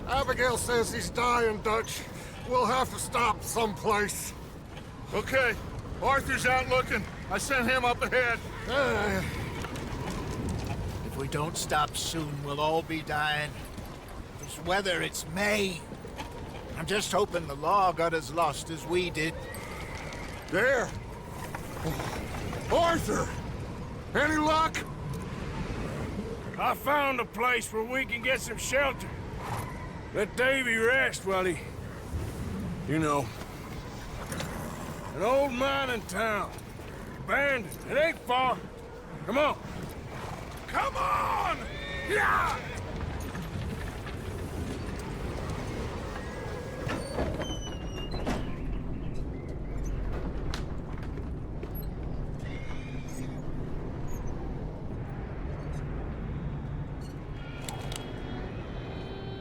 Abigail says he's dying, Dutch. We'll have to stop someplace. Okay. Arthur's out looking. I sent him up ahead. If we don't stop soon, we'll all be dying. This weather, it's May. I'm just hoping the law got as lost as we did. There! Arthur! Any luck? I found a place where we can get some shelter. Let Davy rest while he... You know. An old mining town. Abandoned. It ain't far. Come on. Come on! Yeah!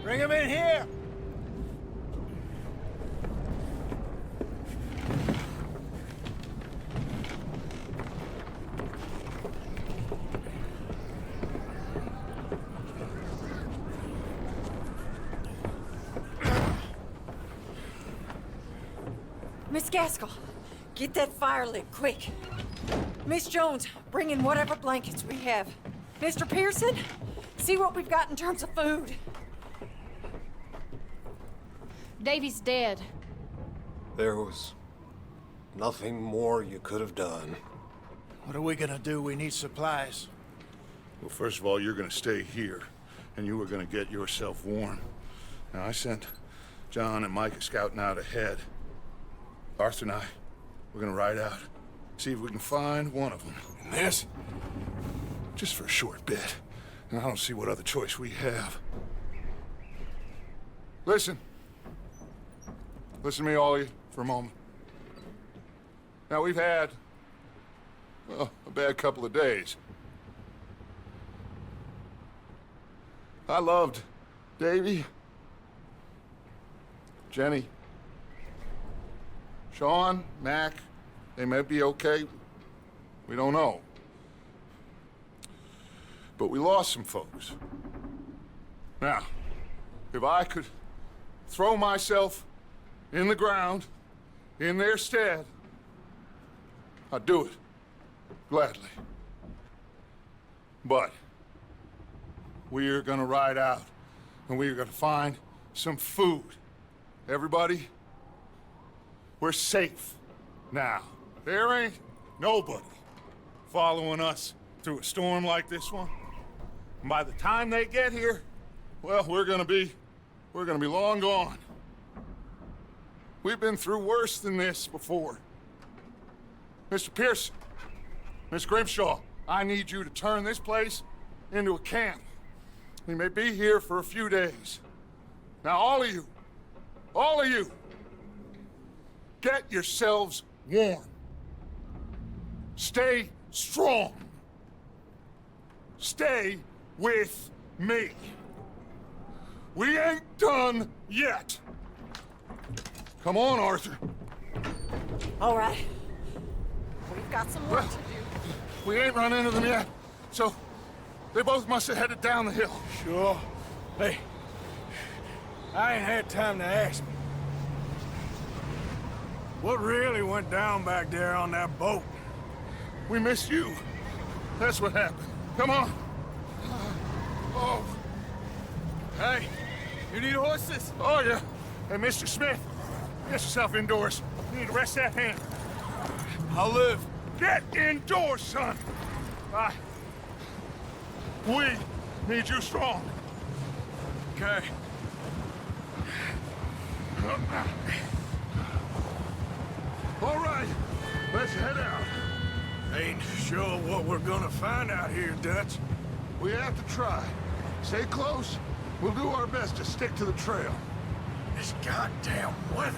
Bring him in here! Miss Gaskell, get that fire lit, quick. Miss Jones, bring in whatever blankets we have. Mr. Pearson, see what we've got in terms of food. Davy's dead. There was nothing more you could have done. What are we gonna do? We need supplies. Well, first of all, you're gonna stay here, and you are gonna get yourself warm. Now, I sent John and Micah scouting out ahead. Arthur and I, we're gonna ride out, see if we can find one of them. And this, just for a short bit. And I don't see what other choice we have. Listen. Listen to me, all of you, for a moment. Now, we've had, well, a bad couple of days. I loved Davy, Jenny, Sean, Mac. They may be okay. We don't know. But we lost some folks. Now, if I could throw myself in the ground, in their stead, I'd do it, gladly. But we're gonna ride out, and we're gonna find some food. Everybody, we're safe now. There ain't nobody following us through a storm like this one. And by the time they get here, well, we're gonna be long gone. We've been through worse than this before. Mr. Pearson, Miss Grimshaw, I need you to turn this place into a camp. We may be here for a few days. Now, all of you, get yourselves warm. Stay strong. Stay with me. We ain't done yet. Come on, Arthur. All right. We've got some work to do. We ain't run into them yet, so they both must have headed down the hill. Sure. Hey, I ain't had time to ask. What really went down back there on that boat? We missed you. That's what happened. Come on. Oh. Hey, you need horses? Oh, yeah. Hey, Mr. Smith, get yourself indoors. You need to rest that hand. I'll live. Get indoors, son. We need you strong. Okay. All right, let's head out. Ain't sure what we're gonna find out here, Dutch. We have to try. Stay close. We'll do our best to stick to the trail. This goddamn weather.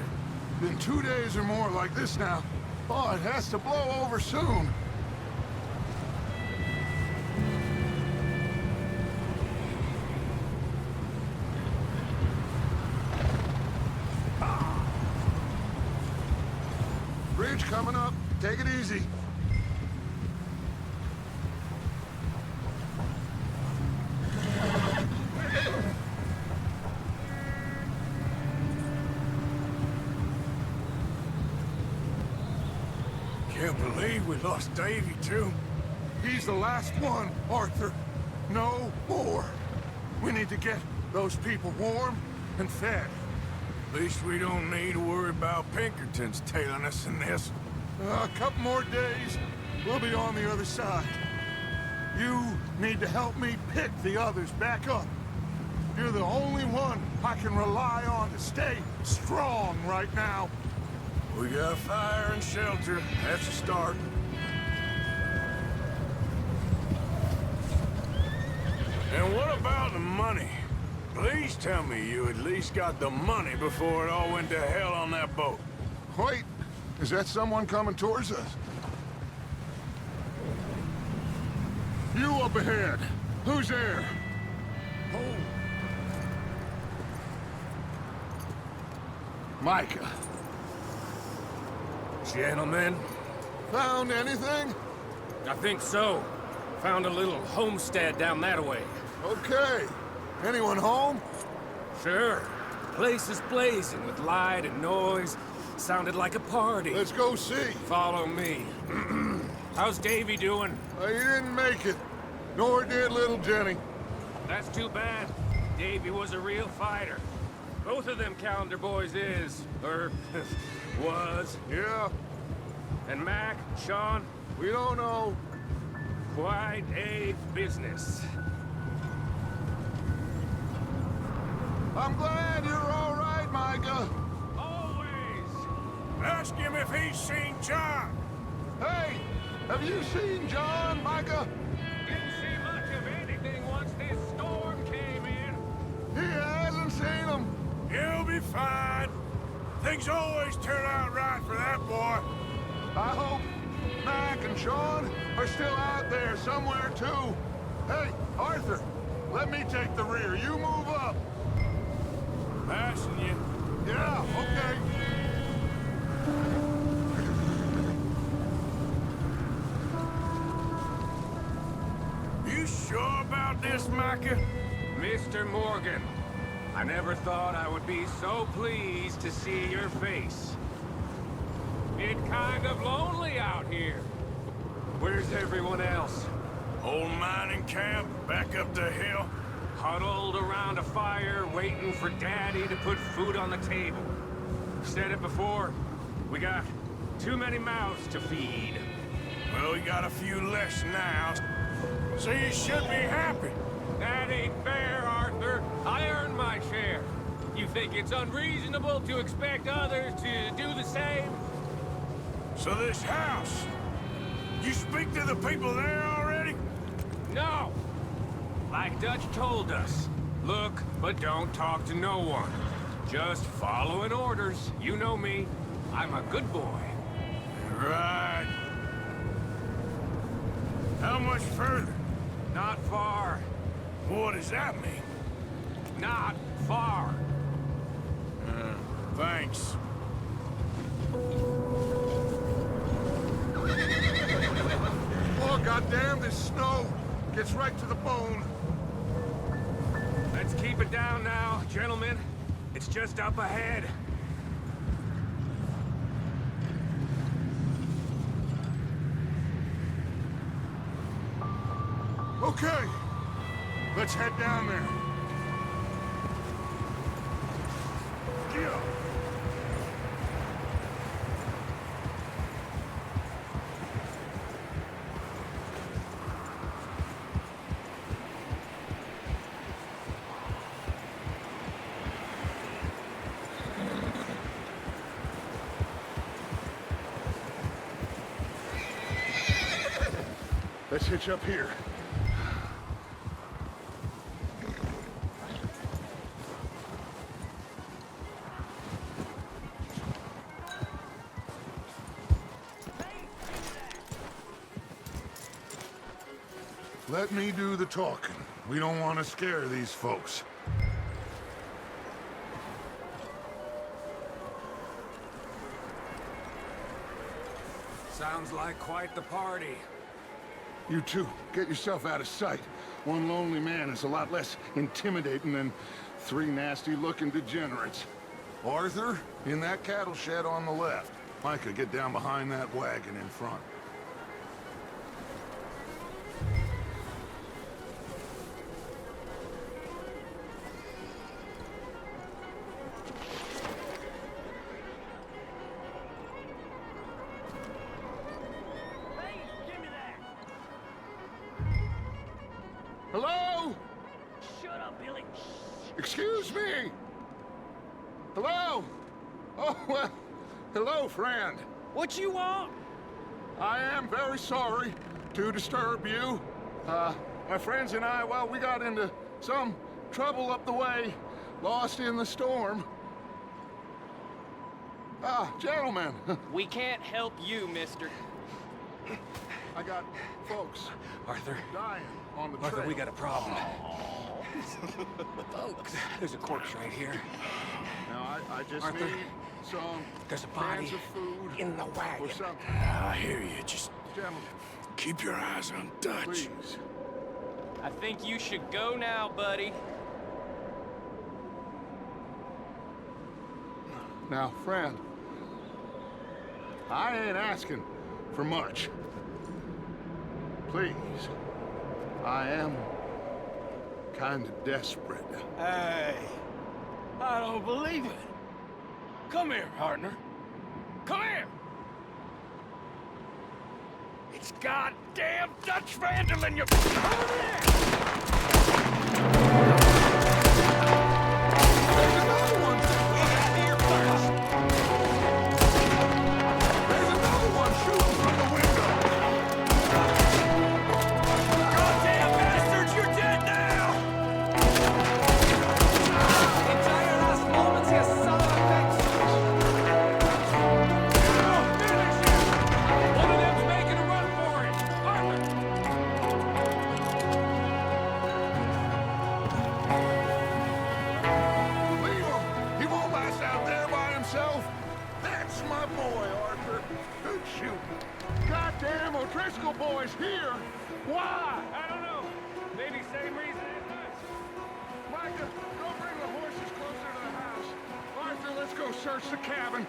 Been 2 days or more like this now. Oh, it has to blow over soon. Bridge coming up. Take it easy. we lost Davy, too? He's the last one, Arthur. No more. We need to get those people warm and fed. At least we don't need to worry about Pinkertons tailing us in this. A couple more days, we'll be on the other side. You need to help me pick the others back up. You're the only one I can rely on to stay strong right now. We got fire and shelter. That's a start. And what about the money? Please tell me you at least got the money before it all went to hell on that boat. Wait, is that someone coming towards us? You up ahead. Who's there? Oh. Micah. Gentlemen, Found anything? I think so. Found a little homestead down that way. Okay. Anyone home? Sure. Place is blazing with light and noise. Sounded like a party. Let's go see. Follow me. How's Davy doing? He didn't make it. Nor did little Jenny. That's too bad. Davy was a real fighter. Both of them calendar boys is, or was. Yeah, And Mac, Sean, we don't know. quite a business. I'm glad you're all right, Micah. Always! Ask him if he's seen John. Hey, have you seen John, Micah? Didn't see much of anything once this storm came in. He hasn't seen him. He'll be fine. Things always turn out right for that boy. I hope Mac and Sean are still out there somewhere, too. Hey, Arthur, let me take the rear. You move up. Passing you. Yeah, okay. You sure about this, Micah? Mr. Morgan, I never thought I would be so pleased to see your face. It's kind of lonely out here. Where's everyone else? Old mining camp, back up the hill. Huddled around a fire, waiting for Daddy to put food on the table. Said it before, we got too many mouths to feed. Well, we got a few less now, so you should be happy. That ain't fair, Arthur. I earned my share. You think it's unreasonable to expect others to do the same? So this house, you speak to the people there already? No! Like Dutch told us, look, but don't talk to no one. Just following orders. You know me. I'm a good boy. Right. How much further? Not far. What does that mean? Not far. Thanks. Oh, goddamn, this snow gets right to the bone. Let's keep it down now, gentlemen. It's just up ahead. Okay, let's head down there. Yeah. Let's hitch up here. Let me do the talking. We don't want to scare these folks. Sounds like quite the party. You two, get yourself out of sight. One lonely man is a lot less intimidating than three nasty-looking degenerates. Arthur, in that cattle shed on the left. Micah, get down behind that wagon in front. Hello? Shut up, Billy. Excuse me? Hello? Oh, well, hello, friend. What you want? I am very sorry to disturb you. My friends and I, well, we got into some trouble up the way, lost in the storm. Gentlemen. We can't help you, mister. I got folks Arthur, dying on the trail. Arthur, we got a problem. Folks, there's a corpse right here. Now, I just Arthur, need some there's a body cans of food in the wagon. or something. I hear you. Just Gentlemen, keep your eyes on Dutch. please. I think you should go now, buddy. Now, friend, I ain't asking for much. Please, I am kind of desperate. Hey, I don't believe it. Come here, partner. Come here. It's goddamn Dutch Vandalin, you... Over there! There's another one! We got here first! There's another one shooting from the window! Goddamn bastards, you're dead now! Enjoy your last moments, you son of a bitch! I'll finish you! One of them's making a run for it! Arthur! Leave him! He won't last out there by himself! That's my boy, Arthur. Good shooting. Goddamn O'Driscoll boy's here! Why? I don't know. Maybe same reason as us. Micah, go bring the horses closer to the house. Arthur, let's go search the cabin.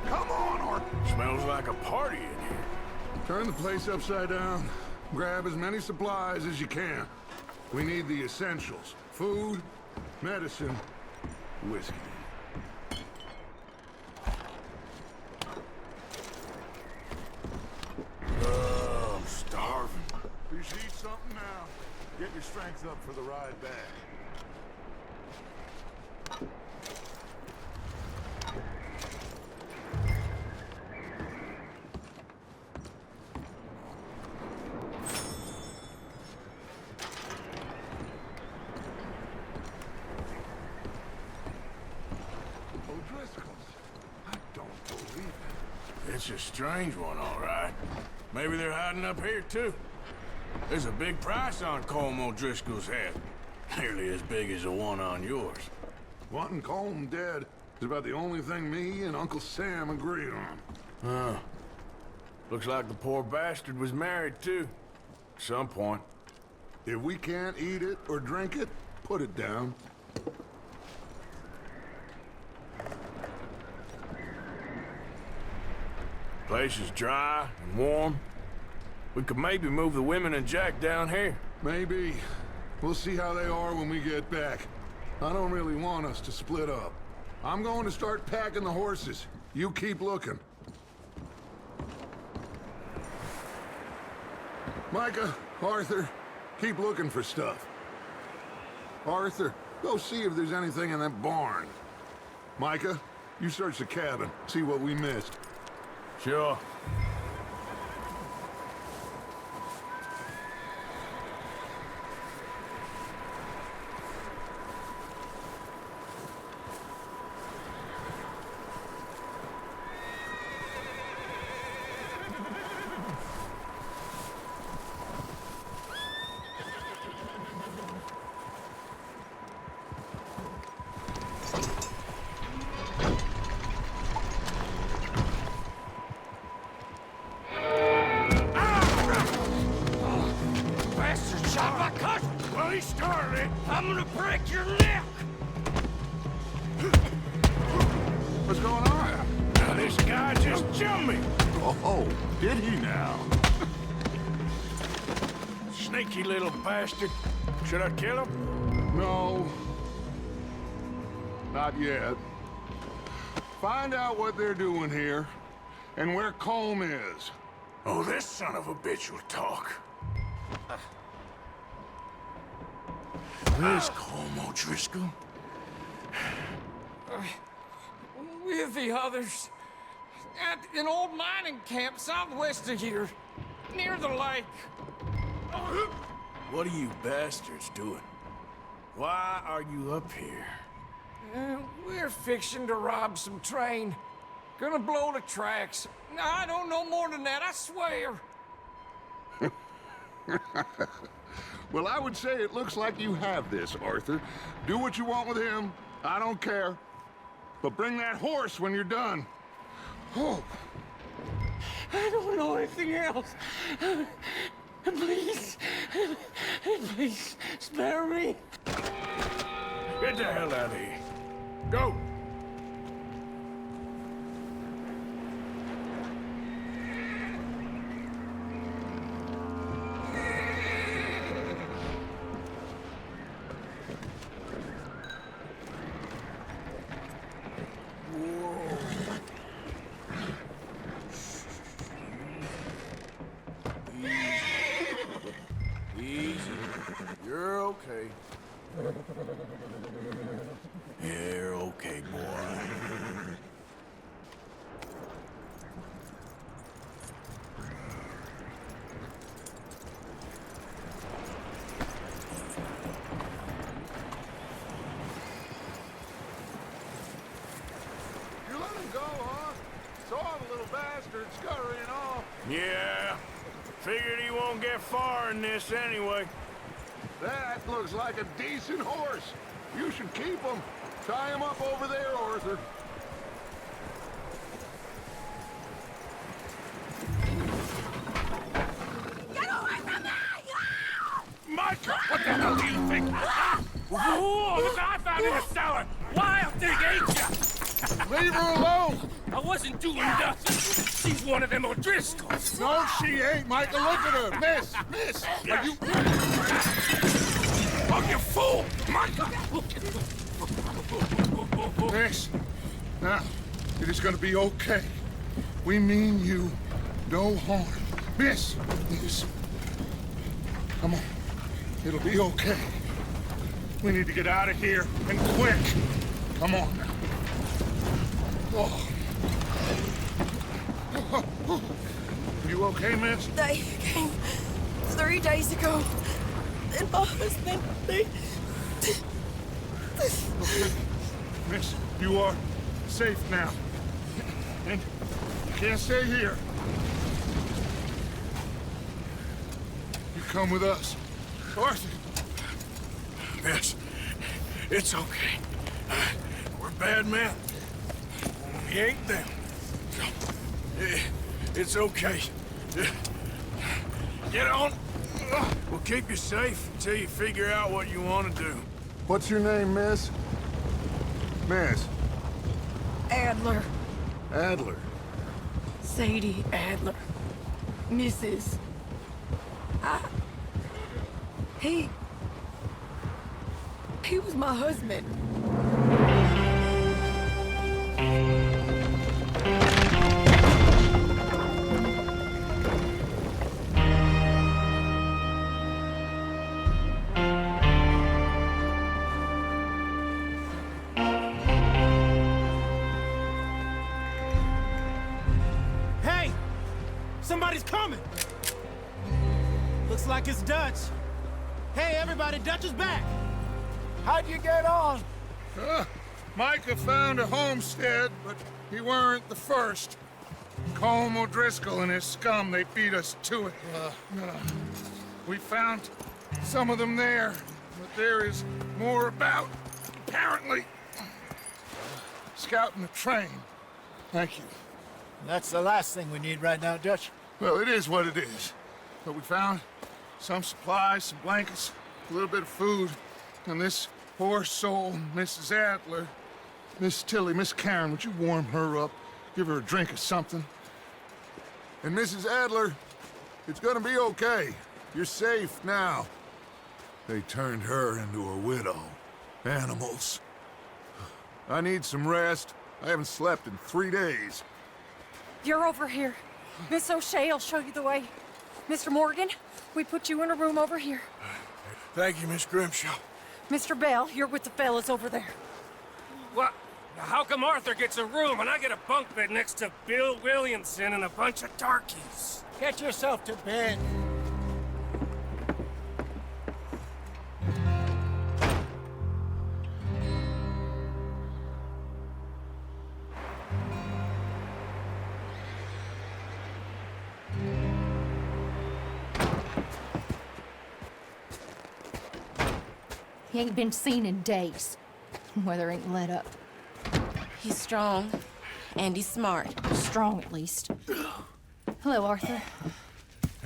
Come on, Arthur. Smells like a party in here. Turn the place upside down. Grab as many supplies as you can. We need the essentials. Food, medicine, whiskey. Oh, I'm starving. You should eat something now. Get your strength up for the ride back. O'Driscoll's. I don't believe it. It's a strange one, all right. Maybe they're hiding up here, too. There's a big price on Colm O'Driscoll's head. Nearly as big as the one on yours. Wanting Colm dead is about the only thing me and Uncle Sam agree on. Huh. Looks like the poor bastard was married, too. At some point. If we can't eat it or drink it, put it down. Place is dry and warm. We could maybe move the women and Jack down here. Maybe. We'll see how they are when we get back. I don't really want us to split up. I'm going to start packing the horses. You keep looking. Micah, Arthur, keep looking for stuff. Arthur, go see if there's anything in that barn. Micah, you search the cabin, see what we missed. Sure. Well, he started it. I'm gonna break your neck. What's going on? Now, this guy just jumped me. Oh, did he now? sneaky little bastard. Should I kill him? No. Not yet. Find out what they're doing here, and where Colm is. Oh, this son of a bitch will talk. Where's Colm O'Driscoll? With the others. At an old mining camp southwest of here. Near the lake. What are you bastards doing? Why are you up here? We're fixing to rob some train. Gonna blow the tracks. I don't know more than that, I swear. Well, I would say it looks like you have this, Arthur. Do what you want with him. I don't care. But bring that horse when you're done. Oh. I don't know anything else. Please. Please, spare me. Get the hell out of here. Go! Easy. You're okay. You're okay, boy. You let him go, huh? Saw the little bastard scurrying off. Yeah. Figured he won't get far in this anyway. That looks like a decent horse. You should keep him. Tie him up over there, Arthur. Get away from me! Micah, what the hell do you think? Ah! Whoa, look what I found in the cellar! Wild thing, ain't ya? Leave her alone! I wasn't doing nothing. She's one of them O'Driscolls. No, she ain't, Micah. Look at her. Miss, miss. Are you... Oh, you fool! Micah! Miss. Now, it is gonna be okay. We mean you no harm. Miss. Miss. Come on. It'll be okay. We need to get out of here, and quick. Come on now. Oh. You okay, miss? They came 3 days ago. And my husband, they... Okay. Miss, you are safe now. And you can't stay here. You come with us. Arthur. Miss, it's okay. We're bad men. We ain't them. It's okay. Get on. We'll keep you safe until you figure out what you want to do. What's your name, miss? Miss. Adler. Adler. Sadie Adler. Mrs. He was my husband. Hey! Somebody's coming! Looks like it's Dutch. Hey, everybody, Dutch is back! How'd you get on? Micah found a homestead, but he weren't the first. Colm O'Driscoll and his scum, they beat us to it. We found some of them there, but there is more about, apparently. Scouting the train. Thank you. That's the last thing we need right now, Dutch. Well, it is what it is. But we found some supplies, some blankets, a little bit of food, and this poor soul, Mrs. Adler, Miss Tilly, Miss Karen, would you warm her up? Give her a drink or something? And Mrs. Adler, it's gonna be okay. You're safe now. They turned her into a widow. Animals. I need some rest. I haven't slept in 3 days. You're over here. Miss O'Shea will show you the way. Mr. Morgan, we put you in a room over here. Thank you, Miss Grimshaw. Mr. Bell, you're with the fellas over there. What? How come Arthur gets a room and I get a bunk bed next to Bill Williamson and a bunch of darkies? Get yourself to bed. He ain't been seen in days. Weather ain't let up. He's strong, and he's smart. Strong, at least. Hello, Arthur.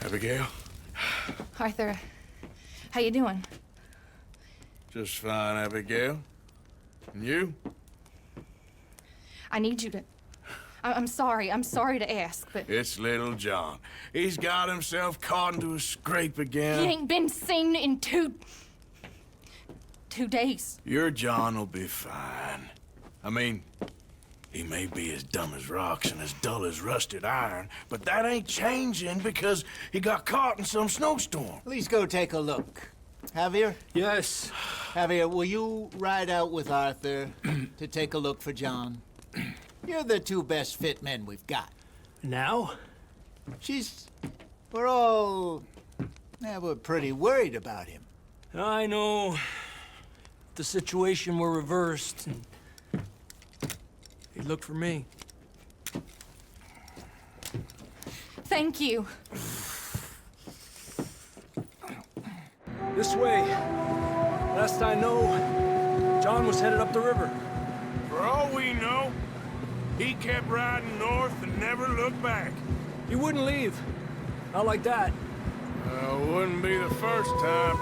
Abigail? Arthur, how you doing? Just fine, Abigail. And you? I need you to... I'm sorry to ask, but... It's little John. He's got himself caught into a scrape again. He ain't been seen in 2 days. Your John will be fine. I mean, he may be as dumb as rocks and as dull as rusted iron, but that ain't changing because he got caught in some snowstorm. Please go take a look. Javier? Yes. Javier, will you ride out with Arthur to take a look for John? You're the 2 best fit men we've got. Now? We're pretty worried about him. I know. If the situation were reversed, and he'd look for me. Thank you. This way. Last I know, John was headed up the river. For all we know, he kept riding north and never looked back. He wouldn't leave. Not like that. Wouldn't be the first time.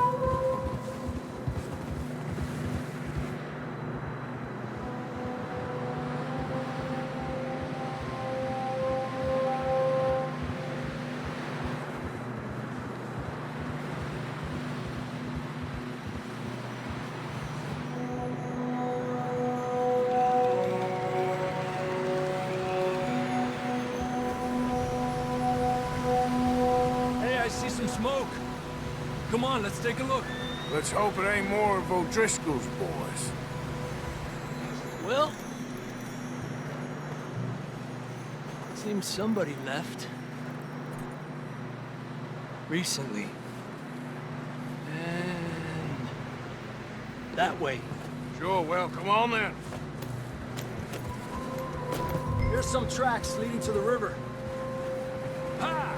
Smoke. Come on, let's take a look. Let's hope it ain't more of O'Driscoll's boys. Well, seems somebody left. Recently. And that way. Sure, well, come on then. Here's some tracks leading to the river. Ha!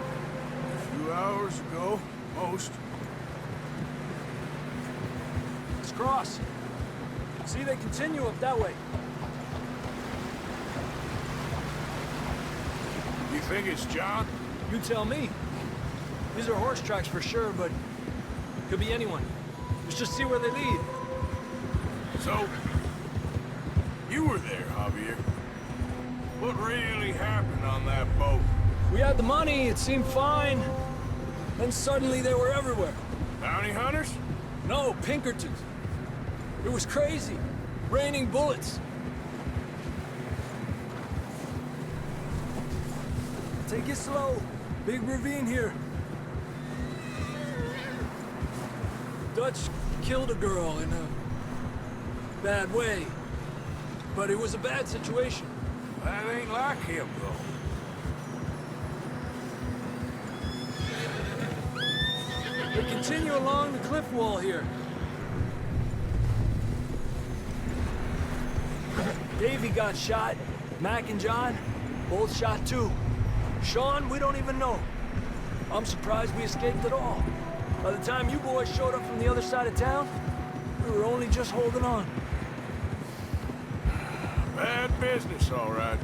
2 hours ago, most. Let's cross. See, they continue up that way. You think it's John? You tell me. These are horse tracks for sure, but could be anyone. Let's just see where they lead. So, you were there, Javier. What really happened on that boat? We had the money, it seemed fine. Then suddenly they were everywhere. Bounty hunters? No, Pinkertons. It was crazy. Raining bullets. Take it slow. Big ravine here. Dutch killed a girl in a bad way. But it was a bad situation. That ain't like him, though. They continue along the cliff wall here. Davey got shot. Mac and John, both shot too. Sean, we don't even know. I'm surprised we escaped at all. By the time you boys showed up from the other side of town, we were only just holding on. Bad business, all right.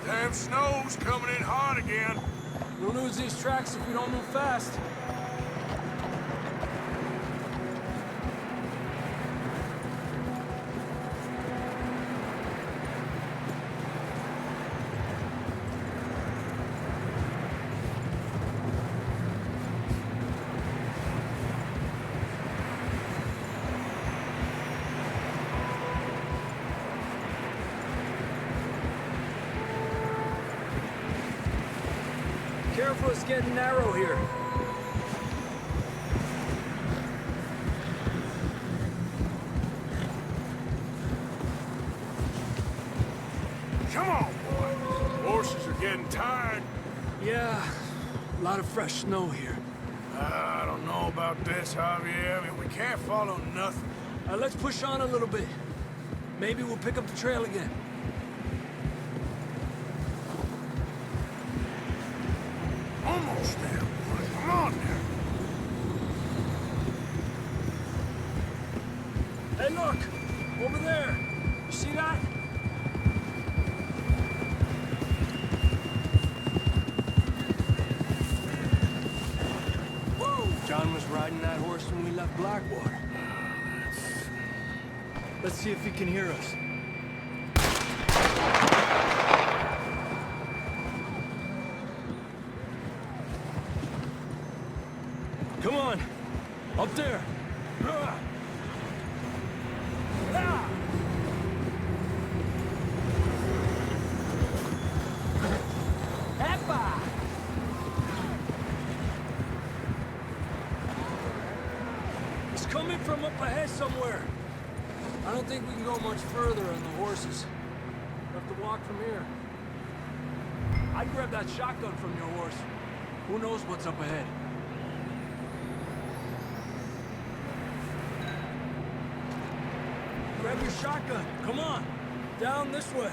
Damn snow's coming in hard again. We'll lose these tracks if we don't move fast. Careful, it's getting narrow here. Come on, boy. Horses are getting tired. Yeah, a lot of fresh snow here. I don't know about this, Javier. I mean, we can't follow nothing. Let's push on a little bit. Maybe we'll pick up the trail again. Almost there, boy. Come on now. Hey, look! Over there! You see that? Whoa! John was riding that horse when we left Blackwater. Let's see if he can hear us. Come on! Up there! It's coming from up ahead somewhere. I don't think we can go much further on the horses. We'll have to walk from here. I'd grab that shotgun from your horse. Who knows what's up ahead? Grab your shotgun. Come on. Down this way.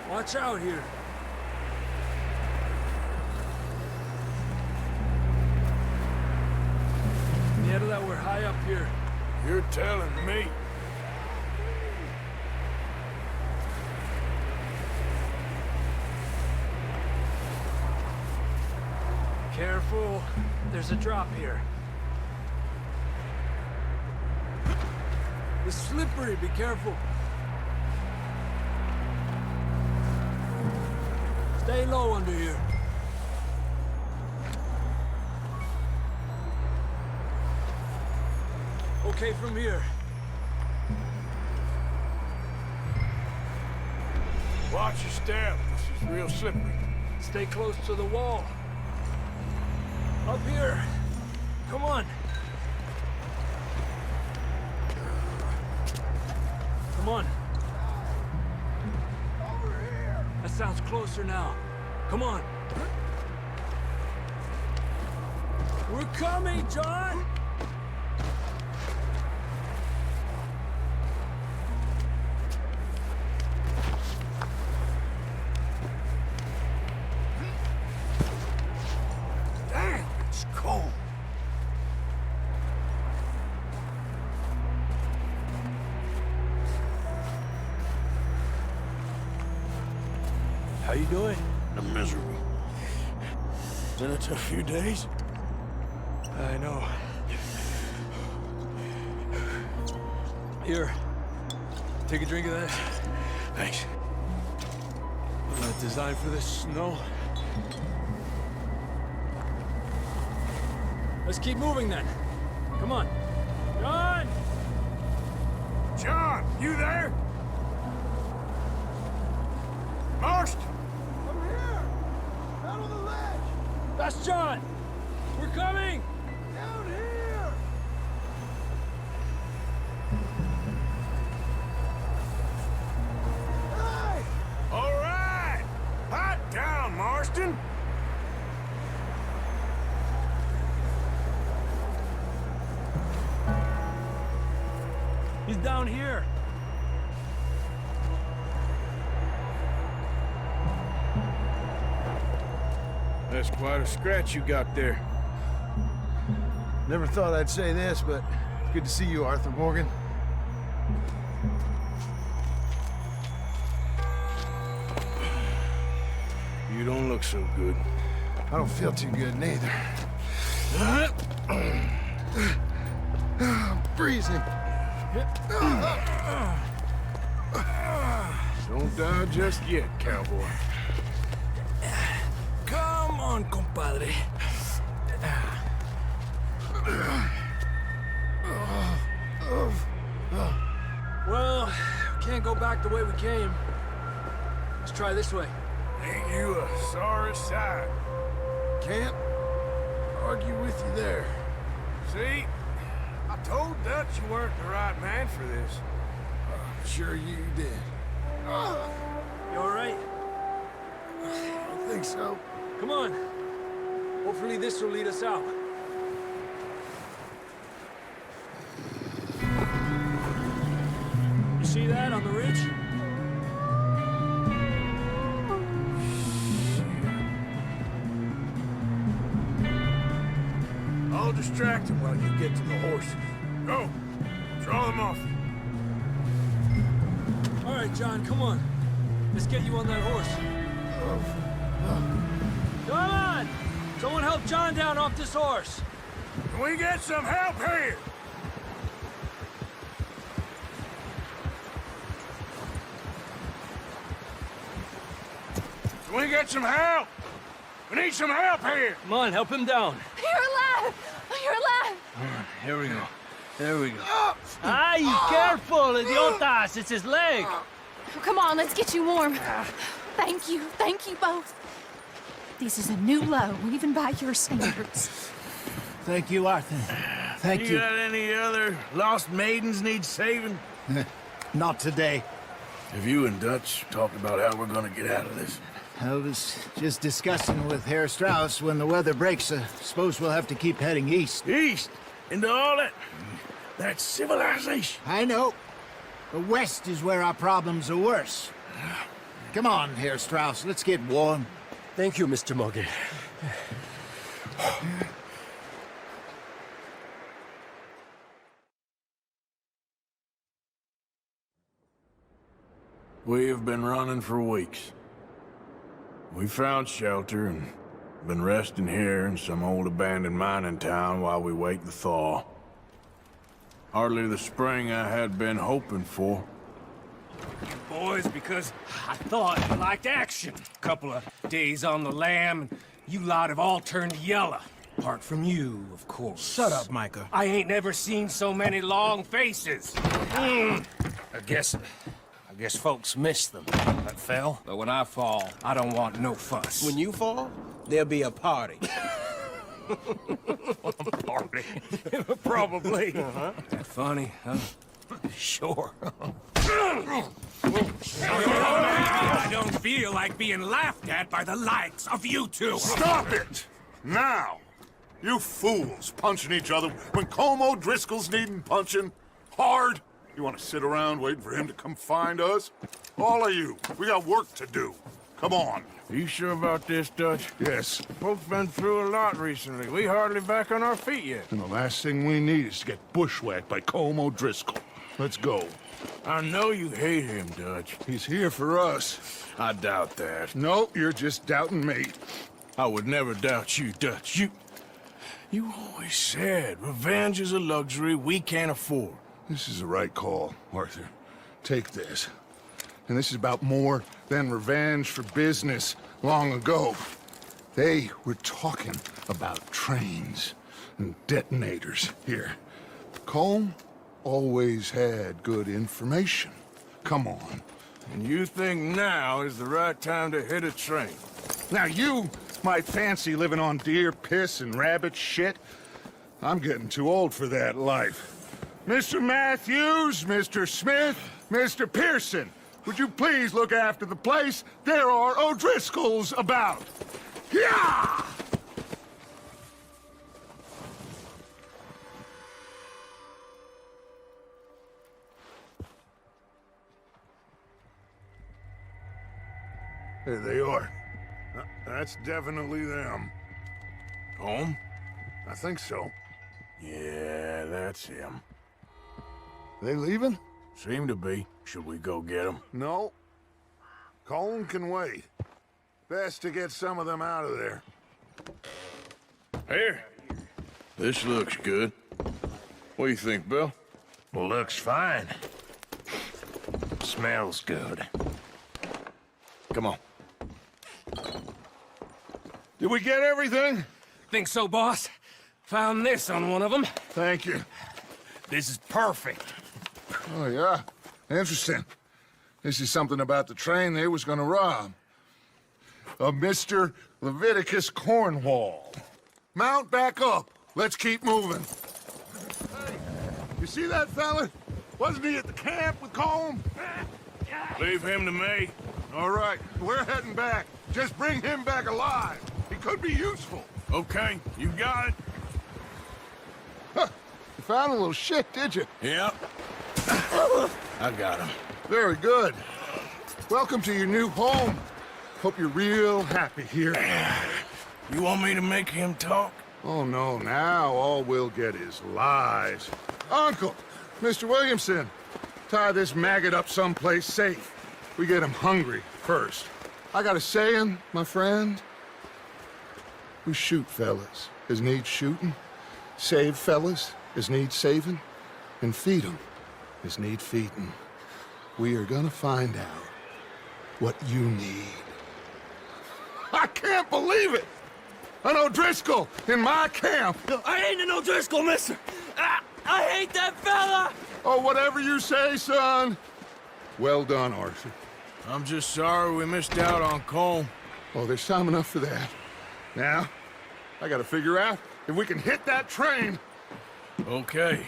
Watch out here. Nieta, that we're high up here. You're telling me. Careful. There's a drop here. It's slippery. Be careful. Stay low under here. Okay from here. Watch your step. This is real slippery. Stay close to the wall. Up here. Come on. Come on. That sounds closer now. Come on. We're coming, John! Dang, it's cold. How you doing? I'm miserable. Been a tough few days. I know. Here. Take a drink of that. Thanks. Not designed for this snow. Let's keep moving then. Come on. John! John, you there? Marston! I'm here! Out on the ledge! That's John! We're coming! Down here! Hey! All right! Hot down, Marston! He's down here. That's quite a scratch you got there. Never thought I'd say this, but it's good to see you, Arthur Morgan. You don't look so good. I don't feel too good, neither. I'm freezing. Don't die just yet, cowboy. Come on, compadre. Well, can't go back the way we came. Let's try this way. Ain't you a sorry sight? Can't argue with you there. See? I told Dutch you weren't the right man for this. I'm sure you did. You all right? I think so. Come on. Hopefully this will lead us out. You see that on the ridge? I'll distract him while you get to the horses. Go! Draw them off. All right, John, come on. Let's get you on that horse. Come on! Someone help John down off this horse. Can we get some help here? Can we get some help? We need some help here! Come on, help him down. You're alive! You're alive! Here we go. There we go. Ay, careful, idiotas! It's his leg. Come on, let's get you warm. Thank you both. This is a new low, even by your standards. Thank you, Arthur. Thank you. You got any other lost maidens need saving? Not today. Have you and Dutch talked about how we're gonna get out of this? I was just discussing with Herr Strauss when the weather breaks. I suppose we'll have to keep heading east. East? Into all that... That's civilization. I know. The west is where our problems are worse. Come on, Herr Strauss, let's get warm. Thank you, Mr. Morgan. We have been running for weeks. We found shelter and been resting here in some old abandoned mining town while we wait the thaw. Hardly the spring I had been hoping for. Boys, because I thought you liked action. Couple of days on the lam, and you lot have all turned yellow. Apart from you, of course. Shut up, Micah. I ain't never seen so many long faces. I guess folks miss them. That fell. But when I fall, I don't want no fuss. When you fall, there'll be a party. A party? Probably. That funny, huh? Sure. I don't feel like being laughed at by the likes of you two. Stop it! Now! You fools punching each other when Como Driscoll's needing punching. Hard! You want to sit around waiting for him to come find us? All of you, we got work to do. Come on. Are you sure about this, Dutch? Yes. Folks been through a lot recently. We hardly back on our feet yet. And the last thing we need is to get bushwhacked by Como Driscoll. Let's go. I know you hate him, Dutch. He's here for us. I doubt that. No, you're just doubting me. I would never doubt you, Dutch. You always said revenge is a luxury we can't afford. This is the right call, Arthur. Take this. And this is about more than revenge for business long ago. They were talking about trains and detonators here. Colm always had good information. Come on. And you think now is the right time to hit a train? Now you might fancy living on deer piss and rabbit shit. I'm getting too old for that life. Mr. Matthews, Mr. Smith, Mr. Pearson, would you please look after the place? There are O'Driscolls about. Yeah! There they are. That's definitely them. Home? I think so. Yeah, that's him. They leaving? Seem to be. Should we go get him? No. Colm can wait. Best to get some of them out of there. Here. This looks good. What do you think, Bill? Looks fine. Smells good. Come on. Did we get everything? Think so, boss. Found this on one of them. Thank you. This is perfect. Oh, yeah? Interesting. This is something about the train they was gonna rob. Of Mr. Leviticus Cornwall. Mount back up. Let's keep moving. Hey, you see that fella? Wasn't he at the camp with Colm? Leave him to me. All right, we're heading back. Just bring him back alive. He could be useful. Okay, you got it. Huh. You found a little shit, did you? Yep. I got him. Very good. Welcome to your new home. Hope you're real happy here. You want me to make him talk? Oh, no, now all we'll get is lies. Uncle, Mr. Williamson, tie this maggot up someplace safe. We get him hungry first. I got a saying, my friend. We shoot fellas as need shooting, save fellas as need saving, and feed 'em as need feeding. We are gonna find out what you need. I can't believe it! An O'Driscoll in my camp! I ain't an O'Driscoll, mister! I hate that fella! Oh, whatever you say, son. Well done, Arthur. I'm just sorry we missed out on Colm. Oh, there's time enough for that. Now, I gotta figure out if we can hit that train. Okay.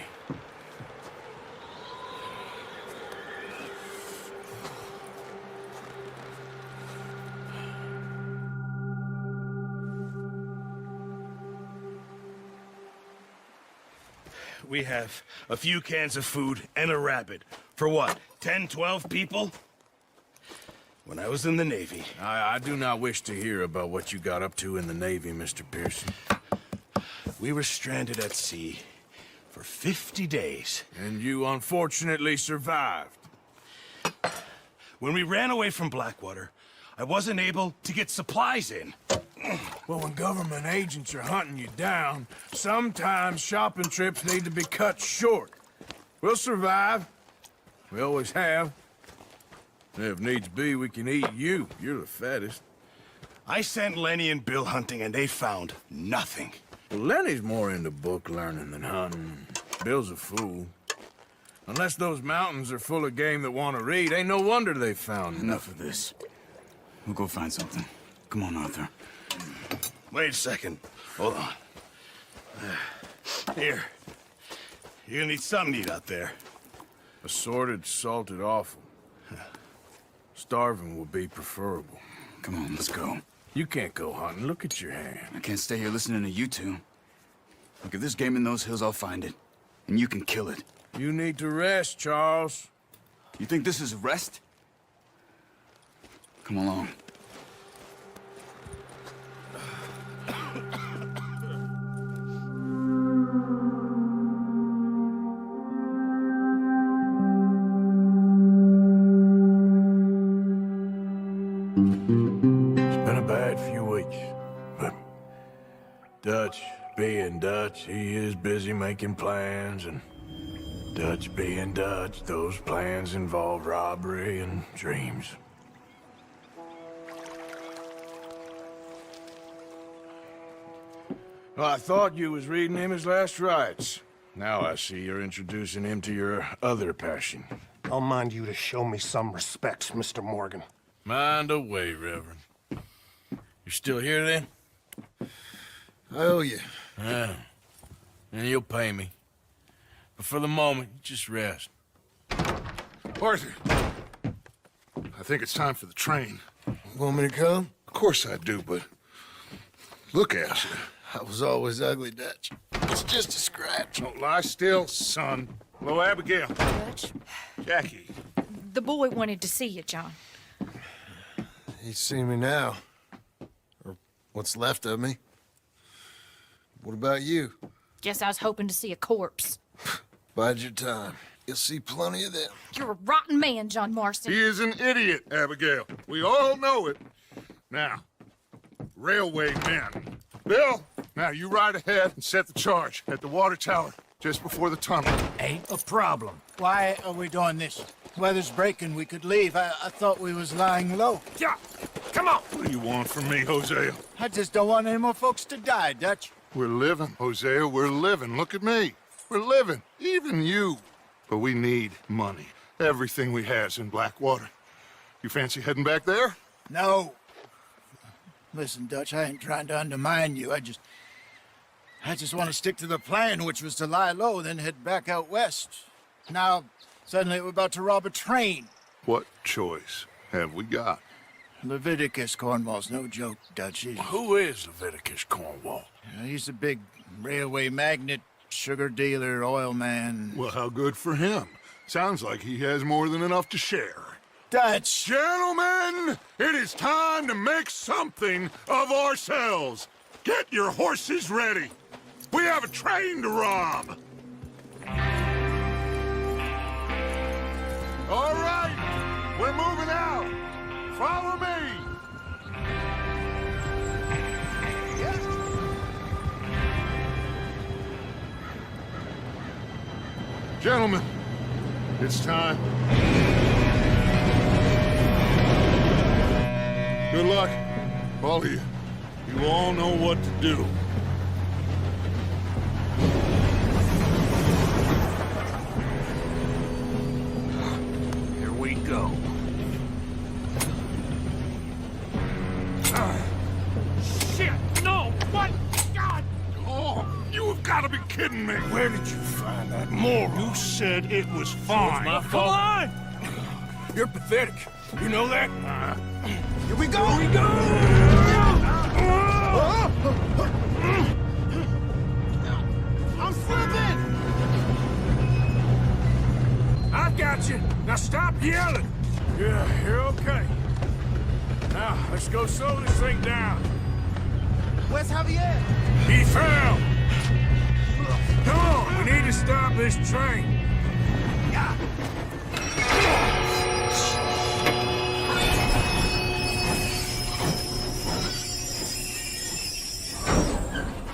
We have a few cans of food and a rabbit. For what, 10, 12 people? When I was in the Navy... I do not wish to hear about what you got up to in the Navy, Mr. Pearson. We were stranded at sea for 50 days. And you unfortunately survived. When we ran away from Blackwater, I wasn't able to get supplies in. Well, when government agents are hunting you down, sometimes shopping trips need to be cut short. We'll survive. We always have. If needs be, we can eat you. You're the fattest. I sent Lenny and Bill hunting, and they found nothing. Well, Lenny's more into book learning than hunting. Bill's a fool. Unless those mountains are full of game that want to read, ain't no wonder they found Enough of this. We'll go find something. Come on, Arthur. Wait a second. Hold on. Here. You're gonna need something to eat out there. Assorted, salted offal. Starving would be preferable. Come on, let's go. You can't go hunting. Look at your hand. I can't stay here listening to you two. Look, if there's game in those hills, I'll find it. And you can kill it. You need to rest, Charles. You think this is rest? Come along. It's been a bad few weeks, but Dutch being Dutch, he is busy making plans, and Dutch being Dutch, those plans involve robbery and dreams. Well, I thought you was reading him his last rites. Now I see you're introducing him to your other passion. I'll mind you to show me some respect, Mr. Morgan. Mind away, Reverend. You still here, then? I owe you. Yeah. And you'll pay me. But for the moment, just rest. Arthur, I think it's time for the train. Want me to come? Of course I do, but look at you. I was always ugly, Dutch. It's just a scratch. Don't lie still, son. Hello, Abigail. Dutch, Jackie. the boy wanted to see you, John. He's seen me now. Or what's left of me. What about you? Guess I was hoping to see a corpse. Bide your time. You'll see plenty of them. You're a rotten man, John Marston. He is an idiot, Abigail. We all know it. Now, railway men. Bill, now you ride ahead and set the charge at the water tower just before the tunnel. Ain't a problem. Why are we doing this? Weather's breaking, we could leave. I thought we was lying low. Yeah, come on. What do you want from me, Hosea? I just don't want any more folks to die, Dutch. We're living, Hosea, we're living. Look at me. We're living, even you. But we need money. Everything we has in Blackwater. You fancy heading back there? No. Listen, Dutch, I ain't trying to undermine you. I just want to stick to the plan, which was to lie low, then head back out west. Now, suddenly we're about to rob a train. What choice have we got? Leviticus Cornwall's no joke, Dutch. Who is Leviticus Cornwall? He's a big railway magnate, sugar dealer, oil man. Well, how good for him. Sounds like he has more than enough to share. Dutch! Gentlemen, it is time to make something of ourselves. Get your horses ready. We have a train to rob. All right, we're moving out. Follow me. Yes. Gentlemen, it's time. Good luck, all of you. You all know what to do. Here we go. Shit! No! What? God! Oh, you have got to be kidding me. Where did you find that moron? You said it was fine. My fault. Come on! You're pathetic. You know that? Here we go! Here we go! I'm slipping! I've got you. Now stop yelling. Yeah, you're okay. Now, let's go slow this thing down. Where's Javier? He fell! Come on, we need to stop this train.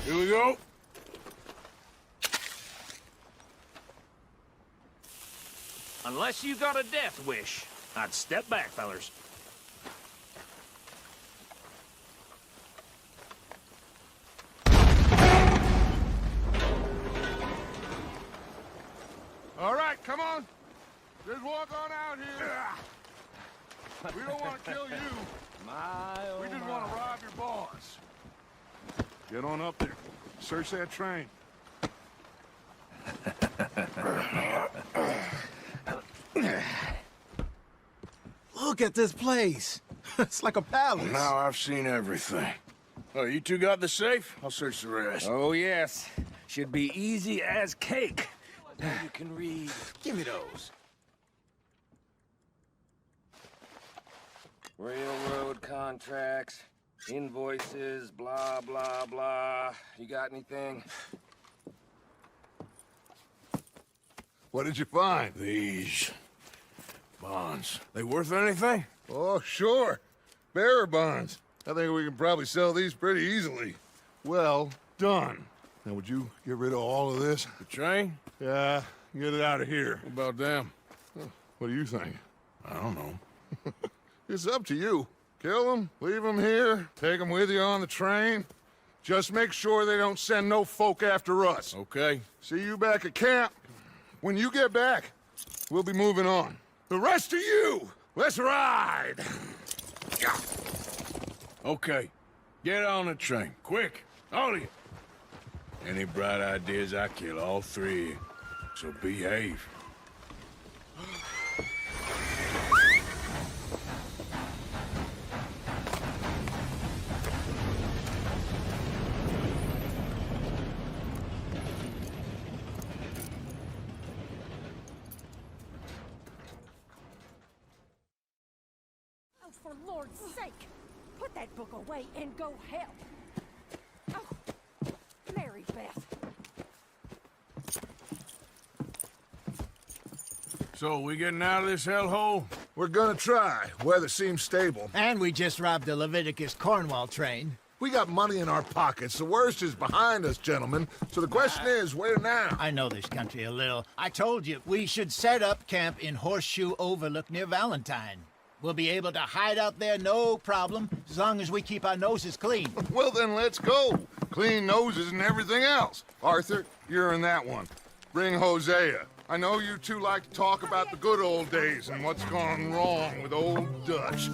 Here we go. Unless you got a death wish, I'd step back, fellers. All right, come on. Just walk on out here. We don't want to kill you. We just want to rob your boss. Get on up there. Search that train. Look at this place. It's like a palace. Well, now I've seen everything. Oh, you two got the safe? I'll search the rest. Oh, yes. Should be easy as cake. You can read. Give me those. Railroad contracts, invoices, blah, blah, blah. You got anything? What did you find? These bonds. They worth anything? Oh, sure. Bearer bonds. I think we can probably sell these pretty easily. Well done. Now, would you get rid of all of this? The train? Yeah, get it out of here. What about them? What do you think? I don't know. It's up to you. Kill them, leave them here, take them with you on the train. Just make sure they don't send no folk after us. Okay. See you back at camp. When you get back, we'll be moving on. The rest of you, let's ride! Okay. Get on the train. Quick. All of you. Any bright ideas, I kill all three of you. So behave. For Lord's sake, put that book away and go help. Oh, Mary Beth. So, we getting out of this hellhole? We're gonna try. Weather seems stable. And we just robbed the Leviticus Cornwall train. We got money in our pockets. The worst is behind us, gentlemen. So the question is, where now? I know this country a little. I told you, we should set up camp in Horseshoe Overlook near Valentine. We'll be able to hide out there, no problem, as long as we keep our noses clean. Well, then let's go. Clean noses and everything else. Arthur, you're in that one. Bring Hosea. I know you two like to talk about the good old days and what's gone wrong with old Dutch.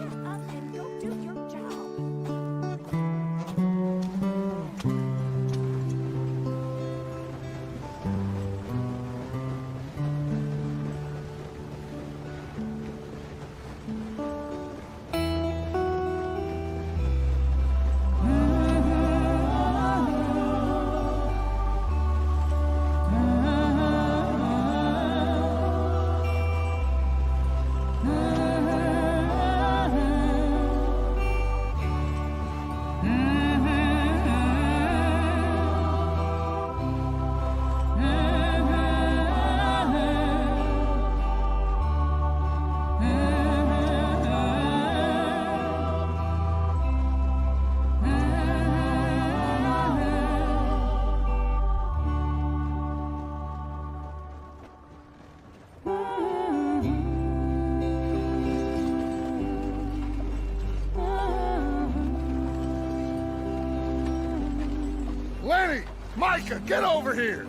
Lenny! Micah, get over here!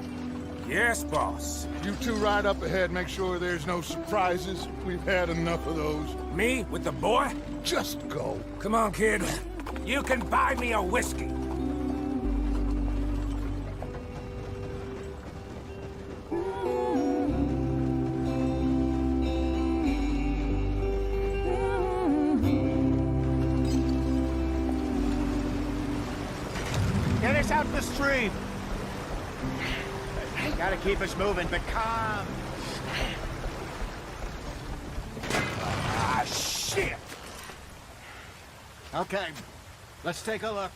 Yes, boss. You two ride up ahead, make sure there's no surprises. We've had enough of those. Me with the boy? Just go. Come on, kid. You can buy me a whiskey. Get us out the stream. Gotta keep us moving, but calm. Ah, shit! Okay, let's take a look.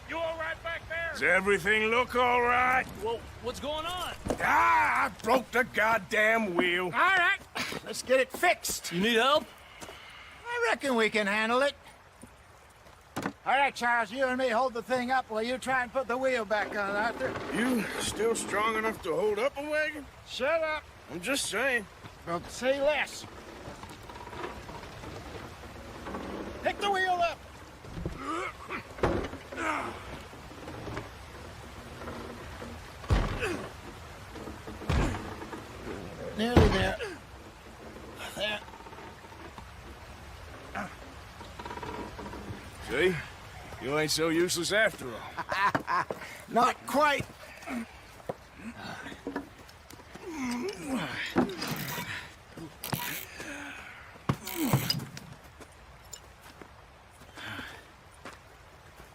You all right back there? Does everything look all right? Well, what's going on? Ah, I broke the goddamn wheel. All right, let's get it fixed. You need help? I reckon we can handle it. All right, Charles, you and me hold the thing up while you try and put the wheel back on, Arthur. You still strong enough to hold up a wagon? Shut up. I'm just saying. Well, say less. Pick the wheel up. Nearly there. There. See? You ain't so useless after all. Not quite.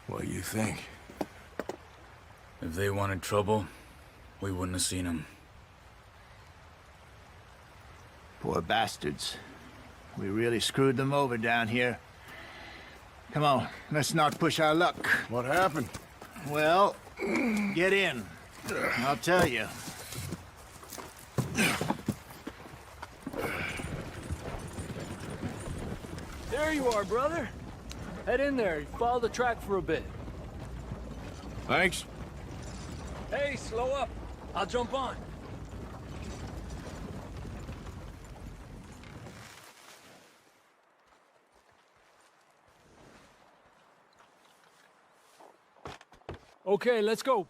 What do you think? If they wanted trouble, we wouldn't have seen them. Poor bastards. We really screwed them over down here. Come on, let's not push our luck. What happened? Well, get in. I'll tell you. There you are, brother. Head in there. Follow the track for a bit. Thanks. Hey, slow up. I'll jump on. Okay, let's go.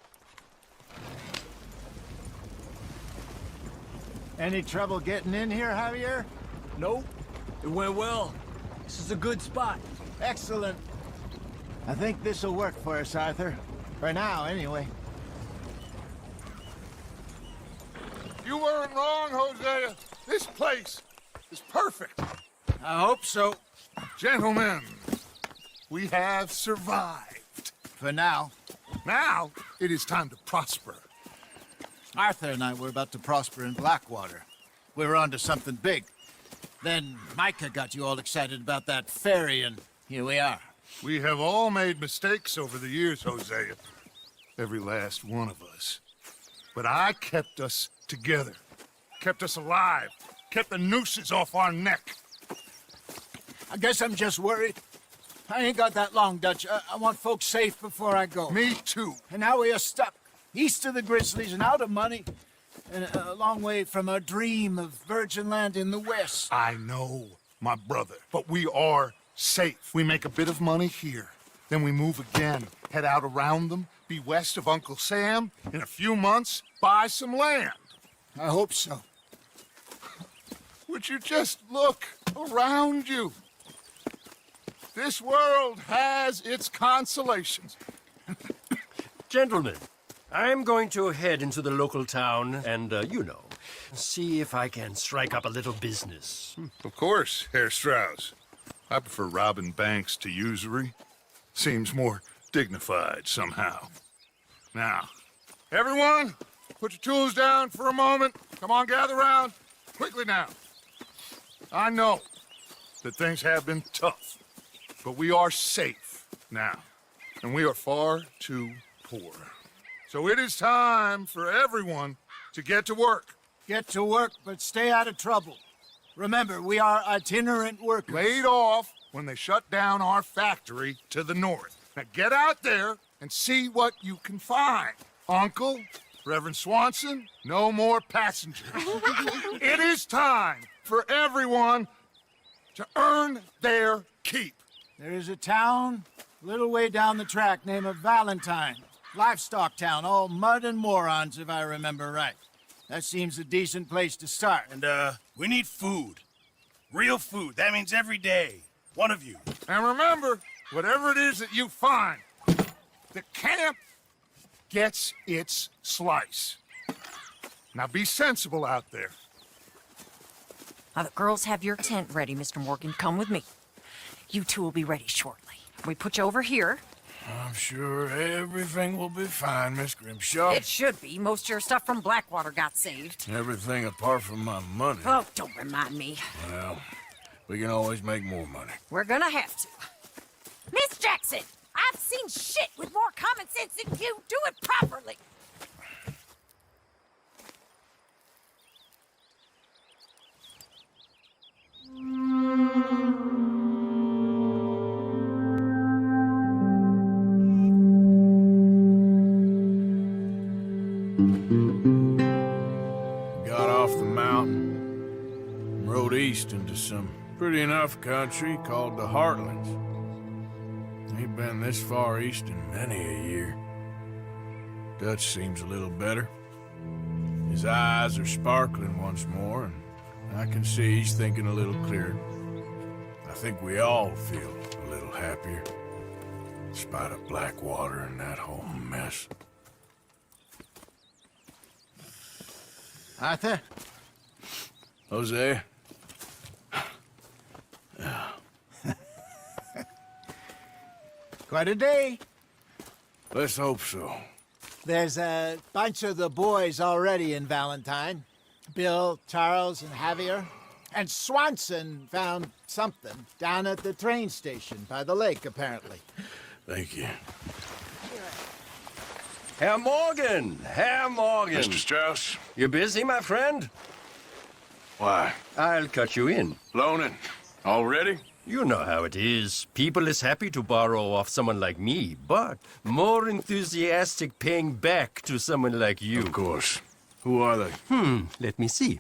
Any trouble getting in here, Javier? Nope. It went well. This is a good spot. Excellent. I think this'll work for us, Arthur. For now, anyway. You weren't wrong, Hosea. This place is perfect. I hope so. Gentlemen, we have survived. For now. Now, it is time to prosper. Arthur and I were about to prosper in Blackwater. We were onto something big. Then Micah got you all excited about that ferry, and here we are. We have all made mistakes over the years, Hosea. Every last one of us. But I kept us together. Kept us alive. Kept the nooses off our neck. I guess I'm just worried. I ain't got that long, Dutch. I want folks safe before I go. Me too. And now we are stuck east of the Grizzlies and out of money, and a long way from our dream of virgin land in the west. I know, my brother, but we are safe. We make a bit of money here, then we move again, head out around them, be west of Uncle Sam, in a few months, buy some land. I hope so. Would you just look around you? This world has its consolations. Gentlemen, I'm going to head into the local town and, see if I can strike up a little business. Of course, Herr Strauss. I prefer robbing banks to usury. Seems more dignified somehow. Now, everyone, put your tools down for a moment. Come on, gather round. Quickly now. I know that things have been tough, but we are safe now, and we are far too poor. So it is time for everyone to get to work. Get to work, but stay out of trouble. Remember, we are itinerant workers. Laid off when they shut down our factory to the north. Now get out there and see what you can find. Uncle, Reverend Swanson, no more passengers. It is time for everyone to earn their keep. There is a town a little way down the track named Valentine. Livestock town, all mud and morons, if I remember right. That seems a decent place to start. And, we need food. Real food. That means every day. One of you. And remember, whatever it is that you find, the camp gets its slice. Now be sensible out there. The girls have your tent ready, Mr. Morgan. Come with me. You two will be ready shortly. We put you over here. I'm sure everything will be fine, Miss Grimshaw. It should be. Most of your stuff from Blackwater got saved. Everything apart from my money. Oh, don't remind me. Well, we can always make more money. We're gonna have to. Miss Jackson, I've seen shit with more common sense than you. Do it properly. Got off the mountain, rode east into some pretty enough country called the Heartlands. Ain't been this far east in many a year. Dutch seems a little better. His eyes are sparkling once more, and I can see he's thinking a little clearer. I think we all feel a little happier, in spite of Blackwater and that whole mess. Arthur? Jose? Quite a day. Let's hope so. There's a bunch of the boys already in Valentine. Bill, Charles, and Javier. And Swanson found something down at the train station by the lake, apparently. Thank you. Herr Morgan! Herr Morgan! Mr. Strauss? You busy, my friend? Why? I'll cut you in. Loaning. Already? You know how it is. People is happy to borrow off someone like me, but more enthusiastic paying back to someone like you. Of course. Who are they? Let me see.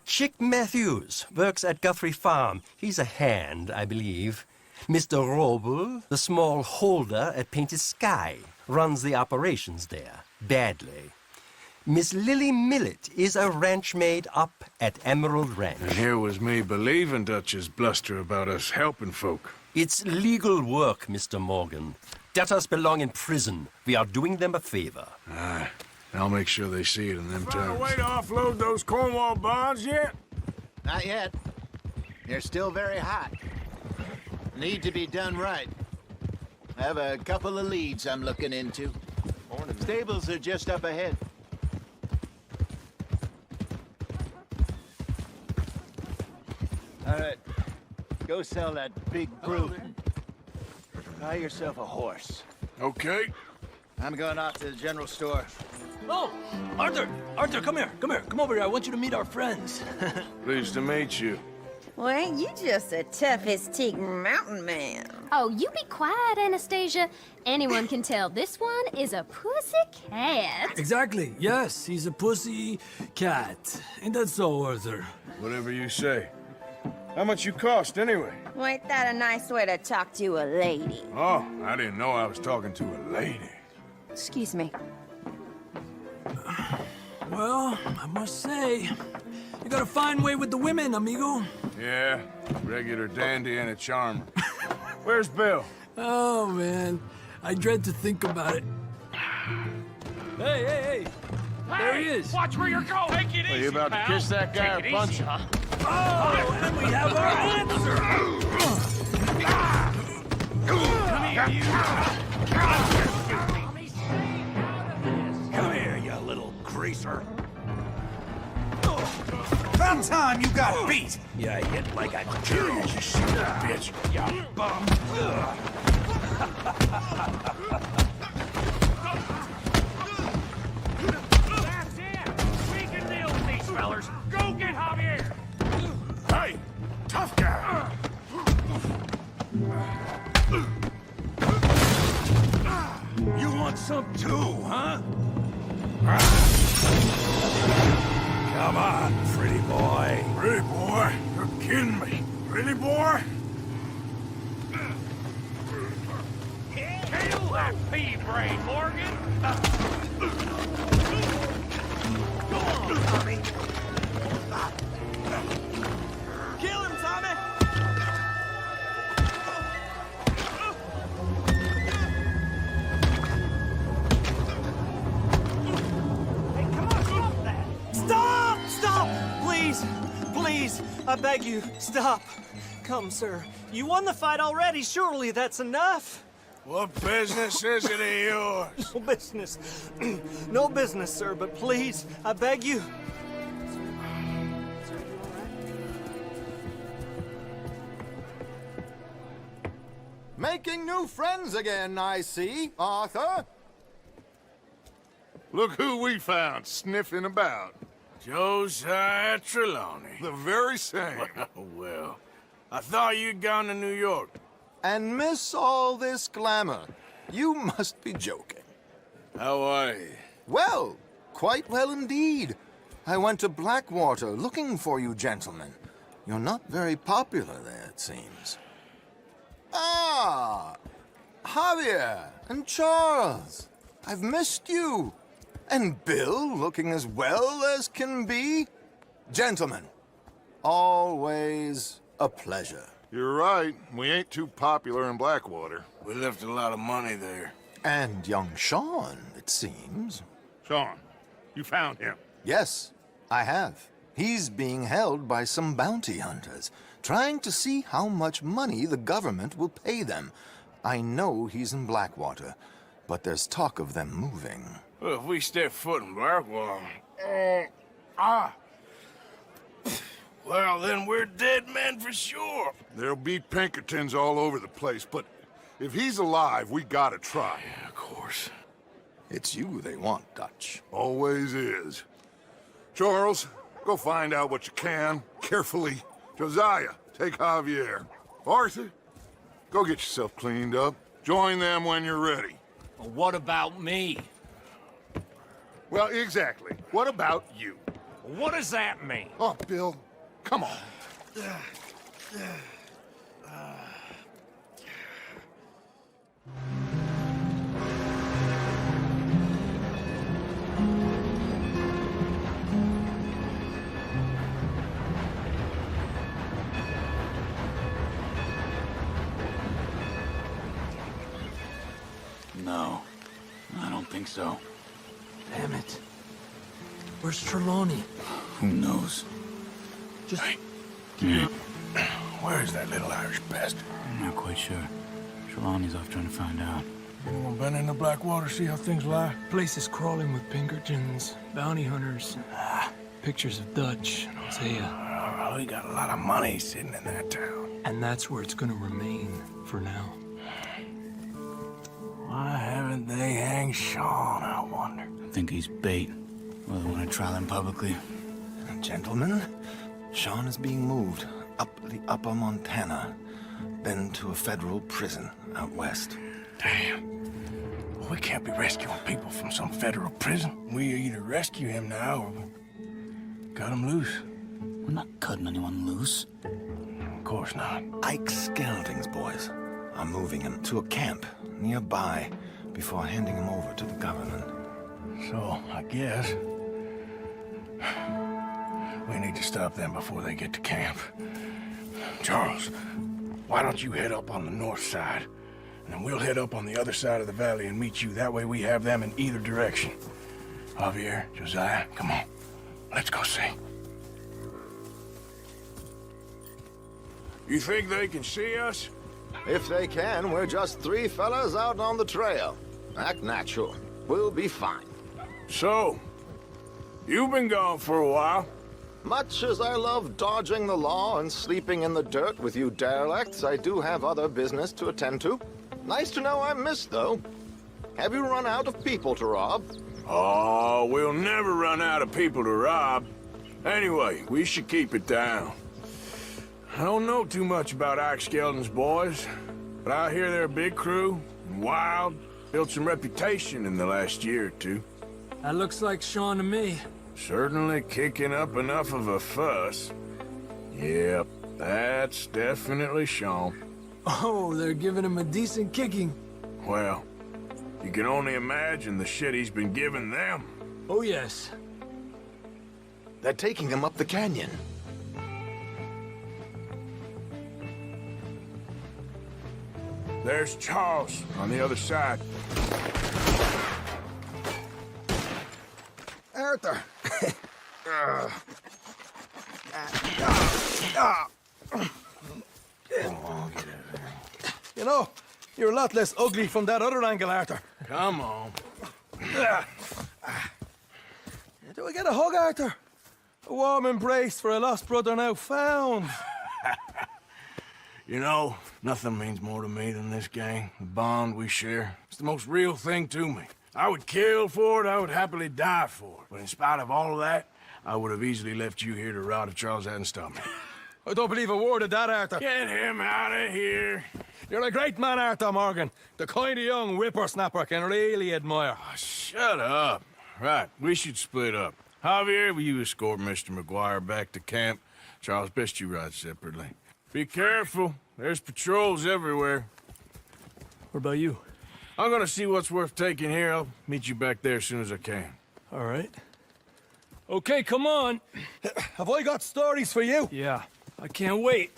Chick Matthews works at Guthrie Farm. He's a hand, I believe. Mr. Roble, the small holder at Painted Sky, runs the operations there, badly. Miss Lily Millet is a ranch maid up at Emerald Ranch. And here was me believing Dutch's bluster about us helping folk. It's legal work, Mr. Morgan. Debtors belong in prison. We are doing them a favor. Aye. I'll make sure they see it in them Found a terms. way to offload those Cornwall bonds yet? Not yet. They're still very hot. Need to be done right. I have a couple of leads I'm looking into. Stables are just up ahead. All right. Go sell that big brute. Buy yourself a horse. Okay. I'm going off to the general store. Oh, Arthur! Arthur, come here. Come here. Come over here. I want you to meet our friends. Pleased to meet you. Well, ain't you just a tough-as-teak mountain man? Oh, you be quiet, Anastasia. Anyone can tell this one is a pussy cat. Exactly. Yes, he's a pussy cat. Ain't that so, Arthur? Whatever you say. How much you cost, anyway? Well, ain't that a nice way to talk to a lady? Oh, I didn't know I was talking to a lady. Excuse me. Well, I must say, you got a fine way with the women, amigo. Yeah, regular dandy and a charmer. Where's Bill? Oh, man. I dread to think about it. Hey! There he is. Watch where you're going. Take it easy, Are you about to kiss that guy or punch him? Oh, and we have our answer. Come here, you little greaser. About time you got beat. You hit like a drill, you son of a bitch. You bum. That's it. We can deal with these fellers. Go get Javier. Hey, tough guy. You want some too, huh? Come on, pretty boy. Pretty boy? You're kidding me. Pretty boy? Kill that pea-brain, Morgan. Go on, Tommy. Kill him, Tommy! Stop! Please, I beg you, stop. Come, sir. You won the fight already. Surely that's enough. What business is it of yours? No business. No business, sir, but please, I beg you. Making new friends again, I see, Arthur. Look who we found sniffing about. Josiah Trelawney. The very same. Well, I thought you'd gone to New York. And miss all this glamour. You must be joking. How are you? Well, quite well indeed. I went to Blackwater looking for you gentlemen. You're not very popular there, it seems. Ah, Javier and Charles. I've missed you. And Bill looking as well as can be. Gentlemen, always a pleasure. You're right. We ain't too popular in Blackwater. We left a lot of money there. And young Sean, it seems. Sean, you found him? Yes, I have. He's being held by some bounty hunters, trying to see how much money the government will pay them. I know he's in Blackwater, but there's talk of them moving. Well, if we step foot in Blackwater... Well, then we're dead men for sure. There'll be Pinkertons all over the place, but if he's alive, we gotta try. Yeah, of course. It's you they want, Dutch. Always is. Charles, go find out what you can, carefully. Josiah, take Javier. Arthur, go get yourself cleaned up. Join them when you're ready. Well, what about me? Well, exactly. What about you? What does that mean? Oh, Bill, come on. No, I don't think so. Damn it. Where's Trelawney? Who knows? Just... Where's that little Irish bastard? I'm not quite sure. Trelawney's off trying to find out. Anyone been in the Blackwater, see how things lie? Place is crawling with Pinkertons, bounty hunters, pictures of Dutch and Hosea. We got a lot of money sitting in that town. And that's where it's gonna remain for now. Why haven't they hanged Sean, I wonder? I think he's bait. Well, they want to trial him publicly. Gentlemen, Sean is being moved. up the upper Montana, then to a federal prison out west. Damn. Well, we can't be rescuing people from some federal prison. We either rescue him now or we cut him loose. We're not cutting anyone loose. Of course not. Ike Skelding's boys are moving him to a camp nearby before handing him over to the government. So, I guess we need to stop them before they get to camp. Charles, why don't you head up on the north side, and then we'll head up on the other side of the valley and meet you. That way we have them in either direction. Javier, Josiah, come on. Let's go see. You think they can see us? If they can, we're just three fellas out on the trail. Act natural. We'll be fine. So, you've been gone for a while. Much as I love dodging the law and sleeping in the dirt with you derelicts, I do have other business to attend to. Nice to know I'm missed, though. Have you run out of people to rob? Oh, we'll never run out of people to rob. Anyway, we should keep it down. I don't know too much about Ike Skelding's boys, but I hear they're a big crew, and wild, built some reputation in the last year or two. That looks like Sean to me. Certainly kicking up enough of a fuss. Yep, that's definitely Sean. Oh, they're giving him a decent kicking. Well, you can only imagine the shit he's been giving them. Oh, yes. They're taking him up the canyon. There's Charles on the other side. Arthur! You know, you're a lot less ugly from that other angle, Arthur. Come on. Do I get a hug, Arthur? A warm embrace for a lost brother now found. You know, nothing means more to me than this gang, the bond we share. It's the most real thing to me. I would kill for it, I would happily die for it. But in spite of all of that, I would have easily left you here to rot if Charles hadn't stopped me. I don't believe a word of that, Arthur. Get him out of here. You're a great man, Arthur Morgan. The kind of young whippersnapper can really admire. Oh, shut up. Right, we should split up. Javier, will you escort Mr. McGuire back to camp? Charles, best you ride separately. Be careful. There's patrols everywhere. What about you? I'm gonna see what's worth taking here. I'll meet you back there as soon as I can. All right. Okay, come on. Have I got stories for you? Yeah, I can't wait.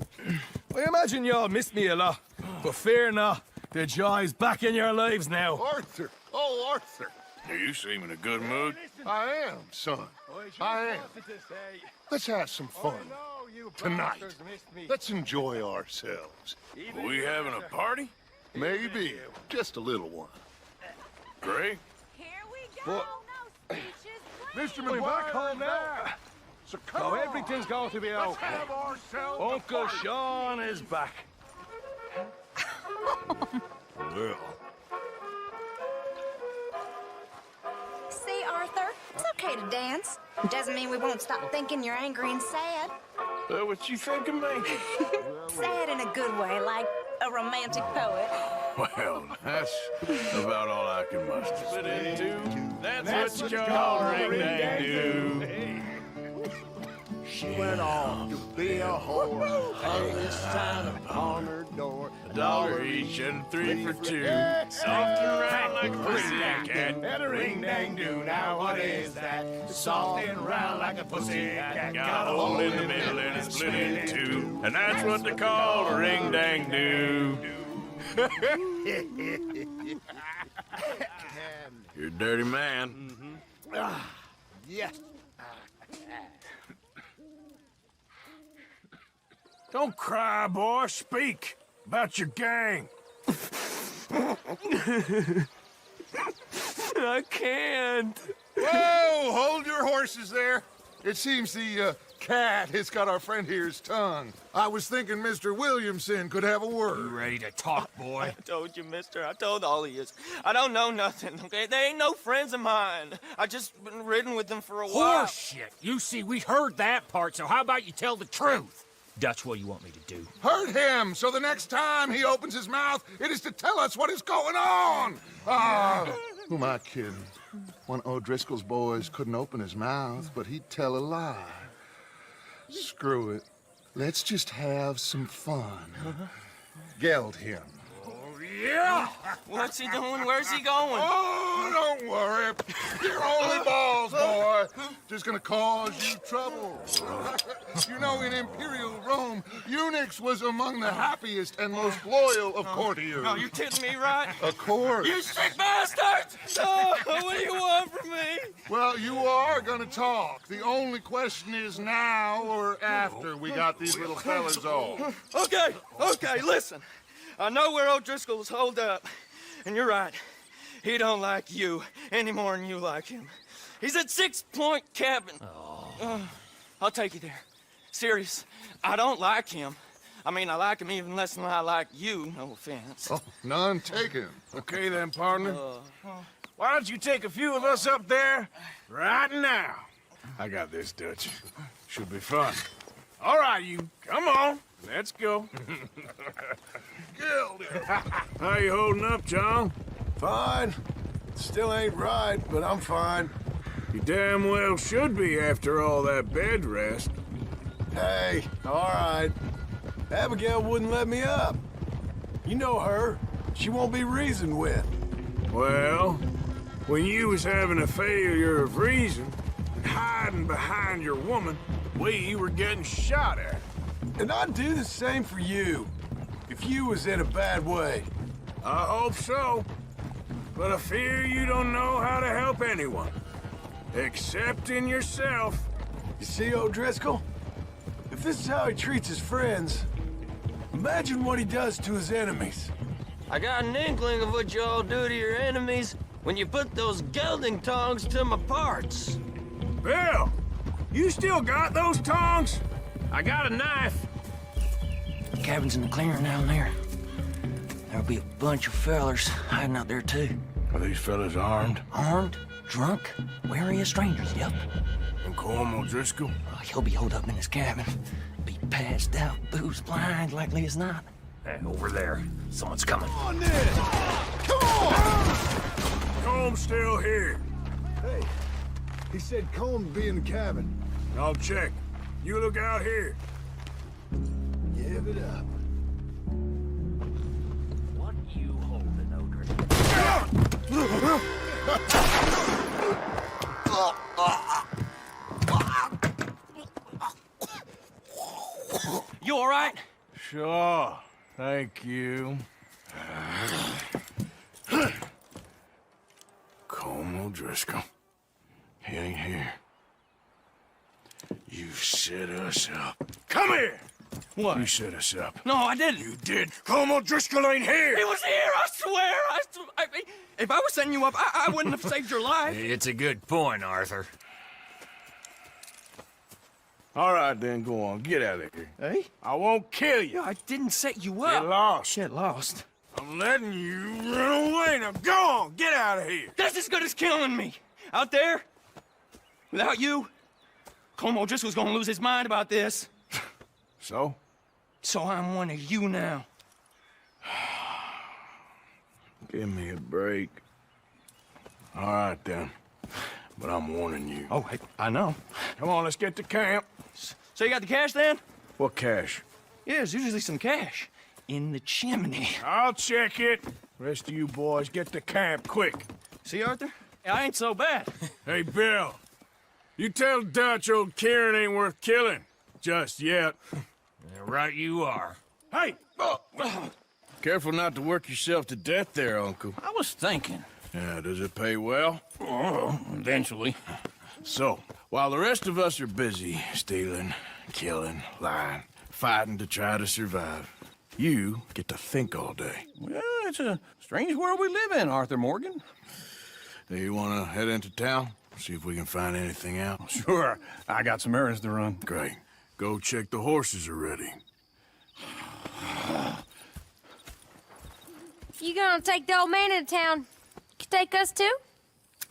I imagine y'all missed me a lot, but fear not. The joy's back in your lives now. Arthur! Oh, Arthur! You seem in a good mood. I am, son. I am. Let's have some fun. Tonight. Let's enjoy ourselves. Are we having a party? Maybe. Just a little one. Great. Here we go. No speeches, Mr. McGuire, back home now. So come So on. everything's going to be Let's okay. have ourselves a Uncle party. Sean is back. Well, See, Arthur, it's okay to dance. Doesn't mean we won't stop thinking you're angry and sad. what you think of me? Sad in a good way, like a romantic poet. Well, that's about all I can muster. Split in two. That's what you call ring-dang-do. She went on to be a whore, hung this sign upon her door. $1 each and 3 for 2. Soft and round like a pussycat. And a ring-dang-do, now what is that? Soft and round like a pussycat. Got a hole in the middle and it's split in two. And that's what they call a ring-dang-do. You're a dirty man. Yes. Don't cry, boy. Speak about your gang. I can't. Whoa! Hold your horses there. It seems the cat has got our friend here's tongue. I was thinking Mr. Williamson could have a word. You ready to talk, boy? I told you, mister. I told all of you. I don't know nothing, okay? They ain't no friends of mine. I just been riding with them for a while. Horseshit. You see, we heard that part, so how about you tell the truth? Dutch, what do you want me to do? Hurt him, so the next time he opens his mouth, it is to tell us what is going on! Who am I kidding? One of O'Driscoll's boys couldn't open his mouth, but he'd tell a lie. Screw it. Let's just have some fun. Geld him. Yeah! What's he doing? Where's he going? Oh, don't worry. You're only balls, boy. Just gonna cause you trouble. You know, in Imperial Rome, eunuchs was among the happiest and most loyal of courtiers. Oh, you kidding me, right? Of course. You sick bastards! Oh, what do you want from me? Well, you are gonna talk. The only question is now or after we got these little fellas off. Okay, listen. I know where O'Driscoll's holed up, and you're right. He don't like you any more than you like him. He's at 6 Point Cabin. I'll take you there. Serious, I don't like him. I mean, I like him even less than I like you, no offense. Oh, none taken. Okay then, partner. Why don't you take a few of us up there right now? I got this, Dutch. Should be fun. All right, you. Come on. Let's go. How you holding up, John? Fine. Still ain't right, but I'm fine. You damn well should be after all that bed rest. Hey, all right. Abigail wouldn't let me up. You know her. She won't be reasoned with. Well, when you was having a failure of reason, hiding behind your woman, we were getting shot at. And I'd do the same for you, if you was in a bad way. I hope so. But I fear you don't know how to help anyone. Except in yourself. You see, O'Driscoll? If this is how he treats his friends, imagine what he does to his enemies. I got an inkling of what y'all do to your enemies when you put those gelding tongs to my parts. Bill, you still got those tongs? I got a knife. The cabin's in the clearing down there. There'll be a bunch of fellers hiding out there, too. Are these fellas armed? Armed, drunk, wary of strangers, yep. And Corm O'Driscoll? He'll be holed up in his cabin. Be passed out, booze blind, likely as not. Hey, over there. Someone's coming. Come on, then! Come on! Comb's still here. Hey, he said Comb would be in the cabin. I'll check. You look out here. Give it up. What are you holding, O'Driscoll? You all right? Sure. Thank you. Colm O'Driscoll. He ain't here. You set us up. Come here! What? You set us up. No, I didn't. You did. Colm O'Driscoll ain't here! He was here, I swear! If I was setting you up, I wouldn't have saved your life. It's a good point, Arthur. All right, then, go on. Get out of here. Hey? I won't kill you. I didn't set you up. Get lost. Get lost. I'm letting you run away. Now go on. Get out of here. That's as good as killing me. Out there, without you, Colm O'Driscoll's gonna lose his mind about this. So? So I'm one of you now. Give me a break. All right, then. But I'm warning you. Oh, I know. Come on, let's get to camp. So you got the cash, then? What cash? Yeah, there's usually some cash. In the chimney. I'll check it. Rest of you boys, get to camp, quick. See, Arthur? I ain't so bad. Hey, Bill. You tell Dutch old Kieran ain't worth killing. Just yet. Right you are. Hey! Careful not to work yourself to death there, Uncle. I was thinking. Yeah, does it pay well? Oh, eventually. So, while the rest of us are busy stealing, killing, lying, fighting to try to survive, you get to think all day. Well, it's a strange world we live in, Arthur Morgan. Do you want to head into town? See if we can find anything out? Sure. I got some errands to run. Great. Go check the horses are ready. If you gonna take the old man into town, you can take us too?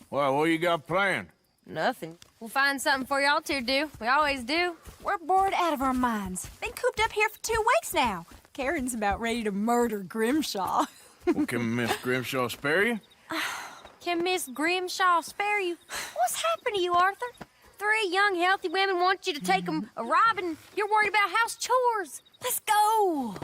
Well, what you got planned? Nothing. We'll find something for y'all to do. We always do. We're bored out of our minds. Been cooped up here for 2 weeks now. Karen's about ready to murder Grimshaw. Well, can Miss Grimshaw spare you? Can Miss Grimshaw spare you? What's happened to you, Arthur? 3 young, healthy women want you to take them a robbing. You're worried about house chores. Let's go.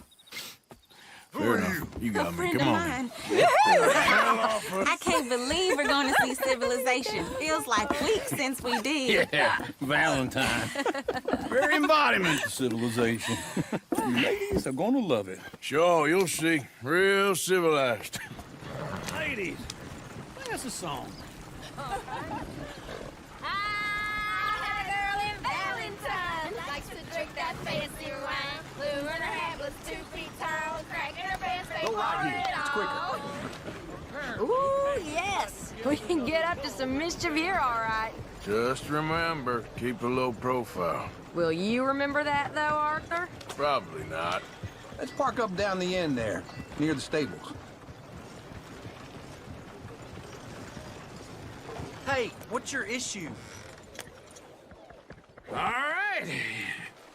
Fair enough. You got me. Come on. I can't believe we're going to see civilization. Feels like weeks since we did. Yeah, Valentine. Very embodiment of civilization. You ladies are gonna love it. Sure, you'll see. Real civilized. Ladies, sing us a song. Likes to drink that fancy wine. Blue in her hat was 2 feet tall. Cracking her pants, they pour it all. Ooh, yes. We can get up to some mischief here, all right. Just remember, keep a low profile. Will you remember that, though, Arthur? Probably not. Let's park up down the end there, near the stables. Hey, what's your issue? All right.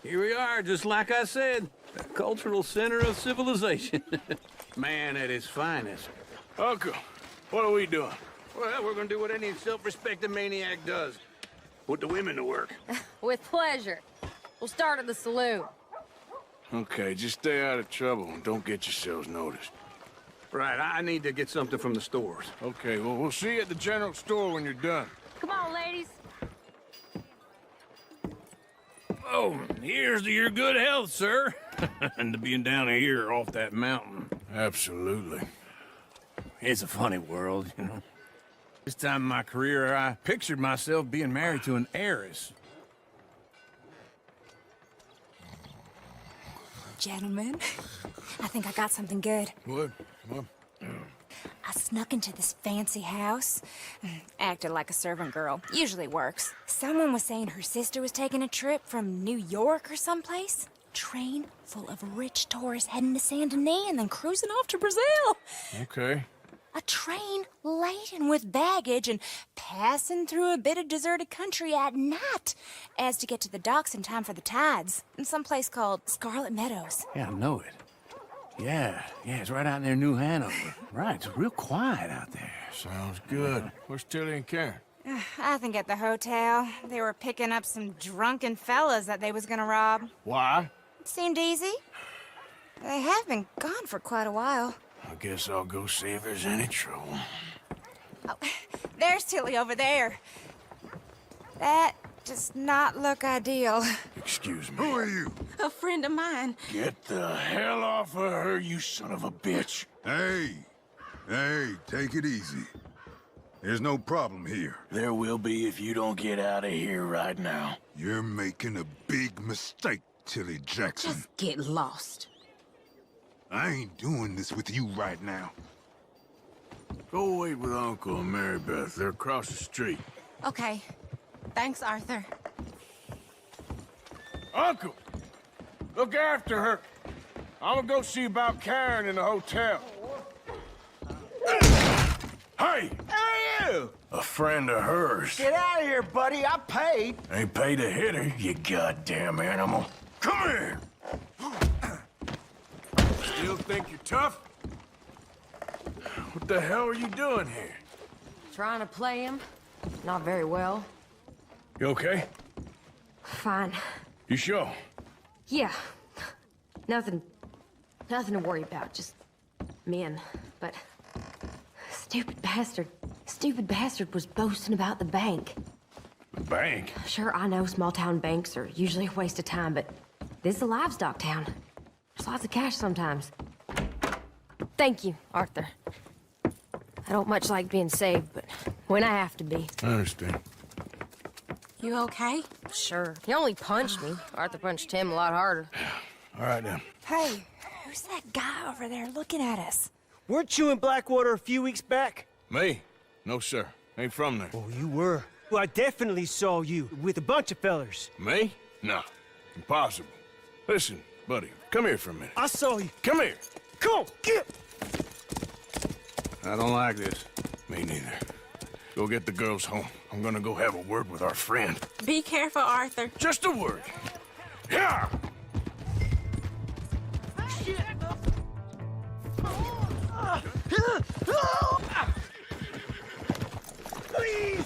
Here we are, just like I said. The cultural center of civilization. Man at his finest. Uncle, what are we doing? Well, we're gonna do what any self-respecting maniac does. Put the women to work. With pleasure. We'll start at the saloon. Okay, just stay out of trouble and don't get yourselves noticed. Right, I need to get something from the stores. Okay, well, we'll see you at the general store when you're done. Come on, ladies. Oh, here's to your good health, sir. And to being down here off that mountain. Absolutely. It's a funny world, you know. This time in my career, I pictured myself being married to an heiress. Gentlemen, I think I got something good. What? I snuck into this fancy house, acted like a servant girl. Usually works. Someone was saying her sister was taking a trip from New York or someplace. Train full of rich tourists heading to Saint Denis and then cruising off to Brazil. Okay. A train laden with baggage and passing through a bit of deserted country at night as to get to the docks in time for the tides in some place called Scarlet Meadows. Yeah, I know it. Yeah, it's right out near New Hanover. Right, it's real quiet out there. Sounds good. Where's Tilly and Karen? I think at the hotel. They were picking up some drunken fellas that they was gonna rob. Why? It seemed easy. They have been gone for quite a while. I guess I'll go see if there's any trouble. Oh, there's Tilly over there. That does not look ideal. Excuse me. Who are you? A friend of mine. Get the hell off of her, you son of a bitch. Hey, take it easy. There's no problem here. There will be if you don't get out of here right now. You're making a big mistake, Tilly Jackson. Just get lost. I ain't doing this with you right now. Go wait with Uncle and Mary Beth. They're across the street. Okay. Thanks, Arthur. Uncle! Look after her. I'm gonna go see about Karen in the hotel. Hey! Who are you? A friend of hers. Get out of here, buddy. I paid. Ain't paid to hit her, you goddamn animal. Come here! Still think you're tough? What the hell are you doing here? Trying to play him. Not very well. You okay? Fine. You sure? Yeah. Nothing to worry about. Just men. But stupid bastard was boasting about the bank. The bank? Sure, I know small town banks are usually a waste of time, but this is a livestock town. There's lots of cash sometimes. Thank you, Arthur. I don't much like being saved, but when I have to be. I understand. You okay? Sure. He only punched me. Arthur punched him a lot harder. All right, then. Hey, who's that guy over there looking at us? Weren't you in Blackwater a few weeks back? Me? No, sir. Ain't from there. Oh, you were. Well, I definitely saw you with a bunch of fellers. Me? No. Impossible. Listen, buddy, come here for a minute. I saw you. Come here. Come on, get. I don't like this. Me neither. Go get the girls home. I'm gonna go have a word with our friend. Be careful, Arthur. Just a word. Yeah! Please!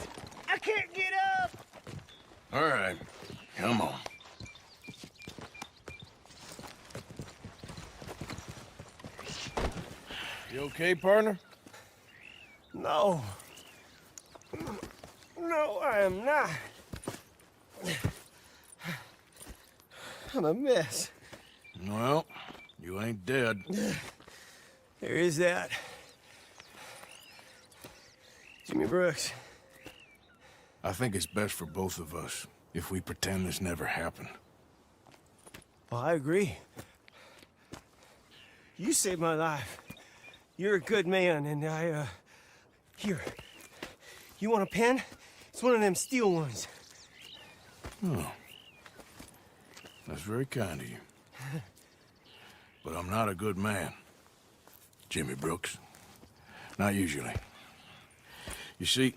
I can't get up! All right, come on. You okay, partner? No. No, I am not. I'm a mess. Well, you ain't dead. There is that. Jimmy Brooks. I think it's best for both of us if we pretend this never happened. Well, I agree. You saved my life. You're a good man, and here. You want a pen? It's one of them steel ones. Oh. That's very kind of you. But I'm not a good man, Jimmy Brooks. Not usually. You see,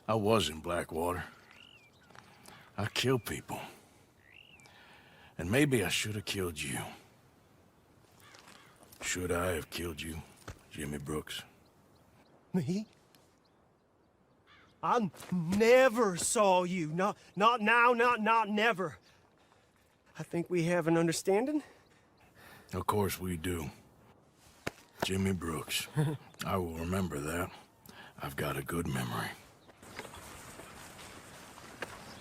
I was in Blackwater. I killed people. And maybe I should have killed you. Should I have killed you, Jimmy Brooks? Me? I never saw you. Not now, not never. I think we have an understanding. Of course we do. Jimmy Brooks. I will remember that. I've got a good memory.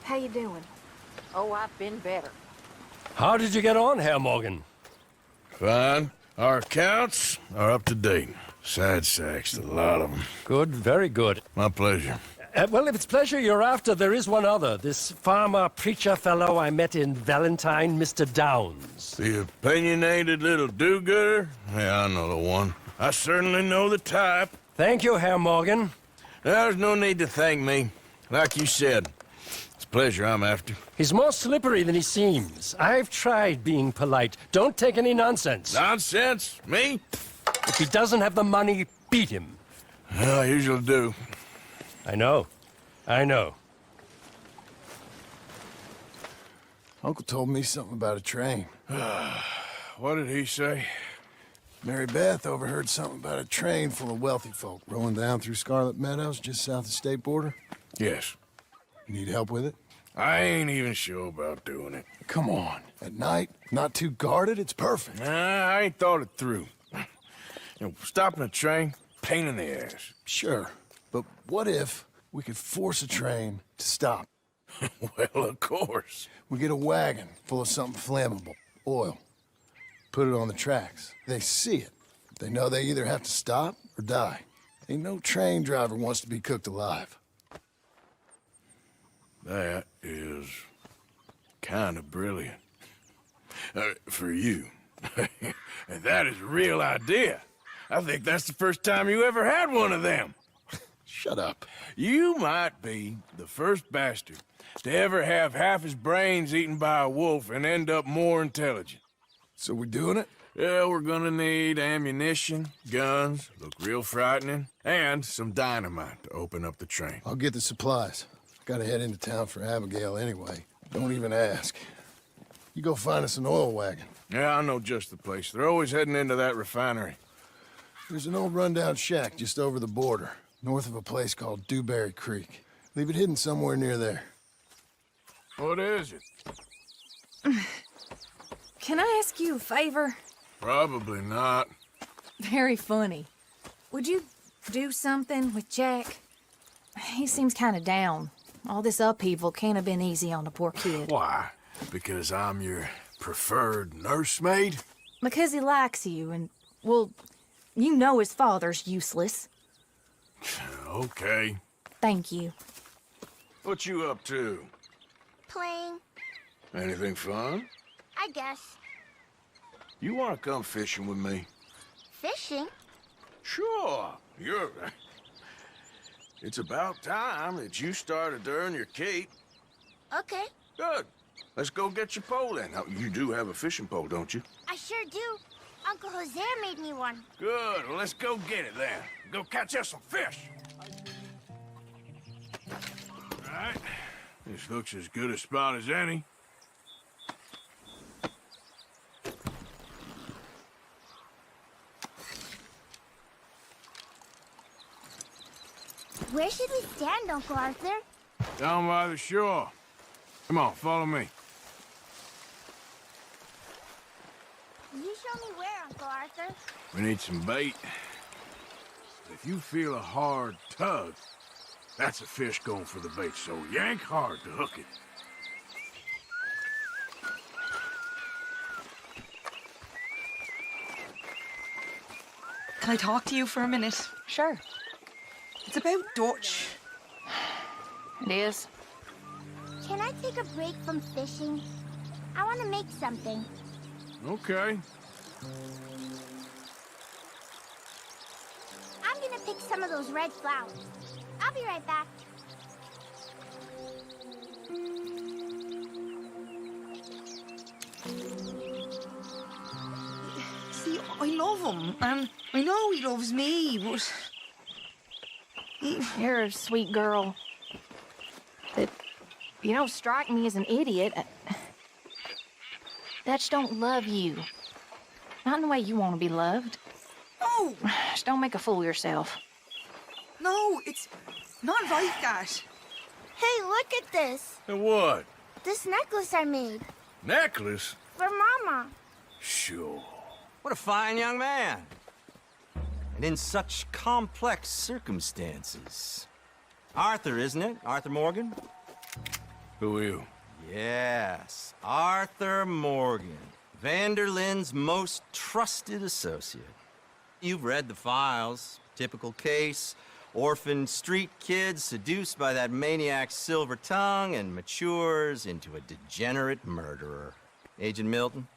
How you doing? Oh, I've been better. How did you get on, Herr Morgan? Fine. Our accounts are up to date. Sad sacks, a lot of them. Good, very good. My pleasure. Well, if it's pleasure you're after, there is one other. This farmer preacher fellow I met in Valentine, Mr. Downs. The opinionated little do-gooder? Yeah, I know the one. I certainly know the type. Thank you, Herr Morgan. There's no need to thank me. Like you said, it's pleasure I'm after. He's more slippery than he seems. I've tried being polite. Don't take any nonsense. Nonsense? Me? If he doesn't have the money, beat him. Well, I usually do. I know. I know. Uncle told me something about a train. What did he say? Mary Beth overheard something about a train full of wealthy folk rolling down through Scarlet Meadows just south of the state border. Yes. You need help with it? I ain't even sure about doing it. Come on. At night, not too guarded, it's perfect. Nah, I ain't thought it through. You know, stopping a train, pain in the ass. Sure. But what if we could force a train to stop? Well, of course. We get a wagon full of something flammable, oil. Put it on the tracks. They see it. They know they either have to stop or die. Ain't no train driver wants to be cooked alive. That is kind of brilliant. For you. And that is a real idea. I think that's the first time you ever had one of them. Shut up. You might be the first bastard to ever have half his brains eaten by a wolf and end up more intelligent. So we doing it? Yeah, we're gonna need ammunition, guns, look real frightening, and some dynamite to open up the train. I'll get the supplies. Gotta head into town for Abigail anyway. Don't even ask. You go find us an oil wagon. Yeah, I know just the place. They're always heading into that refinery. There's an old rundown shack just over the border, north of a place called Dewberry Creek. Leave it hidden somewhere near there. What is it? Can I ask you a favor? Probably not. Very funny. Would you do something with Jack? He seems kind of down. All this upheaval can't have been easy on the poor kid. Why? Because I'm your preferred nursemaid? Because he likes you and, well, you know his father's useless. Okay. Thank you. What you up to? Playing, Anything fun? I guess. You want to come fishing with me? Fishing? Sure. It's about time that you started to earn your keep. Okay. Good. Let's go get your pole then. Now, you do have a fishing pole, don't you? I sure do. Uncle Jose made me one. Good. Well, let's go get it then. Go catch us some fish. right. This looks as good a spot as any. Where should we stand, Uncle Arthur? Down by the shore. Come on, follow me. You show me where, Uncle Arthur. We need some bait. If you feel a hard tug, that's a fish going for the bait, so yank hard to hook it. Can I talk to you for a minute? Sure. It's about Dutch. It is. Can I take a break from fishing? I want to make something. Okay. I'm gonna pick some of those red flowers. I'll be right back. See, I love him, and I know he loves me, but... You're a sweet girl. But you don't strike me as an idiot. Dutch don't love you. Not in the way you want to be loved. No! Just don't make a fool of yourself. No, it's not like that. Hey, look at this. And what? This necklace I made. Necklace? For Mama. Sure. What a fine young man. And in such complex circumstances. Arthur, isn't it? Arthur Morgan? Who are you? Yes, Arthur Morgan. Vanderlyn's most trusted associate. You've read the files. Typical case. Orphaned street kid seduced by that maniac's silver tongue and matures into a degenerate murderer. Agent Milton?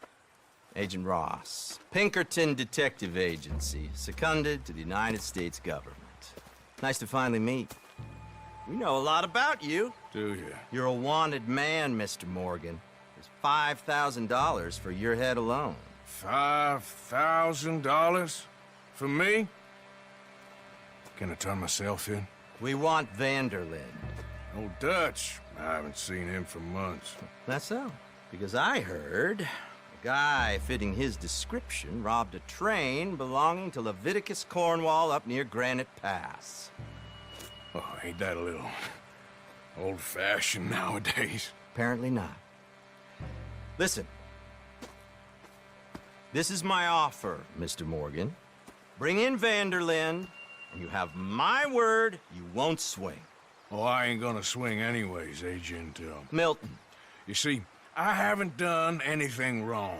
Agent Ross. Pinkerton Detective Agency, seconded to the United States government. Nice to finally meet. We know a lot about you. Do you? You're a wanted man, Mr. Morgan. There's $5,000 for your head alone. $5,000? For me? Can I turn myself in? We want Vanderlyn. Oh, Dutch. I haven't seen him for months. That's so. Because I heard a guy fitting his description robbed a train belonging to Leviticus Cornwall up near Granite Pass. Oh, ain't that a little old-fashioned nowadays? Apparently not. Listen. This is my offer, Mr. Morgan. Bring in Vanderlyn, and you have my word you won't swing. Oh, I ain't gonna swing anyways, Agent... Milton. You see, I haven't done anything wrong,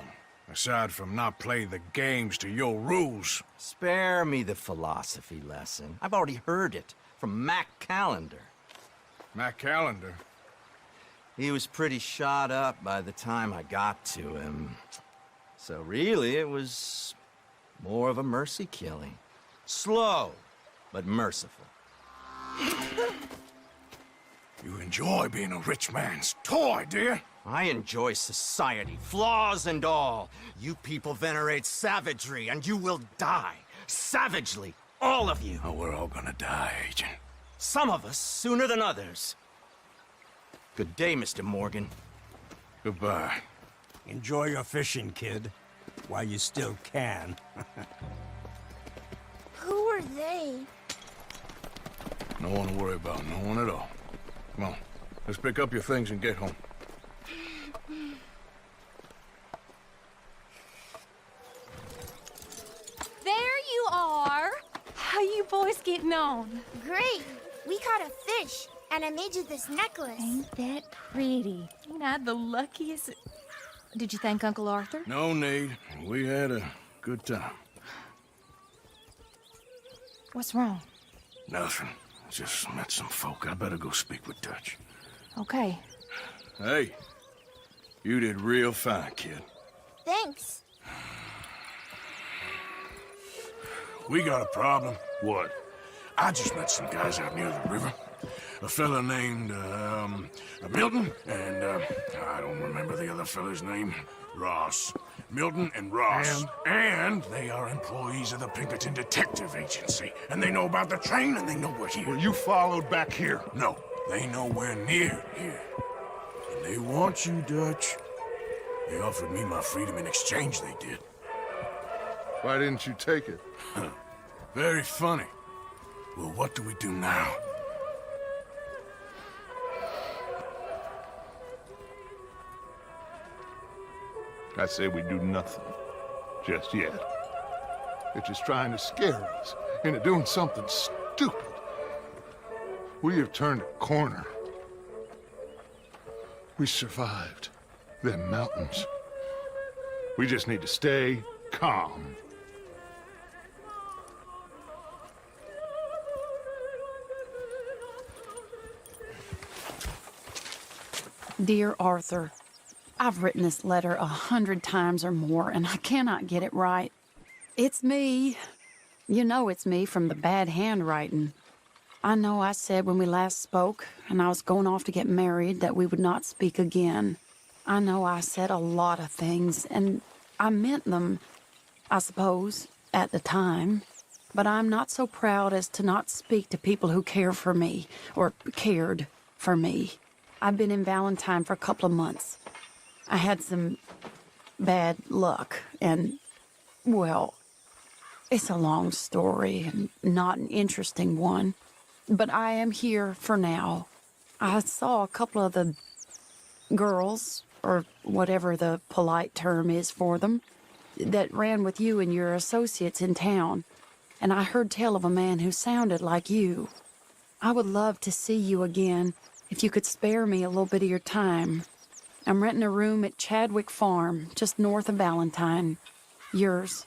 aside from not playing the games to your rules. Spare me the philosophy lesson. I've already heard it from Mac Callender. Mac Callender? He was pretty shot up by the time I got to him. So really, it was more of a mercy killing. Slow, but merciful. You enjoy being a rich man's toy, do you? I enjoy society, flaws and all. You people venerate savagery, and you will die. Savagely. All of you. Oh, we're all gonna die, Agent. Some of us sooner than others. Good day, Mr. Morgan. Goodbye. Enjoy your fishing, kid, while you still can. Who are they? No one to worry about, no one at all. Come on, let's pick up your things and get home. There you are. How you boys getting on? Great. We caught a fish, and I made you this necklace. Ain't that pretty? Ain't I the luckiest? Did you thank Uncle Arthur? No need. We had a good time. What's wrong? Nothing. Just met some folk. I better go speak with Dutch. Okay. Hey, you did real fine, kid. Thanks. We got a problem. What? I just met some guys out near the river. A fella named, Milton, and, I don't remember the other fella's name. Ross. Milton and Ross. And they are employees of the Pinkerton Detective Agency. And they know about the train, and they know we're here. Were you followed back here? No. They nowhere near here. And they want you, Dutch. They offered me my freedom in exchange, they did. Why didn't you take it? Very funny. Well, what do we do now? I say we do nothing. Just yet. They're just trying to scare us into doing something stupid. We have turned a corner. We survived them mountains. We just need to stay calm. Dear Arthur, I've written this letter 100 times or more, and I cannot get it right. It's me. You know it's me from the bad handwriting. I know I said when we last spoke, and I was going off to get married, that we would not speak again. I know I said a lot of things, and I meant them, I suppose, at the time. But I'm not so proud as to not speak to people who care for me, or cared for me. I've been in Valentine for a couple of months. I had some bad luck, and, well, it's a long story and not an interesting one. But I am here for now. I saw a couple of the girls, or whatever the polite term is for them, that ran with you and your associates in town. And I heard tell of a man who sounded like you. I would love to see you again, if you could spare me a little bit of your time. I'm renting a room at Chadwick Farm, just north of Valentine. Yours,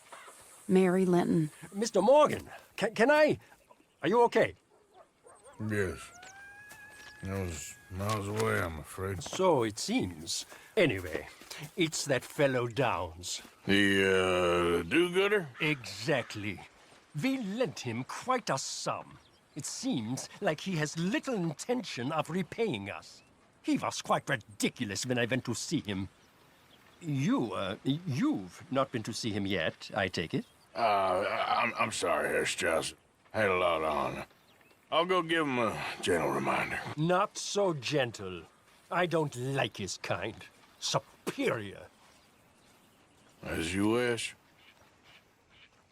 Mary Linton. Mr. Morgan, can I... Are you okay? Yes. I was miles away, I'm afraid. So it seems. Anyway, it's that fellow Downs. The, do-gooder? Exactly. We lent him quite a sum. It seems like he has little intention of repaying us. He was quite ridiculous when I went to see him. You've not been to see him yet, I take it? I'm sorry, Herr Strauss. Had a lot on. I'll go give him a gentle reminder. Not so gentle. I don't like his kind. Superior. As you wish.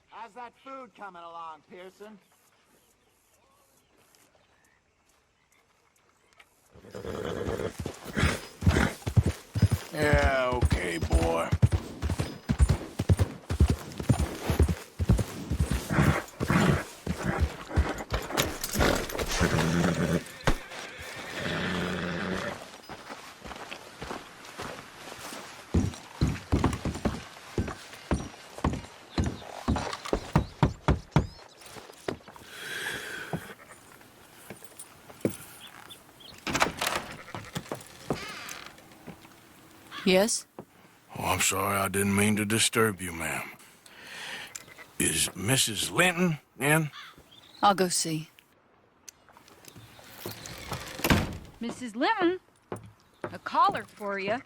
How's that food coming along, Pearson? Yeah, okay, boy. Yes? Oh, I'm sorry, I didn't mean to disturb you, ma'am. Is Mrs. Linton in? I'll go see. Mrs. Linton, a caller for you.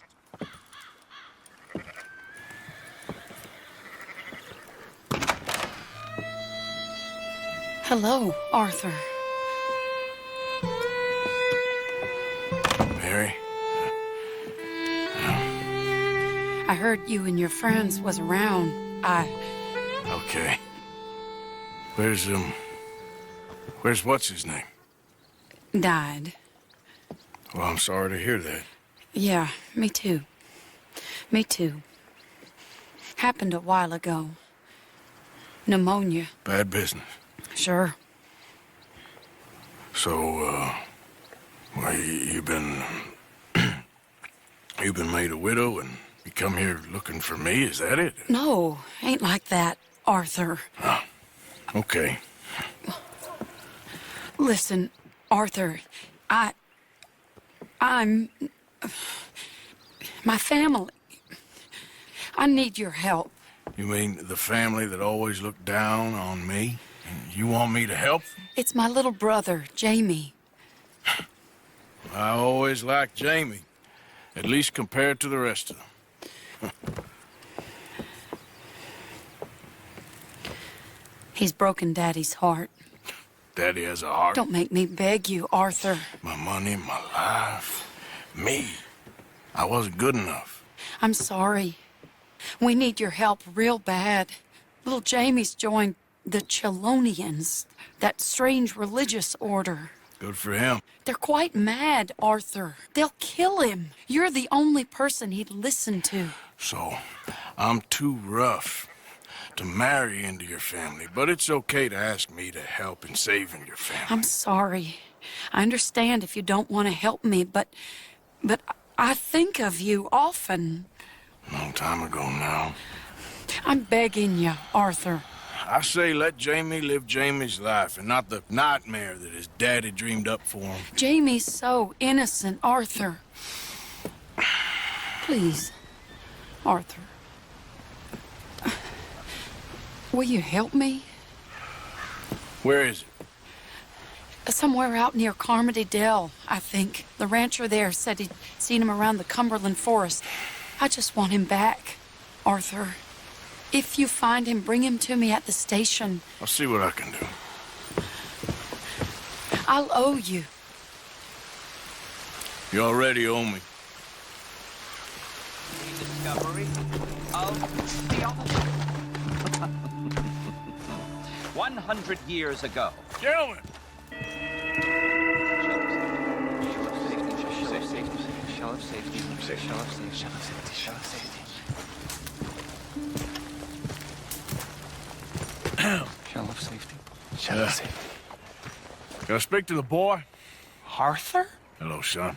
Hello, Arthur. Mary? I heard you and your friends was around. Okay. Where's what's his name? Died. Well, I'm sorry to hear that. Yeah, me too. Me too. Happened a while ago. Pneumonia. Bad business. Sure. So, well, you've been made a widow and you come here looking for me, is that it? No, ain't like that, Arthur. Oh, okay. Listen, Arthur, I'm... my family. I need your help. You mean the family that always looked down on me? You want me to help? It's my little brother, Jamie. I always liked Jamie, at least compared to the rest of them. He's broken Daddy's heart. Daddy has a heart. Don't make me beg you, Arthur. My money, my life, me. I wasn't good enough. I'm sorry. We need your help real bad. Little Jamie's joined the Chelonians, that strange religious order. Good for him. They're quite mad, Arthur. They'll kill him. You're the only person he'd listen to. So, I'm too rough to marry into your family, but it's okay to ask me to help in saving your family. I'm sorry. I understand if you don't want to help me, but I think of you often. Long time ago now. I'm begging you, Arthur. I say let Jamie live Jamie's life and not the nightmare that his daddy dreamed up for him. Jamie's so innocent, Arthur. Please, Arthur. Will you help me? Where is it? Somewhere out near Carmody Dell, I think. The rancher there said he'd seen him around the Cumberland forest. I just want him back, Arthur. If you find him, bring him to me at the station. I'll see what I can do. I'll owe you. You already owe me. Discovery of the outlaws. 100 years ago. Gentlemen! Shell of safety. Can I speak to the boy? Arthur? Hello, son.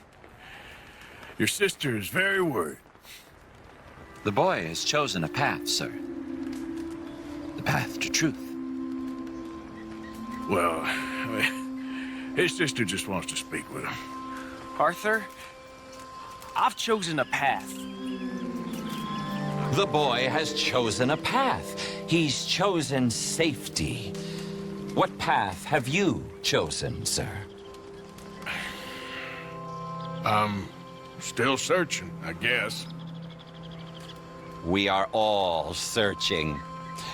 Your sister is very worried. The boy has chosen a path, sir. The path to truth. Well, his sister just wants to speak with him. Arthur, I've chosen a path. The boy has chosen a path. He's chosen safety. What path have you chosen, sir? I'm still searching, I guess. We are all searching.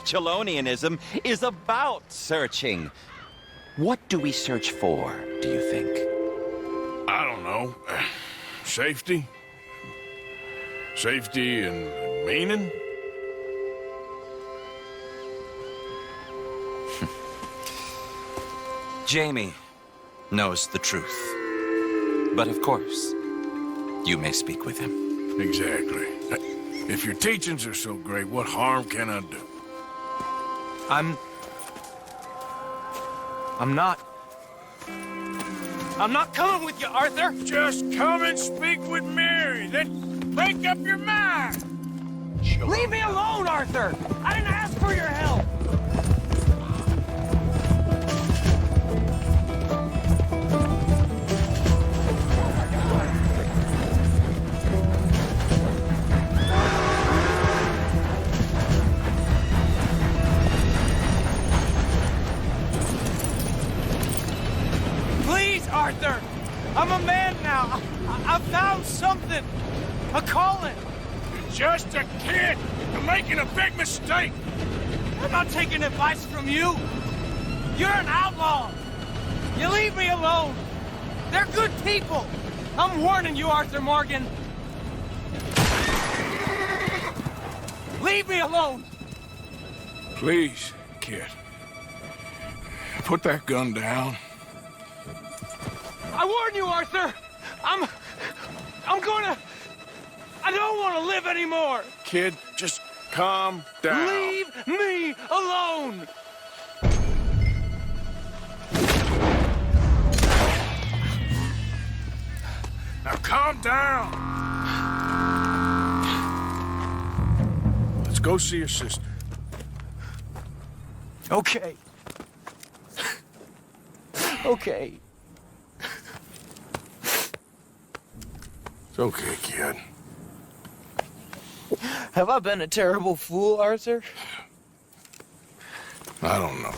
Chelonianism is about searching. What do we search for, do you think? I don't know. Safety? Safety and meaning? Jamie knows the truth. But of course, you may speak with him. Exactly. If your teachings are so great, what harm can I do? I'm not coming with you, Arthur. Just come and speak with Mary, then make up your mind. Leave me alone, Arthur. I didn't ask for your help. Please, Arthur. I'm a man now. I found something. A calling. Just a kid. You're making a big mistake. I'm not taking advice from you. You're an outlaw. You leave me alone. They're good people. I'm warning you, Arthur Morgan. Leave me alone. Please, kid. Put that gun down. I warn you, Arthur. I don't want to live anymore. Kid, just calm down. Leave me alone. Now calm down. Let's go see your sister. Okay. Okay. It's okay, kid. Have I been a terrible fool, Arthur? I don't know.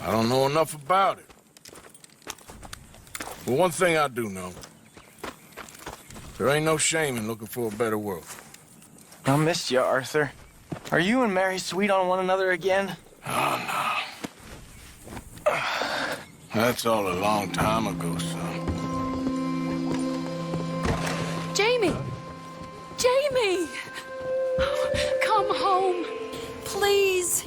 I don't know enough about it. But one thing I do know. There ain't no shame in looking for a better world. I missed you, Arthur. Are you and Mary sweet on one another again? Oh, no. That's all a long time ago, son. Jamie! Jamie! Come home. Please,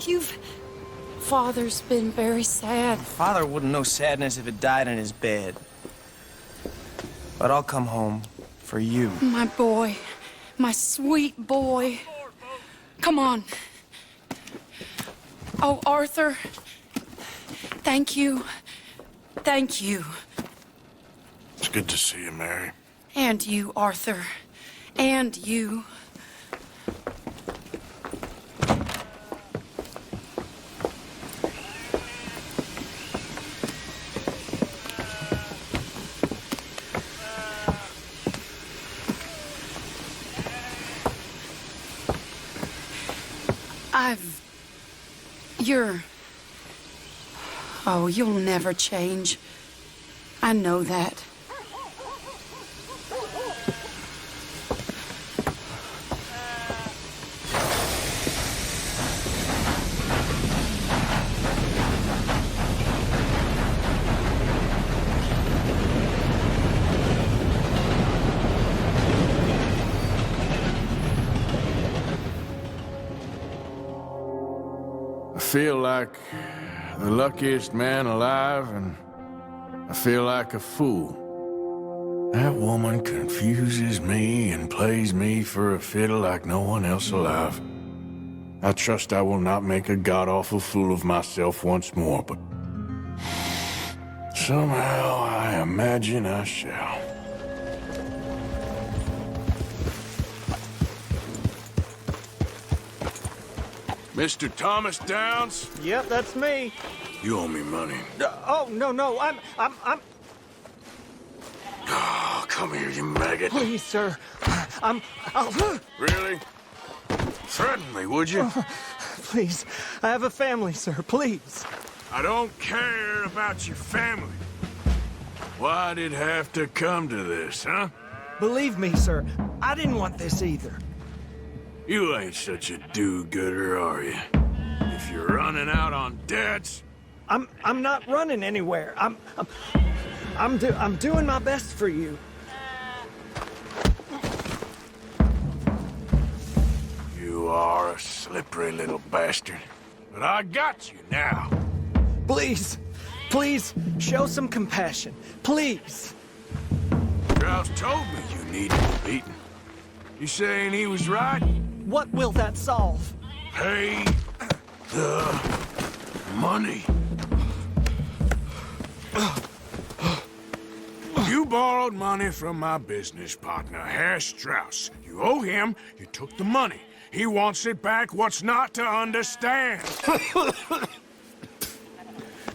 Father's been very sad. Father wouldn't know sadness if it died in his bed. But I'll come home for you. My boy. My sweet boy. Come on. Oh, Arthur. Thank you. Thank you. It's good to see you, Mary. And you, Arthur. And you. Oh, you'll never change. I know that. I feel like the luckiest man alive, and I feel like a fool. That woman confuses me and plays me for a fiddle like no one else alive. I trust I will not make a god-awful fool of myself once more, but somehow I imagine I shall. Mr. Thomas Downs? Yep, that's me. You owe me money. Oh, no, I'm... Oh, come here, you maggot. Please, sir. I'll... Really? Threaten me, would you? Please, I have a family, sir, please. I don't care about your family. Why'd it have to come to this, huh? Believe me, sir, I didn't want this either. You ain't such a do-gooder, are you? If you're running out on debts... I'm not running anywhere. I'm doing my best for you. You are a slippery little bastard. But I got you now. Please, show some compassion. Please. Strauss told me you needed a beating. You saying he was right? What will that solve? Pay the money. You borrowed money from my business partner, Herr Strauss. You owe him, you took the money. He wants it back. What's not to understand?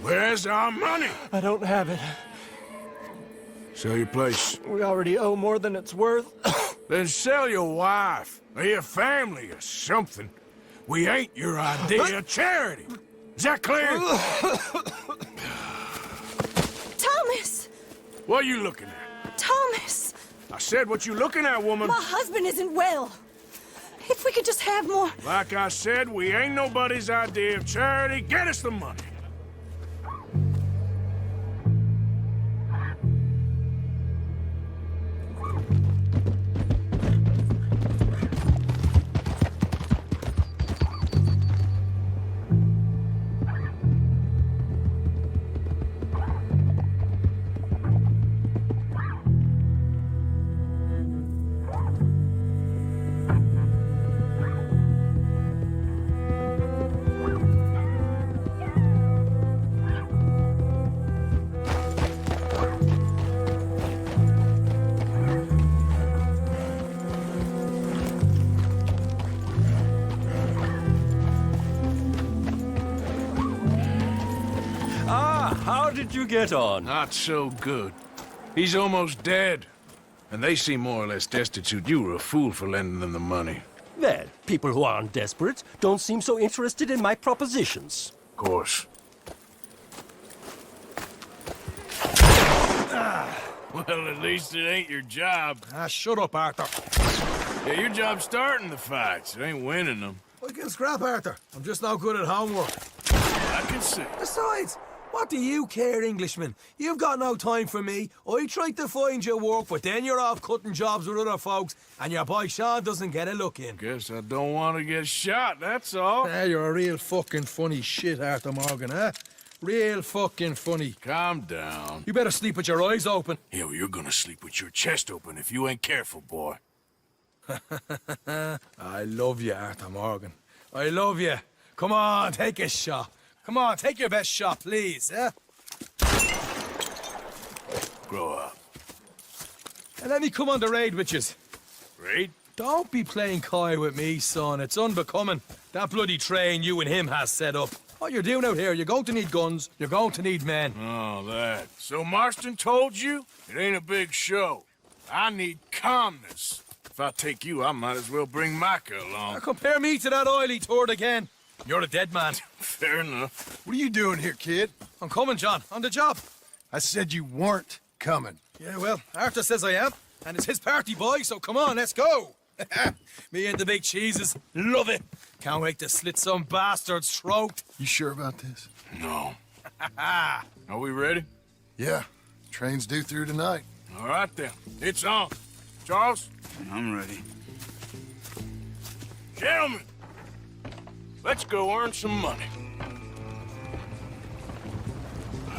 Where's our money? I don't have it. Sell your place. We already owe more than it's worth. Then sell your wife, or your family, or something. We ain't your idea of charity. Is that clear? Thomas! What are you looking at? Thomas! I said, what you looking at, woman? My husband isn't well. If we could just have more... Like I said, we ain't nobody's idea of charity. Get us the money. How did you get on? Not so good. He's almost dead. And they seem more or less destitute. You were a fool for lending them the money. Well, people who aren't desperate don't seem so interested in my propositions. Of course. Well, at least it ain't your job. Shut up, Arthur. Yeah, your job's starting the fights. It ain't winning them. We can scrap, Arthur. I'm just not good at homework. I can see. Besides, What do you care, Englishman? You've got no time for me. I tried to find you work, but then you're off cutting jobs with other folks, and your boy Sean doesn't get a look in. Guess I don't want to get shot, that's all. You're a real fucking funny shit, Arthur Morgan, huh? Real fucking funny. Calm down. You better sleep with your eyes open. Yeah, well, you're gonna sleep with your chest open if you ain't careful, boy. I love you, Arthur Morgan. I love you. Come on, take a shot. Come on, take your best shot, please, eh? Grow up. And let me come on the raid with yous. Raid? Don't be playing coy with me, son. It's unbecoming. That bloody train you and him has set up. What you're doing out here, you're going to need guns, you're going to need men. Oh, that. So Marston told you? It ain't a big show. I need calmness. If I take you, I might as well bring Micah along. Now compare me to that oily turd again. You're a dead man. Fair enough. What are you doing here, kid? I'm coming, John. On the job. I said you weren't coming. Yeah, well, Arthur says I am. And it's his party, boy, so come on, let's go. Me and the big cheeses. Love it. Can't wait to slit some bastard's throat. You sure about this? No. Are we ready? Yeah. Train's due through tonight. All right, then. It's on. Charles? I'm ready. Gentlemen, let's go earn some money.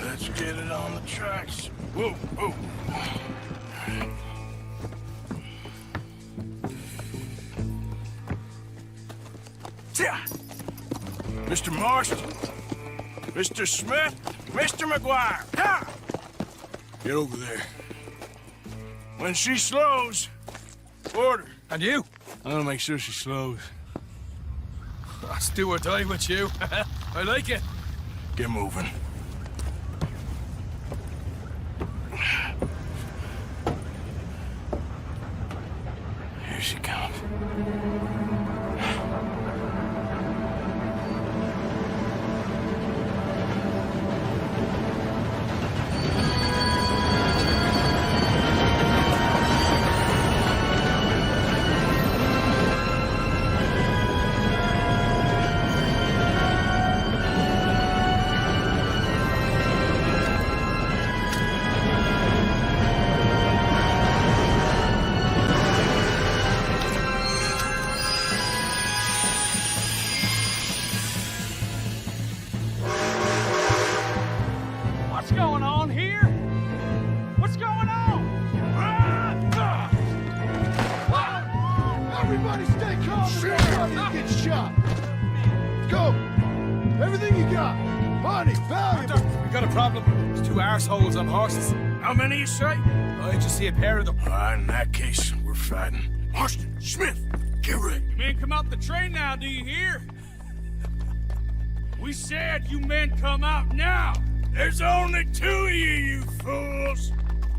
Let's get it on the tracks. Whoa, whoa. Mr. Marston, Mr. Smith, Mr. McGuire, ha! Get over there. When she slows, order. And you? I'm gonna make sure she slows. Let's do or die with you. I like it. Get moving. Here she comes. What's going on here? What's going on? Everybody stay calm. Everybody get shot. Go. Everything you got. Money, valuable. We got a problem. There's two arseholes on horses. How many you say? I just see a pair of them. All right, in that case, we're fighting. Marston, Smith, get ready. You men come out the train now, do you hear? We said you men come out now. There's only two of you fools.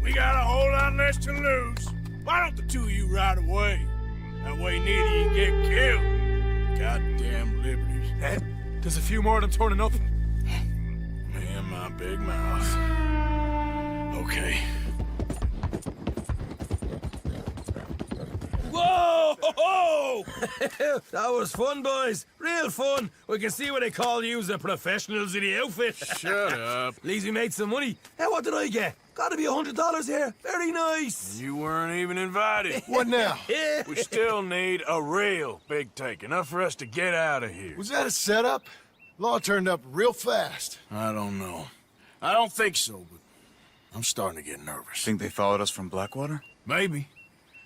We got a whole lot less to lose. Why don't the two of you ride away? That way neither of you get killed. Goddamn liberties. Ed, there's a few more of them turning up. Me and my big mouth. Okay. Whoa! Ho, ho! That was fun, boys. Real fun. We can see what they call you the professionals in the outfit. Shut up. At least we made some money. Hey, what did I get? Gotta be $100 here. Very nice. You weren't even invited. What now? We still need a real big take. Enough for us to get out of here. Was that a setup? Law turned up real fast. I don't know. I don't think so, but I'm starting to get nervous. Think they followed us from Blackwater? Maybe.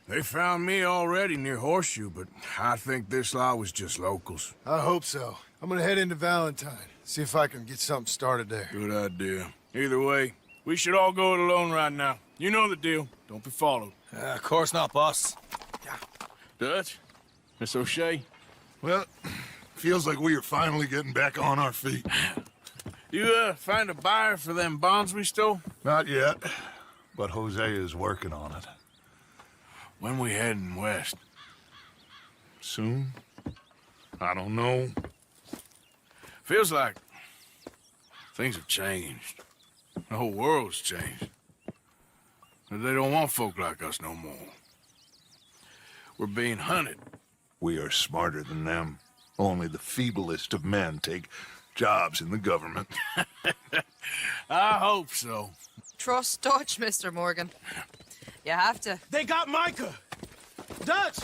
They found me already near Horseshoe, but I think this lot was just locals. I hope so. I'm gonna head into Valentine. See if I can get something started there. Good idea. Either way, we should all go it alone right now. You know the deal. Don't be followed. Of course not, boss. Dutch? Miss O'Shea? Well, feels like we are finally getting back on our feet. You, find a buyer for them bonds we stole? Not yet, but Jose is working on it. When we heading west? Soon? I don't know. Feels like things have changed. The whole world's changed. They don't want folk like us no more. We're being hunted. We are smarter than them. Only the feeblest of men take jobs in the government. I hope so. Trust Dutch, Mr. Morgan. You have to. They got Micah! Dutch!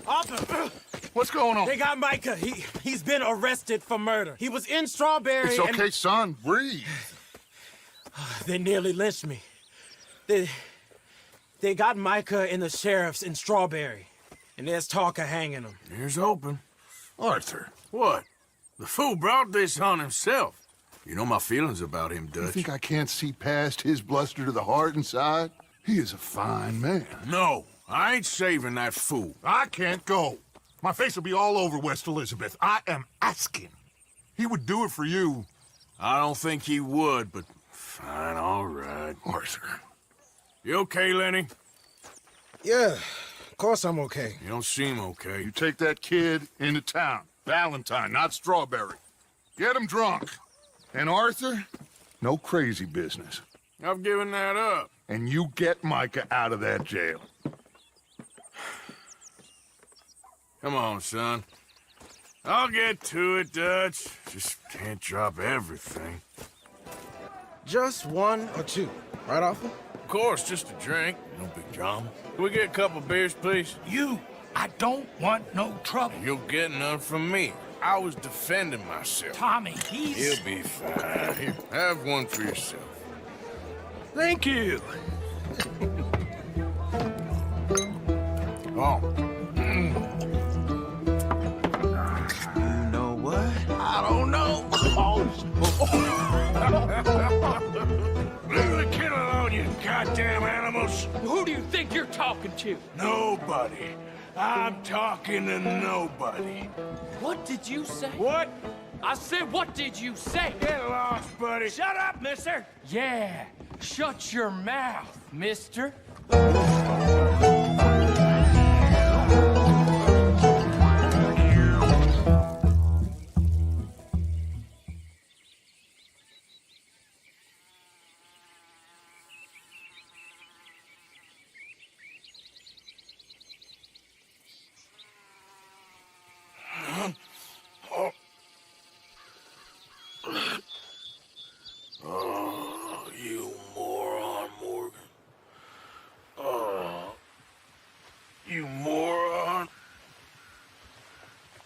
Arthur! What's going on? They got Micah. He's been arrested for murder. He was in Strawberry. It's okay, son. Breathe. They nearly lynched me. They got Micah and the sheriffs in Strawberry. And there's talk of hanging him. Here's hoping. Arthur, what? The fool brought this on himself. You know my feelings about him, Dutch. You think I can't see past his bluster to the heart inside? He is a fine man. No, I ain't saving that fool. I can't go. My face will be all over West Elizabeth. I am asking. He would do it for you. I don't think he would, but fine, all right. Arthur. You okay, Lenny? Yeah, of course I'm okay. You don't seem okay. You take that kid into town. Valentine, not Strawberry. Get him drunk. And Arthur, no crazy business. I've given that up. And you get Micah out of that jail. Come on, son. I'll get to it, Dutch. Just can't drop everything. Just one or two, right, Arthur? Of course, just a drink. No big drama. Can we get a couple beers, please? I don't want no trouble. You'll get none from me. I was defending myself. Tommy, he's... He'll be fine. Here, have one for yourself. Thank you. Oh. You know what? I don't know. Leave the kid alone, you goddamn animals. Who do you think you're talking to? Nobody. I'm talking to nobody. What did you say? What? I said, what did you say? Get lost, buddy. Shut up, mister. Yeah, shut your mouth, mister. Oh, you moron, Morgan. Oh, you moron.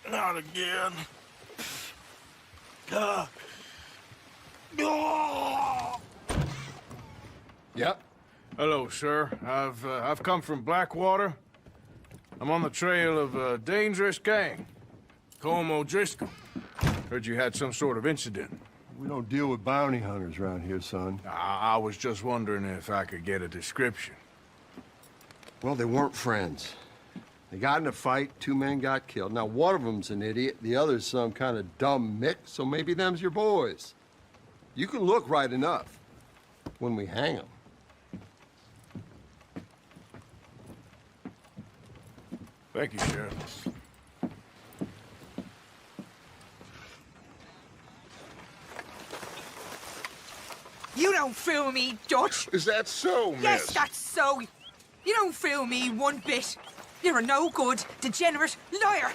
Not again. Yep. Hello, sir. I've come from Blackwater. I'm on the trail of a dangerous gang. Colm O'Driscoll. Heard you had some sort of incident. We don't deal with bounty hunters around here, son. I was just wondering if I could get a description. Well, they weren't friends. They got in a fight, 2 men got killed. Now, one of them's an idiot, the other's some kind of dumb mix, so maybe them's your boys. You can look right enough when we hang them. Thank you, Sheriff. You don't fool me, Dutch. Is that so, miss? Yes, that's so. You don't fool me one bit. You're a no-good, degenerate liar.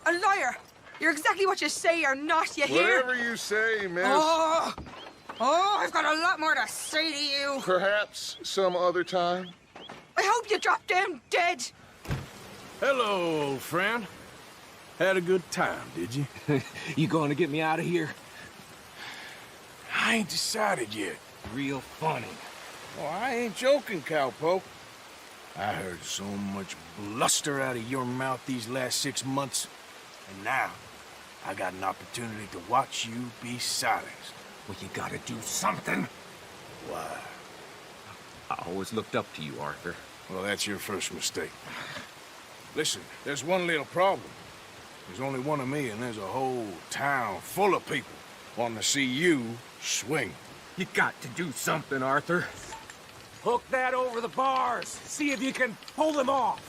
A liar. You're exactly what you say you're not, you hear? Whatever you say, miss. Oh, I've got a lot more to say to you. Perhaps some other time. I hope you drop down dead. Hello, old friend. Had a good time, did you? You going to get me out of here? I ain't decided yet. Real funny. Oh, I ain't joking, cowpoke. I heard so much bluster out of your mouth these last 6 months. And now, I got an opportunity to watch you be silenced. Well, you gotta do something. Why? I always looked up to you, Arthur. Well, that's your first mistake. Listen, there's one little problem. There's only one of me, and there's a whole town full of people wanting to see you swing. You got to do something, Arthur. Hook that over the bars. See if you can pull them off.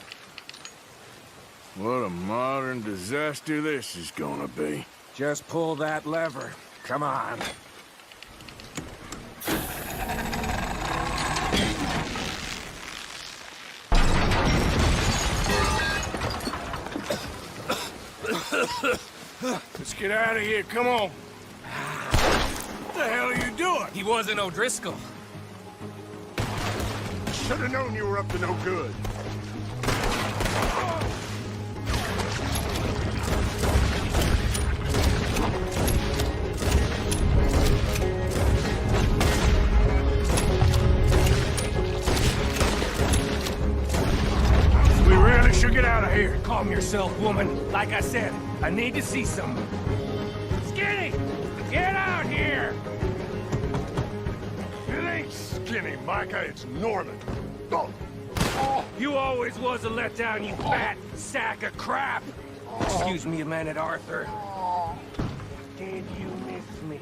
What a modern disaster this is gonna be. Just pull that lever. Come on. Let's get out of here, come on. What the hell are you doing? He wasn't O'Driscoll. Should have known you were up to no good. We really should get out of here. Calm yourself, woman. Like I said, I need to see someone. Skinny! Get out here! It ain't Skinny, Micah. It's Norman. Oh. You always was a letdown, you fat sack of crap! Excuse me a minute, Arthur. Did you miss me?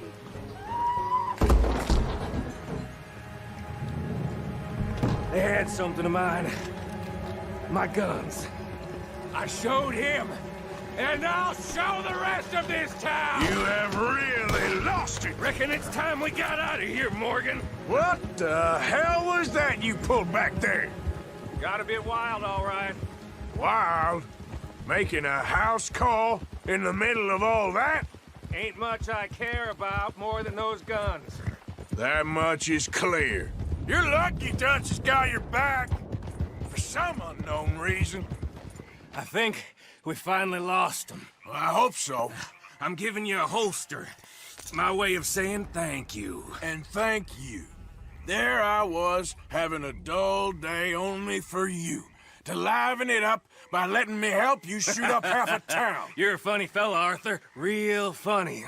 They had something of mine. My guns. I showed him, and I'll show the rest of this town! You have really lost it! Reckon it's time we got out of here, Morgan. What the hell was that you pulled back there? Got a bit wild, all right. Wild? Making a house call in the middle of all that? Ain't much I care about more than those guns. That much is clear. You're lucky Dutch has got your back. For some unknown reason. I think we finally lost them. Well, I hope so. I'm giving you a holster. It's my way of saying thank you. And thank you. There I was, having a dull day only for you. To liven it up by letting me help you shoot up half a town. You're a funny fella, Arthur. Real funny.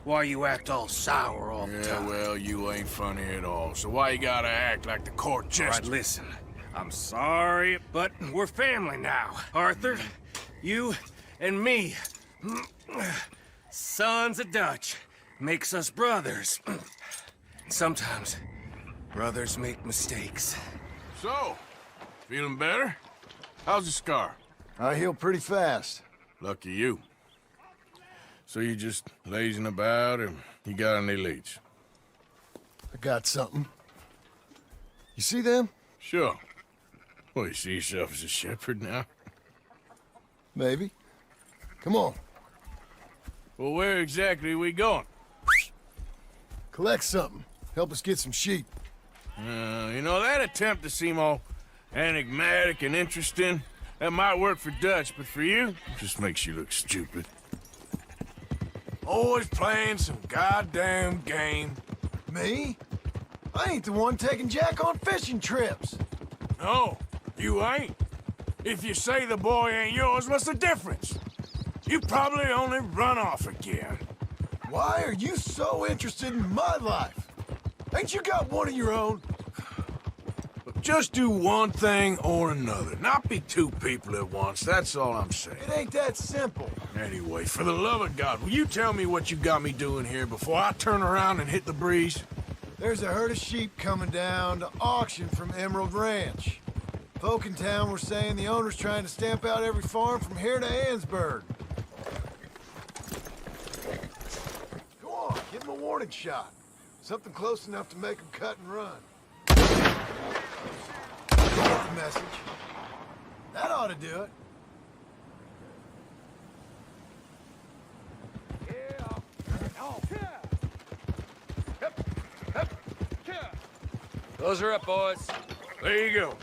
Why you act all sour all the time? Yeah, well, you ain't funny at all. So why you gotta act like the court jester? All right, listen. I'm sorry, but we're family now. Arthur, you and me. Sons of Dutch. Makes us brothers. Sometimes brothers make mistakes. So, feeling better? How's the scar? I heal pretty fast. Lucky you. So you just lazing about, or you got any leads? I got something. You see them? Sure. Well, you see yourself as a shepherd now? Maybe. Come on. Well, where exactly are we going? Collect something. Help us get some sheep. You know, that attempt to seem all enigmatic and interesting, that might work for Dutch, but for you, it just makes you look stupid. Always playing some goddamn game. Me? I ain't the one taking Jack on fishing trips. No, you ain't. If you say the boy ain't yours, what's the difference? You probably only run off again. Why are you so interested in my life? Ain't you got one of your own? Just do one thing or another. Not be two people at once, that's all I'm saying. It ain't that simple. Anyway, for the love of God, will you tell me what you got me doing here before I turn around and hit the breeze? There's a herd of sheep coming down to auction from Emerald Ranch. Folk in town were saying the owner's trying to stamp out every farm from here to Ansburg. Go on, give him a warning shot. Something close enough to make him cut and run. Get the message. That ought to do it. Those are up, boys. There you go.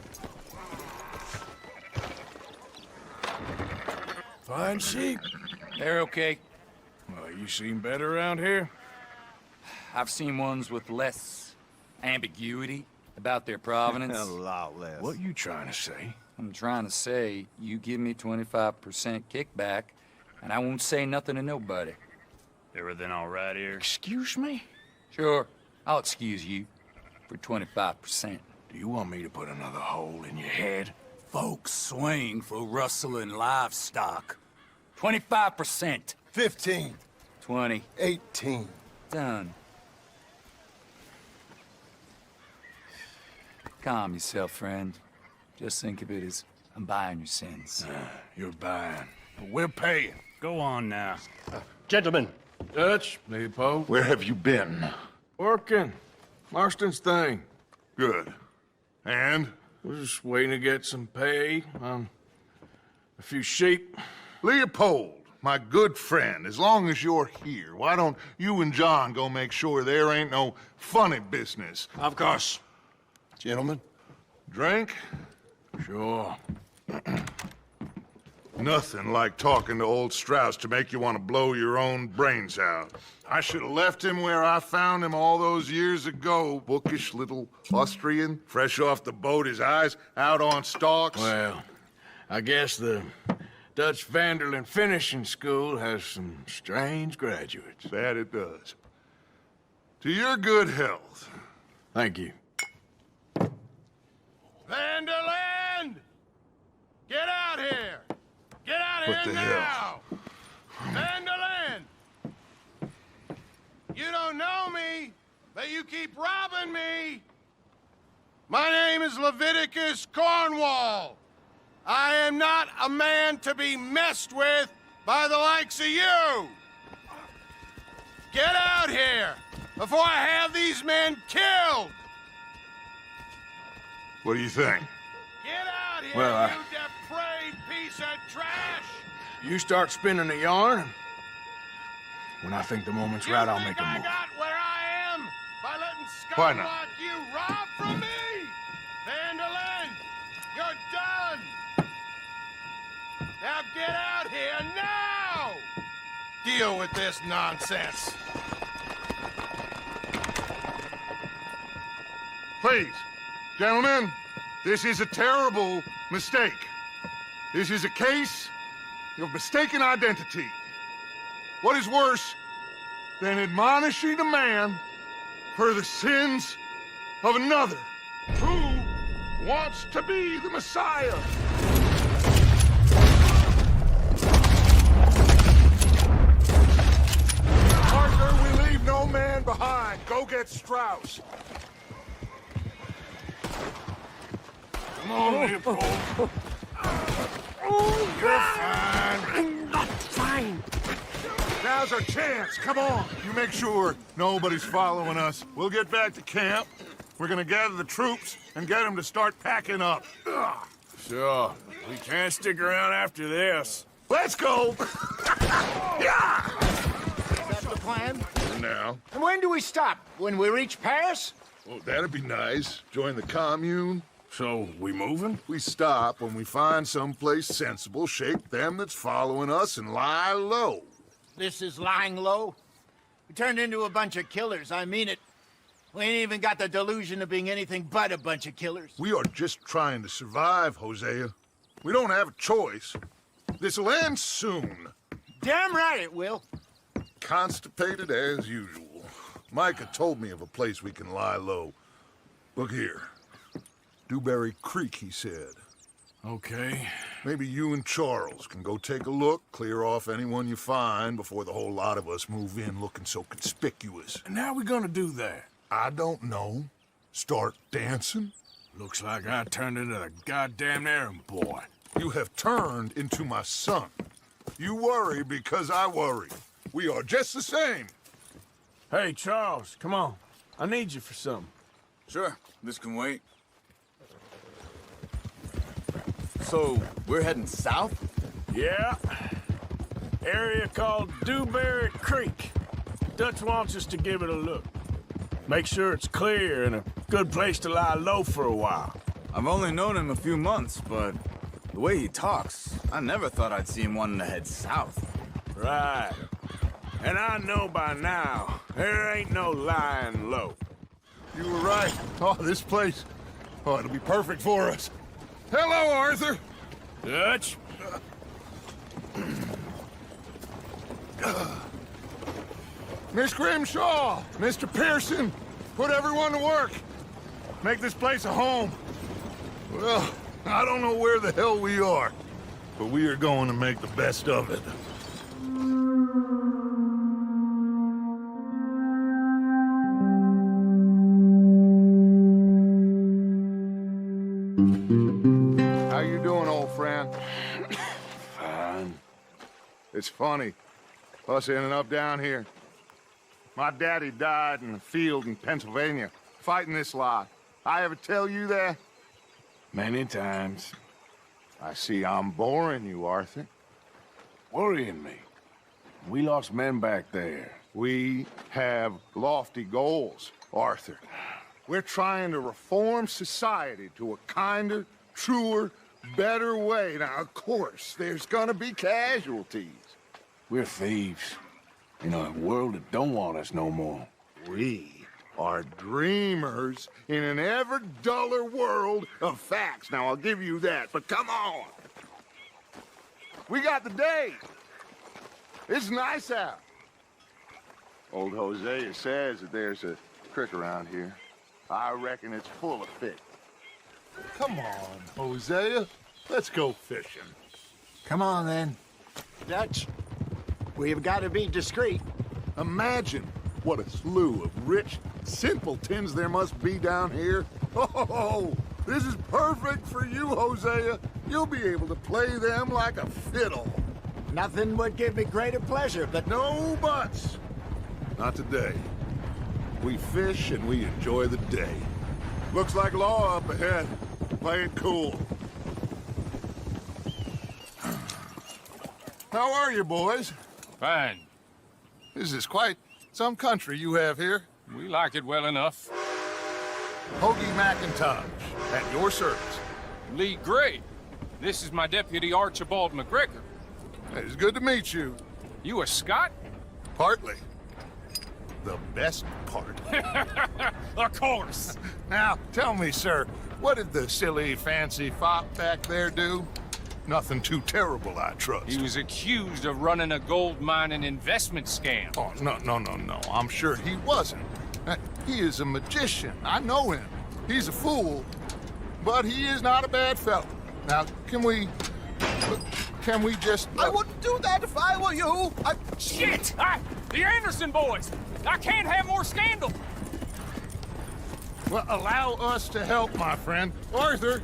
Fine sheep. They're okay. Well, you seem better around here. I've seen ones with less ambiguity about their provenance. A lot less. What you trying to say? I'm trying to say, you give me 25% kickback, and I won't say nothing to nobody. Everything all right here? Excuse me? Sure, I'll excuse you for 25%. Do you want me to put another hole in your head? Folks swing for rustling livestock. 25%. 15. 20. 18. Done. Calm yourself, friend. Just think of it as I'm buying your sins. You're buying, but we're paying. Go on now. Gentlemen. Dutch, Leopold. Where have you been? Working. Marston's thing. Good. And? We're just waiting to get some pay on a few sheep. Leopold, My good friend, as long as you're here, why don't you and John go make sure there ain't no funny business? Of course. Gentlemen? Drink? Sure. Nothing like talking to old Strauss to make you want to blow your own brains out. I should have left him where I found him all those years ago. Bookish little Austrian, fresh off the boat, his eyes out on stalks. Well, I guess the Dutch Vanderlyn Finishing School has some strange graduates. That it does. To your good health. Thank you. Vanderland! Get out here! Get out What here the now! Vanderland! You don't know me, but you keep robbing me! My name is Leviticus Cornwall. I am not a man to be messed with by the likes of you! Get out here before I have these men killed! What do you think? Get out here, Well, you depraved piece of trash! You start spinning the yarn. When I think the moment's right, I'll make a I move. got where I am by letting Why scum not? like you rob from me! Vanderlyn, you're done! Now get out here now! Deal with this nonsense. Please, gentlemen, this is a terrible mistake. This is a case of mistaken identity. What is worse than admonishing a man for the sins of another who wants to be the Messiah? Arthur, we leave no man behind. Go get Strauss. Come on, Leopold. You're fine. I'm not fine. Now's our chance. Come on. You make sure nobody's following us. We'll get back to camp. We're gonna gather the troops and get them to start packing up. Ugh. Sure. We can't stick around after this. Let's go. Yeah. That's the plan? For now. And when do we stop? When we reach Paris? Oh, that'd be nice. Join the commune. So, we moving? We stop when we find someplace sensible, shake them that's following us, and lie low. This is lying low? We turned into a bunch of killers, I mean it. We ain't even got the delusion of being anything but a bunch of killers. We are just trying to survive, Hosea. We don't have a choice. This'll end soon. Damn right it will. Constipated as usual. Micah told me of a place we can lie low. Look here. Dewberry Creek, he said. Okay. Maybe you and Charles can go take a look, clear off anyone you find before the whole lot of us move in looking so conspicuous. And how we gonna do that? I don't know. Start dancing? Looks like I turned into the goddamn errand boy. You have turned into my son. You worry because I worry. We are just the same. Hey, Charles, come on. I need you for something. Sure, this can wait. So, we're heading south? Yeah. Area called Dewberry Creek. Dutch wants us to give it a look. Make sure it's clear and a good place to lie low for a while. I've only known him a few months, but the way he talks, I never thought I'd see him wanting to head south. Right. And I know by now, there ain't no lying low. You were right. Oh, this place. Oh, it'll be perfect for us. Hello, Arthur. Dutch? Miss Grimshaw, Mr. Pearson, put everyone to work. Make this place a home. Well, I don't know where the hell we are, but we are going to make the best of it. How you doing, old friend? Fine. It's funny, us ending up down here. My daddy died in the field in Pennsylvania, fighting this lot. I ever tell you that? Many times. I see I'm boring you, Arthur. Worrying me. We lost men back there. We have lofty goals, Arthur. We're trying to reform society to a kinder, truer, better way. Now, of course, there's gonna be casualties. We're thieves. In a world that don't want us no more. We are dreamers in an ever duller world of facts. Now, I'll give you that, but come on. We got the day. It's nice out. Old Hosea says that there's a creek around here. I reckon it's full of fish. Come on, Hosea. Let's go fishing. Come on, then. Dutch, we've got to be discreet. Imagine what a slew of rich simpletons there must be down here. Oh, this is perfect for you, Hosea. You'll be able to play them like a fiddle. Nothing would give me greater pleasure, but no buts. Not today. We fish and we enjoy the day. Looks like law up ahead. Play it cool. How are you, boys? Fine. This is quite some country you have here. We like it well enough. Hoagie McIntosh, at your service. Lee Gray. This is my deputy, Archibald McGregor. It's good to meet you. You a Scot? Partly. The best part. Of course. Now, tell me, sir, what did the silly, fancy fop back there do? Nothing too terrible, I trust. He was accused of running a gold mining investment scam. Oh, no. I'm sure he wasn't. He is a magician. I know him. He's a fool, but he is not a bad fellow. Now, can we just... I wouldn't do that if I were you. Shit! The Anderson boys! I can't have more scandal! Well, allow us to help, my friend. Arthur!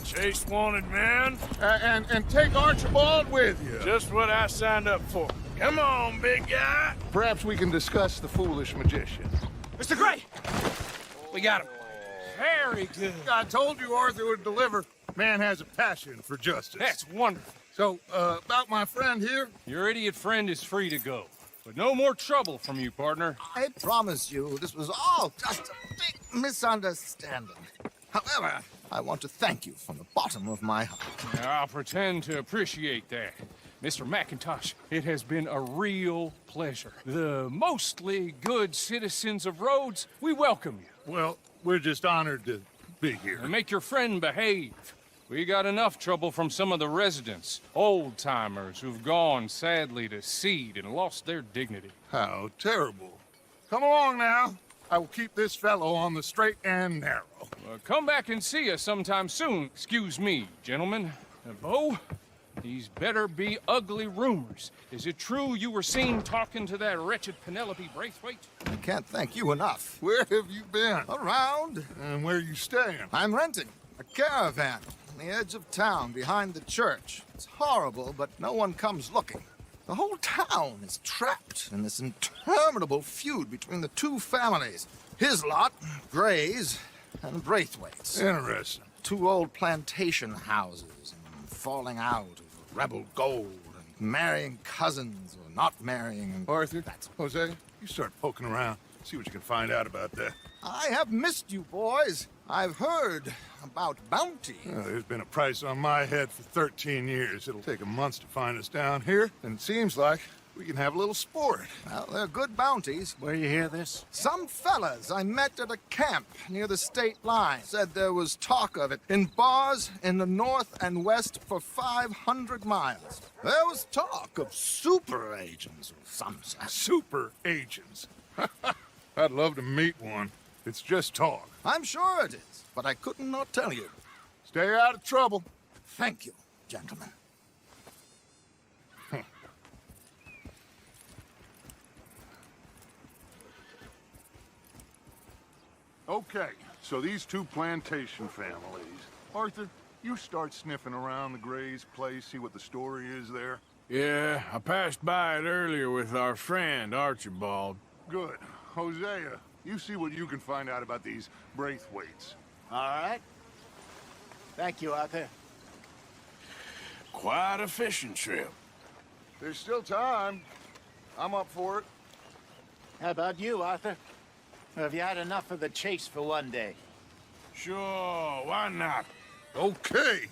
Chase wanted man. And take Archibald with you. Just what I signed up for. Come on, big guy. Perhaps we can discuss the foolish magician. Mr. Gray! We got him. Very good. I told you Arthur would deliver. Man has a passion for justice. That's wonderful. So, about my friend here? Your idiot friend is free to go. But no more trouble from you, partner. I promise you, this was all just a big misunderstanding. However, I want to thank you from the bottom of my heart. I'll pretend to appreciate that. Mr. McIntosh, it has been a real pleasure. The mostly good citizens of Rhodes, we welcome you. Well, we're just honored to be here. And make your friend behave. We got enough trouble from some of the residents, old-timers who've gone, sadly, to seed and lost their dignity. How terrible. Come along now. I will keep this fellow on the straight and narrow. Come back and see us sometime soon. Excuse me, gentlemen. Bo, these better be ugly rumors. Is it true you were seen talking to that wretched Penelope Braithwaite? I can't thank you enough. Where have you been? Around. And where are you staying? I'm renting a caravan on the edge of town behind the church. It's horrible, but no one comes looking. The whole town is trapped in this interminable feud between the two families. His lot, Gray's, and Braithwaite's. Interesting. Two old plantation houses, and falling out of rebel gold, and marrying cousins or not marrying. And Arthur, Jose, you start poking around. See what you can find out about that. I have missed you, boys. I've heard about bounty. There's been a price on my head for 13 years. It'll take 'em months to find us down here, and it seems like we can have a little sport. Well, they're good bounties. Where you hear this? Some fellas I met at a camp near the state line said there was talk of it in bars in the north and west for 500 miles. There was talk of super agents or some sort. Super agents? I'd love to meet one. It's just talk. I'm sure it is, but I couldn't not tell you. Stay out of trouble. Thank you, gentlemen. Okay, so these two plantation families. Arthur, you start sniffing around the Gray's place, see what the story is there. Yeah, I passed by it earlier with our friend, Archibald. Good. Hosea, you see what you can find out about these Braithwaites. All right. Thank you, Arthur. Quite a fishing trip. There's still time. I'm up for it. How about you, Arthur? Have you had enough of the chase for one day? Sure, why not? Okay.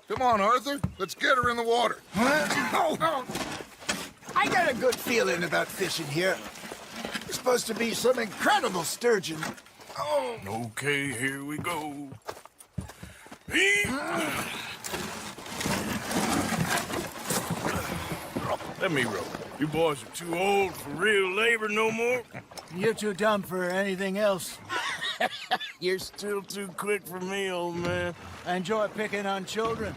Come on, Arthur. Let's get her in the water. Oh. I got a good feeling about fishing here. There's supposed to be some incredible sturgeon. Oh. Okay, here we go. Let me row. You boys are too old for real labor no more. You're too dumb for anything else. You're still too quick for me, old man. I enjoy picking on children.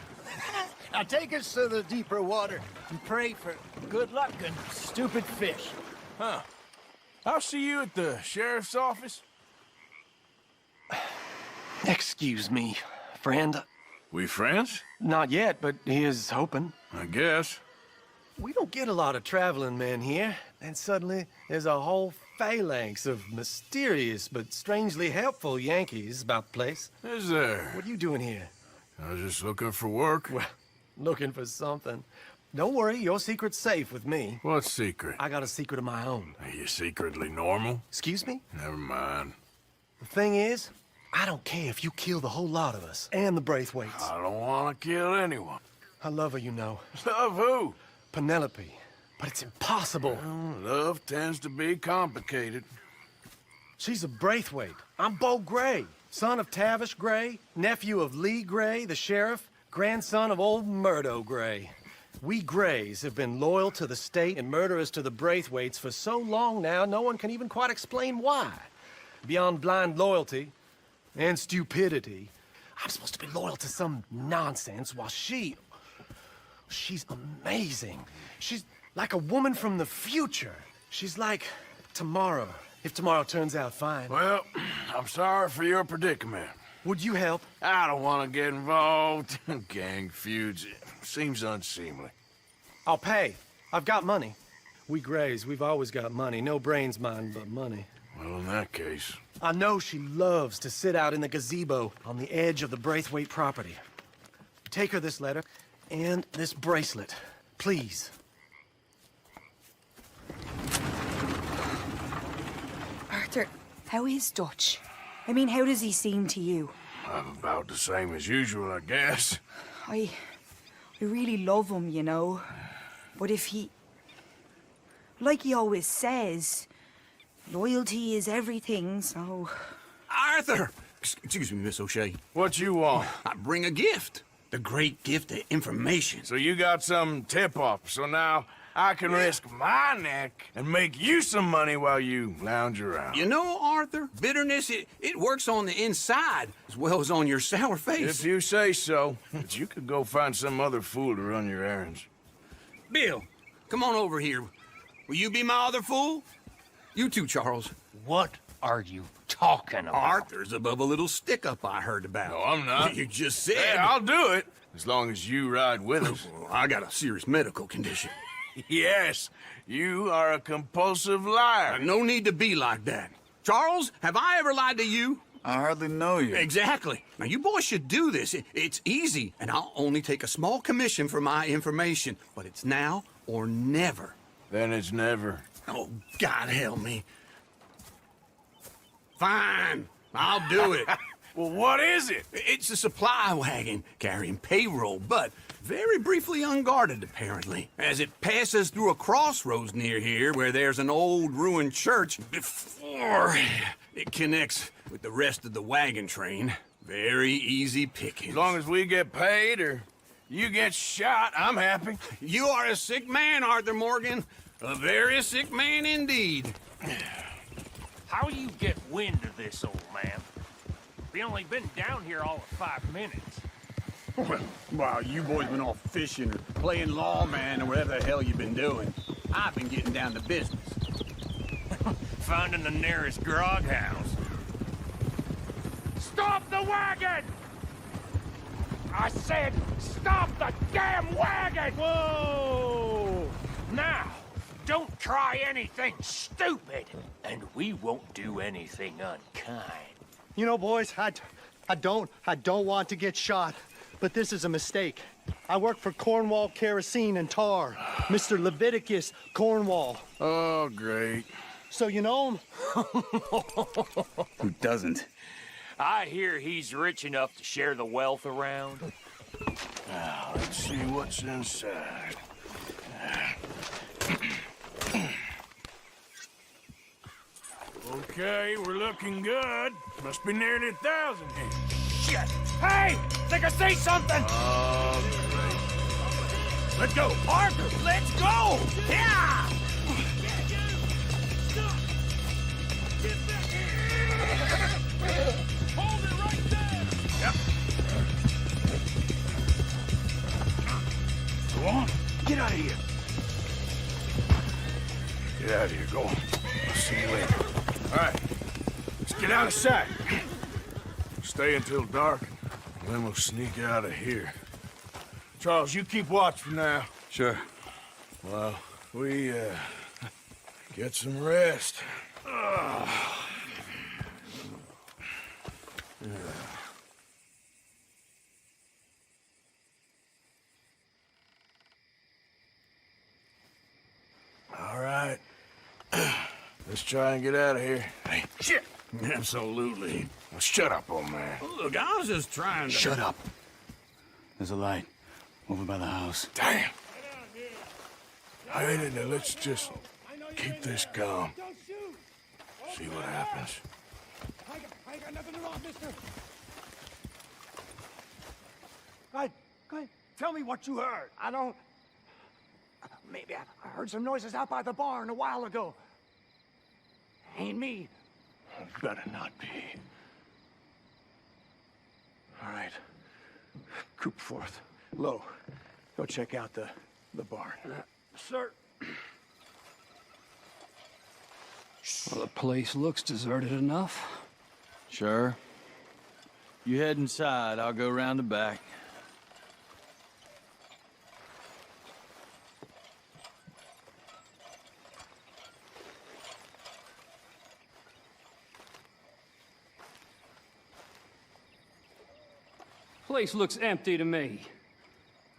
Now take us to the deeper water and pray for good luck and stupid fish. Huh. I'll see you at the sheriff's office. Excuse me, friend. We friends? Not yet, but he is hoping. I guess. We don't get a lot of traveling men here, and suddenly there's a whole phalanx of mysterious but strangely helpful Yankees about the place. Is there? What are you doing here? I was just looking for work. Well, looking for something. Don't worry, your secret's safe with me. What secret? I got a secret of my own. Are you secretly normal? Excuse me? Never mind. The thing is, I don't care if you kill the whole lot of us, and the Braithwaites. I don't want to kill anyone. I love her, you know. Love who? Penelope. But it's impossible. Well, love tends to be complicated. She's a Braithwaite. I'm Beau Gray, son of Tavish Gray, nephew of Lee Gray, the sheriff, grandson of old Murdo Gray. We Grays have been loyal to the state and murderers to the Braithwaites for so long now, no one can even quite explain why. Beyond blind loyalty and stupidity, I'm supposed to be loyal to some nonsense while she's amazing. She's like a woman from the future. She's like tomorrow, if tomorrow turns out fine. Well, I'm sorry for your predicament. Would you help? I don't want to get involved. Gang feuds. Seems unseemly. I'll pay. I've got money. We Grays, we've always got money. No brains, mind, but money. Well, in that case... I know she loves to sit out in the gazebo on the edge of the Braithwaite property. Take her this letter and this bracelet, please. Arthur, how is Dutch? I mean, how does he seem to you? About the same as usual, I guess. I really love him, you know. But if he... Like he always says, loyalty is everything, so... Arthur! Excuse me, Miss O'Shea. What you want? I bring a gift. The great gift of information. So you got some tip-off, so now I can risk my neck and make you some money while you lounge around. You know, Arthur, bitterness, it works on the inside as well as on your sour face. If you say so. But you could go find some other fool to run your errands. Bill, come on over here. Will you be my other fool? You too, Charles. What are you talking about? Arthur's above a little stick-up I heard about. No, I'm not. You just said... Hey, I'll do it, as long as you ride with us. I got a serious medical condition. Yes, you are a compulsive liar. No need to be like that. Charles, have I ever lied to you? I hardly know you. Exactly. Now, you boys should do this. It's easy, and I'll only take a small commission for my information. But it's now or never. Then it's never. Oh, God help me. Fine, I'll do it. Well, what is it? It's a supply wagon carrying payroll, but very briefly unguarded, apparently, as it passes through a crossroads near here where there's an old ruined church before it connects with the rest of the wagon train. Very easy pickings. As long as we get paid or you get shot, I'm happy. You are a sick man, Arthur Morgan. A very sick man indeed. How you get wind of this, old man? We only been down here all of 5 minutes. Well, while you boys been off fishing or playing lawman or whatever the hell you've been doing, I've been getting down to business. Finding the nearest grog house. Stop the wagon! I said, stop the damn wagon! Whoa! Now, don't try anything stupid, and we won't do anything unkind. You know, boys, I don't want to get shot, but this is a mistake. I work for Cornwall Kerosene and Tar. Mr. Leviticus Cornwall. Oh, great. So you know him? Who doesn't? I hear he's rich enough to share the wealth around. Now, let's see what's inside. Okay, we're looking good. Must be nearly 1,000 here. Shit! Hey! Think I see something! Great. Let's go! Arthur, let's go! Yeah! Hold it right there! Yep. Go on. Get out of here. Get out of here. Go on. I'll see you later. All right. Let's get out of sight. Stay until dark, and then we'll sneak out of here. Charles, you keep watch for now. Sure. Well, we, get some rest. All right. Let's try and get out of here. Hey, shit! Absolutely. Well, shut up, old man. Look, I was just trying to... Shut up. There's a light over by the house. Damn. All right, now let's just keep this calm. See what happens. I got nothing wrong, mister. Go ahead. Tell me what you heard. I don't... Maybe I heard some noises out by the barn a while ago. Ain't me. Better not be. All right. Coopforth. Low. Go check out the barn. Sir. Well, the place looks deserted enough. Sure. You head inside, I'll go round the back. Place looks empty to me.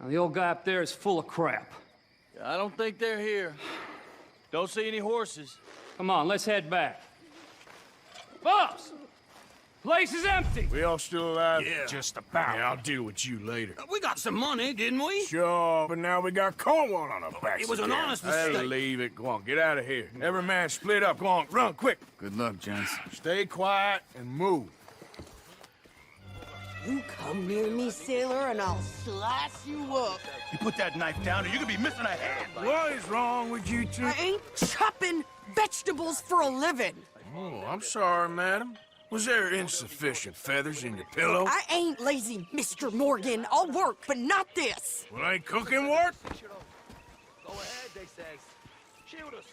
Now, the old guy up there is full of crap. I don't think they're here. Don't see any horses. Come on, let's head back. Boss! Place is empty! We all still alive? Yeah. Just about. Yeah, I'll deal with you later. We got some money, didn't we? Sure, but now we got Cornwall on our backs. It was an again. honest Hey, mistake. leave it. Go on, get out of here. Every man split up. Go on, run, quick. Good luck, gents. Stay quiet and move. You come near me, sailor, and I'll slice you up. You put that knife down or you could be missing a hand. What is wrong with you two? I ain't chopping vegetables for a living. Oh, I'm sorry, madam. Was there insufficient feathers in your pillow? I ain't lazy, Mr. Morgan. I'll work, but not this. Well, ain't cooking work? Go ahead, they says. Shoot us.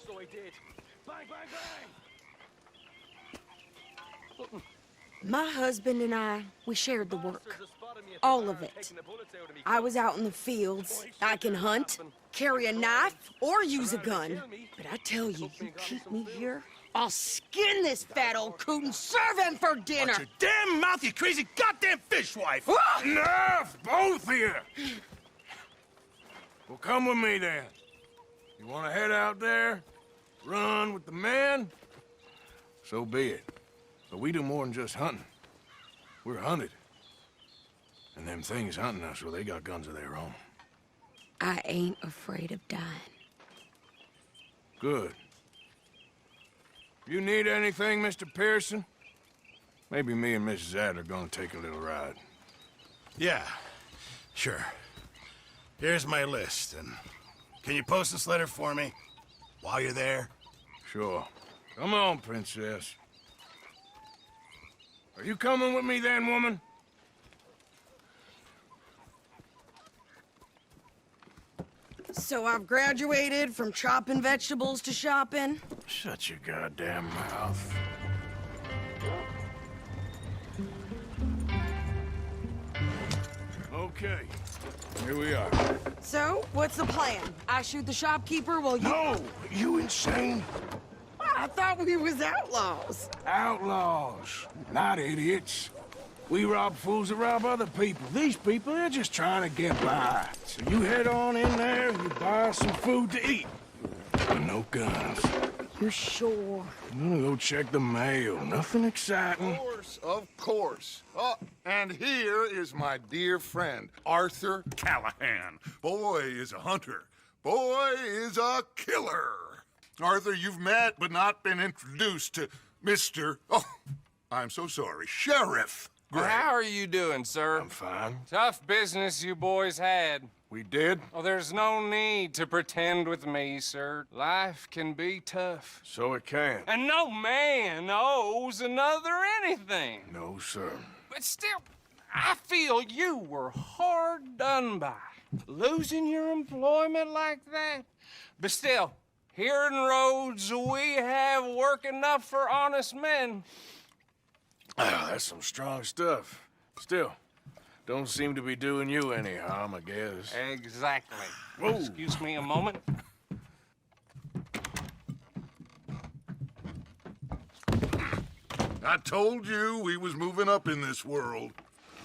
So he did. Bang, bang, bang. My husband and I, we shared the work. All of it. I was out in the fields. I can hunt, carry a knife, or use a gun. But I tell you, you keep me here, I'll skin this fat old coot and serve him for dinner. Watch your damn mouth, you crazy goddamn fishwife! Enough, both of you! Well, come with me then. You want to head out there, run with the men? So be it. But we do more than just hunting. We're hunted. And them things hunting us, well, they got guns of their own. I ain't afraid of dying. Good. You need anything, Mr. Pearson? Maybe me and Mrs. Adler gonna take a little ride. Yeah, sure. Here's my list, and can you post this letter for me while you're there? Sure. Come on, Princess. Are you coming with me then, woman? So I've graduated from chopping vegetables to shopping. Shut your goddamn mouth. Okay, here we are. So, what's the plan? I shoot the shopkeeper while you... No! You insane? I thought we was outlaws. Outlaws, not idiots. We rob fools that rob other people. These people, they're just trying to get by. So you head on in there and you buy some food to eat. But no guns. You sure? I'm gonna go check the mail. Nothing exciting. Of course, of course. Oh, and here is my dear friend, Arthur Callahan. Boy is a hunter. Boy is a killer. Arthur, you've met but not been introduced to Mr. Oh, I'm so sorry, Sheriff Gray. How are you doing, sir? I'm fine. Tough business you boys had. We did? Oh, there's no need to pretend with me, sir. Life can be tough. So it can. And no man owes another anything. No, sir. But still, I feel you were hard done by. Losing your employment like that. But still, here in Rhodes, we have work enough for honest men. Ah, that's some strong stuff. Still, don't seem to be doing you any harm, I guess. Exactly. Whoa. Excuse me a moment. I told you we was moving up in this world.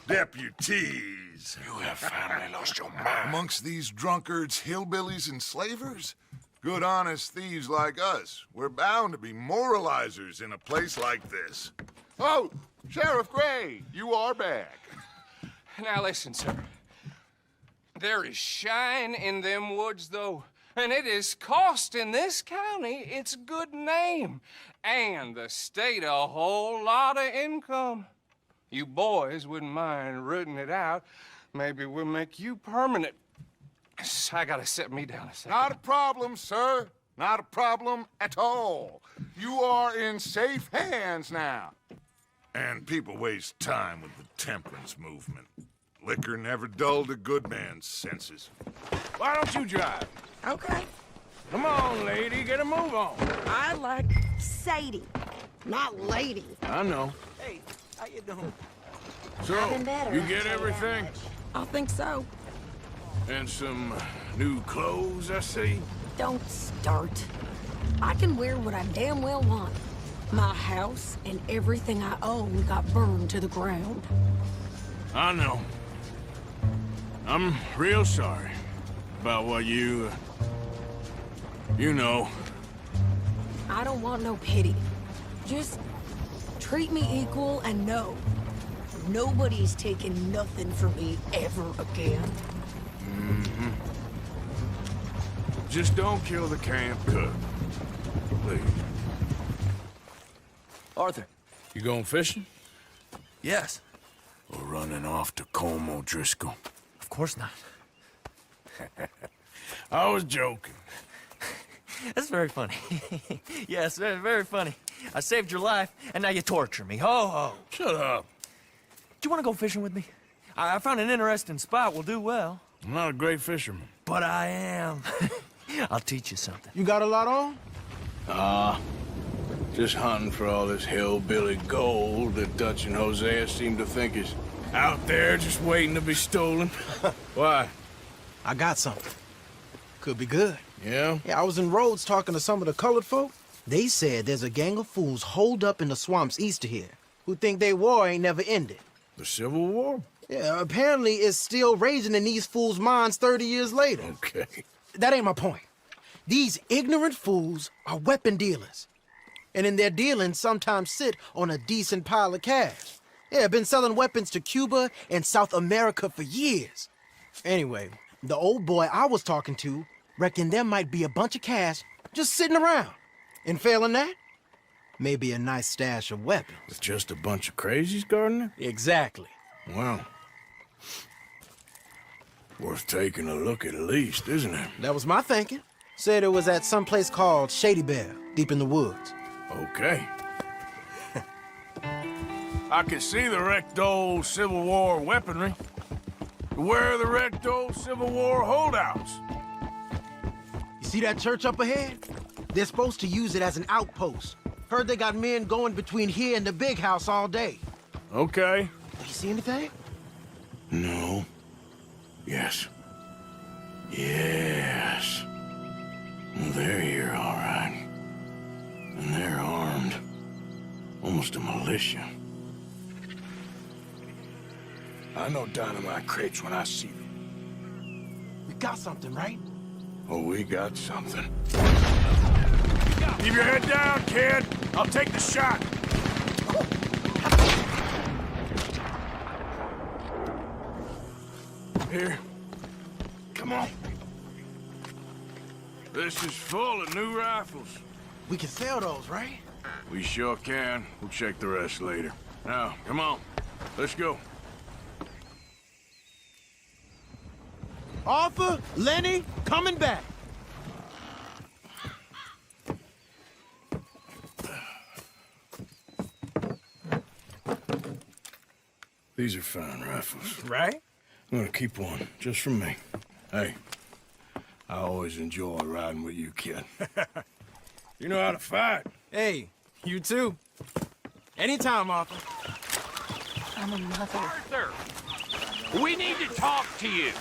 Deputies. You have finally lost your mind. Amongst these drunkards, hillbillies, and slavers? Good honest thieves like us. We're bound to be moralizers in a place like this. Oh, Sheriff Gray, you are back. Now listen, sir. There is shine in them woods, though, and it is costing this county its good name and the state a whole lot of income. You boys wouldn't mind rooting it out. Maybe we'll make you permanent. I gotta sit me down a second. Not a problem, sir. Not a problem at all. You are in safe hands now. And people waste time with the temperance movement. Liquor never dulled a good man's senses. Why don't you drive? Okay. Come on, lady, get a move on. I like Sadie, not lady. I know. Hey, how you doing? So, Having better. you get everything? I think so. And some new clothes, I see? Don't start. I can wear what I damn well want. My house and everything I own got burned to the ground. I know. I'm real sorry about what you know. I don't want no pity. Just treat me equal and know nobody's taking nothing from me ever again. Mm-hmm. Just don't kill the camp cook. Please. Arthur. You going fishing? Yes. Or running off to Colm O'Driscoll? Of course not. I was joking. That's very funny. Yes, very funny. I saved your life, and now you torture me. Ho, ho. Shut up. Do you want to go fishing with me? I found an interesting spot. We'll do well. I'm not a great fisherman. But I am. I'll teach you something. You got a lot on? Just hunting for all this hillbilly gold that Dutch and Hosea seem to think is out there just waiting to be stolen. Why? I got something. Could be good. Yeah? Yeah, I was in Rhodes talking to some of the colored folk. They said there's a gang of fools holed up in the swamps east of here who think their war ain't never ended. The Civil War? Yeah, apparently it's still raging in these fools' minds 30 years later. Okay. That ain't my point. These ignorant fools are weapon dealers. And in their dealing, sometimes sit on a decent pile of cash. Yeah, been selling weapons to Cuba and South America for years. Anyway, the old boy I was talking to reckoned there might be a bunch of cash just sitting around. And failing that, maybe a nice stash of weapons. With just a bunch of crazies guarding it? Exactly. Well, worth taking a look at least, isn't it? That was my thinking. Said it was at some place called Shady Bell, deep in the woods. Okay. I can see the wrecked old Civil War weaponry. Where are the wrecked old Civil War holdouts? You see that church up ahead? They're supposed to use it as an outpost. Heard they got men going between here and the big house all day. Okay. You see anything? No. Yes. Yes. Well, they're here, all right. And they're armed. Almost a militia. I know dynamite crates when I see them. We got something, right? Oh, we got something. Keep your head down, kid. I'll take the shot. Here. Come on. This is full of new rifles. We can sell those, right? We sure can. We'll check the rest later. Now, come on. Let's go. Arthur, Lenny, coming back. These are fine rifles. Right? I'm gonna keep one, just for me. Hey, I always enjoy riding with you, kid. You know how to fight. Hey, you too. Anytime, Arthur. I'm a mother. Arthur, we need to talk to you.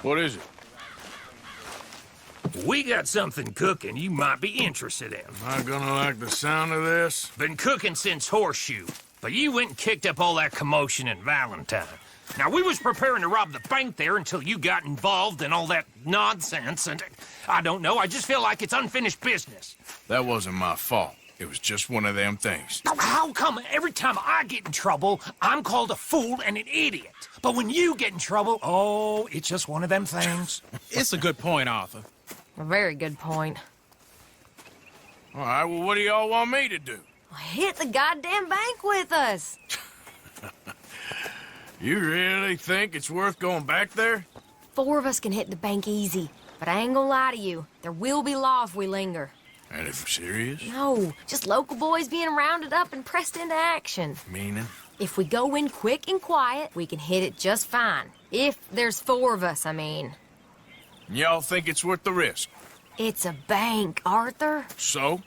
What is it? We got something cooking you might be interested in. Am I gonna like the sound of this? Been cooking since Horseshoe, but you went and kicked up all that commotion in Valentine. Now, we was preparing to rob the bank there until you got involved in all that nonsense, and I don't know, I just feel like it's unfinished business. That wasn't my fault. It was just one of them things. How come every time I get in trouble, I'm called a fool and an idiot? But when you get in trouble, oh, it's just one of them things. It's a good point, Arthur. A very good point. All right, well, what do y'all want me to do? Hit the goddamn bank with us. You really think it's worth going back there? 4 of us can hit the bank easy, but I ain't gonna lie to you. There will be law if we linger. And if serious? No, just local boys being rounded up and pressed into action. Meaning? If we go in quick and quiet, we can hit it just fine. If there's 4 of us, I mean. Y'all think it's worth the risk? It's a bank, Arthur. So?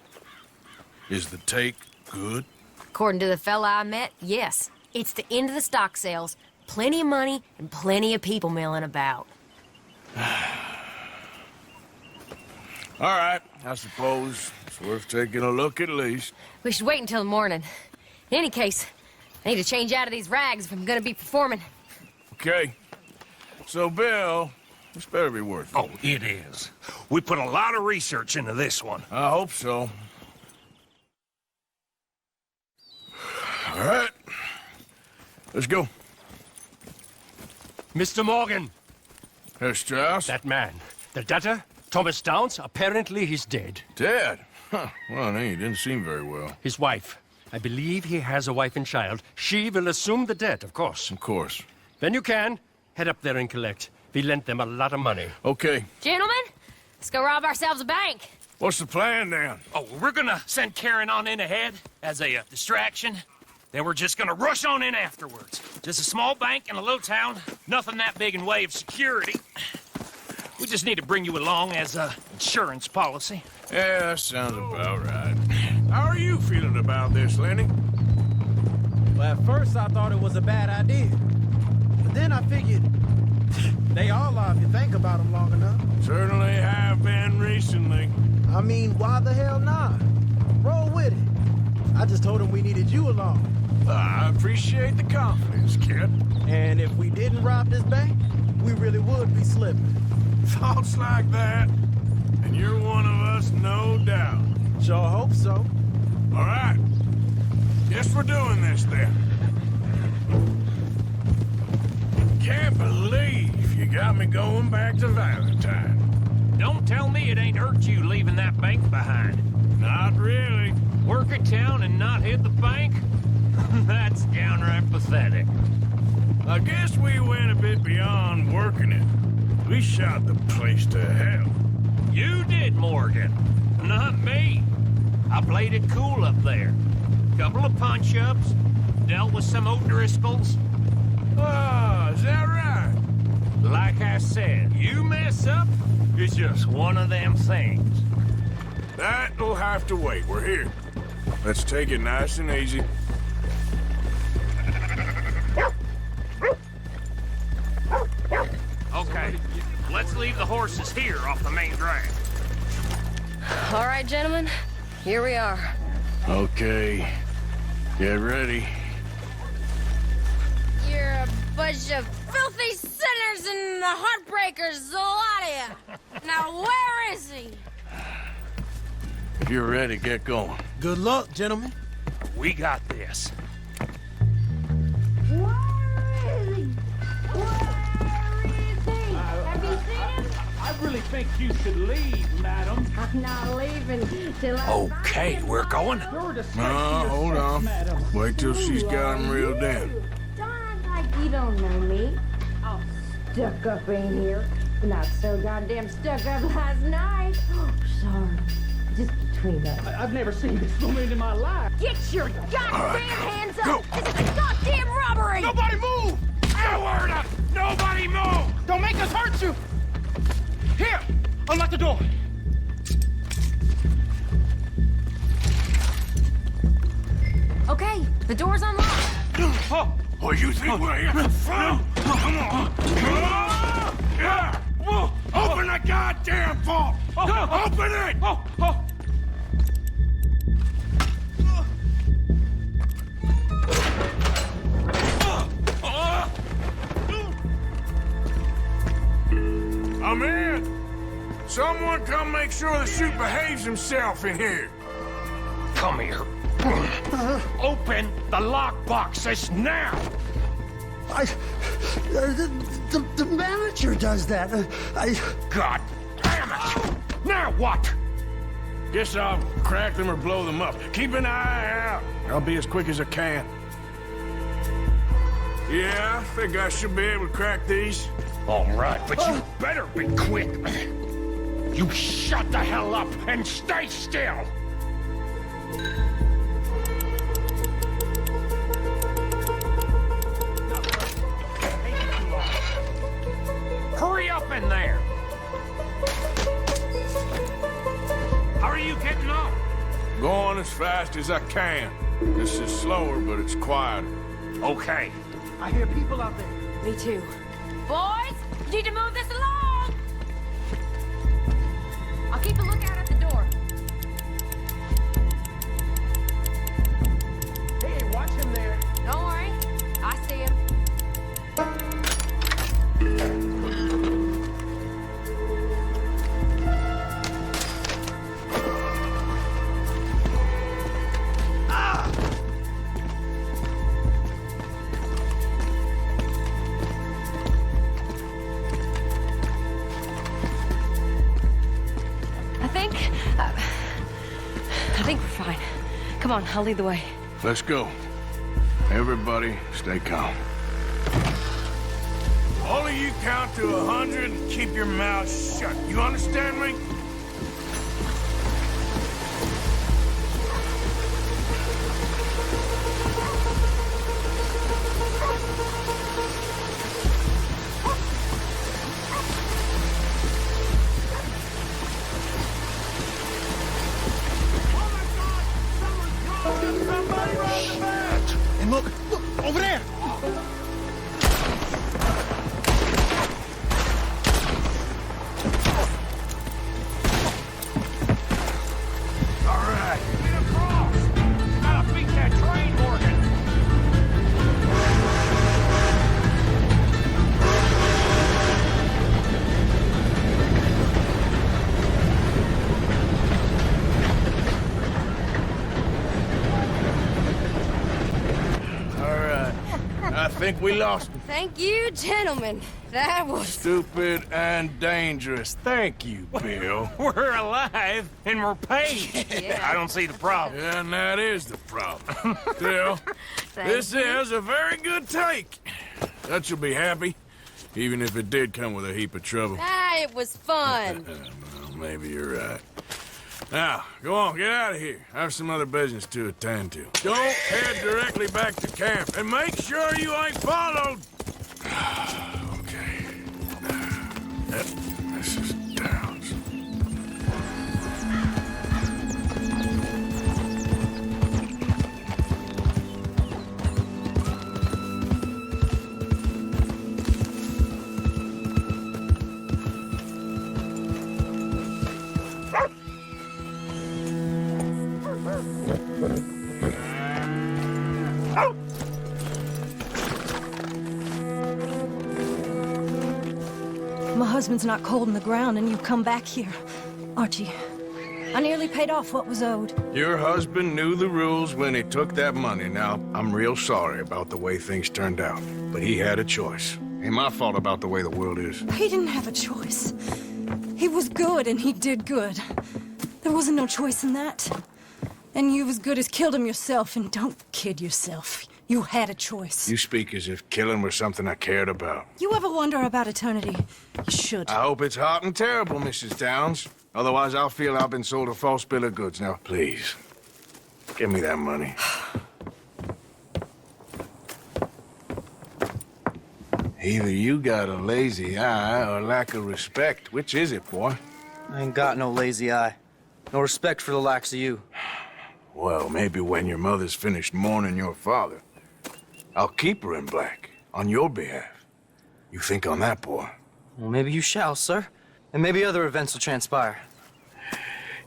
Is the take good? According to the fella I met, yes. It's the end of the stock sales. Plenty of money and plenty of people milling about. All right, I suppose it's worth taking a look at least. We should wait until the morning. In any case, I need to change out of these rags if I'm gonna be performing. Okay. So, Bill, this better be worth it. Oh, it is. We put a lot of research into this one. I hope so. All right. Let's go. Mr. Morgan. Herr Strauss? That man. The debtor, Thomas Downs, apparently he's dead. Dead? Huh. Well, no, he didn't seem very well. His wife. I believe he has a wife and child. She will assume the debt, of course. Of course. Then you can head up there and collect. We lent them a lot of money. Okay. Gentlemen, let's go rob ourselves a bank. What's the plan, then? Oh, we're gonna send Karen on in ahead as a distraction. Then we're just gonna rush on in afterwards. Just a small bank in a low town. Nothing that big in way of security. We just need to bring you along as a insurance policy. Yeah, that sounds about right. How are you feeling about this, Lenny? Well, at first I thought it was a bad idea. But then I figured they all are if you think about them long enough. Certainly have been recently. I mean, why the hell not? Roll with it. I just told him we needed you along. I appreciate the confidence, kid. And if we didn't rob this bank, we really would be slipping. Thoughts like that? And you're one of us, no doubt. Sure hope so. All right. Guess we're doing this, then. Can't believe you got me going back to Valentine. Don't tell me it ain't hurt you leaving that bank behind. Not really. Work a town and not hit the bank? That's downright pathetic. I guess we went a bit beyond working it. We shot the place to hell. You did, Morgan. Not me. I played it cool up there. Couple of punch-ups, dealt with some O'Driscolls. Ah, is that right? Like I said, you mess up, it's just one of them things. That'll have to wait. We're here. Let's take it nice and easy. Okay, let's leave the horses here off the main drag. All right, gentlemen, here we are. Okay. Get ready. You're a bunch of filthy sinners and the heartbreakers, the lot of you. Now, where is he? If you're ready, get going. Good luck, gentlemen. We got this. I really think you should leave, madam. I'm not leaving till I... Okay, we're going. Hold on. Wait till she's got him reeled in. Don't act like you don't know me. All stuck up in here. Not so goddamn stuck up last night. Oh, sorry. Just between us. I've never seen this woman in my life. Get your goddamn hands up! This is a goddamn robbery! Nobody move! No word up! Nobody move! Don't make us hurt you! Here! Unlock the door! Okay, the door's unlocked. Oh, you think we're here for fun? Come on! Yeah! Open the goddamn vault! Open it! I'm in. Someone come make sure the chute behaves himself in here. Come here. Open the lockbox this now! The manager does that. God damn it! Now what? Guess I'll crack them or blow them up. Keep an eye out. I'll be as quick as I can. Yeah, I think I should be able to crack these. All right, but you better be quick. You shut the hell up and stay still! Hurry up in there! How are you getting on? Going as fast as I can. This is slower, but it's quieter. Okay. I hear people out there. Me too. Boys, you need to move this along! I'll keep a lookout at the door. Hey, watch him there. Don't worry. I see him. I think we're fine. Come on, I'll lead the way. Let's go. Everybody, stay calm. All of you count to 100 and keep your mouths shut. You understand me? And look, over there! All right, get across! Gotta beat that train, Morgan! I think we lost him. Thank you, gentlemen. That was... Stupid and dangerous. Thank you, Bill. We're alive and we're paid. I don't see the problem. Yeah, and that is the problem. Bill, this is a very good take. That you'll be happy, even if it did come with a heap of trouble. Ah, it was fun. Well, maybe you're right. Now, go on, get out of here. I have some other business to attend to. Don't head directly back to camp, and make sure you ain't followed. Okay. Yep, this is Downs. husband's not cold in the ground and you come back here. Archie, I nearly paid off what was owed. Your husband knew the rules when he took that money. Now, I'm real sorry about the way things turned out, but he had a choice. Ain't my fault about the way the world is. He didn't have a choice. He was good and he did good. There wasn't no choice in that. And you as good as killed him yourself, and don't kid yourself. You had a choice. You speak as if killing was something I cared about. You ever wonder about eternity? You should. I hope it's hot and terrible, Mrs. Downs. Otherwise, I'll feel I've been sold a false bill of goods. Now, please, give me that money. Either you got a lazy eye or lack of respect. Which is it, boy? I ain't got no lazy eye. No respect for the likes of you. Well, maybe when your mother's finished mourning your father, I'll keep her in black, on your behalf. You think on that, boy? Well, maybe you shall, sir. And maybe other events will transpire.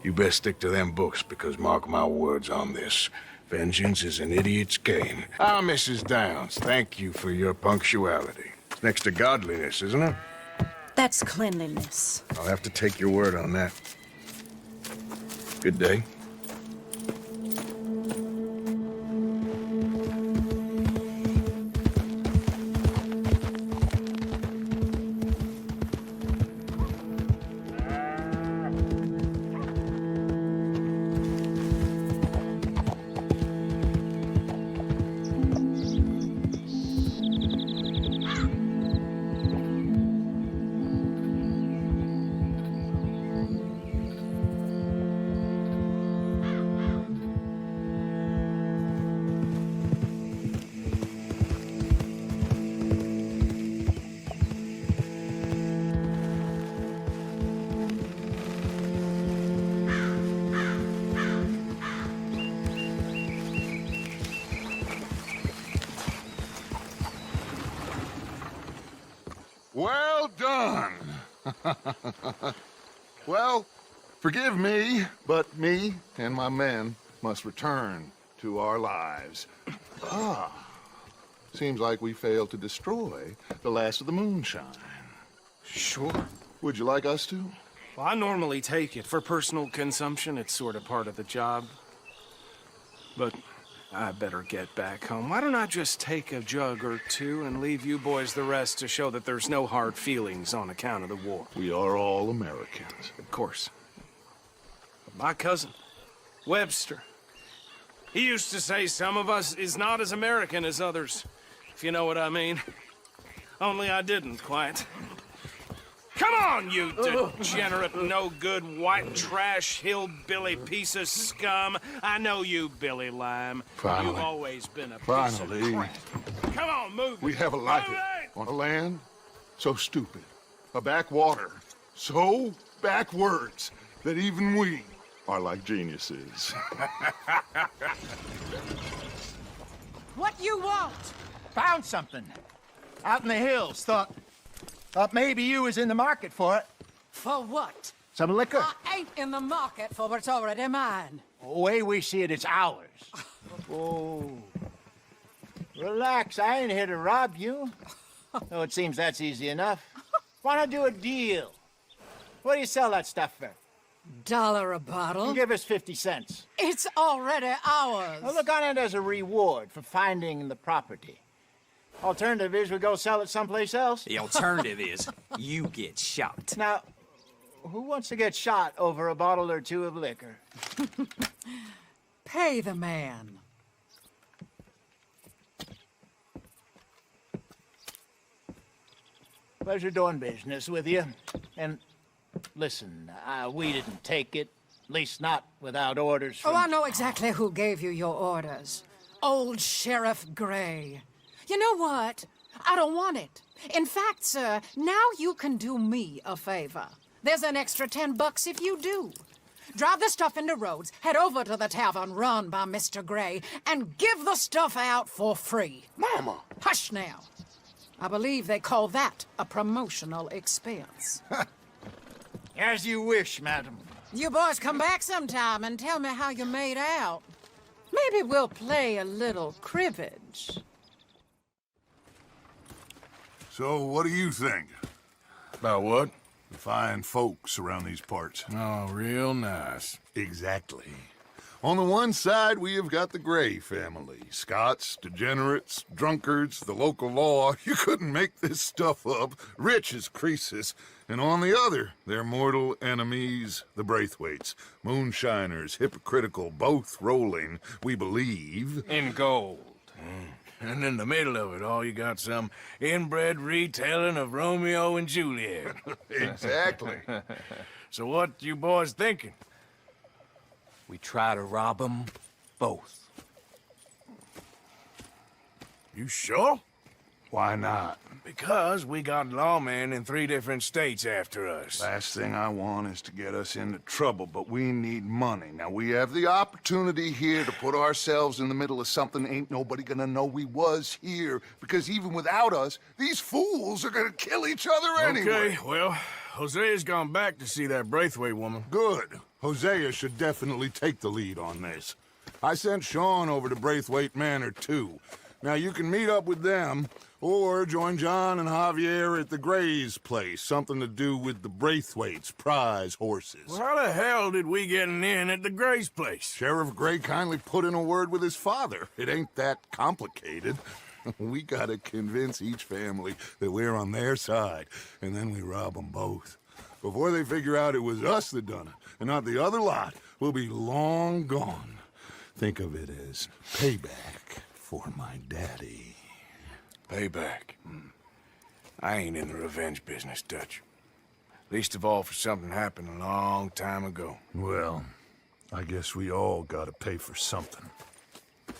You best stick to them books, because mark my words on this. Vengeance is an idiot's game. Ah, Mrs. Downs, thank you for your punctuality. It's next to godliness, isn't it? That's cleanliness. I'll have to take your word on that. Good day. Well done. Well, forgive me, but me and my men must return to our lives. Ah, seems like we failed to destroy the last of the moonshine. Sure. Would you like us to? Well, I normally take it. For personal consumption, it's sort of part of the job. But I better get back home. Why don't I just take a jug or two and leave you boys the rest to show that there's no hard feelings on account of the war? We are all Americans. Of course. But my cousin, Webster, he used to say some of us is not as American as others, if you know what I mean. Only I didn't quite. Come on, you degenerate, no-good, white trash, hillbilly piece of scum. I know you, Billy Lime. Finally. You've always been a piece Finally. of crap. Come on, move. We have a life on a land so stupid, a backwater so backwards that even we are like geniuses. What you want? Found something. Out in the hills. Thought maybe you was in the market for it. For what? Some liquor. I ain't in the market for what's already mine. The way we see it, it's ours. Oh. Relax, I ain't here to rob you. Though it seems that's easy enough. Why not do a deal? What do you sell that stuff for? $1 a bottle? You give us 50 cents. It's already ours. Well, look on it as a reward for finding the property. Alternative is we go sell it someplace else. The alternative is you get shot. Now, who wants to get shot over a bottle or two of liquor? Pay the man. Pleasure doing business with you. And listen, we didn't take it. At least not without orders from... Oh, I know exactly who gave you your orders. Old Sheriff Gray. You know what? I don't want it. In fact, sir, now you can do me a favor. There's an extra $10 if you do. Drive the stuff into Rhodes, head over to the tavern run by Mr. Gray, and give the stuff out for free. Mama! Hush now. I believe they call that a promotional expense. As you wish, madam. You boys come back sometime and tell me how you made out. Maybe we'll play a little cribbage. So, what do you think? About what? Fine folks around these parts. Oh, real nice. Exactly. On the one side, we have got the Gray family. Scots, degenerates, drunkards, the local law. You couldn't make this stuff up. Rich as Croesus. And on the other, their mortal enemies, the Braithwaites. Moonshiners, hypocritical, both rolling, we believe. In gold. And in the middle of it all, you got some inbred retelling of Romeo and Juliet. Exactly. So what you boys thinking? We try to rob them both. You sure? Why not? Because we got lawmen in 3 different states after us. Last thing I want is to get us into trouble, but we need money. Now, we have the opportunity here to put ourselves in the middle of something ain't nobody gonna know we was here, because even without us, these fools are gonna kill each other anyway. Okay, well, Hosea's gone back to see that Braithwaite woman. Good. Hosea should definitely take the lead on this. I sent Sean over to Braithwaite Manor, too. Now, you can meet up with them, or join John and Javier at the Gray's place. Something to do with the Braithwaite's prize horses. Well, how the hell did we get in at the Gray's place? Sheriff Gray kindly put in a word with his father. It ain't that complicated. We gotta convince each family that we're on their side, and then we rob them both. Before they figure out it was us that done it, and not the other lot, we'll be long gone. Think of it as payback for my daddy. Payback. I ain't in the revenge business, Dutch. Least of all for something happened a long time ago. Well, I guess we all gotta pay for something.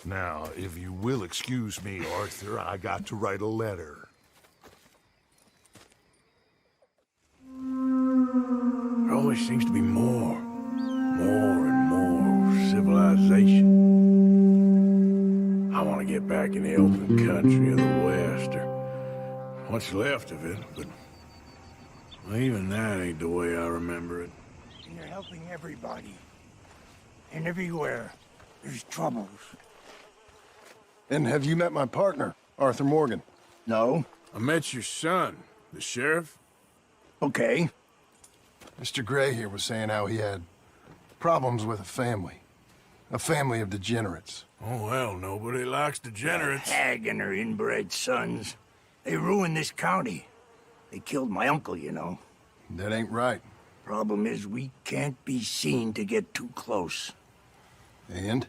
Now, if you will excuse me, Arthur, I got to write a letter. There always seems to be more and more civilization. I want to get back in the open country of the West, or what's left of it, but well, even that ain't the way I remember it. And you're helping everybody. And everywhere, there's troubles. And have you met my partner, Arthur Morgan? No. I met your son, the sheriff. Okay. Mr. Gray here was saying how he had problems with a family of degenerates. Oh, well, nobody likes degenerates. Hag and her inbred sons. They ruined this county. They killed my uncle, you know. That ain't right. Problem is, we can't be seen to get too close. And?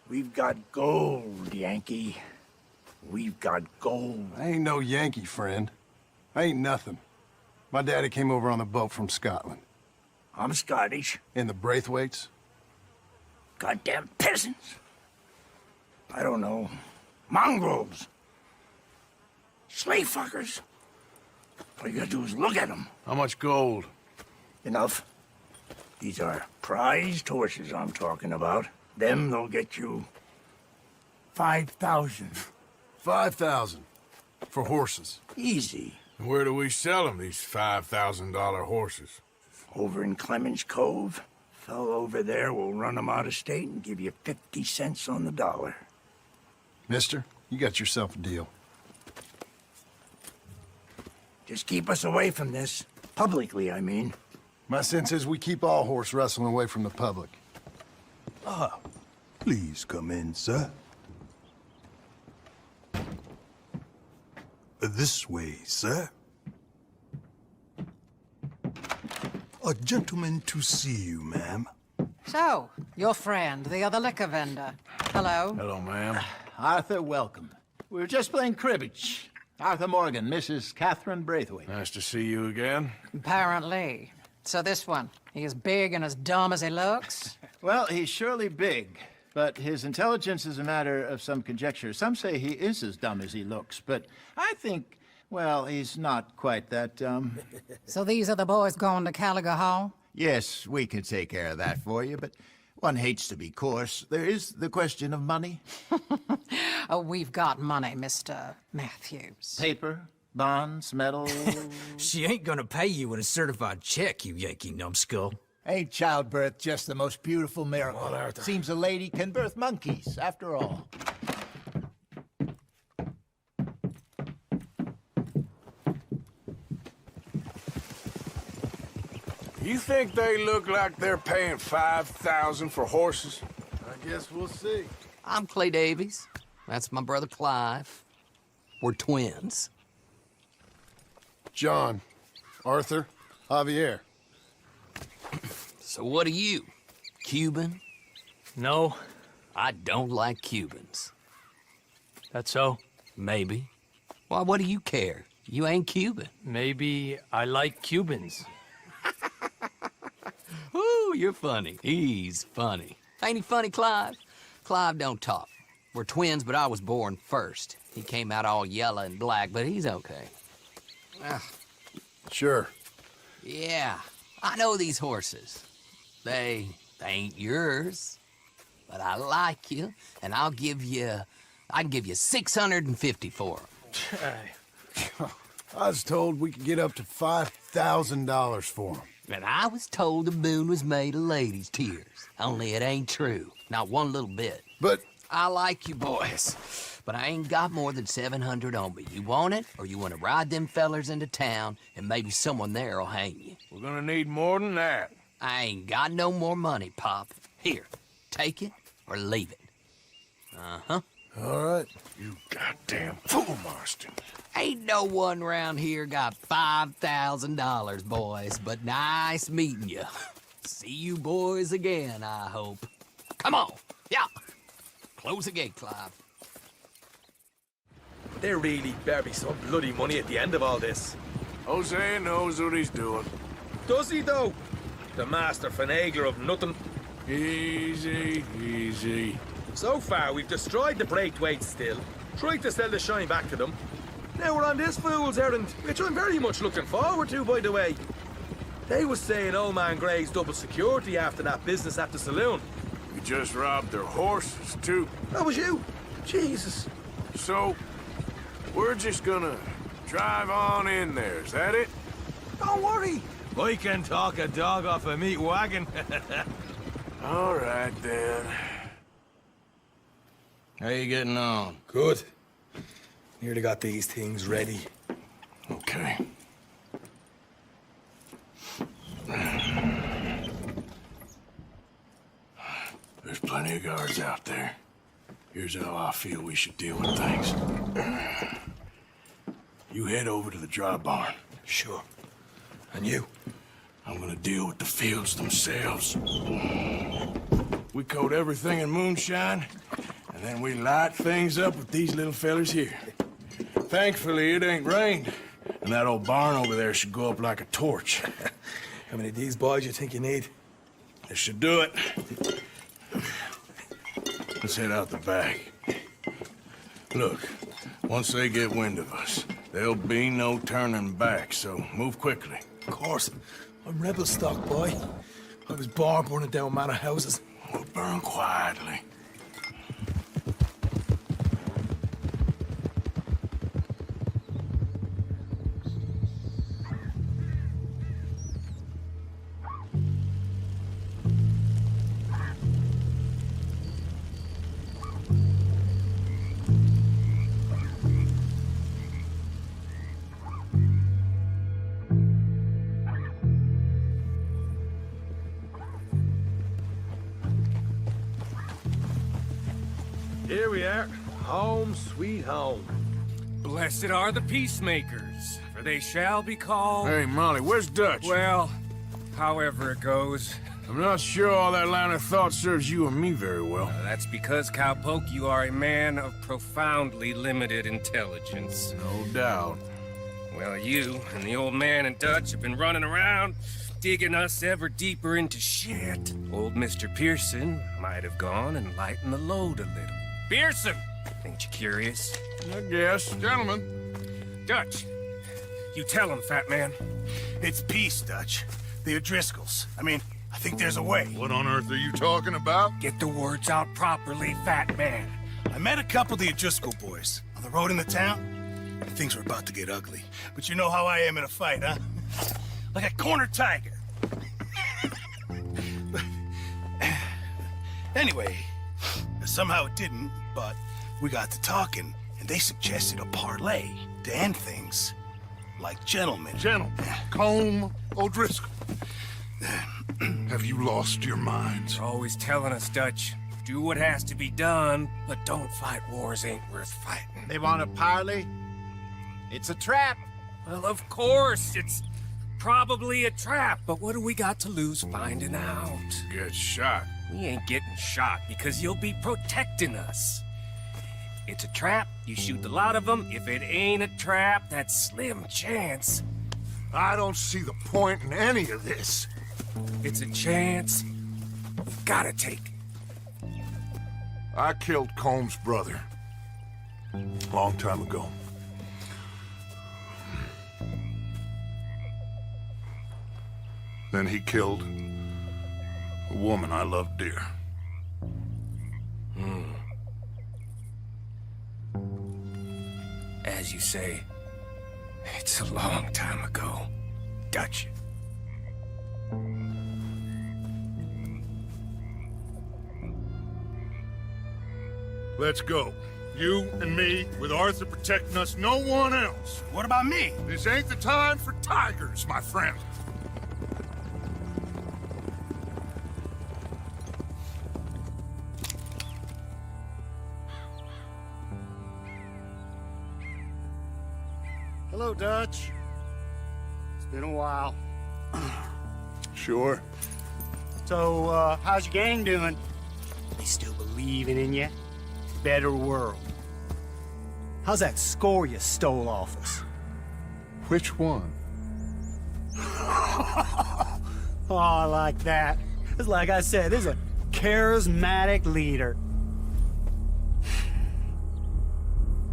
We've got gold, Yankee. We've got gold. I ain't no Yankee, friend. I ain't nothing. My daddy came over on the boat from Scotland. I'm Scottish. And the Braithwaites? Goddamn peasants. I don't know. Mongrels. Slave fuckers. All you gotta do is look at them. How much gold? Enough. These are prized horses I'm talking about. Them, they'll get you 5,000. 5,000 for horses. Easy. Where do we sell them, these $5,000 horses? Over in Clemens Cove. Fellow over there will run them out of state and give you 50 cents on the dollar. Mister, you got yourself a deal. Just keep us away from this. Publicly, I mean. My sense is we keep all horse rustling away from the public. Ah, please come in, sir. This way, sir. A gentleman to see you, ma'am. So, your friend, the other liquor vendor. Hello. Hello, ma'am. Arthur, welcome. We were just playing cribbage. Arthur Morgan, Mrs. Catherine Braithwaite. Nice to see you again. Apparently. So this one, he is big and as dumb as he looks? Well, he's surely big, but his intelligence is a matter of some conjecture. Some say he is as dumb as he looks, but I think, well, he's not quite that dumb. So these are the boys going to Caliga Hall? Yes, we can take care of that for you, but one hates to be coarse. There is the question of money. Oh, we've got money, Mr. Matthews. Paper, bonds, metal. She ain't gonna pay you with a certified check, you Yankee numbskull. Ain't childbirth just the most beautiful miracle? Come on, Arthur. Seems a lady can birth monkeys, after all. You think they look like they're paying $5,000 for horses? I guess we'll see. I'm Clay Davies. That's my brother Clive. We're twins. John, Arthur, Javier. So what are you? Cuban? No. I don't like Cubans. That's so? Maybe. Why, what do you care? You ain't Cuban. Maybe I like Cubans. Ooh, you're funny. He's funny. Ain't he funny, Clive? Clive don't talk. We're twins, but I was born first. He came out all yellow and black, but he's okay. Sure. Yeah, I know these horses. They ain't yours, but I like you, and I can give you 650 for them. I was told we could get up to $5,000 for them. And I was told the moon was made of ladies' tears. Only it ain't true. Not one little bit. But I like you boys, but I ain't got more than 700 on me. You want it, or you want to ride them fellers into town, and maybe someone there'll hang you? We're gonna need more than that. I ain't got no more money, Pop. Here, take it or leave it. Uh-huh. All right. You goddamn fool, Marston. Ain't no one round here got $5,000, boys, but nice meeting you. See you boys again, I hope. Come on, yeah. Close the gate, Clive. There really better be some bloody money at the end of all this. Jose knows what he's doing. Does he, though? The master finagler of nothing. Easy, easy. So far, we've destroyed the Braithwaites still, tried to sell the shine back to them. Now we're on this fool's errand, which I'm very much looking forward to, by the way. They was saying old man Gray's double security after that business at the saloon. We just robbed their horses, too. That was you? Jesus. So, we're just gonna drive on in there, is that it? Don't worry. I can talk a dog off a meat wagon. All right, then. How you getting on? Good. Nearly got these things ready. Okay. There's plenty of guards out there. Here's how I feel we should deal with things. You head over to the dry barn. Sure. And you? I'm gonna deal with the fields themselves. We coat everything in moonshine, and then we light things up with these little fellers here. Thankfully, it ain't rained, and that old barn over there should go up like a torch. How many of these boys you think you need? This should do it. Let's head out the back. Look, once they get wind of us, there'll be no turning back, so move quickly. Of course. I'm rebel stock, boy. I was born burning down manor houses. We'll burn quietly. Here we are. Home sweet home. Blessed are the peacemakers, for they shall be called... Hey, Molly, where's Dutch? Well, however it goes. I'm not sure all that line of thought serves you and me very well. That's because, Cowpoke, you are a man of profoundly limited intelligence. No doubt. Well, you and the old man and Dutch have been running around, digging us ever deeper into shit. Old Mr. Pearson might have gone and lightened the load a little. Pearson! Ain't you curious? I guess. Gentlemen. Dutch, you tell him, fat man. It's peace, Dutch. The O'Driscolls. I mean, I think there's a way. What on earth are you talking about? Get the words out properly, fat man. I met a couple of the O'Driscoll boys on the road in the town. Things were about to get ugly. But you know how I am in a fight, huh? Like a cornered tiger. Anyway, somehow it didn't, but we got to talking, and they suggested a parlay to end things like gentlemen. Gentlemen. Combe O'Driscoll. Have you lost your minds? You're always telling us, Dutch. Do what has to be done, but don't fight wars ain't worth fighting. They want a parley? It's a trap. Well, of course, it's probably a trap, but what do we got to lose finding out? Get shot. We ain't getting shot because you'll be protecting us. It's a trap, you shoot a lot of them. If it ain't a trap, that's slim chance. I don't see the point in any of this. It's a chance you've gotta take. I killed Combs' brother. A long time ago. Then he killed a woman I loved dear. As you say, it's a long time ago. Dutch. Let's go. You and me, with Arthur protecting us, no one else. What about me? This ain't the time for tigers, my friend. Hello, Dutch. It's been a while. Sure. So, how's your gang doing? They still believing in you? Better world. How's that score you stole off us? Which one? Oh, I like that. It's like I said, this is a charismatic leader.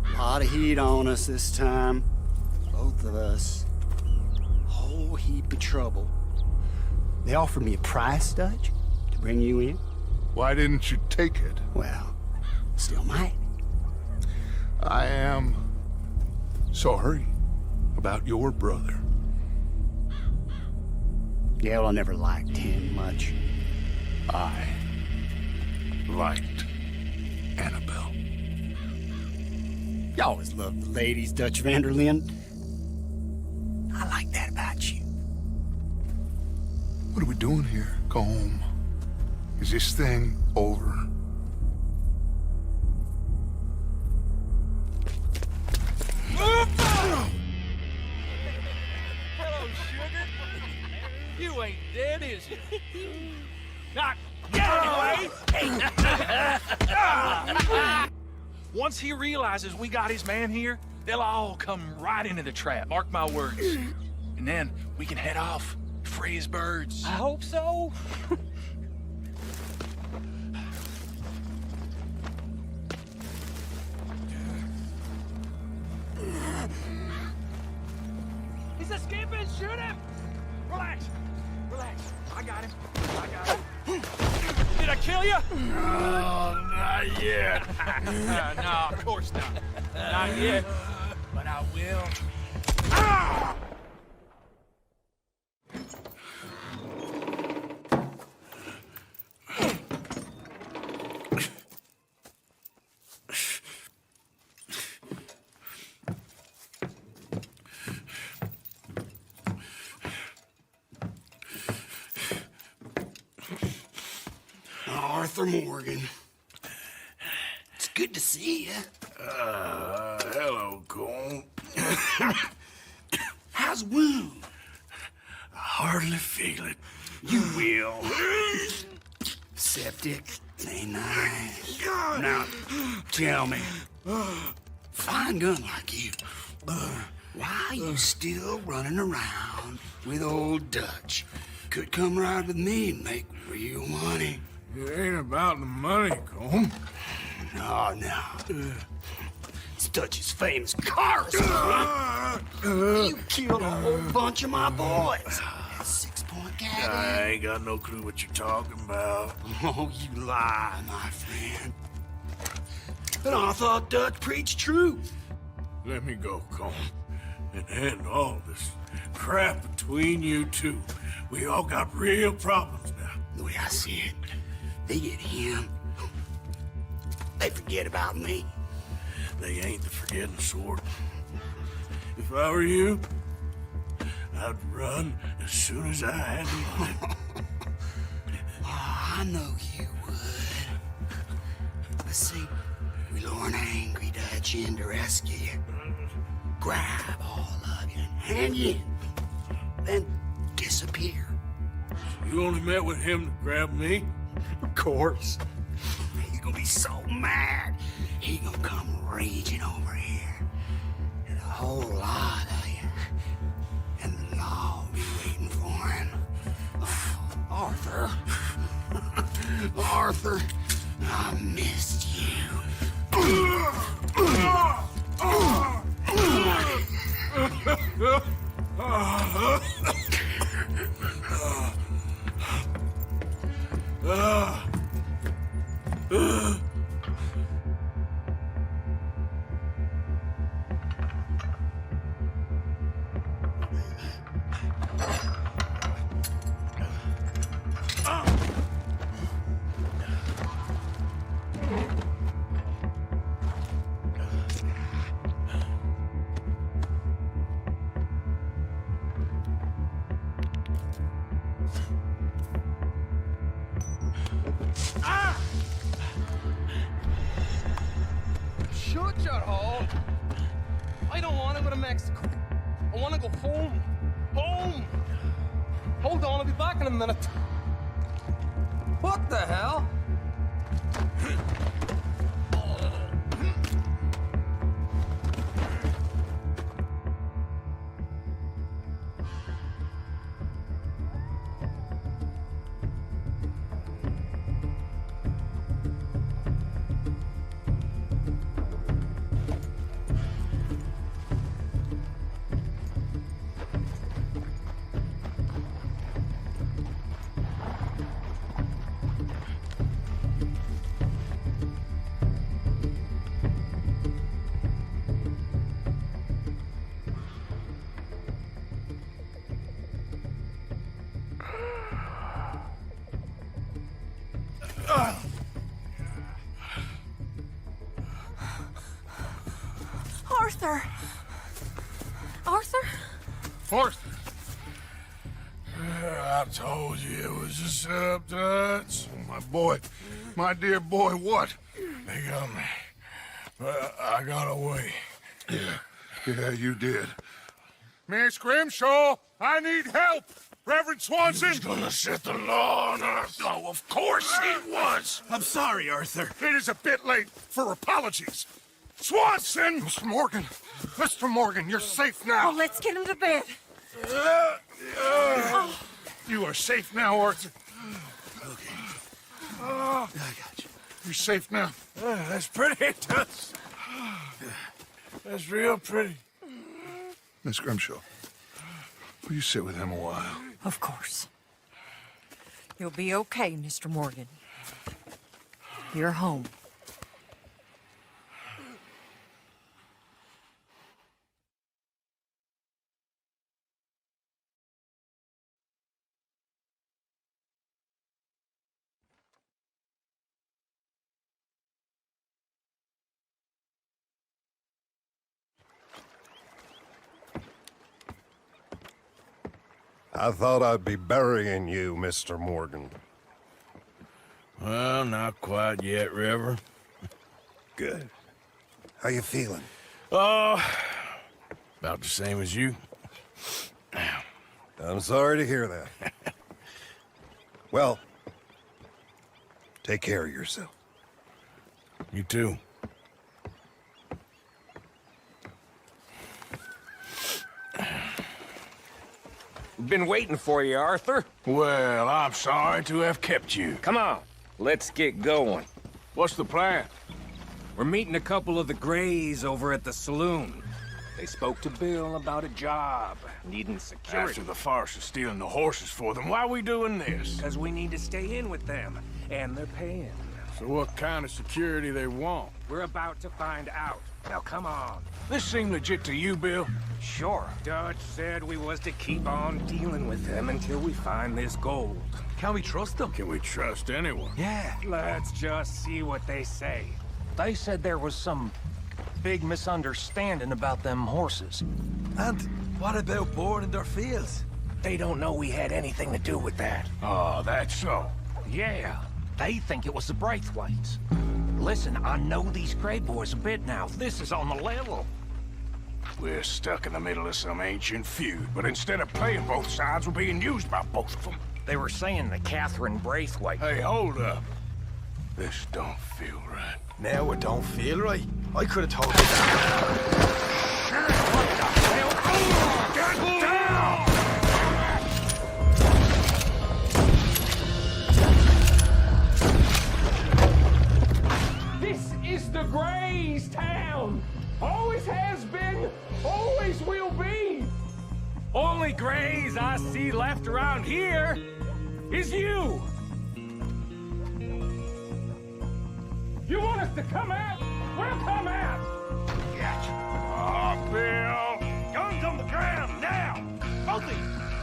A lot of heat on us this time. Both of us. Whole heap of trouble. They offered me a price, Dutch, to bring you in. Why didn't you take it? Well, still might. I am sorry about your brother. Yeah, well, I never liked him much. I liked Annabelle. You always loved the ladies, Dutch van der Linde. I like that about you. What are we doing here? Go home. Is this thing over? Hello, sugar. You ain't dead, is you? Not yet, anyway. Once he realizes we got his man here, they'll all come right into the trap. Mark my words. And then we can head off, free as birds. I hope so. He's escaping! Shoot him! Relax. Relax. I got him. I got him. Did I kill you? Oh, not yet. No, of course not. Not yet. But I will. Arthur Morgan. It's good to see you. Hello, Cole. How's the wound? I hardly feel it. You will. Septic. Ain't nice. Now, tell me, fine gun like you, why are you still running around with old Dutch? Could come right with me and make real money. It ain't about the money, Cole. No. It's Dutch's famous car. You killed a whole bunch of my boys. 6-point gag. I ain't got no clue what you're talking about. Oh, you lie, my friend. But I thought Dutch preached truth. Let me go, Cole. And end all this crap between you two. We all got real problems now. The way I see it, they get him. They forget about me. They ain't the forgetting sort. If I were you, I'd run as soon as I had the money. Oh, I know you would. But see, we lure an angry Dutch in to rescue you. Grab all of you and hand you in. Then disappear. You only met with him to grab me? Of course. He's gonna be so mad. He gonna come raging over here. And a whole lot of you. And the law will be waiting for him. Oh, Arthur. Arthur, I missed you. Shut your hole. I don't want to go to Mexico. I want to go home. Home! Hold on, I'll be back in a minute. What the hell? Arthur! Arthur? Arthur! I told you it was a setup, Dutch. My boy, my dear boy, what? They got me. But I got away. Yeah, you did. Miss Grimshaw, I need help! Reverend Swanson! He's gonna set the law on us. Oh, of course he was! I'm sorry, Arthur. It is a bit late for apologies. Swanson! Mr. Morgan, you're safe now. Oh, let's get him to bed. You are safe now, Arthur. Okay. I got you. You're safe now. That's pretty, Dutch. That's real pretty. Miss Grimshaw, will you sit with him a while? Of course. You'll be okay, Mr. Morgan. You're home. I thought I'd be burying you, Mr. Morgan. Well, not quite yet, River. Good. How you feeling? Oh, about the same as you. I'm sorry to hear that. Well, take care of yourself. You too. Been waiting for you, Arthur. Well, I'm sorry to have kept you. Come on, let's get going. What's the plan? We're meeting a couple of the Grays over at the saloon. They spoke to Bill about a job, needing security. After the farce of stealing the horses for them, why are we doing this? Because we need to stay in with them, and they're paying. So what kind of security they want? We're about to find out. Now, come on. This seem legit to you, Bill? Sure. Dutch said we was to keep on dealing with them until we find this gold. Can we trust them? Can we trust anyone? Yeah. Let's just see what they say. They said there was some big misunderstanding about them horses. And what about boarding their fields? They don't know we had anything to do with that. Oh, that's so. Yeah, they think it was the Braithwaites. Listen, I know these Gray boys a bit now. This is on the level. We're stuck in the middle of some ancient feud, but instead of playing both sides, we're being used by both of them. They were saying that Catherine Braithwaite... Hey, hold up. This don't feel right. Now it don't feel right. I could have told you that. Get down! This is the Grays' town. Always has been, always will be. Only Grays I see left around here is you. You want us to come out? We'll come out. Yes. Oh, Bill. Guns on the ground, now. Both of you,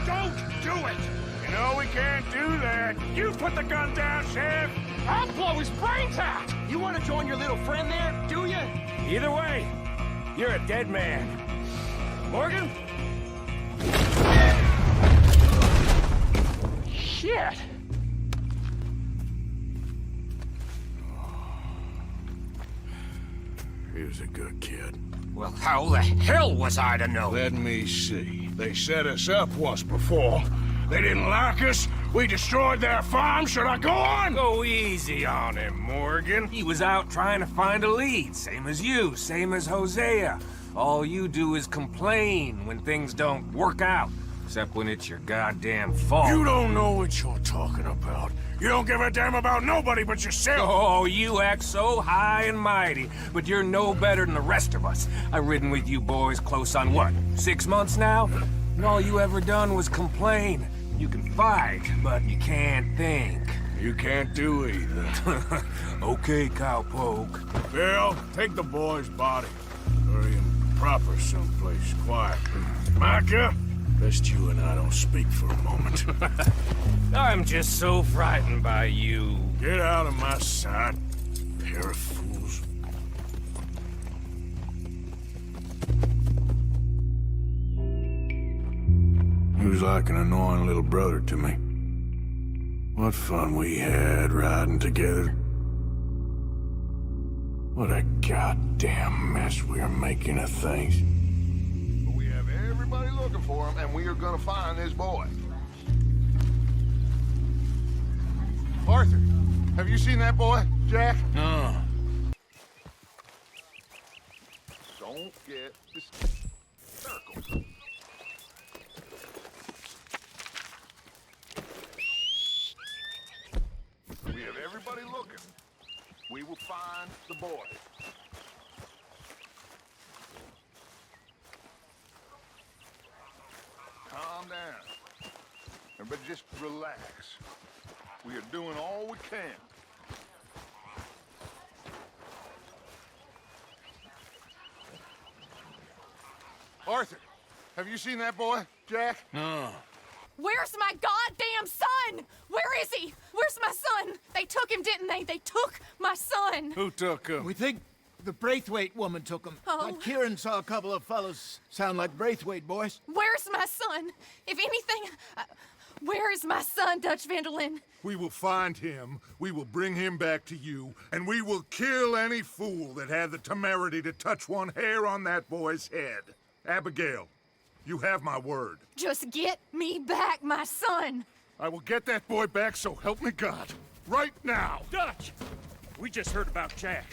don't do it. You know we can't do that. You put the gun down, Sheriff. I'll blow his brains out. You want to join your little friend there, do you? Either way, you're a dead man. Morgan? Shit! He was a good kid. Well, how the hell was I to know? Let me see. They set us up once before. They didn't like us. We destroyed their farm. Should I go on? Go easy on him, Morgan. He was out trying to find a lead, same as you, same as Hosea. All you do is complain when things don't work out, except when it's your goddamn fault. You don't know what you're talking about. You don't give a damn about nobody but yourself. Oh, you act so high and mighty, but you're no better than the rest of us. I've ridden with you boys close on what, 6 months now? And all you ever done was complain. You can fight, but you can't think. You can't do either. Okay, cowpoke. Bill, take the boy's body. Bury him proper someplace quiet. Micah, best you and I don't speak for a moment. I'm just so frightened by you. Get out of my sight, pair of fools. He was like an annoying little brother to me. What fun we had riding together. What a goddamn mess we are making of things. But we have everybody looking for him, and we are gonna find this boy. Arthur, have you seen that boy, Jack? No. Don't get this circle. We have everybody looking. We will find the boy. Calm down. Everybody just relax. We are doing all we can. Arthur, have you seen that boy, Jack? No. Where's my goddamn son? Where is he? Where's my son? They took him, didn't they? They took my son. Who took him? We think the Braithwaite woman took him. Oh. Kieran saw a couple of fellows sound like Braithwaite boys. Where's my son? If anything, where is my son, Dutch Vanderlyn? We will find him, we will bring him back to you, and we will kill any fool that had the temerity to touch one hair on that boy's head. Abigail, you have my word. Just get me back, my son. I will get that boy back, so help me God. Right now. Dutch! We just heard about Jack.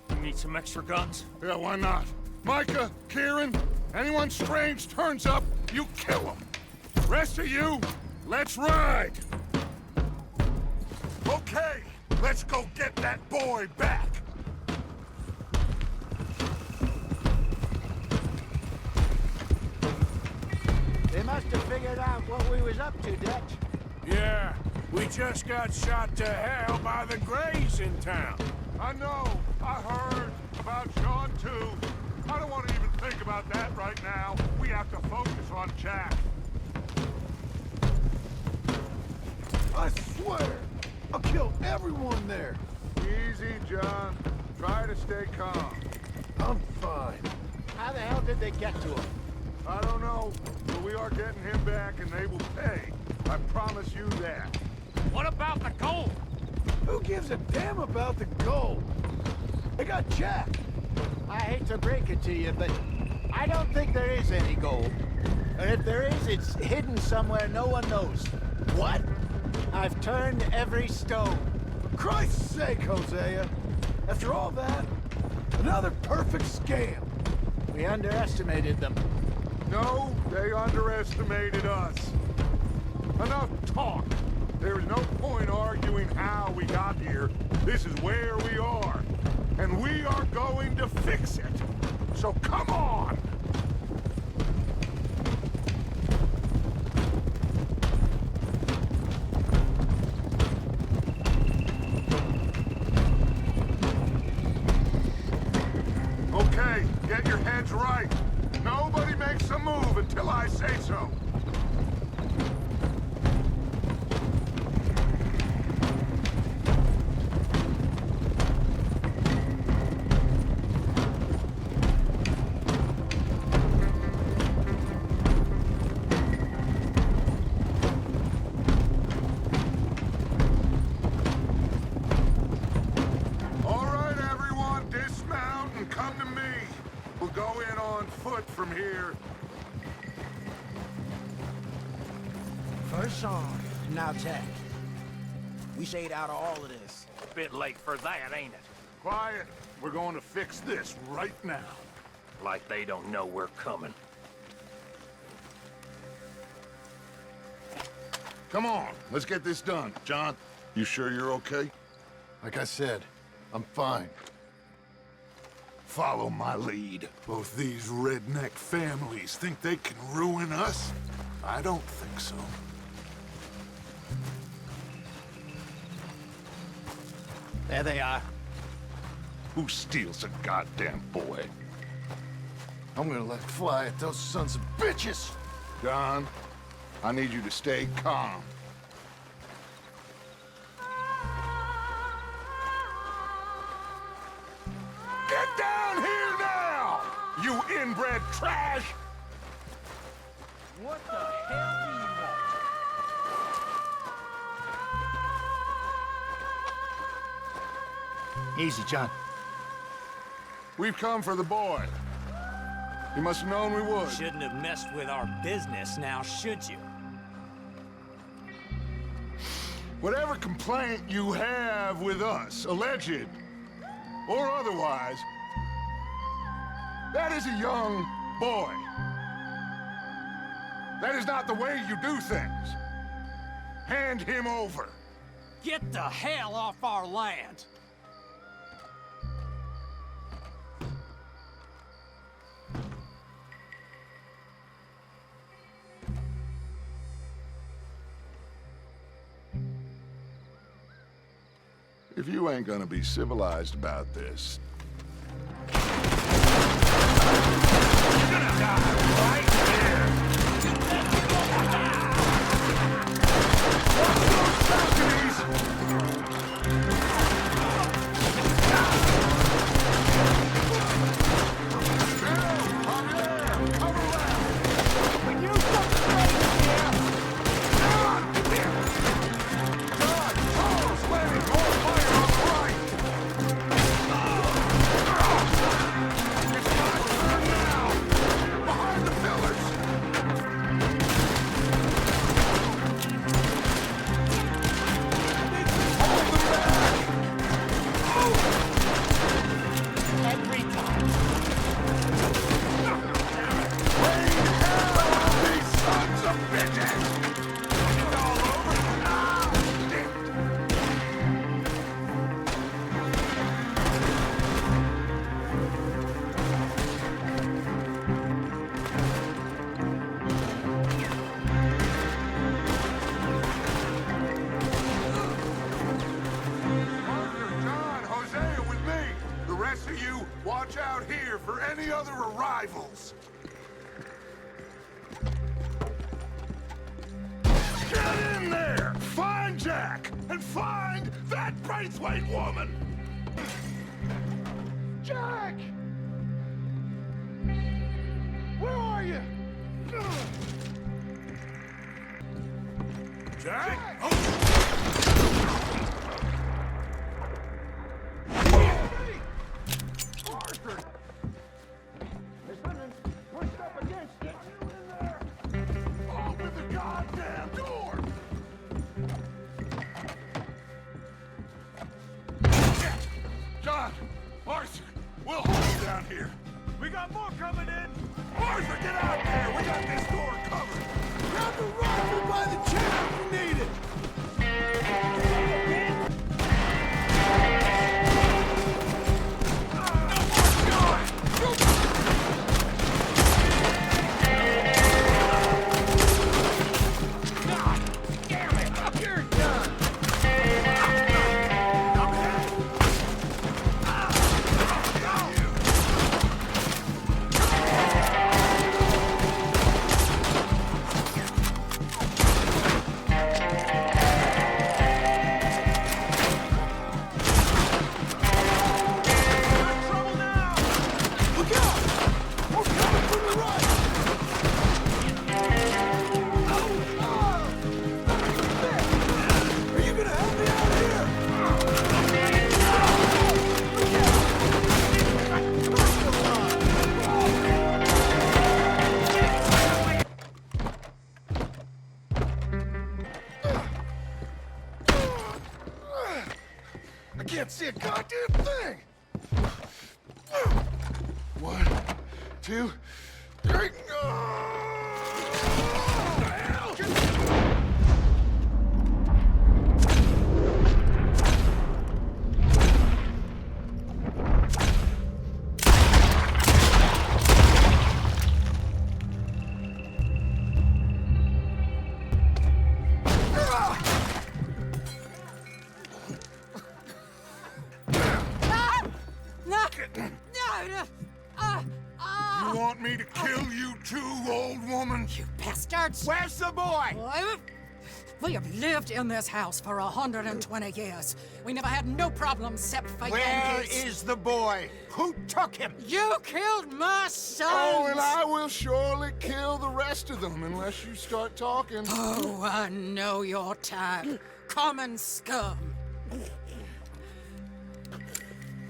You need some extra guns? Yeah, why not? Micah, Kieran, anyone strange turns up, you kill him. Rest of you, let's ride. Okay, let's go get that boy back. They must have figured out what we was up to, Dutch. Yeah, we just got shot to hell by the Grays in town. I know, I heard about John too. I don't want to even think about that right now. We have to focus on Jack. I swear, I'll kill everyone there. Easy, John. Try to stay calm. I'm fine. How the hell did they get to him? I don't know, but we are getting him back and they will pay. I promise you that. What about the gold? Who gives a damn about the gold? They got Jack. I hate to break it to you, but I don't think there is any gold. And if there is, it's hidden somewhere no one knows. What? I've turned every stone. For Christ's sake, Hosea. After all that, another perfect scam. We underestimated them. No, they underestimated us. Enough talk. There is no point arguing how we got here. This is where we are. And we are going to fix it. So come on! Okay, get your heads right. Nobody makes a move until I say so. All right, everyone, dismount and come to me. We'll go in on foot from here. First song, now Jack. We stayed out of all of this. Bit late for that, ain't it? Quiet. We're going to fix this right now. Like they don't know we're coming. Come on, let's get this done. John, you sure you're okay? Like I said, I'm fine. Follow my lead. Both these redneck families think they can ruin us? I don't think so. There they are. Who steals a goddamn boy? I'm gonna let fly at those sons of bitches! John, I need you to stay calm. Get down here now, you inbred trash! What the hell do you want? Easy, John. We've come for the boy. You must have known we would. Shouldn't have messed with our business now, should you? Whatever complaint you have with us, alleged or otherwise, that is a young boy. That is not the way you do things. Hand him over. Get the hell off our land! If you ain't gonna be civilized about this... You're gonna die right here! Watch those balconies! Watch out here for any other arrivals. Get in there! Find Jack! And find that Braithwaite woman! Jack! are you? Jack? Arthur! There's something pushed up against it. You in there? Open the goddamn door! John! Arthur! We'll hold you down here. We got more coming in! Arthur, get out there! We got this door covered! Grab the rifle by the chair if you need it! I can't see a goddamn thing! 1, 2, 3. You want me to kill you too, old woman? You bastards! Where's the boy? We have lived in this house for 120 years. We never had no problems except for Where Yankees. is the boy? Who took him? You killed my son! Oh, and I will surely kill the rest of them unless you start talking. Oh, I know your type. Common scum.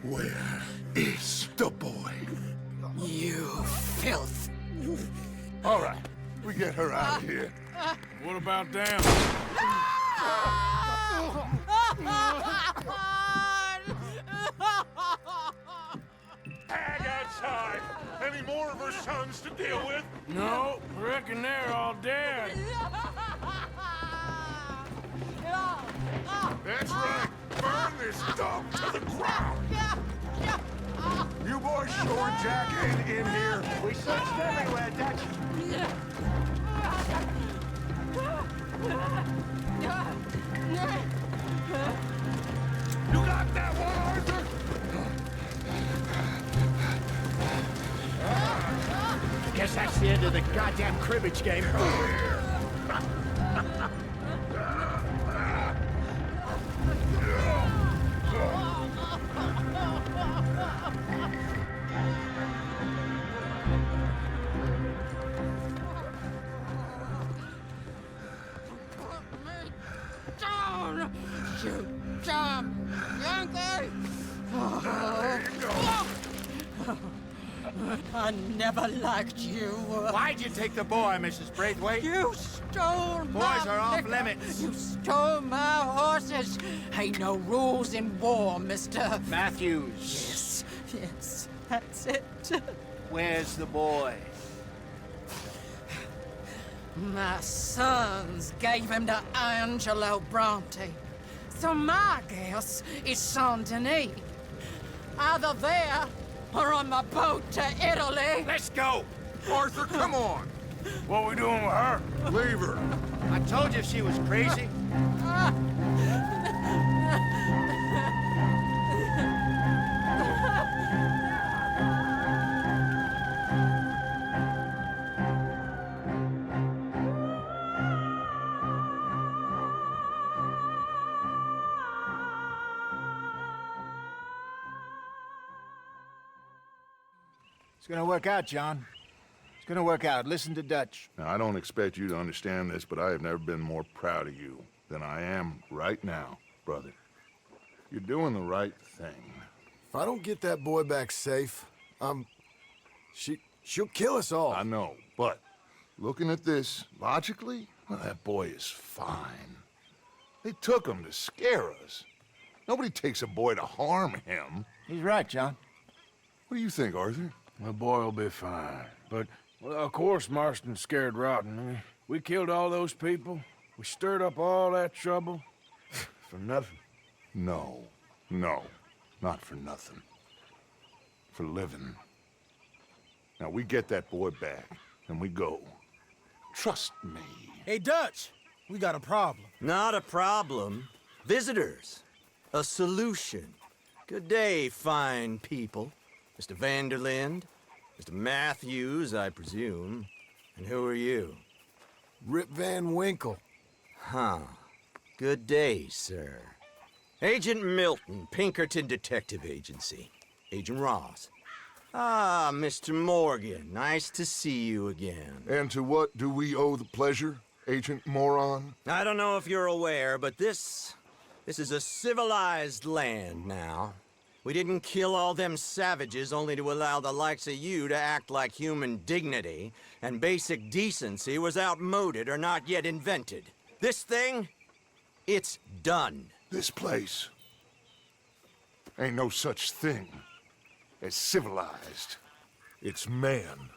Where is the boy? You filth. All right, we get her out of here. What about them? Hag outside. Any more of her sons to deal with? No, reckon they're all dead. That's right. Burn this dump to the ground. You boys sure Jack ain't in here. We searched everywhere, Dutch. You got that one, Arthur? Guess that's the end of the goddamn cribbage game. Down! You dumb Yankee! I never liked you. Why'd you take the boy, Mrs. Braithwaite? You stole my Boys are off liquor. limits. You stole my horses. Ain't no rules in war, mister. Matthews. Yes, yes, that's it. Where's the boy? My sons gave him to Angelo Bronte. So my guess is Saint Denis. Either there or on the boat to Italy. Let's go! Arthur, come on! What we doing with her? Leave her. I told you she was crazy. It's gonna work out, John. It's gonna work out. Listen to Dutch. Now, I don't expect you to understand this, but I have never been more proud of you than I am right now, brother. You're doing the right thing. If I don't get that boy back safe, she'll kill us all. I know, but looking at this logically, well, that boy is fine. They took him to scare us. Nobody takes a boy to harm him. He's right, John. What do you think, Arthur? The boy will be fine. But, well, of course Marston's scared rotten. I mean, we killed all those people. We stirred up all that trouble. For nothing. No, not for nothing. For living. Now, we get that boy back, and we go. Trust me. Hey, Dutch, we got a problem. Not a problem. Visitors. A solution. Good day, fine people. Mr. Vanderlind, Mr. Matthews, I presume. And who are you? Rip Van Winkle. Huh. Good day, sir. Agent Milton, Pinkerton Detective Agency. Agent Ross. Ah, Mr. Morgan, nice to see you again. And to what do we owe the pleasure, Agent Moron? I don't know if you're aware, but this is a civilized land now. We didn't kill all them savages only to allow the likes of you to act like human dignity, and basic decency was outmoded or not yet invented. This thing, it's done. This place ain't no such thing as civilized. It's man,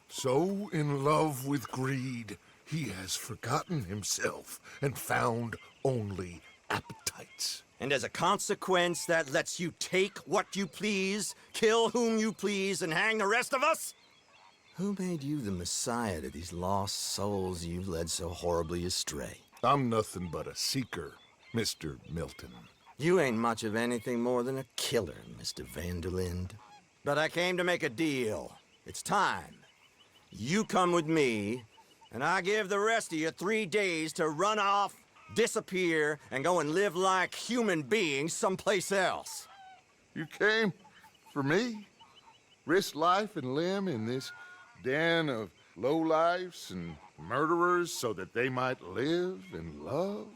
so in love with greed, he has forgotten himself and found only appetites. And as a consequence, that lets you take what you please, kill whom you please, and hang the rest of us? Who made you the messiah to these lost souls you've led so horribly astray? I'm nothing but a seeker, Mr. Milton. You ain't much of anything more than a killer, Mr. Vanderlind. But I came to make a deal. It's time. You come with me, and I give the rest of you 3 days to run off, disappear, and go and live like human beings someplace else. You came for me? Risk life and limb in this den of lowlifes and murderers so that they might live and love?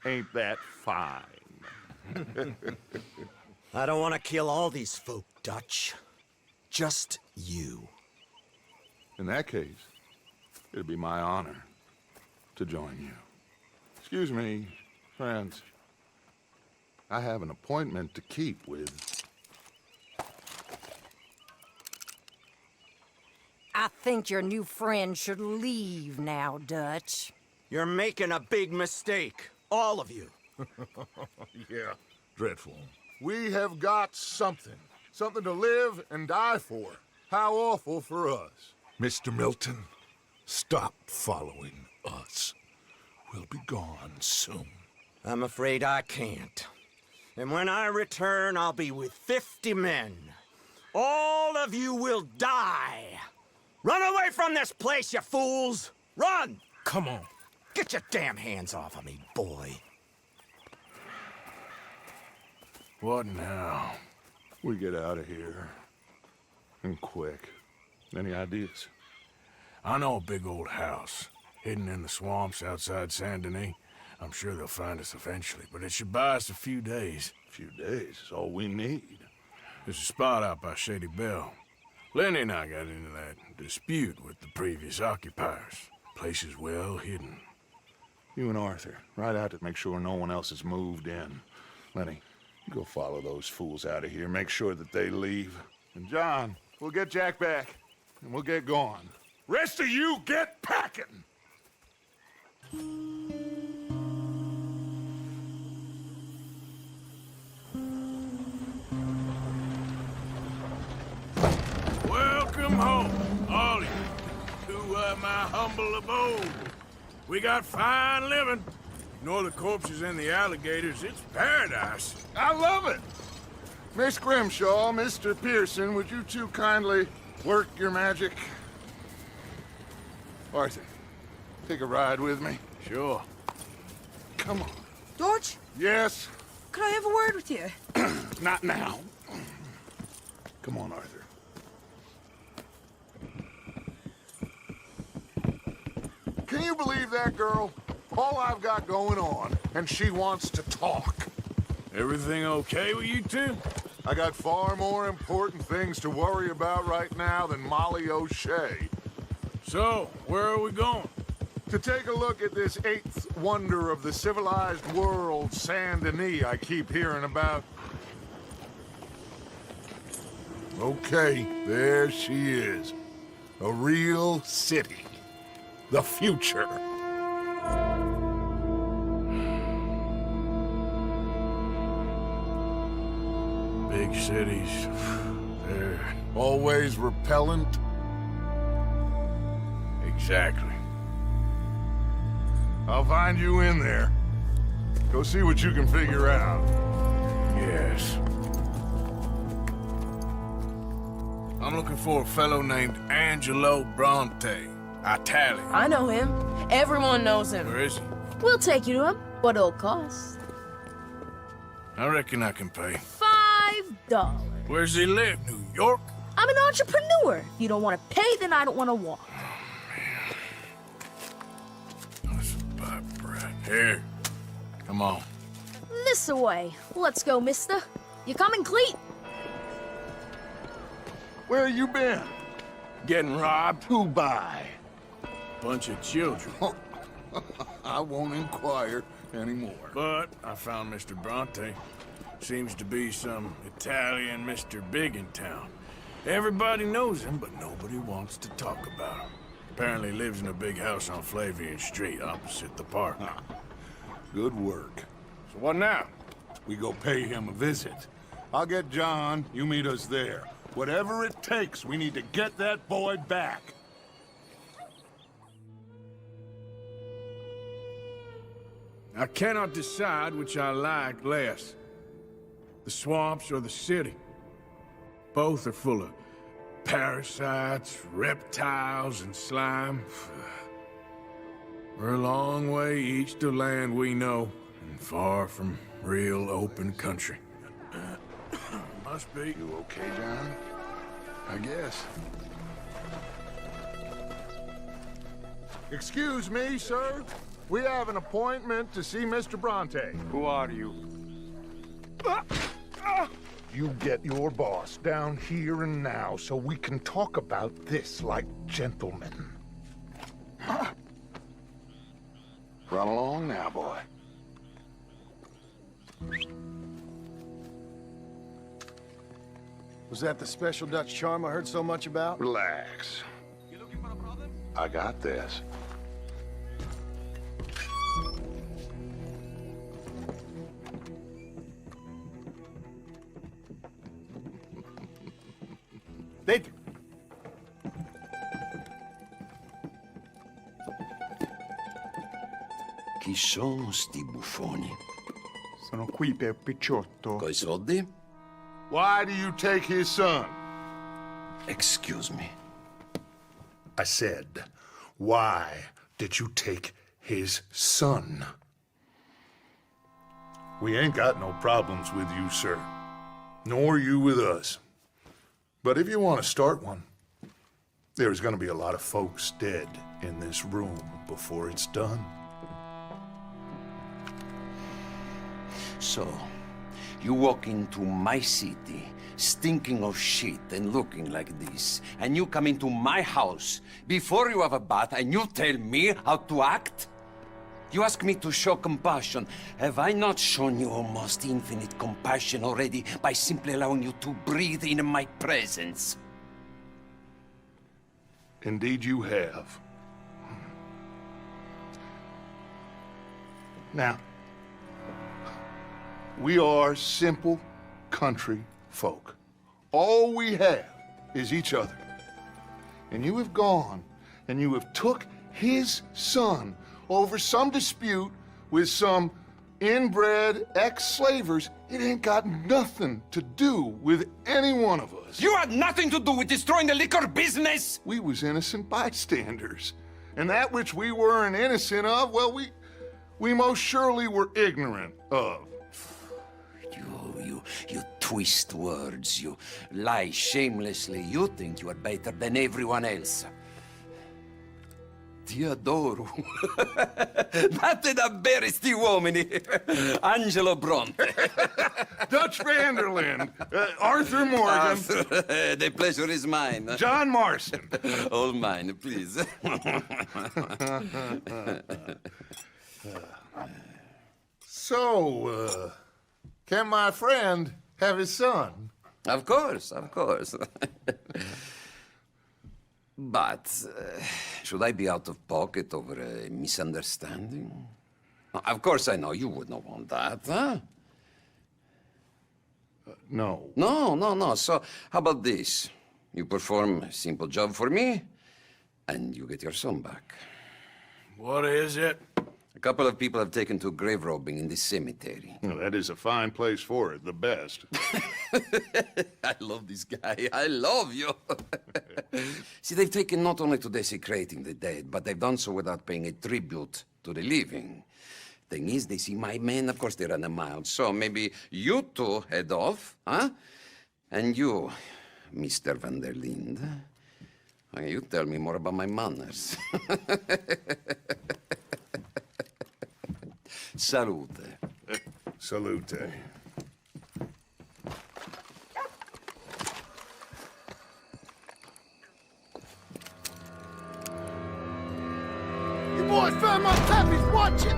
Ain't that fine? I don't want to kill all these folk, Dutch. Just you. In that case, it'd be my honor to join you. Excuse me, friends. I have an appointment to keep with... I think your new friend should leave now, Dutch. You're making a big mistake. All of you. Yeah, dreadful. We have got something. Something to live and die for. How awful for us. Mr. Milton, stop following us. We'll be gone soon. I'm afraid I can't. And when I return, I'll be with 50 men. All of you will die. Run away from this place, you fools! Run! Come on. Get your damn hands off of me, boy. What now? We get out of here. And quick. Any ideas? I know a big old house, hidden in the swamps outside Saint Denis. I'm sure they'll find us eventually, but it should buy us a few days. A few days is all we need. There's a spot out by Shady Bell. Lenny and I got into that dispute with the previous occupiers. Place is well hidden. You and Arthur, ride out to make sure no one else has moved in. Lenny, you go follow those fools out of here. Make sure that they leave. And John, we'll get Jack back, and we'll get going. Rest of you, get packing! Welcome home, all of you, to my humble abode. We got fine living. Ignore the corpses and the alligators. It's paradise. I love it! Miss Grimshaw, Mr. Pearson, would you two kindly work your magic? Arthur, take a ride with me. Sure. Come on. George? Yes? Could I have a word with you? Not now. Come on, Arthur. Can you believe that girl? All I've got going on, and she wants to talk. Everything okay with you two? I got far more important things to worry about right now than Molly O'Shea. So, where are we going? To take a look at this eighth wonder of the civilized world, Saint Denis, I keep hearing about. Okay, there she is. A real city. The future. Big cities. They're always repellent. Exactly. I'll find you in there. Go see what you can figure out. Yes. I'm looking for a fellow named Angelo Bronte. Italian. I know him. Everyone knows him. Where is he? We'll take you to him, but it'll cost I reckon I can pay. $5. Where's he live? New York? I'm an entrepreneur. If you don't want to pay, then I don't want to walk. Here. Come on. This way. Let's go, mister. You coming, Cleet? Where you been? Getting robbed? Who by? Bunch of children. I won't inquire anymore. But I found Mr. Bronte. Seems to be some Italian Mr. Big in town. Everybody knows him, but nobody wants to talk about him. Apparently lives in a big house on Flavian Street, opposite the park. Good work. So what now? We go pay him a visit. I'll get John, you meet us there. Whatever it takes, we need to get that boy back. I cannot decide which I like less. The swamps or the city. Both are full of parasites, reptiles, and slime. We're a long way east of land we know, and far from real open country. Must be. You okay, John? I guess. Excuse me, sir. We have an appointment to see Mr. Bronte. Who are you? You get your boss down here and now so we can talk about this like gentlemen. Run along now, boy. Was that the special Dutch charm I heard so much about? Relax. You looking for a problem? I got this. Dentro. Chi sono sti buffoni? Sono qui per Picciotto. Coi soldi? Why do you take his son? Excuse me. I said, why did you take his son? We ain't got no problems with you, sir. Nor you with us. But if you want to start one, there's going to be a lot of folks dead in this room before it's done. So, you walk into my city, stinking of shit and looking like this, and you come into my house before you have a bath and you tell me how to act? You ask me to show compassion. Have I not shown you almost infinite compassion already by simply allowing you to breathe in my presence? Indeed you have. Now, we are simple country folk. All we have is each other. And you have gone and you have took his son over some dispute with some inbred ex-slavers. It ain't got nothing to do with any one of us. You had nothing to do with destroying the liquor business! We was innocent bystanders. And that which we weren't innocent of, well, we most surely were ignorant of. You twist words, you lie shamelessly. You think you are better than everyone else. Ti adoro. Batte da bere sti uomini. Angelo Bronte. Dutch Vanderlyn. Arthur Morgan. Arthur, the pleasure is mine. John Marston. All mine, please. So, can my friend have his son? Of course, of course. But should I be out of pocket over a misunderstanding? Of course I know you would not want that, huh? No. No. So how about this? You perform a simple job for me, and you get your son back. What is it? A couple of people have taken to grave robbing in the cemetery. Well, that is a fine place for it, the best. I love this guy. I love you. See, they've taken not only to desecrating the dead, but they've done so without paying a tribute to the living. Thing is, they see my men, of course they run a mile. So maybe you two head off, huh? And you, Mr. Van der Linde, you tell me more about my manners. Salute. Salute. You boys found my puppies, watch it!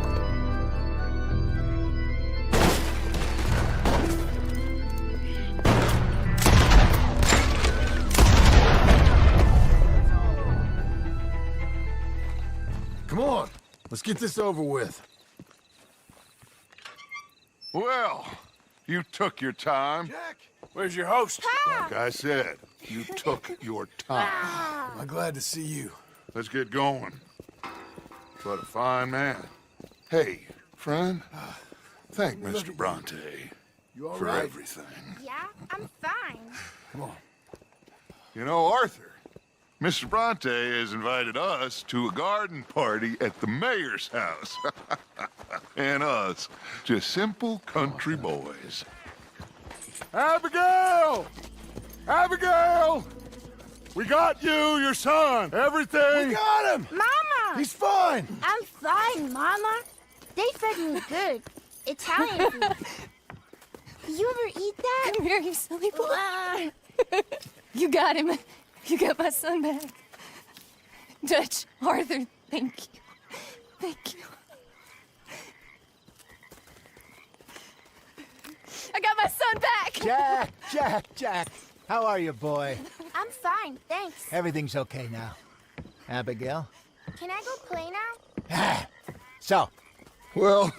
Come on, let's get this over with. Well, you took your time. Jack, where's your host? Like I said, you took your time. I'm glad to see you. Let's get going. What a fine man. Hey, friend, thank Mr. Bronte You all for right? everything. Yeah, I'm fine. Come on. You know, Arthur, Mr. Bronte has invited us to a garden party at the mayor's house. And us, just simple country boys. Abigail! Abigail! We got you, your son, everything. We got him! Mama! He's fine! I'm fine, Mama. They fed me good. Italian food. You ever eat that? Come here, you silly boy. You got him. You got my son back. Dutch, Arthur, thank you. Thank you. I got my son back! Jack. How are you, boy? I'm fine, thanks. Everything's okay now. Abigail? Can I go play now? So, Well,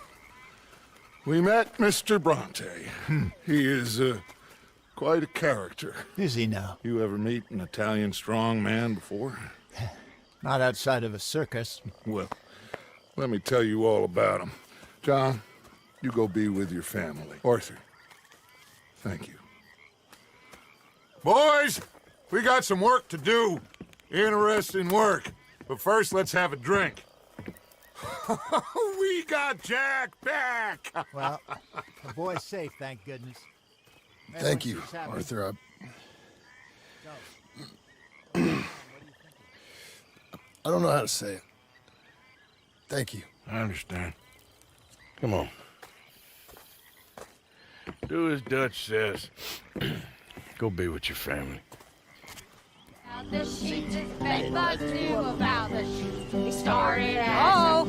we met Mr. Bronte. He is quite a character. is he now? You ever meet an Italian strong man before? Not outside of a circus. Well, let me tell you all about him. John, you go be with your family. Arthur, thank you. Boys, we got some work to do. Interesting work. But first, let's have a drink. We got Jack back! Well, the boy's safe, thank goodness. Thank you, Arthur. I don't know how to say it. Thank you. I understand. Come on. Do as Dutch says. Go be with your family. The sheets is bedbugs knew about the sheets. We started as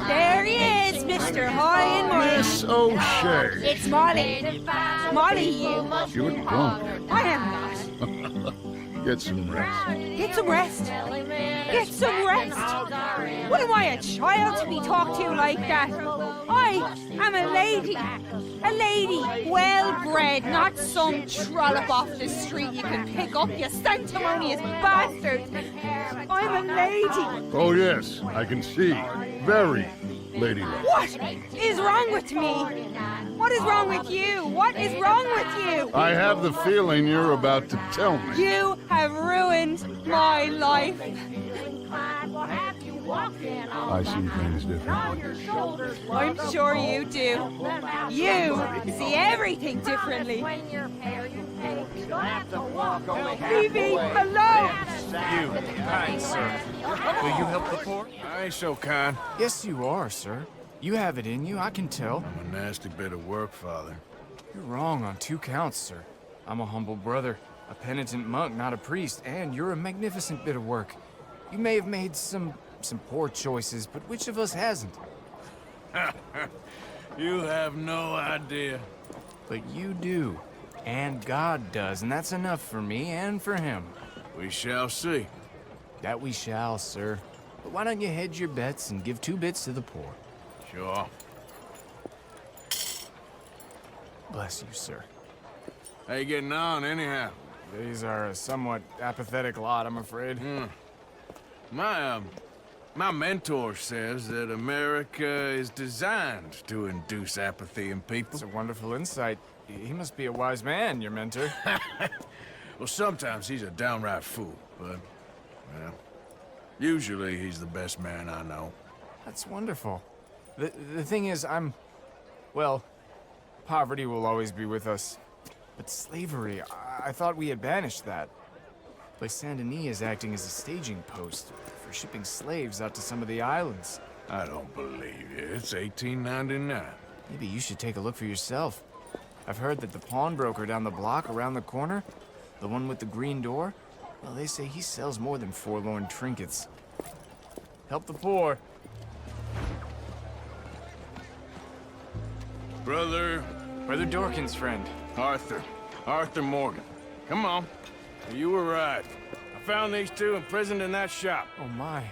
There he is, Mr. High and Mighty. Miss O'Shea. It's Molly. Molly, you. You're drunk. I am not. Get some rest. Get some rest. Get some rest. What am I, a child to be talked to like that? I am a lady. A lady, well-bred, not some trollop off the street you can pick up, you sanctimonious bastard. I'm a lady. Oh, yes, I can see. Very ladylike. What is wrong with me? What is wrong with you? What is wrong with you? I have the feeling you're about to tell me. You have ruined my life. I see things differently. I'm sure you do. You see everything differently. Leave me alone! You, kind sir. Will you help the poor? I ain't so kind. Yes, you are, sir. You have it in you, I can tell. I'm a nasty bit of work, Father. You're wrong on 2 counts, sir. I'm a humble brother, a penitent monk, not a priest, and you're a magnificent bit of work. You may have made some poor choices, but which of us hasn't? You have no idea. But you do. And God does, and that's enough for me and for him. We shall see. That we shall, sir. But why don't you hedge your bets and give 2 bits to the poor? Sure. Bless you, sir. How you getting on, anyhow? These are a somewhat apathetic lot, I'm afraid. My mentor says that America is designed to induce apathy in people. It's a wonderful insight. He must be a wise man, your mentor. Well, sometimes he's a downright fool, but, well, usually he's the best man I know. That's wonderful. The thing is, well, poverty will always be with us. But slavery, I thought we had banished that. Like Saint Denis is acting as a staging post for shipping slaves out to some of the islands. I don't believe you. It's 1899. Maybe you should take a look for yourself. I've heard that the pawnbroker down the block around the corner, the one with the green door, well, they say he sells more than forlorn trinkets. Help the poor. Brother Dorkin's friend. Arthur Morgan. Come on. You were right. I found these 2 imprisoned in that shop. Oh my.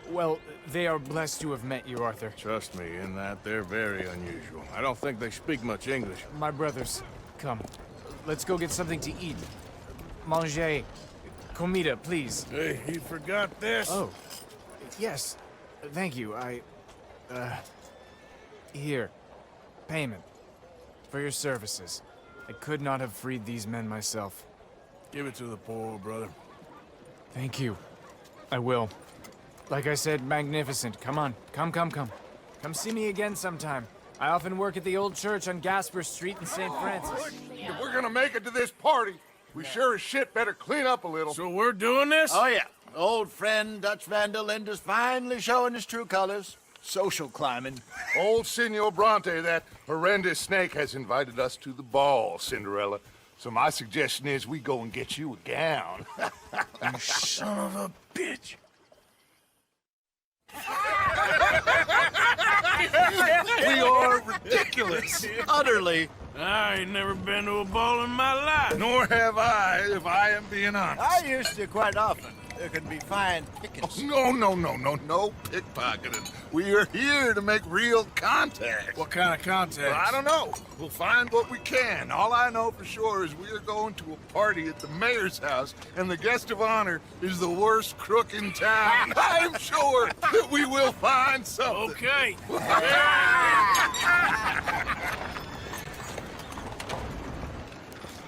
Well, they are blessed to have met you, Arthur. Trust me in that they're very unusual. I don't think they speak much English. My brothers, come. Let's go get something to eat. Manger. Comida, please. Hey, you forgot this? Oh. Yes. Thank you. Here. Payment. For your services. I could not have freed these men myself. Give it to the poor, brother. Thank you. I will. Like I said, magnificent. Come on. Come. Come see me again sometime. I often work at the old church on Gasper Street in St. Francis. If we're gonna make it to this party, we sure as shit better clean up a little. So we're doing this? Oh, yeah. Old friend Dutch Van der Linde's finally showing his true colors. Social climbing. Old Senor Bronte, that horrendous snake, has invited us to the ball, Cinderella. So my suggestion is we go and get you a gown. You son of a bitch. We are ridiculous. Utterly. I ain't never been to a ball in my life. Nor have I, if I am being honest. I used to quite often. There can be fine pickings. Oh, no pickpocketing. We are here to make real contact. What kind of contact? Well, I don't know. We'll find what we can. All I know for sure is we are going to a party at the mayor's house, and the guest of honor is the worst crook in town. I'm sure that we will find something. Okay.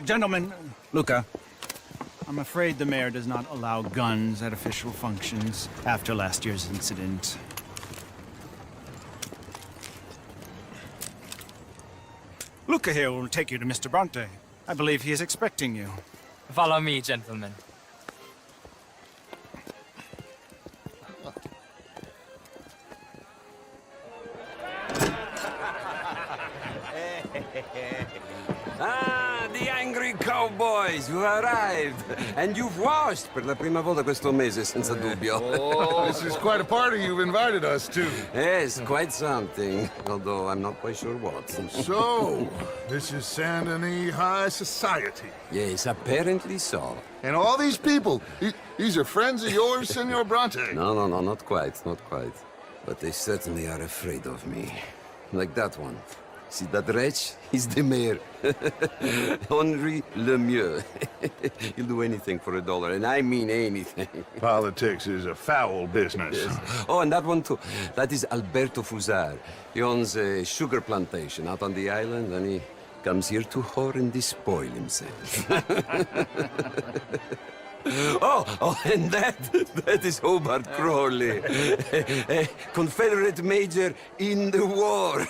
Gentlemen, Luca, I'm afraid the mayor does not allow guns at official functions after last year's incident. Luca here will take you to Mr. Bronte. I believe he is expecting you. Follow me, gentlemen. Ah, the angry cowboys, you arrived. And you've washed per la prima volta questo mese, senza dubbio. Oh, this is quite a party you've invited us to. Yes, quite something. Although I'm not quite sure what. So, this is Saint Denis High Society. Yes, apparently so. And all these people, these are friends of yours, Senor Bronte? No, not quite, not quite. But they certainly are afraid of me. Like that one. See that wretch? He's the mayor. Henri Lemieux. He'll do anything for $1, and I mean anything. Politics is a foul business. Yes. Oh, and that one too. That is Alberto Fusar. He owns a sugar plantation out on the island, and he comes here to whore and despoil himself. Oh, and that is Hobart Crawley. A Confederate major in the war.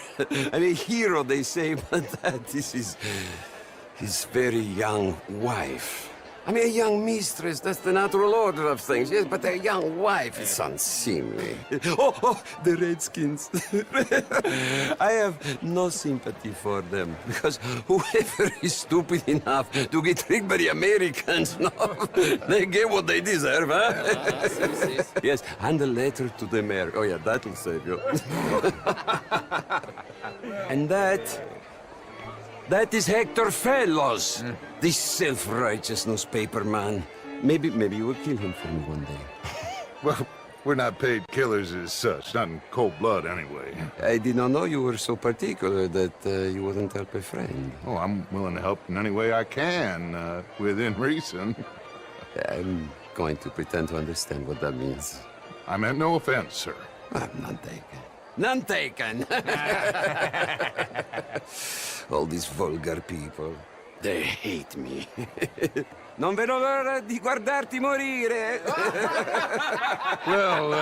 I mean, hero, they say, but that is his very young wife. I mean, a young mistress, that's the natural order of things, yes, but a young wife, it's unseemly. Oh, the Redskins. I have no sympathy for them, because whoever is stupid enough to get tricked by the Americans, no, they get what they deserve, huh? Yes, and a letter to the mayor. Oh, yeah, that'll save you. And that is Hector Fellows, this self-righteous newspaper man. Maybe you will kill him for me one day. Well, we're not paid killers as such, not in cold blood anyway. I did not know you were so particular that you wouldn't help a friend. Oh, I'm willing to help in any way I can, within reason. I'm going to pretend to understand what that means. I meant no offense, sir. None taken. None taken! All these vulgar people, they hate me. Non vedo l'ora di guardarti morire. Well,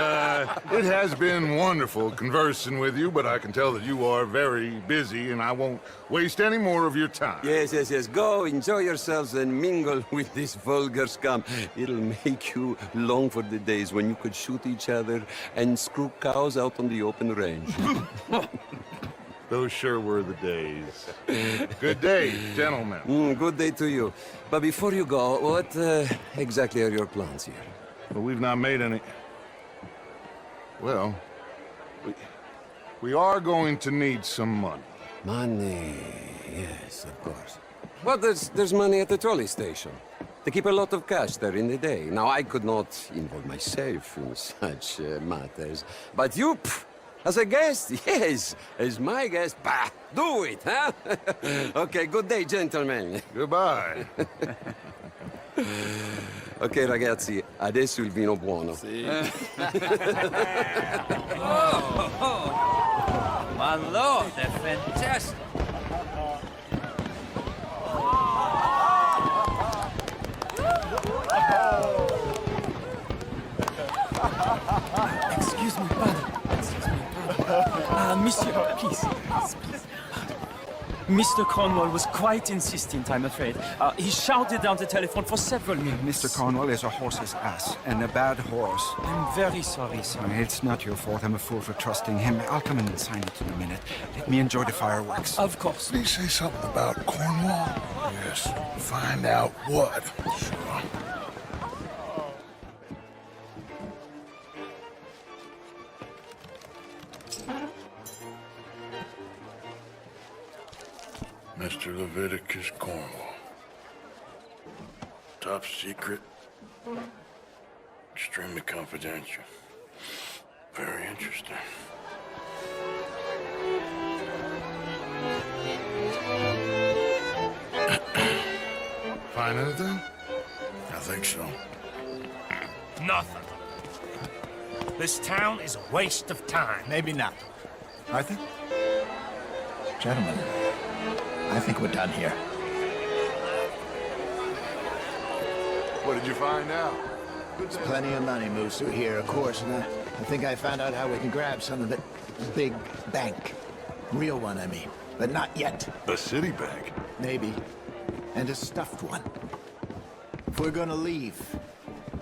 it has been wonderful conversing with you, but I can tell that you are very busy, and I won't waste any more of your time. Yes. Go, enjoy yourselves, and mingle with this vulgar scum. It'll make you long for the days when you could shoot each other and screw cows out on the open range. Those sure were the days. Good day, gentlemen. Good day to you. But before you go, what exactly are your plans here? Well, we've not made any... Well, we are going to need some money. Money, yes, of course. Well, there's money at the trolley station. They keep a lot of cash there in the day. Now, I could not involve myself in such matters. But you... As a guest? Yes. As my guest? Bah! Do it, huh? Okay, good day, gentlemen. Goodbye. Ok, ragazzi, adesso il vino buono. Sì. My lord, they're fantastic. Excuse me, brother. Monsieur, please. Mr. Cornwall was quite insistent, I'm afraid. He shouted down the telephone for several minutes. Mr. Cornwall is a horse's ass, and a bad horse. I'm very sorry, sir. It's not your fault. I'm a fool for trusting him. I'll come in and sign it in a minute. Let me enjoy the fireworks. Of course. Did he say something about Cornwall? Yes. Find out what. Sure. Mr. Leviticus Cornwall. Top secret. Extremely confidential. Very interesting. Find anything? I think so. Nothing. This town is a waste of time. Maybe not. Arthur? Gentlemen, I think we're done here. What did you find out? There's plenty of money moves through here, of course, and I think I found out how we can grab some of it. Big bank. Real one, I mean. But not yet. A city bank? Maybe. And a stuffed one. If we're gonna leave,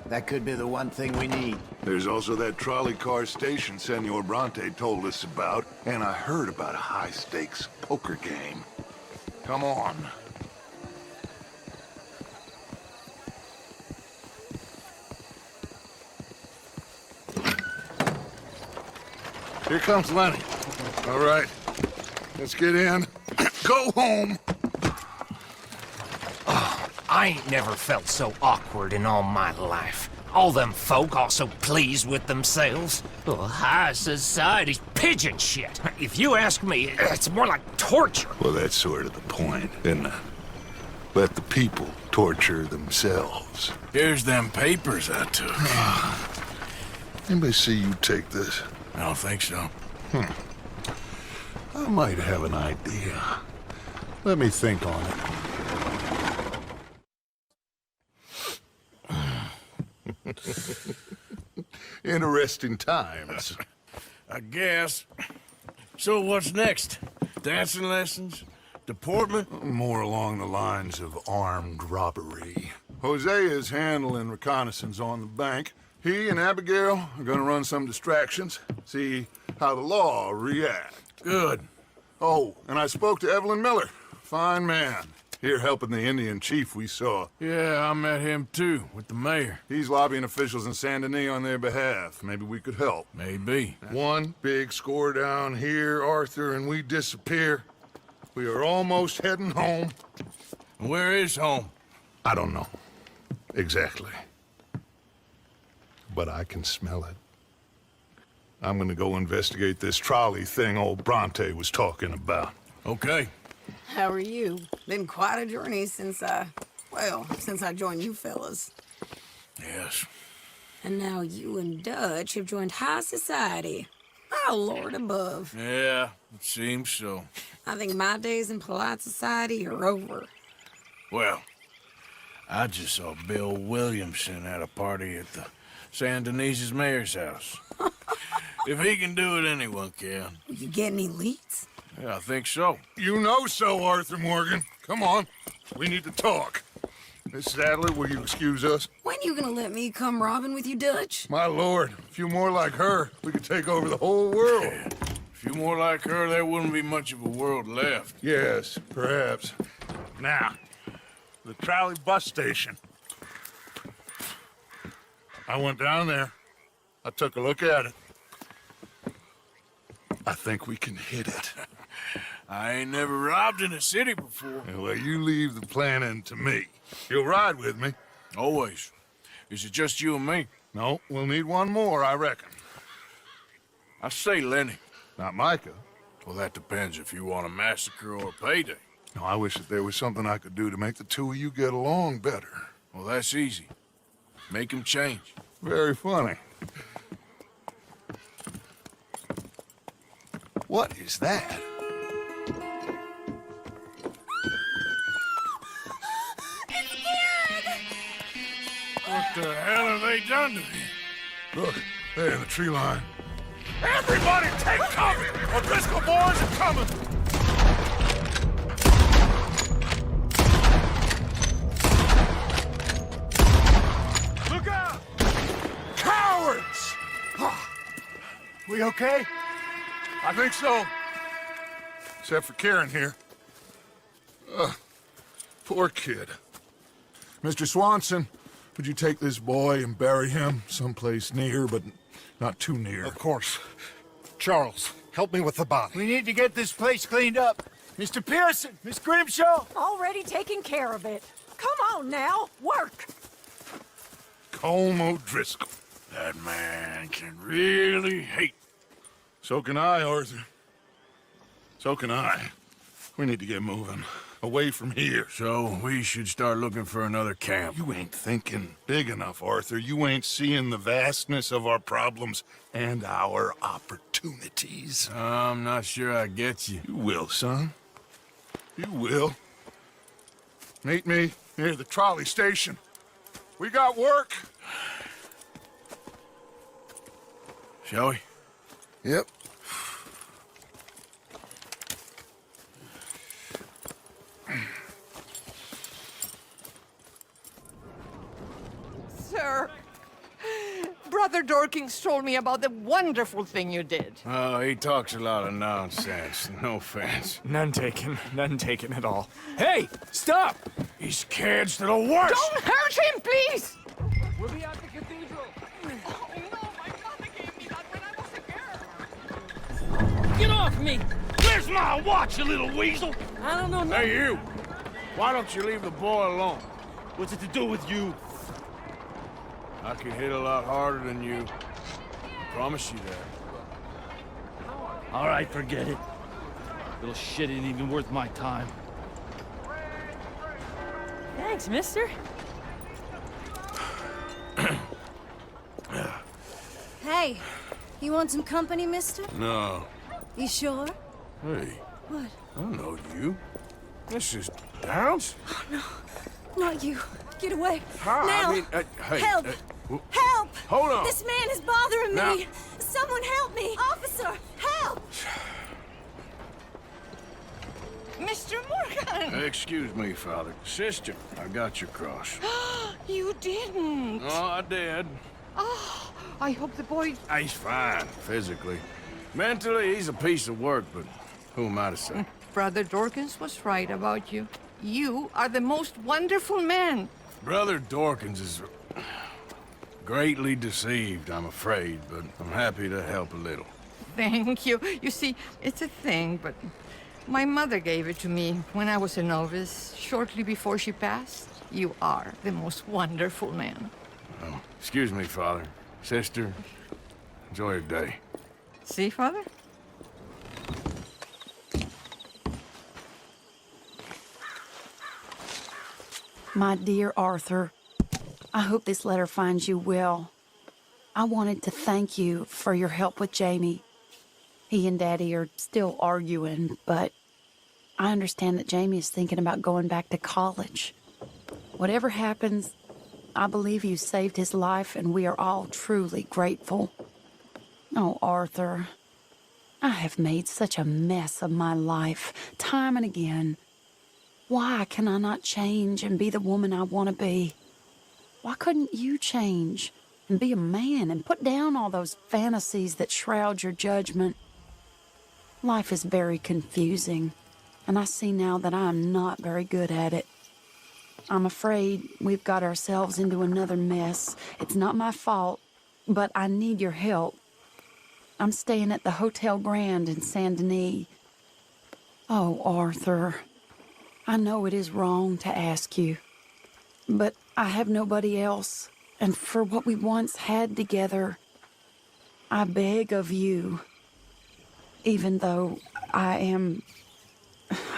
that could be the one thing we need. There's also that trolley car station Senor Bronte told us about, and I heard about a high-stakes poker game. Come on. Here comes Lenny. All right, let's get in. Go home. I ain't never felt so awkward in all my life. All them folk all so pleased with themselves. Oh, high society's pigeon shit. If you ask me, it's more like torture. Well, that's sort of the point, isn't it? Let the people torture themselves. Here's them papers I took. Anybody see you take this? I don't think so. I might have an idea. Let me think on it. Interesting times. I guess. So what's next? Dancing lessons? Deportment? More along the lines of armed robbery. Jose is handling reconnaissance on the bank. He and Abigail are gonna run some distractions, see how the law react. Good. Oh, and I spoke to Evelyn Miller. Fine man. Here helping the Indian chief we saw. Yeah, I met him too, with the mayor. He's lobbying officials in Saint Denis on their behalf. Maybe we could help. Maybe. One big score down here, Arthur, and we disappear. We are almost heading home. Where is home? I don't know. Exactly. But I can smell it. I'm gonna go investigate this trolley thing old Bronte was talking about. Okay. How are you? Been quite a journey since I joined you fellas. Yes. And now you and Dutch have joined high society. Oh, Lord above. Yeah, it seems so. I think my days in polite society are over. Well, I just saw Bill Williamson at a party at the San Denis's mayor's house. If he can do it, anyone can. You get any leads? Yeah, I think so. You know so, Arthur Morgan. Come on. We need to talk. Miss Sadler, will you excuse us? When you gonna let me come robbing with you, Dutch? My lord, a few more like her, we could take over the whole world. Yeah. A few more like her, there wouldn't be much of a world left. Yes, perhaps. Now, the trolley bus station. I went down there. I took a look at it. I think we can hit it. I ain't never robbed in a city before. Well, you leave the planning to me. You'll ride with me. Always. Is it just you and me? No, we'll need one more, I reckon. I say Lenny. Not Micah. Well, that depends if you want a massacre or a payday. No, I wish that there was something I could do to make the two of you get along better. Well, that's easy. Make him change. Very funny. What is that? What the hell have they done to him? Look, there in the tree line. Everybody take cover! O'Driscoll boys are coming! Look out! Cowards! We okay? I think so. Except for Karen here. Poor kid. Mr. Swanson, would you take this boy and bury him someplace near, but not too near? Of course. Charles, help me with the body. We need to get this place cleaned up. Mr. Pearson, Miss Grimshaw. Already taking care of it. Come on now, work. Colm O'Driscoll. That man can really hate. So can I, Arthur. So can I. We need to get moving. Away from here. So we should start looking for another camp. You ain't thinking big enough, Arthur. You ain't seeing the vastness of our problems and our opportunities. I'm not sure I get you. You will, son. You will. Meet me near the trolley station. We got work. Shall we? Yep. Sir, Brother Dorkins told me about the wonderful thing you did. Oh, he talks a lot of nonsense. No offense. None taken at all. Hey, stop! These kids to the worst! Don't hurt him, please! We'll be at the cathedral. Get off me! Where's my watch, you little weasel? I don't know. Hey, you! Why don't you leave the boy alone? What's it to do with you? I could hit a lot harder than you. I promise you that. All right, forget it. Little shit ain't even worth my time. Thanks, mister. Hey, you want some company, mister? No. You sure? Hey. What? I know you. This is Downs? Oh, no. Not you. Get away. Huh? Now. I mean, hey, Help. Help! Hold on. This man is bothering Now- me! Someone help me! Officer, help! Mr. Morgan! Excuse me, Father. Sister, I got your cross. You didn't. Oh, I did. Oh, I hope the boy... He's fine, physically. Mentally, he's a piece of work, but who am I to say? Brother Dorkins was right about you. You are the most wonderful man. Brother Dorkins is greatly deceived, I'm afraid, but I'm happy to help a little. Thank you. You see, it's a thing, but my mother gave it to me when I was a novice, shortly before she passed. You are the most wonderful man. Oh, excuse me, Father. Sister, enjoy your day. See, Father? My dear Arthur, I hope this letter finds you well. I wanted to thank you for your help with Jamie. He and Daddy are still arguing, but I understand that Jamie is thinking about going back to college. Whatever happens, I believe you saved his life, and we are all truly grateful. Oh, Arthur, I have made such a mess of my life, time and again. Why can I not change and be the woman I want to be? Why couldn't you change and be a man and put down all those fantasies that shroud your judgment? Life is very confusing, and I see now that I am not very good at it. I'm afraid we've got ourselves into another mess. It's not my fault, but I need your help. I'm staying at the Hotel Grand in Saint Denis. Oh, Arthur, I know it is wrong to ask you, but I have nobody else, and for what we once had together, I beg of you, even though I am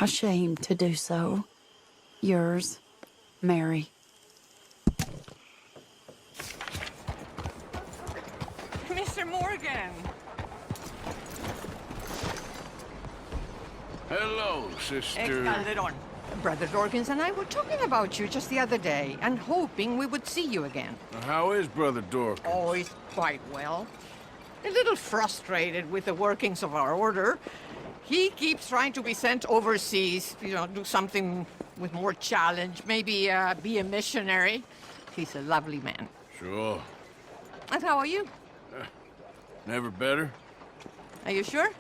ashamed to do so. Yours, Mary. Mr. Morgan! Hello, sister. Calderon. Brother Dorkins and I were talking about you just the other day and hoping we would see you again. How is Brother Dorkins? Oh, he's quite well. A little frustrated with the workings of our order. He keeps trying to be sent overseas, do something with more challenge, maybe be a missionary. He's a lovely man. Sure. And how are you? Never better? Are you sure?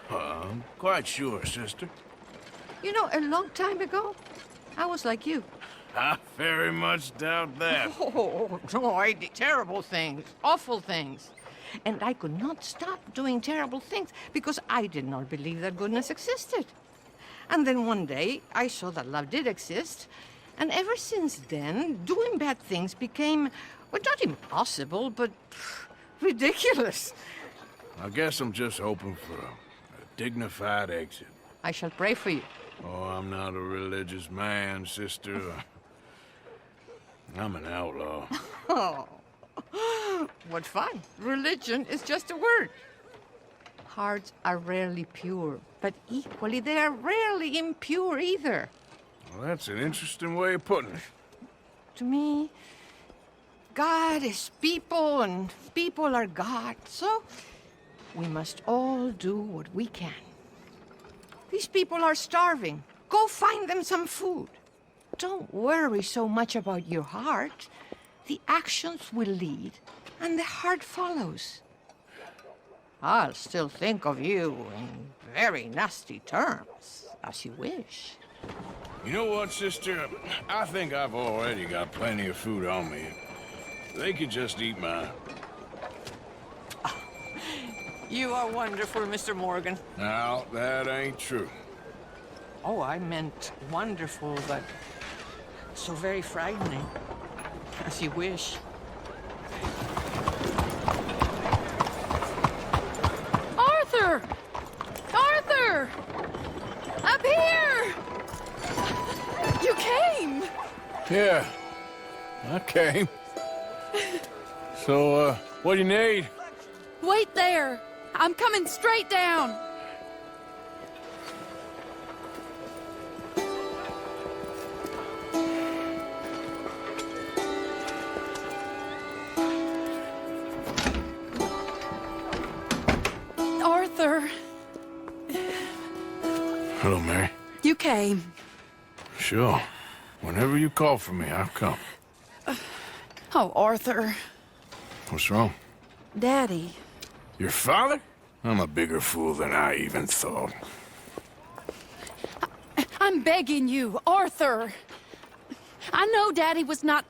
I'm quite sure, sister. You know, a long time ago, I was like you. I very much doubt that. Oh, no, I did terrible things, awful things. And I could not stop doing terrible things because I did not believe that goodness existed. And then one day, I saw that love did exist. And ever since then, doing bad things became, well, not impossible, but ridiculous. I guess I'm just hoping for a dignified exit. I shall pray for you. Oh, I'm not a religious man, sister. I'm an outlaw. Oh, what fun. Religion is just a word. Hearts are rarely pure, but equally they are rarely impure either. Well, that's an interesting way of putting it. To me, God is people and people are God, so we must all do what we can. These people are starving. Go find them some food. Don't worry so much about your heart. The actions will lead, and the heart follows. I'll still think of you in very nasty terms, as you wish. You know what, sister? I think I've already got plenty of food on me. They could just eat mine. You are wonderful, Mr. Morgan. Now, that ain't true. Oh, I meant wonderful, but so very frightening. As you wish. Arthur! Arthur! Up here! You came! Yeah, I came. So, what do you need? Wait there! I'm coming straight down! came. Sure. Whenever you call for me, I'll come. Oh, Arthur. What's wrong? Daddy. Your father? I'm a bigger fool than I even thought. I'm begging you, Arthur. I know Daddy was not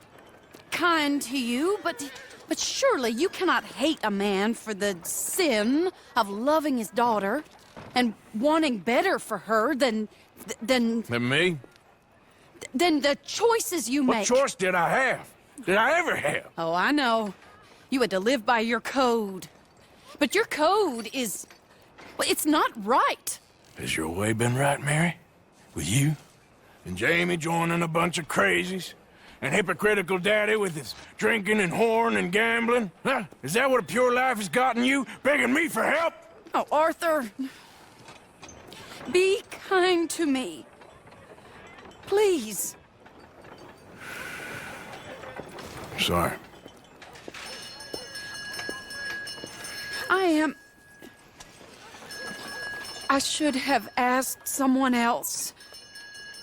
kind to you, but surely you cannot hate a man for the sin of loving his daughter and wanting better for her than Than me? than the choices you make. What choice did I have? Did I ever have? Oh, I know. You had to live by your code. But your code is... well, it's not right. Has your way been right, Mary? With you? And Jamie joining a bunch of crazies? And hypocritical daddy with his drinking and whoring and gambling? Huh? Is that what a pure life has gotten you? Begging me for help? Oh, Arthur. Be kind to me. Please. Sorry. I should have asked someone else.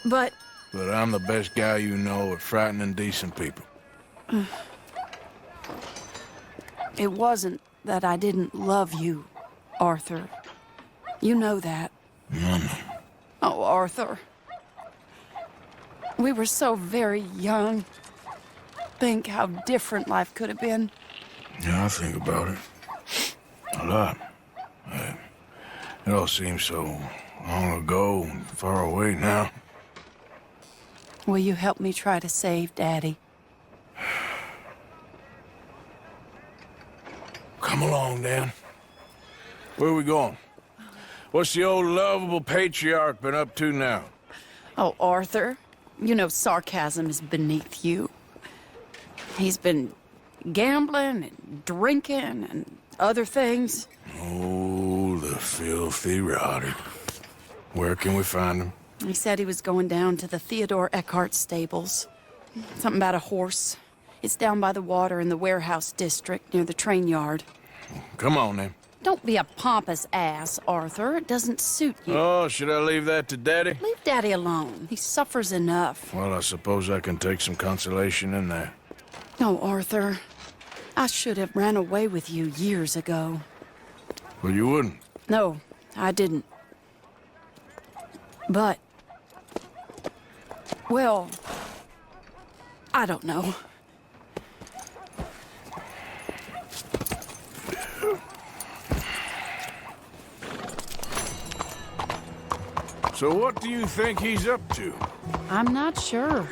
But I'm the best guy you know at frightening decent people. it wasn't that I didn't love you, Arthur. You know that. Oh, Arthur. We were so very young. Think how different life could have been. Yeah, I think about it. A lot. It all seems so long ago and far away now. Will you help me try to save Daddy? Come along, Dan. Where are we going? What's the old lovable patriarch been up to now? Oh, Arthur, you know sarcasm is beneath you. He's been gambling and drinking and other things. Oh, the filthy rotter. Where can we find him? He said he was going down to the Theodore Eckhart stables. Something about a horse. It's down by the water in the warehouse district near the train yard. Come on, then. Don't be a pompous ass, Arthur. It doesn't suit you. Oh, should I leave that to Daddy? Leave Daddy alone. He suffers enough. Well, I suppose I can take some consolation in that. No, Arthur. I should have ran away with you years ago. Well, you wouldn't. No, I didn't. But... well... I don't know. So what do you think he's up to? I'm not sure.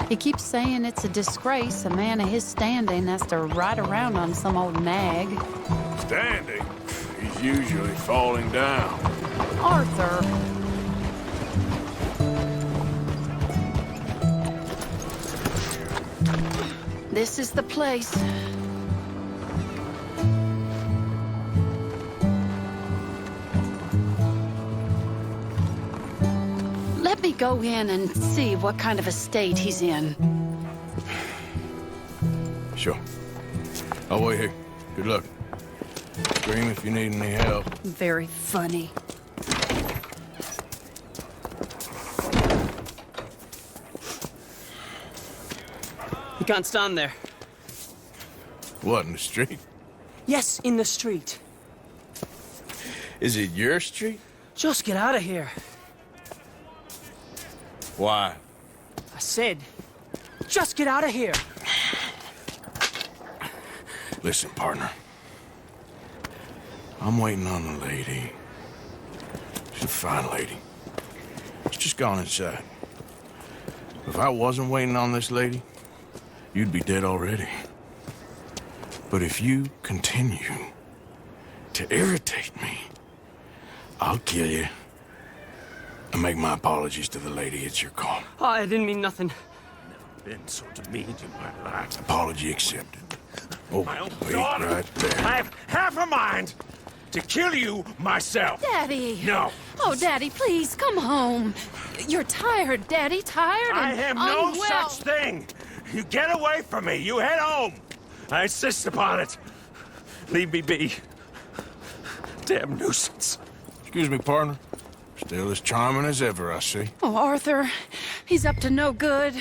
He keeps saying it's a disgrace a man of his standing has to ride around on some old nag. Standing? He's usually falling down. Arthur! This is the place. Let me go in and see what kind of a state he's in. Sure. I'll wait here. Good luck. Scream if you need any help. Very funny. You can't stand there. What, in the street? Yes, in the street. Is it your street? Just get out of here. Why? I said, just get out of here. Listen, partner. I'm waiting on the lady. She's a fine lady. She's just gone inside. If I wasn't waiting on this lady, you'd be dead already. But if you continue to irritate me, I'll kill you and make my apologies to the lady. It's your call. Oh, I didn't mean nothing. Never been so demeaned in my life. Apology accepted. Oh, My own wait daughter. right there. I have half a mind to kill you myself. Daddy! No. Oh, Daddy, please, come home. You're tired, Daddy, tired and I have no unwell. such thing. You get away from me. You head home. I insist upon it. Leave me be. Damn nuisance. Excuse me, partner. Still as charming as ever, I see. Oh, Arthur, he's up to no good.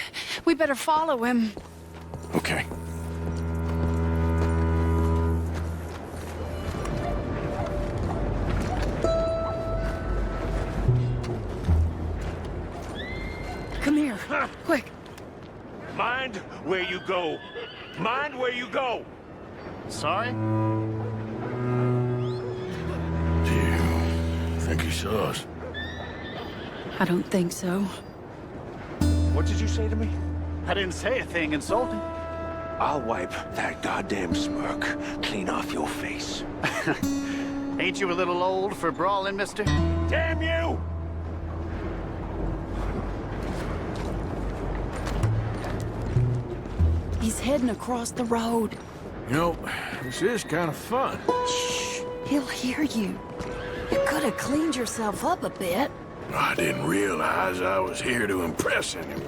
We better follow him. Okay. Come here, quick. Mind where you go. Mind where you go. Sorry? Do you think he saw us? I don't think so. What did you say to me? I didn't say a thing insulting. I'll wipe that goddamn smirk clean off your face. Ain't you a little old for brawling, mister? Damn you! He's heading across the road. You know, this is kind of fun. Shh, he'll hear you. You could have cleaned yourself up a bit. I didn't realize I was here to impress anyone.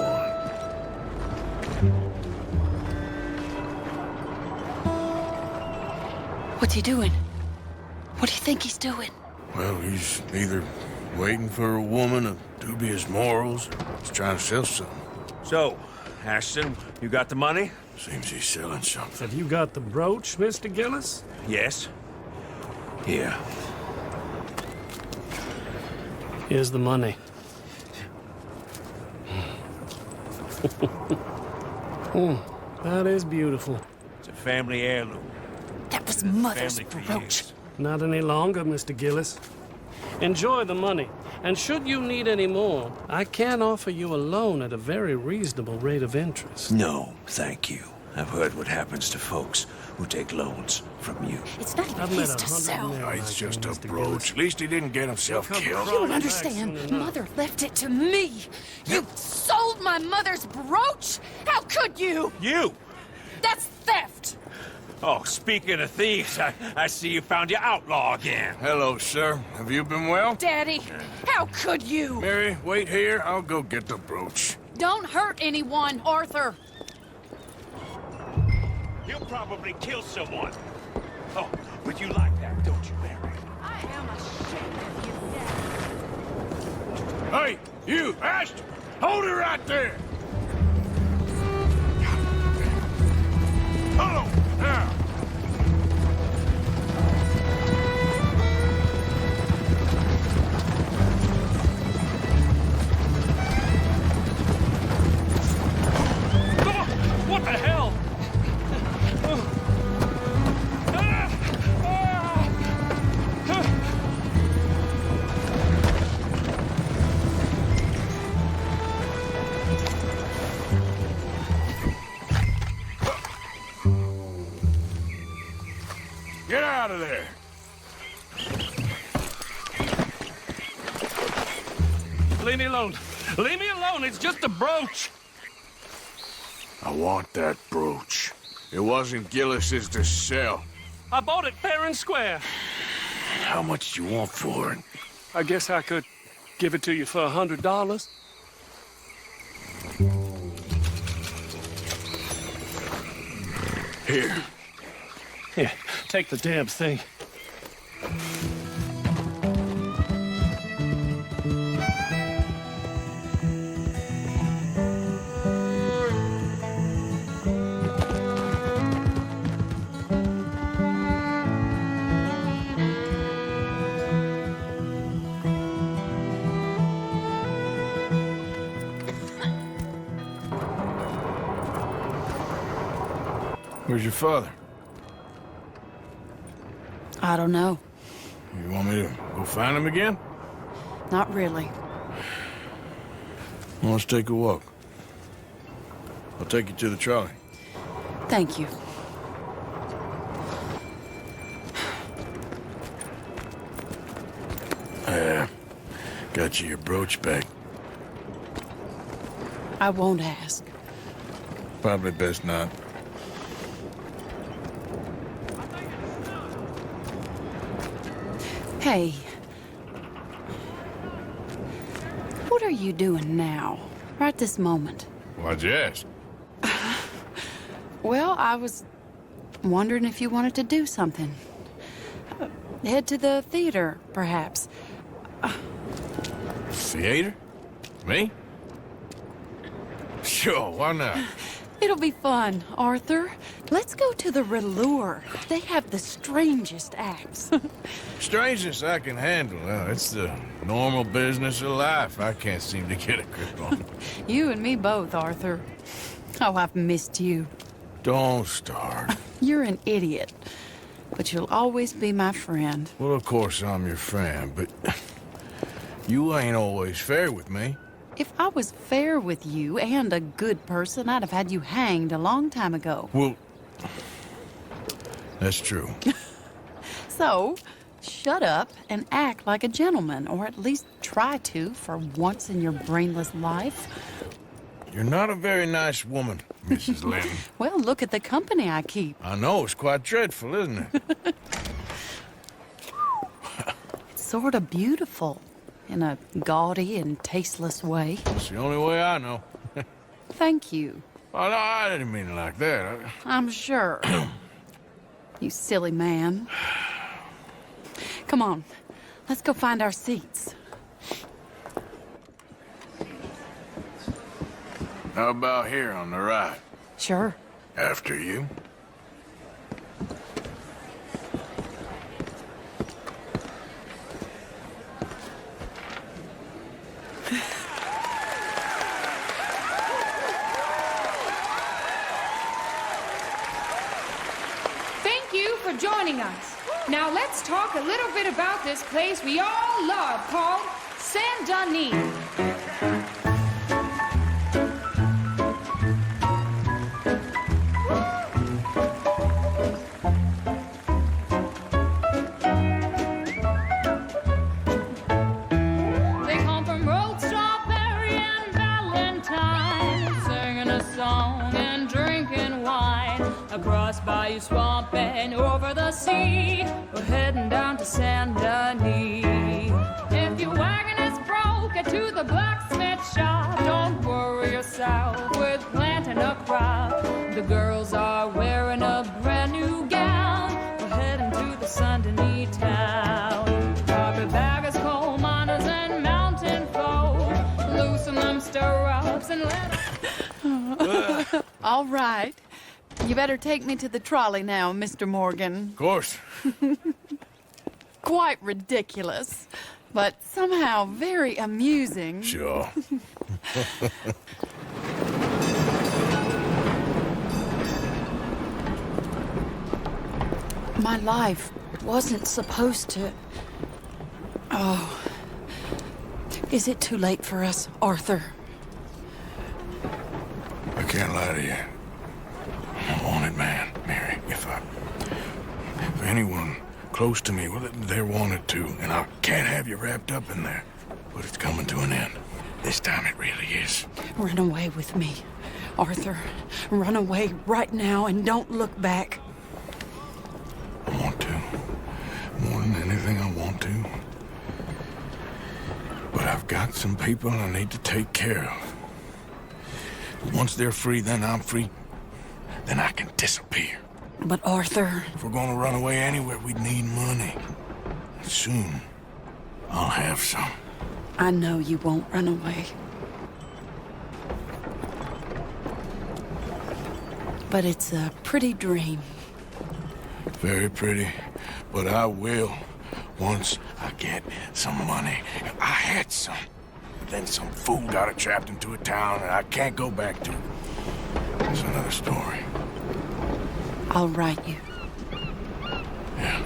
What's he doing? What do you think he's doing? Well, he's either waiting for a woman of dubious morals or he's trying to sell something. So, Ashton, you got the money? Seems he's selling something. Have you got the brooch, Mr. Gillis? Yes. Here. Here's the money. That is beautiful. It's a family heirloom. That was Mother's Family for brooch. years. Not any longer, Mr. Gillis. Enjoy the money. And should you need any more, I can offer you a loan at a very reasonable rate of interest. No, thank you. I've heard what happens to folks who take loans from you. It's not I've even met his to 100 sell. men No, it's like just you, a Mr. brooch. Gillis. At least he didn't get himself Come killed. You don't Back understand. soon enough. Mother left it to me. You sold my mother's brooch? How could you? You! That's theft. Oh, speaking of thieves, I see you found your outlaw again. Hello, sir. Have you been well? Daddy, how could you? Mary, wait here. I'll go get the brooch. Don't hurt anyone, Arthur. He'll probably kill someone. Oh, but you like that, don't you, Mary? I am ashamed of you, Dad. Hey, you, Ashton! Hold her right there! Hold on, now! What the hell? Get out of there! Leave me alone. Leave me alone. It's just a brooch. I want that brooch. It wasn't Gillis's to sell. I bought it fair and square. How much do you want for it? I guess I could give it to you for $100. Here. Here, take the damn thing. Where's your father? I don't know. You want me to go find him again? Not really. Well, let's take a walk. I'll take you to the trolley. Thank you. Got you your brooch back. I won't ask. Probably best not. Hey. What are you doing now? Right this moment? Why'd you ask? Well, I was wondering if you wanted to do something. Head to the theater, perhaps. Theater? Me? Sure, why not? It'll be fun, Arthur. Let's go to the Relure. They have the strangest acts. Strangeness I can handle. It's the normal business of life. I can't seem to get a grip on. You and me both, Arthur. Oh, I've missed you. Don't start. You're an idiot, but you'll always be my friend. Well, of course I'm your friend, but you ain't always fair with me. If I was fair with you and a good person, I'd have had you hanged a long time ago. Well, that's true. So, shut up and act like a gentleman, or at least try to for once in your brainless life. You're not a very nice woman, Mrs. Lynn. Well, look at the company I keep. I know, it's quite dreadful, isn't it? It's sort of beautiful. In a gaudy and tasteless way. It's the only way I know. Thank you. Well, no, I didn't mean it like that. I'm sure. You silly man. Come on, let's go find our seats. How about here on the right? Sure. After you. Joining us. Now let's talk a little bit about this place we all love called Saint Denis. They come from Rockstar and Valentine, singing a song and drinking wine across Bayou Swamp and over the sea. We're heading down to Saint Denis. If your wagon is broke, get to the blacksmith shop. Don't worry yourself with planting a crop. The girls are wearing a brand new gown. We're heading to the Saint Denis town. Carpetbaggers, coal miners, and mountain folk. Loosen them stirrups and let All right. You better take me to the trolley now, Mr. Morgan. Of course. Quite ridiculous, but somehow very amusing. Sure. My life wasn't supposed to... Oh. Is it too late for us, Arthur? I can't lie to you. I'm a wanted man, Mary. If anyone close to me, well, they're wanted too, and I can't have you wrapped up in there. But it's coming to an end. This time it really is. Run away with me, Arthur. Run away right now and don't look back. I want to. More than anything, I want to. But I've got some people I need to take care of. Once they're free, then I'm free. Then I can disappear. But Arthur... If we're gonna run away anywhere, we'd need money. Soon, I'll have some. I know you won't run away. But it's a pretty dream. Very pretty, but I will once I get some money. I had some. Then some fool got it trapped into a town and I can't go back to. It's another story. I'll write you. Yeah.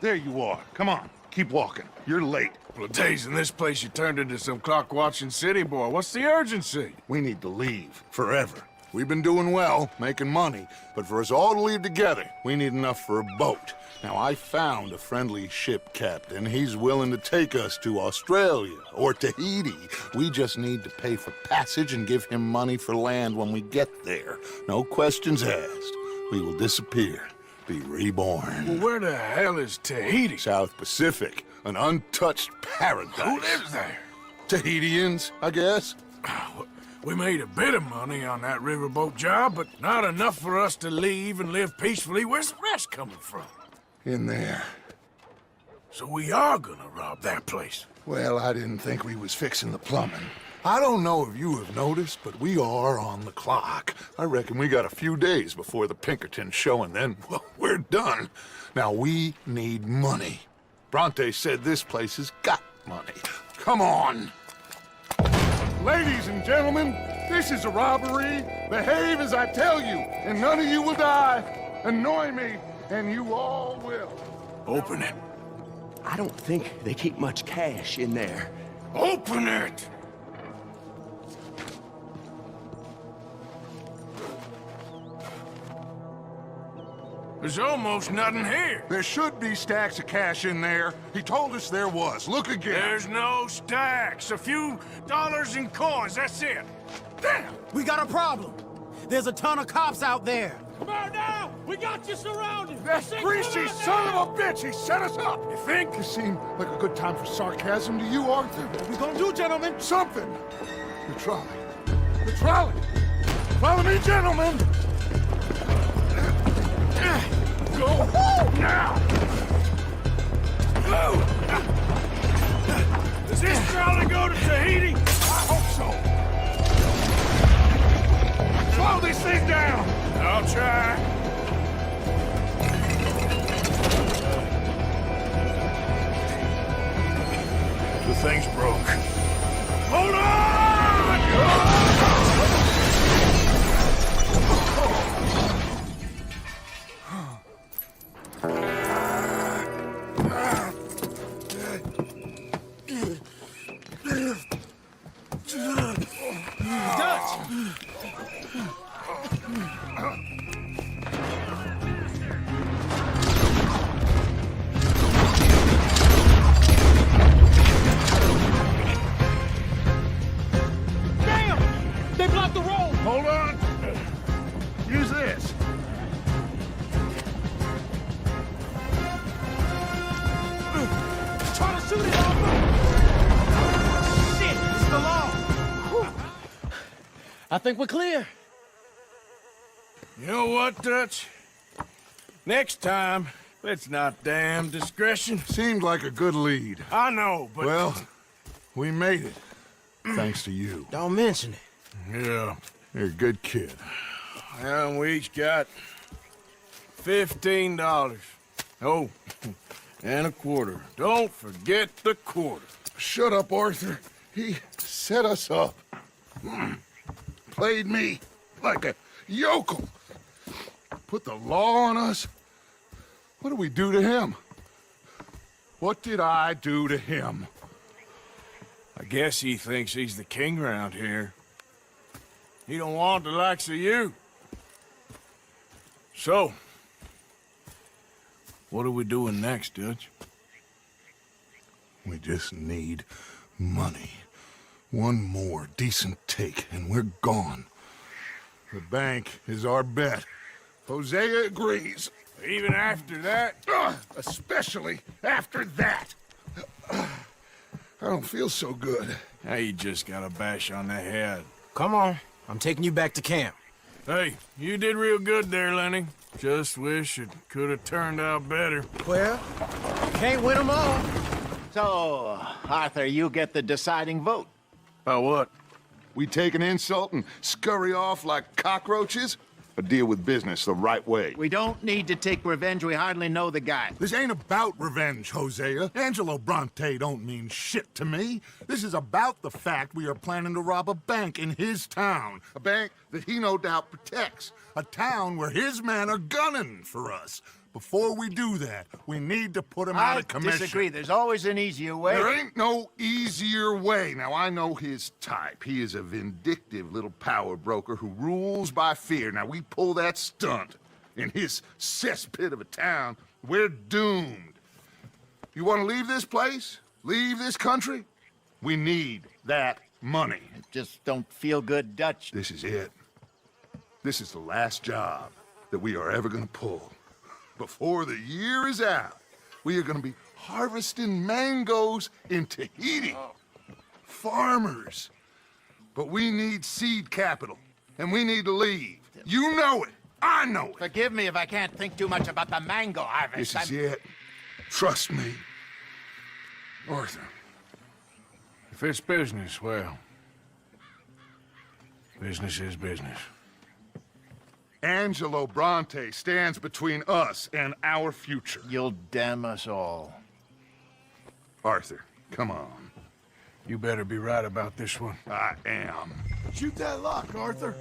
There you are. Come on, keep walking. You're late. Well, days in this place, you turned into some clock-watching city boy. What's the urgency? We need to leave. Forever. We've been doing well, making money, but for us all to leave together, we need enough for a boat. Now, I found a friendly ship captain. He's willing to take us to Australia or Tahiti. We just need to pay for passage and give him money for land when we get there. No questions asked. We will disappear, be reborn. Well, where the hell is Tahiti? South Pacific, an untouched paradise. Who lives there? Tahitians, I guess. We made a bit of money on that riverboat job, but not enough for us to leave and live peacefully. Where's the rest coming from? In there. So we are gonna rob that place. Well, I didn't think we was fixing the plumbing. I don't know if you have noticed, but we are on the clock. I reckon we got a few days before the Pinkerton show, and then, well, we're done. Now, we need money. Bronte said this place has got money. Come on! Ladies and gentlemen, this is a robbery. Behave as I tell you, and none of you will die. Annoy me, and you all will. Open it. I don't think they keep much cash in there. Open it! There's almost nothing here. There should be stacks of cash in there. He told us there was. Look again. There's no stacks. A few dollars in coins, that's it. Damn! We got a problem. There's a ton of cops out there. Come on now! We got you surrounded! That greasy son of a bitch! He set us up! You think? It seemed like a good time for sarcasm to you, Arthur. What we gonna do, gentlemen? Something! The trolley. The trolley! Follow me, gentlemen! Go now! Go! Does this trolley go to Tahiti? I hope so. Slow this thing down! I'll try. The thing's broke. Hold on! Hold on. Use this. Trying to shoot it off. Shit, it's the law. Whew. I think we're clear. You know what, Dutch? Next time, let's not damn discretion. Seemed like a good lead. I know, but... Well, we made it. Thanks to you. Don't mention it. Yeah. You're a good kid. And we each got $15. Oh, and a quarter. Don't forget the quarter. Shut up, Arthur. He set us up. Played me like a yokel. Put the law on us. What did we do to him? What did I do to him? I guess he thinks he's the king around here. He don't want the likes of you. So, what are we doing next, Dutch? We just need money. One more decent take, and we're gone. The bank is our bet. Hosea agrees. Even after that? Especially after that. I don't feel so good. Now you just got a bash on the head. Come on. I'm taking you back to camp. Hey, you did real good there, Lenny. Just wish it could have turned out better. Well, can't win them all. So, Arthur, you get the deciding vote. About what? We take an insult and scurry off like cockroaches? Or deal with business the right way? We don't need to take revenge. We hardly know the guy. This ain't about revenge, Hosea. Angelo Bronte don't mean shit to me. This is about the fact we are planning to rob a bank in his town. A bank that he no doubt protects. A town where his men are gunning for us. Before we do that, we need to put him out of commission. I disagree. There's always an easier way. There ain't no easier way. Now, I know his type. He is a vindictive little power broker who rules by fear. Now, we pull that stunt in his cesspit of a town, we're doomed. You want to leave this place? Leave this country? We need that money. It just don't feel good, Dutch. This is it. This is the last job that we are ever going to pull. Before the year is out, we are going to be harvesting mangoes in Tahiti. farmers. But we need seed capital, and we need to leave. You know it. I know it. Forgive me if I can't think too much about the mango harvest. This is it. Trust me. Arthur, if it's business, well, business is business. Angelo Bronte stands between us and our future. You'll damn us all. Arthur, come on. You better be right about this one. I am. Shoot that lock, Arthur.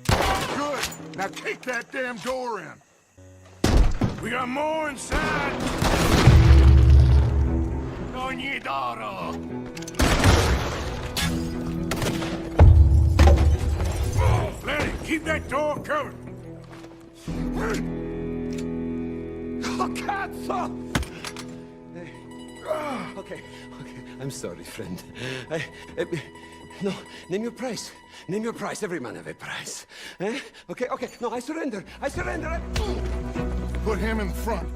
Good. Now kick that damn door in. We got more inside. Cognidoro. Lenny, keep that door covered. Oh, cazzo! Okay, I'm sorry, friend. No, name your price. Name your price. Every man have a price. Eh? Okay, no, I surrender. Put him in front.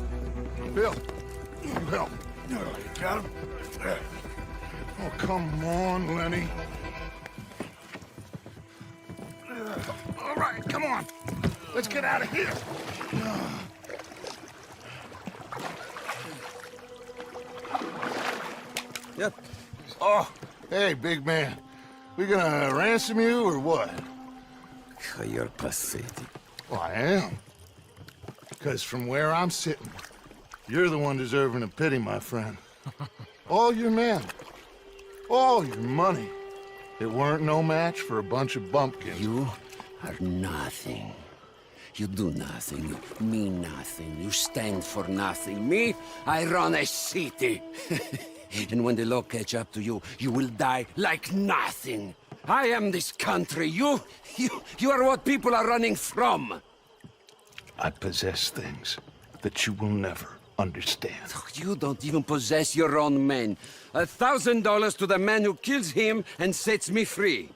Bill, you help. You got him? Oh, come on, Lenny. All right, come on. Let's get out of here. Yep. Oh, hey, big man. We gonna ransom you or what? You're pathetic. Well, I am. Because from where I'm sitting, you're the one deserving of pity, my friend. All your men, all your money, it weren't no match for a bunch of bumpkins. You are nothing. You do nothing. You mean nothing. You stand for nothing. Me, I run a city. And when the law catch up to you, you will die like nothing. I am this country. You are what people are running from. I possess things that you will never understand. You don't even possess your own men. $1,000 to the man who kills him and sets me free.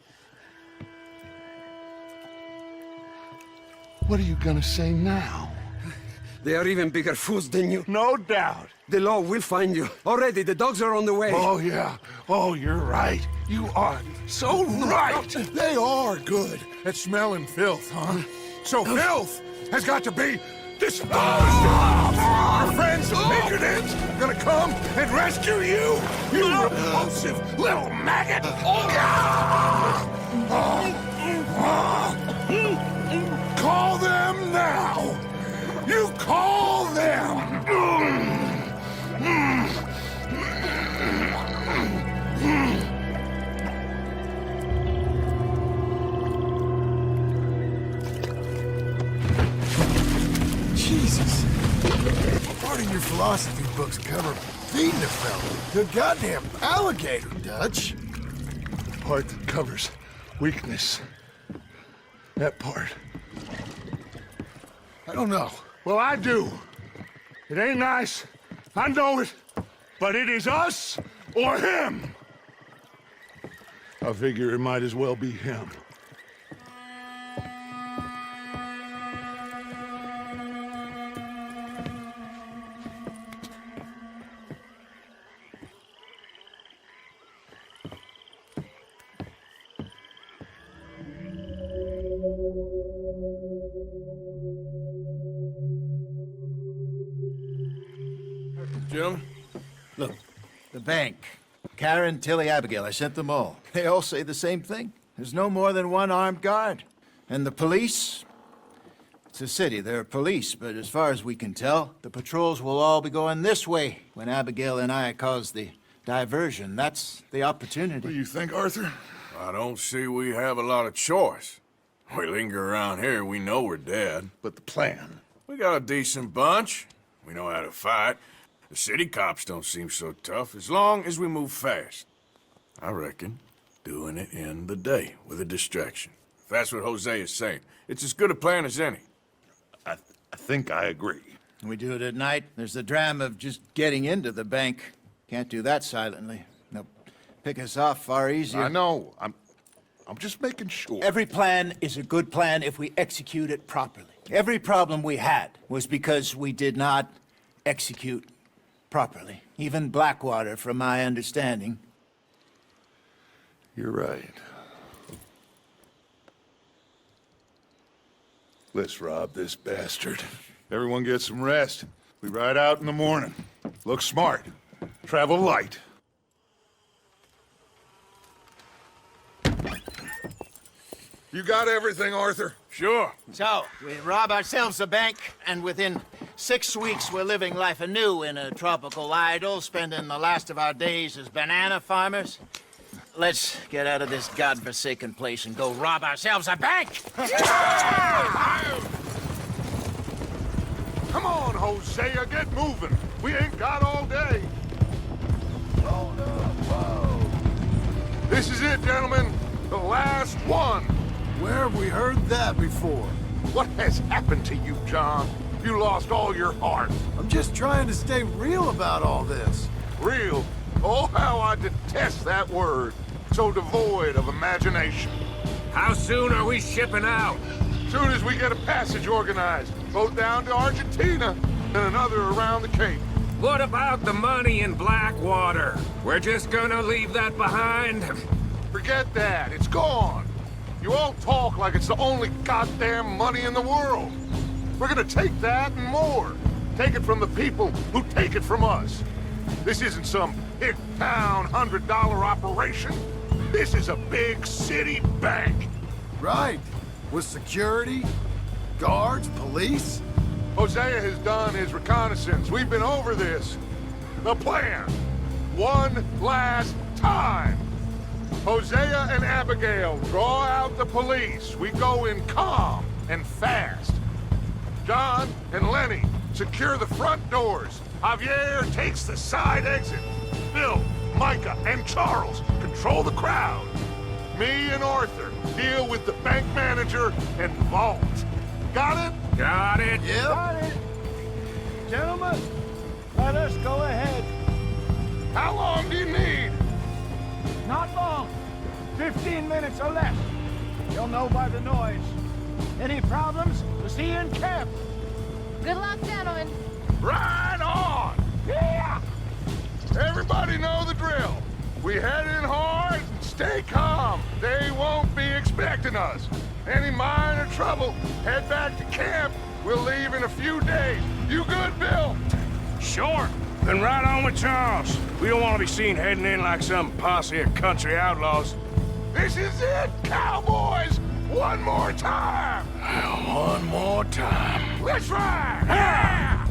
What are you gonna say now? They are even bigger fools than you. No doubt. The law will find you. Already, the dogs are on the way. Oh, yeah. Oh, you're right. You are so right. They are good at smelling filth, huh? So filth has got to be disposed of. Our friends the Patriots gonna come and rescue you, you repulsive little maggot. Call them now. You call them. Jesus. Part of your philosophy books cover feeding a fella to a goddamn alligator, Dutch. Part that covers weakness. That part. I don't know. Well, I do. It ain't nice. I know it. But it is us or him. I figure it might as well be him. Gentlemen? Look, the bank. Karen, Tilly, Abigail, I sent them all. They all say the same thing. There's no more than one armed guard. And the police? It's a city, there are police, but as far as we can tell, the patrols will all be going this way when Abigail and I cause the diversion. That's the opportunity. What do you think, Arthur? I don't see we have a lot of choice. We linger around here, we know we're dead. But the plan? We got a decent bunch. We know how to fight. The city cops don't seem so tough as long as we move fast. I reckon doing it in the day with a distraction. If that's what Jose is saying, it's as good a plan as any. I think I agree. We do it at night. There's the drama of just getting into the bank. Can't do that silently. They'll pick us off far easier. I know. I'm just making sure. Every plan is a good plan if we execute it properly. Every problem we had was because we did not execute properly. Even Blackwater, from my understanding. You're right. Let's rob this bastard. Everyone get some rest. We ride out in the morning. Look smart. Travel light. You got everything, Arthur? Sure. So, we rob ourselves a bank, and within 6 weeks we're living life anew in a tropical idyll, spending the last of our days as banana farmers. Let's get out of this godforsaken place and go rob ourselves a bank! Come on, Hosea, get moving. We ain't got all day. Hold up, whoa. This is it, gentlemen. The last one. Where have we heard that before? What has happened to you, John? You lost all your heart. I'm just trying to stay real about all this. Real? Oh, how I detest that word. So devoid of imagination. How soon are we shipping out? Soon as we get a passage organized. Boat down to Argentina, and another around the Cape. What about the money in Blackwater? We're just gonna leave that behind? Forget that. It's gone. You all talk like it's the only goddamn money in the world. We're gonna take that and more. Take it from the people who take it from us. This isn't some hick-town $100 operation. This is a big city bank. Right. With security, guards, police. Hosea has done his reconnaissance. We've been over this. The plan. One last time. Hosea and Abigail draw out the police. We go in calm and fast. John and Lenny secure the front doors. Javier takes the side exit. Bill, Micah, and Charles control the crowd. Me and Arthur deal with the bank manager and vault. Got it? Got it. Yep. Got it. Gentlemen, let us go ahead. How long do you need? Not long. 15 minutes or less. You'll know by the noise. Any problems? We'll see you in camp. Good luck, gentlemen. Right on! Yeah! Everybody know the drill. We head in hard and stay calm. They won't be expecting us. Any minor trouble, head back to camp. We'll leave in a few days. You good, Bill? Sure. Then right on with Charles. We don't want to be seen heading in like some posse of country outlaws. This is it, cowboys! One more time! One more time. Let's ride! Yeah!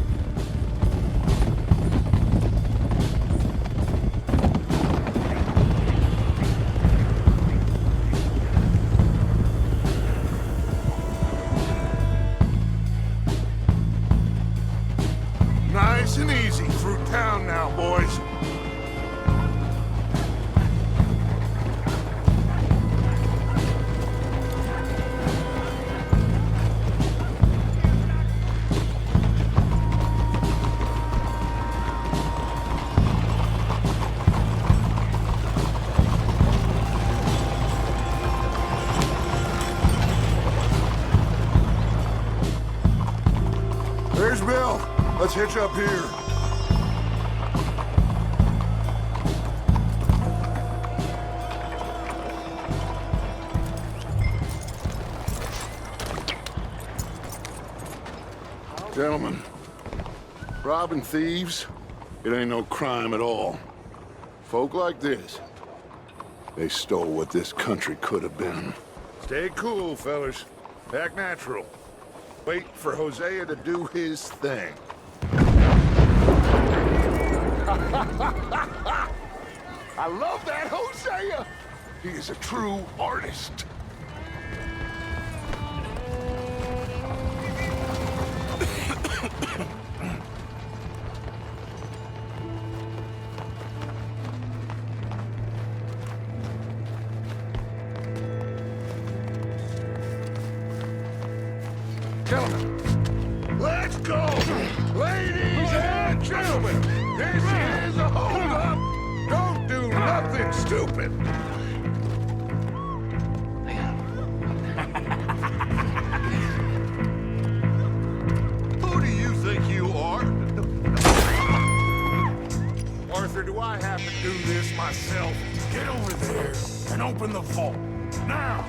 Nice and easy through town now, boys. There's Bill. Let's hitch up here. Gentlemen, robbing thieves, it ain't no crime at all. Folk like this, they stole what this country could have been. Stay cool, fellas. Act natural. Wait for Hosea to do his thing. I love that, Hosea! He is a true artist. Gentlemen, let's go! Ladies and gentlemen, this is a hold-up! Don't do nothing stupid! Who do you think you are? this myself. Get over there and open the vault. Now!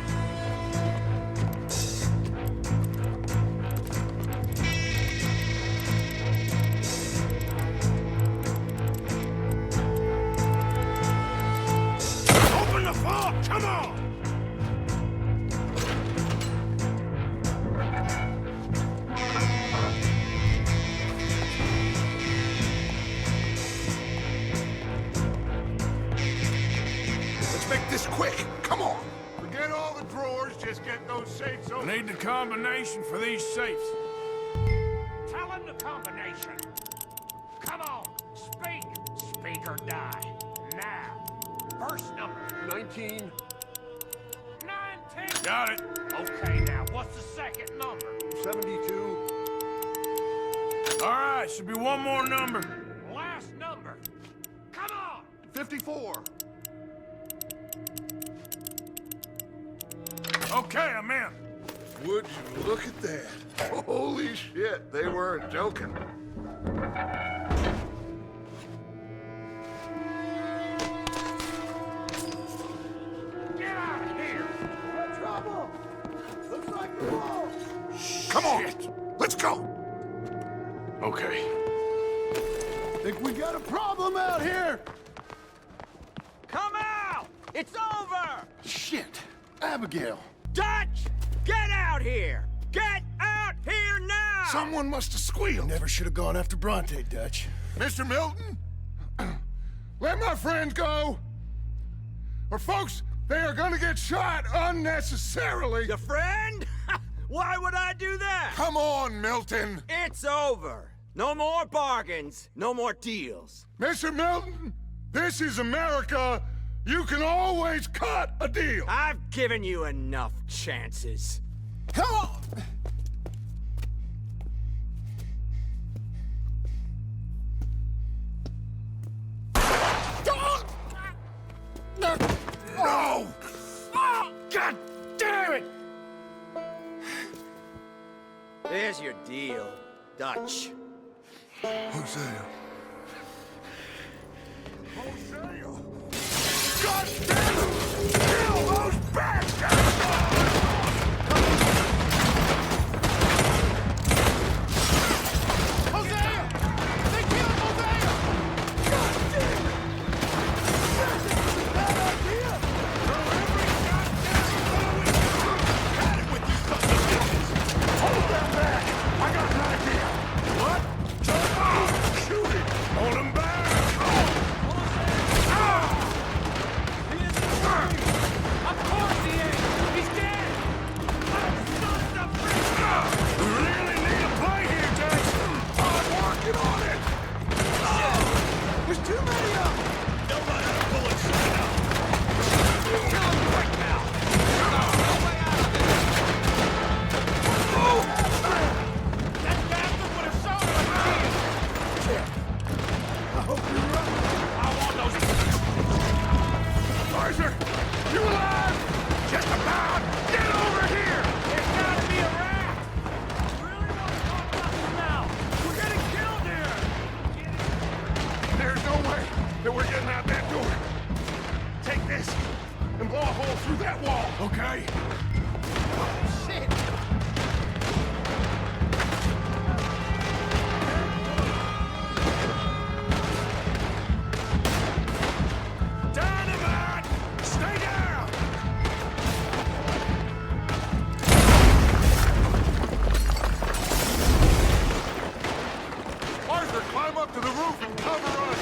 Open the vault! Come on! Make this quick. Come on. Forget all the drawers. Just get those safes open. I need the combination for these safes. Tell him the combination. Come on, speak. Speak or die. Now. First number. 19. 19. Got it. Okay, now, what's the second number? 72. All right, should be one more number. Last number. Come on. 54. Okay, I'm in. Would you look at that? Holy shit, they weren't joking. Get out of here. Trouble! Looks like the wall. Come on, let's go. Okay. Think we got a problem out here. Come out! It's over! Shit. Abigail. Dutch! Get out here! Get out here now! Someone must have squealed. Never should have gone after Bronte, Dutch. Mr. Milton, let my friends go. Or folks, they are gonna get shot unnecessarily. Your friend? Why would I do that? Come on, Milton. It's over. No more bargains, no more deals. Mr. Milton, this is America. You can always cut a deal. I've given you enough chances. Come on! No! God damn it! There's your deal, Dutch. Hosea. Hosea! God damn it! Kill those bastards! Hosea! They killed Hosea! God damn it! This is a bad idea! Got it with you sons of bitches! Hold them back! I got an idea! What? Jump out! Shoot it! Hold him back! Of course he is! He's dead! We really need a play here, Jackson! I'm working on it! There's too many of them! Don't let that bullet shoot up! Kill him quick now! That bastard would have shown him a deal! I hope you're right. I want those... Arthur! You alive? Just about! Get over here! There's gotta be a rat! Really want to talk about this now? We're getting killed here! There's no way that we're getting out that door. Take this and blow a hole through that wall, okay? Shit! Dynamite! Stay down! Arthur, climb up to the roof and cover us!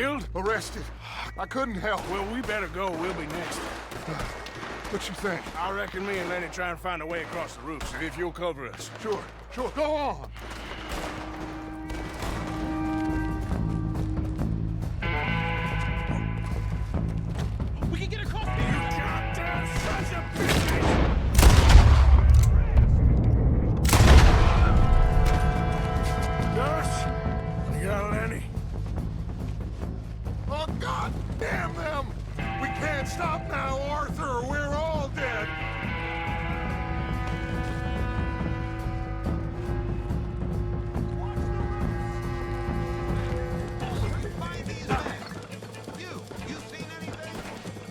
Killed? Arrested. I couldn't help. Well, we better go. We'll be next. What you think? I reckon me and Lenny try and find a way across the roof, so if you'll cover us. Sure, go on. We can get across here! You goddamn sons of bitches! Gus? You got Lenny? Oh, God damn them! We can't stop now, Arthur, or we're all dead.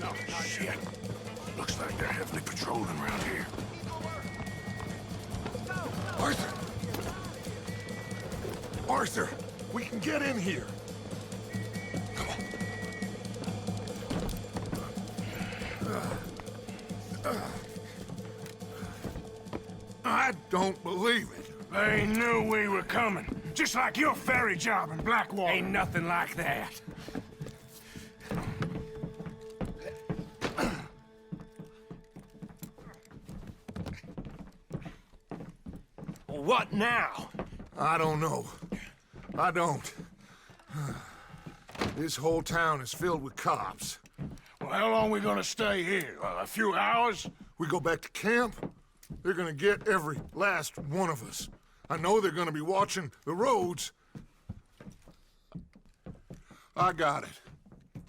No, shit. Looks like they're heavily patrolling around here. Arthur! Arthur, we can get in here. I don't believe it. They knew we were coming. Just like your ferry job in Blackwater. Ain't nothing like that. What now? I don't know. I don't. This whole town is filled with cops. Well, how long we gonna stay here? A few hours? We go back to camp, they're gonna get every last one of us. I know they're gonna be watching the roads. I got it.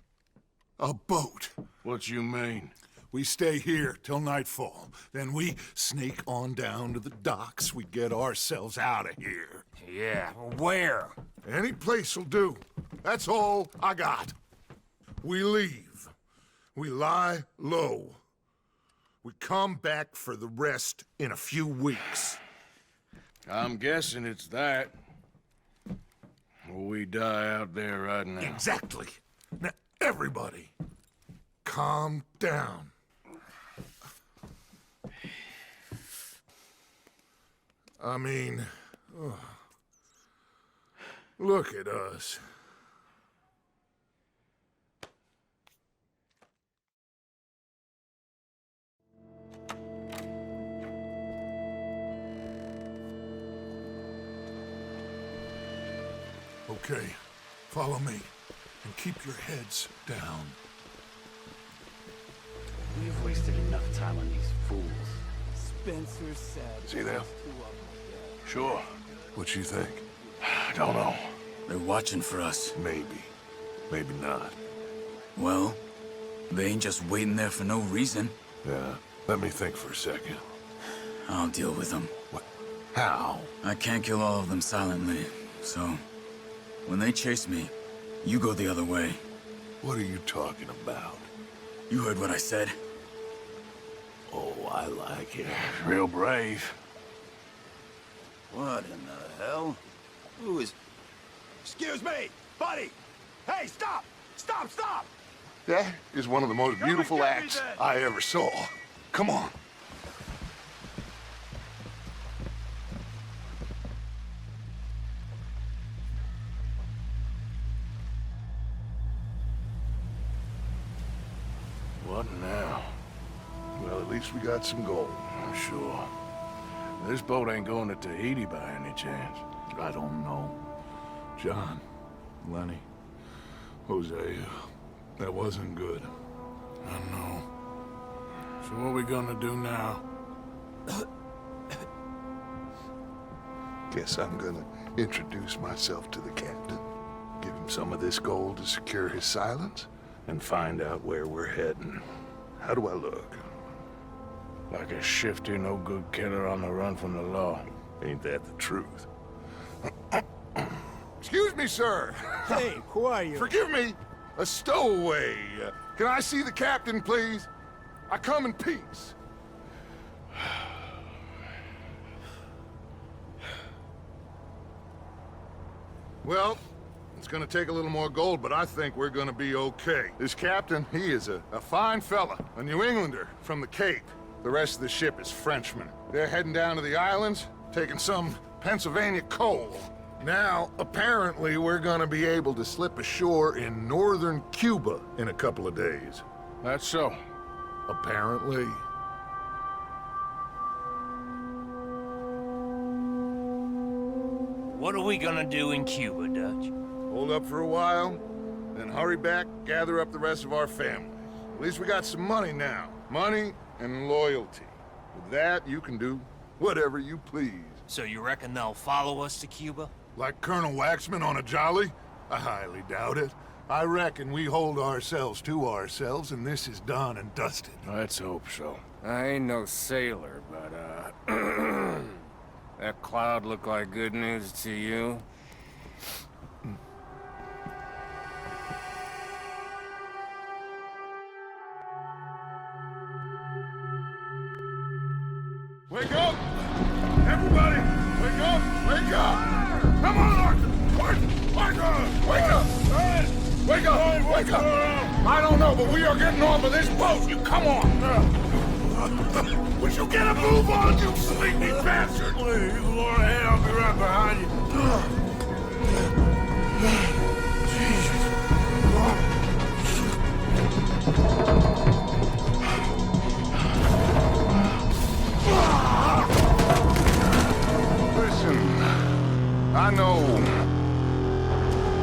A boat. What you mean? We stay here till nightfall. Then we sneak on down to the docks. We get ourselves out of here. Yeah, where? Any place will do. That's all I got. We leave. We lie low. We come back for the rest in a few weeks. I'm guessing it's that. Or we die out there right now. Exactly. Now, everybody, calm down. I mean, look at us. Okay, follow me, and keep your heads down. We've wasted enough time on these fools. Spencer said... See them? Sure. What you think? I don't know. They're watching for us. Maybe. Maybe not. Well, they ain't just waiting there for no reason. Yeah, let me think for a second. I'll deal with them. What? How? I can't kill all of them silently, so... when they chase me, you go the other way. What are you talking about? You heard what I said. Oh, I like it. Real brave. What in the hell? Who is... Excuse me, buddy! Hey, stop! Stop, stop! That is one of the most beautiful acts I ever saw. Come on. What now? Well, at least we got some gold. I'm sure. This boat ain't going to Tahiti by any chance. I don't know. John, Lenny, Hosea, that wasn't good. I know. So what we gonna do now? Guess I'm gonna introduce myself to the captain, give him some of this gold to secure his silence, and find out where we're heading. How do I look? Like a shifty, no-good killer on the run from the law. Ain't that the truth? Excuse me, sir. Hey, who are you? Forgive me. A stowaway. Can I see the captain, please? I come in peace. Well, it's gonna take a little more gold, but I think we're gonna be okay. This captain, he is a fine fella, a New Englander from the Cape. The rest of the ship is Frenchmen. They're heading down to the islands, taking some Pennsylvania coal. Now, apparently, we're gonna be able to slip ashore in northern Cuba in a couple of days. That's so. Apparently. What are we gonna do in Cuba, Dutch? Hold up for a while, then hurry back, gather up the rest of our family. At least we got some money now. Money and loyalty. With that, you can do whatever you please. So you reckon they'll follow us to Cuba? Like Colonel Waxman on a jolly? I highly doubt it. I reckon we hold ourselves to ourselves, and this is done and dusted. Let's hope so. I ain't no sailor, but, that cloud look like good news to you? Wake up! Everybody! Wake up! Wake up! Come on, Arthur! Wake up! Wake up! Wake up! Wake up! I don't know, but we are getting off of this boat! You come on! Would you get a move on, you sleepy bastard? Please, you go on ahead, I'll be right behind you. Listen, I know...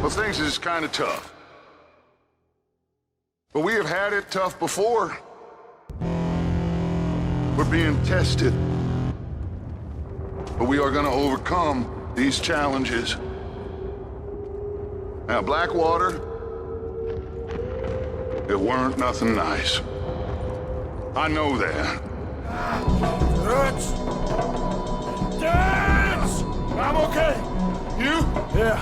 well, things is kind of tough. But we have had it tough before. We're being tested. But we are gonna overcome these challenges. Now, Blackwater, it weren't nothing nice. I know that. Dutch! Dutch! I'm okay. You? Yeah.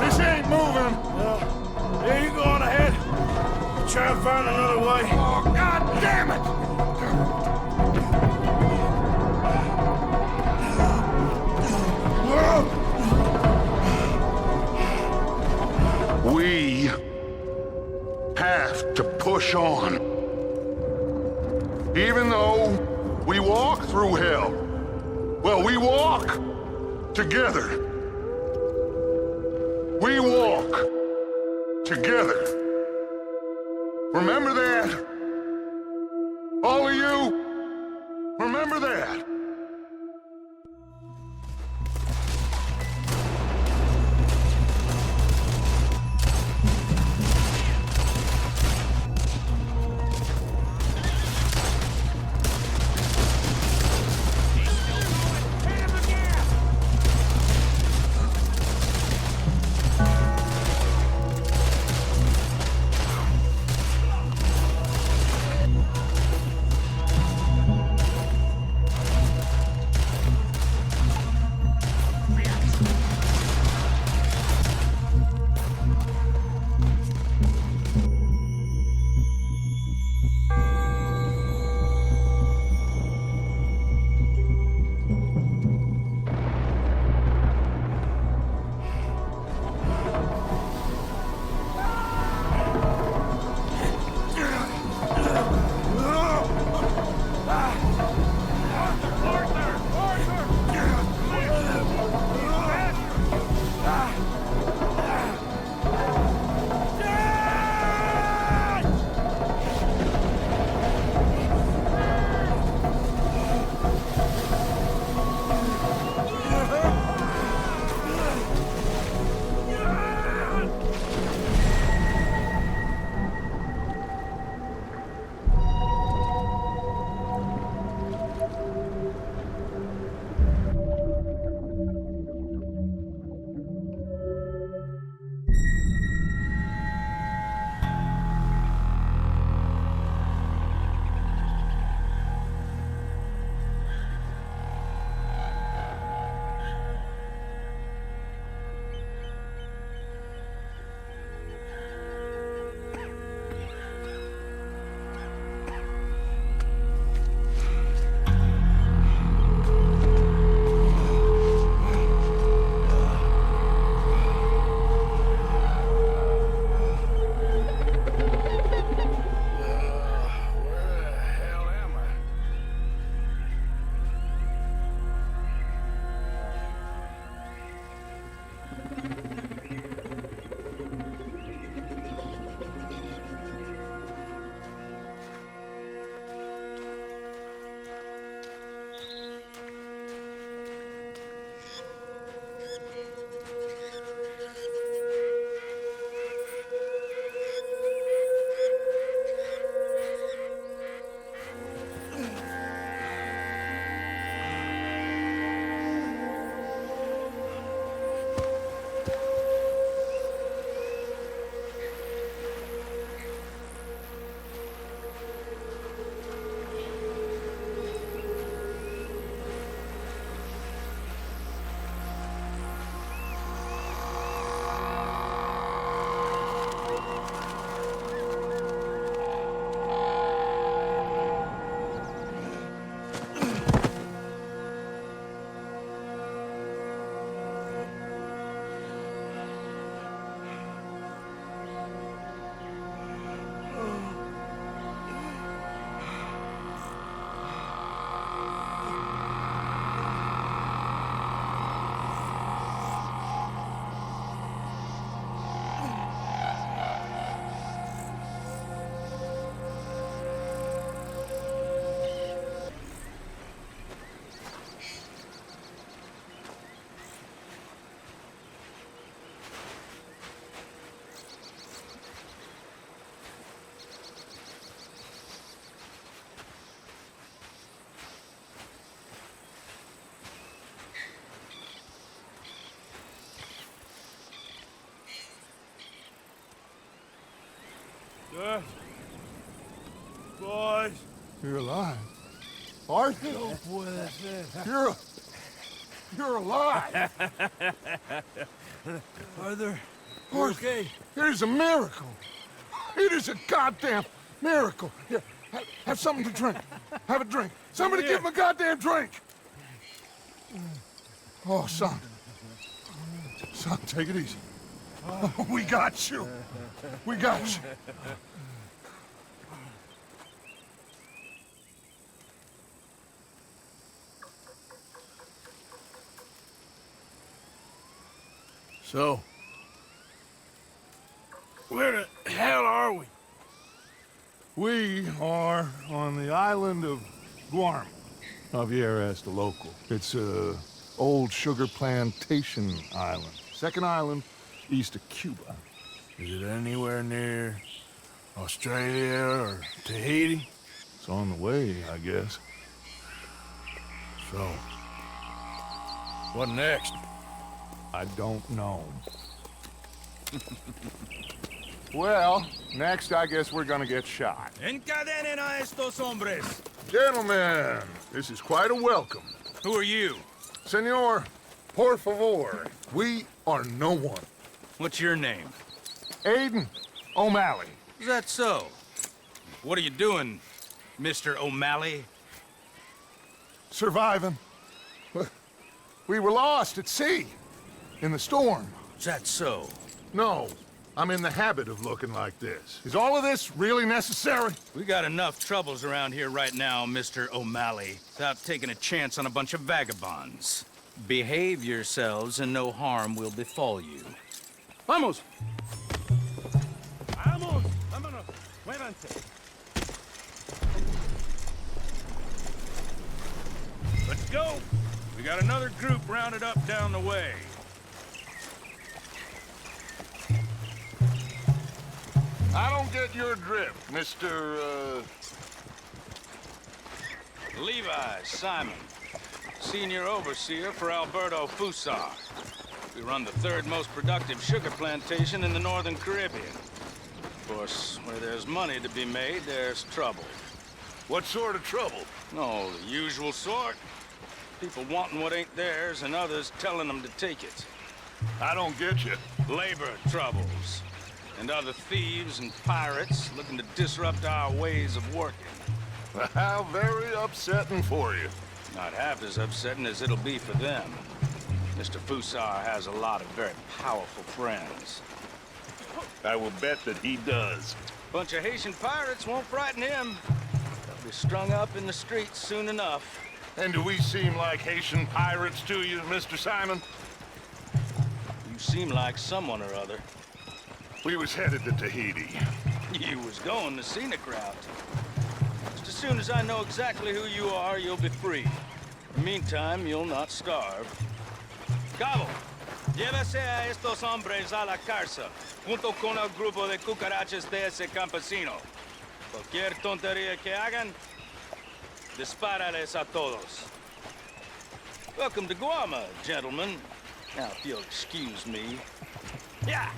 This ain't moving. Yeah, you go on ahead. We'll try and find another way. Oh, God damn it! We have to push on. Even though we walk through hell. Well, we walk together. We walk together. Remember that? All of you, remember that. Dutch. Boys. You're alive. Arthur? You're alive. Arthur, Okay. It is a miracle. It is a goddamn miracle. Here, have something to drink. Have a drink. Somebody give him a goddamn drink. Oh, son. Son, take it easy. Oh, we got you. We got you. So, where the hell are we? We are on the island of Guarma. Javier asked the local. It's a old sugar plantation island. Second island east of Cuba. Is it anywhere near Australia or Tahiti? It's on the way, I guess. So, what next? I don't know. Well, next I guess we're gonna get shot. Encadenen a estos hombres. Gentlemen, this is quite a welcome. Who are you? Senor, por favor, we are no one. What's your name? Aiden O'Malley. Is that so? What are you doing, Mr. O'Malley? Surviving. We were lost at sea, in the storm. Is that so? No, I'm in the habit of looking like this. Is all of this really necessary? We got enough troubles around here right now, Mr. O'Malley, without taking a chance on a bunch of vagabonds. Behave yourselves and no harm will befall you. Vamos! Vamos! Vámonos! Muévanse! Let's go! We got another group rounded up down the way. I don't get your drift, Mr. Levi Simon, senior overseer for Alberto Fusar. We run the third most productive sugar plantation in the Northern Caribbean. Of course, where there's money to be made, there's trouble. What sort of trouble? Oh, the usual sort. People wanting what ain't theirs and others telling them to take it. I don't get you. Labor troubles. And other thieves and pirates looking to disrupt our ways of working. How very upsetting for you. Not half as upsetting as it'll be for them. Mr. Fusar has a lot of very powerful friends. I will bet that he does. Bunch of Haitian pirates won't frighten him. They'll be strung up in the streets soon enough. And do we seem like Haitian pirates to you, Mr. Simon? You seem like someone or other. We was headed to Tahiti. You was going the scenic route. Just as soon as I know exactly who you are, you'll be free. In the meantime, you'll not starve. Cabo, llévese a estos hombres a la cárcel, junto con el grupo de cucarachas de ese campesino. Cualquier tontería que hagan, dispárales a todos. Welcome to Guarma, gentlemen. Now, if you'll excuse me. Yeah!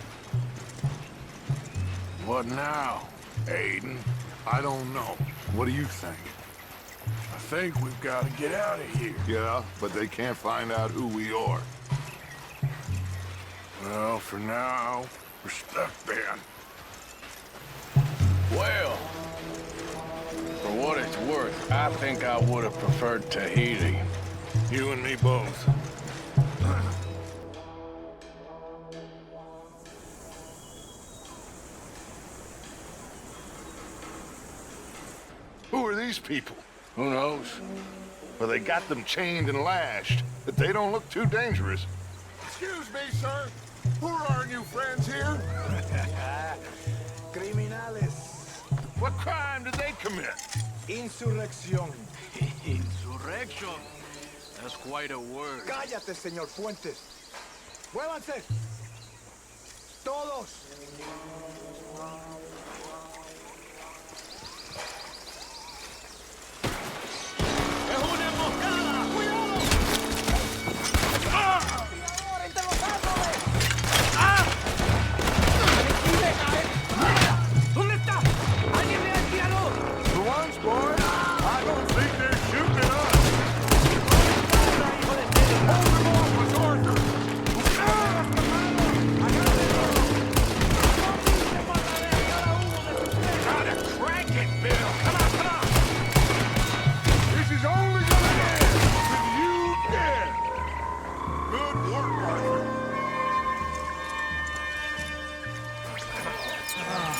What now, Aiden? I don't know. What do you think? I think we've got to get out of here. Yeah, but they can't find out who we are. Well, for now, we're stuck then. Well, for what it's worth, I think I would have preferred Tahiti. You and me both. Who are these people? Who knows? Well, they got them chained and lashed, but they don't look too dangerous. Excuse me, sir. Who are our new friends here? Criminales. What crime did they commit? Insurrección. Insurrection? That's quite a word. Cállate, señor Fuentes. ¡Muévanse! ¡Todos! ¿Dónde está?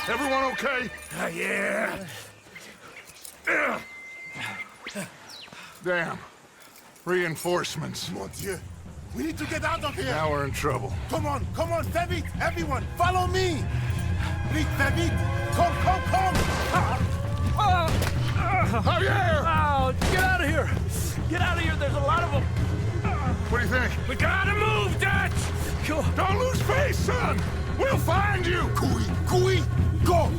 Everyone okay? Yeah. Damn. Reinforcements. Mon Dieu. We need to get out of here. Now we're in trouble. Come on, fais vite. Everyone, follow me. Vite, fais vite. Come. Javier! Oh, get out of here! Get out of here, there's a lot of them! What do you think? We gotta move, Dutch! Don't lose face, son! We'll find you! Cooey, go!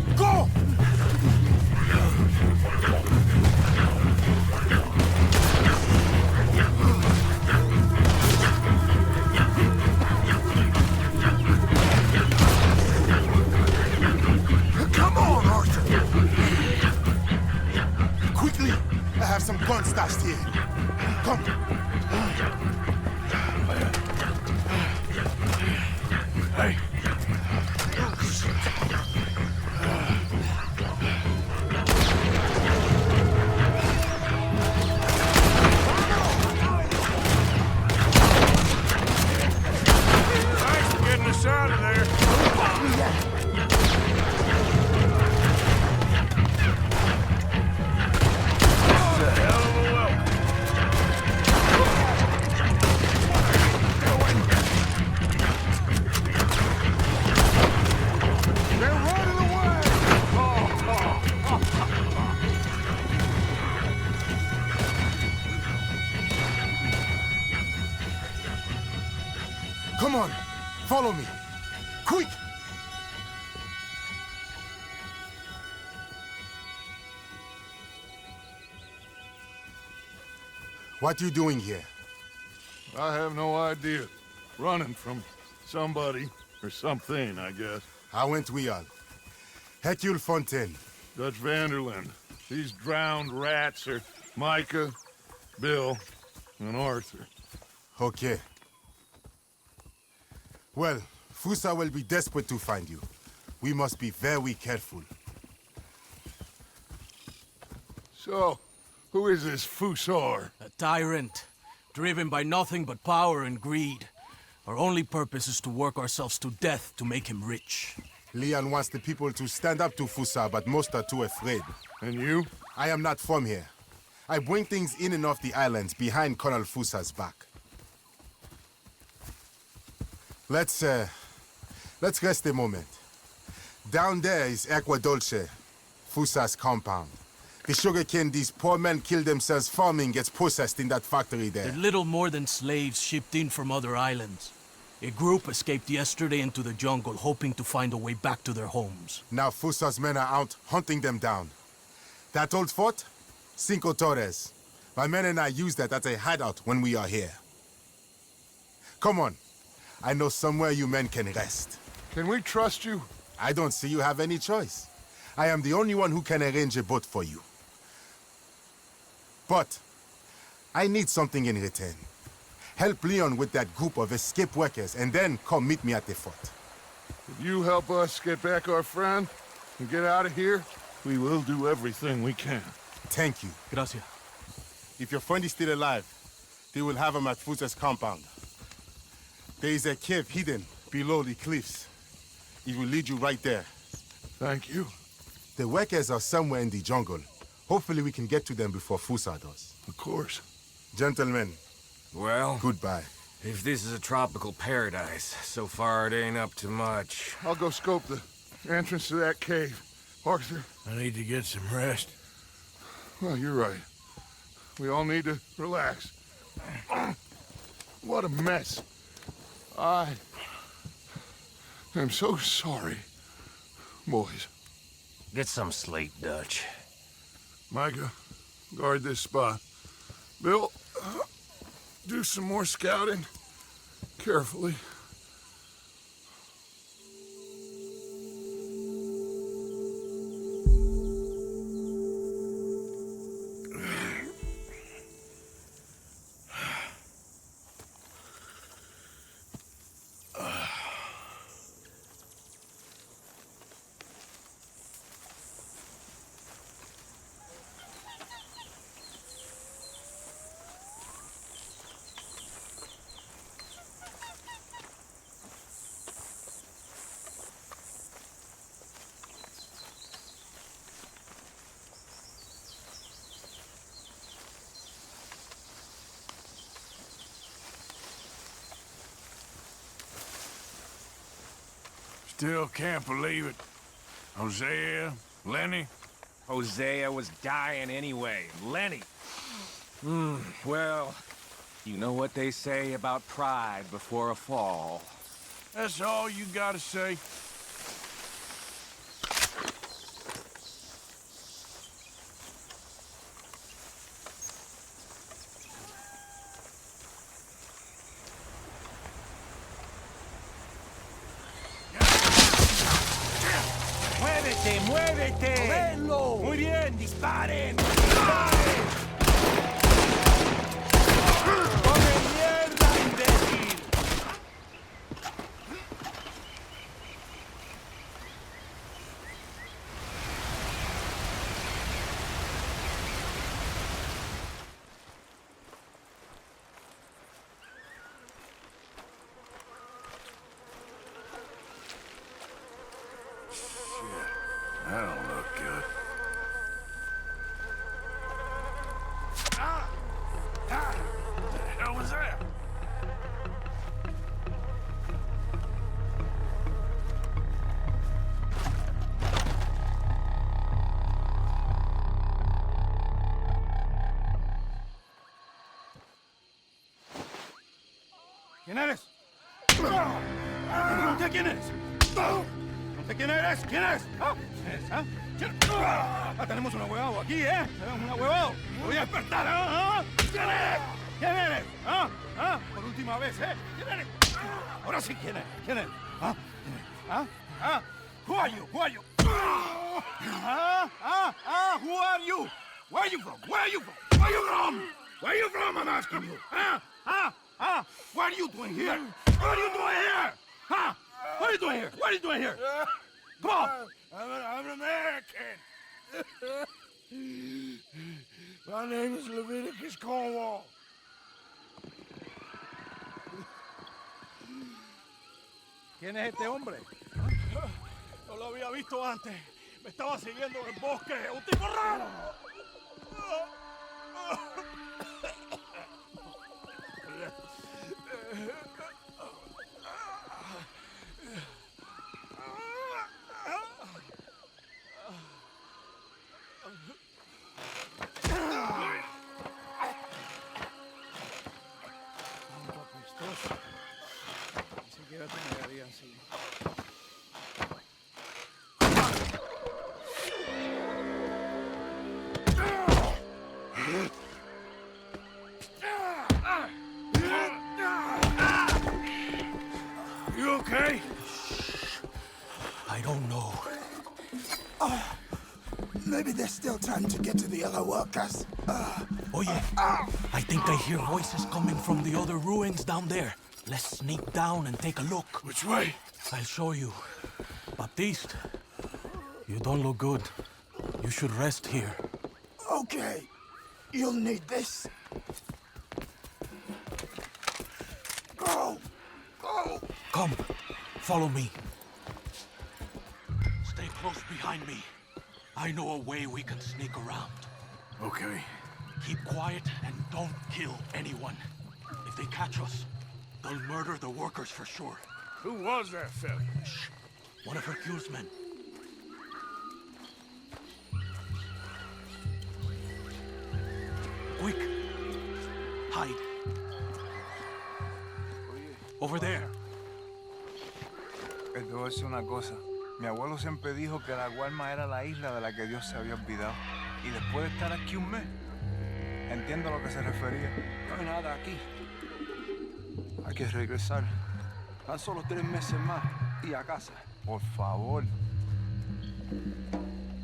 Come on, Arthur! Quickly, I have some guns stashed here. Come. Hey. Thanks for getting us out of there. This is a hell of a welcome. They're running away! Come on, follow me. Quick! What are you doing here? I have no idea. Running from somebody or something, I guess. How went we all? Hercule Fontaine. Dutch Vanderland. These drowned rats are Micah, Bill, and Arthur. Okay. Well, Fusa will be desperate to find you. We must be very careful. So, who is this Fusar? A tyrant, driven by nothing but power and greed. Our only purpose is to work ourselves to death to make him rich. Leon wants the people to stand up to Fusa, but most are too afraid. And you? I am not from here. I bring things in and off the islands behind Colonel Fusa's back. Let's rest a moment. Down there is Agua Dulce, Fusa's compound. The sugarcane these poor men kill themselves farming gets processed in that factory there. They're little more than slaves shipped in from other islands. A group escaped yesterday into the jungle, hoping to find a way back to their homes. Now Fusa's men are out hunting them down. That old fort? Cinco Torres. My men and I use that as a hideout when we are here. Come on. I know somewhere you men can rest. Can we trust you? I don't see you have any choice. I am the only one who can arrange a boat for you. But I need something in return. Help Leon with that group of escaped workers, and then come meet me at the fort. If you help us get back our friend and get out of here, we will do everything we can. Thank you. Gracias. If your friend is still alive, they will have him at Fusa's compound. There is a cave hidden below the cliffs. It will lead you right there. Thank you. The workers are somewhere in the jungle. Hopefully we can get to them before Fusa does. Of course. Gentlemen. Well, goodbye. If this is a tropical paradise, so far it ain't up to much. I'll go scope the entrance to that cave. Arthur? I need to get some rest. Well, you're right. We all need to relax. What a mess. I am so sorry, boys. Get some sleep, Dutch. Micah, guard this spot. Bill, do some more scouting. Carefully. Still can't believe it. Hosea, Lenny. Hosea was dying anyway. Lenny. Well, you know what they say about pride before a fall. That's all you gotta say? ¡Muévete, muévete! ¡Moverlo! Muy bien, disparen. ¡Come mierda, imbécil! That don't look good. What the hell was that? ¿Quién eres? ¿Usted quién eres? ¿Usted quién eres? ¿Quién eres? ¿Ah? ¿Quién eres? ¿Ah? Tenemos un ahuevado aquí, ¿eh? Tenemos un ahuevado. Lo voy a despertar, ¿ah? ¿Quién eres? ¿Quién eres? ¿Ah? ¿Ah? Por última vez, ¿eh? ¿Quién eres? Ahora sí, ¿quién eres? ¿Quién eres? ¿Ah? ¿Quién eres? ¿Ah? ¿Ah? Who are you? Who are you? Who are you? Where are you from? Where are you from? Where are you from? Where are you from, I'm asking you? What are you doing here? What are you doing here? Huh? What are you doing here? What are you doing here? Come on! I'm an American. My name is Leviticus Cornwall. ¿Quién es este hombre? No lo había visto antes. Me estaba siguiendo en el bosque. ¡Un tipo raro! Ni siquiera te negaría así. You okay? I don't know. Maybe they're still trying to get to the other workers. Oye, I think I hear voices coming from the other ruins down there. Let's sneak down and take a look. Which way? I'll show you. Baptiste, you don't look good. You should rest here. Okay. You'll need this. Go! Go! Come, follow me. Stay close behind me. I know a way we can sneak around. Okay. Keep quiet and don't kill anyone. If they catch us, they'll murder the workers for sure. Who was that fella? Shh. One of Hercule's men. Quick. Hide. Over there. Te voy a decir una cosa. Mi abuelo siempre dijo que la Guarma era la isla de la que Dios se había olvidado. Y después de estar aquí un mes, entiendo a lo que se refería. No hay nada aquí. Hay que regresar. Tan solo 3 meses más y a casa. Por favor.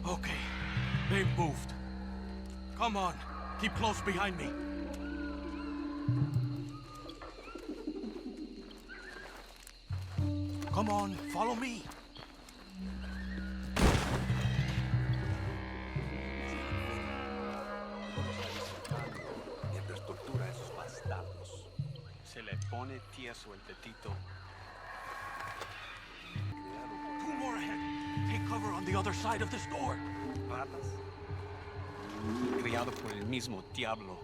Okay. They've moved. Come on. Keep close behind me. Come on, follow me. Mientras tortura a esos bastardos, se le pone tieso el tetito. Two more ahead. Take cover on the other side of this door. Ratas. Criado por el mismo diablo.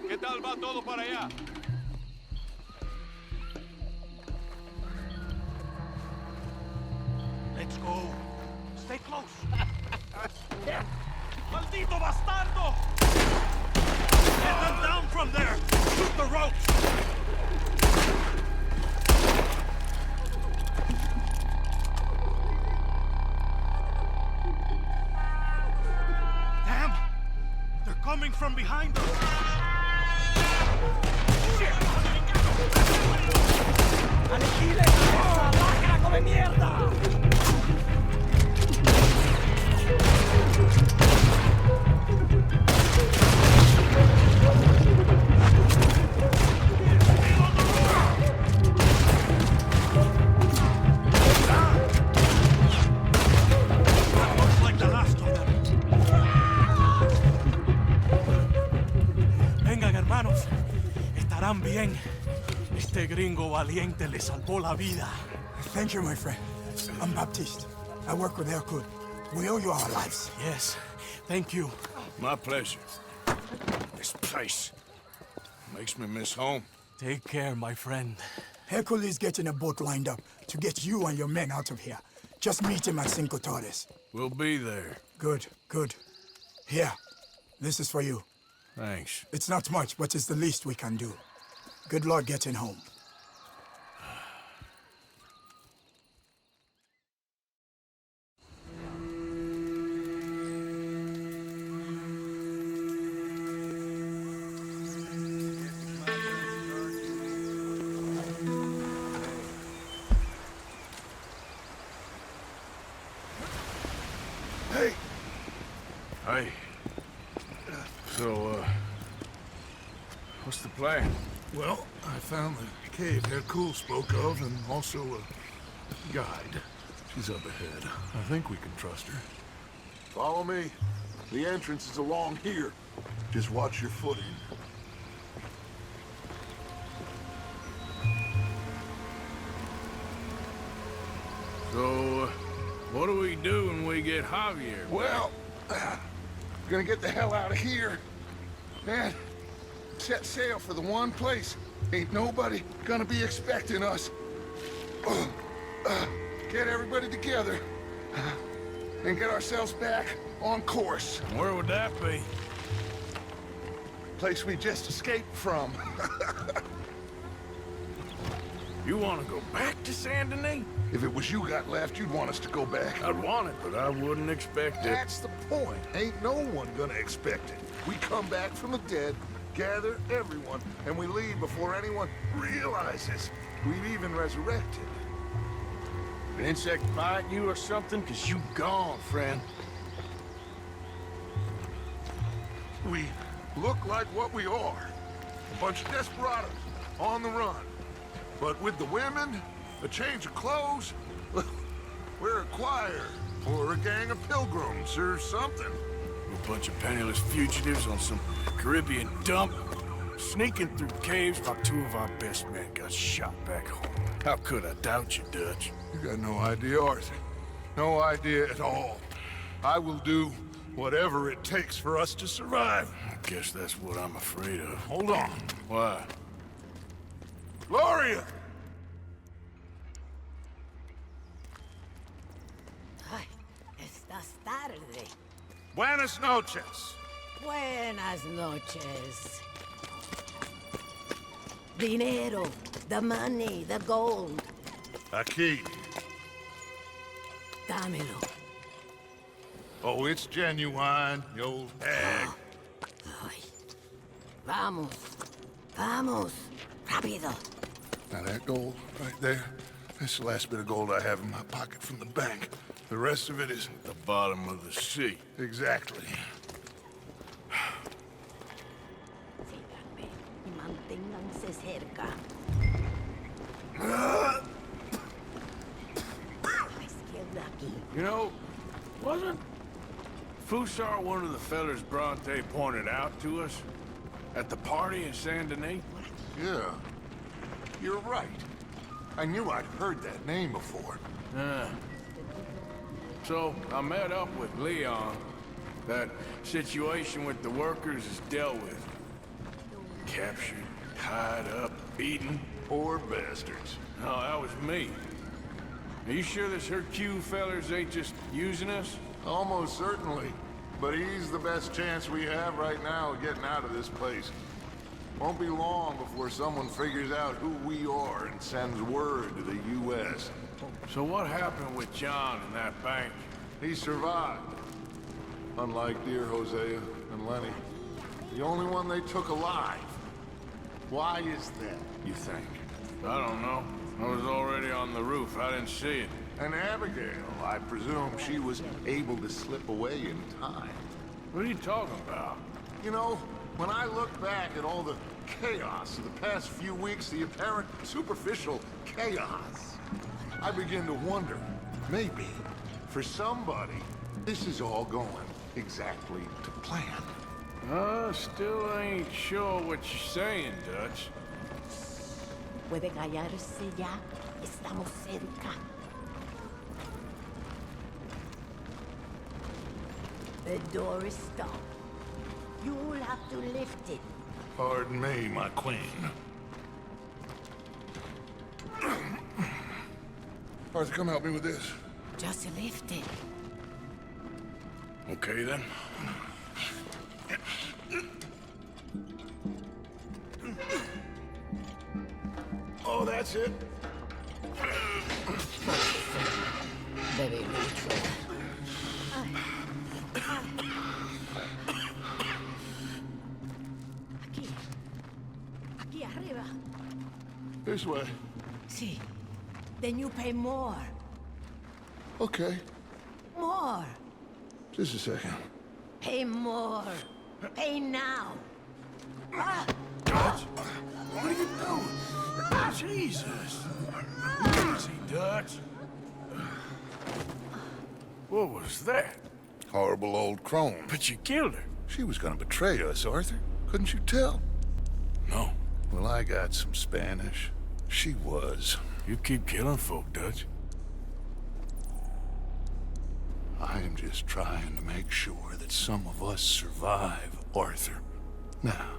¿Qué tal va todo para allá? Let's go. Stay close. ¡Maldito bastardo! Get them down from there! Shoot the ropes! Damn! They're coming from behind us! Shit! ¡Aniquile esa lacra come mierda! Vengan, hermanos. Estarán bien. Este gringo valiente le salvó la vida. Thank you, my friend. I'm Baptiste. I work with Hercule. We owe you our lives. Yes, thank you. My pleasure. This place makes me miss home. Take care, my friend. Hercule is getting a boat lined up to get you and your men out of here. Just meet him at Cinco Torres. We'll be there. Good, good. Here, this is for you. Thanks. It's not much, but it's the least we can do. Good luck getting home. Hey! Hey. So, what's the plan? Well, I found the cave Hercule spoke of, and also a guide. She's up ahead. I think we can trust her. Follow me. The entrance is along here. Just watch your footing. So, what do we do when we get Javier? Well, gonna get the hell out of here. Man, set sail for the one place. Ain't nobody gonna be expecting us. Get everybody together and get ourselves back on course. Where would that be? Place we just escaped from. You want to go back to Saint Denis? If it was you got left, you'd want us to go back. I'd want it, but I wouldn't expect it. That's the point. Ain't no one gonna expect it. We come back from the dead, gather everyone, and we leave before anyone realizes we've even resurrected. An insect bite you or something? Cause you gone, friend. We look like what we are. A bunch of desperados on the run. But with the women, a change of clothes, we're a choir, or a gang of pilgrims, or something. A bunch of penniless fugitives on some Caribbean dump, sneaking through caves while two of our best men got shot back home. How could I doubt you, Dutch? You got no idea, Arthur. No idea at all. I will do whatever it takes for us to survive. I guess that's what I'm afraid of. Hold on. Why? Gloria! Ay, estás tarde. Buenas noches. Buenas noches. Dinero, the money, the gold. Aquí. Dámelo. Oh, it's genuine, you old hag. Ay. Vamos. Vamos. Rápido. Now that gold right there, that's the last bit of gold I have in my pocket from the bank. The rest of it is at the bottom of the sea. Exactly. Síganme y manténganse cerca. Izquierda aquí. You know, wasn't Fusar one of the fellers Bronte pointed out to us at the party in Saint Denis? Yeah, you're right. I knew I'd heard that name before. So, I met up with Leon. That situation with the workers is dealt with. Captured, tied up, beaten. Poor bastards. No, that was me. Are you sure this Hercule fellers ain't just using us? Almost certainly. But he's the best chance we have right now of getting out of this place. Won't be long before someone figures out who we are and sends word to the U.S. So what happened with John and that bank? He survived. Unlike dear Hosea and Lenny. The only one they took alive. Why is that, you think? I don't know. I was already on the roof. I didn't see it. And Abigail, I presume she was able to slip away in time. What are you talking about? You know, when I look back at all the chaos of the past few weeks, the apparent superficial chaos, I begin to wonder, maybe, for somebody, this is all going exactly to plan. Still ain't sure what you're saying, Dutch. Puede callarse ya. Estamos cerca. The door is stopped. You'll have to lift it. Pardon me, my queen. Arthur, come help me with this. Just lift it. Okay, then. Oh, that's it. Very neutral. Aquí arriba. This way. Sí. Then you pay more. Okay. More. Just a second. Pay more. Pay now. Ah. Dutch? What are you doing? Jesus. Easy, Dutch. What was that? Horrible old crone. But you killed her. She was gonna betray us, Arthur. Couldn't you tell? No. Well, I got some Spanish. She was. You keep killing folk, Dutch. I am just trying to make sure that some of us survive, Arthur. Now,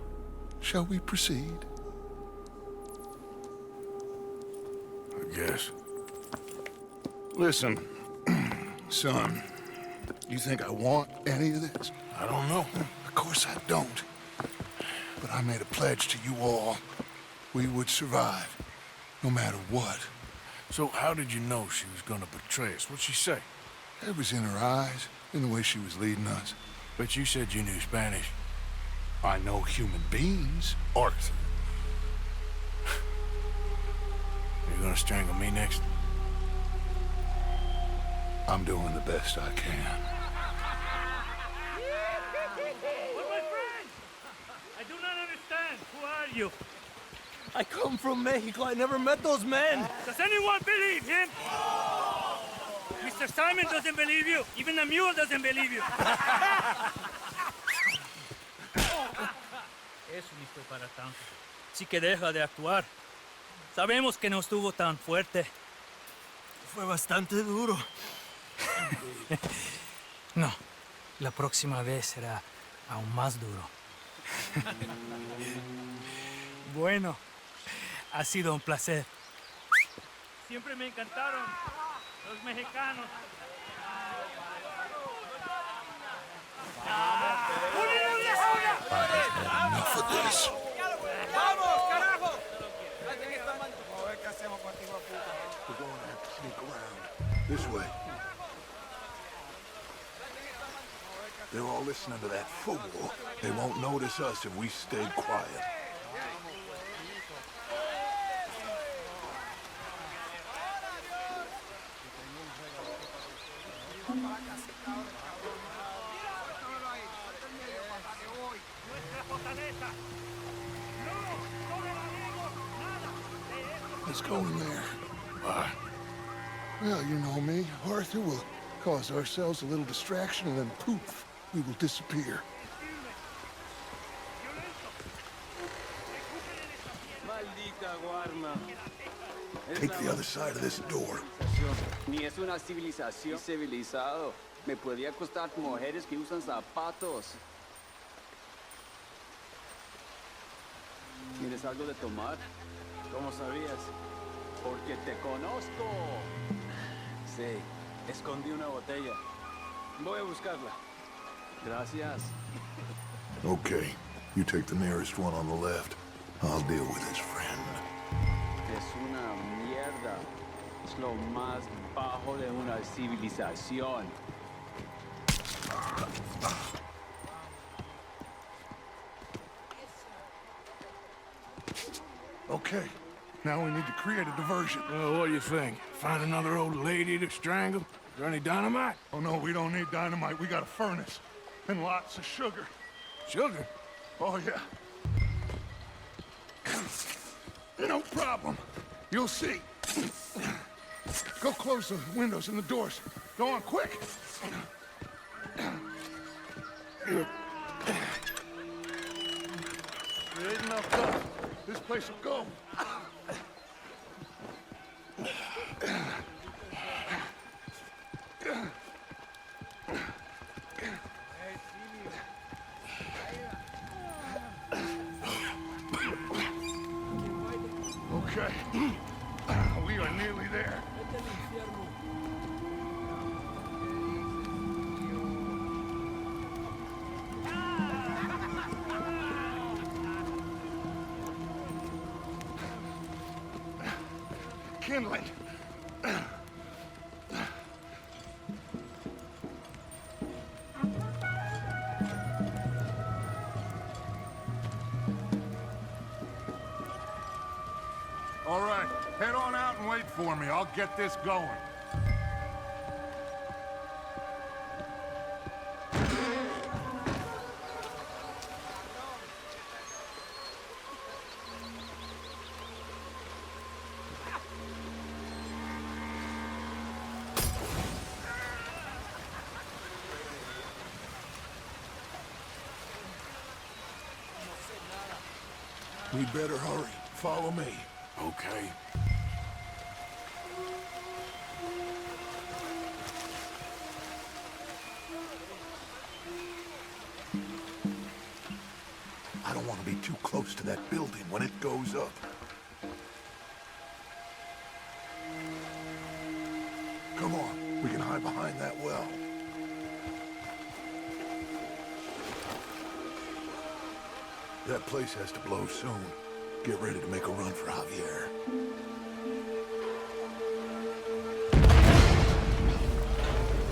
shall we proceed? I guess. Listen, son, you think I want any of this? I don't know. Of course I don't. But I made a pledge to you all. We would survive, no matter what. So how did you know she was gonna betray us? What'd she say? It was in her eyes, in the way she was leading us. But you said you knew Spanish. I know human beings, Arthur. You gonna strangle me next? I'm doing the best I can. But my friend! I do not understand. Who are you? I come from Mexico. I never met those men. Does anyone believe him? Mr. Simon doesn't believe you. Even the mule doesn't believe you. Es listo para tanto. Sí que deja de actuar. Sabemos que no estuvo tan fuerte. Fue bastante duro. No, la próxima vez será aún más duro. Bueno, ha sido un placer. Siempre me encantaron los mexicanos. Enough of this. ¡Vamos, carajo! We're going to have to sneak around. This way. They're all listening to that fool. They won't notice us if we stay quiet. Let's go in there. Well, you know me. Arthur will cause ourselves a little distraction and then poof, we will disappear. Maldita Guarma. Take the other side of this door. Ni es una civilización. Civilizado. Me podría acostar con mujeres que usan zapatos. ¿Tienes algo de tomar? ¿Cómo sabías? Porque te conozco. Sí, escondí una botella. Voy a buscarla. Gracias. Okay, you take the nearest one on the left. I'll deal with his friend. Es una mierda. Es lo más bajo de una civilización. Okay, now we need to create a diversion. What do you think? Find another old lady to strangle? Is there any dynamite? Oh, no, we don't need dynamite. We got a furnace and lots of sugar. Sugar? Oh, yeah. No problem. You'll see. Go close the windows and the doors. Go on, quick. There ain't enough dust. This place will go. Okay. We are nearly there. Kindling. All right, head on out and wait for me. I'll get this going. We better hurry. Follow me. Okay. I don't want to be too close to that building when it goes up. Come on, we can hide behind that well. That place has to blow soon. Get ready to make a run for Javier.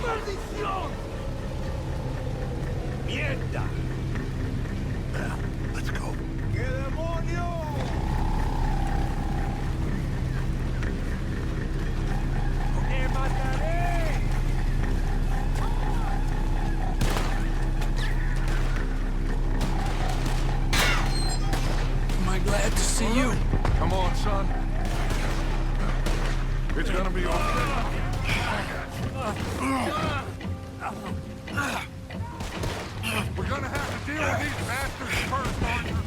¡Maldición! ¡Mierda! Now, let's go. ¡Qué demonio! ¡Te mataré! Am I glad to see you? Come on, son. It's gonna be okay. We're gonna have to deal with these bastards first, Arthur.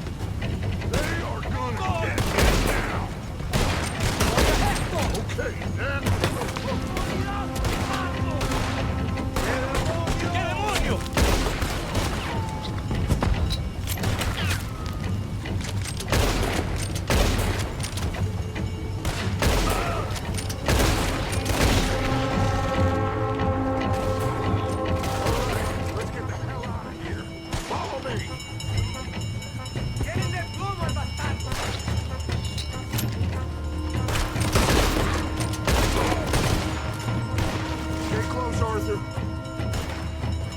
They are gonna get me now. Okay, then. ¡Qué demonio! Let's get the hell out of here. Follow me. ¡Tienen de plomo al bastardo! Stay close, Arthur.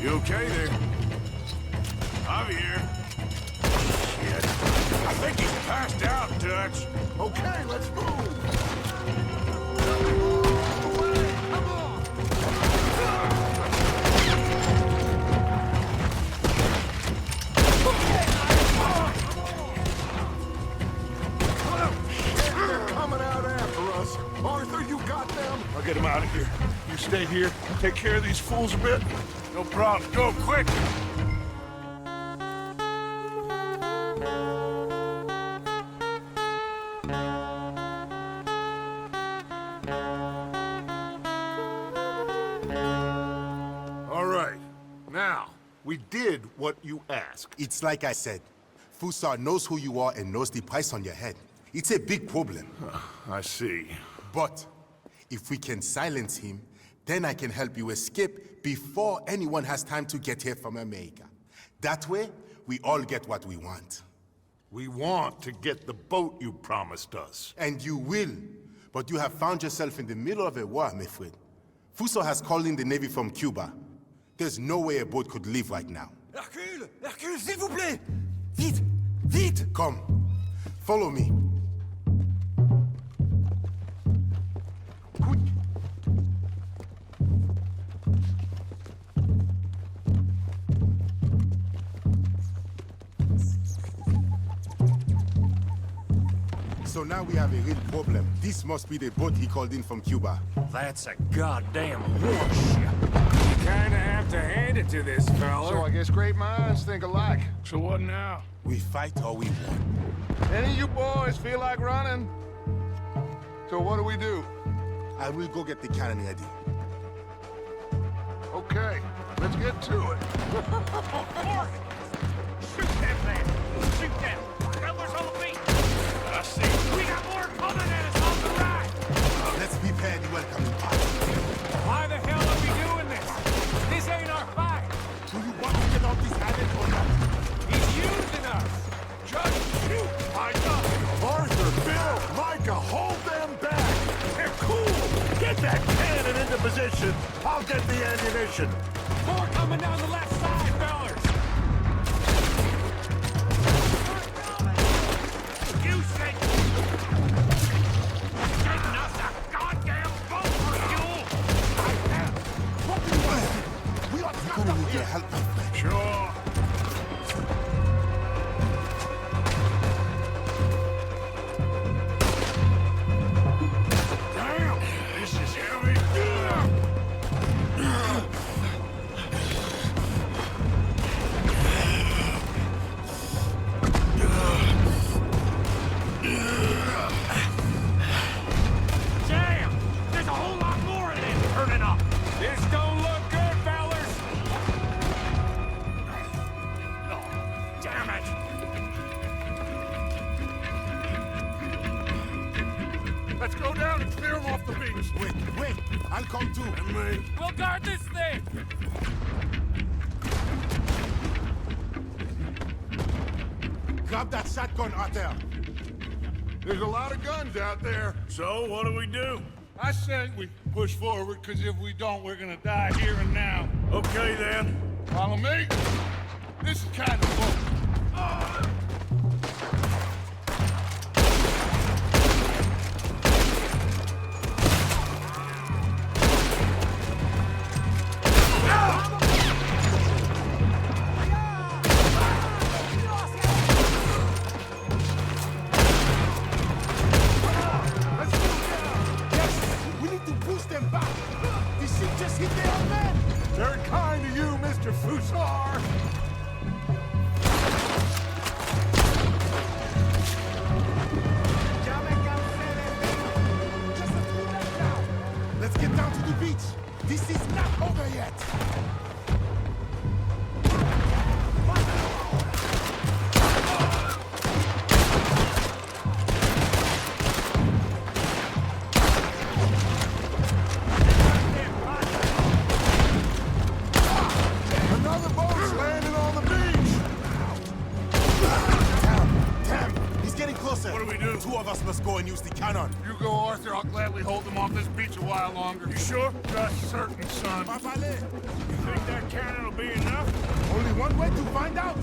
You okay there? Javier. Shit. I think he's passed out, Dutch. Okay, let's move. Come on. They're coming out after us. Arthur, you got them? I'll get them out of here. You stay here and take care of these fools a bit. No problem. Go quick. Now, we did what you asked. It's like I said. Fusar knows who you are and knows the price on your head. It's a big problem. I see. But if we can silence him, then I can help you escape before anyone has time to get here from America. That way, we all get what we want. We want to get the boat you promised us. And you will. But you have found yourself in the middle of a war, my friend. Fuso has called in the Navy from Cuba. There's no way a boat could leave right now. Hercule! Hercule, s'il vous plaît! Vite! Vite! Come. Follow me. So now we have a real problem. This must be the boat he called in from Cuba. That's a goddamn warship. You kinda have to hand it to this fella. So I guess great minds think alike. So what now? We fight or we won. Any of you boys feel like running? So what do we do? I will go get the cannon ready. Okay, let's get to it. Shoot them, man! Shoot them! Fellas on the beat! I see. We got more coming at us on the right! Let's prepare the welcoming party. Why the hell are we doing this? This ain't our fight! Do you want to get off this island or not? He's using us! Just shoot, Micah! Arthur, Bill, Micah, hold them back! They're cool! Get that cannon into position! I'll get the ammunition! More coming down the left side, fellas! You said... Getting us a goddamn boat for fuel! I have... What do you want? We are gonna need your help, my friend. Sure. Damn! This is heavy. Damn! There's a whole lot more of them turning up. This don't look good, fellas. Oh, damn it! Let's go down and clear them off the beach. Wait, I'll come too. And me. We'll guard this thing. Grab that shotgun, Arthur. There's a lot of guns out there. So, what do we do? I say we push forward, because if we don't, we're gonna die here and now. Okay, then. Follow me. This is kind of fun. We need to boost them back. This ship just hit their men. Very kind of you, Mr. Fusar. Let's get down to the beach. This is not over yet. Another boat's landing on the beach. Damn, he's getting closer. What do we do? Two of us must go and use the cannon. You go, Arthur. I'll gladly hold them off this beach a while longer. You sure? Just certain, son. You think that cannon will be enough? Only one way to find out.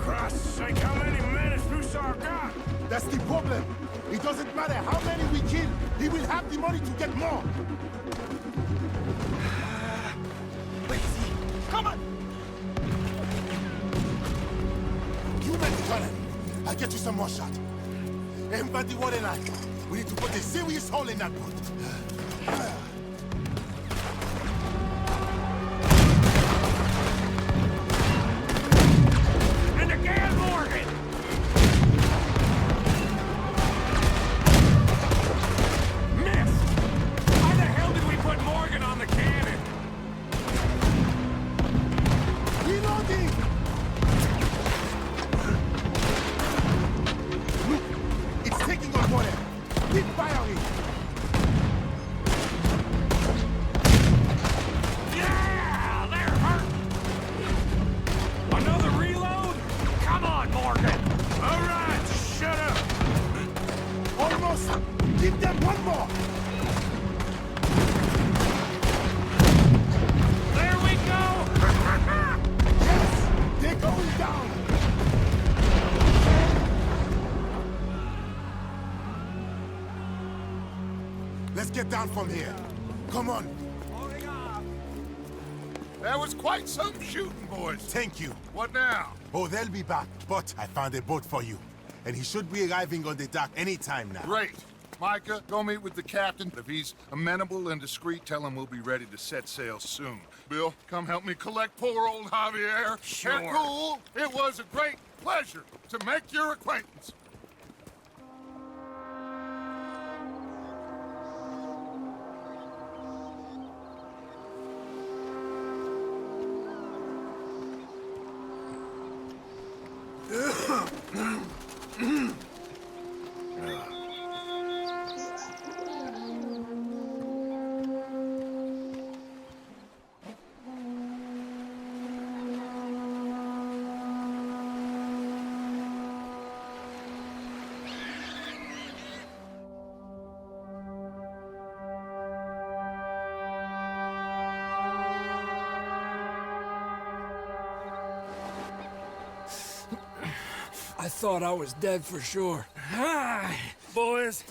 Christ's sake, how many men has Fusar got? That's the problem. It doesn't matter how many we kill. He will have the money to get more. Wait, see. Come on! You make the cannon. I'll get you some more shot. Aim the water line. We need to put a serious hole in that boat. And again, Morgan! Missed! Why the hell did we put Morgan on the cannon? get down from here. Come on. That was quite some shooting, boys. Thank you. What now? Oh, they'll be back. But I found a boat for you. And he should be arriving on the dock any time now. Great. Micah, go meet with the captain. If he's amenable and discreet, tell him we'll be ready to set sail soon. Bill, come help me collect poor old Javier. Sure. Hercule, it was a great pleasure to make your acquaintance. I thought I was dead for sure. Hi, boys.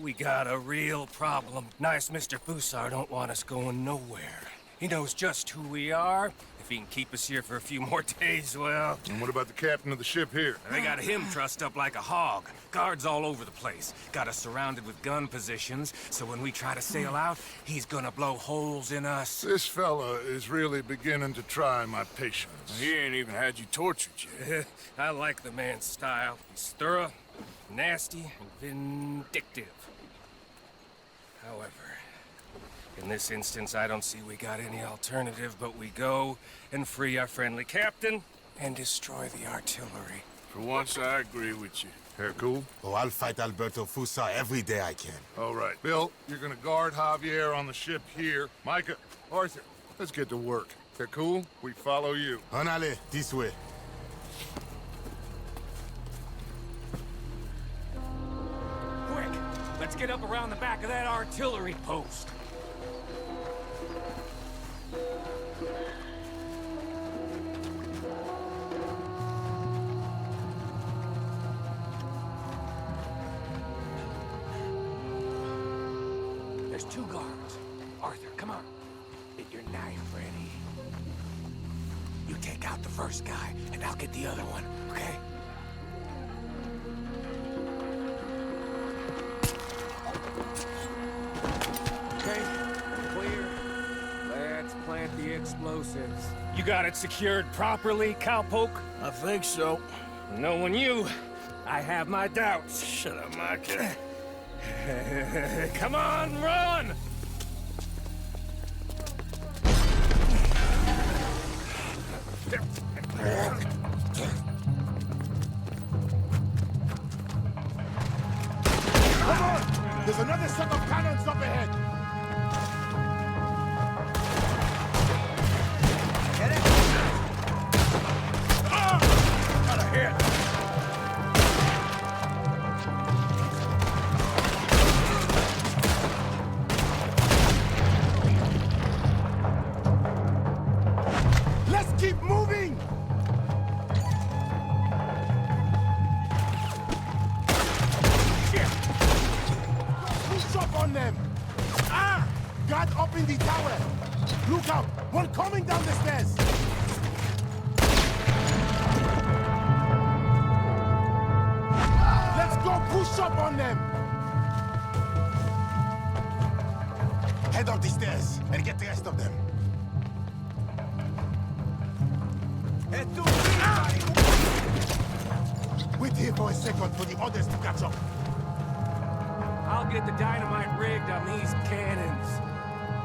We got a real problem. Nice Mr. Fusar don't want us going nowhere. He knows just who we are. If he can keep us here for a few more days, well... And what about the captain of the ship here? They got him trussed up like a hog. Guards all over the place. Got us surrounded with gun positions, so when we try to sail out, he's gonna blow holes in us. This fella is really beginning to try my patience. He ain't even had you tortured yet. I like the man's style. He's thorough, nasty, and vindictive. However, in this instance, I don't see we got any alternative, but we go and free our friendly captain and destroy the artillery. For once, I agree with you. Hercule? Oh, I'll fight Alberto Fusa every day I can. All right. Bill, you're gonna guard Javier on the ship here. Micah, Arthur, let's get to work. Hercule, we follow you. Anale, this way. Quick! Let's get up around the back of that artillery post. There's 2 guards. Arthur, come on. Get your knife ready. You take out the first guy, and I'll get the other one, okay? Okay, clear. Let's plant the explosives. You got it secured properly, cowpoke? I think so. Knowing you, I have my doubts. Shut up, Micah. Come on, run! Come on! There's another set of cannons up ahead! Get it? Got a hit! Let's keep moving! Push up on them! Ah! Guard up in the tower! Look out! One coming down the stairs! Let's go push up on them! Head up the stairs and get the rest of them. Wait here for a second for the others to catch up. I'll get the dynamite rigged on these cannons.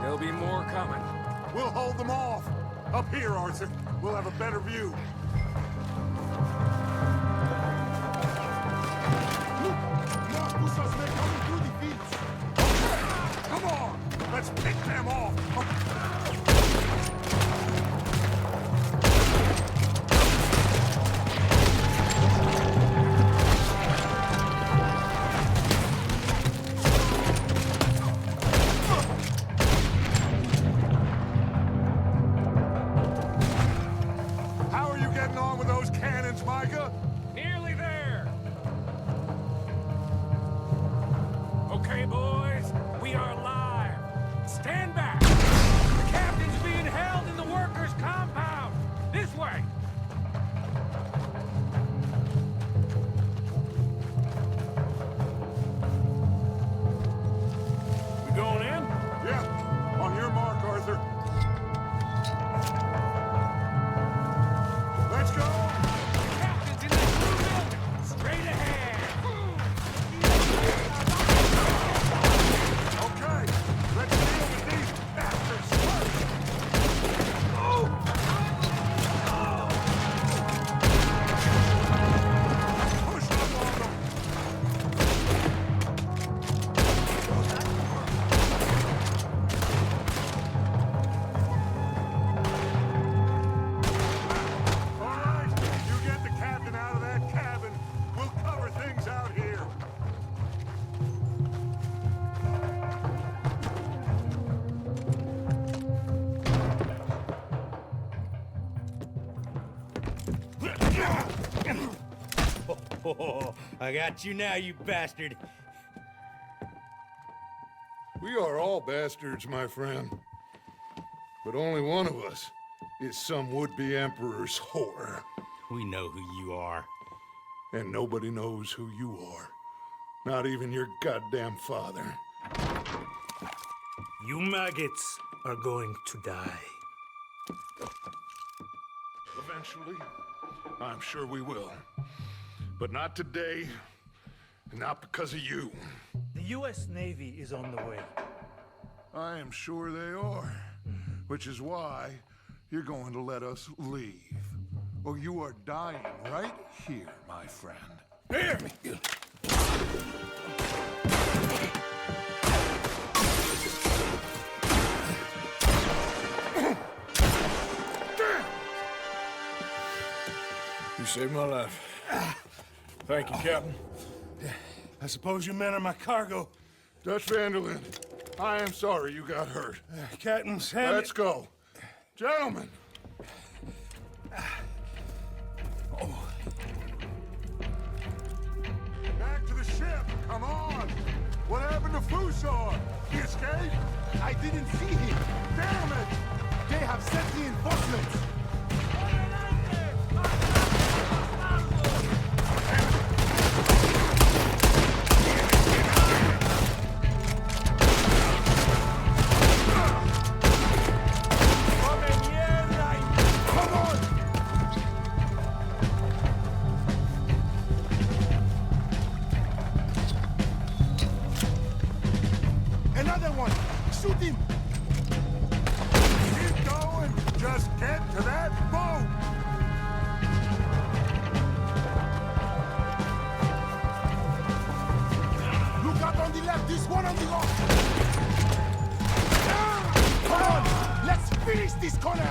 There'll be more coming. We'll hold them off. Up here, Arthur. We'll have a better view. Come on! Let's pick them off! How are you getting on with those cannons, Micah? Nearly there! Okay, boys, we are live. Oh, I got you now, you bastard. We are all bastards, my friend. But only one of us is some would-be emperor's whore. We know who you are. And nobody knows who you are. Not even your goddamn father. You maggots are going to die. Eventually, I'm sure we will. But not today, and not because of you. The U.S. Navy is on the way. I am sure they are. Which is why you're going to let us leave. Or you are dying right here, my friend. Hear me! You saved my life. Thank you, Captain. I suppose you men are my cargo. Dutch Vanderlyn, I am sorry you got hurt. Captain Sam... Let's go. Gentlemen! Back to the ship! Come on! What happened to Fusar? He escaped? I didn't see him. Damn it! They have sent reinforcements. Another one! Shoot him! Keep going! Just get to that boat! Look out on the left, this one on the right. Come on, let's finish this corner!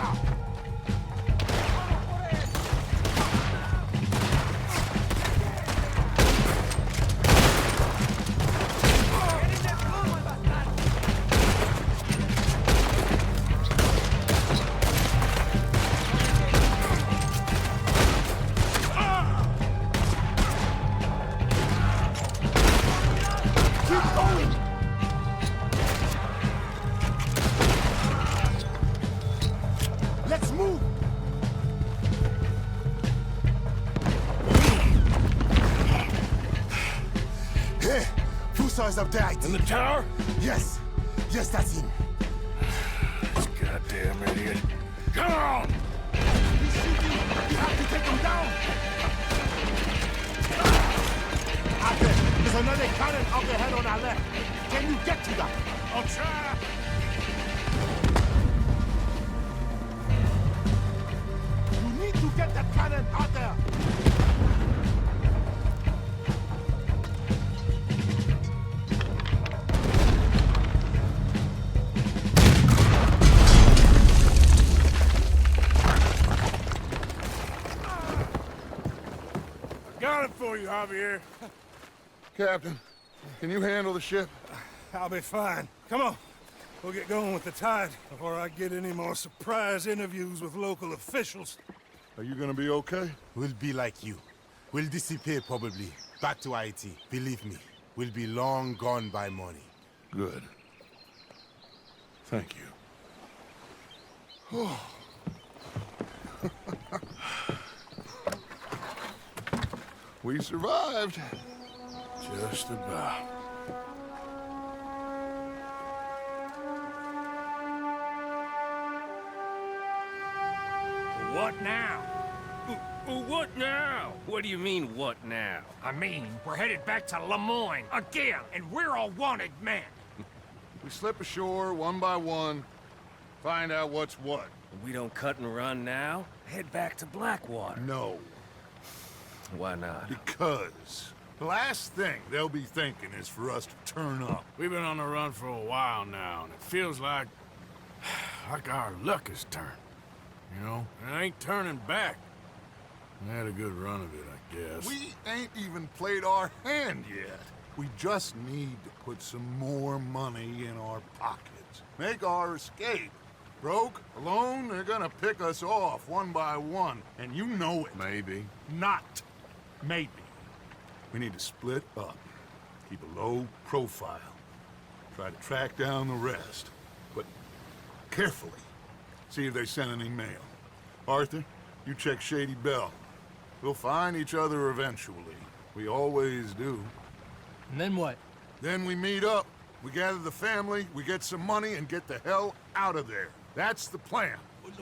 Let's move! Hey, Fusar is up there, I think. In the tower? Yes. Yes, that's him. This goddamn idiot. Come on! He's shooting! We have to take him down! Arthur, there's another cannon up ahead on our left. Can you get to that? I'll try! You need to get that cannon out there! Got it for you, Javier. Captain, can you handle the ship? I'll be fine. Come on. We'll get going with the tide before I get any more surprise interviews with local officials. Are you gonna be okay? We'll be like you. We'll disappear probably. Back to Haiti. Believe me, we'll be long gone by morning. Good. Thank you. We survived. Just about. What now? What now? What do you mean, what now? I mean, we're headed back to Lemoyne again, and we're all wanted men. We slip ashore one by one, find out what's what. We don't cut and run now? Head back to Blackwater. No. Why not? Because the last thing they'll be thinking is for us to turn up. We've been on the run for a while now, and it feels like our luck has turned. You know, it ain't turning back. We had a good run of it, I guess. We ain't even played our hand yet. We just need to put some more money in our pockets. Make our escape. Broke, alone, they're gonna pick us off one by one, and you know it. Maybe. Not maybe. We need to split up. Keep a low profile. Try to track down the rest. But carefully. See if they send any mail. Arthur, you check Shady Belle. We'll find each other eventually. We always do. And then what? Then we meet up. We gather the family, we get some money, and get the hell out of there. That's the plan.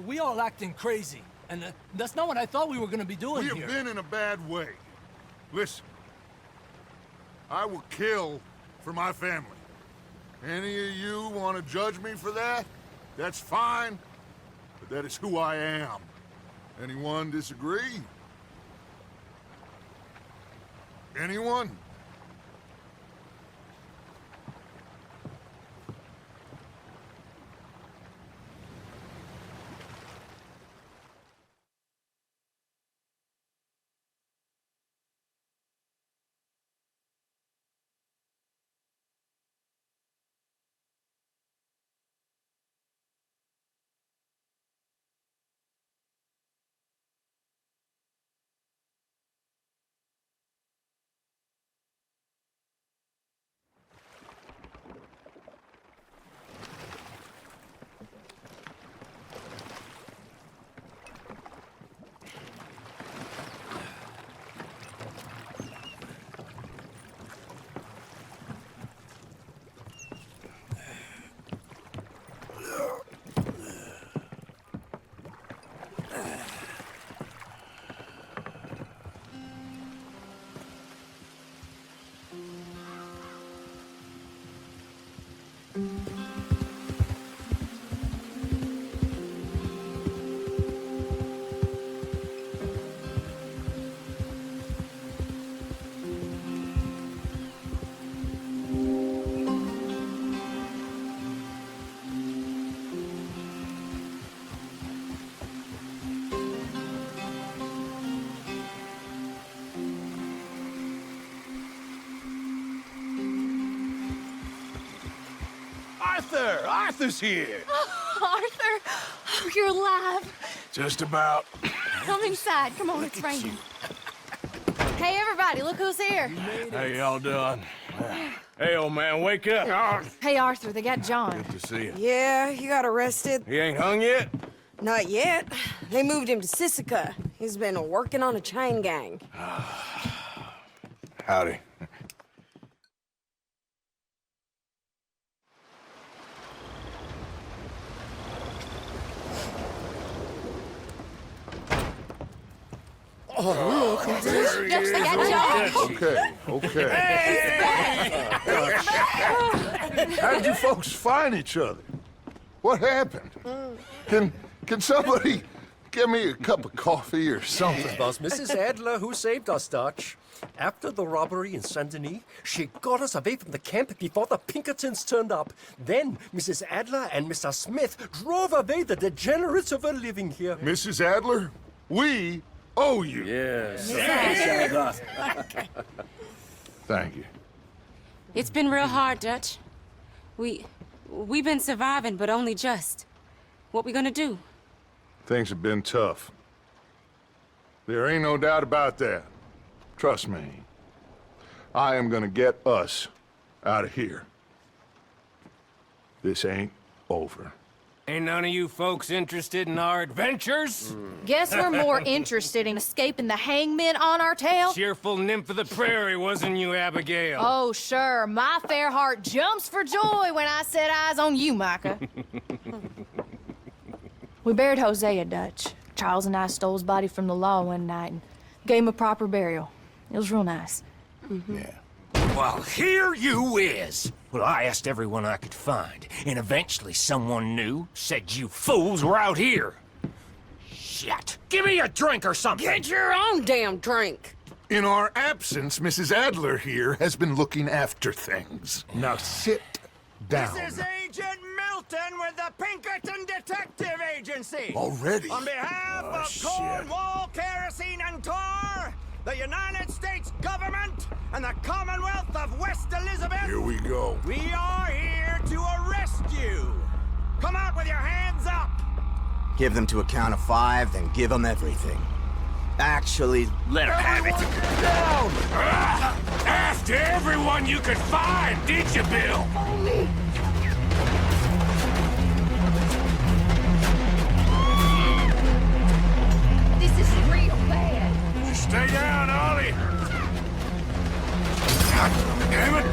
We all acting crazy. And that's not what I thought we were gonna be doing here. We have been in a bad way. Listen. I will kill for my family. Any of you want to judge me for that? That's fine. But that is who I am. Anyone disagree? Anyone? Arthur's here! Oh, Arthur! Oh, you're alive! Just about. Come inside. Come on, it's raining. Hey, everybody, look who's here. How y'all doing? Hey, old man, wake up. Hey, Arthur, they got John. Good to see you. Yeah, he got arrested. He ain't hung yet? Not yet. They moved him to Supercut. He's been working on a chain gang. Howdy. Oh, look, Dutch, they got John. Okay. How did you folks find each other? What happened? Can somebody get me a cup of coffee or something? It was Mrs. Adler who saved us, Dutch. After the robbery in Saint Denis, she got us away from the camp before the Pinkertons turned up. Then Mrs. Adler and Mr. Smith drove away the degenerates who were living here. Mrs. Adler, we owe you. Yes. Thank you. It's been real hard, Dutch. We've been surviving, but only just. What we gonna do? Things have been tough. There ain't no doubt about that. Trust me. I am gonna get us out of here. This ain't over. Ain't none of you folks interested in our adventures? Guess we're more interested in escaping the hangmen on our tail? Cheerful nymph of the prairie, wasn't you, Abigail? Oh, sure. My fair heart jumps for joy when I set eyes on you, Micah. We buried Hosea, Dutch. Charles and I stole his body from the law one night and gave him a proper burial. It was real nice. Yeah. Well, here you is. Well, I asked everyone I could find, and eventually someone new said you fools were out here. Shit. Give me a drink or something. Get your own damn drink. In our absence, Mrs. Adler here has been looking after things. Now sit down. This is Agent Milton with the Pinkerton Detective Agency. Already? On behalf of Cornwall, Kerosene, and Tar, the United States government, and the Commonwealth of West Elizabeth. Here we go. We are here to arrest you. Come out with your hands up. Give them to a count of 5, then give them everything. Actually, let her have it. Down! After everyone you could find, did you, Bill? This is real bad. Stay down, Ollie. God damn it.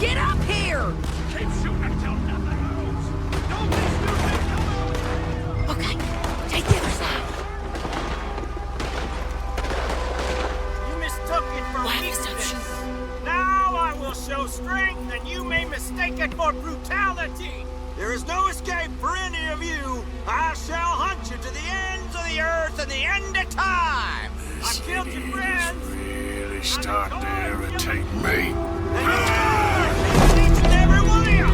Get up here! Keep shooting until nothing moves. Don't be stupid. Come on. Okay, take the other side. You mistook it for weakness. Now I will show strength, and you may mistake it for brutality. There is no escape for any of you. I shall hunt you to the ends of the earth and the end of time. I killed your friends. Really starting to irritate me. Each and every one of you.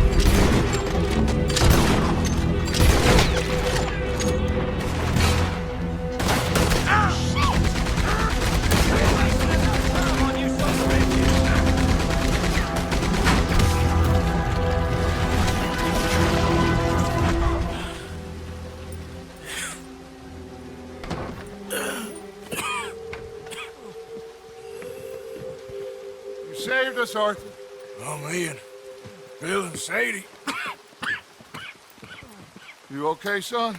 You saved us, Arthur. Oh, me and Bill and Sadie. You okay, son?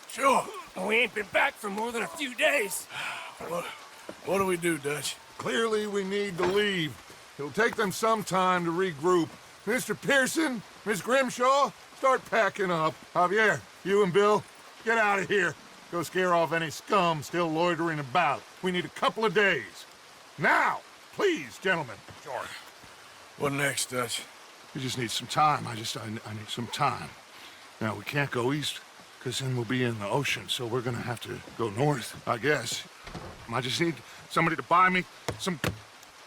Sure. We ain't been back for more than a few days. What do we do, Dutch? Clearly, we need to leave. It'll take them some time to regroup. Mr. Pearson, Miss Grimshaw, start packing up. Javier, you and Bill, get out of here. Go scare off any scum still loitering about. We need a couple of days. Now, please, gentlemen. Sure. What next, Dutch? We just need some time. I need some time. Now, we can't go east, because then we'll be in the ocean, so we're gonna have to go north, I guess. I just need somebody to buy me some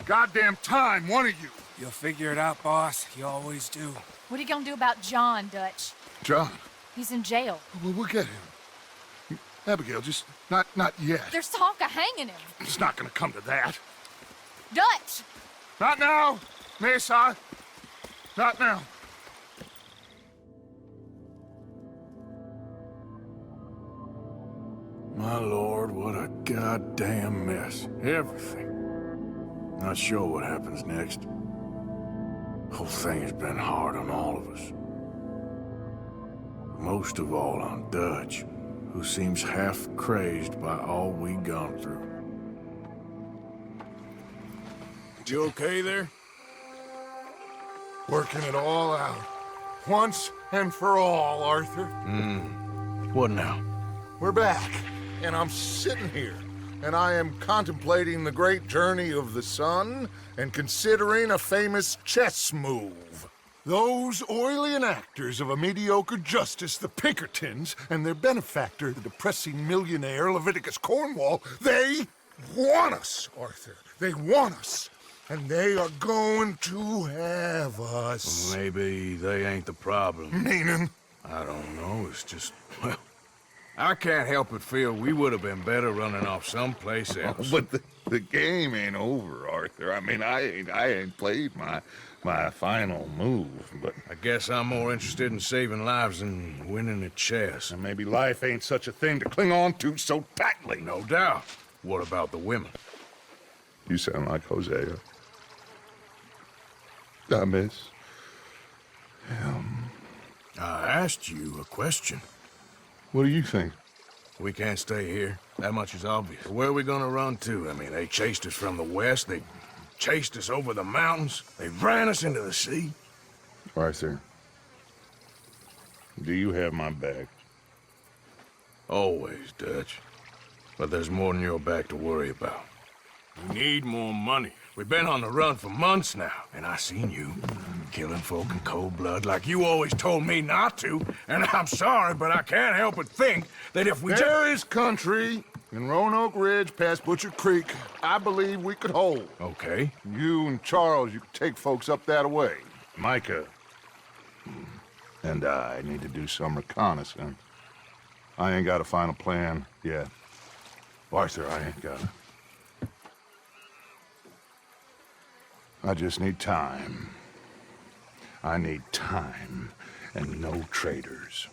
goddamn time, one of you. You'll figure it out, boss. You always do. What are you gonna do about John, Dutch? John, He's in jail. we'll get him. Abigail, just not yet. There's talk of hanging him. It's not gonna come to that. Dutch! Not now, Mesa. Not now. My lord, what a goddamn mess. Everything. Not sure what happens next. Whole thing has been hard on all of us. Most of all on Dutch, who seems half crazed by all we've gone through. You okay there? Working it all out. Once and for all, Arthur. What now? We're back, and I'm sitting here, and I am contemplating the great journey of the sun and considering a famous chess move. Those oily enactors of a mediocre justice, the Pinkertons, and their benefactor, the depressing millionaire Leviticus Cornwall, they want us, Arthur. They want us. And they are going to have us. Maybe they ain't the problem. Meaning? I don't know, it's just, well, I can't help but feel we would have been better running off someplace else. But the game ain't over, Arthur. I mean, I ain't played my final move, but... I guess I'm more interested in saving lives than winning at chess. And maybe life ain't such a thing to cling on to so tightly. No doubt. What about the women? You sound like Hosea. I miss him. I asked you a question. What do you think? We can't stay here. That much is obvious. Where are we gonna run to? I mean, they chased us from the west. They chased us over the mountains. They ran us into the sea. Arthur, do you have my back? Always, Dutch. But there's more than your back to worry about. We need more money. We've been on the run for months now, and I seen you killing folk in cold blood like you always told me not to. And I'm sorry, but I can't help but think that if we There is country in Roanoke Ridge past Butcher Creek I believe we could hold. Okay. You and Charles, you could take folks up that way. Micah and I need to do some reconnaissance. I ain't got a final plan yet. Arthur, I ain't got it. I just need time. I need time and no traitors.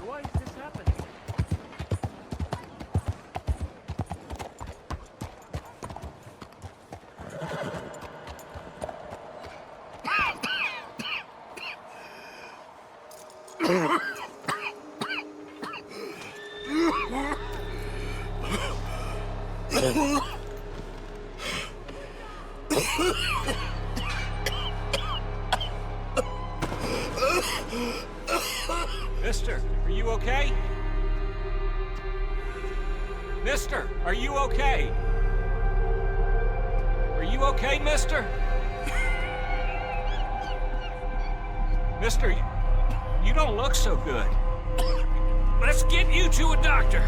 Why is this happening? Mister, are you okay? Mister, are you okay? Are you okay, mister? Mister, you don't look so good. Let's get you to a doctor.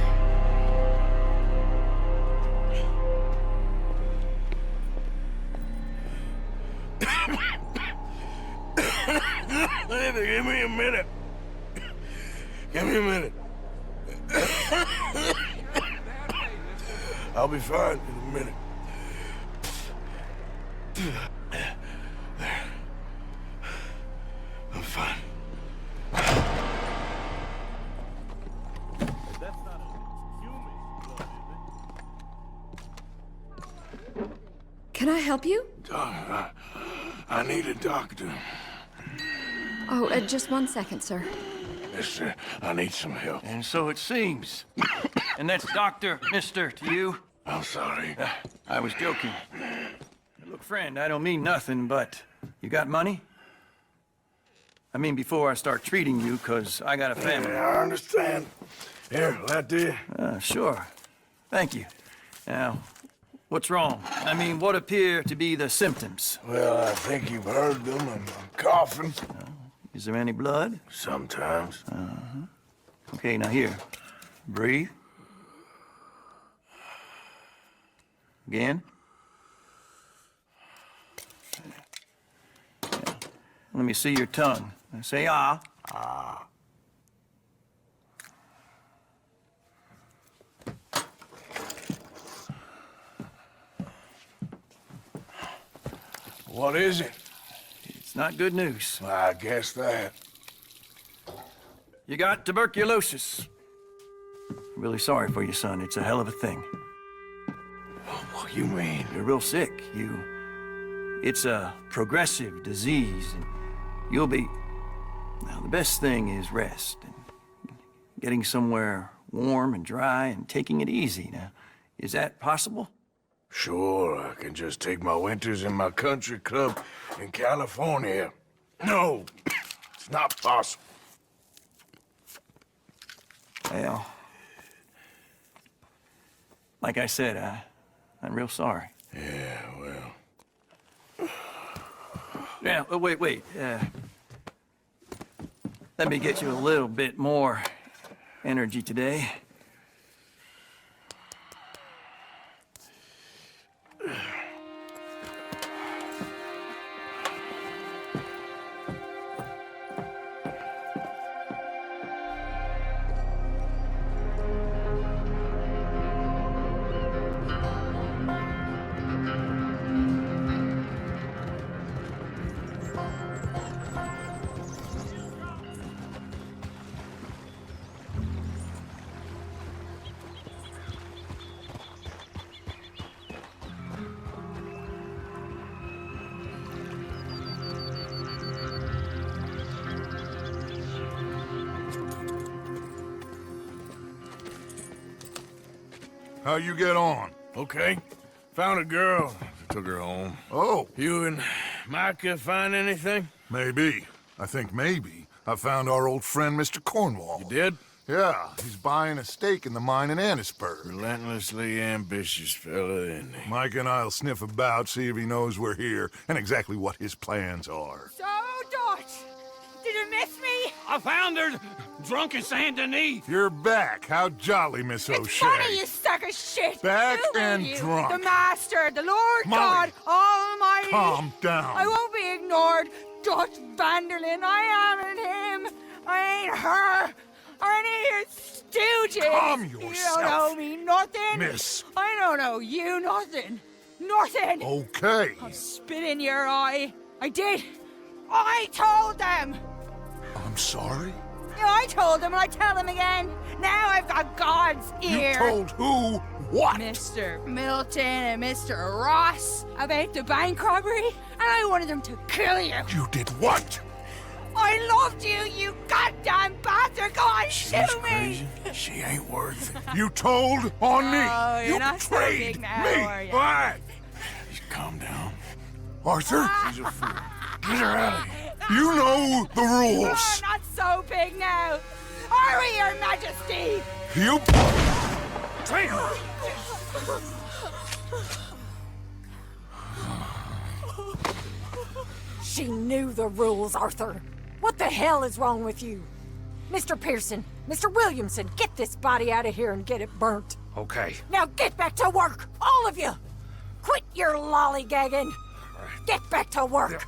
Give me a minute. Give me a minute. I'll be fine in a minute. There. I'm fine. That's not a human blood, is it? Can I help you? I need a doctor. Oh, just 1 second, sir. Mister, I need some help. And so it seems. And that's Dr. Mister to you? I'm sorry. I was joking. Look, friend, I don't mean nothing, but you got money? I mean, before I start treating you, 'cause I got a family. Yeah, I understand. Here, that do you? Sure. Thank you. Now, what's wrong? I mean, what appear to be the symptoms? Well, I think you've heard them. I'm coughing. Is there any blood? Sometimes. Okay, now here. Breathe. Again. Yeah. Let me see your tongue. Say ah. Ah. What is it? It's not good news. I guess that. You got tuberculosis. Really sorry for you, son. It's a hell of a thing. What do you mean? You're real sick. It's a progressive disease, and you'll be... Now, the best thing is rest, and getting somewhere warm and dry and taking it easy. Now, is that possible? Sure, I can just take my winters in my country club in California. No, it's not possible. Well, like I said, I'm real sorry. Yeah, well... Yeah, wait. Let me get you a little bit more energy today. How you get on? Okay. Found a girl. Took her home. Oh. You and Micah find anything? Maybe. I think maybe. I found our old friend, Mr. Cornwall. You did? Yeah, he's buying a stake in the mine in Annisburg. Relentlessly ambitious fella, isn't he? Mike and I'll sniff about, see if he knows we're here, and exactly what his plans are. So, Dutch, did you miss me? I found her drunk in Saint Denis. You're back. How jolly, Miss O'Shea. It's funny, you sack of shit. Back Who are and you? drunk. The Master, the Lord Molly, God Almighty. calm down. I won't be ignored. Dutch Vanderlyn, I am in him. I ain't her or any of your stooges. Calm You yourself, don't owe me nothing. miss. I don't owe you nothing. Nothing. Okay. I'll spit in your eye. I did. I told them. I'm sorry? Yeah, I told them and I tell them again. Now I've got God's ear. You told who what? Mr. Milton and Mr. Ross about the bank robbery, and I wanted them to kill you. You did what? I loved you, you goddamn bastard! Go on, shoot me! Crazy. She ain't worth it. You told on me. Oh, you're you not so betrayed big now, me. are you? What? Calm down. Arthur? She's a fool. Get her out of here. You know the rules. Oh, not so big now. Hurry, Your Majesty! You... Traitor! She knew the rules, Arthur. What the hell is wrong with you? Mr. Pearson, Mr. Williamson, get this body out of here and get it burnt. Okay. Now get back to work, all of you! Quit your lollygagging! Get back to work!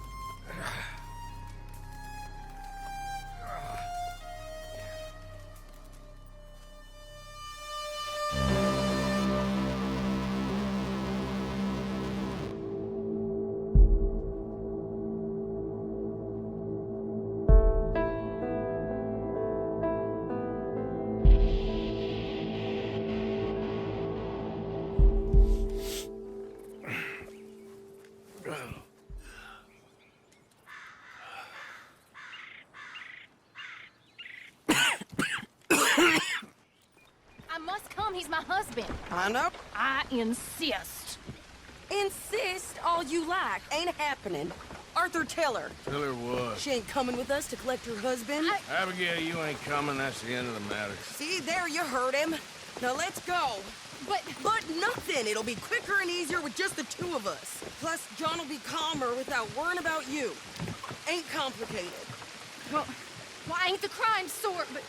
I must come. He's my husband. I know. I insist. Insist all you like. Ain't happening. Arthur, tell her. Tell her what? She ain't coming with us to collect her husband. Abigail, you ain't coming. That's the end of the matter. See, there you heard him. Now let's go. But nothing. It'll be quicker and easier with just the two of us. Plus, John will be calmer without worrying about you. Ain't complicated. Well, I ain't the crime sort, but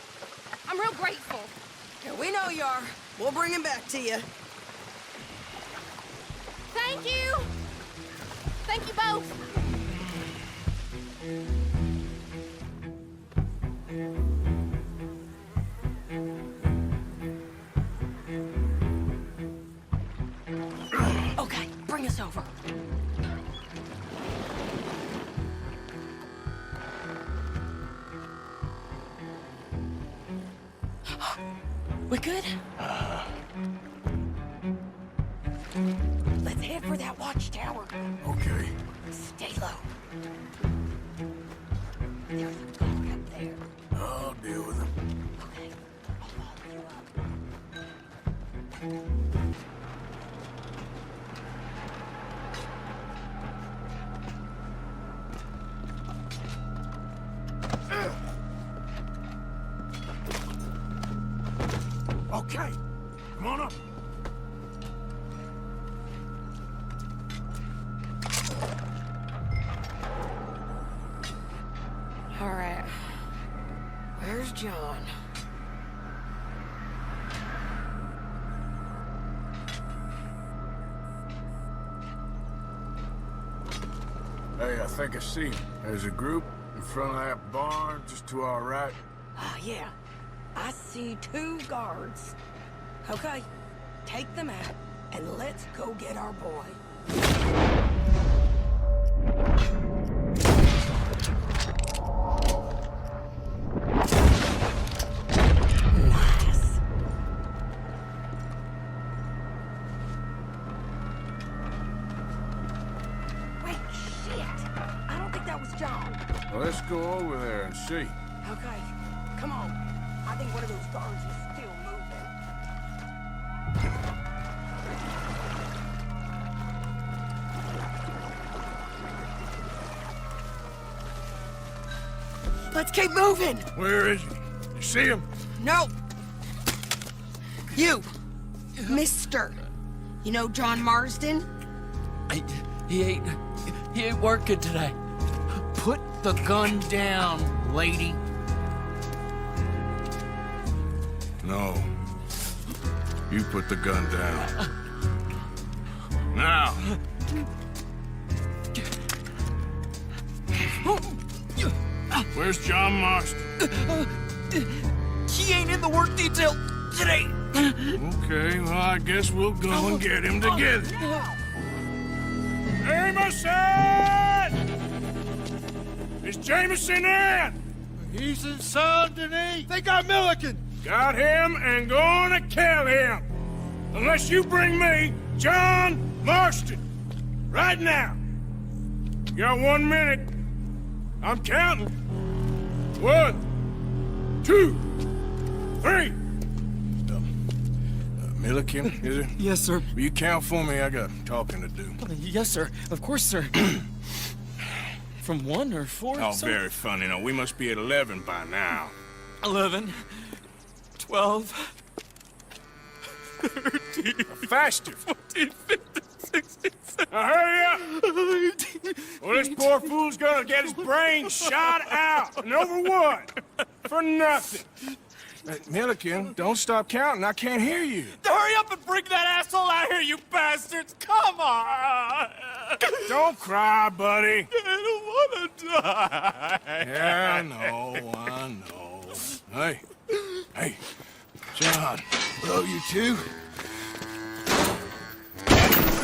I'm real grateful. Yeah, we know you are. We'll bring him back to you. Thank you. Thank you both. Okay, bring us over. We good? Let's head for that watchtower. Okay. Stay low. There's a guard up there. I'll deal with him. Okay. I'll follow you Okay. Come on up. All right. Where's John? Hey, I think I see him. There's a group in front of that barn, just to our right. Oh, yeah. I see 2 guards. Okay. Take them out, and let's go get our boy. Nice. Wait, shit. I don't think that was John. Well, let's go over there and see. Okay, come on. I think one of those guards is still moving. Let's keep moving! Where is he? You see him? No! You! Mister! You know John Marsden? He ain't working today. Put the gun down, lady. No. You put the gun down. Now. Where's John Marston? He ain't in the work detail today. Okay, well, I guess we'll go and get him together. Jameson! Is Jameson in? He's in Saint-Denis. They got Milliken. Got him and gonna kill him. Unless you bring me John Marston. Right now. You got 1 minute. I'm counting. 1, 2, 3. Milliken, is it? Yes, sir. Will you count for me? I got talking to do. Yes, sir. Of course, sir. From 1 or 4? Oh, sir? very funny. No, we must be at 11 by now. 11, 12, 13. Faster. 14, 15, 16, 17. Now hurry up! Well, this poor fool's gonna get his brains shot out. And over what? For nothing. Milliken, don't stop counting. I can't hear you. Hurry up and bring that asshole out here, you bastards! Come on! Don't cry, buddy. I don't want to die. Yeah, I know. Hey, John. Hello, you two.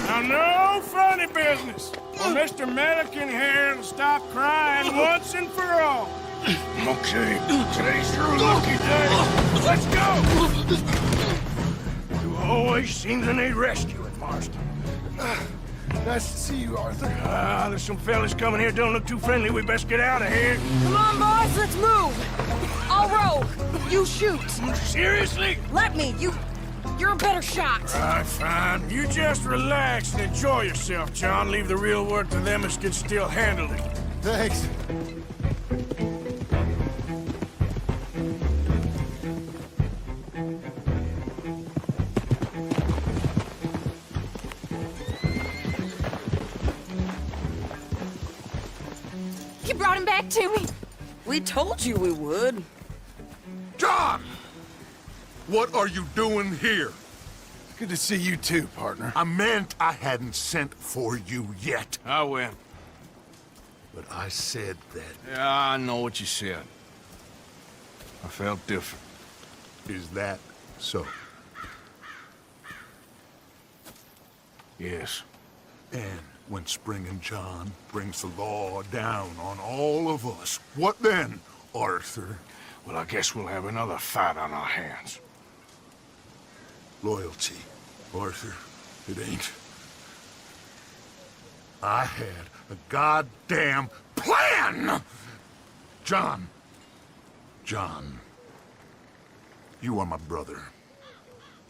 Now, no funny business. For Mr. Milliken here to stop crying once and for all. Okay, today's your lucky day. Let's go! You always seem to need rescuing, Marston. Nice to see you, Arthur. There's some fellas coming here. Don't look too friendly. We best get out of here. Come on, boys, let's move. I'll row. You shoot. Seriously? Let me. You're a better shot. Right, fine. You just relax and enjoy yourself, John. Leave the real work to them as can still handle it. Thanks. You brought him back to me. We told you we would. John! What are you doing here? Good to see you too, partner. I meant I hadn't sent for you yet. I win. But I said that. Yeah, I know what you said. I felt different. Is that so? Yes. And when Spring and John brings the law down on all of us, what then, Arthur? Well, I guess we'll have another fight on our hands. Loyalty, Arthur. It ain't. I had a goddamn plan! John. You are my brother.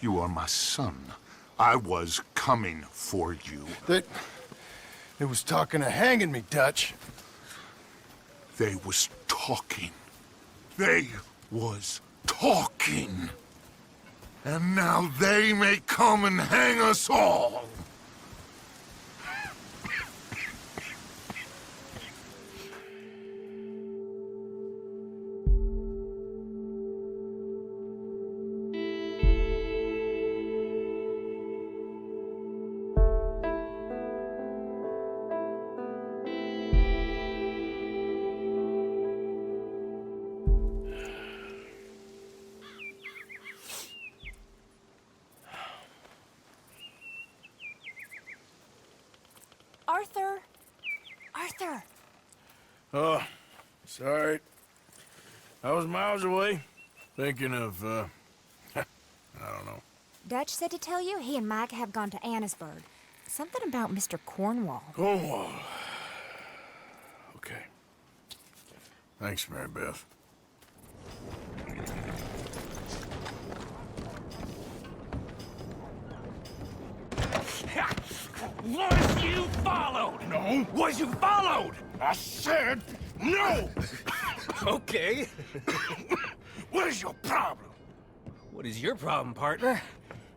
You are my son. I was coming for you. They was talking of hanging me, Dutch. They was talking. They was talking. And now they may come and hang us all. Arthur! Oh, sorry. I was miles away, thinking of, I don't know. Dutch said to tell you he and Mike have gone to Annisburg. Something about Mr. Cornwall. Cornwall. Okay. Thanks, Mary Beth. Was you followed? No. Was you followed? I said no! Okay. What is your problem? What is your problem, partner?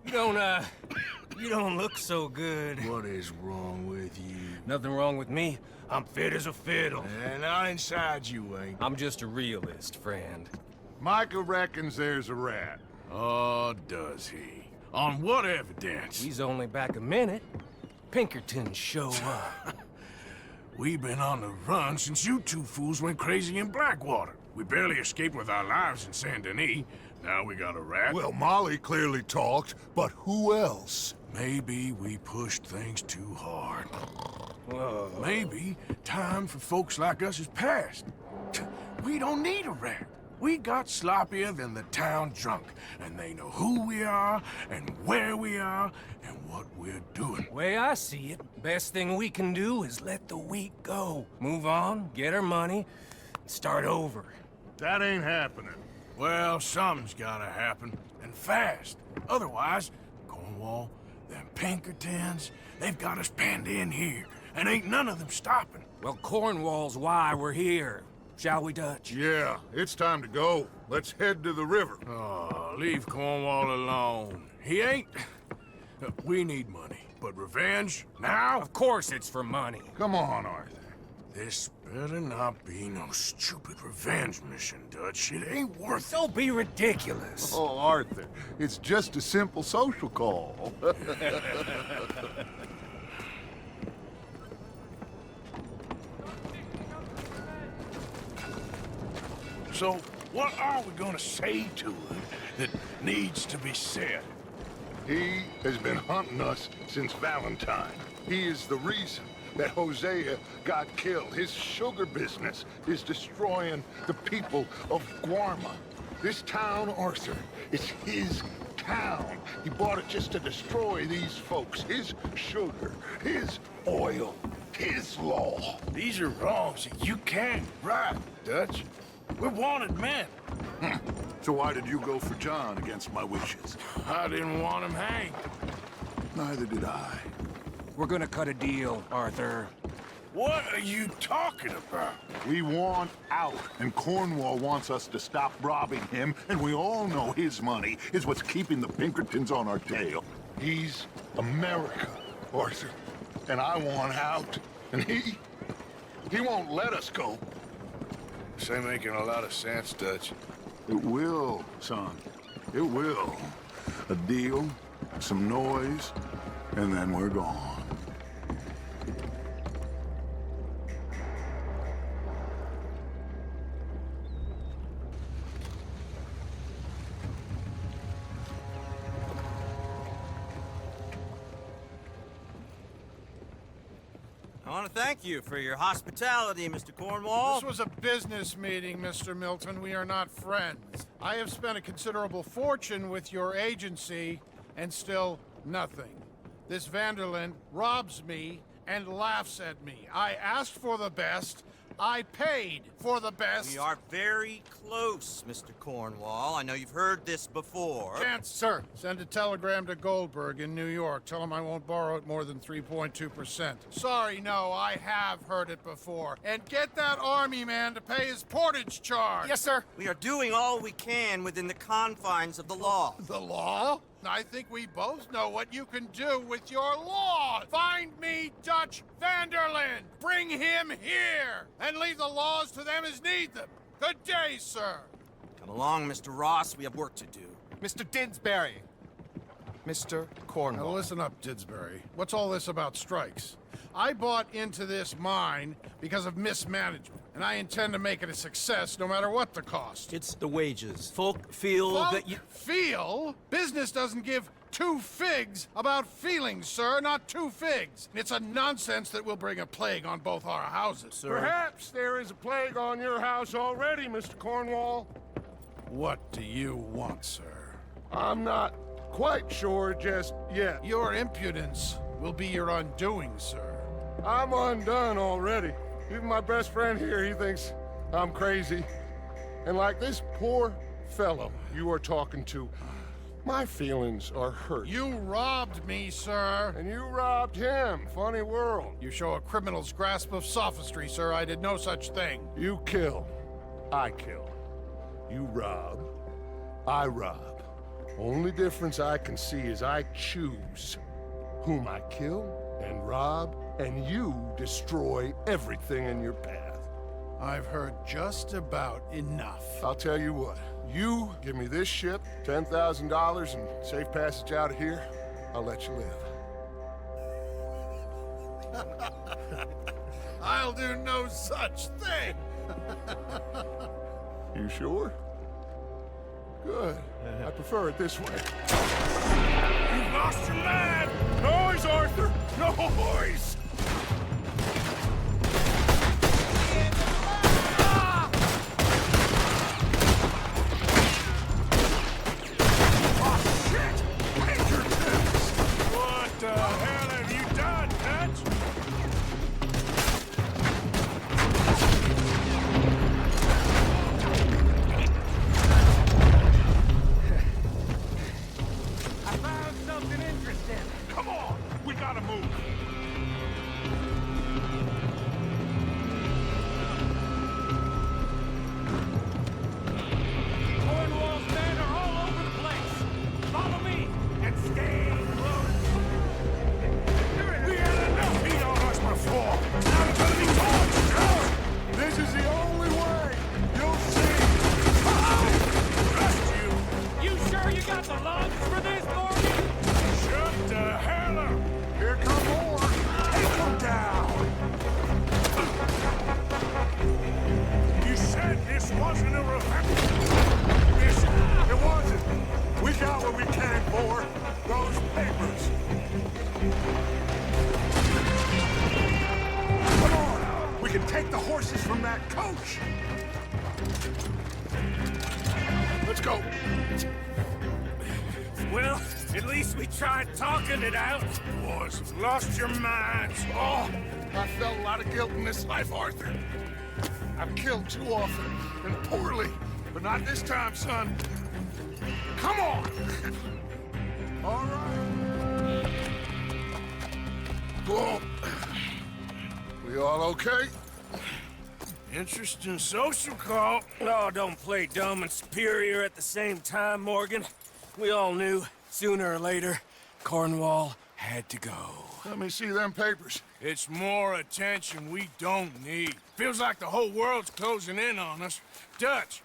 You don't look so good. What is wrong with you? Nothing wrong with me. I'm fit as a fiddle. And not inside you ain't. I'm just a realist, friend. Micah reckons there's a rat. Oh, does he? On what evidence? He's only back a minute. Pinkerton show up. We've been on the run since you two fools went crazy in Blackwater. We barely escaped with our lives in Saint Denis. Now we got a rat. Well, Molly clearly talked, but who else? Maybe we pushed things too hard. Maybe time for folks like us is past. We don't need a rat. We got sloppier than the town drunk, and they know who we are, and where we are, and what we're doing. Way I see it, best thing we can do is let the week go. Move on, get our money, and start over. That ain't happening. Well, something's gotta happen, and fast. Otherwise, Cornwall, them Pinkertons, they've got us penned in here, and ain't none of them stopping. Well, Cornwall's why we're here. Shall we, Dutch? Yeah, it's time to go. Let's head to the river. Oh, leave Cornwall alone. He ain't... We need money, but revenge, now? Of course it's for money. Come on, Arthur. This better not be no stupid revenge mission, Dutch. It ain't worth it. Don't be ridiculous. Oh, Arthur, it's just a simple social call. So, what are we gonna say to him that needs to be said? He has been hunting us since Valentine. He is the reason that Hosea got killed. His sugar business is destroying the people of Guarma. This town, Arthur, is his town. He bought it just to destroy these folks. His sugar, his oil, his law. These are wrongs that you can't right, Dutch. We're wanted men. So why did you go for John against my wishes? I didn't want him hanged. Neither did I. We're gonna cut a deal, Arthur. What are you talking about? We want out, and Cornwall wants us to stop robbing him, and we all know his money is what's keeping the Pinkertons on our tail. He's America, Arthur. And I want out. And he won't let us go. This ain't making a lot of sense, Dutch. It will, son. It will. A deal, some noise, and then we're gone. I want to thank you for your hospitality, Mr. Cornwall. This was a business meeting, Mr. Milton. We are not friends. I have spent a considerable fortune with your agency, and still nothing. This Vanderlyn robs me and laughs at me. I asked for the best. I paid for the best. We are very close, Mr. Cornwall. I know you've heard this before. Chance, sir, send a telegram to Goldberg in New York. Tell him I won't borrow it more than 3.2%. Sorry, no, I have heard it before. And get that army man to pay his portage charge. Yes, sir. We are doing all we can within the confines of the law. The law? I think we both know what you can do with your law. Find me Dutch Vanderlyn. Bring him here. And leave the laws to them as need them. Good day, sir. Come along, Mr. Ross. We have work to do. Mr. Didsbury. Mr. Cornwall. Now listen up, Didsbury. What's all this about strikes? I bought into this mine because of mismanagement, and I intend to make it a success no matter what the cost. It's the wages. Folk feel that you... Feel? Business doesn't give two figs about feelings, sir, not two figs. It's a nonsense that will bring a plague on both our houses, sir. Perhaps there is a plague on your house already, Mr. Cornwall. What do you want, sir? I'm not quite sure just yet. Your impudence will be your undoing, sir. I'm undone already. Even my best friend here, he thinks I'm crazy. And like this poor fellow you are talking to, my feelings are hurt. You robbed me, sir. And you robbed him. Funny world. You show a criminal's grasp of sophistry, sir. I did no such thing. You kill. I kill. You rob. I rob. Only difference I can see is I choose whom I kill and rob, and you destroy everything in your path. I've heard just about enough. I'll tell you what. You give me this ship, $10,000, and safe passage out of here, I'll let you live. I'll do no such thing. You sure? Good. I prefer it this way. You lost your mind! Noise, Arthur! Noise! What the hell have you done, Dutch? I found something interesting. Come on! We gotta move! Cornwall's men are all over the place. Follow me and stay close. We had enough heat on us before. Now it's gonna be torched. This is the only way! You'll see! Trust you. You sure you got the lungs for this, Morgan? Shut the hell up. Here come more! Take them down. You said this wasn't a revenge. Yes, it wasn't! We got what we came for! Those papers! Come on! We can take the horses from that coach! Let's go! Well, at least we tried talking it out. Boys, you've lost your minds. Oh, I felt a lot of guilt in this life, Arthur. I've killed too often, and poorly, but not this time, son. Come on! All right. Whoa. We all okay? Interesting social call. Oh, don't play dumb and superior at the same time, Morgan. We all knew, sooner or later, Cornwall had to go. Let me see them papers. It's more attention we don't need. Feels like the whole world's closing in on us. Dutch,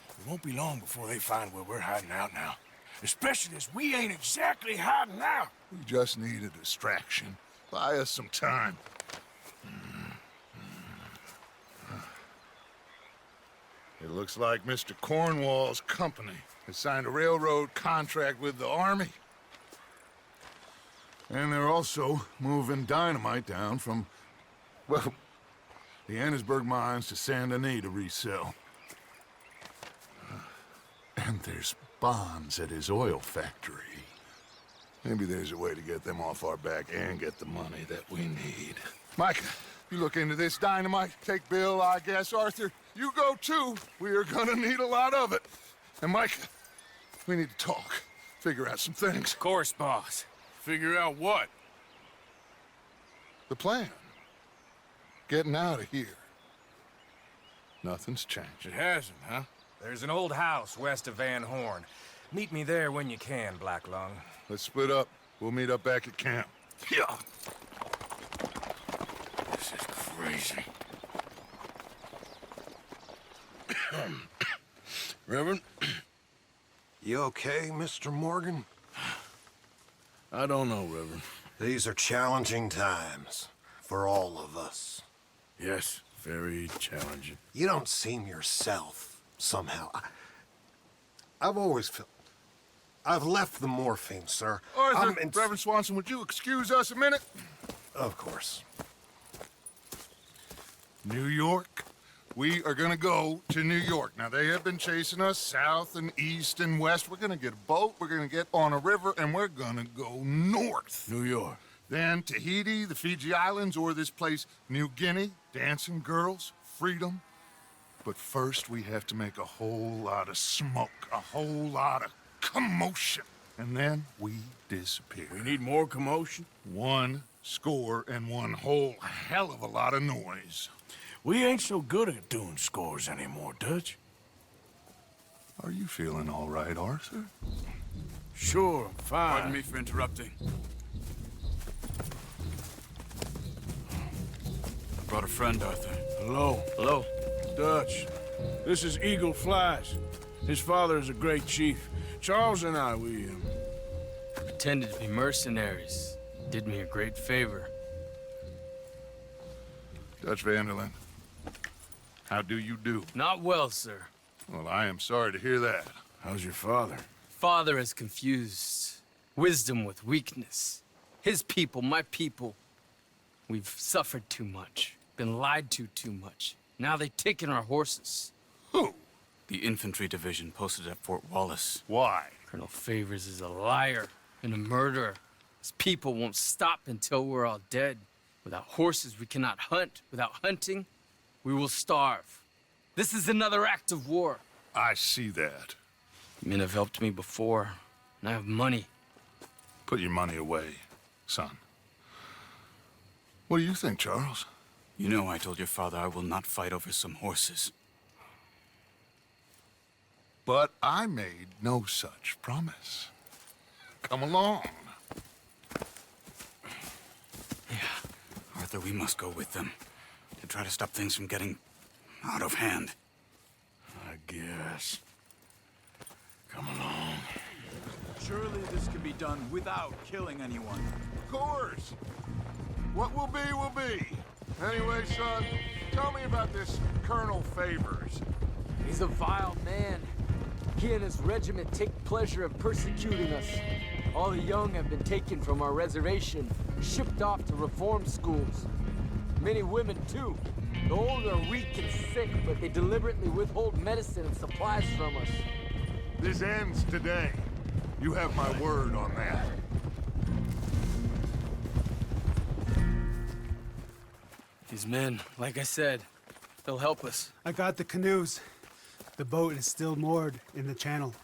it won't be long before they find where we're hiding out now. Especially as we ain't exactly hiding out. We just need a distraction. Buy us some time. It looks like Mr. Cornwall's company has signed a railroad contract with the Army. And they're also moving dynamite down from, well, the Annesburg mines to Saint Denis to resell. And there's bombs at his oil factory. Maybe there's a way to get them off our back and get the money that we need. Micah, you look into this dynamite. Take Bill, I guess. Arthur, you go too. We are gonna need a lot of it. And Micah, we need to talk. Figure out some things. Of course, boss. Figure out what? The plan. Getting out of here. Nothing's changed. It hasn't, huh? There's an old house west of Van Horn. Meet me there when you can, Black Lung. Let's split up. We'll meet up back at camp. Yeah. This is crazy. Reverend? You okay, Mr. Morgan? I don't know, Reverend. These are challenging times for all of us. Yes, very challenging. You don't seem yourself, somehow. I've always felt... I've left the morphine, sir. Arthur, Reverend Swanson, would you excuse us a minute? Of course. New York? We are gonna go to New York. Now, they have been chasing us south and east and west. We're gonna get a boat, we're gonna get on a river, and we're gonna go north. New York. Then Tahiti, the Fiji Islands, or this place, New Guinea, dancing girls, freedom. But first, we have to make a whole lot of smoke, a whole lot of commotion. And then we disappear. We need more commotion? 1 score and 1 whole hell of a lot of noise. We ain't so good at doing scores anymore, Dutch. Are you feeling all right, Arthur? Sure, I'm fine. Pardon me for interrupting. I brought a friend, Arthur. Hello. Hello. Dutch, this is Eagle Flies. His father is a great chief. Charles and I, we pretended to be mercenaries. Did me a great favor. Dutch Vanderland. How do you do? Not well, sir. Well, I am sorry to hear that. How's your father? Father has confused wisdom with weakness. His people, my people. We've suffered too much. Been lied to too much. Now they've taken our horses. Who? The infantry division posted at Fort Wallace. Why? Colonel Favors is a liar and a murderer. His people won't stop until we're all dead. Without horses, we cannot hunt. Without hunting, we will starve. This is another act of war. I see that. Men have helped me before, and I have money. Put your money away, son. What do you think, Charles? You know I told your father I will not fight over some horses. But I made no such promise. Come along. Arthur, we must go with them to try to stop things from getting out of hand. I guess. Come along. Surely this can be done without killing anyone. Of course. What will be, will be. Anyway, son, tell me about this Colonel Favors. He's a vile man. He and his regiment take pleasure in persecuting us. All the young have been taken from our reservation, shipped off to reform schools. Many women, too. The old are weak and sick, but they deliberately withhold medicine and supplies from us. This ends today. You have my word on that. These men, like I said, they'll help us. I got the canoes. The boat is still moored in the channel.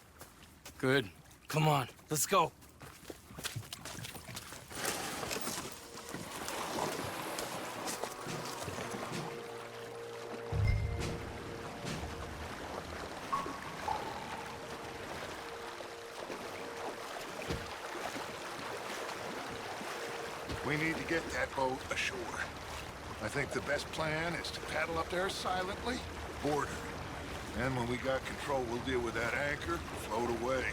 Good. Come on, let's go. We need to get that boat ashore. I think the best plan is to paddle up there silently, board her. And when we got control, we'll deal with that anchor, float away.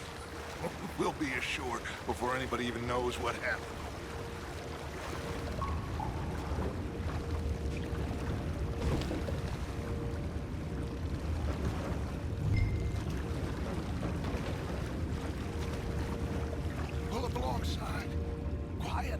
We'll be ashore before anybody even knows what happened. Pull up alongside, quietly.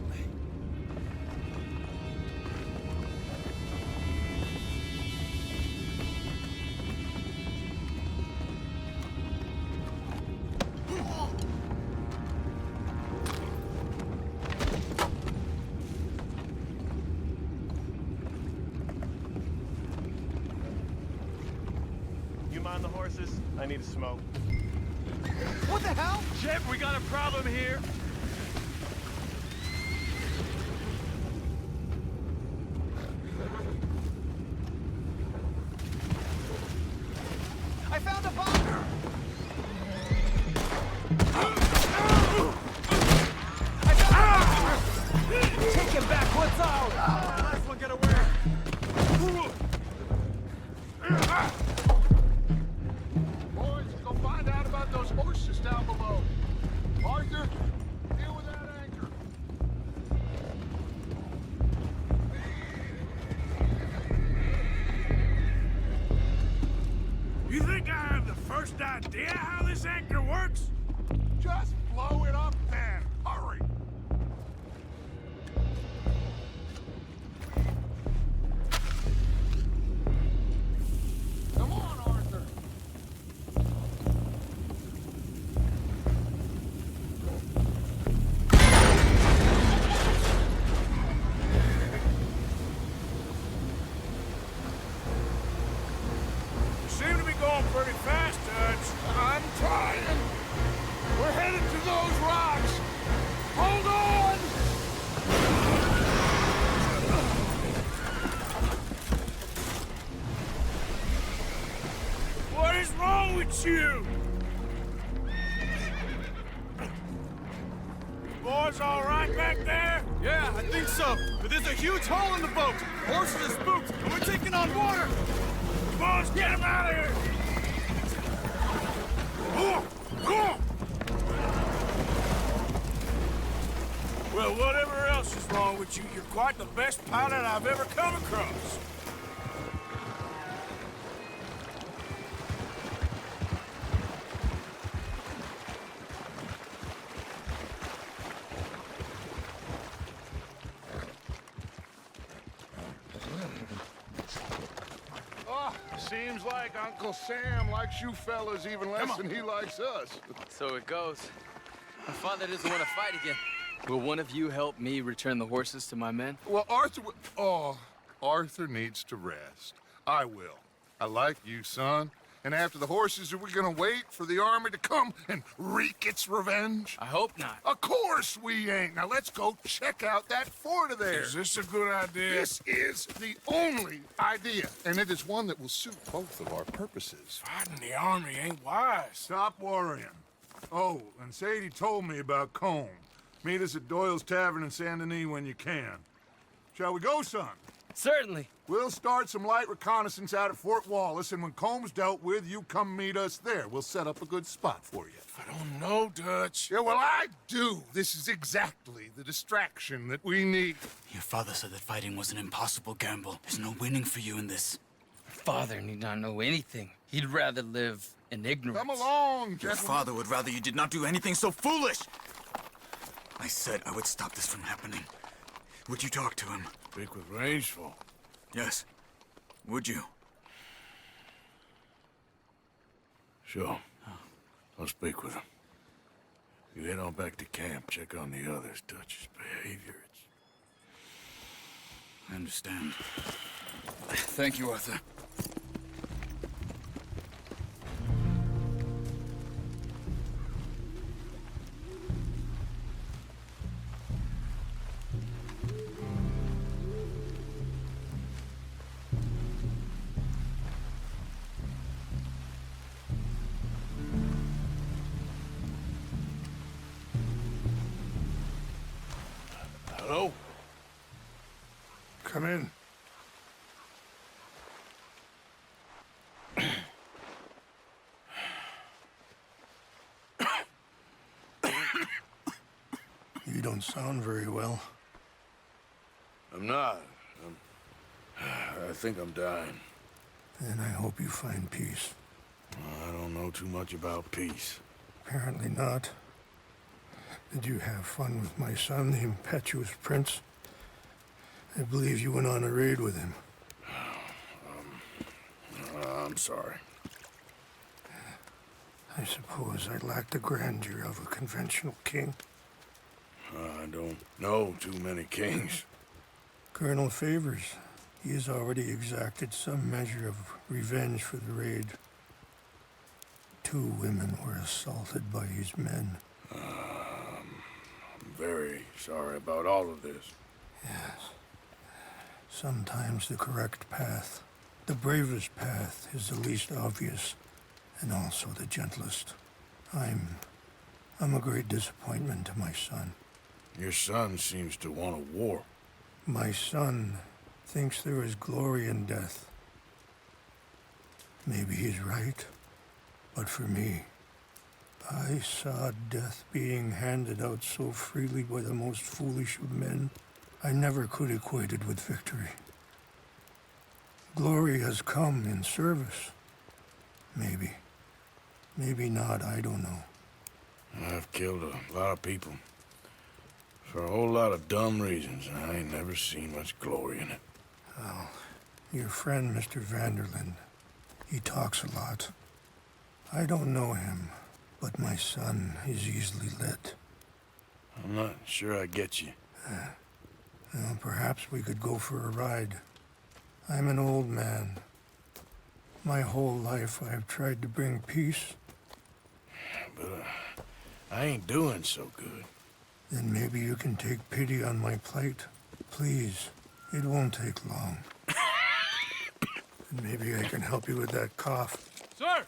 On the horses, I need a smoke. What the hell? Shep, we got a problem here. I found a bomb! Take him back, what's out? Last one get away. Boys, go find out about those horses down below. Arthur, deal with that anchor. You think I have the first idea how this anchor works? Just blow it up then. Hurry. Come on, Arthur. You seem to be going pretty fast, Dutch. I'm trying. We're headed to those rocks. Hold on. What is wrong with you? Boys all right back there? Yeah, I think so. But there's a huge hole in the boat. Horses are spooked, and we're taking on water. Boys, get him out of here! Well, whatever else is wrong with you, you're quite the best pilot I've ever come across. Seems like Uncle Sam likes you fellas even less than he likes us. So it goes. My father doesn't want to fight again. Will one of you help me return the horses to my men? Well, Arthur needs to rest. I will. I like you, son. And after the horses, are we gonna wait for the army to come and wreak its revenge? I hope not. Of course we ain't. Now let's go check out that fort of theirs. Is this a good idea? This is the only idea, and it is one that will suit both of our purposes. Fighting the army ain't wise. Stop worrying. Oh, and Sadie told me about Combe. Meet us at Doyle's Tavern in Saint Denis when you can. Shall we go, son? Certainly. We'll start some light reconnaissance out at Fort Wallace, and when Combs dealt with, you come meet us there. We'll set up a good spot for you. I don't know, Dutch. Yeah, well, I do. This is exactly the distraction that we need. Your father said that fighting was an impossible gamble. There's no winning for you in this. Father need not know anything. He'd rather live in ignorance. Come along, Your gentlemen. father would rather you did not do anything so foolish. I said I would stop this from happening. Would you talk to him? Speak with Rangeful. Yes. Would you? Sure. I'll speak with him. You head on back to camp, check on the others, Dutch's behavior. I understand. Thank you, Arthur. Hello? Come in. You don't sound very well. I'm not. I think I'm dying. Then I hope you find peace. I don't know too much about peace. Apparently not. Did you have fun with my son, the impetuous prince? I believe you went on a raid with him. I'm sorry. I suppose I lack the grandeur of a conventional king. I don't know too many kings. Colonel Favors, he has already exacted some measure of revenge for the raid. 2 women were assaulted by his men. I'm very sorry about all of this. Yes. Sometimes the correct path, the bravest path, is the least obvious, and also the gentlest. I'm a great disappointment to my son. Your son seems to want a war. My son thinks there is glory in death. Maybe he's right, but for me, I saw death being handed out so freely by the most foolish of men, I never could equate it with victory. Glory has come in service. Maybe. Maybe not, I don't know. I've killed a lot of people. For a whole lot of dumb reasons, and I ain't never seen much glory in it. Well, your friend, Mr. Vanderlyn, he talks a lot. I don't know him, but my son is easily led. I'm not sure I get you. Well, perhaps we could go for a ride. I'm an old man. My whole life I've tried to bring peace. But I ain't doing so good. Then maybe you can take pity on my plight. Please, it won't take long. And maybe I can help you with that cough. Sir!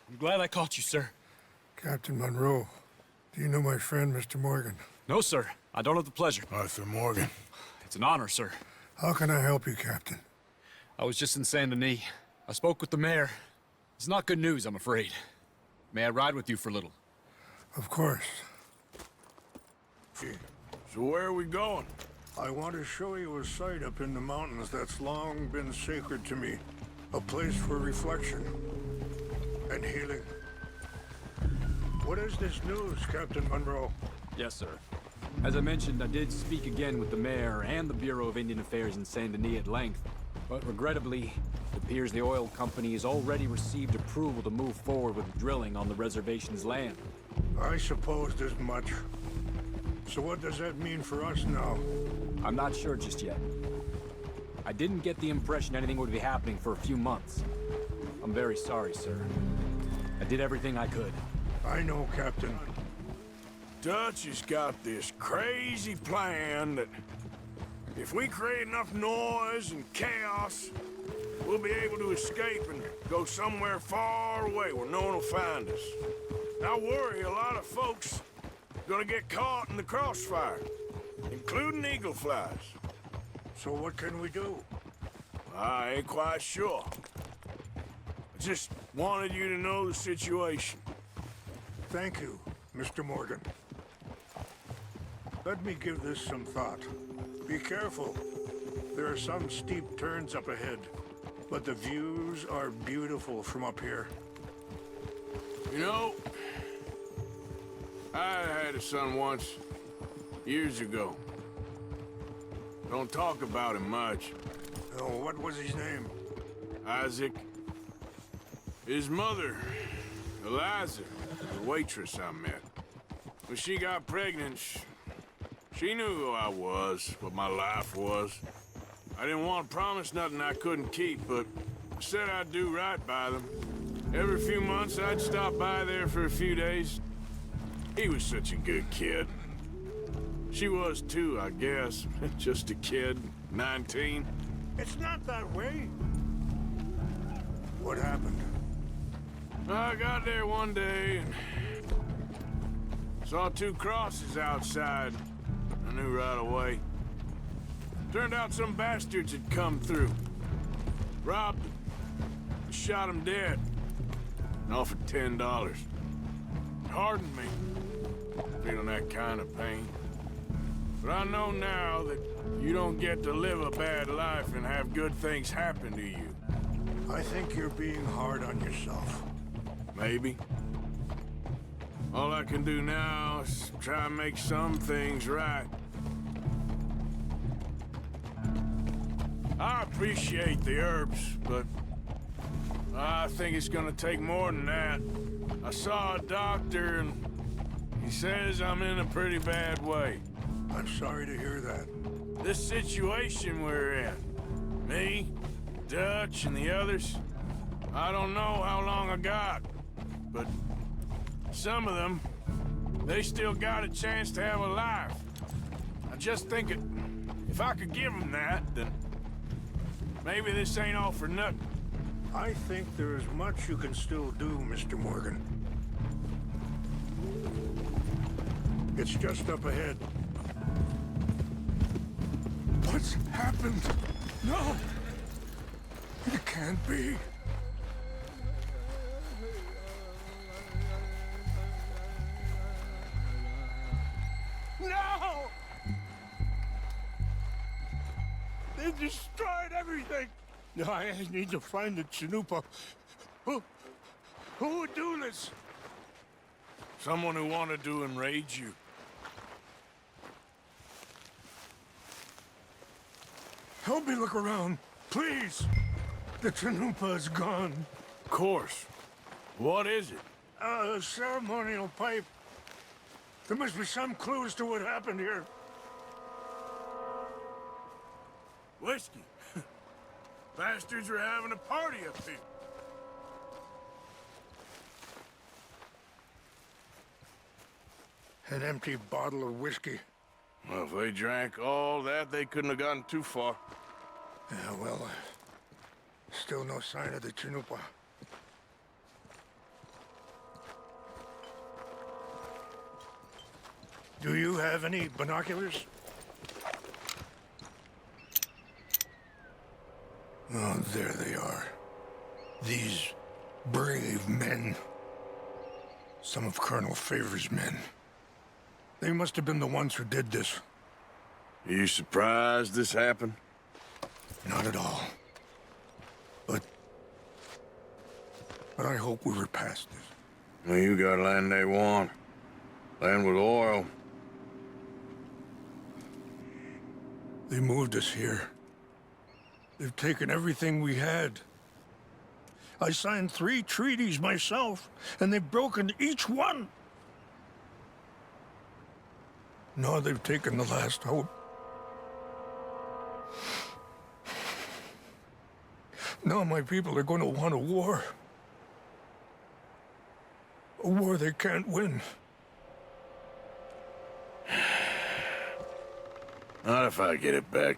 I'm glad I caught you, sir. Captain Monroe, do you know my friend, Mr. Morgan? No, sir. I don't have the pleasure. Arthur Morgan. It's an honor, sir. How can I help you, Captain? I was just in Saint Denis. I spoke with the mayor. It's not good news, I'm afraid. May I ride with you for a little? Of course. So where are we going? I want to show you a site up in the mountains that's long been sacred to me. A place for reflection and healing. What is this news, Captain Monroe? Yes, sir. As I mentioned, I did speak again with the mayor and the Bureau of Indian Affairs in Saint Denis at length. But regrettably, it appears the oil company has already received approval to move forward with drilling on the reservation's land. I supposed as much. So what does that mean for us now? I'm not sure just yet. I didn't get the impression anything would be happening for a few months. I'm very sorry, sir. I did everything I could. I know, Captain. Dutch has got this crazy plan that if we create enough noise and chaos, we'll be able to escape and go somewhere far away where no one will find us. I worry a lot of folks are gonna get caught in the crossfire, including eagle flies. So what can we do? I ain't quite sure. I just wanted you to know the situation. Thank you, Mr. Morgan. Let me give this some thought. Be careful. There are some steep turns up ahead, but the views are beautiful from up here. You know, I had a son once, years ago. Don't talk about him much. Oh, what was his name? Isaac. His mother, Eliza, the waitress I met. When she got pregnant, she knew who I was, what my life was. I didn't want to promise nothing I couldn't keep, but I said I'd do right by them. Every few months, I'd stop by there for a few days. He was such a good kid. She was too, I guess. Just a kid, 19. It's not that way. What happened? I got there one day and saw 2 crosses outside. I knew right away. Turned out some bastards had come through. Robbed them. Shot him dead. And offered $10. It hardened me. Feeling that kind of pain. But I know now that you don't get to live a bad life and have good things happen to you. I think you're being hard on yourself. Maybe. All I can do now is try and make some things right. I appreciate the herbs, but I think it's gonna take more than that. I saw a doctor and he says I'm in a pretty bad way. I'm sorry to hear that. This situation we're in, me, Dutch, and the others, I don't know how long I got, but some of them, they still got a chance to have a life. I just think if I could give them that, then maybe this ain't all for nothing. I think there is much you can still do, Mr. Morgan. It's just up ahead. What's happened? No! It can't be. No! They destroyed everything! No, I need to find the Chanupa. Who would do this? Someone who wanted to enrage you. Help me look around, please. The Chanupa is gone. Of course. What is it? A ceremonial pipe. There must be some clues to what happened here. Whiskey. Bastards are having a party up here. An empty bottle of whiskey. Well, if they drank all that, they couldn't have gotten too far. Yeah, well, still no sign of the Chanupa. Do you have any binoculars? Oh, there they are. These brave men. Some of Colonel Favor's men. They must have been the ones who did this. Are you surprised this happened? Not at all. But I hope we were past this. Well, you got land they want. Land with oil. They moved us here. They've taken everything we had. I signed 3 treaties myself, and they've broken each one. Now they've taken the last hope. Now my people are going to want a war. A war they can't win. Not if I get it back.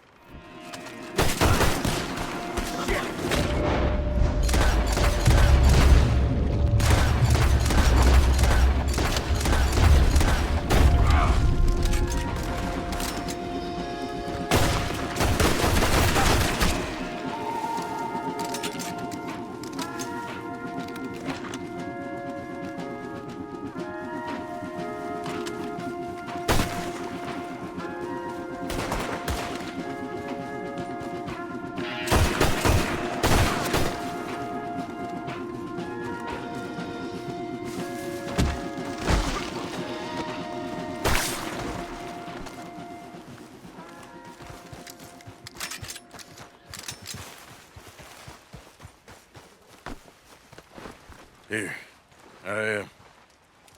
Here.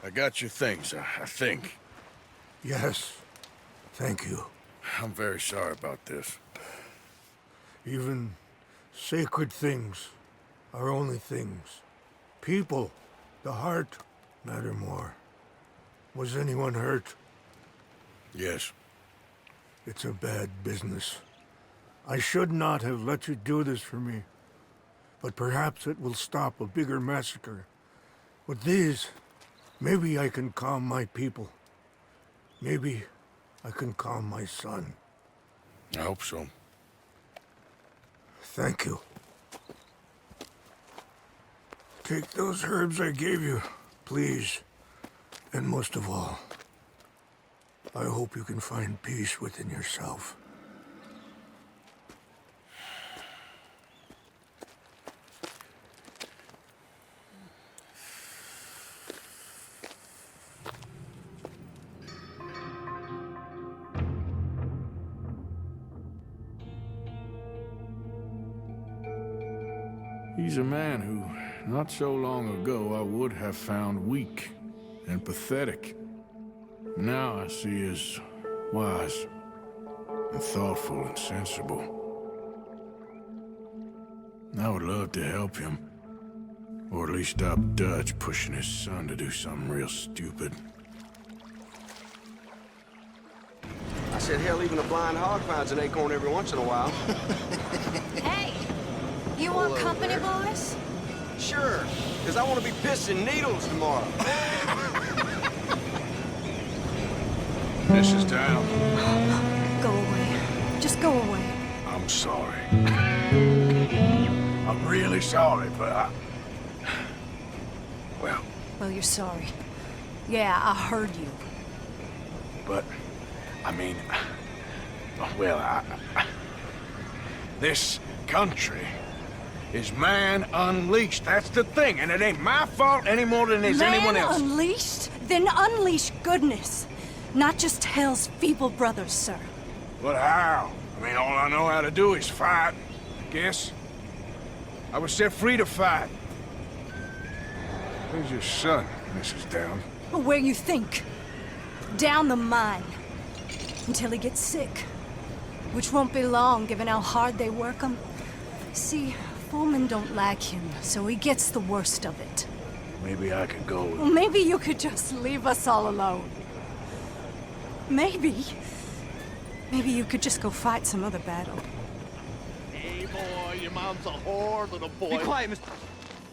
I got your things, I think. Yes. Thank you. I'm very sorry about this. Even sacred things are only things. People, the heart, matter more. Was anyone hurt? Yes. It's a bad business. I should not have let you do this for me. But perhaps it will stop a bigger massacre. With these, maybe I can calm my people. Maybe I can calm my son. I hope so. Thank you. Take those herbs I gave you, please. And most of all, I hope you can find peace within yourself. He's a man who, not so long ago, I would have found weak and pathetic. Now I see as wise and thoughtful and sensible. I would love to help him, or at least stop Dutch pushing his son to do something real stupid. I said, hell, even a blind hog finds an acorn every once in a while. Hey, you want company, boys? Sure, because I want to be pissing needles tomorrow. Mrs. Down. Go away. Just go away. I'm sorry. I'm really sorry, but Well, you're sorry. Yeah, I heard you. But, I mean, well, this country is man unleashed. That's the thing, and it ain't my fault any more than it is anyone else's. Man unleashed? Then unleash goodness. Not just hell's feeble brothers, sir. But how? I mean, all I know how to do is fight, I guess. I was set free to fight. Where's your son, Mrs. Down? Where you think? Down the mine. Until he gets sick. Which won't be long, given how hard they work him. See, foremen don't like him, so he gets the worst of it. Maybe I could go with... Well, maybe you could just leave us all alone. Maybe you could just go fight some other battle. Hey, boy, your mom's a whore, little boy. Be quiet, Mr.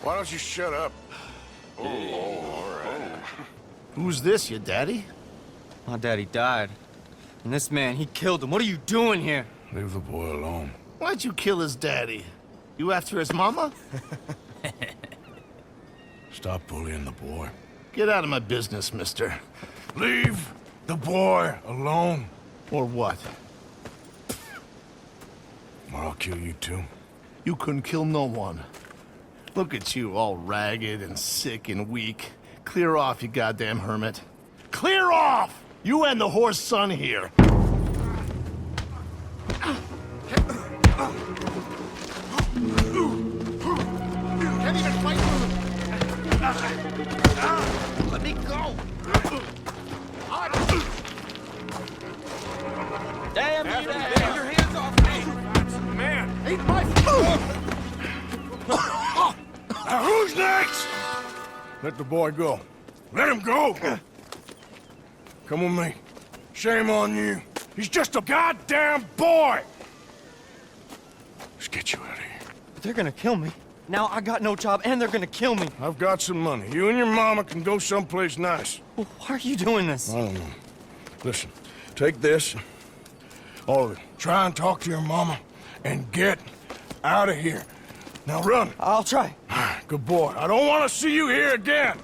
Why don't you shut up? Oh, all right. Who's this, your daddy? My daddy died. And this man, he killed him. What are you doing here? Leave the boy alone. Why'd you kill his daddy? You after his mama? Stop bullying the boy. Get out of my business, mister. Leave the boy alone. Or what? Or I'll kill you too. You couldn't kill no one. Look at you, all ragged and sick and weak. Clear off, you goddamn hermit. Clear off! You and the horse son here. Can't even fight through. Let me go. Damn you, damn your hands off me! Man! Eat my food! Now who's next? Let the boy go. Let him go! Come with me. Shame on you. He's just a goddamn boy! Let's get you out of here. But they're gonna kill me. Now I got no job and they're gonna kill me. I've got some money. You and your mama can go someplace nice. Well, why are you doing this? I don't know. Listen, take this. All of it. Try and talk to your mama and get out of here. Now run. I'll try. Good boy. I don't want to see you here again.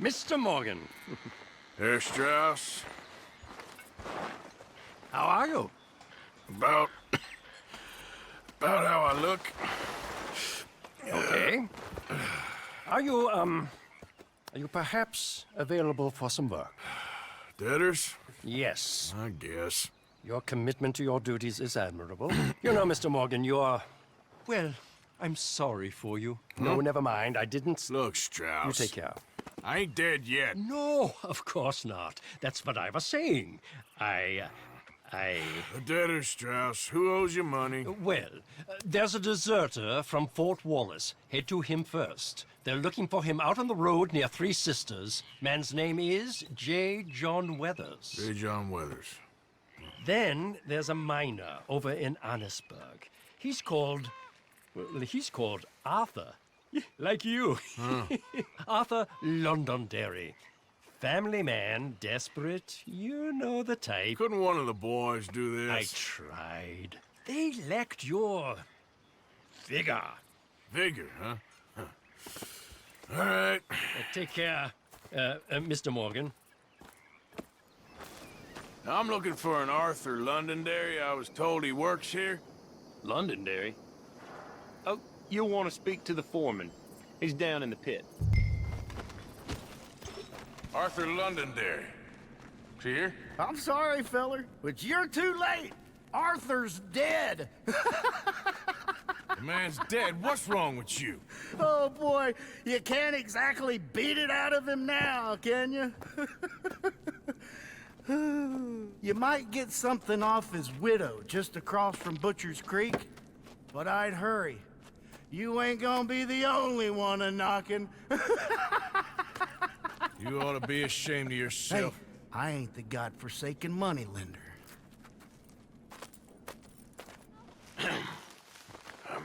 Mr. Morgan. Herr Strauss. How are you? About how I look. Okay. Are you perhaps available for some work? Debtors? Yes. I guess. Your commitment to your duties is admirable. You know, Mr. Morgan, you're... Well, I'm sorry for you. No, never mind. I didn't... Look, Strauss. You take care. I ain't dead yet. No, of course not. That's what I was saying. The debtor, Strauss. Who owes you money? Well, there's a deserter from Fort Wallace. Head to him first. They're looking for him out on the road near Three Sisters. Man's name is J. John Weathers. J. John Weathers. Then there's a miner over in Annisburg. He's called Arthur. Like you. Arthur Londonderry. Family man, desperate, you know the type. Couldn't one of the boys do this? I tried. They lacked your... vigor. Vigor, huh? All right. Take care, Mr. Morgan. I'm looking for an Arthur Londonderry. I was told he works here. Londonderry? Oh, you'll want to speak to the foreman. He's down in the pit. Arthur Londonderry. Is he here? I'm sorry, feller, but you're too late. Arthur's dead. The man's dead. What's wrong with you? Oh, boy. You can't exactly beat it out of him now, can you? You might get something off his widow just across from Butcher's Creek, but I'd hurry. You ain't gonna be the only one a-knocking. You ought to be ashamed of yourself. Hey, I ain't the godforsaken moneylender.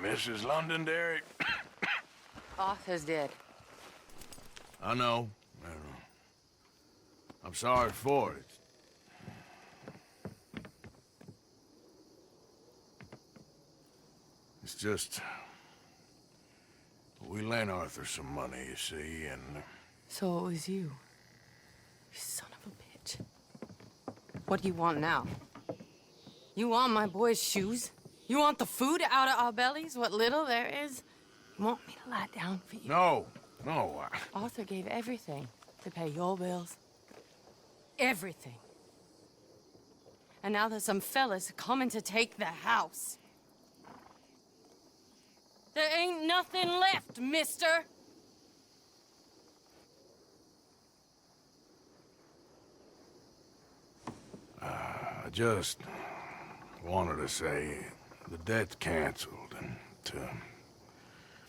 Mrs. Londonderry. Arthur's dead. I know. I'm sorry for it. It's just... we lent Arthur some money, you see, and... So it was you. You son of a bitch. What do you want now? You want my boy's shoes? You want the food out of our bellies, what little there is? You want me to lie down for you? No, no. Arthur gave everything to pay your bills. Everything. And now there's some fellas coming to take the house. There ain't nothing left, mister. I just wanted to say the debt's canceled and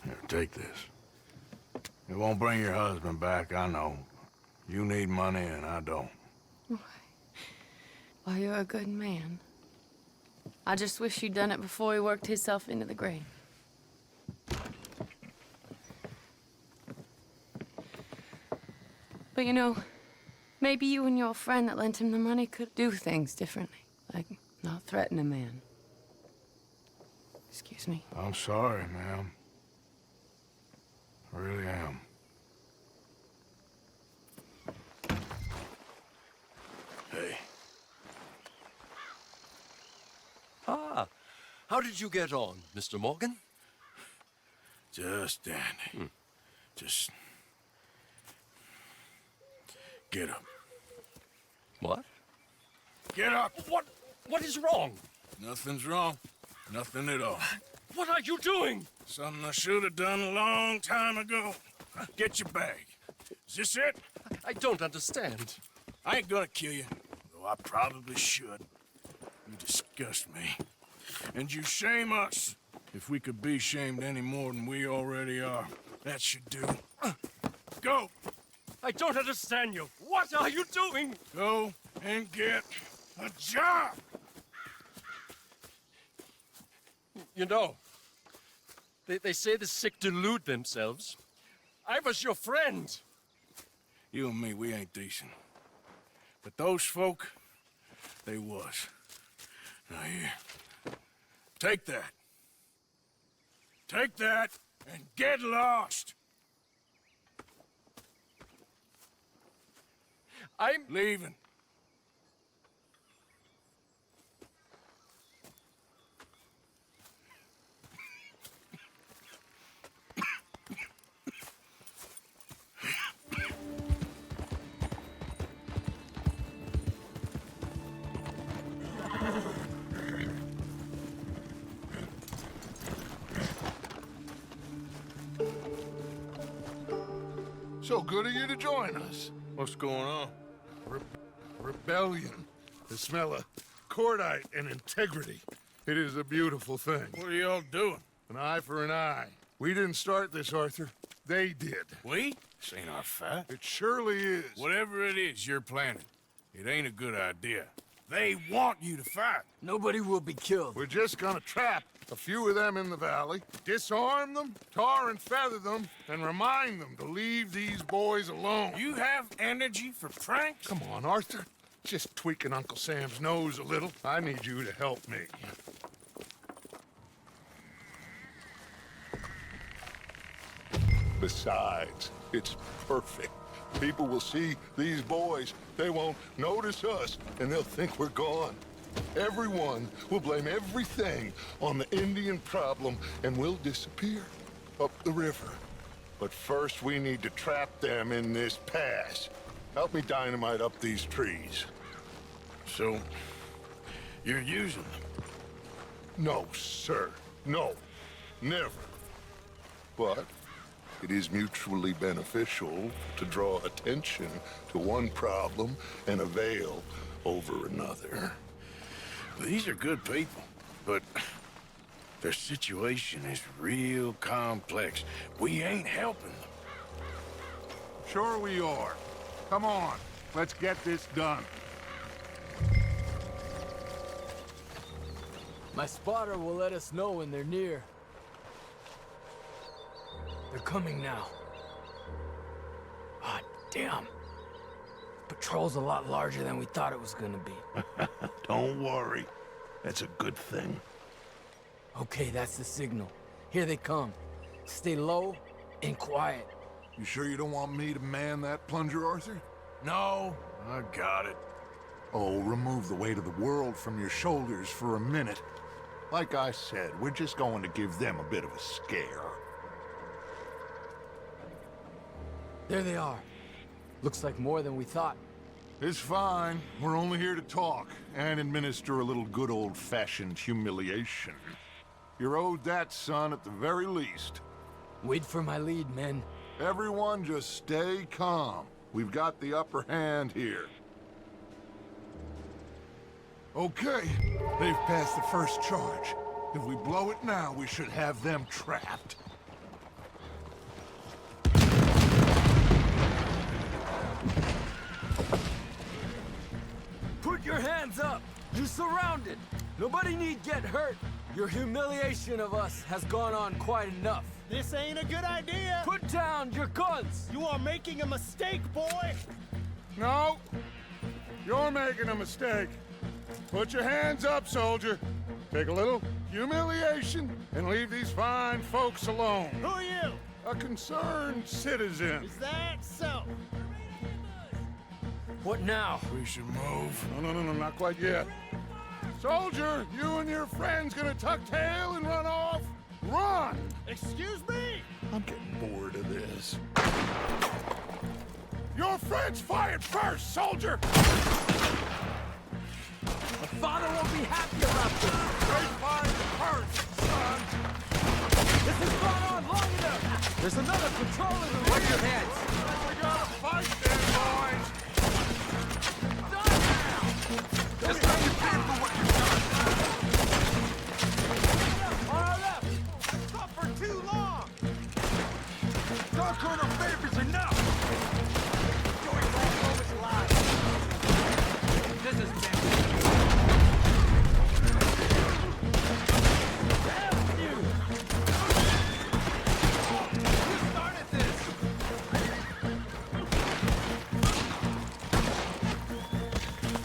here, take this. It won't bring your husband back, I know. You need money and I don't. Well, you're a good man. I just wish you'd done it before he worked himself into the grave. But you know, maybe you and your friend that lent him the money could do things differently. Like, not threaten a man. Excuse me. I'm sorry, ma'am. I really am. Hey. Ah, how did you get on, Mr. Morgan? Just dandy. Just... get up. What? Get up! What is wrong? Nothing's wrong. Nothing at all. What are you doing? Something I should have done a long time ago. Get your bag. Is this it? I don't understand. I ain't gonna kill you, though I probably should. You disgust me. And you shame us. If we could be shamed any more than we already are, that should do. Go! I don't understand you. What are you doing? Go and get a job! You know, they say the sick delude themselves. I was your friend. You and me, we ain't decent. But those folk, they was. Now here, take that. Take that and get lost! I'm leaving. So good of you to join us. What's going on? Rebellion. The smell of cordite and integrity. It is a beautiful thing. What are y'all doing? An eye for an eye. We didn't start this, Arthur. They did. We? This ain't our fight. It surely is. Whatever it is you're planning, it ain't a good idea. They want you to fight. Nobody will be killed. We're just gonna trap a few of them in the valley, disarm them, tar and feather them, and remind them to leave these boys alone. You have energy for pranks? Come on, Arthur. Just tweaking Uncle Sam's nose a little. I need you to help me. Besides, it's perfect. People will see these boys. They won't notice us, and they'll think we're gone. Everyone will blame everything on the Indian problem, and we'll disappear up the river. But first, we need to trap them in this pass. Help me dynamite up these trees. So, you're using them? No, sir. No. Never. But it is mutually beneficial to draw attention to one problem and avail over another. These are good people, but their situation is real complex. We ain't helping them. Sure we are. Come on, let's get this done. My spotter will let us know when they're near. They're coming now. Ah, damn. Patrol's a lot larger than we thought it was gonna be. Don't worry. That's a good thing. Okay, that's the signal. Here they come. Stay low and quiet. You sure you don't want me to man that plunger, Arthur? No, I got it. Oh, remove the weight of the world from your shoulders for a minute. Like I said, we're just going to give them a bit of a scare. There they are. Looks like more than we thought. It's fine. We're only here to talk and administer a little good old-fashioned humiliation. You're owed that, son, at the very least. Wait for my lead, men. Everyone just stay calm. We've got the upper hand here. Okay, they've passed the first charge. If we blow it now, we should have them trapped. Put your hands up! You're surrounded! Nobody need get hurt! Your humiliation of us has gone on quite enough. This ain't a good idea! Put down your guns! You are making a mistake, boy! No! You're making a mistake. Put your hands up, soldier. Take a little humiliation and leave these fine folks alone. Who are you? A concerned citizen. Is that so? What now? We should move. No, not quite yet. Soldier, you and your friends gonna tuck tail and run off? Run! Excuse me? I'm getting bored of this. Your friends fired first, soldier! father won't be happy about this. Straight fire first, son! This has gone on long enough. There's another patrol in the rear. Watch your heads. We gotta fight them, boys! Just pay your pay for what you've done. On our left. Stop for too long. Talk on our favors enough. Going back home is live. This is damn. Damn you! Who started this?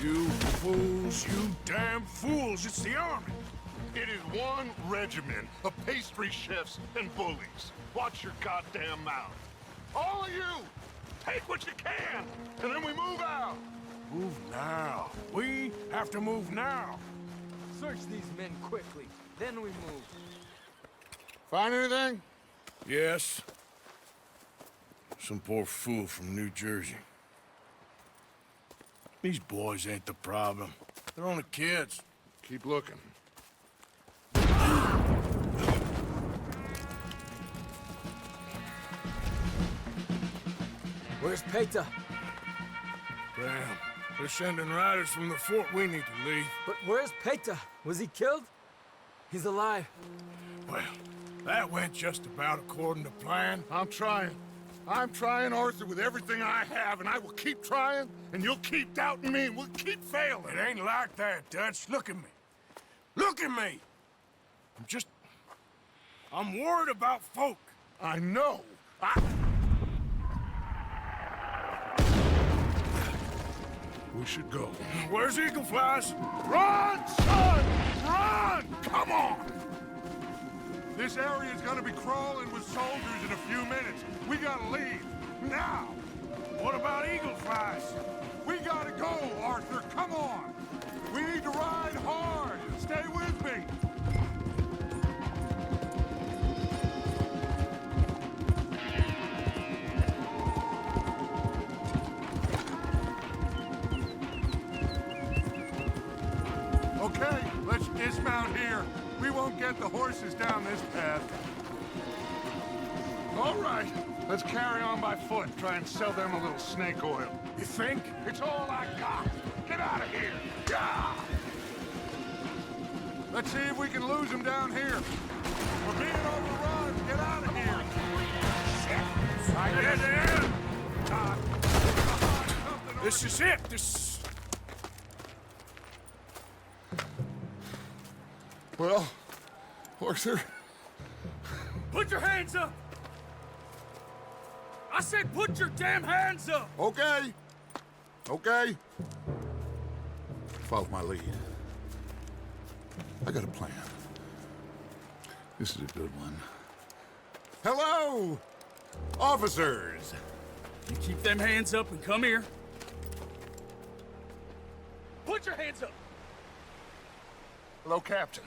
You fools, you damn fools! It's the army! It is one regiment of pastry chefs and bullies. Watch your goddamn mouth. All of you, take what you can, and then we move out. Move now. We have to move now. Search these men quickly, then we move. Find anything? Yes. Some poor fool from New Jersey. These boys ain't the problem. They're only kids. Keep looking. Where's Peta? Damn. They're sending riders from the fort. We need to leave. But where's Peta? Was he killed? He's alive. Well, that went just about according to plan. I'm trying, Arthur, with everything I have, and I will keep trying, and you'll keep doubting me, and we'll keep failing. It ain't like that, Dutch. Look at me. Look at me! I'm worried about folk. I know. We should go. Where's Eagle Flies? Run, son! Run! Come on! This area is gonna be crawling with soldiers in a few minutes. We gotta leave. Now! What about Eagle Flies? We gotta go, Arthur. Come on! We need to ride hard. Stay with me. Okay, let's dismount here. We won't get the horses down this path. All right, let's carry on by foot. Try and sell them a little snake oil. You think? It's all I got. Get out of here. Yeah! Let's see if we can lose them down here. We're being overrun. Get out of here. Shit. I guess it. This is it. Well, Arthur. Put your hands up! I said put your damn hands up! Okay. Okay. Follow my lead. I got a plan. This is a good one. Hello, officers. You keep them hands up and come here. Put your hands up! Hello, Captain.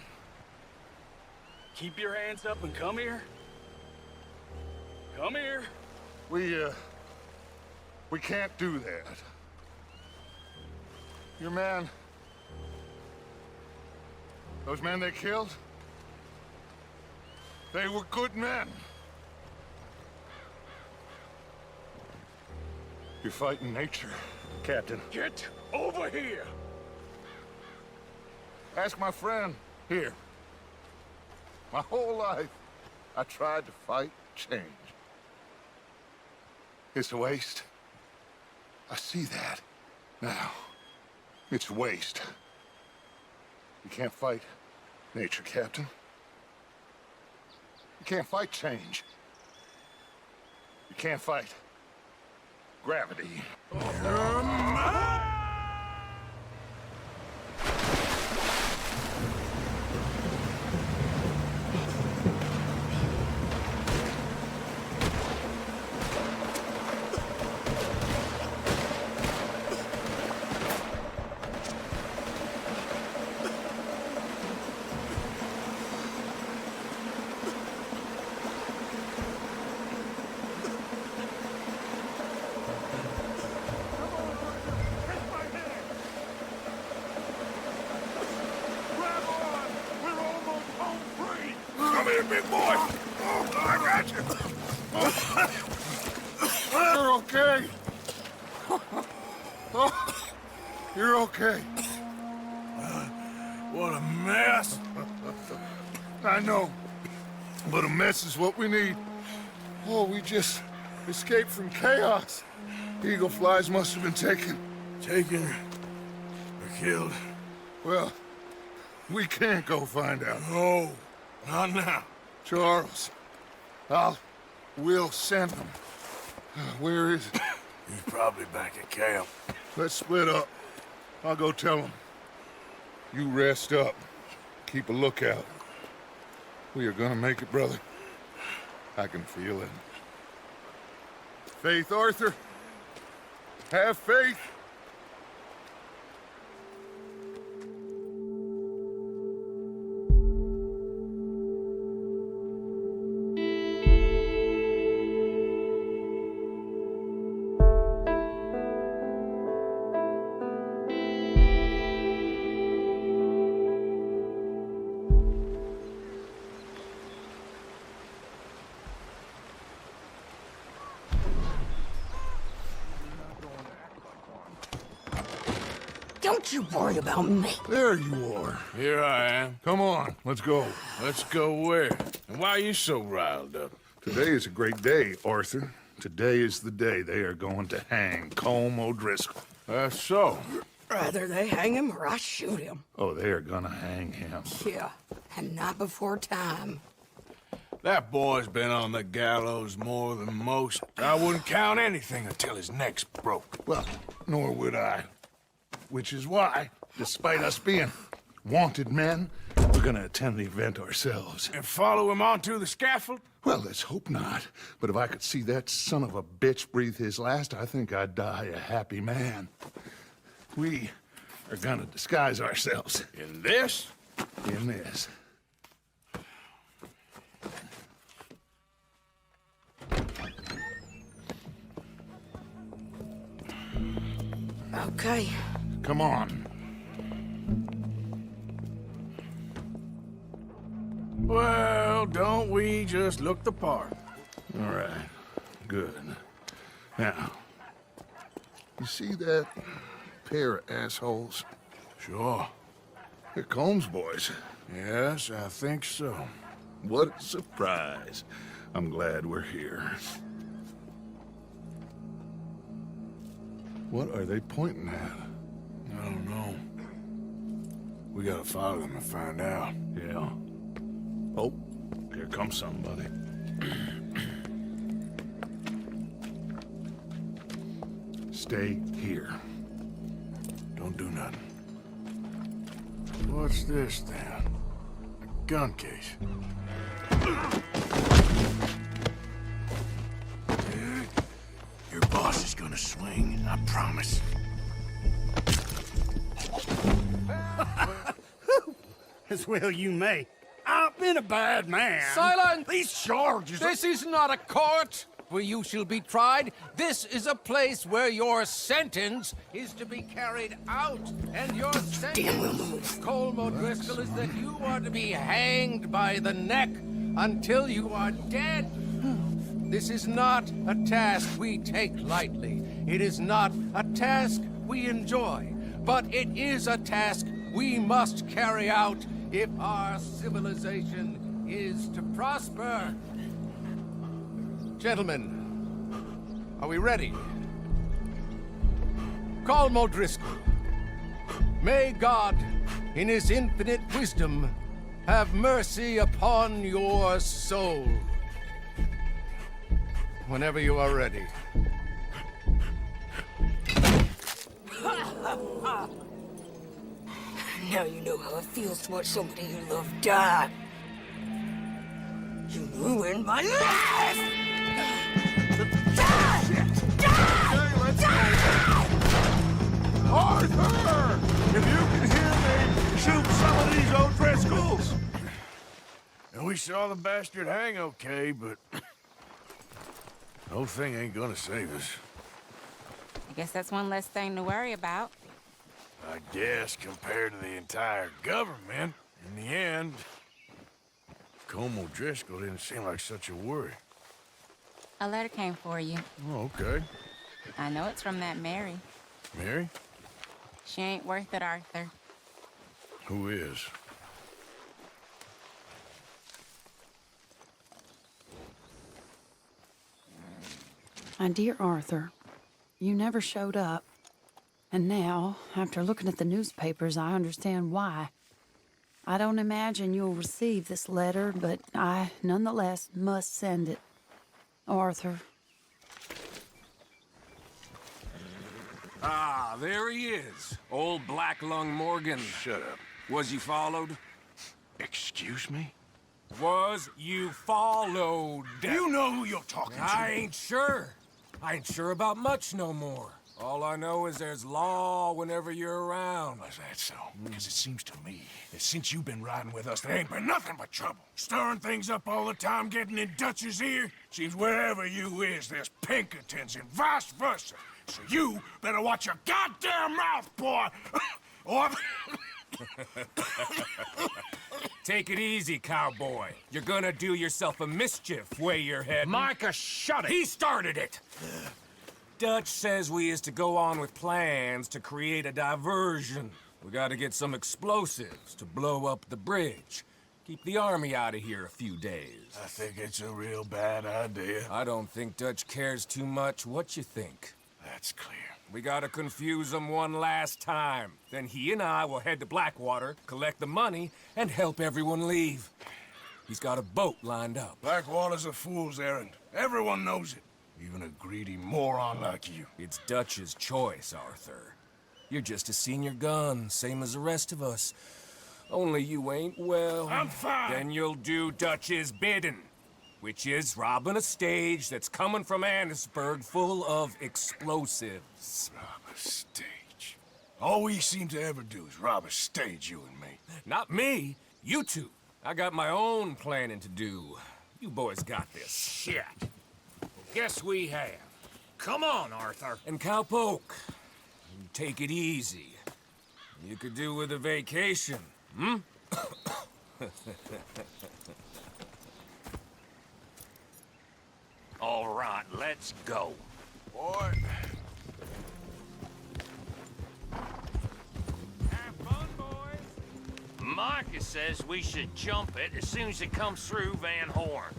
Keep your hands up and come here. Come here. We can't do that. Your man... Those men they killed? They were good men. You're fighting nature, Captain. Get over here! Ask my friend here. My whole life, I tried to fight change. It's a waste. I see that. Now, it's waste. You can't fight nature, Captain. You can't fight change. You can't fight gravity. big boy. Oh, I got you. You're okay. Oh, you're okay. What a mess. I know, but a mess is what we need. Oh, we just escaped from chaos. Eagle flies must have been taken. Taken or killed? Well, we can't go find out. No, not now. Charles, we'll send him. Where is he? He's probably back at camp. Let's split up. I'll go tell him. You rest up. Keep a lookout. We are gonna make it, brother. I can feel it. Faith, Arthur. Have faith. Don't you worry about me. There you are. Here I am. Come on, let's go. Let's go where? And why are you so riled up? Today is a great day, Arthur. Today is the day they are going to hang Colm O'Driscoll. That's so. Rather they hang him or I shoot him. Oh, they are gonna hang him. Yeah, and not before time. That boy's been on the gallows more than most. I wouldn't count anything until his neck's broke. Well, nor would I. Which is why, despite us being wanted men, we're gonna attend the event ourselves. And follow him onto the scaffold? Well, let's hope not. But if I could see that son of a bitch breathe his last, I think I'd die a happy man. We are gonna disguise ourselves. In this? In this. Okay. Come on. Well, don't we just look the part? All right. Good. Now, you see that pair of assholes? Sure. They're Combs boys. Yes, I think so. What a surprise. I'm glad we're here. What are they pointing at? I don't know. We gotta follow them and find out. Yeah. Oh, here comes somebody. Stay here. Don't do nothing. What's this, then? A gun case. Your boss is gonna swing, I promise. As well you may. I've been a bad man. Silence! These charges... This is not a court where you shall be tried. This is a place where your sentence is to be carried out. And your sentence, Colm O'Driscoll, is that you are to be hanged by the neck until you are dead. This is not a task we take lightly. It is not a task we enjoy. But it is a task we must carry out if our civilization is to prosper. Gentlemen, are we ready? Colm O'Driscoll, may God, in his infinite wisdom, have mercy upon your soul. Whenever you are ready. Now you know how it feels to watch somebody you love die. You ruined my life! Arthur! If you can hear me, shoot some of these O'Driscolls! And we saw the bastard hang okay, but... the whole thing ain't gonna save us. I guess that's one less thing to worry about. I guess, compared to the entire government, in the end... Como Driscoll didn't seem like such a worry. A letter came for you. Oh, okay. I know it's from that Mary. Mary? She ain't worth it, Arthur. Who is? My dear Arthur, you never showed up. And now, after looking at the newspapers, I understand why. I don't imagine you'll receive this letter, but I, nonetheless, must send it. Arthur. Ah, there he is. Old Black Lung Morgan. Shut up. Was you followed? Excuse me? Was you followed? You know who you're talking to. I ain't sure. I ain't sure about much no more. All I know is there's law whenever you're around. Is that so? Because it seems to me that since you've been riding with us, there ain't been nothing but trouble. Stirring things up all the time, getting in Dutch's ear. Seems wherever you is, there's Pinkertons and vice versa. So you better watch your goddamn mouth, boy! Or... Take it easy, cowboy. You're gonna do yourself a mischief way you're heading. Micah, shut it! He started it! Dutch says we is to go on with plans to create a diversion. We gotta get some explosives to blow up the bridge. Keep the army out of here a few days. I think it's a real bad idea. I don't think Dutch cares too much what you think. That's clear. We gotta confuse him one last time. Then he and I will head to Blackwater, collect the money, and help everyone leave. He's got a boat lined up. Blackwater's a fool's errand. Everyone knows it. Even a greedy moron like you. It's Dutch's choice, Arthur. You're just a senior gun, same as the rest of us. Only you ain't well. I'm fine. Then you'll do Dutch's bidding, which is robbing a stage that's coming from Annisburg full of explosives. Rob a stage? All we seem to ever do is rob a stage, you and me. Not me, you two. I got my own planning to do. You boys got this. Shit. Guess we have. Come on, Arthur. And Cowpoke, you take it easy. You could do with a vacation, hmm? All right, let's go. Boy. Have fun, boys. Micah says we should jump it as soon as it comes through Van Horn.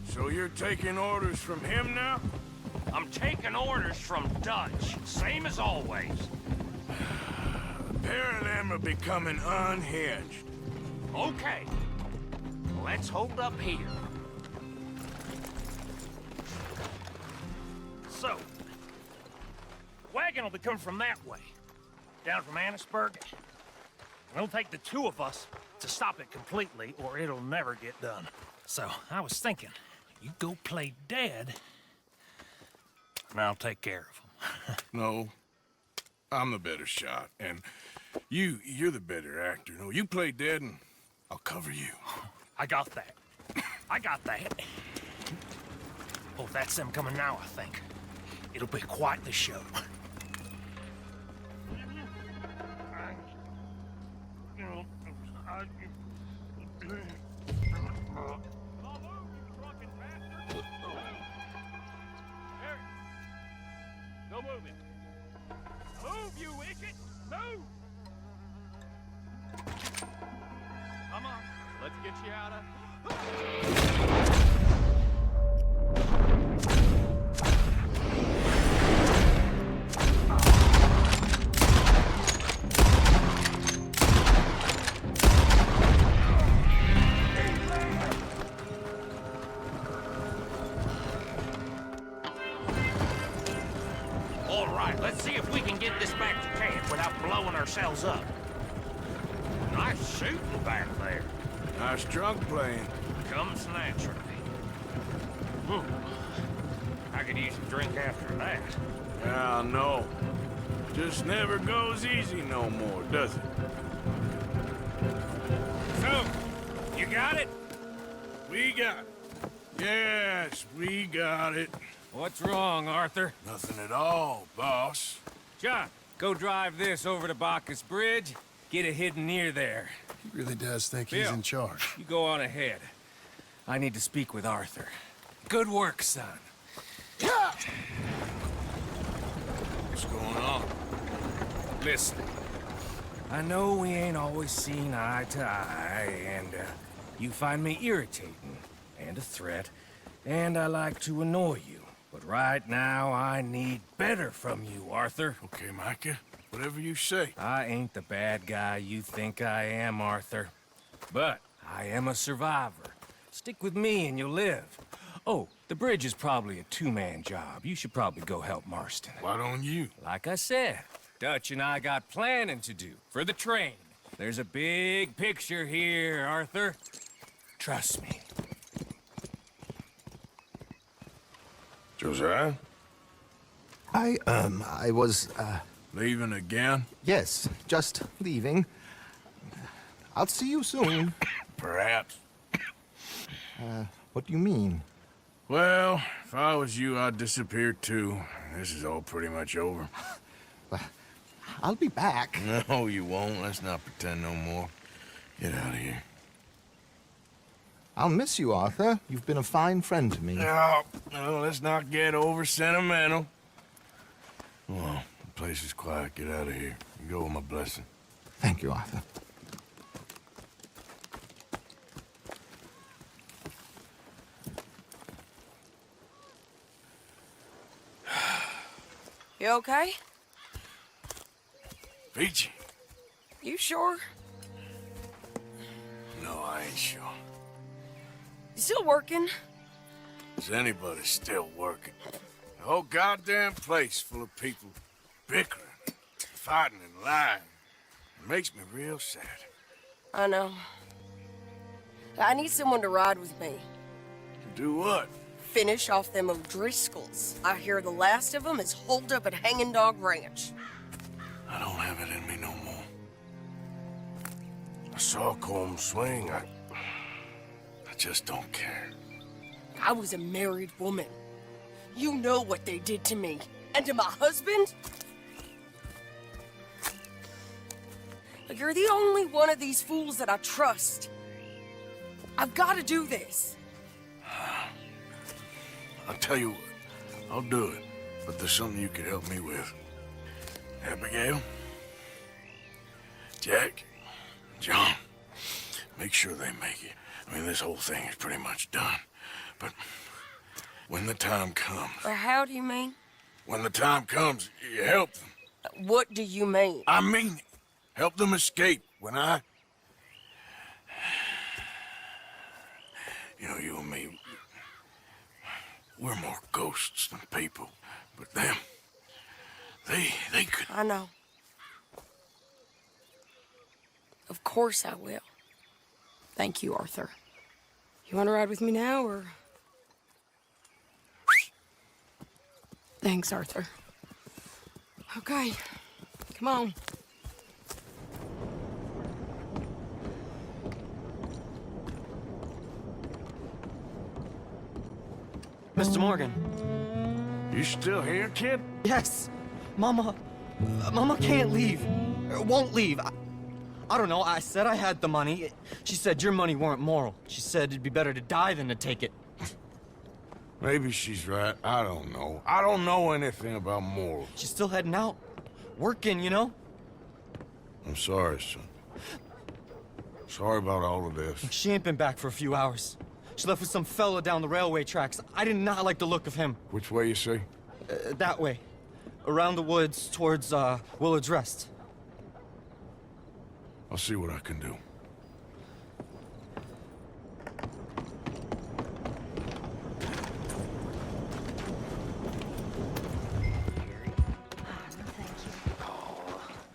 So you're taking orders from him now? I'm taking orders from Dutch, same as always. A pair of them are becoming unhinged. Okay, let's hold up here. So, wagon will be coming from that way, down from Annisburg. It'll take the two of us to stop it completely, or it'll never get done. So, I was thinking, you go play dead, and I'll take care of him. No, I'm the better shot, and you're the better actor. No, you play dead, and I'll cover you. I got that. I got that. Oh, that's them coming now, I think. It'll be quite the show. Go move it. Move, you idiot! Move! Come on, let's get you out of... All right, let's see if we can get this back to camp without blowing ourselves up. Nice shooting back there. Nice drunk playing. Comes naturally. I could use a drink after that. Yeah, no. Just never goes easy no more, does it? So, you got it? We got it. Yes, we got it. What's wrong, Arthur? Nothing at all, boss. John, go drive this over to Bacchus Bridge. Get it hidden near there. He really does think Bill, he's in charge. You go on ahead. I need to speak with Arthur. Good work, son. What's going on? Listen, I know we ain't always seen eye to eye, and you find me irritating and a threat, and I like to annoy you. But right now, I need better from you, Arthur. Okay, Micah. Whatever you say. I ain't the bad guy you think I am, Arthur. But I am a survivor. Stick with me and you'll live. Oh, the bridge is probably a two-man job. You should probably go help Marston. Why don't you? Like I said, Dutch and I got planning to do for the train. There's a big picture here, Arthur. Trust me. Josiah? I was, Leaving again? Yes, just leaving. I'll see you soon. Perhaps. What do you mean? Well, if I was you, I'd disappear too. This is all pretty much over. I'll be back. No, you won't. Let's not pretend no more. Get out of here. I'll miss you, Arthur. You've been a fine friend to me. No, let's not get over sentimental. Well, the place is quiet. Get out of here. You go with my blessing. Thank you, Arthur. You okay? Peachy? You sure? No, I ain't sure. You still working? Is anybody still working? The whole goddamn place full of people bickering, fighting and lying. It makes me real sad. I know. I need someone to ride with me. Do what? Finish off them O'Driscolls. I hear the last of them is holed up at Hanging Dog Ranch. I don't have it in me no more. I saw Colm swing. I just don't care. I was a married woman. You know what they did to me. And to my husband? Like, you're the only one of these fools that I trust. I've got to do this. I'll tell you what. I'll do it. But there's something you could help me with. Abigail? Jack? John? Make sure they make it. I mean, this whole thing is pretty much done. But when the time comes... How do you mean? When the time comes, you help them. What do you mean? I mean it. Help them escape. When I... You know, you and me... We're more ghosts than people. But them... They could... I know. Of course I will. Thank you, Arthur. You want to ride with me now, or...? Thanks, Arthur. Okay. Come on. Mr. Morgan. You still here, kid? Yes. Mama can't leave. Won't leave. I don't know. I said I had the money. She said your money weren't moral. She said it'd be better to die than to take it. Maybe she's right. I don't know. I don't know anything about morals. She's still heading out. Working, you know? I'm sorry, son. Sorry about all of this. She ain't been back for a few hours. She left with some fella down the railway tracks. I did not like the look of him. Which way you say? That way. Around the woods towards, Willard's Rest. I'll see what I can do.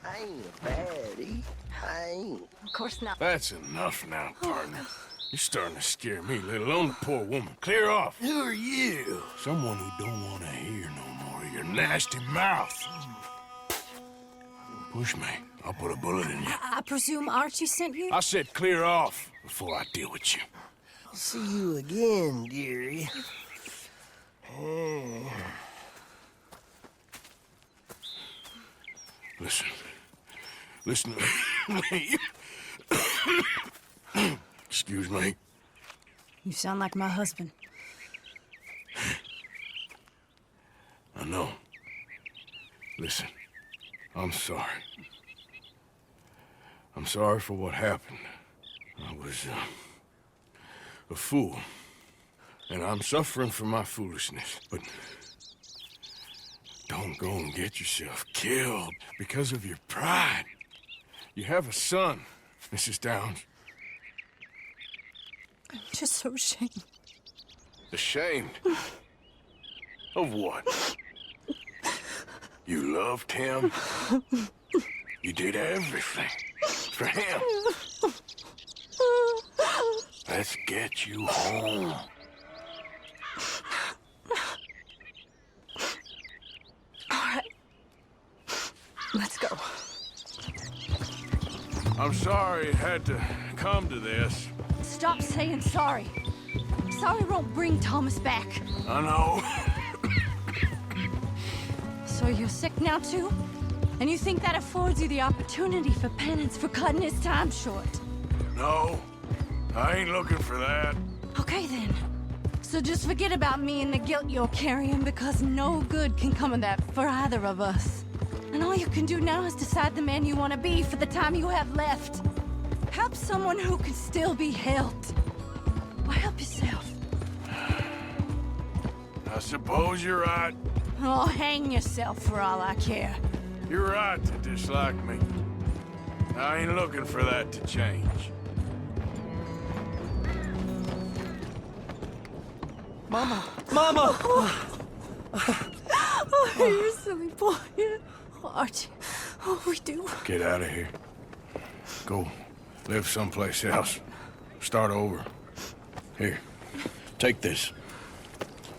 I ain't a baddie. I ain't. Of course not. That's enough now, partner. You're starting to scare me, let alone the poor woman. Clear off. Who are you? Someone who don't want to hear no more of your nasty mouth. Push me. I'll put a bullet in you. I presume Archie sent you? I said clear off before I deal with you. I'll see you again, dearie. Listen to me. Excuse me. You sound like my husband. I know. Listen, I'm sorry. I'm sorry for what happened. I was, a fool. And I'm suffering for my foolishness. But don't go and get yourself killed because of your pride. You have a son, Mrs. Downs. I'm just so ashamed. Ashamed? Of what? You loved him? You did everything for him. Let's get you home. All right. Let's go. I'm sorry it had to come to this. Stop saying sorry. Sorry won't bring Thomas back. I know. So you're sick now, too? And you think that affords you the opportunity for penance for cutting his time short? No, I ain't looking for that. Okay, then. So just forget about me and the guilt you're carrying, because no good can come of that for either of us. And all you can do now is decide the man you want to be for the time you have left. Help someone who can still be helped. Or help yourself. I suppose you're right. Oh, hang yourself for all I care. You're right to dislike me. I ain't looking for that to change. Mama! Mama! Oh, you silly boy. Oh, Archie. Oh, we do. Get out of here. Go live someplace else. Start over. Here, take this.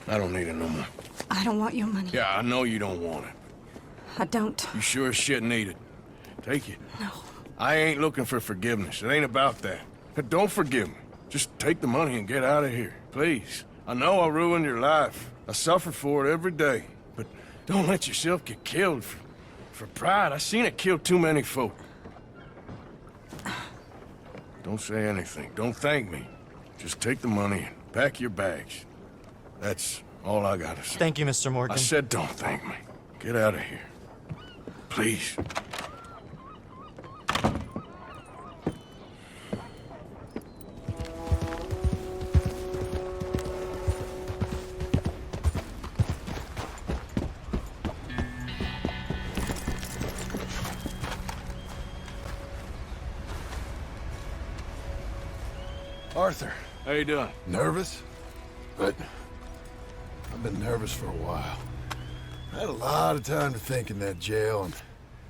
I don't need it no more. I don't want your money. Yeah, I know you don't want it. I don't. You sure as shit need it. Take it. No. I ain't looking for forgiveness. It ain't about that. But don't forgive me. Just take the money and get out of here. Please. I know I ruined your life. I suffer for it every day. But don't let yourself get killed for pride. I seen it kill too many folk. Don't say anything. Don't thank me. Just take the money and pack your bags. That's all I gotta say. Thank you, Mr. Morgan. I said don't thank me. Get out of here. Please. Arthur. How you doing? Nervous? But I've been nervous for a while. I had a lot of time to think in that jail, and I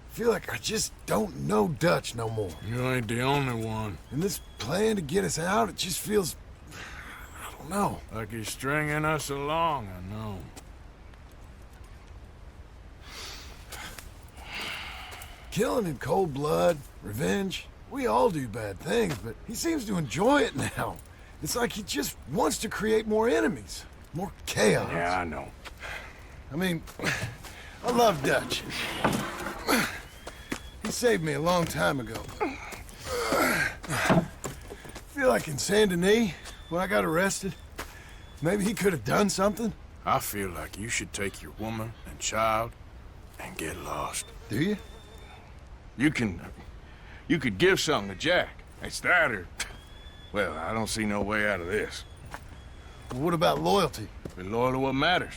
feel like I just don't know Dutch no more. You ain't the only one. And this plan to get us out, it just feels... I don't know. Like he's stringing us along, I know. Killing in cold blood, revenge, we all do bad things, but he seems to enjoy it now. It's like he just wants to create more enemies, more chaos. Yeah, I know. I mean, I love Dutch. He saved me a long time ago. I feel like in Saint Denis, when I got arrested, maybe he could have done something. I feel like you should take your woman and child and get lost. Do you? You could give something to Jack. It's that or... Well, I don't see no way out of this. Well, what about loyalty? Be loyal to what matters.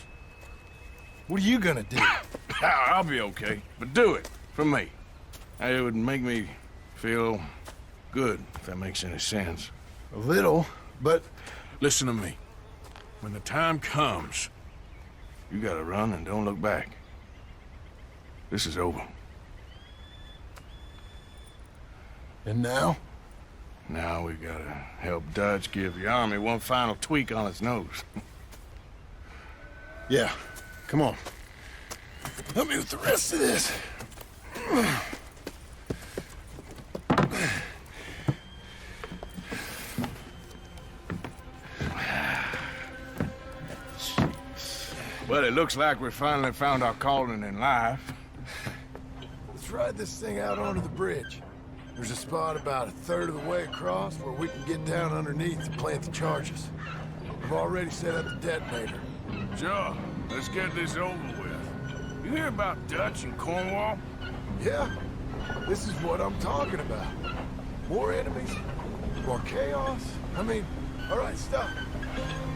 What are you gonna do? I'll be okay, but do it for me. It would make me feel good, if that makes any sense. A little, but... Listen to me. When the time comes, you gotta run and don't look back. This is over. And now? Now we gotta help Dutch give the army one final tweak on its nose. Yeah, come on. Help me with the rest of this. Well, it looks like we finally found our calling in life. Let's ride this thing out onto the bridge. There's a spot about a third of the way across where we can get down underneath to plant the charges. I've already set up the detonator. Sure. Let's get this over with. You hear about Dutch and Cornwall? Yeah. This is what I'm talking about. More enemies, more chaos. I mean, all right, stop.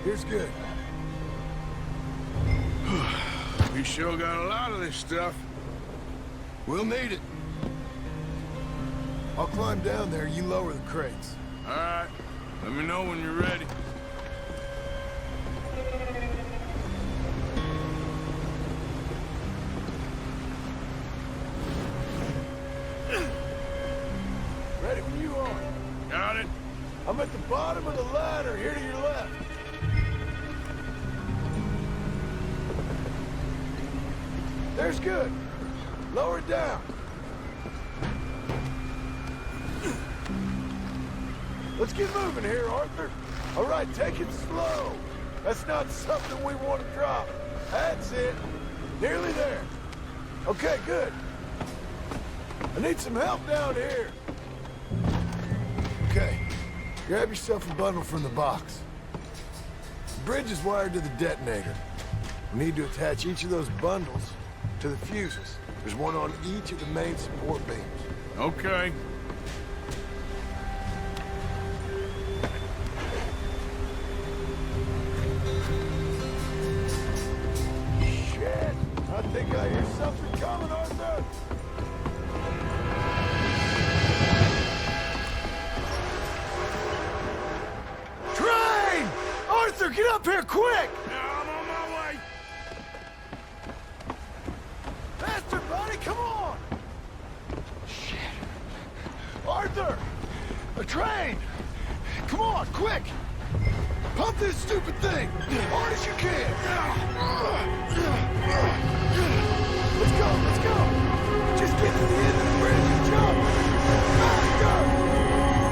Here's good. We sure got a lot of this stuff. We'll need it. I'll climb down there, you lower the crates. All right. Let me know when you're ready. Ready when you are. Got it. I'm at the bottom of the ladder, here to your left. There's good. Lower it down. Let's get moving here, Arthur. All right, take it slow. That's not something we want to drop. That's it. Nearly there. Okay, good. I need some help down here. Okay, grab yourself a bundle from the box. The bridge is wired to the detonator. We need to attach each of those bundles to the fuses. There's one on each of the main support beams. Okay. Shit! I think I hear something coming, Arthur! Train! Arthur, get up here, quick! I'm on my way! Faster, buddy, come on! Shit. Arthur! A train! Come on, quick! Pump this stupid thing! Hard as you can! Let's go, let's go! Just get to the end of the bridge and jump! Faster!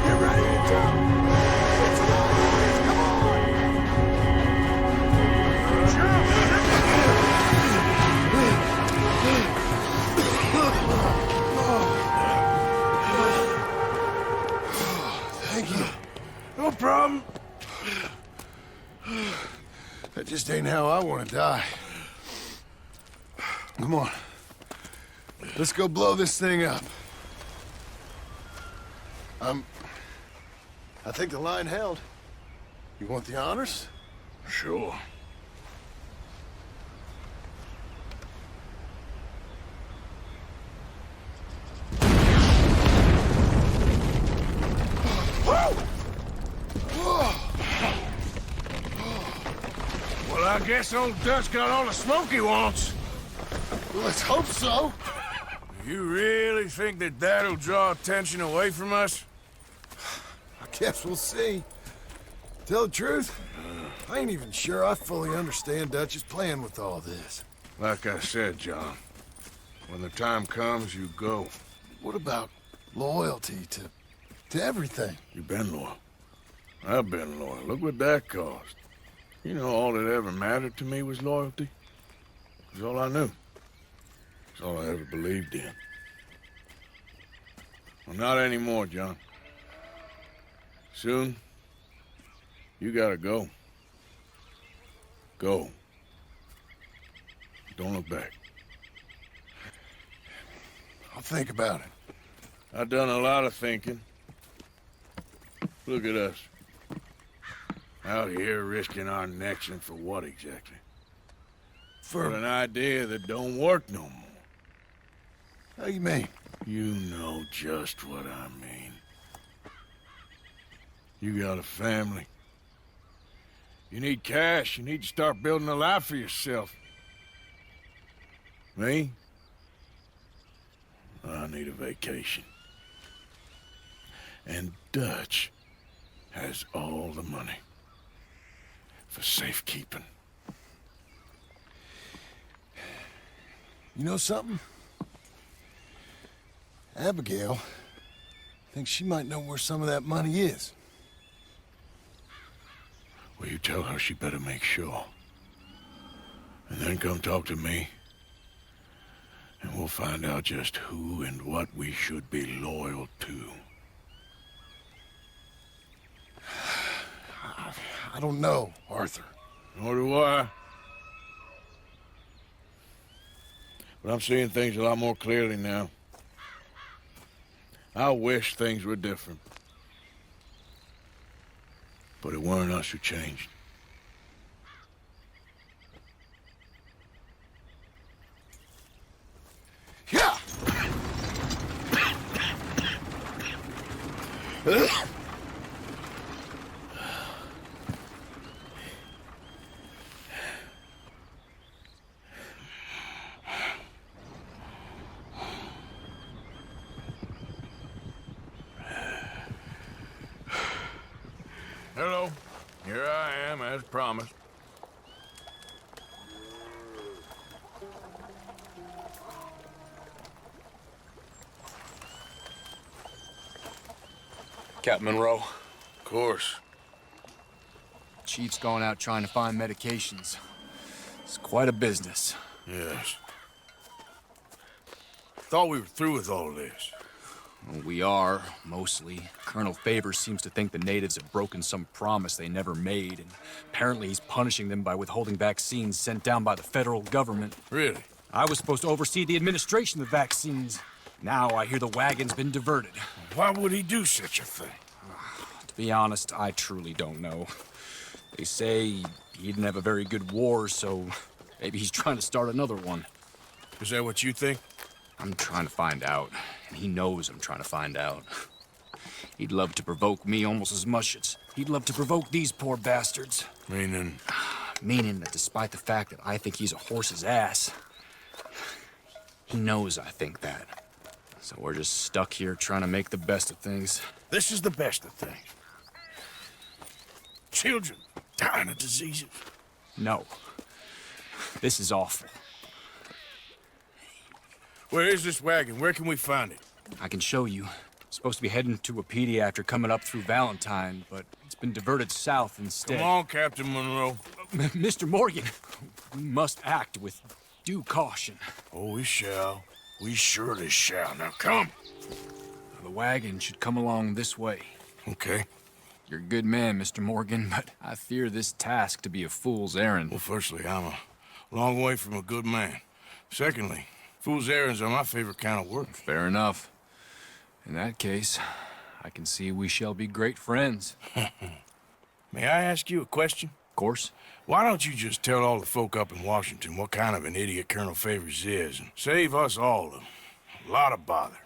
Get ready to jump! It's nice! Come on! Jump! Thank you. No problem. That just ain't how I want to die. Come on. Let's go blow this thing up. I think the line held. You want the honors? Sure. Well, I guess old Dutch got all the smoke he wants. Let's hope so. You really think that that'll draw attention away from us? I guess we'll see. Tell the truth, I ain't even sure I fully understand Dutch's plan with all this. Like I said, John, when the time comes, you go. What about loyalty to everything? You've been loyal. I've been loyal. Look what that cost. You know, all that ever mattered to me was loyalty. It was all I knew. It's all I ever believed in. Well, not anymore, John. Soon, you gotta go. Go. Don't look back. I'll think about it. I've done a lot of thinking. Look at us. Out here risking our necks, and for what exactly? For an idea that don't work no more. How you mean? You know just what I mean. You got a family. You need cash. You need to start building a life for yourself. Me? I need a vacation. And Dutch has all the money for safekeeping. You know something? Abigail thinks she might know where some of that money is. Well, you tell her she better make sure. And then come talk to me. And we'll find out just who and what we should be loyal to. I don't know, Arthur. Nor do I. But I'm seeing things a lot more clearly now. I wish things were different. But it weren't us who changed. Yeah! Hello. Here I am, as promised. Captain Monroe. Of course. Chief's going out trying to find medications. It's quite a business. Yes. Thought we were through with all this. Well, we are, mostly. Colonel Favors seems to think the natives have broken some promise they never made, and apparently he's punishing them by withholding vaccines sent down by the federal government. Really? I was supposed to oversee the administration of the vaccines. Now I hear the wagon's been diverted. Why would he do such a thing? To be honest, I truly don't know. They say he didn't have a very good war, so maybe he's trying to start another one. Is that what you think? I'm trying to find out, and he knows I'm trying to find out. He'd love to provoke me almost as much as he'd love to provoke these poor bastards. Meaning? Meaning that despite the fact that I think he's a horse's ass, he knows I think that. So we're just stuck here trying to make the best of things. This is the best of things. Children dying of diseases. No. This is awful. Where is this wagon? Where can we find it? I can show you. It's supposed to be heading to Wapiti after coming up through Valentine, but it's been diverted south instead. Come on, Captain Monroe. Mr. Morgan, we must act with due caution. Oh, we shall. We surely shall. Now, come. The wagon should come along this way. Okay. You're a good man, Mr. Morgan, but I fear this task to be a fool's errand. Well, firstly, I'm a long way from a good man. Secondly, fool's errands are my favorite kind of work. Fair enough. In that case, I can see we shall be great friends. May I ask you a question? Of course. Why don't you just tell all the folk up in Washington what kind of an idiot Colonel Favors is and save us all a lot of bother?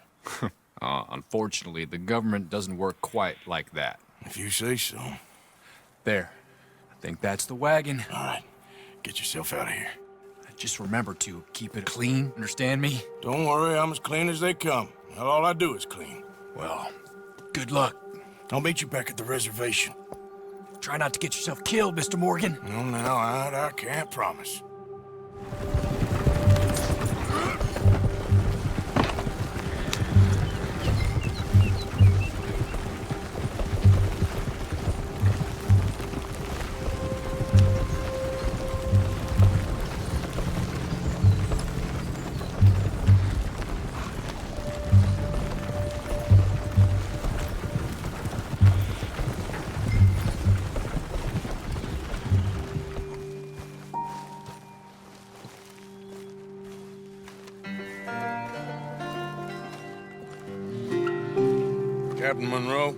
Unfortunately, the government doesn't work quite like that. If you say so. There. I think that's the wagon. All right. Get yourself out of here. Just remember to keep it clean, understand me? Don't worry, I'm as clean as they come. Not all I do is clean. Well, good luck. I'll meet you back at the reservation. Try not to get yourself killed, Mr. Morgan. No, now, I can't promise. Captain Monroe,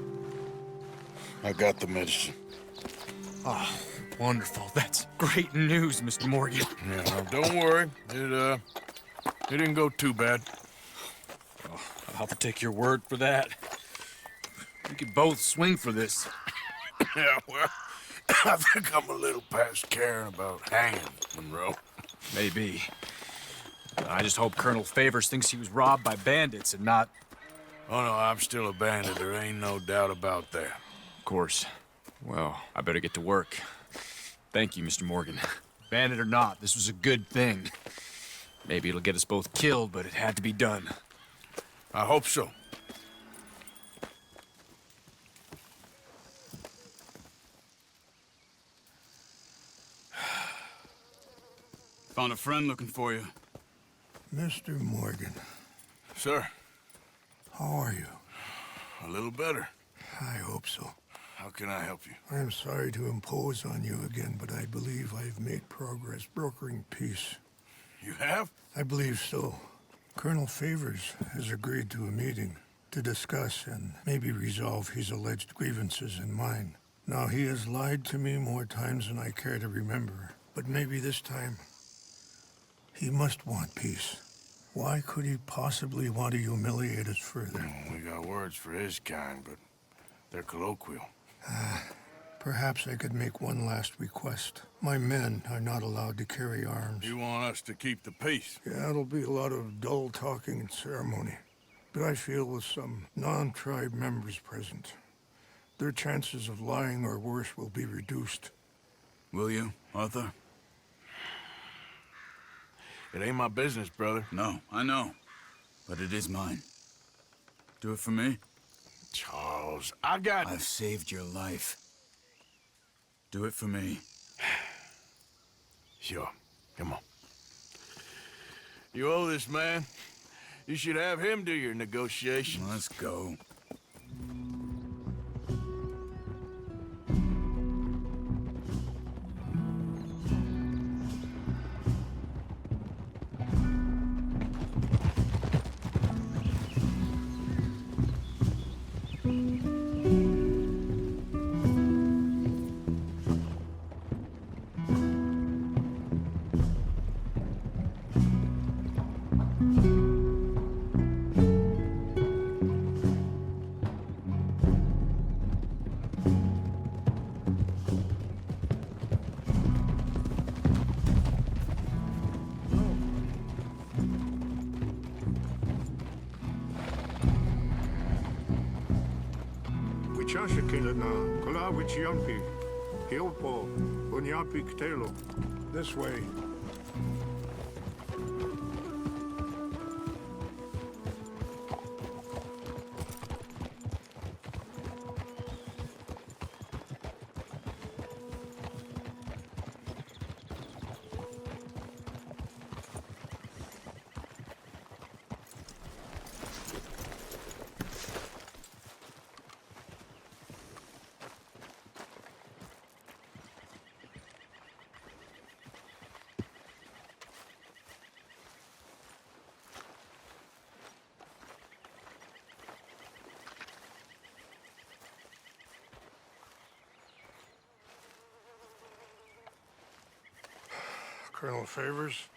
I got the medicine. Oh, wonderful. That's great news, Mr. Morgan. Yeah, now, don't worry. It didn't go too bad. Oh, I'll have to take your word for that. We could both swing for this. Yeah, well, I think I'm a little past caring about hanging, Monroe. Maybe. I just hope Colonel Favors thinks he was robbed by bandits and not... Oh, no, I'm still a bandit. There ain't no doubt about that. Of course. Well, I better get to work. Thank you, Mr. Morgan. Bandit or not, this was a good thing. Maybe it'll get us both killed, but it had to be done. I hope so. Found a friend looking for you. Mr. Morgan. Sir. How are you? A little better. I hope so. How can I help you? I am sorry to impose on you again, but I believe I have made progress brokering peace. You have? I believe so. Colonel Favors has agreed to a meeting to discuss and maybe resolve his alleged grievances and mine. Now, he has lied to me more times than I care to remember, but maybe this time he must want peace. Why could he possibly want to humiliate us further? We got words for his kind, but they're colloquial. Perhaps I could make one last request. My men are not allowed to carry arms. You want us to keep the peace? Yeah, it'll be a lot of dull talking and ceremony. But I feel with some non-tribe members present, their chances of lying or worse will be reduced. Will you, Arthur? It ain't my business, brother. No, I know. But it is mine. Do it for me? Charles, I've saved your life. Do it for me. Sure. Come on. You owe this man. You should have him do your negotiations. Let's go. This way. Colonel Favors,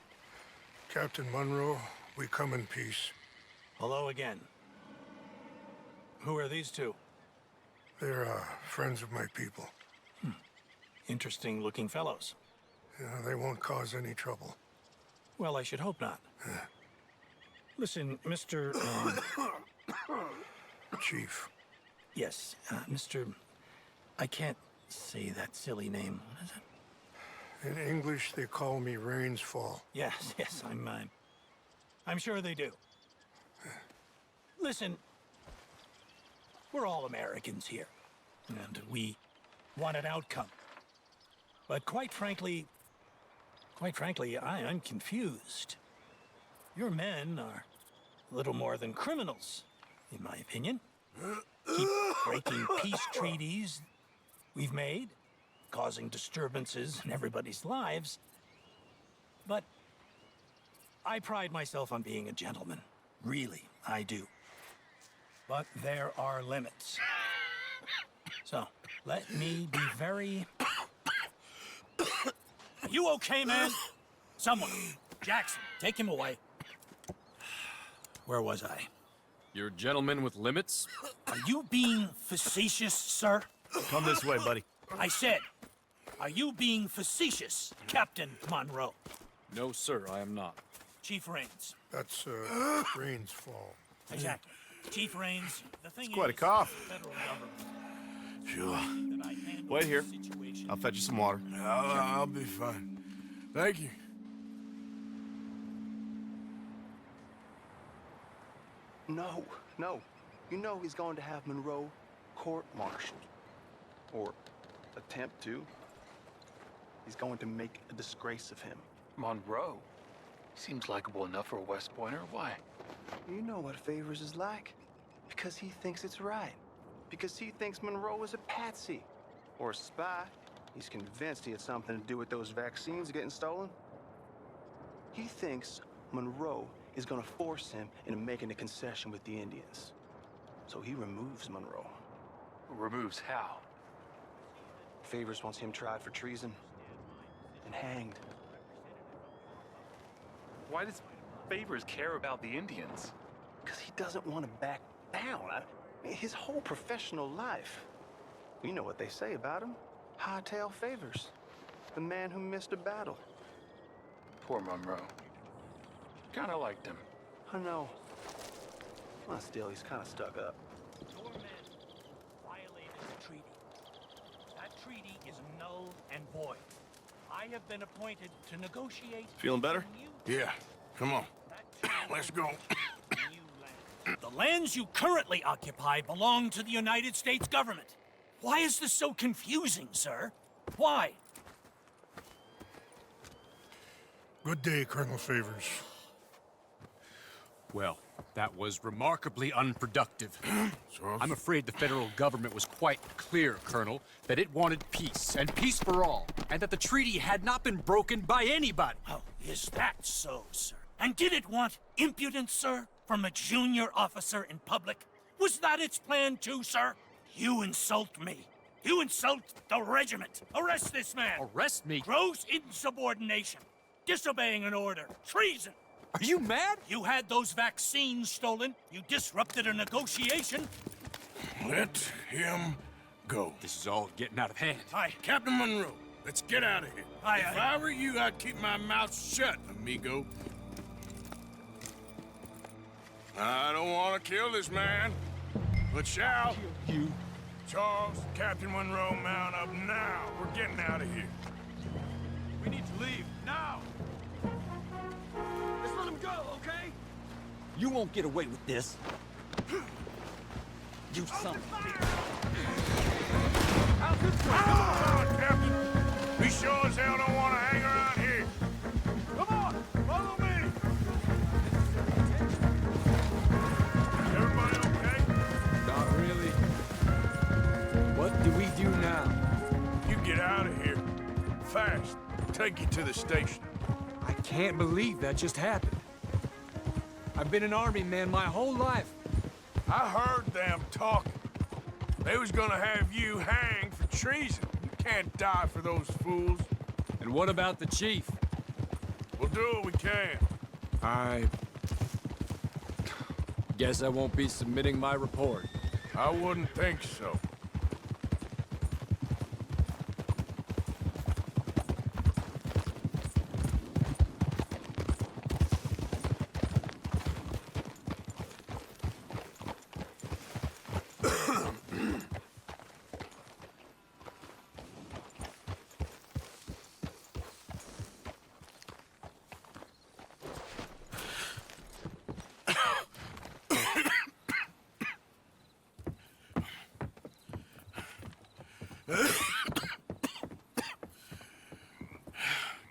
Captain Monroe, we come in peace. Hello again. Who are these two? They're friends of my people. Interesting looking fellows. Yeah, they won't cause any trouble. Well, I should hope not. Listen, Mr. Chief. Yes, Mr. I can't say that silly name. What is it? In English, they call me Rains Fall. Yes, I'm sure they do. Listen, we're all Americans here, and we want an outcome. But quite frankly, I'm confused. Your men are a little more than criminals, in my opinion. Keep breaking peace treaties we've made, causing disturbances in everybody's lives. But I pride myself on being a gentleman. Really, I do. But there are limits. So, let me be very... Are you okay, man? Someone. Jackson, take him away. Where was I? You're a gentleman with limits? Are you being facetious, sir? Come this way, buddy. I said, are you being facetious, Captain Monroe? No, sir, I am not. Chief Rains. That's, Rains Fall. Exactly. Chief Rains, the thing It's quite a is, cough. federal government. Sure. Wait here. I'll fetch you some water. I'll be fine. Thank you. No. You know he's going to have Monroe court-martialed. Or attempt to. He's going to make a disgrace of him. Monroe? Seems likable enough for a West Pointer. Why? You know what Favors is like. Because he thinks it's right. because he thinks Monroe is a patsy or a spy. He's convinced he had something to do with those vaccines getting stolen. He thinks Monroe is gonna force him into making a concession with the Indians. So he removes Monroe. Removes how? Favors wants him tried for treason and hanged. Why does Favors care about the Indians? Because he doesn't want to back down. His whole professional life. You know what they say about him. Hightail Favors. The man who missed a battle. Poor Monroe. Kinda liked him. I know. Well, still, he's kind of stuck up. Your men violated the treaty. That treaty is null and void. I have been appointed to negotiate... Feeling better? Yeah. Come on. Let's go. The lands you currently occupy belong to the United States government. Why is this so confusing, sir? Why? Good day, Colonel Favors. Well, that was remarkably unproductive. I'm afraid the federal government was quite clear, Colonel, that it wanted peace, and peace for all, and that the treaty had not been broken by anybody. Oh, is that so, sir? And did it want impudence, sir, from a junior officer in public? Was that its plan too, sir? You insult me. You insult the regiment. Arrest this man. Arrest me? Gross insubordination. Disobeying an order. Treason. Are you mad? You had those vaccines stolen. You disrupted a negotiation. Let him go. This is all getting out of hand. Aye. Captain Monroe, let's get out of here. Aye, if aye. I were you, I'd keep my mouth shut, amigo. I don't want to kill this man, but shall you? Charles, Captain Monroe, mount up now. We're getting out of here. We need to leave, now! Let's let him go, okay? You won't get away with this. You son of a... How's this going? Come on, Captain. We sure as hell don't want to hang around here. Come on, follow me. Everybody okay? Not really. What do we do now? You get out of here. Fast. Take you to the station. I can't believe that just happened. I've been an army man my whole life. I heard them talking. They was gonna have you hanged for treason. You can't die for those fools. And what about the chief? We'll do what we can. I guess I won't be submitting my report. I wouldn't think so.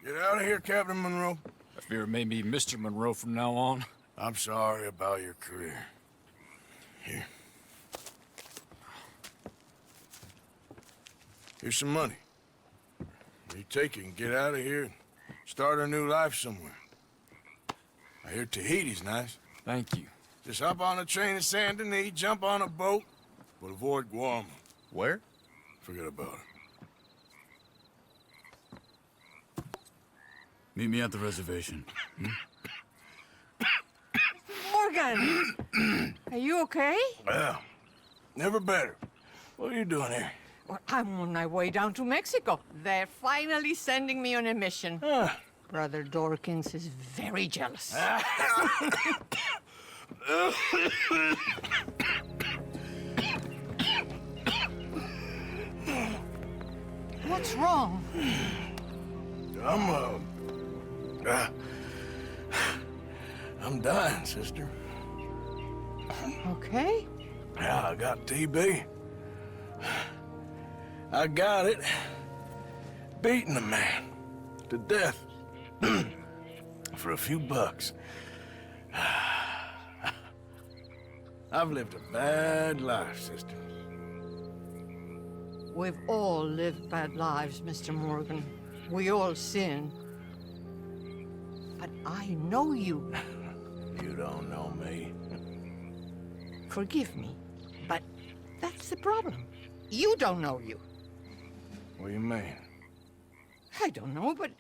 Get out of here, Captain Monroe. I fear it may be Mr. Monroe from now on. I'm sorry about your career. Here. Here's some money. You take it and get out of here and start a new life somewhere. I hear Tahiti's nice. Thank you. Just hop on a train to Saint Denis, jump on a boat, but avoid Guarma. Where? Forget about it. Meet me at the reservation. Morgan! Are you okay? Well, never better. What are you doing here? Well, I'm on my way down to Mexico. They're finally sending me on a mission. Brother Dorkins is very jealous. What's wrong? I'm dying, sister. Okay. Yeah, I got TB. I got it. Beating a man to death for a few bucks. I've lived a bad life, sister. We've all lived bad lives, Mr. Morgan. We all sin. But I know you. You don't know me. Forgive me, but that's the problem. You don't know you. What do you mean? I don't know, but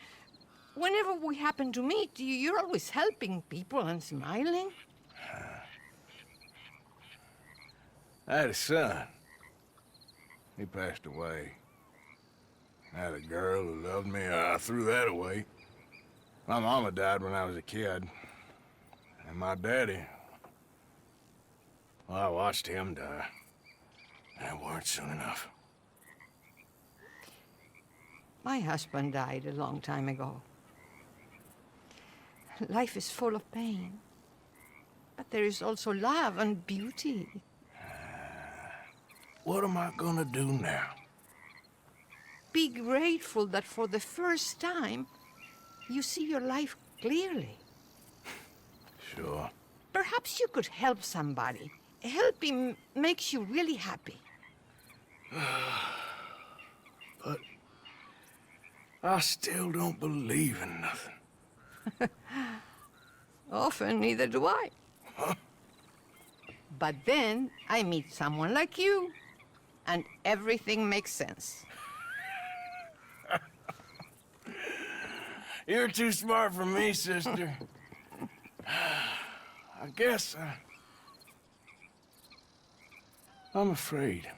whenever we happen to meet, you're always helping people and smiling. I had a son. He passed away. I had a girl who loved me. I threw that away. My mama died when I was a kid. And my daddy... well, I watched him die. And it weren't soon enough. My husband died a long time ago. Life is full of pain. But there is also love and beauty. What am I gonna do now? Be grateful that for the first time, you see your life clearly. Sure. Perhaps you could help somebody. Helping makes you really happy. But I still don't believe in nothing. Often, neither do I. Huh? But then I meet someone like you, and everything makes sense. You're too smart for me, sister. I guess I'm afraid.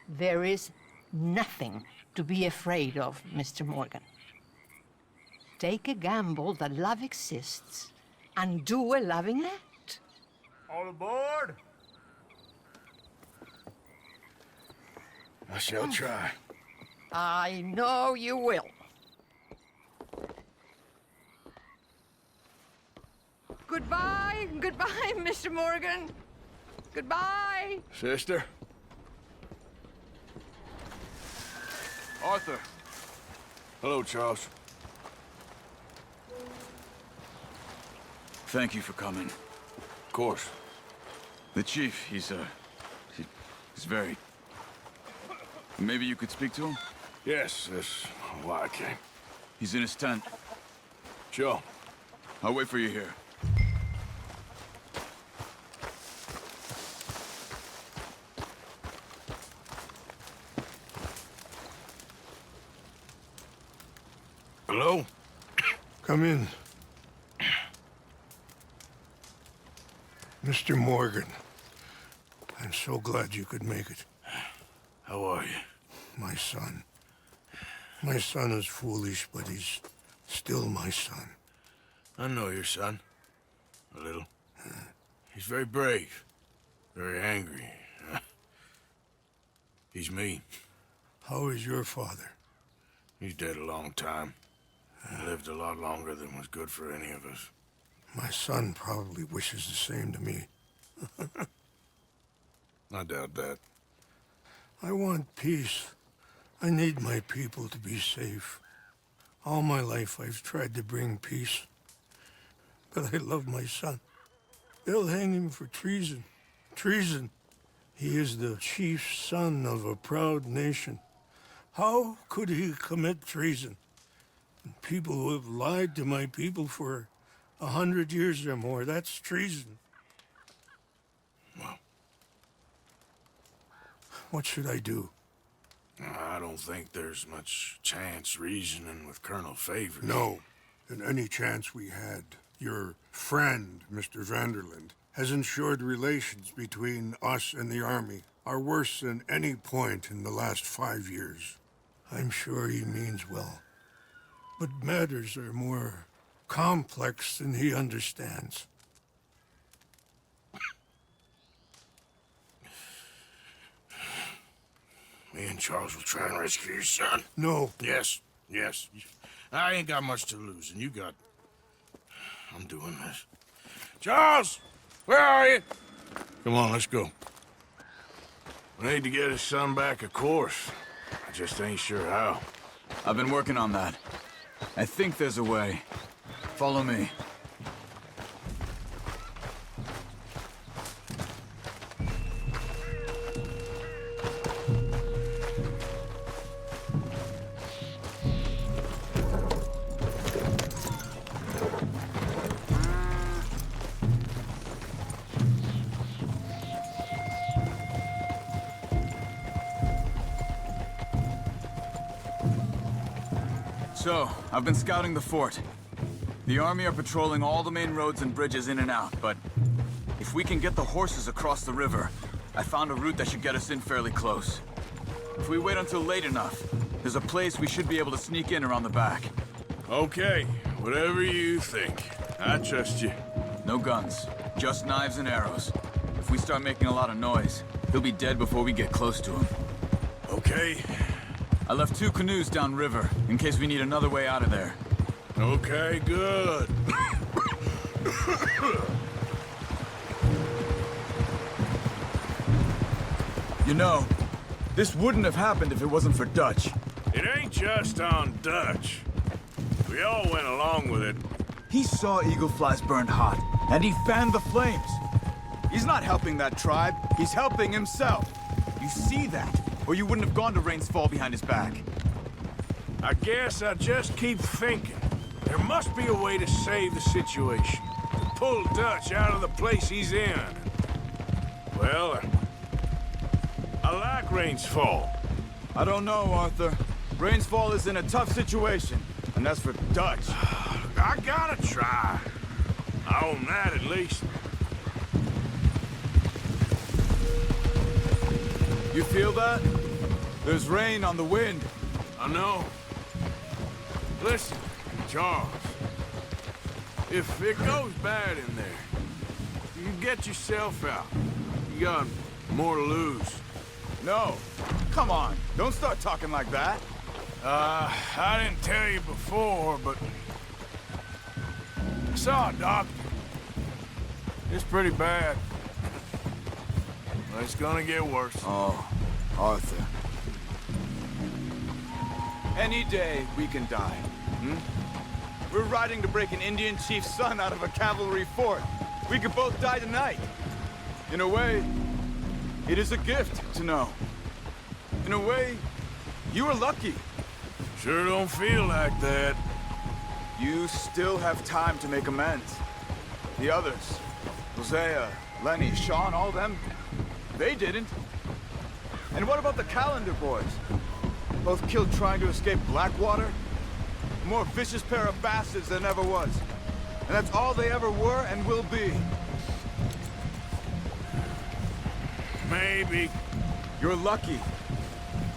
There is nothing to be afraid of, Mr. Morgan. Take a gamble that love exists and do a loving act. All aboard! I shall try. I know you will. Goodbye, goodbye, Mr. Morgan. Goodbye. Sister? Arthur. Hello, Charles. Thank you for coming. Of course. The chief, he's very... Maybe you could speak to him? Yes, that's why I came. He's in his tent. Sure. I'll wait for you here. Hello? Come in. Mr. Morgan, I'm so glad you could make it. How are you? My son. My son is foolish, but he's still my son. I know your son. A little. He's very brave. Very angry. He's mean. How is your father? He's dead a long time. He lived a lot longer than was good for any of us. My son probably wishes the same to me. I doubt that. I want peace. I need my people to be safe. All my life I've tried to bring peace. But I love my son. They'll hang him for treason. Treason. He is the chief son of a proud nation. How could he commit treason? People who have lied to my people for 100 years or more, that's treason. Well. What should I do? I don't think there's much chance reasoning with Colonel Favors. No. In any chance we had, your friend, Mr. Vanderland, has ensured relations between us and the Army are worse than any point in the last 5 years. I'm sure he means well. But matters are more complex than he understands. Me and Charles will try and rescue your son. No. Yes, yes. I ain't got much to lose, and you got... I'm doing this. Charles! Where are you? Come on, let's go. We need to get his son back, of course. I just ain't sure how. I've been working on that. I think there's a way. Follow me. So, I've been scouting the fort. The army are patrolling all the main roads and bridges in and out, but if we can get the horses across the river, I found a route that should get us in fairly close. If we wait until late enough, there's a place we should be able to sneak in around the back. Okay, whatever you think. I trust you. No guns, just knives and arrows. If we start making a lot of noise, he'll be dead before we get close to him. Okay. I left 2 canoes downriver, in case we need another way out of there. Okay, good. You know, this wouldn't have happened if it wasn't for Dutch. It ain't just on Dutch. We all went along with it. He saw eagle flies burned hot, and he fanned the flames. He's not helping that tribe, he's helping himself. You see that, or you wouldn't have gone to Rains Fall behind his back. I guess I just keep thinking. There must be a way to save the situation. To pull Dutch out of the place he's in. Well, I like Rains Fall. I don't know, Arthur. Rains Fall is in a tough situation, and that's for Dutch. I gotta try. I own that at least. You feel that? There's rain on the wind. I know. Listen, Charles. If it goes bad in there, you get yourself out. You got more to lose. No. Come on. Don't start talking like that. I didn't tell you before, but I saw a doctor. It's pretty bad. But it's gonna get worse. Oh, Arthur. Any day we can die. We're riding to break an Indian chief's son out of a cavalry fort. We could both die tonight. In a way, it is a gift to know. In a way, you were lucky. Sure don't feel like that. You still have time to make amends. The others, Hosea, Lenny, Sean, all them, they didn't. And what about the Calendar boys? Both killed trying to escape Blackwater? A more vicious pair of bastards than ever was. And that's all they ever were and will be. Maybe. You're lucky.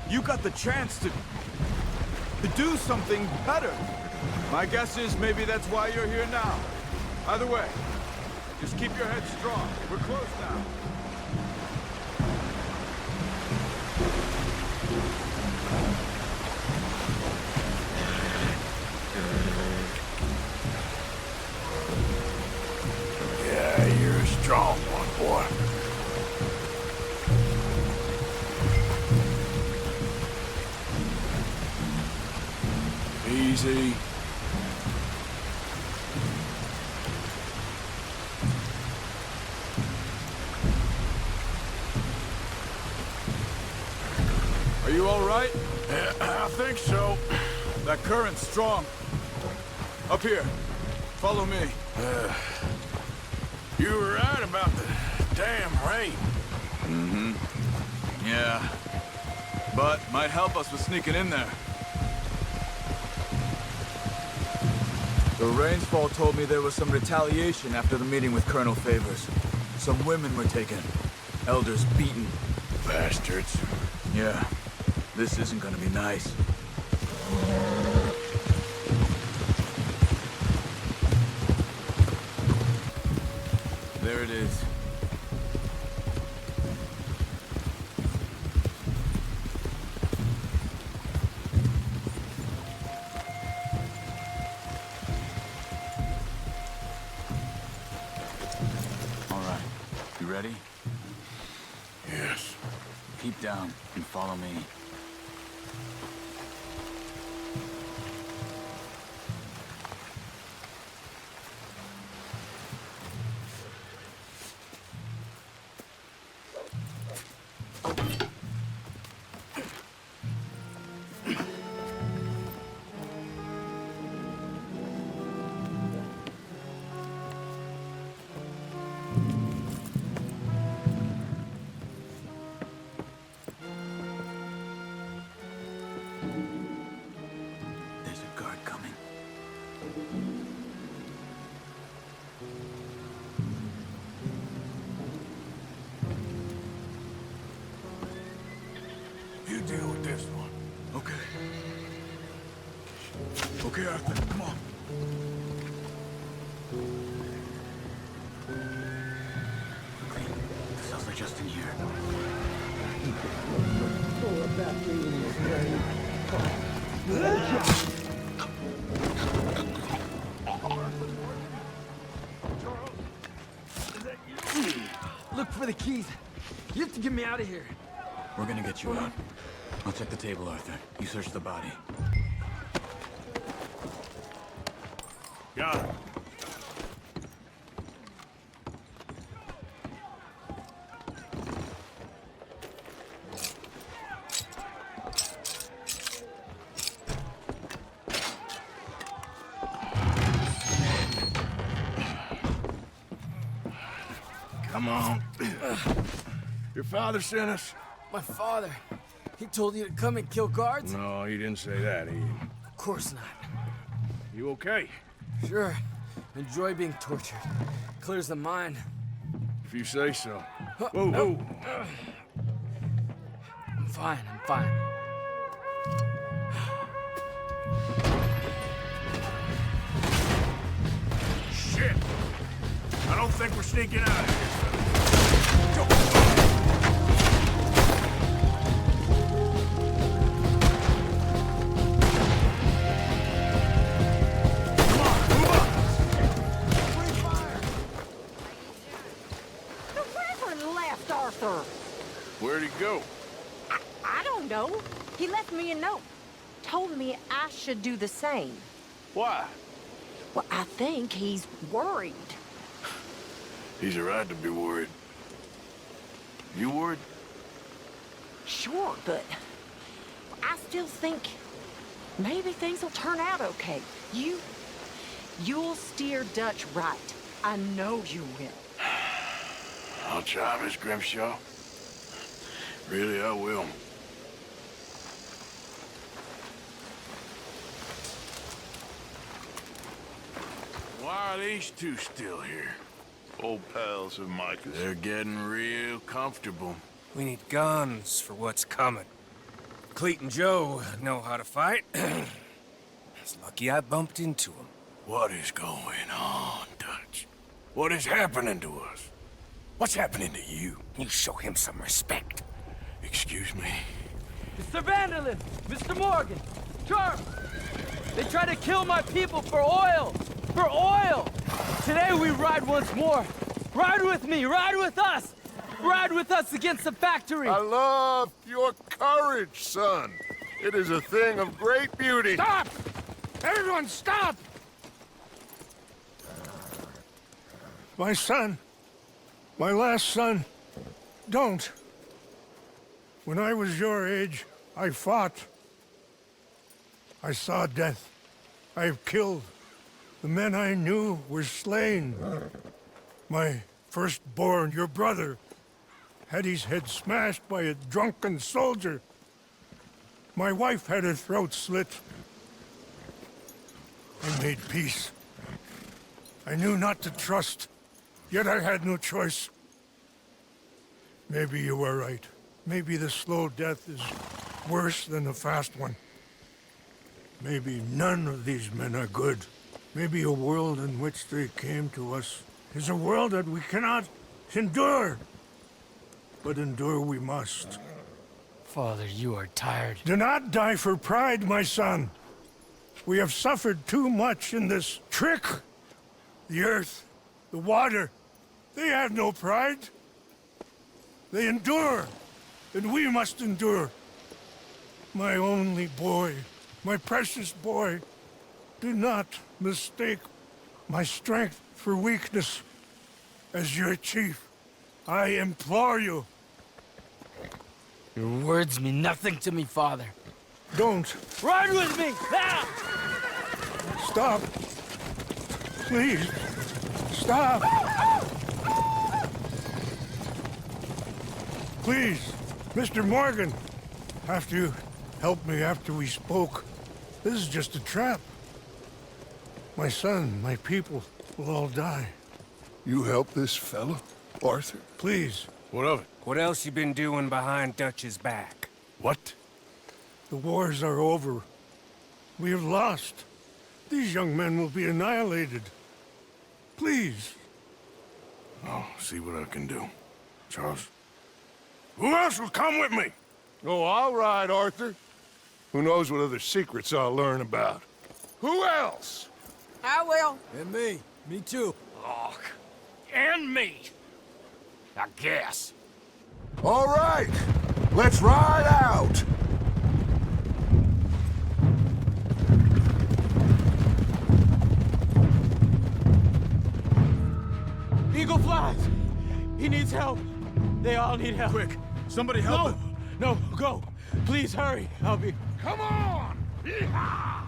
You got the chance to do something better. My guess is maybe that's why you're here now. Either way, just keep your head strong. We're close now. Yeah, you're a strong one, boy. Easy. Are you all right? Yeah, I think so. That current's strong. Up here. Follow me. You were right about the damn rain. Mm-hmm. Yeah. But might help us with sneaking in there. The Rains Fall told me there was some retaliation after the meeting with Colonel Favors. Some women were taken. Elders beaten. Bastards. Yeah. This isn't gonna be nice. There it is. All right. You ready? Yes. Keep down and follow me. There's a guard Okay, Arthur, come on. The cells are just in here. Look for the keys. You have to get me out of here. We're gonna get you out. I'll check the table, Arthur. You search the body. Got it. Come on. Your father sent us? My father. He told you to come and kill guards? No, he didn't say that. Of course not. You okay? Sure. Enjoy being tortured. Clears the mind. If you say so. Whoa, whoa. I'm fine, I'm fine. Shit! I don't think we're sneaking out of here. Where'd he go? I don't know. He left me a note. Told me I should do the same. Why? Well, I think he's worried. He's a right to be worried. You worried? Sure, but I still think maybe things will turn out okay. You'll steer Dutch right. I know you will. I'll try, Miss Grimshaw. Really, I will. Why are these two still here? Old pals of Micah's. They're getting real comfortable. We need guns for what's coming. Cleet and Joe know how to fight. It's lucky I bumped into them. What is going on, Dutch? What is happening to us? What's happening to you? You show him some respect. Excuse me? Mr. Vanderlyn! Mr. Morgan! Charles! They try to kill my people for oil! For oil! Today we ride once more. Ride with me! Ride with us! Ride with us against the factory! I love your courage, son. It is a thing of great beauty. Stop! Everyone stop! My son. My last son. Don't. When I was your age, I fought. I saw death. I have killed. The men I knew were slain. My firstborn, your brother, had his head smashed by a drunken soldier. My wife had her throat slit. I made peace. I knew not to trust, yet I had no choice. Maybe you were right. Maybe the slow death is worse than the fast one. Maybe none of these men are good. Maybe a world in which they came to us is a world that we cannot endure. But endure we must. Father, you are tired. Do not die for pride, my son. We have suffered too much in this trick. The earth, the water, they have no pride. They endure, and we must endure. My only boy, my precious boy, do not mistake my strength for weakness. As your chief, I implore you. Your words mean nothing to me, Father. Don't. Ride with me! Ah! Stop. Please. Stop. Please, Mr. Morgan. After you helped me after we spoke, this is just a trap. My son, my people will all die. You help this fellow, Arthur? Please. What of it? What else you been doing behind Dutch's back? What? The wars are over. We have lost. These young men will be annihilated. Please. I'll see what I can do. Charles, who else will come with me? Oh, all right, Arthur. Who knows what other secrets I'll learn about? Who else? I will. And me. Me too. Oh, and me. I guess. All right, let's ride out. Eagle flies! He needs help. They all need help. Quick, somebody help him. No, go. Please hurry. I'll be... Come on! Yeehaw!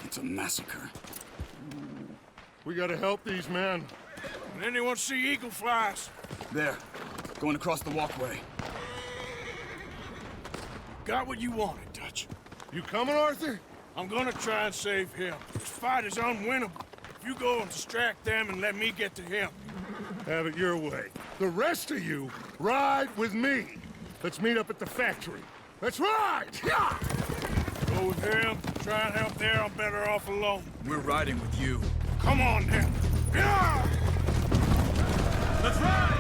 It's a massacre. We gotta help these men. Did anyone see eagle flies? There, going across the walkway. Got what you wanted, Dutch. You coming, Arthur? I'm gonna try and save him. This fight is unwinnable. If you go and distract them and let me get to him. Have it your way. The rest of you, ride with me. Let's meet up at the factory. Let's ride! Yeah! Go with him. Try and help there. I'm better off alone. We're riding with you. Come on, then. Yeah! Let's ride!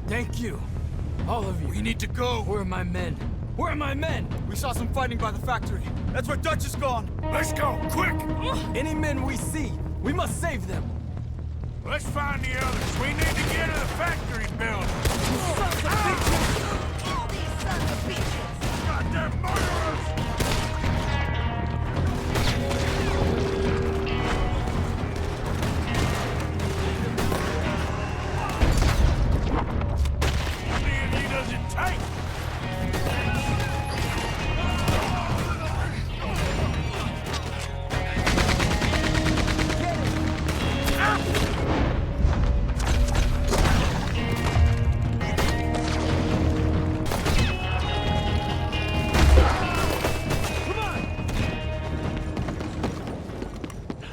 Thank you. All of you. We need to go. Where are my men? Where are my men? We saw some fighting by the factory. That's where Dutch is gone. Let's go, quick! Any men we see, we must save them. Let's find the others. We need to get to the factory building. All these sons of bitches! Goddamn murderers!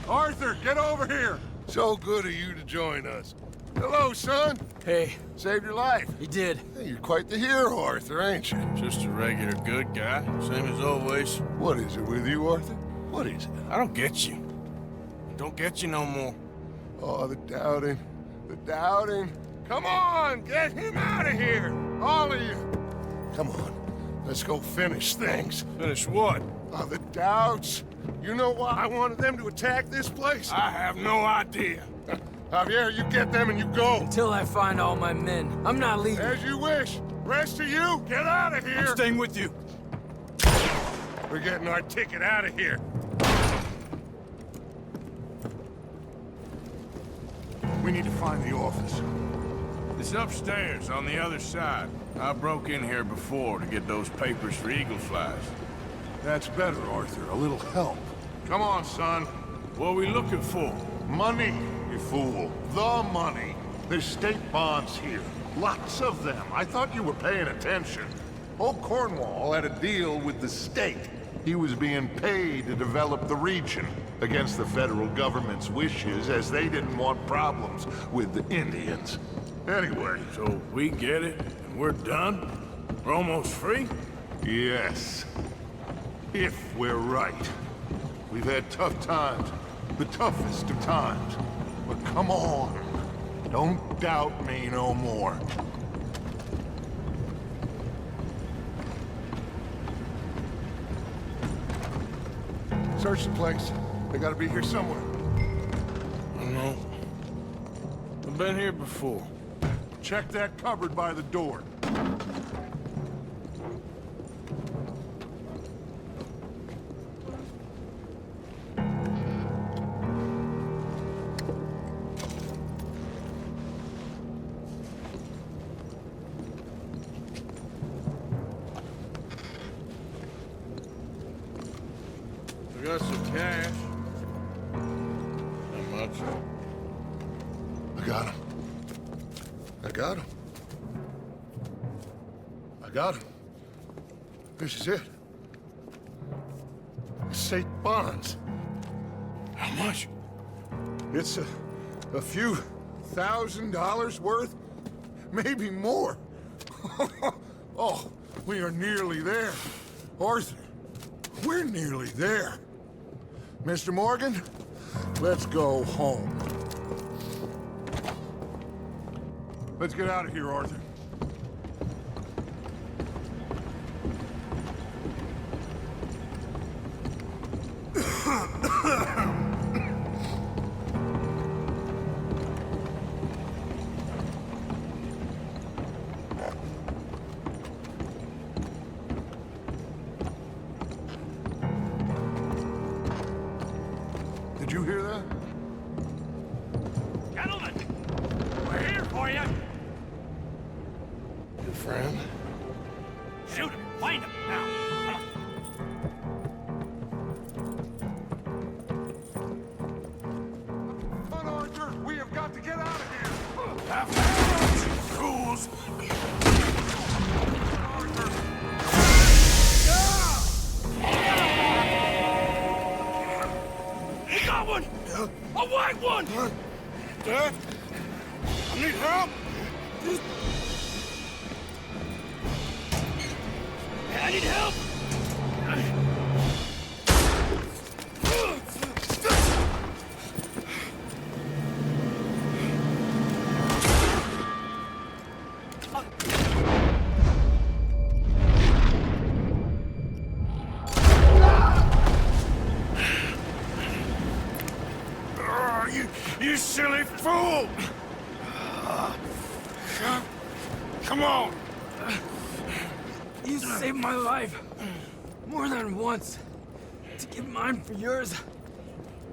Arthur, get over here! So good of you to join us. Hello, son. Hey. Saved your life. He did. Hey, you're quite the hero, Arthur, ain't you? Just a regular good guy, same as always. What is it with you, Arthur? What is it? I don't get you. Don't get you no more. Oh, the doubting. The doubting. Come on, get him out of here! All of you! Come on, let's go finish things. Finish what? Oh, the doubts. You know why I wanted them to attack this place? I have no idea. Javier, you get them and you go. Until I find all my men. I'm not leaving. As you wish. Rest of you, get out of here. I'm staying with you. We're getting our ticket out of here. We need to find the office. It's upstairs, on the other side. I broke in here before to get those papers for Eagle Flies. That's better, Arthur. A little help. Come on, son. What are we looking for? Money, you fool. The money. There's state bonds here. Lots of them. I thought you were paying attention. Old Cornwall had a deal with the state. He was being paid to develop the region against the federal government's wishes, as they didn't want problems with the Indians. Anyway. So we get it, and we're done? We're almost free? Yes. If we're right. We've had tough times. The toughest of times. But come on. Don't doubt me no more. Search the place. They gotta be here somewhere. No. I've been here before. Check that cupboard by the door. I got some cash. Not much. I got him. I got him. I got him. This is it. State bonds. How much? It's a few $1,000s worth. Maybe more. Oh, we are nearly there. Arthur, we're nearly there. Mr. Morgan, let's go home. Let's get out of here, Arthur. Did you hear that? Gentlemen, we're here for you. Your friend? Shoot him. Find him now. Come on, Arthur. We have got to get out of here. Fools! We got one! A white one! Dad? I need help! I need help! You silly fool! Come on! You saved my life more than once. To give mine for yours,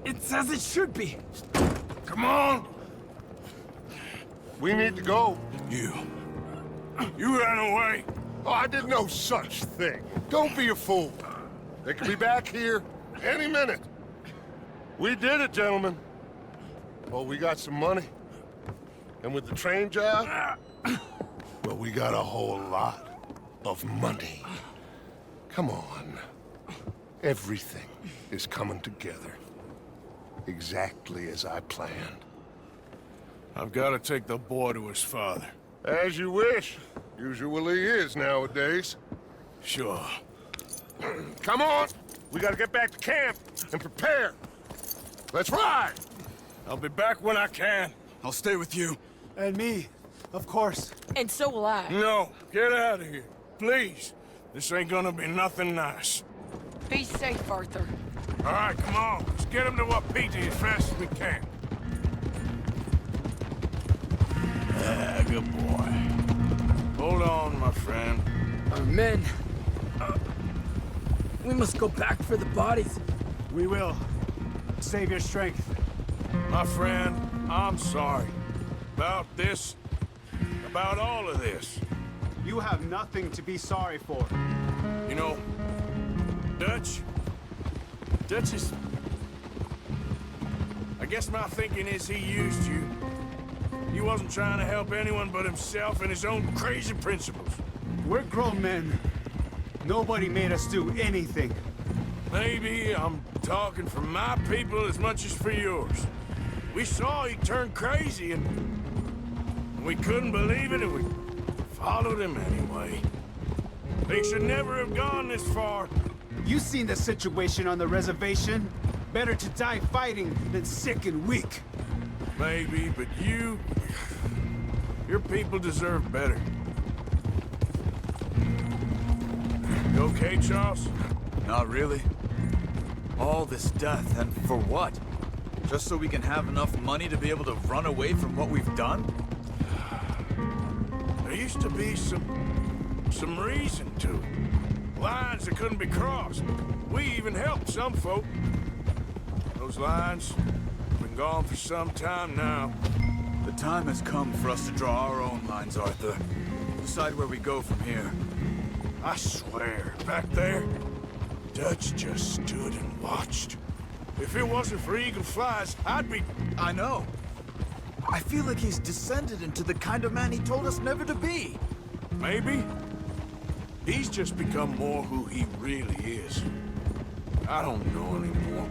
it's as it should be. Come on! We need to go. You ran away. Oh, I did no such thing. Don't be a fool. They could be back here any minute. We did it, gentlemen. Well, we got some money. And with the train job, well, we got a whole lot of money. Come on. Everything is coming together. Exactly as I planned. I've got to take the boy to his father. As you wish. Usually is nowadays. Sure. Come on! We gotta get back to camp and prepare. Let's ride! I'll be back when I can. I'll stay with you. And me, of course. And so will I. No, get out of here. Please. This ain't gonna be nothing nice. Be safe, Arthur. All right, come on. Let's get him to Wapiti as fast as we can. Good boy. Hold on, my friend. Our men. We must go back for the bodies. We will. Save your strength. My friend, I'm sorry. about this, about all of this. You have nothing to be sorry for. You know, Dutch is... I guess my thinking is he used you. He wasn't trying to help anyone but himself and his own crazy principles. We're grown men. Nobody made us do anything. Maybe I'm talking for my people as much as for yours. We saw he turned crazy and we couldn't believe it and we followed him anyway. Things should never have gone this far. You seen the situation on the reservation? Better to die fighting than sick and weak. Maybe, but your people deserve better. You okay, Charles? Not really. All this death, and for what? Just so we can have enough money to be able to run away from what we've done? There used to be some reason to it. Lines that couldn't be crossed. We even helped some folk. Those lines have been gone for some time now. The time has come for us to draw our own lines, Arthur. Decide where we go from here. I swear, back there, Dutch just stood and watched. If it wasn't for Eagle Flies, I'd be... I know. I feel like he's descended into the kind of man he told us never to be. Maybe. He's just become more who he really is. I don't know anymore.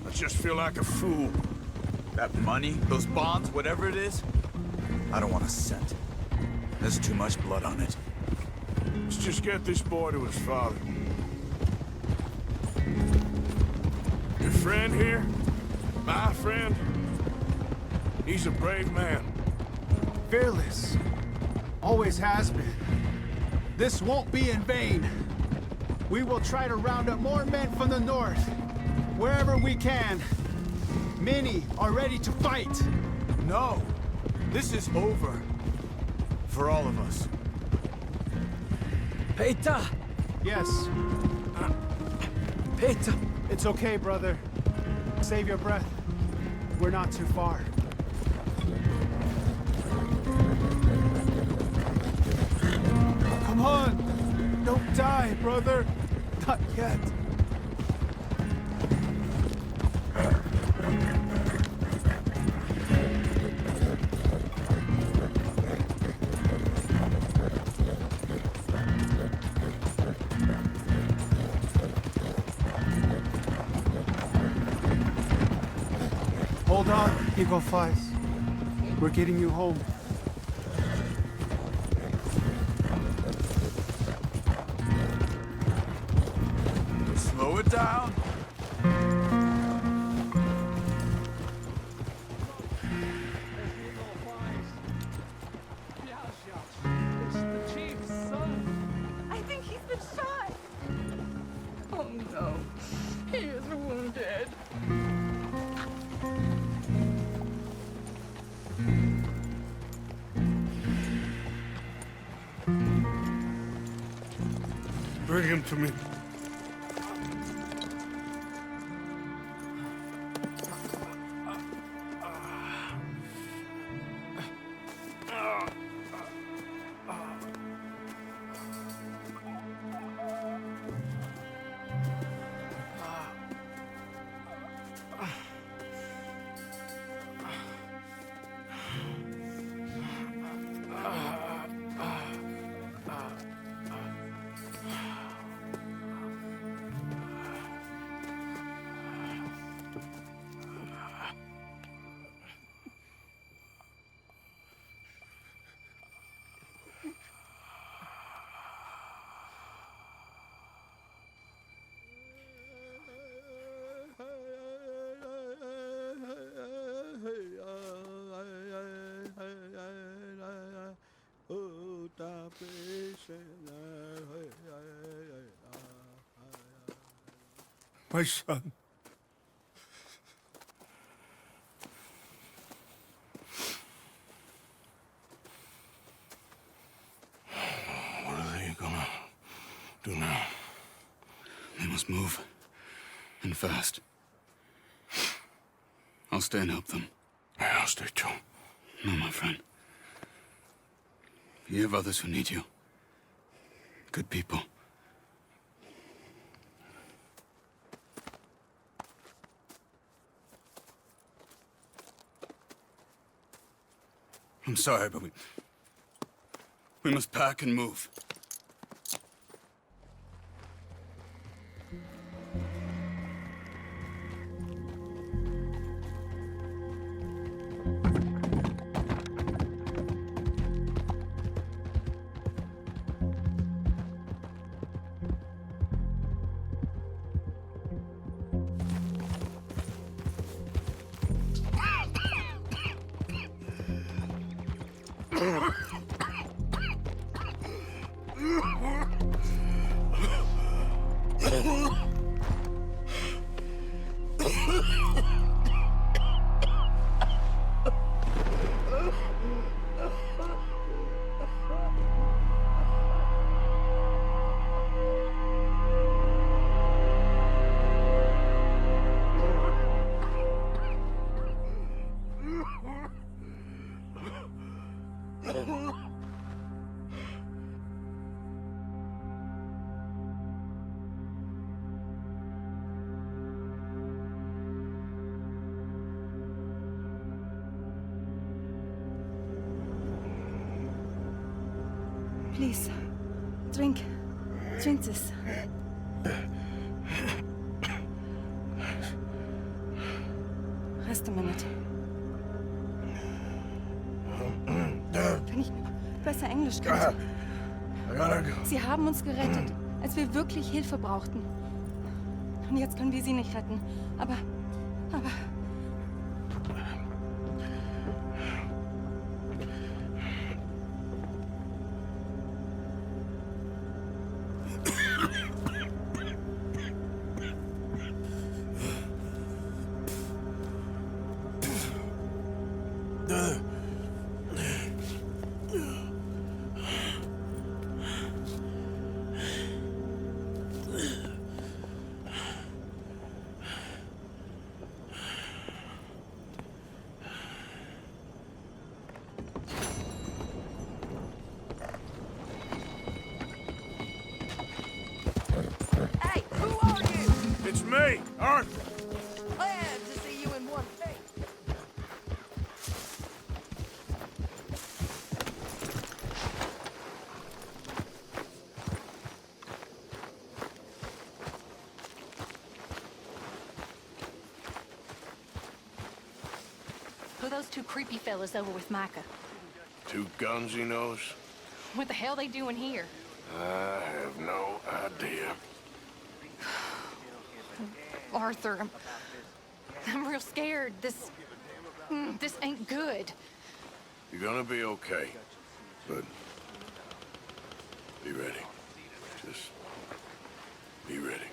I just feel like a fool. That money, those bonds, whatever it is, I don't want a cent. There's too much blood on it. Let's just get this boy to his father. Your friend here, my friend, he's a brave man. Fearless. Always has been. This won't be in vain. We will try to round up more men from the north, wherever we can. Many are ready to fight. No, this is over. For all of us. Peter! Yes. Peter! It's okay, brother. Save your breath. We're not too far. Come on! Don't die, brother! Not yet. Hold on, Eagle Flies. We're getting you home. Slow it down. It's the chief's son. I think he's been shot. Oh no, he is wounded. Bring him to me. My son. What are they gonna do now? They must move. And fast. I'll stay and help them. Yeah, I'll stay too. No, my friend. You have others who need you. Good people. I'm sorry, but we must pack and move. Please, drink. Drink this. Rest a minute. Wenn ich besser Englisch könnte. Sie haben uns gerettet, als wir wirklich Hilfe brauchten. Und jetzt können wir sie nicht retten. Aber... Me, Arthur. Glad to see you in one face. Who are those two creepy fellas over with Micah? Two guns he knows? What the hell they doing here? I have no idea. Arthur, I'm real scared. This ain't good. You're gonna be okay, but be ready. Just be ready.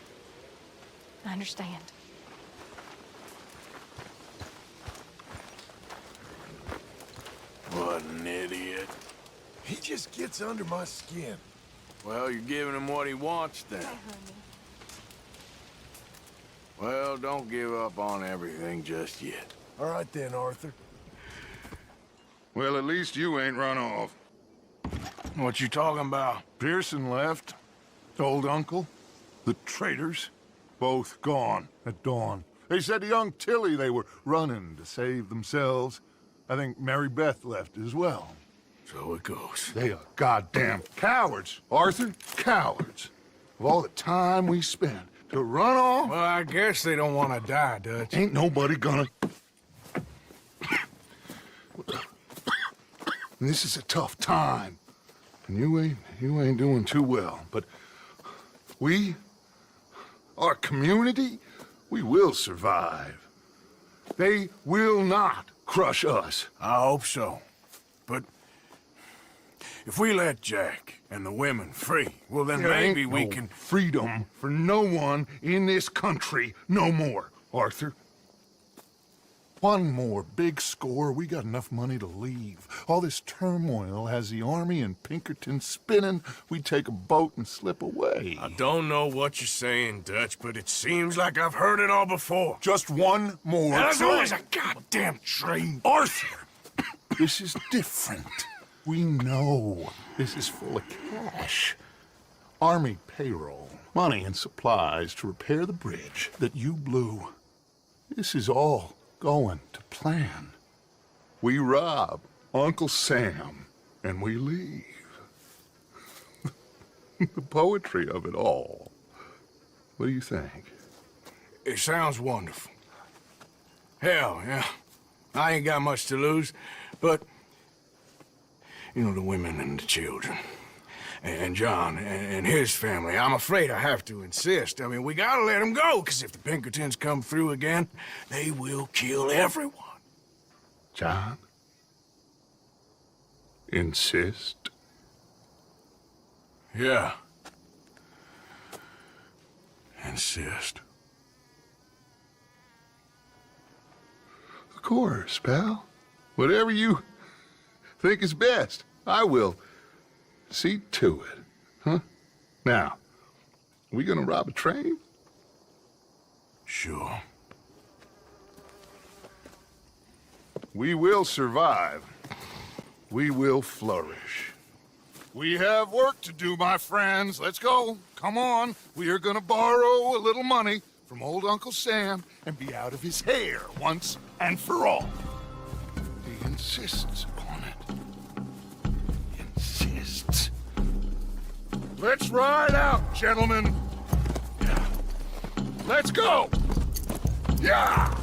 I understand. What an idiot. He just gets under my skin. Well, you're giving him what he wants then. Well, don't give up on everything just yet. All right then, Arthur. Well, at least you ain't run off. What you talking about? Pearson left. Old uncle. The traitors. Both gone at dawn. They said to young Tilly they were running to save themselves. I think Mary Beth left as well. So it goes. They are goddamn cowards, Arthur. Cowards. Of all the time we spent to run off. Well, I guess they don't want to die, Dutch. Ain't nobody gonna... This is a tough time. And you ain't doing too well. But we, our community, we will survive. They will not crush us. I hope so. But if we let Jack and the women free, well then There maybe ain't we no can... freedom for no one in this country no more, Arthur. One more big score, we got enough money to leave. All this turmoil has the army and Pinkerton spinning. We take a boat and slip away. I don't know what you're saying, Dutch, but it seems like I've heard it all before. Just one more There's train. always a goddamn train. Arthur! This is different. We know this is full of cash. Army payroll, money and supplies to repair the bridge that you blew. This is all going to plan. We rob Uncle Sam and we leave. The poetry of it all. What do you think? It sounds wonderful. Hell, yeah. I ain't got much to lose, but... You know, the women and the children. And John and his family. I'm afraid I have to insist. I mean, we gotta let them go, because if the Pinkertons come through again, they will kill everyone. John? Insist? Yeah. Insist. Of course, pal. Whatever you think is best, I will see to it. Huh? Now, we gonna rob a train? Sure. We will survive. We will flourish. We have work to do, my friends. Let's go. Come on. We are gonna borrow a little money from old Uncle Sam and be out of his hair once and for all. He insists upon it. Insists. Let's ride out, gentlemen. Yeah. Let's go. Yeah!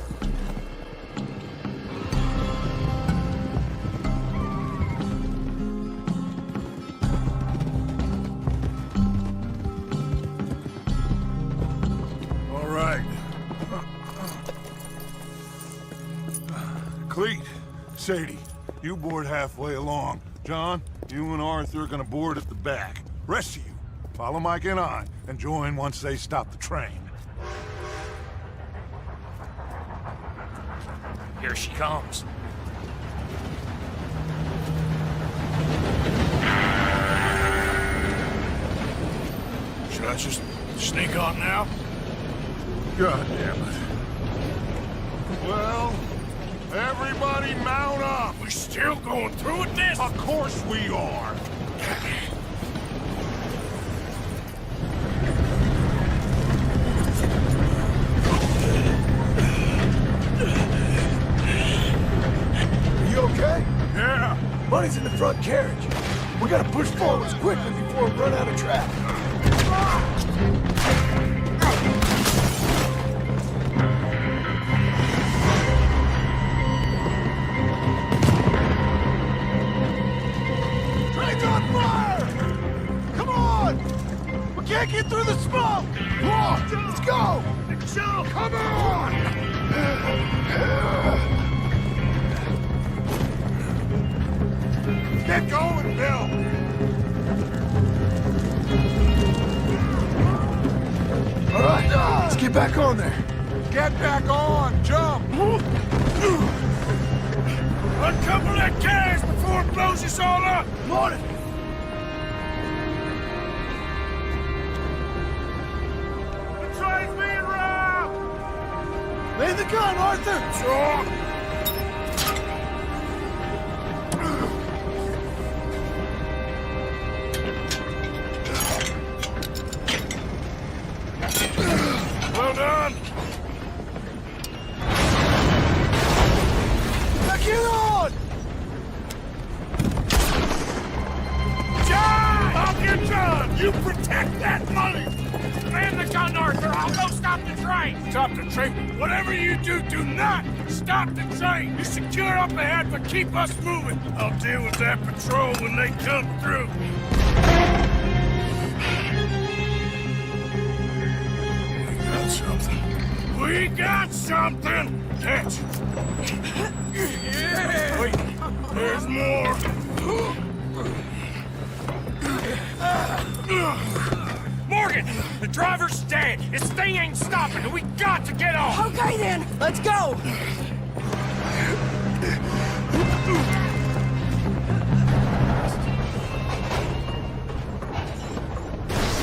Cleet, Sadie, you board halfway along. John, you and Arthur are gonna board at the back. Rest of you, follow Mike and I, and join once they stop the train. Here she comes. Should I just sneak on now? God damn it. Well, everybody mount up! We're still going through with this? Of course we are! You okay? Yeah. Money's in the front carriage. We gotta push forwards quickly before we run out of track. Train's on fire! Come on! We can't get through the smoke! Come on, let's go! Joe, come on! Get going, Bill! All right, let's get back on there. Get back on! Jump! Uncouple that carriage before it blows us all up! On it! The train's being robbed! Lay the gun, Arthur! Sure! Well done! Now get on! John! I'll get John! You protect that money! Man the gun, Arthur! I'll go stop the train! Stop the train! Whatever you do, do not stop the train! You secure up ahead, but keep us moving! I'll deal with that patrol when they come through! We got something! Catch! Yeah! Wait, there's more! Morgan! The driver's dead! This thing ain't stopping, and we got to get off! Okay then, let's go!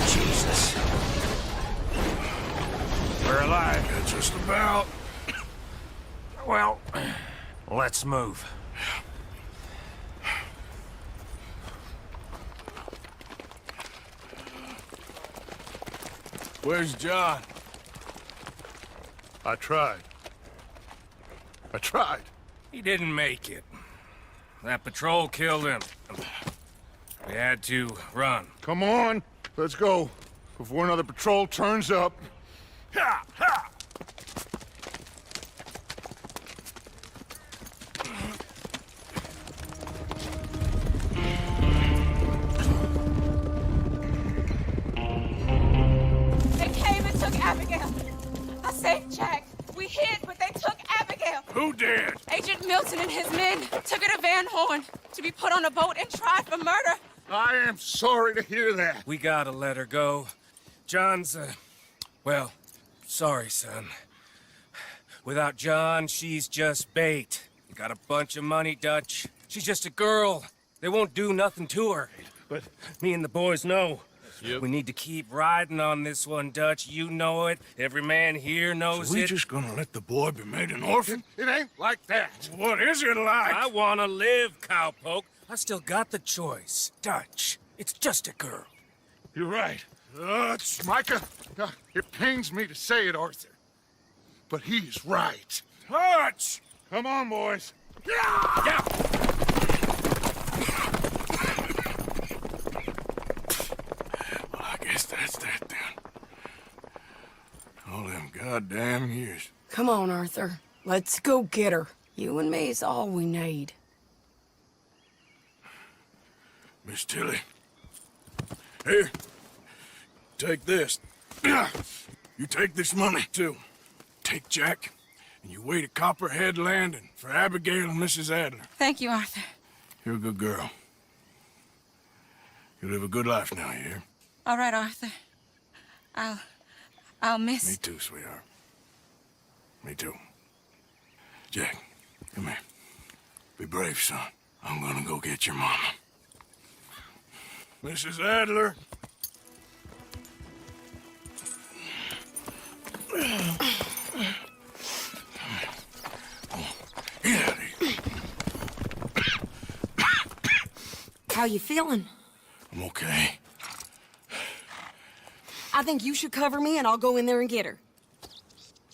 Jesus. We're alive. Yeah, just about. Well, let's move. Where's John? I tried. He didn't make it. That patrol killed him. We had to run. Come on, let's go. Before another patrol turns up. Ha! Ha! They came and took Abigail. I saved Jack. We hid, but they took Abigail. Who did? Agent Milton and his men took her to Van Horn to be put on a boat and tried for murder. I am sorry to hear that. We gotta let her go. John's, well, sorry, son. Without John, she's just bait. You got a bunch of money, Dutch. She's just a girl. They won't do nothing to her. But me and the boys know. Yep. We need to keep riding on this one, Dutch. You know it. Every man here knows So we it. just gonna let the boy be made an orphan? It ain't like that. What is it like? I wanna live, cowpoke. I still got the choice. Dutch, it's just a girl. You're right. It's Micah. It pains me to say it, Arthur. But he's right. Dutch! Come on, boys. Yeah! Well, I guess that's that then. All them goddamn years. Come on, Arthur. Let's go get her. You and me is all we need. Miss Tilly. Here. Take this. You take this money, too. Take Jack, and you wait at Copperhead Landing for Abigail and Mrs. Adler. Thank you, Arthur. You're a good girl. You live a good life now, you hear? All right, Arthur. I'll miss... Me too, sweetheart. Me too. Jack, come here. Be brave, son. I'm gonna go get your mama. Mrs. Adler. Get out of here. How you feeling? I'm okay. I think you should cover me and I'll go in there and get her.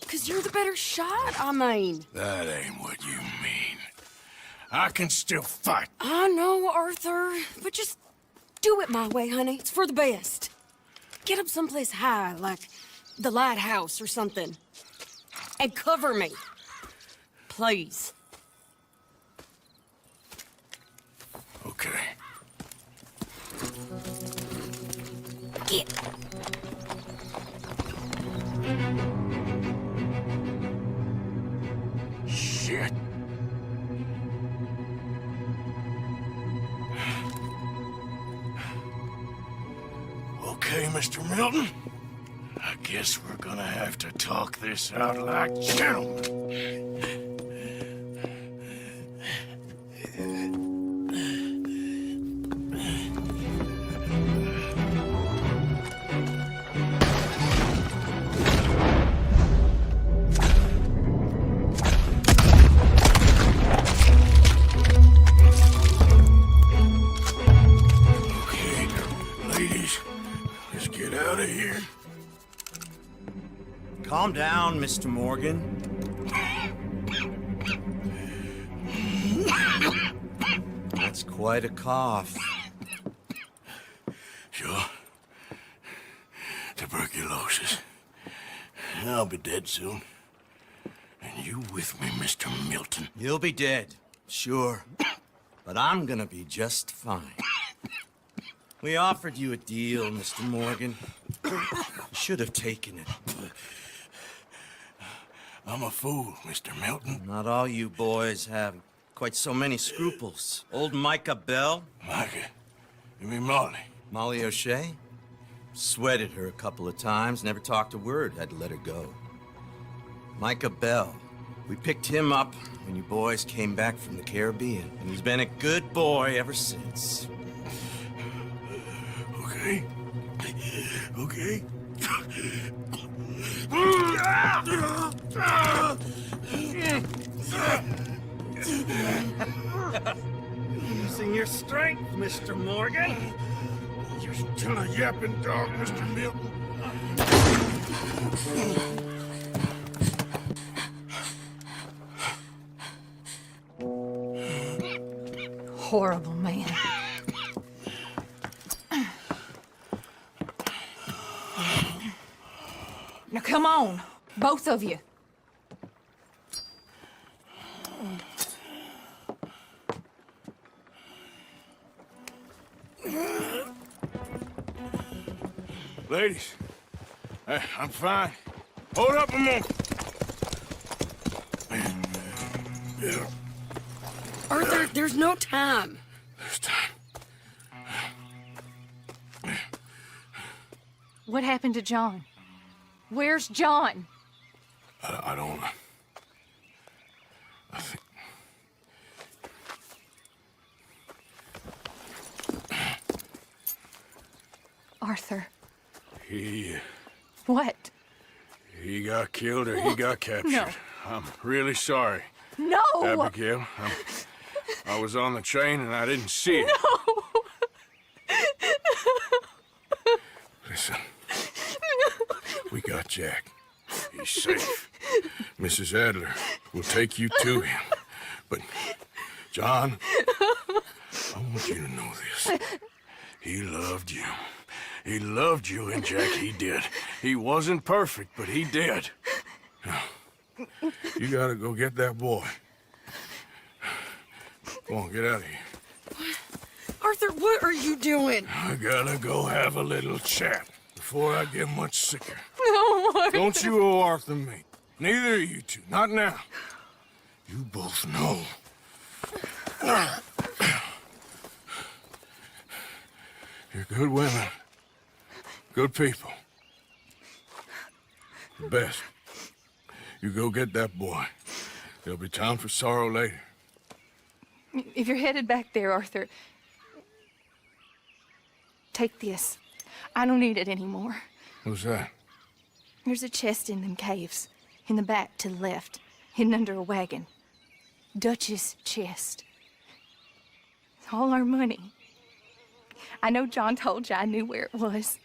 'Cause you're the better shot, I mean. That ain't what you mean. I can still fight. I know, Arthur, but just do it my way, honey. It's for the best. Get up someplace high, like the lighthouse or something. And cover me. Please. Okay. Get. Shit. Okay, Mr. Milton. I guess we're gonna have to talk this out like gentlemen. Okay, ladies, let's get out of here. Calm down, Mr. Morgan. That's quite a cough. Sure. Tuberculosis. I'll be dead soon. And you with me, Mr. Milton. You'll be dead, sure. But I'm gonna be just fine. We offered you a deal, Mr. Morgan. You should have taken it. I'm a fool, Mr. Milton. Not all you boys have quite so many scruples. Old Micah Bell. Micah? You mean Molly? Molly O'Shea? Sweated her a couple of times, never talked a word, had to let her go. Micah Bell. We picked him up when you boys came back from the Caribbean, and he's been a good boy ever since. Okay. Okay. Using your strength, Mr. Morgan. You're still a yapping dog, Mr. Milton. Horrible man. Now come on, both of you. Ladies, I'm fine. Hold up a moment. Arthur, there's no time. There's time. What happened to John? Where's John? I don't know. I think... Arthur. He... What? He got killed or he got captured. No. I'm really sorry. No! Abigail, I was on the train and I didn't see it. No! Listen. We got Jack. He's safe. Mrs. Adler will take you to him. But, John, I want you to know this. He loved you. He loved you, and Jack, he did. He wasn't perfect, but he did. Now, you gotta go get that boy. Come on, get out of here. Arthur, what are you doing? I gotta go have a little chat before I get much sicker. No, Arthur. Don't you owe Arthur me. Neither of you two. Not now. You both know. You're good women. Good people. The best. You go get that boy. There'll be time for sorrow later. If you're headed back there, Arthur, take this. I don't need it anymore. What's that? There's a chest in them caves, in the back to the left, hidden under a wagon. Dutch's chest. It's all our money. I know John told you I knew where it was.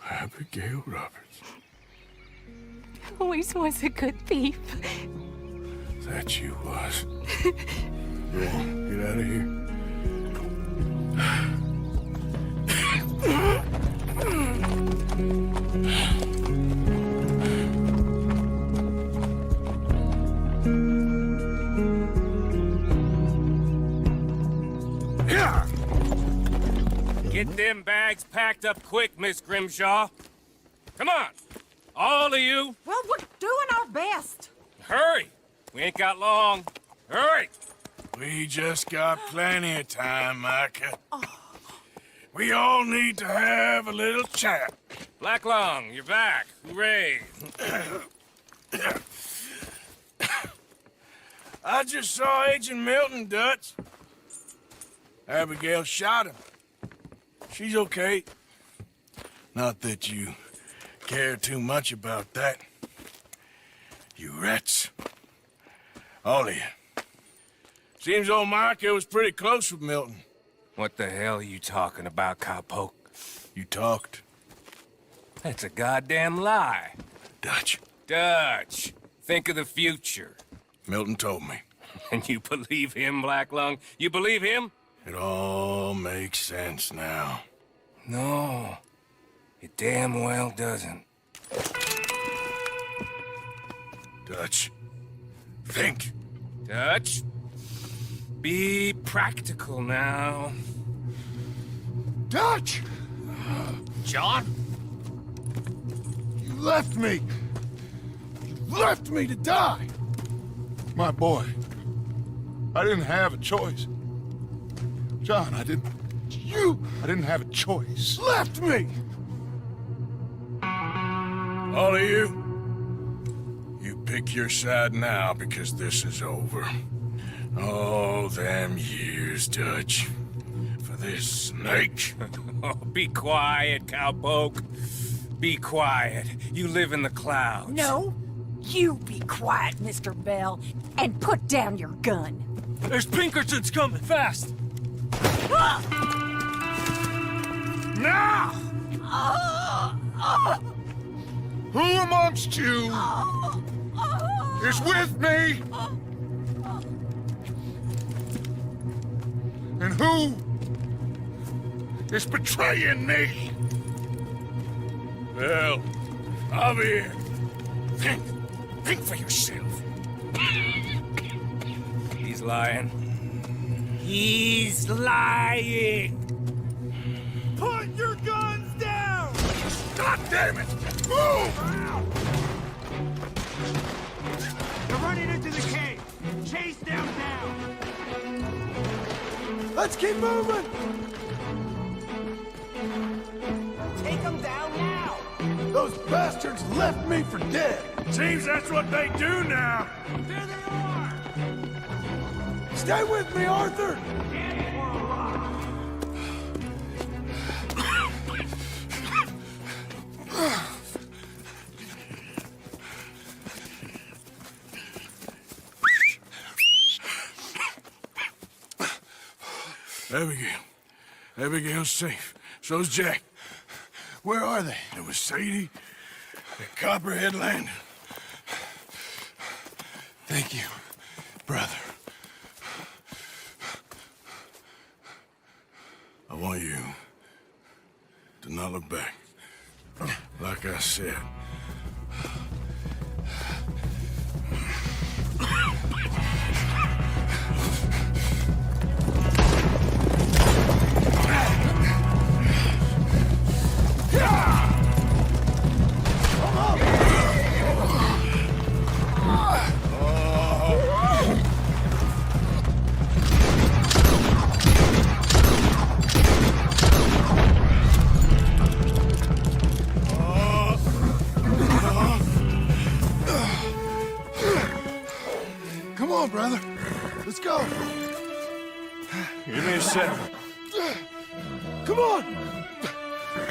Abigail Roberts. Always was a good thief. That you was. Go on, get out of here. Get them bags packed up quick, Miss Grimshaw. Come on, all of you. Well, we're doing our best. Hurry. We ain't got long. Hurry. We just got plenty of time, Micah. We all need to have a little chat. Black Lung, you're back. Hooray. I just saw Agent Milton, Dutch. Abigail shot him. She's okay. Not that you care too much about that. You rats. All of you. Seems old Micah was pretty close with Milton. What the hell are you talking about, cowpoke? You talked. That's a goddamn lie. Dutch. Dutch, think of the future. Milton told me. And you believe him, Black Lung? You believe him? It all makes sense now. No, it damn well doesn't. Dutch, think. Dutch, be practical now. Dutch! John? You left me! You left me to die! My boy, I didn't have a choice. John, I didn't have a choice. Left me! All of you, you pick your side now because this is over. All them years, Dutch, for this snake. Oh, be quiet, cowpoke. Be quiet. You live in the clouds. No, you be quiet, Mr. Bell, and put down your gun. There's Pinkertons coming, fast! Now! Oh! Who amongst you is with me? And who is betraying me? Well, Javier, think for yourself. He's lying. He's lying! Put your guns down! God damn it! Move! They're running into the cave. Chase them down. Let's keep moving. Take them down now! Those bastards left me for dead. Seems that's what they do now. There they are. Stay with me, Arthur. Abigail's safe. So's Jack. Where are they? There was Sadie at Copperhead Landing. Thank you, brother. I want you to not look back. Like I said. Come on, brother. Let's go. Give me a second. Come on.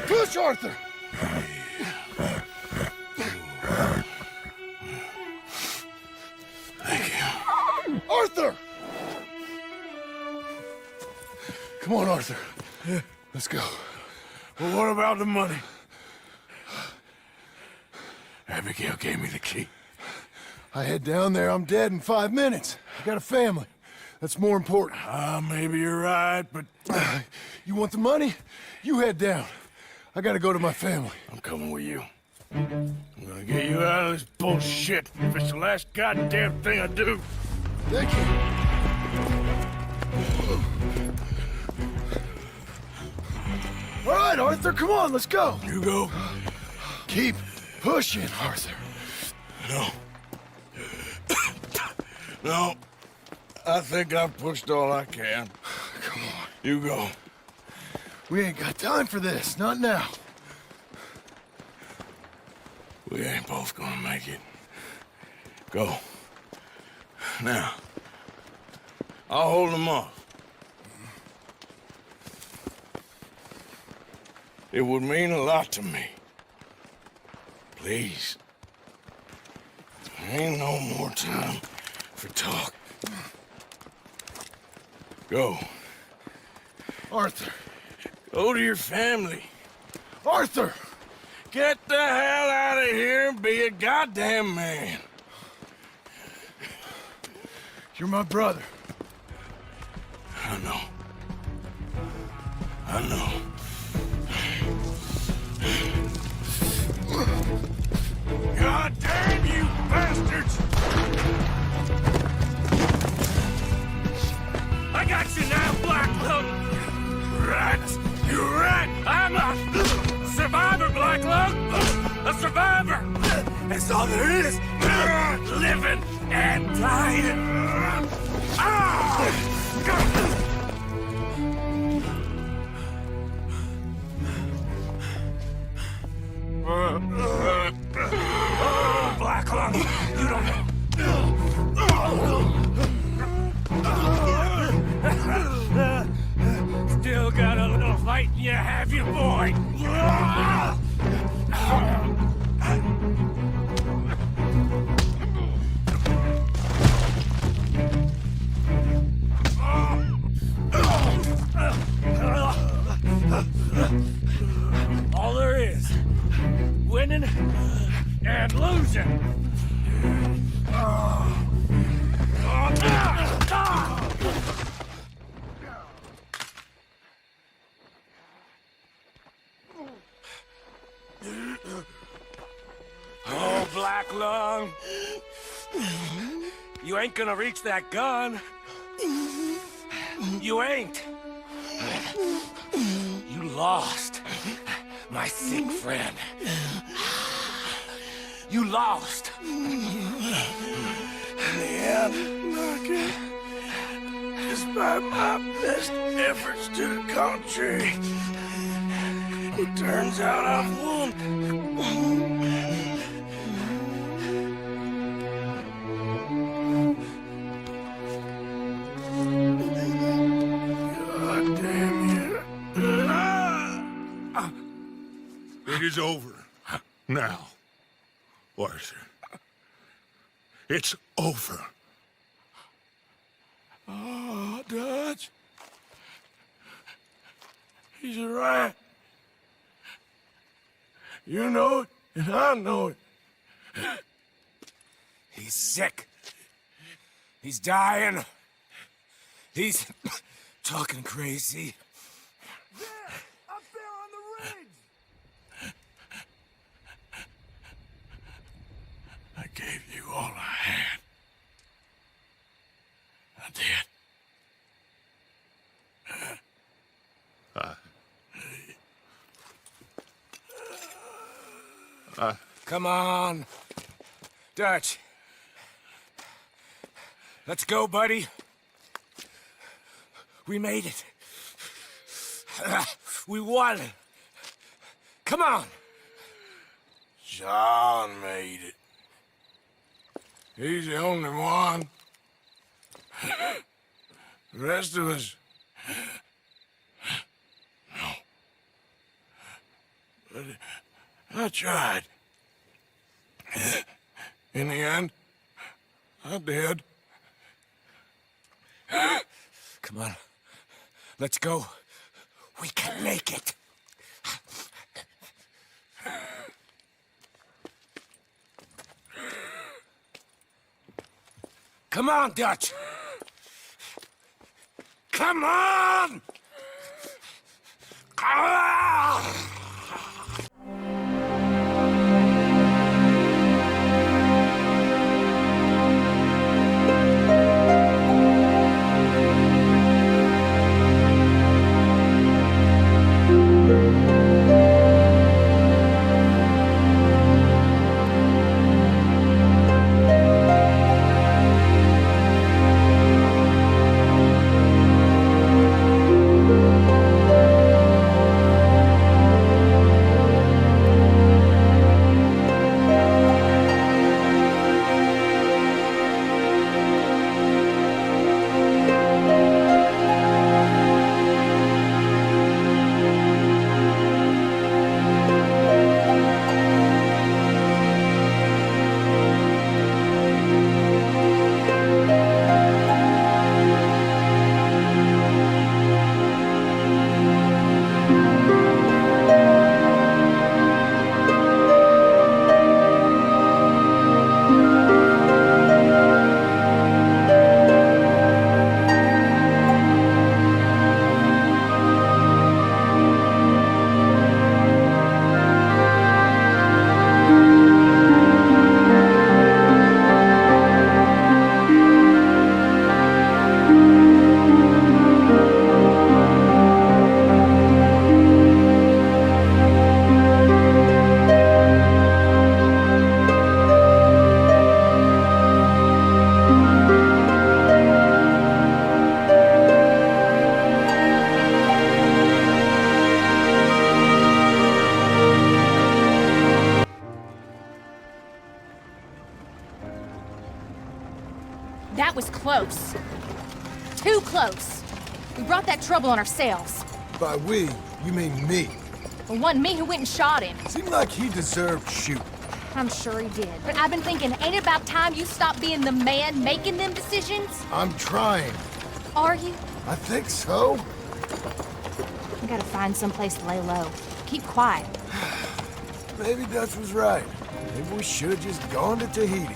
Push, Arthur. Thank you. Arthur! Come on, Arthur. Let's go. Well, what about the money? Abigail gave me the key. I head down there, I'm dead in 5 minutes. I got a family. That's more important. Maybe you're right, but... You want the money? You head down. I gotta go to my family. I'm coming with you. I'm gonna get you out of this bullshit if it's the last goddamn thing I do. Thank you. All right, Arthur, come on, let's go. You go. Keep pushing, Arthur. No. No. I think I've pushed all I can. Come on. You go. We ain't got time for this, not now. We ain't both gonna make it. Go. Now. I'll hold them off. It would mean a lot to me. Please. There ain't no more time for talk. Go. Arthur. Go to your family. Arthur! Get the hell out of here and be a goddamn man. You're my brother. I know. I know. God damn you bastards! I got you now, Black Lung! Rat! You rat! I'm a survivor, Black Lung! A survivor! That's all there is! Living and dying! Oh, Black Lung! You don't know! Still got a little fight in you, have you, boy? All there is winning and losing. Oh, Black Lung. You ain't gonna reach that gun. You ain't. You lost, my sick friend. You lost. In the end, Knocker, despite my best efforts to the contrary, it turns out I've won. It is over. Now, Arthur. It's over. Oh, Dutch. He's a rat. You know it, and I know it. He's sick. He's dying. He's talking crazy. Up there on the ridge. I gave you all I had. I did. Come on, Dutch. Let's go, buddy. We made it. We won. Come on. John made it. He's the only one. The rest of us... No. But I tried. In the end, I did. Come on. Let's go. We can make it. Come on, Dutch. Come on! Ah! That was close. Too close. We brought that trouble on ourselves. By we, you mean me. It wasn't me who went and shot him. Seemed like he deserved shooting. I'm sure he did. But I've been thinking, ain't it about time you stop being the man making them decisions? I'm trying. Are you? I think so. We gotta find someplace to lay low. Keep quiet. maybe Dutch was right. Maybe we should have just gone to Tahiti.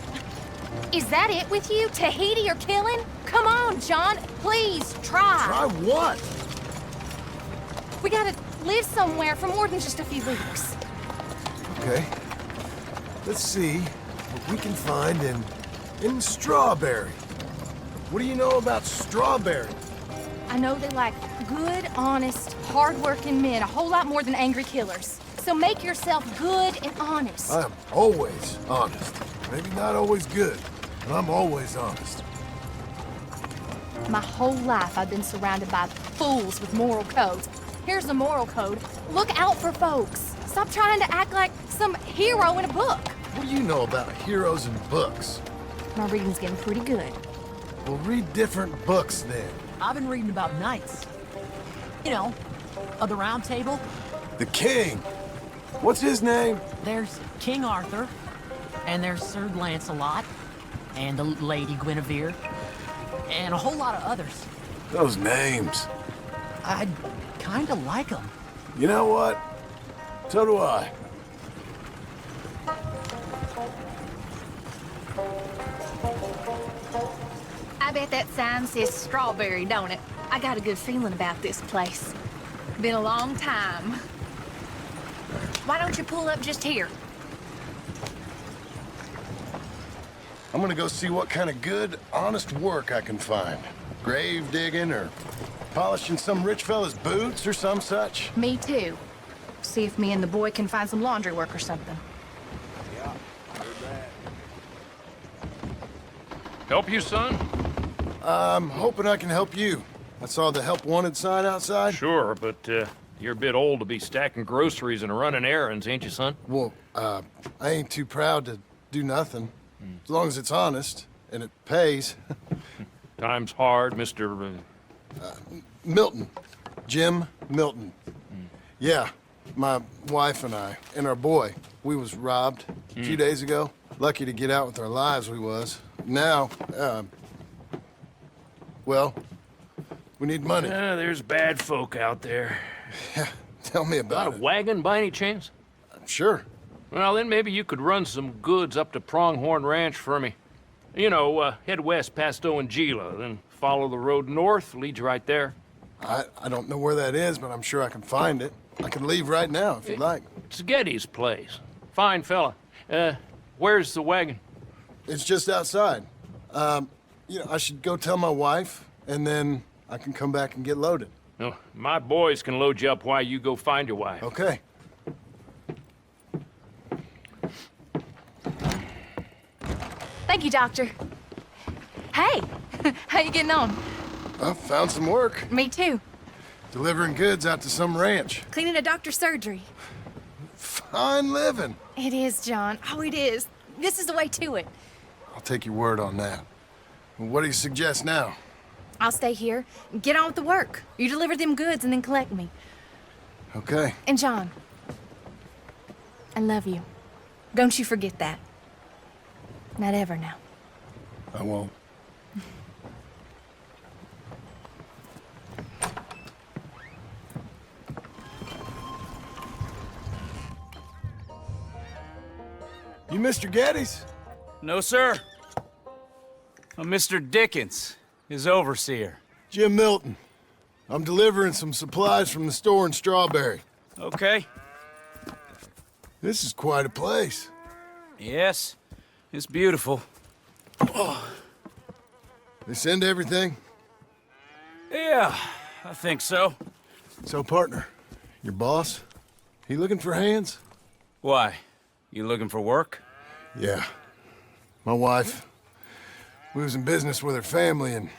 Is that it with you? Tahiti or killing? Come on, John. Please, try. Try what? We gotta live somewhere for more than just a few weeks. Okay. Let's see what we can find in Strawberry. What do you know about Strawberry? I know they like good, honest, hard-working men a whole lot more than angry killers. So make yourself good and honest. I'm always honest. Maybe not always good, but I'm always honest. My whole life I've been surrounded by fools with moral codes. Here's the moral code. Look out for folks. Stop trying to act like some hero in a book. What do you know about heroes and books? My reading's getting pretty good. Well, read different books then. I've been reading about knights. You know, of the Round Table. The king. What's his name? There's King Arthur, and there's Sir Lancelot, and the Lady Guinevere, and a whole lot of others. Those names. I kinda like them. You know what? So do I. I bet that sign says strawberry, don't it? I got a good feeling about this place. Been a long time. Why don't you pull up just here? I'm gonna go see what kind of good, honest work I can find. Grave digging or polishing some rich fella's boots or some such. Me too. See if me and the boy can find some laundry work or something. Help you, son? I'm hoping I can help you. I saw the help wanted sign outside. Sure, but you're a bit old to be stacking groceries and running errands, ain't you, son? Well, I ain't too proud to do nothing. As long as it's honest and it pays. Time's hard, Mr. Milton. Jim Milton. Yeah, my wife and I, and our boy, we was robbed a few days ago. Lucky to get out with our lives, we was. Now, well, we need money. There's bad folk out there. Yeah, tell me about Got a wagon by any chance? Sure. Well, then maybe you could run some goods up to Pronghorn Ranch for me. You know, head west past Owanjila, then follow the road north, leads you right there. I don't know where that is, but I'm sure I can find it. I can leave right now if you'd like. It's Getty's place. Fine fella. Where's the wagon? It's just outside. You know, I should go tell my wife, and then I can come back and get loaded. No, my boys can load you up while you go find your wife. Okay. Thank you, Doctor. Hey, how you getting on? I found some work. Me too. Delivering goods out to some ranch. Cleaning a doctor's surgery. Fine living. It is, John. Oh, it is. This is the way to it. I'll take your word on that. What do you suggest now? I'll stay here and get on with the work. You deliver them goods and then collect me. Okay. And John, I love you. Don't you forget that. Not ever now. I won't. You Mr. Geddes? No, sir. I'm Mr. Dickens, his overseer. Jim Milton. I'm delivering some supplies from the store in Strawberry. Okay. This is quite a place. Yes, it's beautiful. Oh. They send everything? Yeah, I think so. So, partner, your boss, he looking for hands? Why? You looking for work? Yeah. My wife, we was in business with her family and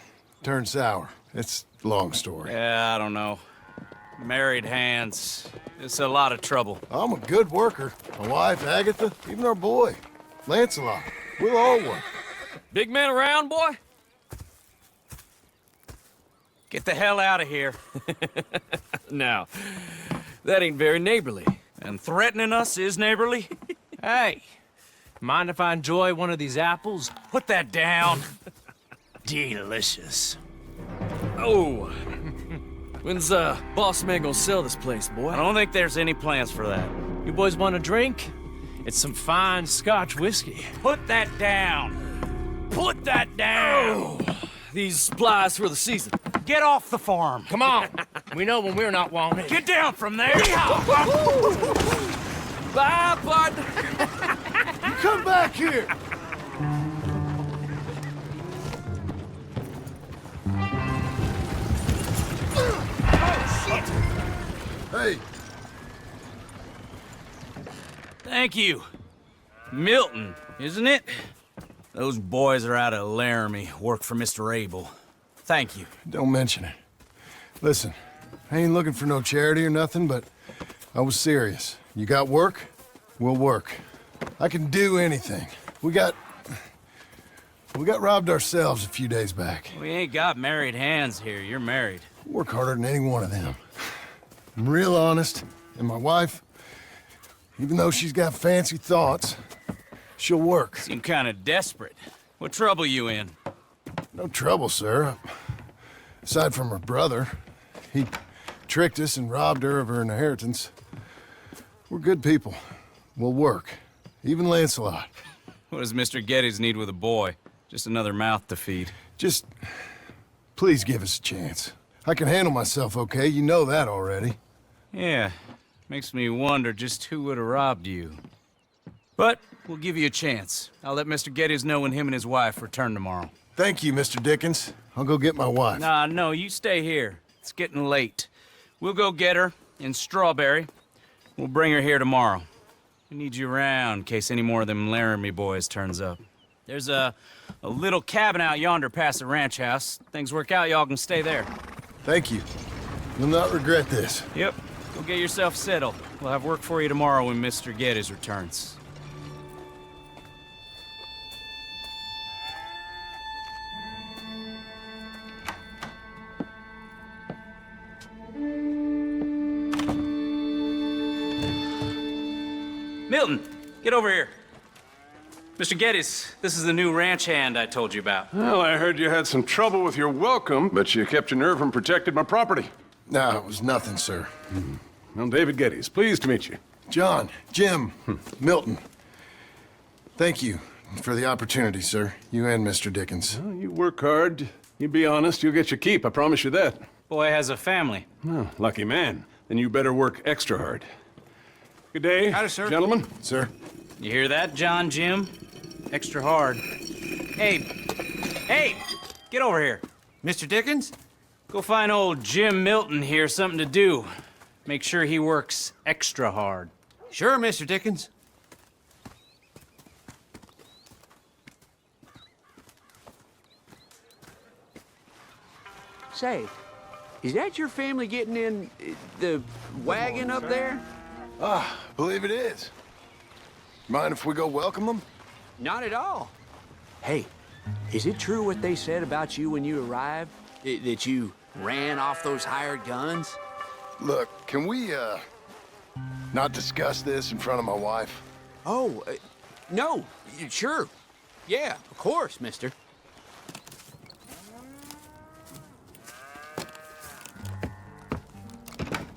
turned sour. It's a long story. Yeah, I don't know. Married hands. It's a lot of trouble. I'm a good worker. My wife, Agatha, even our boy, Lancelot. We'll all work. Big man around, boy? Get the hell out of here. Now, that ain't very neighborly. And threatening us is neighborly? Hey, mind if I enjoy one of these apples? Put that down. Delicious. Oh. When's boss man gonna sell this place, boy? I don't think there's any plans for that. You boys want a drink? It's some fine Scotch whiskey. Put that down! Put that down! Oh, these supplies for the season. Get off the farm! Come on! We know when we're not wanted. Get down from there! Bye, partner! You come back here! Oh, shit! Hey! Thank you. Milton, isn't it? Those boys are out of Laramie, work for Mr. Abel. Thank you. Don't mention it. Listen, I ain't looking for no charity or nothing, but I was serious. You got work? We'll work. I can do anything. We got robbed ourselves a few days back. We ain't got married hands here. You're married. Work harder than any one of them. I'm real honest, and my wife, even though she's got fancy thoughts, she'll work. Seem kind of desperate. What trouble you in? No trouble, sir. Aside from her brother, he tricked us and robbed her of her inheritance. We're good people. We'll work. Even Lancelot. What does Mr. Geddes need with a boy? Just another mouth to feed. Just, please give us a chance. I can handle myself okay, you know that already. Yeah, makes me wonder just who would have robbed you. But we'll give you a chance. I'll let Mr. Geddes know when him and his wife return tomorrow. Thank you, Mr. Dickens. I'll go get my wife. Nah, no, you stay here. It's getting late. We'll go get her in Strawberry. We'll bring her here tomorrow. We need you around in case any more of them Laramie boys turns up. There's a little cabin out yonder past the ranch house. Things work out, y'all can stay there. Thank you. You'll not regret this. Yep. Go get yourself settled. We'll have work for you tomorrow when Mr. Geddes returns. Milton, get over here. Mr. Geddes, this is the new ranch hand I told you about. Well, I heard you had some trouble with your welcome, but you kept your nerve and protected my property. No, it was nothing, sir. I'm David Geddes. Pleased to meet you. John, Jim, Milton. Thank you for the opportunity, sir. You and Mr. Dickens. Well, you work hard. You be honest, you'll get your keep. I promise you that. Boy has a family. Oh, lucky man. Then you better work extra hard. Good day, Howdy, sir. gentlemen. Sir. You hear that, John, Jim? Extra hard. Hey, get over here. Mr. Dickens? Go find old Jim Milton here something to do. Make sure he works extra hard. Sure, Mr. Dickens. Say, is that your family getting in the wagon up there? Ah, believe it is. Mind if we go welcome them? Not at all. Hey, is it true what they said about you when you arrived? That you ran off those hired guns? Look, can we, not discuss this in front of my wife? Oh, no, sure. Yeah, of course, mister.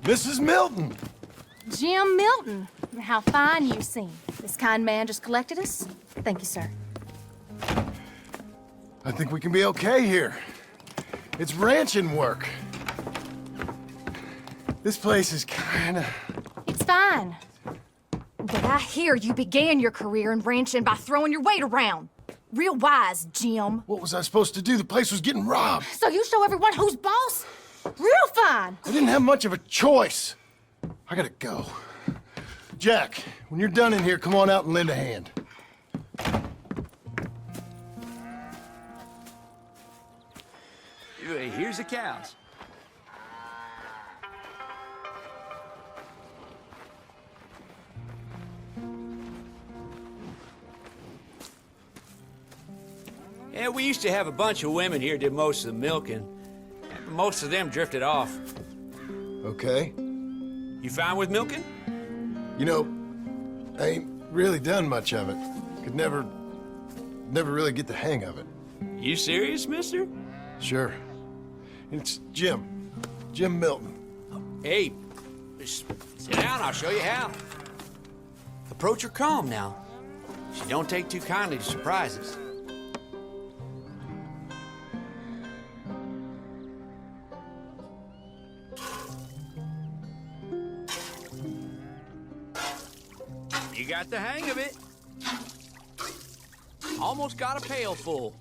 Mrs. Milton! Jim Milton. How fine you seem. This kind man just collected us. Thank you, sir. I think we can be okay here. It's ranching work. This place is kinda... It's fine. But I hear you began your career in ranching by throwing your weight around. Real wise, Jim. What was I supposed to do? The place was getting robbed. So you show everyone who's boss? Real fine. I didn't have much of a choice. I gotta go. Jack, when you're done in here, come on out and lend a hand. Here's the cows. Yeah, we used to have a bunch of women here did most of the milking. Most of them drifted off. Okay. You fine with milking? You know, I ain't really done much of it. Could never really get the hang of it. You serious, mister? Sure. It's Jim Milton. Hey, just sit down, I'll show you how. Approach her calm now. She don't take too kindly to surprises. You got the hang of it. Almost got a pail full.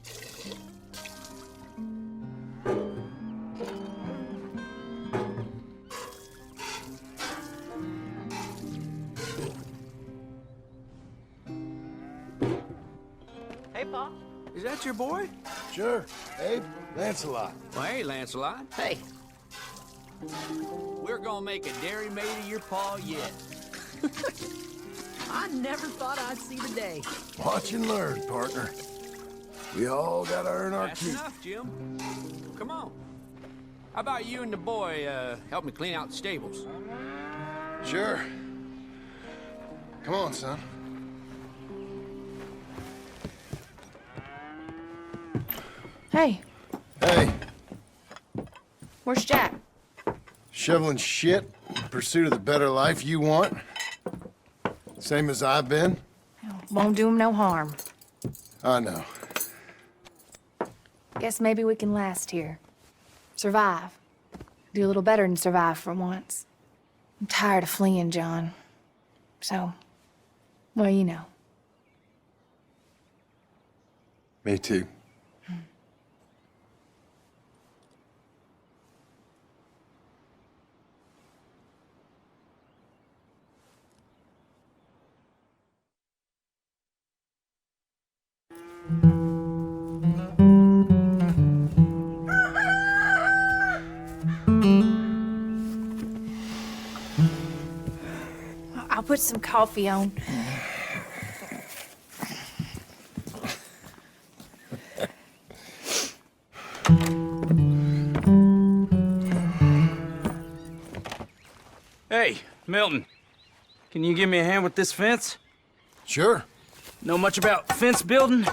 Hey, Pa. Is that your boy? Sure. Abe, Lancelot. Well, hey, Lancelot. Hey. We're gonna make a dairy maid of your paw yet. I never thought I'd see the day. Watch and learn, partner. We all gotta earn our That's keep. enough, Jim. Come on. How about you and the boy help me clean out the stables? Sure. Come on, son. Hey, Hey, where's Jack? shoveling shit in pursuit of the better life you want? Same as I've been? Won't do him no harm. I know. Guess maybe we can last here. Survive. Do a little better than survive for once. I'm tired of fleeing, John. So, well, you know. Me too. I'll put some coffee on. Hey, Milton. Can you give me a hand with this fence? Sure. Know much about fence building?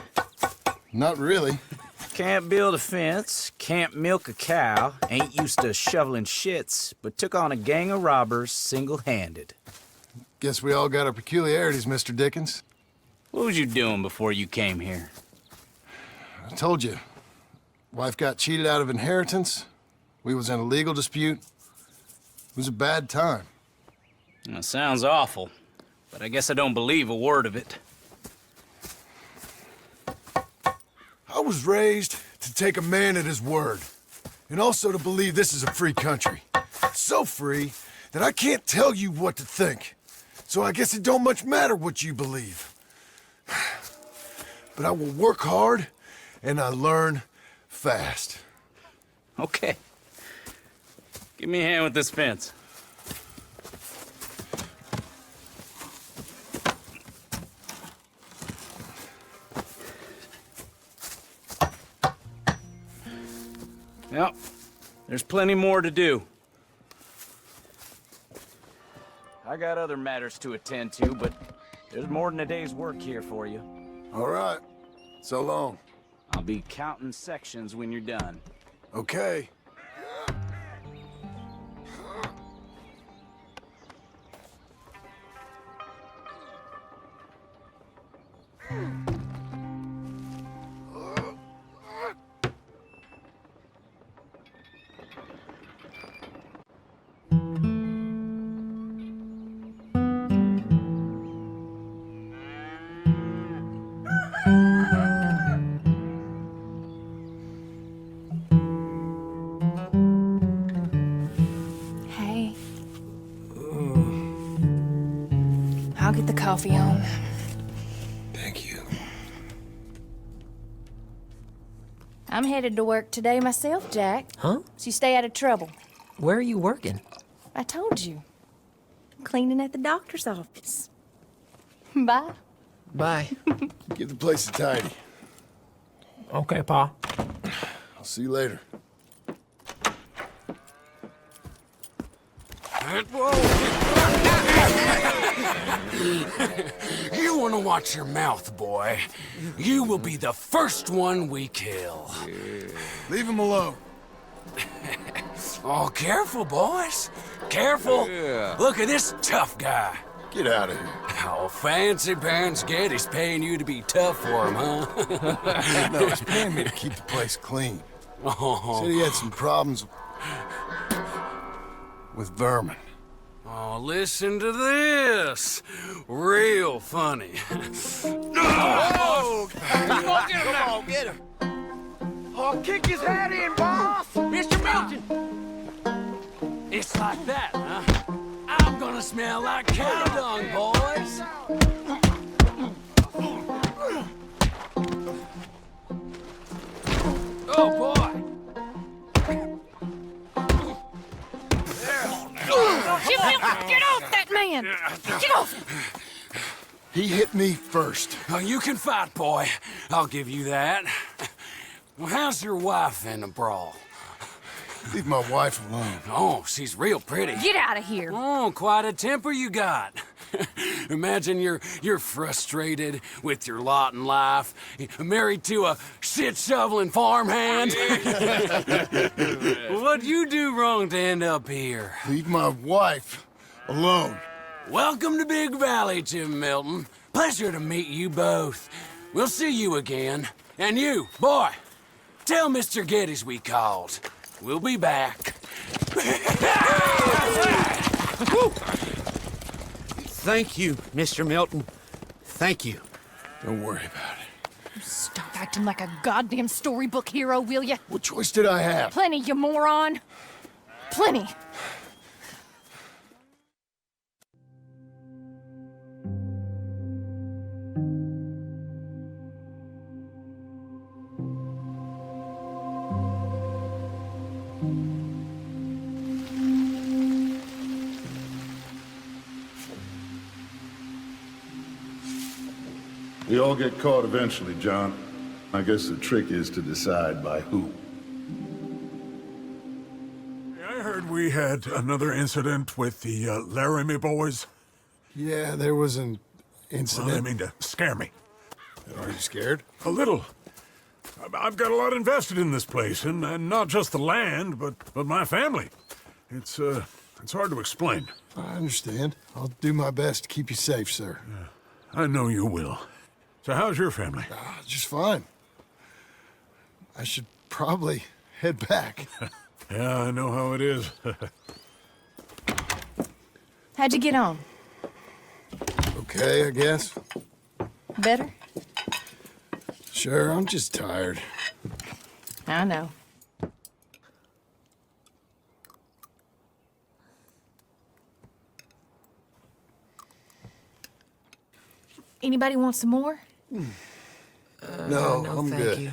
Not really. Can't build a fence, can't milk a cow, ain't used to shoveling shits, but took on a gang of robbers single-handed. Guess we all got our peculiarities, Mr. Dickens. What was you doing before you came here? I told you. Wife got cheated out of inheritance. We was in a legal dispute. It was a bad time. That sounds awful, but I guess I don't believe a word of it. I was raised to take a man at his word, and also to believe this is a free country. So free that I can't tell you what to think. So I guess it don't much matter what you believe. But I will work hard, and I learn fast. Okay. Give me a hand with this fence. Yep, there's plenty more to do. I got other matters to attend to, but there's more than a day's work here for you. All right. So long. I'll be counting sections when you're done. Okay. Hey. I'll get the coffee on. Thank you. I'm headed to work today myself, Jack. Huh? So you stay out of trouble. Where are you working? I told you. I'm cleaning at the doctor's office. Bye. Bye. Give the place a tidy. Okay, Pa. I'll see you later. You want to watch your mouth, boy. You will be the first one we kill. Leave him alone. Oh, careful, boys. Careful. Look at this tough guy. Get out of here. Oh, fancy pants Getty's paying you to be tough for him, huh? No, he's paying me to keep the place clean. Oh. Said he had some problems with vermin. Oh, listen to this. Real funny. Oh! Come on, get him now. Come on, get him. Oh, kick his head in, boss! Mr. Milton! It's like that, huh? I'm gonna smell like cow dung, boys. Oh, boy. Get off that man! Get off him! He hit me first. Oh, you can fight, boy. I'll give you that. Well, how's your wife in the brawl? Leave my wife alone. Oh, she's real pretty. Get out of here! Oh, quite a temper you got. Imagine you're frustrated with your lot in life, married to a shit-shoveling farmhand. What'd you do wrong to end up here? Leave my wife alone. Welcome to Big Valley, Jim Milton. Pleasure to meet you both. We'll see you again. And you, boy, tell Mr. Geddes we called. We'll be back. Thank you, Mr. Milton. Thank you. Don't worry about it. Stop acting like a goddamn storybook hero, will ya? What choice did I have? Plenty, you moron. Plenty. We all get caught eventually, John. I guess the trick is to decide by who. I heard we had another incident with the Laramie boys. Yeah, there was an incident. Well, I mean to scare me. Are you scared? A little. I've got a lot invested in this place, and not just the land, but my family. It's hard to explain. I understand. I'll do my best to keep you safe, sir. Yeah, I know you will. So how's your family? Just fine. I should probably head back. Yeah, I know how it is. How'd you get on? Okay, I guess. Better? Sure, I'm just tired. I know. Anybody want some more? No, no, I'm thank good. you.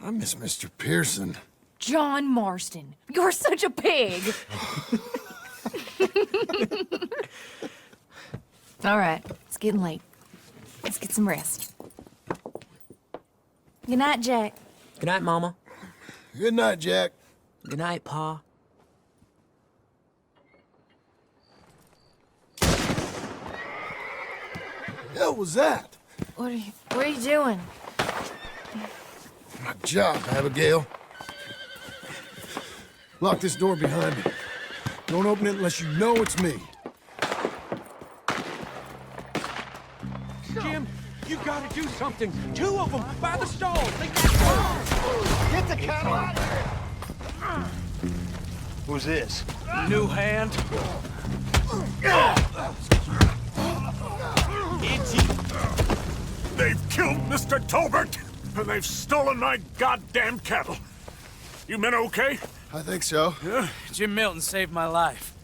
I miss Mr. Pearson. John Marston, you're such a pig. All right, it's getting late. Let's get some rest. Good night, Jack. Good night, Mama. Good night, Jack. Good night, Pa. Hell was that? What are you doing? My job, Abigail. Lock this door behind me. Don't open it unless you know it's me. Jim, you gotta do something. 2 of them by the stalls. They got Get the cattle out of here! Who's this? new hand. They've killed Mr. Tolbert, and they've stolen my goddamn cattle. You men okay? I think so. Yeah? Jim Milton saved my life.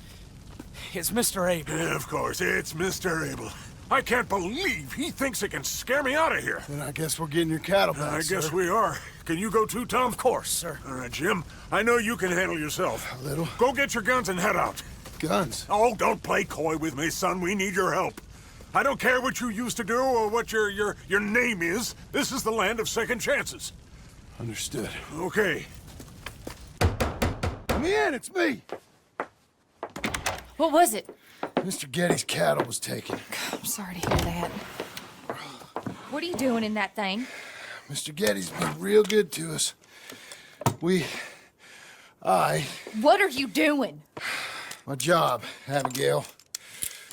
It's Mr. Abel. Yeah, of course, it's Mr. Abel. I can't believe he thinks he can scare me out of here. Then I guess we're getting your cattle back, I guess sir. we are. Can you go too, Tom? Of course, sir. All right, Jim. I know you can handle yourself. A little. Go get your guns and head out. Guns? Oh, don't play coy with me, son. We need your help. I don't care what you used to do or what your name is. This is the land of second chances. Understood. Okay. Let me in, it's me! What was it? Mr. Geddes' cattle was taken. I'm sorry to hear that. What are you doing in that thing? Mr. Geddes been real good to us. What are you doing? My job, Abigail.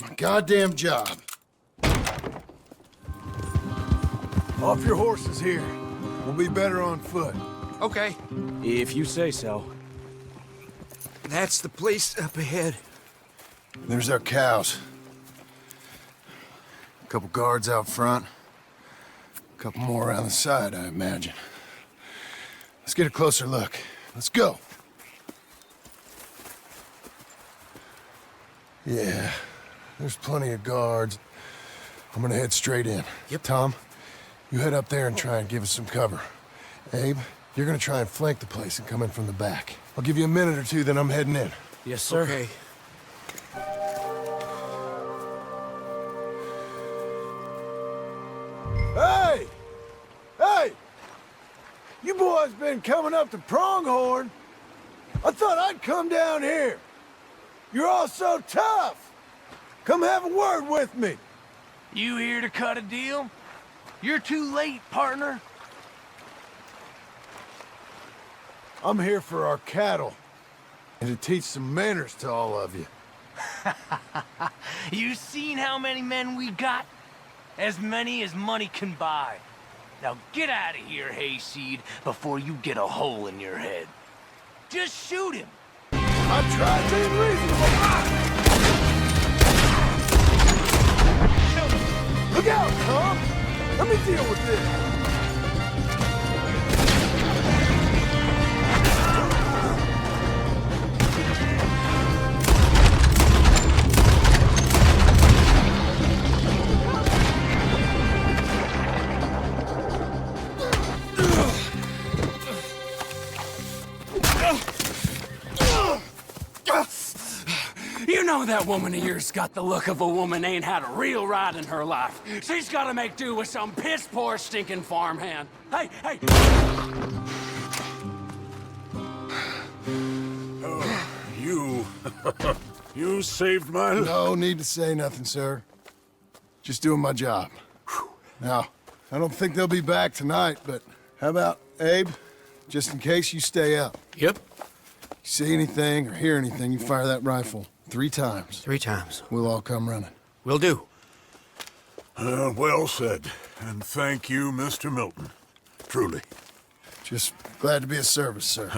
My goddamn job. Off your horses here. We'll be better on foot. Okay. If you say so. That's the place up ahead. There's our cows. A couple guards out front. A couple more around the side, I imagine. Let's get a closer look. Let's go. Yeah, there's plenty of guards. I'm gonna head straight in. Yep. Tom, you head up there and try and give us some cover. Abe, you're gonna try and flank the place and come in from the back. I'll give you a minute or two, then I'm heading in. Yes, sir. Okay. Hey! Hey! You boys been coming up to Pronghorn. I thought I'd come down here. You're all so tough. Come have a word with me. You here to cut a deal? You're too late, partner. I'm here for our cattle. And to teach some manners to all of you. You seen how many men we got? As many as money can buy. Now get out of here, Hayseed, before you get a hole in your head. Just shoot him. I tried being reasonable. Look out, Tom! Let me deal with this. You know that woman of yours got the look of a woman ain't had a real ride in her life. She's gotta make do with some piss-poor stinking farmhand. Hey, hey! You saved my life. No need to say nothing, sir. Just doing my job. Now, I don't think they'll be back tonight, but how about, Abe? Just in case you stay up. Yep. You see anything or hear anything, you fire that rifle 3 times. 3 times. We'll all come running. Will do. Well said. And thank you, Mr. Milton. Truly. Just glad to be of service, sir.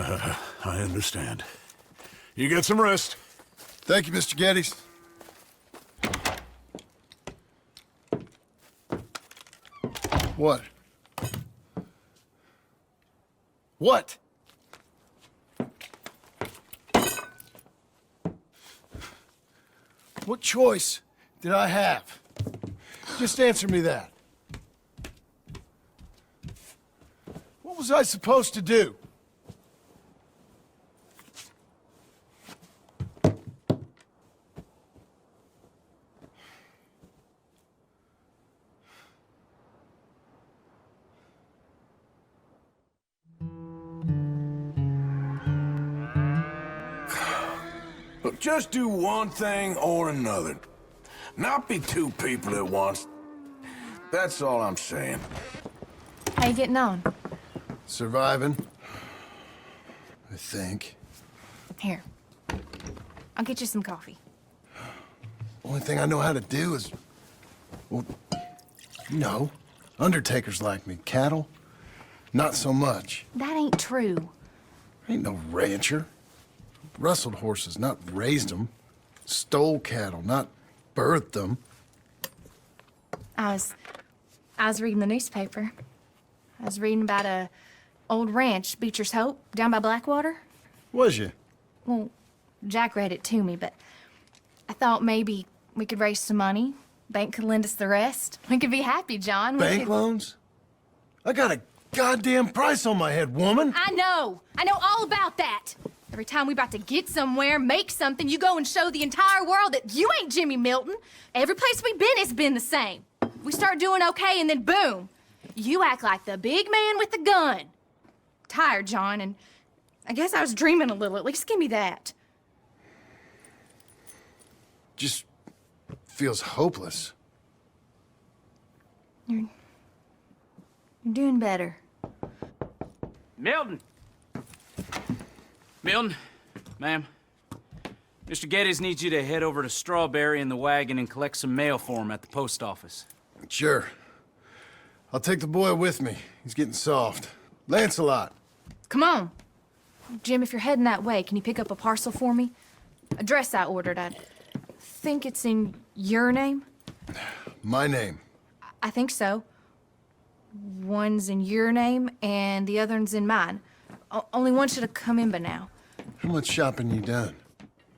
I understand. You get some rest. Thank you, Mr. Geddes. What? What? What choice did I have? Just answer me that. What was I supposed to do? Look, just do one thing or another. Not be 2 people at once. That's all I'm saying. How you getting on? Surviving. I think. Here. I'll get you some coffee. Only thing I know how to do is... Well, you know, undertakers like me. Cattle, not so much. That ain't true. I ain't no rancher. Rustled horses, not raised them. Stole cattle, not birthed them. I was reading the newspaper. I was reading about a old ranch, Beecher's Hope, down by Blackwater. Was you? Well, Jack read it to me, but I thought maybe we could raise some money. Bank could lend us the rest. We could be happy, John. Bank loans? I got a goddamn price on my head, woman. I know all about that. Every time we about to get somewhere, make something, you go and show the entire world that you ain't Jimmy Milton. Every place we've been, it's been the same. We start doing okay, and then boom, you act like the big man with the gun. Tired, John, and I guess I was dreaming a little. At least give me that. Just feels hopeless. You're doing better. Milton! Milton, ma'am. Mr. Geddes needs you to head over to Strawberry in the wagon and collect some mail for him at the post office. Sure. I'll take the boy with me. He's getting soft. Lancelot. Come on. Jim, if you're heading that way, can you pick up a parcel for me? A dress I ordered. I think it's in your name? My name. I think so. One's in your name, and the other's in mine. Only one should have come in by now. How much shopping you done?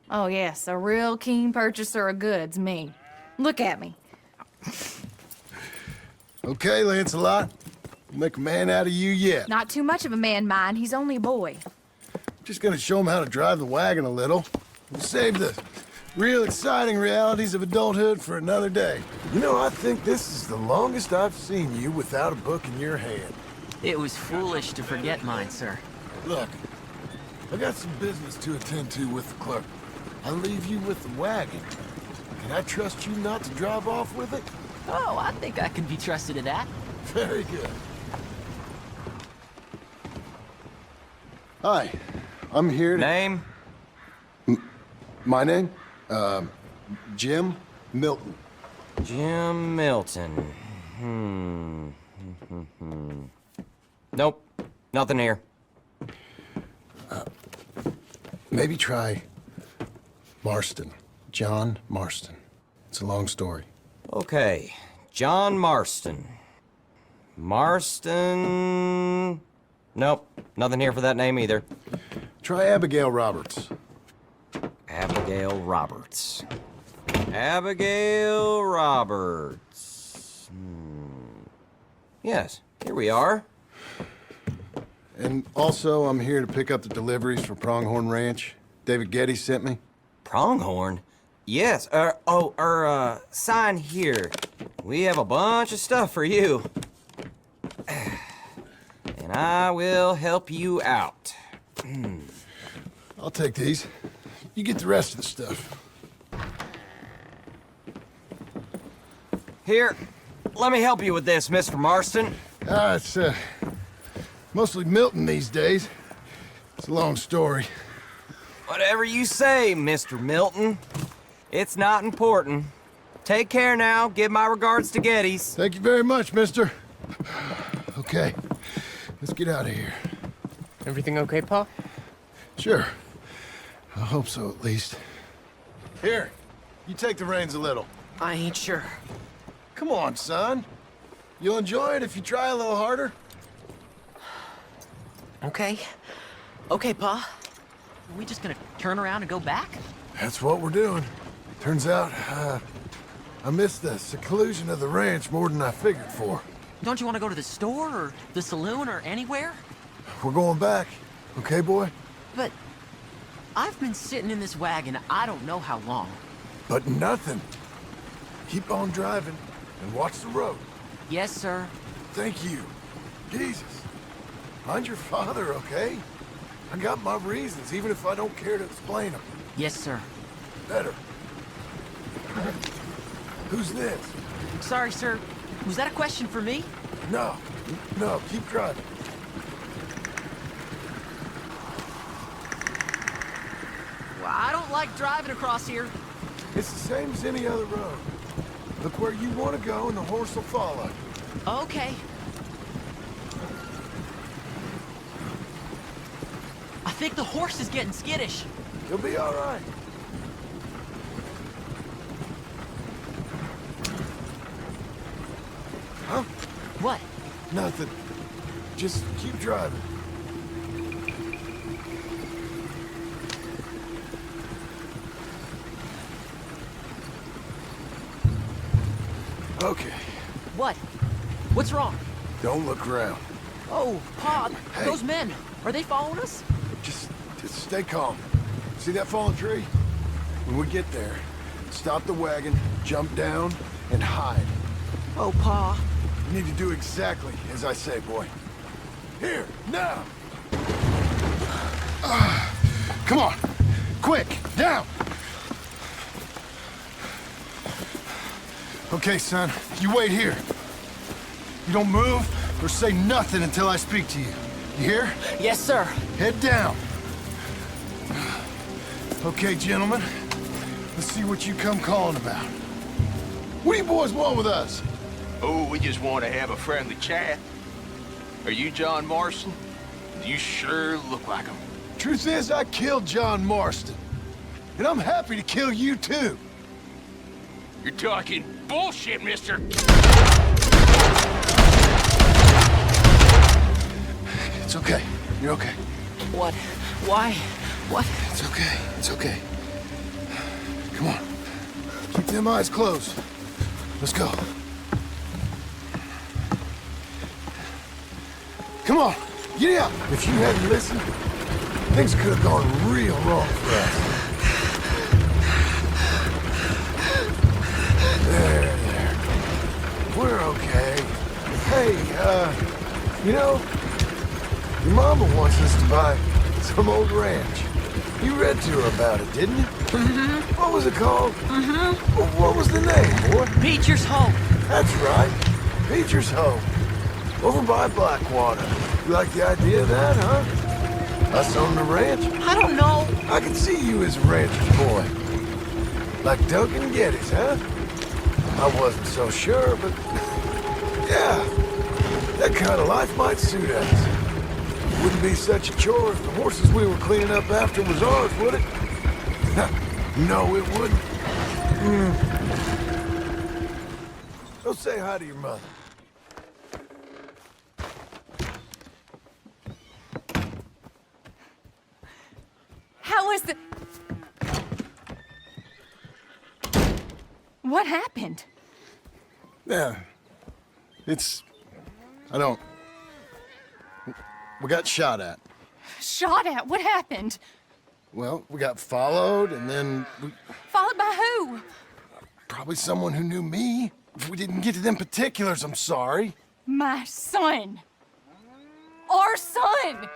Oh, yes, a real keen purchaser of goods, me. Look at me. Okay, Lancelot. We'll make a man out of you yet. Not too much of a man, mind. He's only a boy. Just gonna show him how to drive the wagon a little. We'll save the real exciting realities of adulthood for another day. You know, I think this is the longest I've seen you without a book in your hand. It was foolish to forget mine, sir. Look, I got some business to attend to with the clerk. I'll leave you with the wagon. Can I trust you not to drive off with it? Oh, I think I can be trusted to that. Very good. Hi, I'm here to... Name? My name? Jim Milton. Jim Milton. Nope, nothing here. Maybe try Marston. John Marston. It's a long story. Okay, John Marston. Marston... Nope, nothing here for that name either. Try Abigail Roberts. Abigail Roberts. Abigail Roberts. Yes, here we are. And also, I'm here to pick up the deliveries for Pronghorn Ranch. David Geddes sent me. Pronghorn? Yes, sign here. We have a bunch of stuff for you. And I will help you out. I'll take these. You get the rest of the stuff. Here, let me help you with this, Mr. Marston. It's, mostly Milton these days. It's a long story. Whatever you say, Mr. Milton. It's not important. Take care now. Give my regards to Geddes. Thank you very much, mister. Okay, let's get out of here. Everything okay, Pa? Sure. I hope so, at least. Here, you take the reins a little. I ain't sure. Come on, son. You'll enjoy it if you try a little harder. Okay. Okay, Pa. Are we just gonna turn around and go back? That's what we're doing. Turns out, I missed the seclusion of the ranch more than I figured for. Don't you want to go to the store or the saloon or anywhere? We're going back. Okay, boy? But I've been sitting in this wagon I don't know how long. But nothing. Keep on driving and watch the road. Yes, sir. Thank you. Jesus. Mind your father, okay? I got my reasons, even if I don't care to explain them. Yes, sir. Better. Who's this? Sorry, sir. Was that a question for me? No. No, keep driving. Well, I don't like driving across here. It's the same as any other road. Look where you want to go and the horse will follow. Okay. I think the horse is getting skittish. You'll be all right. Huh? What? Nothing. Just keep driving. Okay. What? What's wrong? Don't look around. Oh, Pa, Hey. those men, are they following us? Just stay calm. See that fallen tree? When we get there, stop the wagon, jump down, and hide. Oh, Pa. You need to do exactly as I say, boy. Here, now! Come on! Quick, down! Okay, son, you wait here. You don't move or say nothing until I speak to you. You hear? Yes, sir. Head down. Okay, gentlemen. Let's see what you come calling about. What do you boys want with us? Oh, we just want to have a friendly chat. Are you John Marston? You sure look like him. Truth is, I killed John Marston. And I'm happy to kill you, too. You're talking bullshit, mister. It's okay. You're okay. What? Why? What? It's okay. It's okay. Come on. Keep them eyes closed. Let's go. Come on. Get out. If you hadn't listened, things could have gone real wrong for us. There. We're okay. Hey, you know, your mama wants us to buy some old ranch. You read to her about it, didn't you? Mm-hmm. What was it called? Mm-hmm. What was the name, boy? Beecher's Hope. That's right. Beecher's Hope. Over by Blackwater. You like the idea of that, huh? Us on the ranch? I don't know. I can see you as a rancher's boy. Like Duncan Geddes, huh? I wasn't so sure, but... yeah. That kind of life might suit us. Wouldn't be such a chore if the horses we were cleaning up after was ours, would it? No, it wouldn't. Go say hi to your mother. How was the... What happened? Yeah. I don't... We got shot at. Shot at? What happened? Well, we got followed, and then we... Followed by who? Probably someone who knew me. If we didn't get to them particulars, I'm sorry. My son. Our son.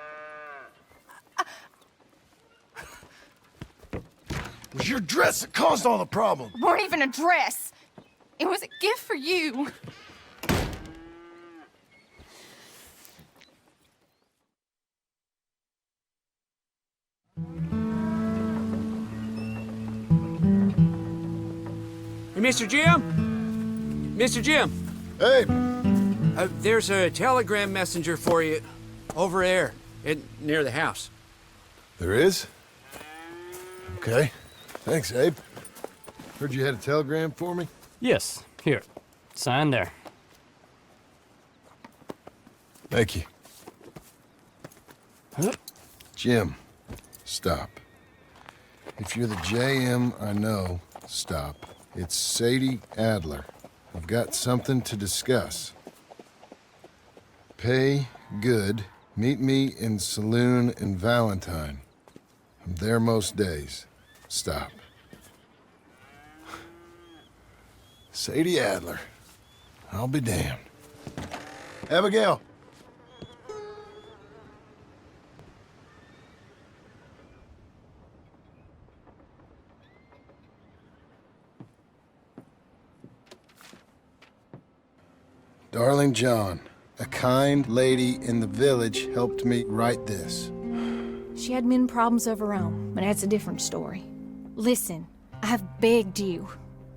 It was your dress that caused all the problem. It weren't even a dress. It was a gift for you. Hey, Mr. Jim? Mr. Jim? Hey. There's a telegram messenger for you over there, near the house. There is? Okay. Thanks, Abe. Heard you had a telegram for me? Yes. Here. Sign there. Thank you. Huh? Jim, stop. If you're the JM I know, stop. It's Sadie Adler. I've got something to discuss. Pay good. Meet me in Saloon in Valentine. I'm there most days. Stop. Sadie Adler. I'll be damned. Abigail. Darling John, a kind lady in the village helped me write this. She had men problems of her own, but that's a different story. Listen, I've begged you,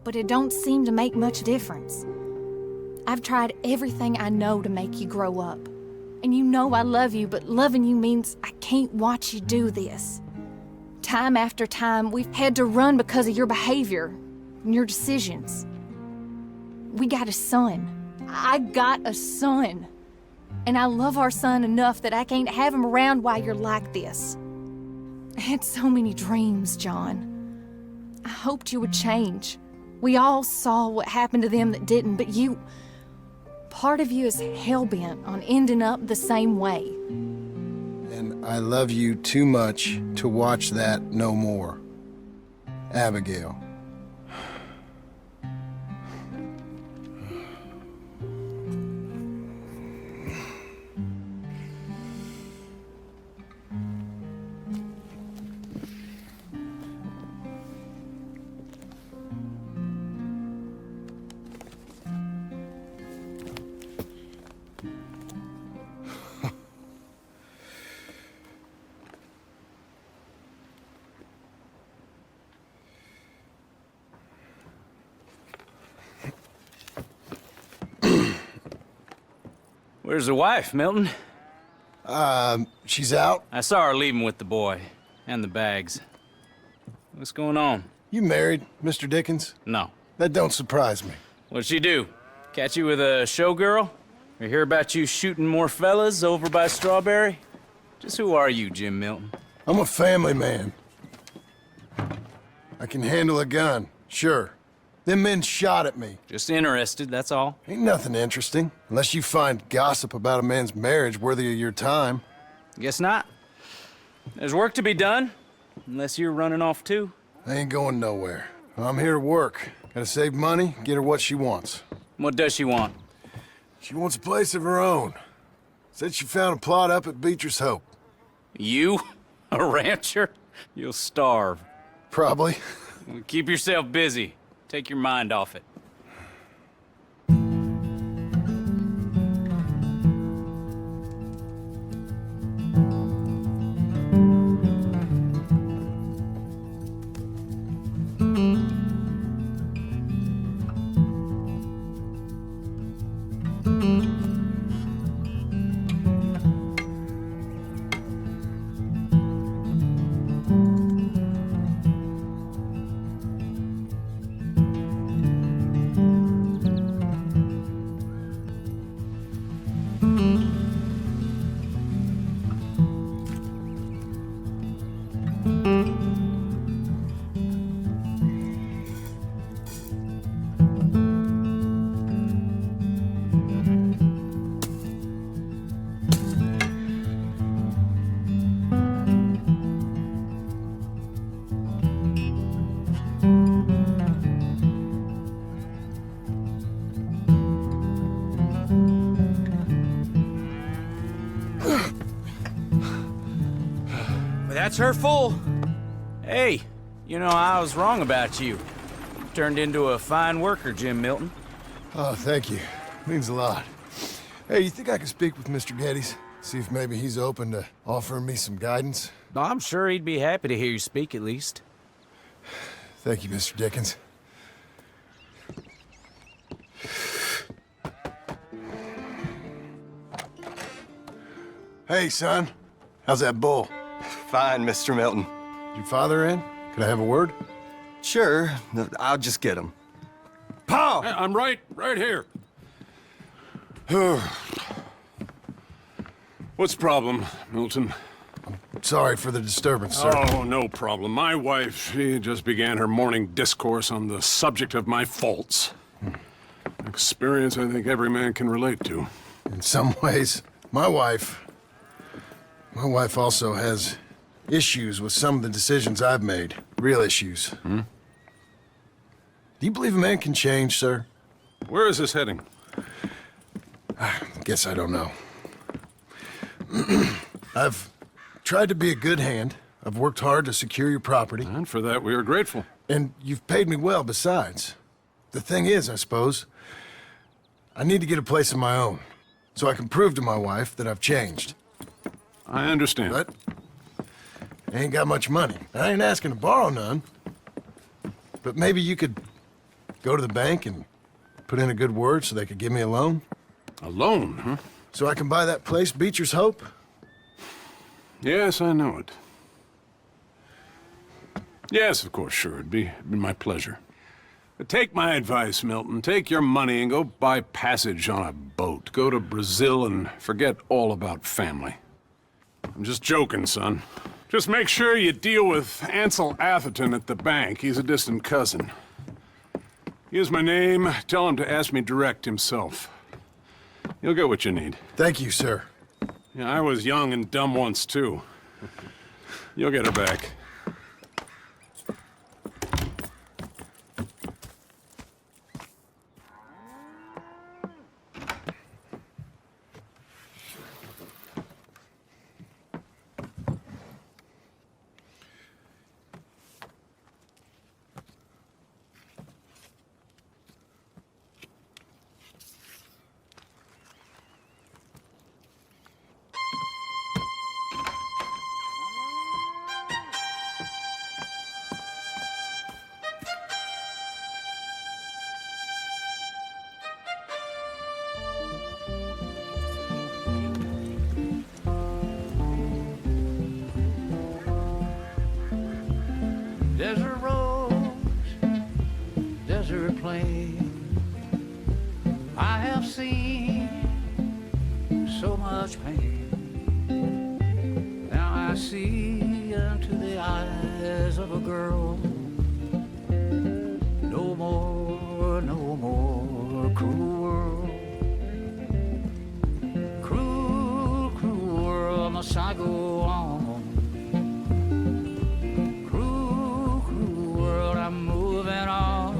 but it don't seem to make much difference. I've tried everything I know to make you grow up. And you know I love you, but loving you means I can't watch you do this. Time after time, we've had to run because of your behavior and your decisions. We got a son. I got a son. And I love our son enough that I can't have him around while you're like this. I had so many dreams, John. I hoped you would change. We all saw what happened to them that didn't, but you... Part of you is hell-bent on ending up the same way. And I love you too much to watch that no more. Abigail. Where's the wife, Milton? She's out. I saw her leaving with the boy. And the bags. What's going on? You married, Mr. Dickens? No. That don't surprise me. What'd she do? Catch you with a showgirl? Or hear about you shooting more fellas over by Strawberry? Just who are you, Jim Milton? I'm a family man. I can handle a gun, sure. Them men shot at me. Just interested, that's all. Ain't nothing interesting, unless you find gossip about a man's marriage worthy of your time. Guess not. There's work to be done, unless you're running off too. I ain't going nowhere. I'm here to work. Gotta save money, get her what she wants. What does she want? She wants a place of her own. Said she found a plot up at Beecher's Hope. You? A rancher? You'll starve. Probably. Well, keep yourself busy. Take your mind off it. That's her full. Hey, you know, I was wrong about you. Turned into a fine worker, Jim Milton. Oh, thank you. Means a lot. Hey, you think I could speak with Mr. Geddes? See if maybe he's open to offering me some guidance? I'm sure he'd be happy to hear you speak, at least. Thank you, Mr. Dickens. Hey, son. How's that bull? Fine, Mr. Milton. Your father in? Could I have a word? Sure. I'll just get him. Pa! Hey, I'm right here. What's the problem, Milton? Sorry for the disturbance, sir. Oh, no problem. My wife, she just began her morning discourse on the subject of my faults. Experience I think every man can relate to. In some ways, my wife also has issues with some of the decisions I've made. Real issues. Hmm? Do you believe a man can change, sir? Where is this heading? I guess I don't know. I've tried to be a good hand. I've worked hard to secure your property. And for that, we are grateful. And you've paid me well, besides. The thing is, I suppose, I need to get a place of my own, so I can prove to my wife that I've changed. I understand. But I ain't got much money. I ain't asking to borrow none. But maybe you could go to the bank and put in a good word so they could give me a loan? A loan, huh? So I can buy that place, Beecher's Hope? Yes, I know it. Yes, of course, sure. It'd be my pleasure. But take my advice, Milton. Take your money and go buy passage on a boat. Go to Brazil and forget all about family. I'm just joking, son. Just make sure you deal with Ansel Atherton at the bank. He's a distant cousin. Here's my name. Tell him to ask me direct himself. You'll get what you need. Thank you, sir. Yeah, I was young and dumb once, too. You'll get her back. Desert roads, desert plain. I have seen so much pain. Now I see into the eyes of a girl. No more, no more cruel world. Cruel, cruel world, must I go on? Cruel, cruel world, I'm moving on.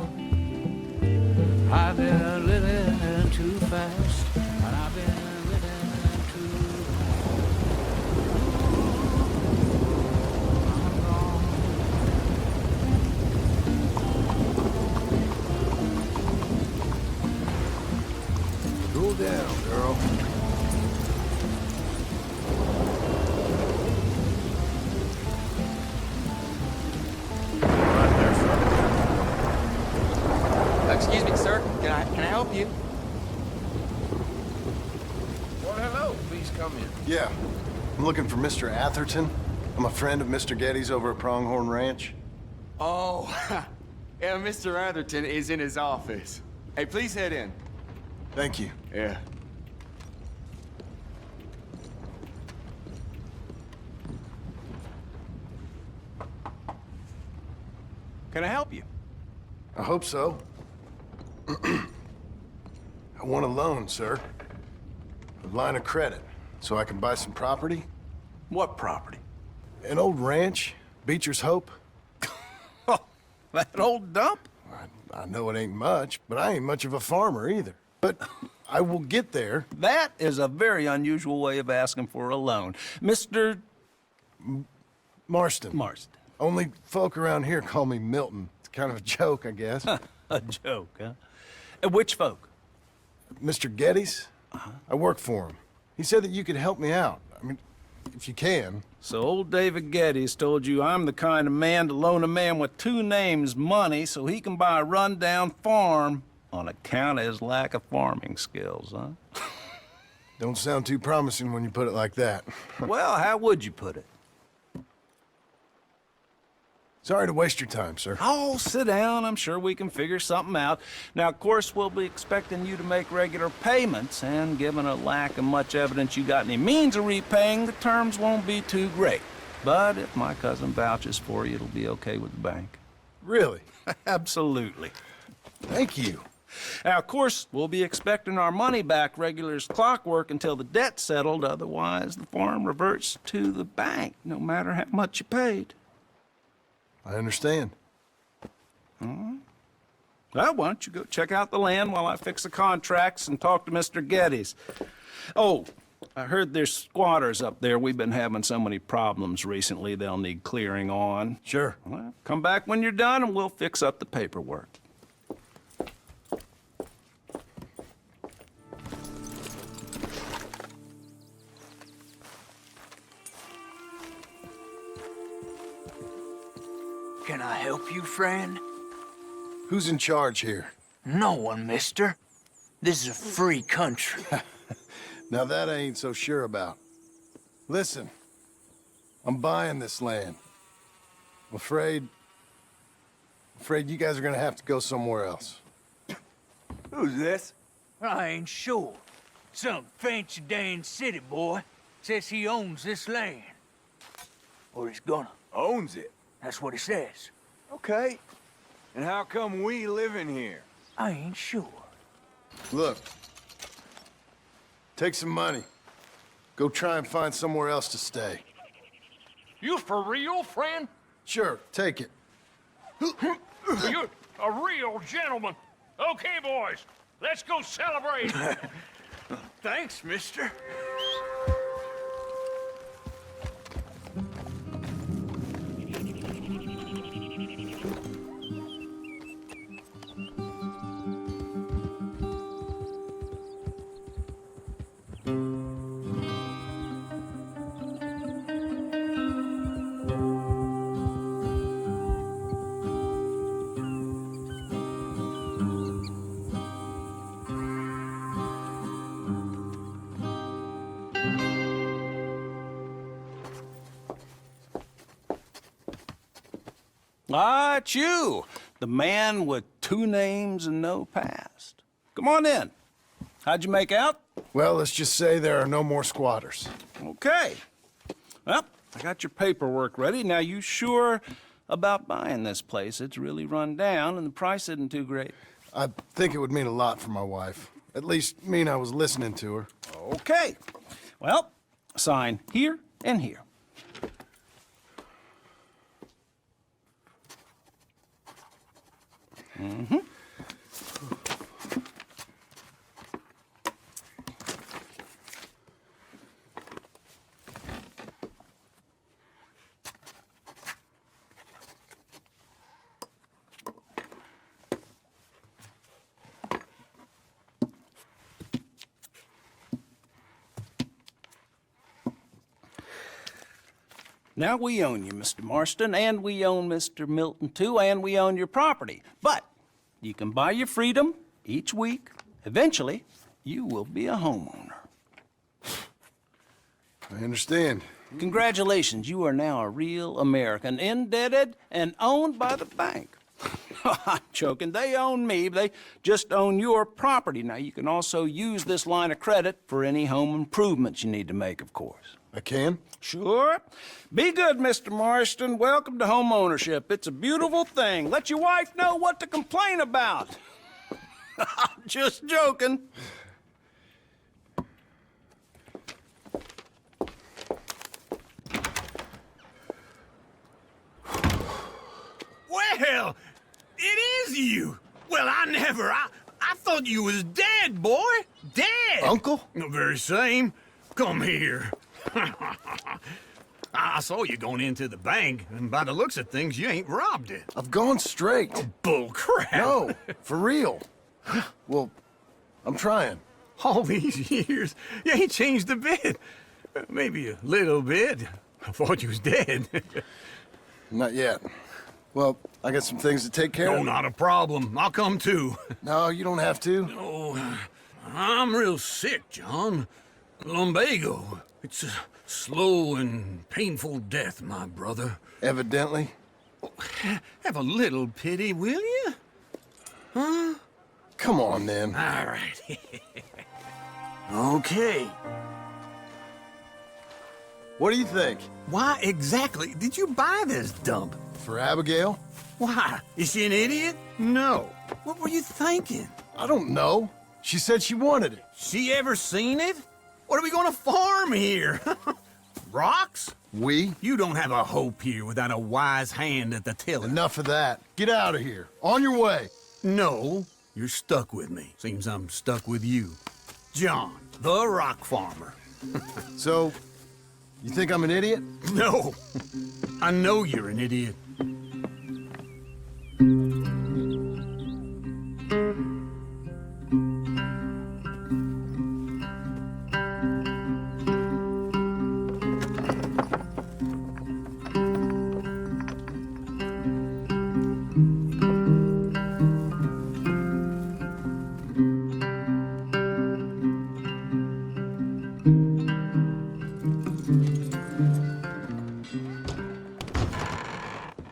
I've been living too fast, and I've been living too long. Cool down, girl. Excuse me, sir. Can I help you? Well, hello. Please come in. Yeah. I'm looking for Mr. Atherton. I'm a friend of Mr. Getty's over at Pronghorn Ranch. Oh, yeah, Mr. Atherton is in his office. Hey, please head in. Thank you. Yeah. Can I help you? I hope so. I want a loan, sir. A line of credit, so I can buy some property. What property? An old ranch, Beecher's Hope. That old dump? I know it ain't much, but I ain't much of a farmer either. But I will get there. That is a very unusual way of asking for a loan. Mr. Marston. Marston. Only folk around here call me Milton. It's kind of a joke, I guess. A joke, huh? Which folk? Mr. Getty's. I work for him. He said that you could help me out. I mean, if you can. So old David Getty's told you I'm the kind of man to loan a man with two names money so he can buy a rundown farm on account of his lack of farming skills, huh? Don't sound too promising when you put it like that. Well, how would you put it? Sorry to waste your time, sir. Oh, sit down. I'm sure we can figure something out. Now, of course, we'll be expecting you to make regular payments, and given a lack of much evidence you got any means of repaying, the terms won't be too great. But if my cousin vouches for you, it'll be okay with the bank. Really? Absolutely. Thank you. Now, of course, we'll be expecting our money back regular as clockwork until the debt's settled. Otherwise, the farm reverts to the bank, no matter how much you paid. I understand. Well, why don't you go check out the land while I fix the contracts and talk to Mr. Getty's. Oh, I heard there's squatters up there. We've been having so many problems recently, they'll need clearing on. Sure. Well, come back when you're done and we'll fix up the paperwork. Can I help you, friend? Who's in charge here? No one, mister. This is a free country. Now that I ain't so sure about. Listen, I'm buying this land. I'm afraid you guys are gonna have to go somewhere else. Who's this? I ain't sure. Some fancy Dan city boy says he owns this land. Or he's gonna. Owns it? That's what he says. Okay. And how come we live in here? I ain't sure. Look, take some money. Go try and find somewhere else to stay. You for real, friend? Sure, take it. You're a real gentleman. Okay, boys, let's go celebrate. Thanks, mister. Ah, it's you. The man with 2 names and no past. Come on in. How'd you make out? Well, let's just say there are no more squatters. Okay. Well, I got your paperwork ready. Now, you sure about buying this place? It's really run down, and the price isn't too great. I think it would mean a lot for my wife. At least mean I was listening to her. Okay. Well, sign here and here. Mm-hmm. Now, we own you, Mr. Marston, and we own Mr. Milton, too, and we own your property. But you can buy your freedom each week. Eventually, you will be a homeowner. I understand. Congratulations, you are now a real American, indebted and owned by the bank. I'm joking. They own me. They just own your property. Now, you can also use this line of credit for any home improvements you need to make, of course. I can? Sure. Be good, Mr. Marston. Welcome to home ownership. It's a beautiful thing. Let your wife know what to complain about. I'm just joking. Well, it is you. Well, I thought you was dead, boy. Dead. Uncle? The very same. Come here. I saw you going into the bank, and by the looks of things, you ain't robbed it. I've gone straight. Oh, bull crap. No, for real. Well, I'm trying. All these years, you ain't changed a bit. Maybe a little bit. I thought you was dead. Not yet. Well, I got some things to take care of. No, not a problem. I'll come too. No, you don't have to. Oh, I'm real sick, John. Lumbago. It's a slow and painful death, my brother. Evidently. Have a little pity, will you? Huh? Come on, then. All right. Okay. What do you think? Why exactly did you buy this dump? For Abigail? Why? Is she an idiot? No. What were you thinking? I don't know. She said she wanted it. She ever seen it? What are we gonna farm here? Rocks? We? You don't have a hope here without a wise hand at the tiller. Enough of that. Get out of here. On your way. No, you're stuck with me. Seems I'm stuck with you. John, the rock farmer. So, you think I'm an idiot? No. I know you're an idiot.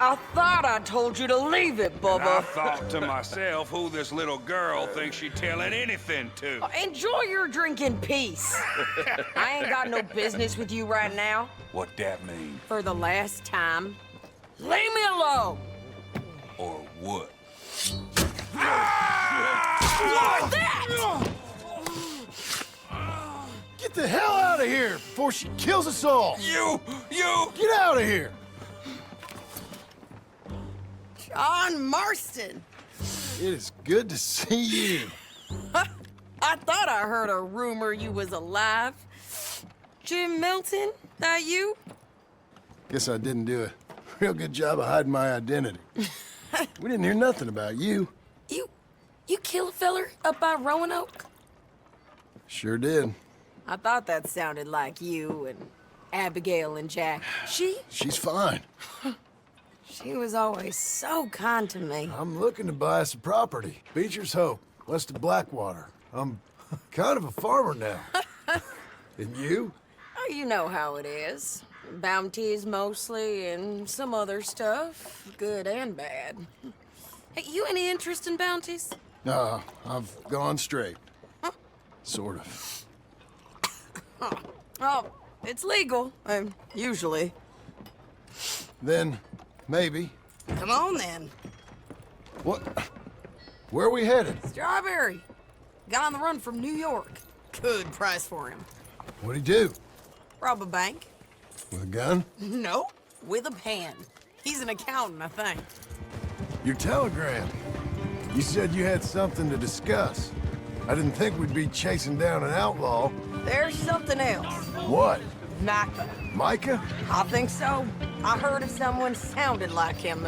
I thought I told you to leave it, Bubba. I thought to myself, who this little girl thinks she telling anything to? Enjoy your drink in peace. I ain't got no business with you right now. What that mean? For the last time, leave me alone. Or what? What's that? Get the hell out of here before she kills us all! You! Get out of here! John Marston. It is good to see you. I thought I heard a rumor you was alive. Jim Milton, that you? Guess I didn't do a real good job of hiding my identity. We didn't hear nothing about you. You kill a feller up by Roanoke? Sure did. I thought that sounded like you and Abigail and Jack. She's fine. She was always so kind to me. I'm looking to buy us a property. Beecher's Hope, west of Blackwater. I'm kind of a farmer now. And you? Oh, you know how it is. Bounties mostly, and some other stuff, good and bad. Hey, you any interest in bounties? I've gone straight. Sort of. Oh, it's legal, usually. Then, maybe. Come on, then. What? Where are we headed? Strawberry. Got on the run from New York. Good price for him. What'd he do? Rob a bank. With a gun? No, with a pen. He's an accountant, I think. Your telegram. You said you had something to discuss. I didn't think we'd be chasing down an outlaw. There's something else. What? Micah. Micah? I think so. I heard of someone sounded like him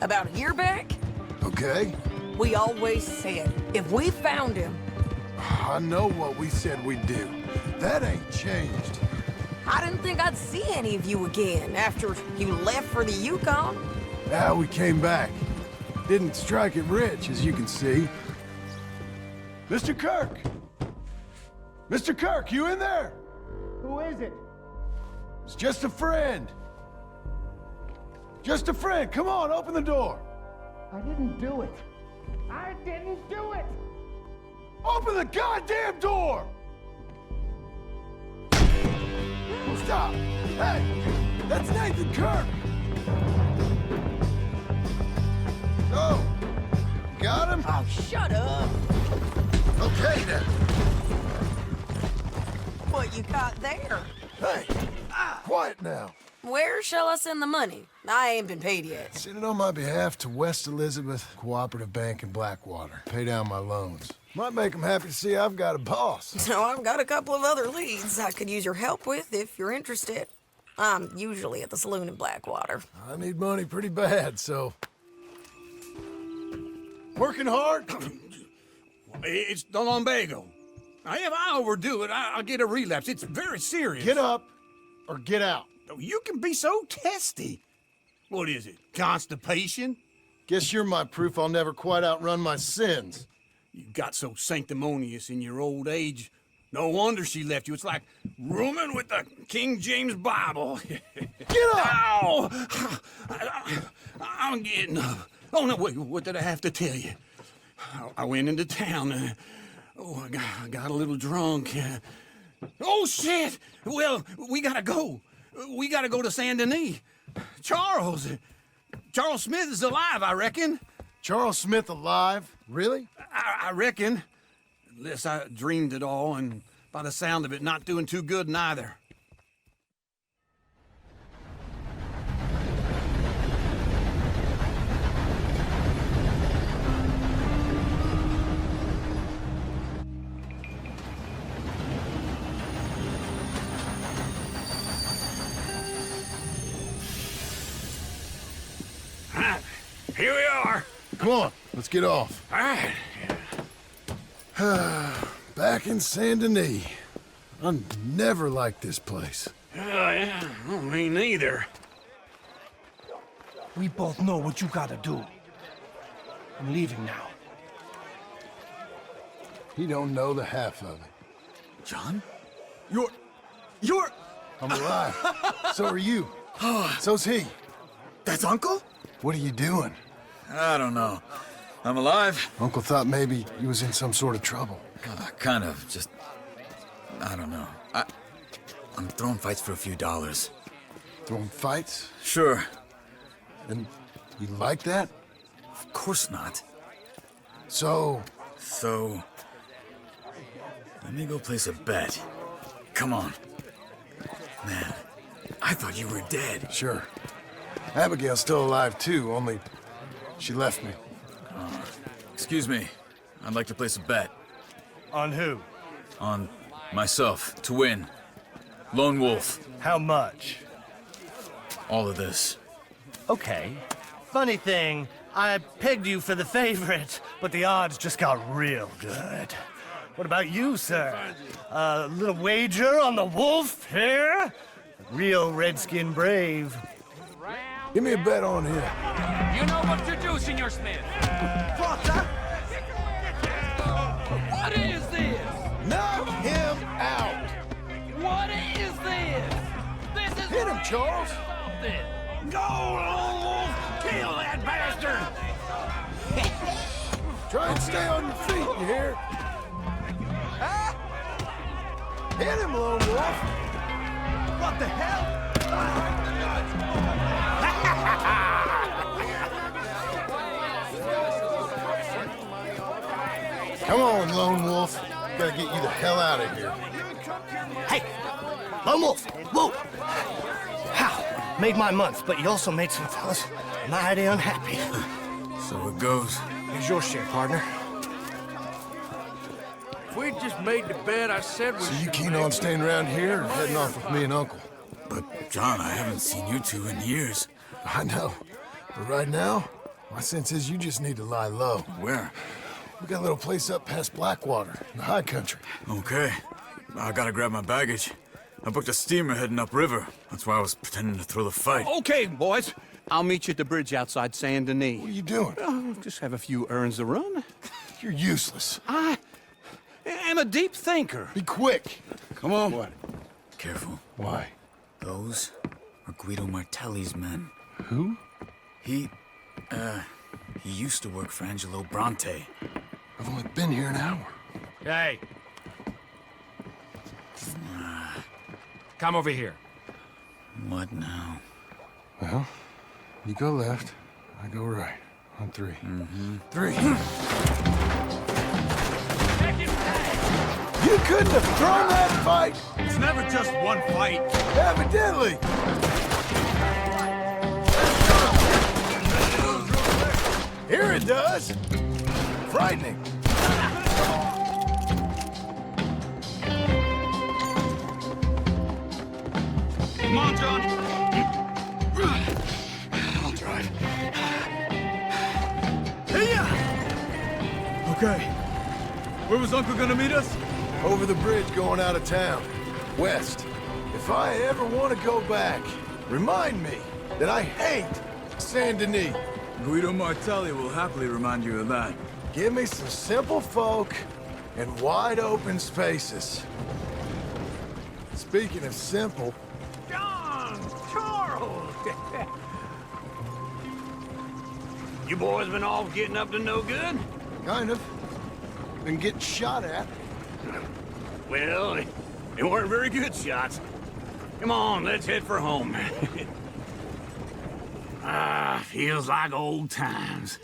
about a year back. Okay. We always said, if we found him... I know what we said we'd do. That ain't changed. I didn't think I'd see any of you again after you left for the Yukon. Now we came back. Didn't strike it rich, as you can see. Mr. Kirk! Mr. Kirk, you in there? Who is it? It's just a friend. Just a friend. Come on, open the door. I didn't do it. I didn't do it! Open the goddamn door! Stop! Hey! That's Nathan Kirk! Oh! Got him? Oh, shut up! Okay, then. What you got there? Hey! Quiet now. Where shall I send the money? I ain't been paid yet. Send it on my behalf to West Elizabeth Cooperative Bank in Blackwater. Pay down my loans. Might make them happy to see I've got a boss. So I've got a couple of other leads I could use your help with if you're interested. I'm usually at the saloon in Blackwater. I need money pretty bad, so... Working hard? It's the lumbago. If I overdo it, I'll get a relapse. It's very serious. Get up or get out. You can be so testy. What is it, constipation? Guess you're my proof I'll never quite outrun my sins. You got so sanctimonious in your old age. No wonder she left you. It's like rooming with the King James Bible. Get up! Ow! I'm getting up. Oh, no, wait, what did I have to tell you? I went into town. I got a little drunk. Oh, shit! Well, we gotta go. We gotta go to Saint Denis. Charles Smith is alive, I reckon. Charles Smith alive? Really? I reckon. Unless I dreamed it all, and by the sound of it, not doing too good neither. Here we are. Come on, let's get off. All right. Back in Saint Denis. I never liked this place. Yeah, well, me neither. We both know what you gotta do. I'm leaving now. He don't know the half of it. John? You're... I'm alive. So are you. So's he. That's Uncle? What are you doing? I don't know. I'm alive. Uncle thought maybe he was in some sort of trouble. Kind of. Just... I don't know. I'm throwing fights for a few dollars. Throwing fights? Sure. And you like that? Of course not. So... Let me go place a bet. Come on. Man, I thought you were dead. Sure. Abigail's still alive, too, only she left me. Excuse me. I'd like to place a bet. On who? On myself, to win. Lone Wolf. How much? All of this. Okay. Funny thing, I pegged you for the favorite, but the odds just got real good. What about you, sir? A little wager on the wolf here? Real redskin brave. Give me a bet on him. You know what to do, Senor Smith. What is this? Knock him out. What is this? This is Hit him, Charles. Go, Lone Wolf! Kill that bastard! Try and stay on your feet, you hear? Ah! Hit him, Lone Wolf! What the hell? Come on, Lone Wolf. Gotta get you the hell out of here. Hey, Lone Wolf, whoa! How? Made my month, but you also made some fellas mighty unhappy. So it goes. Here's your share, partner. If we'd just made the bed I said we So you keen on staying around here or heading off with me and Uncle? But, John, I haven't seen you two in years. I know. But right now, my sense is you just need to lie low. Where? We got a little place up past Blackwater, in the high country. Okay. I gotta grab my baggage. I booked a steamer heading upriver. That's why I was pretending to throw the fight. Okay, boys. I'll meet you at the bridge outside Saint Denis. What are you doing? Just have a few errands to run. You're useless. I am a deep thinker. Be quick. Come on. What? Careful. Why? Those are Guido Martelli's men. Who? He used to work for Angelo Bronte. I've only been here an hour. Hey. Come over here. What now? Well, you go left, I go right. On three. Mm-hmm. 3. You couldn't have thrown that fight! It's never just one fight. Evidently! Here it does! Frightening. Come on, John. I'll drive. Okay. Where was Uncle gonna meet us? Over the bridge going out of town. West. If I ever want to go back, remind me that I hate Saint Denis. Guido Martelli will happily remind you of that. Give me some simple folk and wide open spaces. Speaking of simple, John! Charles! You boys been all getting up to no good? kind of. Been getting shot at. Well, they weren't very good shots. Come on, let's head for home. Feels like old times.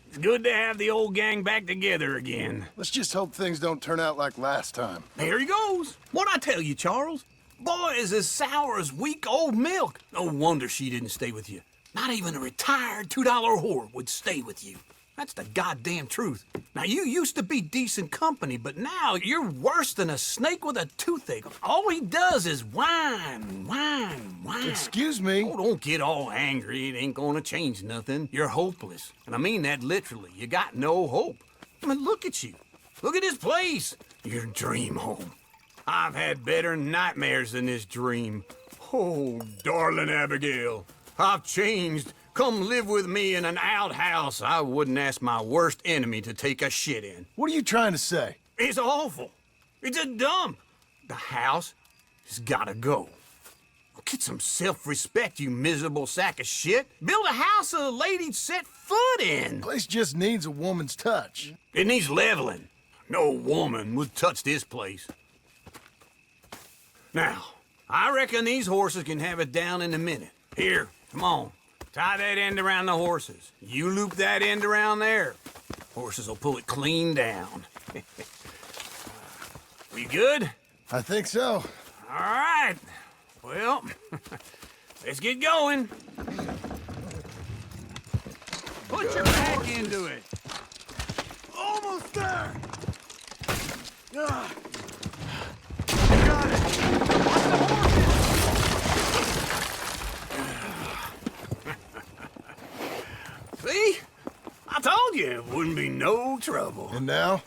It's good to have the old gang back together again. Let's just hope things don't turn out like last time. There he goes. What'd I tell you, Charles? Boy is as sour as weak old milk. No wonder she didn't stay with you. Not even a retired $2 whore would stay with you. That's the goddamn truth. Now, you used to be decent company, but now you're worse than a snake with a toothache. All he does is whine, whine, whine. Excuse me? Oh, don't get all angry. It ain't gonna change nothing. You're hopeless. And I mean that literally. You got no hope. I mean, look at you. Look at this place. Your dream home. I've had better nightmares than this dream. Oh, darling Abigail, I've changed. Come live with me in an outhouse I wouldn't ask my worst enemy to take a shit in. What are you trying to say? It's awful. It's a dump. The house has gotta go. Get some self-respect, you miserable sack of shit. Build a house a lady'd set foot in. The place just needs a woman's touch. It needs leveling. No woman would touch this place. Now, I reckon these horses can have it down in a minute. Here, come on. Tie that end around the horses. You loop that end around there. Horses will pull it clean down. We good? I think so. All right. Well, let's get going. Put your back into it. Almost there. Got it. See? I told you it wouldn't be no trouble. And now?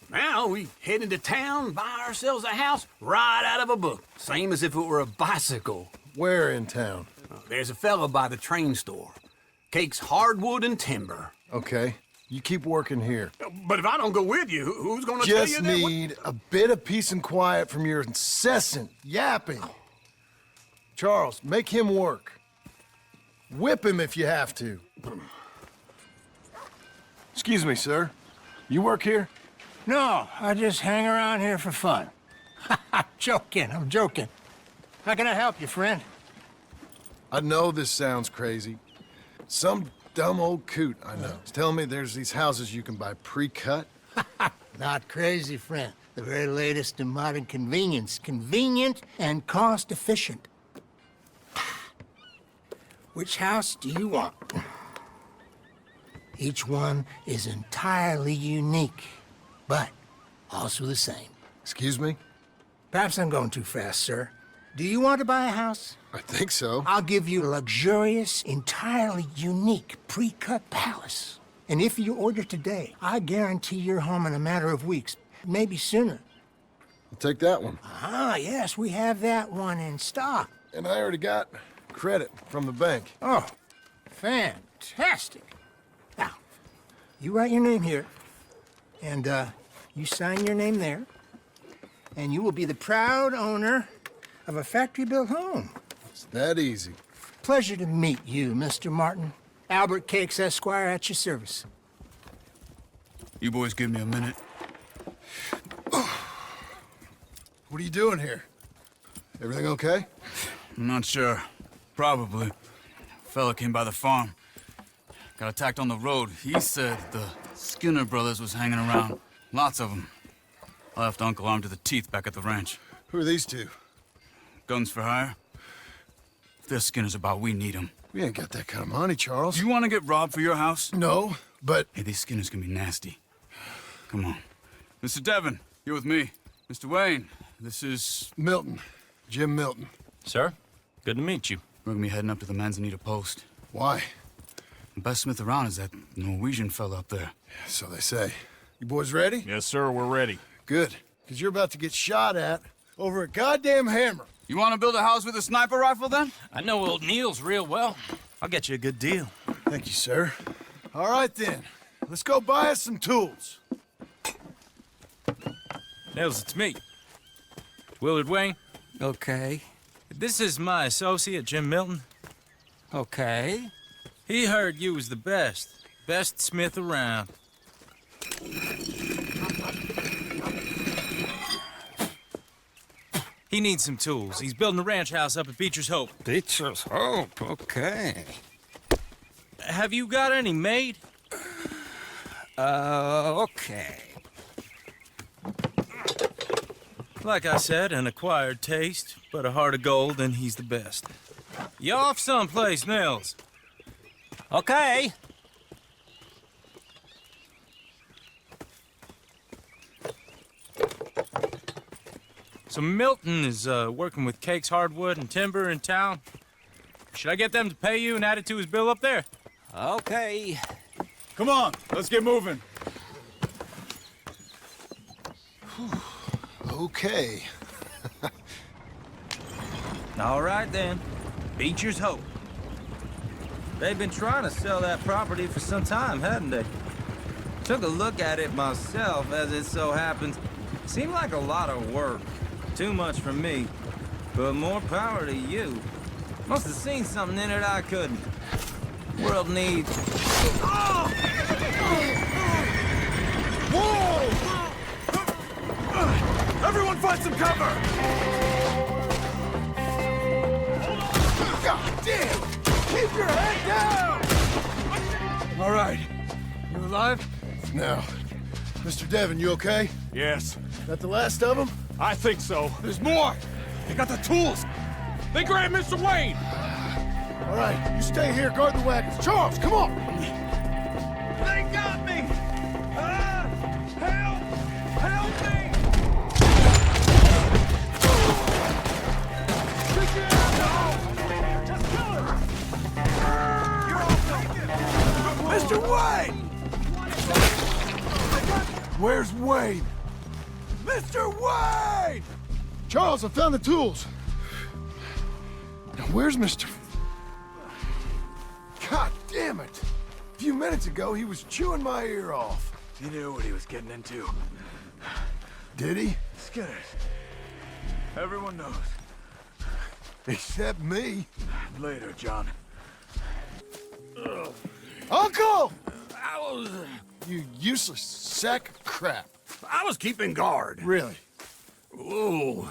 Now we head into town, buy ourselves a house right out of a book. Same as if it were a bicycle. Where in town? There's a fella by the train store. Cakes hardwood and timber. Okay. You keep working here. But if I don't go with you, who's gonna tell you Just that? need a bit of peace and quiet from your incessant yapping. Charles, make him work. Whip him if you have to. Excuse me, sir. You work here? No, I just hang around here for fun. I'm joking, I'm joking. How can I help you, friend? I know this sounds crazy. Some dumb old coot I know is telling me there's these houses you can buy pre-cut. Not crazy, friend. The very latest in modern convenience. Convenient and cost-efficient. Which house do you want? Each one is entirely unique, but also the same. Excuse me? Perhaps I'm going too fast, sir. Do you want to buy a house? I think so. I'll give you a luxurious, entirely unique pre-cut palace. And if you order today, I guarantee you're home in a matter of weeks, maybe sooner. I'll take that one. Ah, yes, we have that one in stock. And I already got credit from the bank. Oh, fantastic. Now, you write your name here, and you sign your name there, and you will be the proud owner of a factory-built home. It's that easy. Pleasure to meet you, Mr. Martin. Albert Cakes, Esquire, at your service. You boys give me a minute. What are you doing here? Everything okay? I'm not sure. Probably. Fella came by the farm. Got attacked on the road. He said the Skinner brothers was hanging around. Lots of them. I left Uncle armed to the teeth back at the ranch. Who are these two? Guns for hire. If they're Skinner's about, we need them. We ain't got that kind of money, Charles. You want to get robbed for your house? No, but... Hey, these Skinners can be nasty. Come on. Mr. Devon, you're with me. Mr. Wayne, this is... Milton. Jim Milton. Sir, good to meet you. We're gonna be heading up to the Manzanita Post. Why? The best smith around is that Norwegian fella up there. So they say. You boys ready? Yes, sir, we're ready. Good, because you're about to get shot at over a goddamn hammer. You want to build a house with a sniper rifle, then? I know old Neil's real well. I'll get you a good deal. Thank you, sir. All right, then. Let's go buy us some tools. Nils, it's me. Willard Wayne. Okay. This is my associate, Jim Milton. Okay. He heard you was the best. Best smith around. He needs some tools. He's building a ranch house up at Beecher's Hope. Beecher's Hope, okay. Have you got any made? Okay. Like I said, an acquired taste, but a heart of gold, and he's the best. You off someplace, Nils? Okay. So Milton is working with Cakes Hardwood and Timber in town. Should I get them to pay you and add it to his bill up there? Okay. Come on, let's get moving. Okay. All right, then. Beecher's Hope. They've been trying to sell that property for some time, hadn't they? Took a look at it myself, as it so happens. Seemed like a lot of work. Too much for me. But more power to you. Must have seen something in it I couldn't. World needs... Whoa! Everyone find some cover! God damn! Keep your head down! All right. You alive? Now, Mr. Devon, you okay? Yes. That the last of them? I think so. There's more! They got the tools! They grabbed Mr. Wayne! All right, you stay here, guard the wagons. Charles, come on! They got me! Help! Help me! Mr. Wayne! Where's Wayne? Mr. Wayne! Charles, I found the tools. Now, where's Mr... God damn it! A few minutes ago, he was chewing my ear off. He knew what he was getting into. Did he? Skinners. Everyone knows. Except me. Later, John. Uncle! I was... You useless sack of crap. I was keeping guard. Really? Whoa.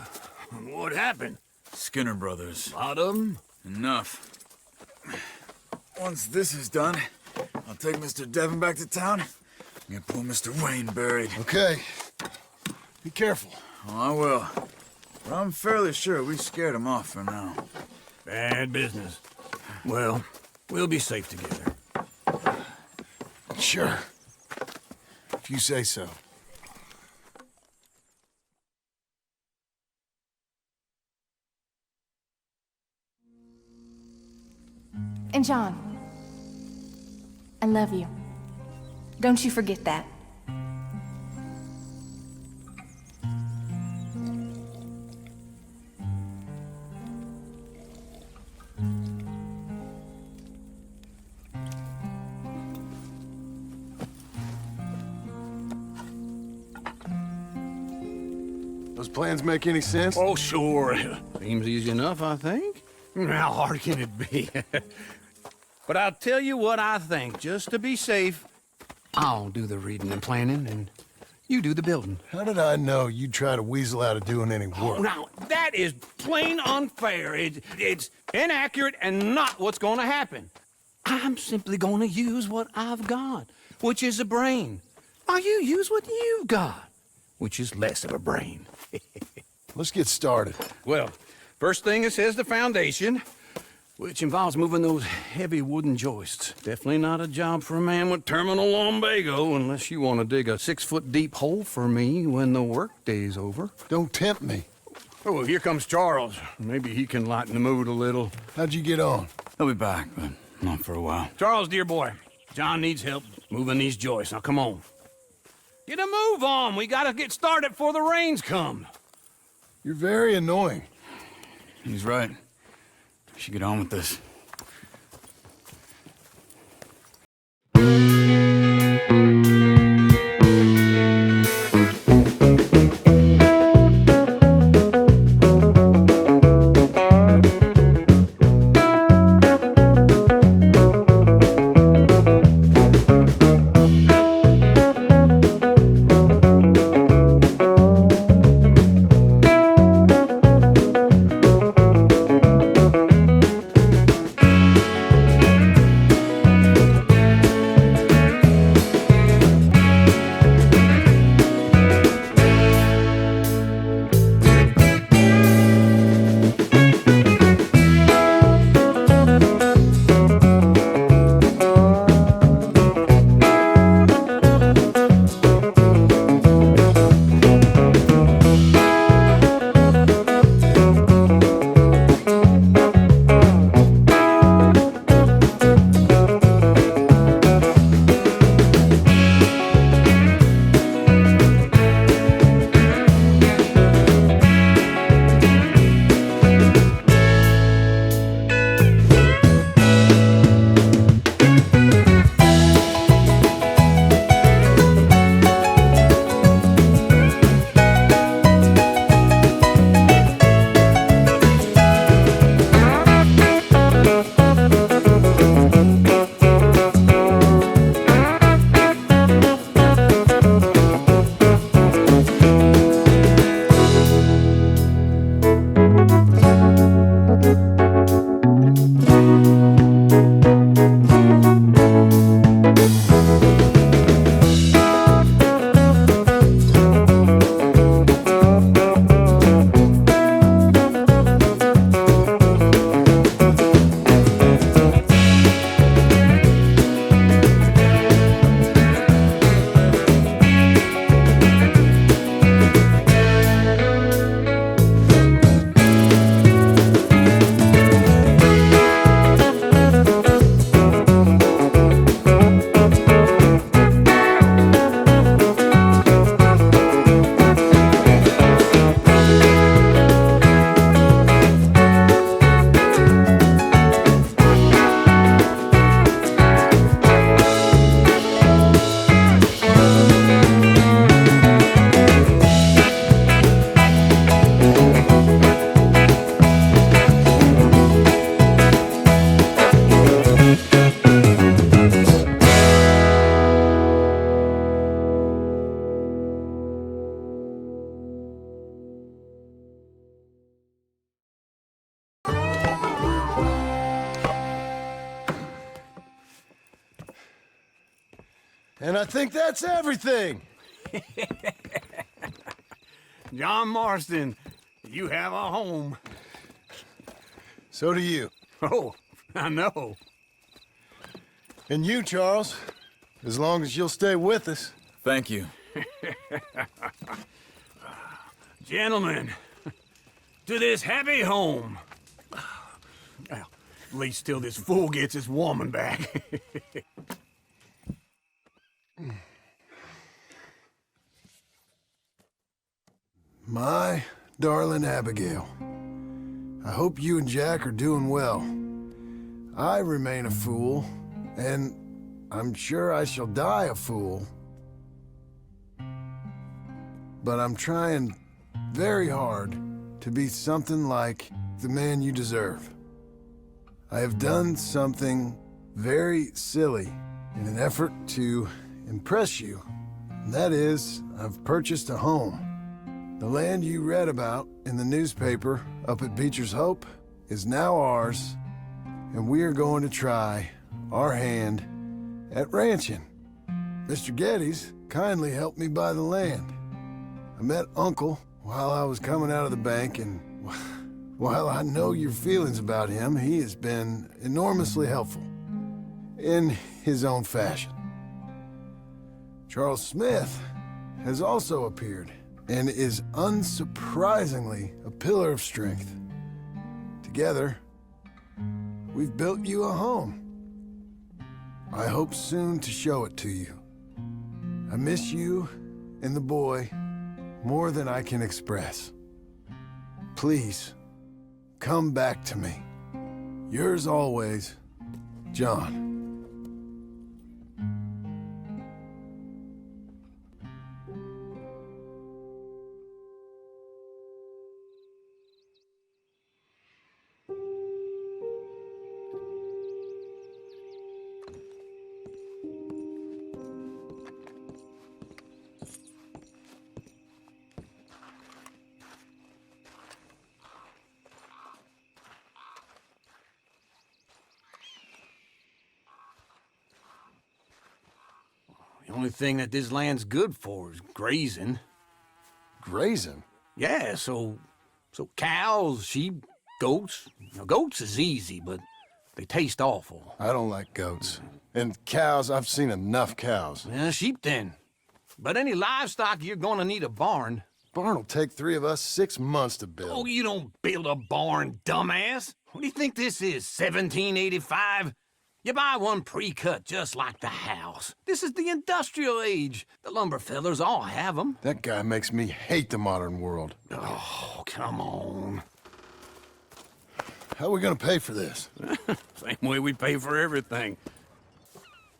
What happened? Skinner brothers. A lot of them? Enough. Once this is done, I'll take Mr. Devon back to town and get poor Mr. Wayne buried. Okay. Be careful. Oh, I will. But I'm fairly sure we scared him off for now. Bad business. Well, we'll be safe together. Sure. If you say so. And John, I love you. Don't you forget that. Those plans make any sense? Oh, sure. Seems easy enough, I think. How hard can it be? But I'll tell you what I think, just to be safe. I'll do the reading and planning, and you do the building. How did I know you'd try to weasel out of doing any work? Oh, now, that is plain unfair. It's inaccurate and not what's going to happen. I'm simply going to use what I've got, which is a brain. While you use what you've got, which is less of a brain. Let's get started. Well, first thing it says the foundation, which involves moving those heavy wooden joists. Definitely not a job for a man with terminal lumbago, unless you want to dig a 6-foot deep hole for me when the workday's over. Don't tempt me. Oh, here comes Charles. Maybe he can lighten the mood a little. How'd you get on? He'll be back, but not for a while. Charles, dear boy, John needs help moving these joists. Now, come on. Get a move on. We gotta get started before the rains come. You're very annoying. He's right. We should get on with this. And I think that's everything. John Marston, you have a home. So do you. Oh, I know. And you, Charles, as long as you'll stay with us. Thank you. Gentlemen, to this happy home. Well, at least till this fool gets his woman back. My darling Abigail, I hope you and Jack are doing well. I remain a fool, and I'm sure I shall die a fool. But I'm trying very hard to be something like the man you deserve. I have done something very silly in an effort to impress you. And that is, I've purchased a home. The land you read about in the newspaper up at Beecher's Hope is now ours, and we are going to try our hand at ranching. Mr. Geddes kindly helped me buy the land. I met Uncle while I was coming out of the bank, and while I know your feelings about him, he has been enormously helpful in his own fashion. Charles Smith has also appeared and is unsurprisingly a pillar of strength. Together, we've built you a home. I hope soon to show it to you. I miss you and the boy more than I can express. Please, come back to me. Yours always, John. The only thing that this land's good for is grazing. Grazing? Yeah, so cows, sheep, goats. Now, goats is easy, but they taste awful. I don't like goats. And cows, I've seen enough cows. Yeah, sheep then. But any livestock, you're gonna need a barn. Barn will take 3 of us 6 months to build. Oh, you don't build a barn, dumbass. What do you think this is, 1785? You buy one pre-cut just like the house. This is the industrial age. The lumber fellers all have them. That guy makes me hate the modern world. Oh, come on. How are we gonna pay for this? Same way we pay for everything.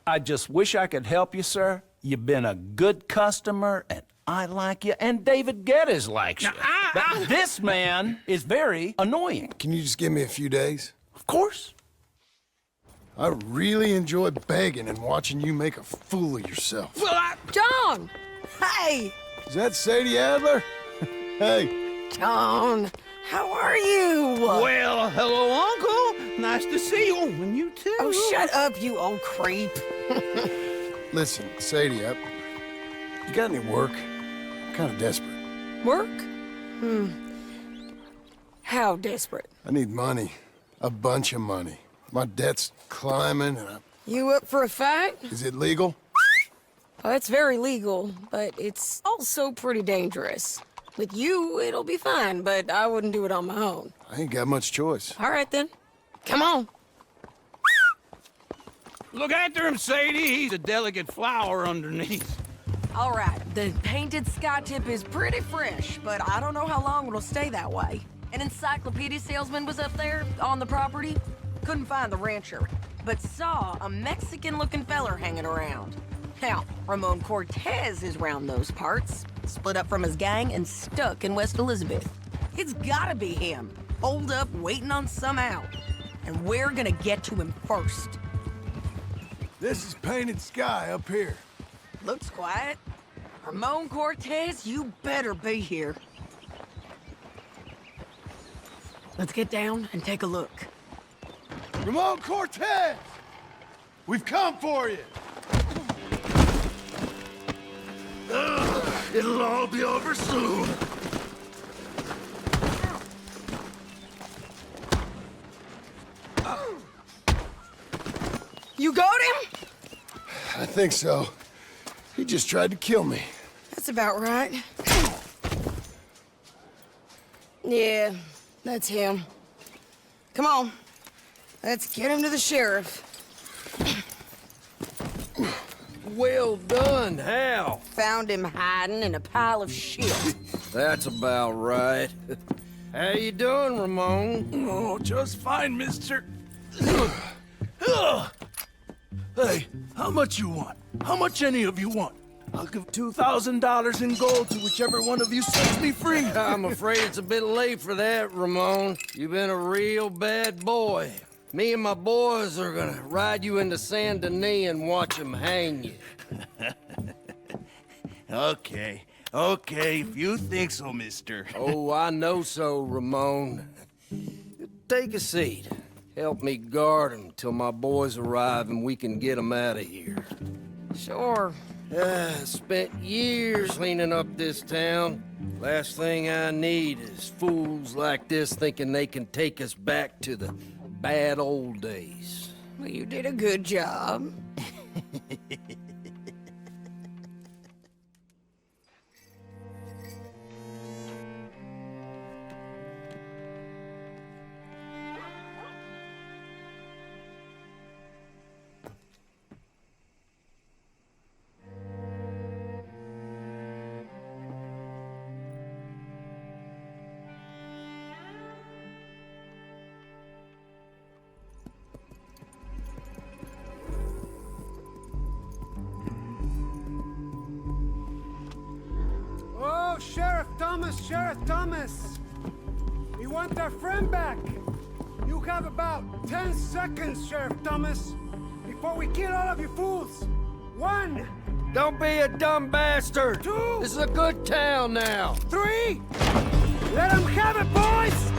I just wish I could help you, sir. You've been a good customer, and I like you, and David Geddes likes you. But this man is very annoying. Can you just give me a few days? Of course. I really enjoy begging and watching you make a fool of yourself. Well, John! Hey! Is that Sadie Adler? Hey. John, how are you? Well, hello, Uncle. Nice to see you. And you too. Oh, shut up, you old creep. Listen, Sadie, you got any work? I'm kind of desperate. Work? How desperate? I need money. A bunch of money. My debt's climbing, and You up for a fight? Is it legal? Well, it's very legal, but it's also pretty dangerous. With you, it'll be fine, but I wouldn't do it on my own. I ain't got much choice. All right, then. Come on. Look after him, Sadie. He's a delicate flower underneath. All right, the painted sky tip is pretty fresh, but I don't know how long it'll stay that way. An encyclopedia salesman was up there on the property. Couldn't find the rancher, but saw a Mexican-looking feller hanging around. Now, Ramon Cortez is round those parts, split up from his gang and stuck in West Elizabeth. It's gotta be him, holed up waiting on some out. And we're gonna get to him first. This is painted sky up here. Looks quiet. Ramon Cortez, you better be here. Let's get down and take a look. Ramon Cortez! We've come for you! It'll all be over soon. You got him? I think so. He just tried to kill me. That's about right. Yeah, that's him. Come on. Let's get him to the sheriff. Well done, Hal. Found him hiding in a pile of shit. That's about right. How you doing, Ramon? Oh, just fine, mister. Hey, how much you want? How much any of you want? I'll give $2,000 in gold to whichever one of you sets me free. I'm afraid it's a bit late for that, Ramon. You've been a real bad boy. Me and my boys are gonna ride you into Saint Denis and watch them hang you. Okay, if you think so, mister. Oh, I know so, Ramon. Take a seat. Help me guard him till my boys arrive and we can get him out of here. Sure. Spent years cleaning up this town. Last thing I need is fools like this thinking they can take us back to the bad old days. Well, you did a good job. Oh, Sheriff Thomas! We want our friend back! You have about 10 seconds, Sheriff Thomas, before we kill all of you fools! 1! Don't be a dumb bastard! 2! This is a good town now! 3! Let them have it, boys!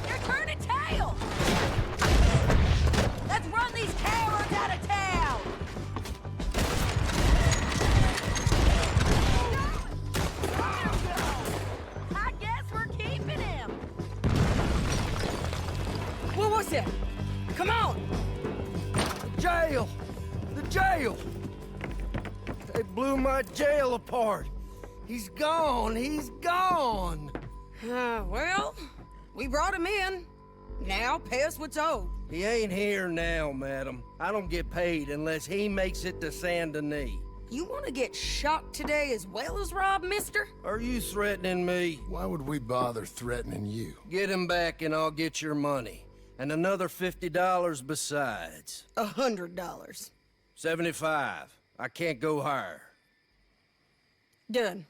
You're turning tail! Let's run these cowards out of town! I guess we're keeping him! What was it? Come on! The jail! The jail! They blew my jail apart! He's gone! He's gone! Well, we brought him in. Now pay us what's owed. He ain't here now, madam. I don't get paid unless he makes it to Saint Denis. You want to get shot today as well as rob, mister? Are you threatening me? Why would we bother threatening you? Get him back and I'll get your money. And another $50 besides. $100. 75. I can't go higher. Done.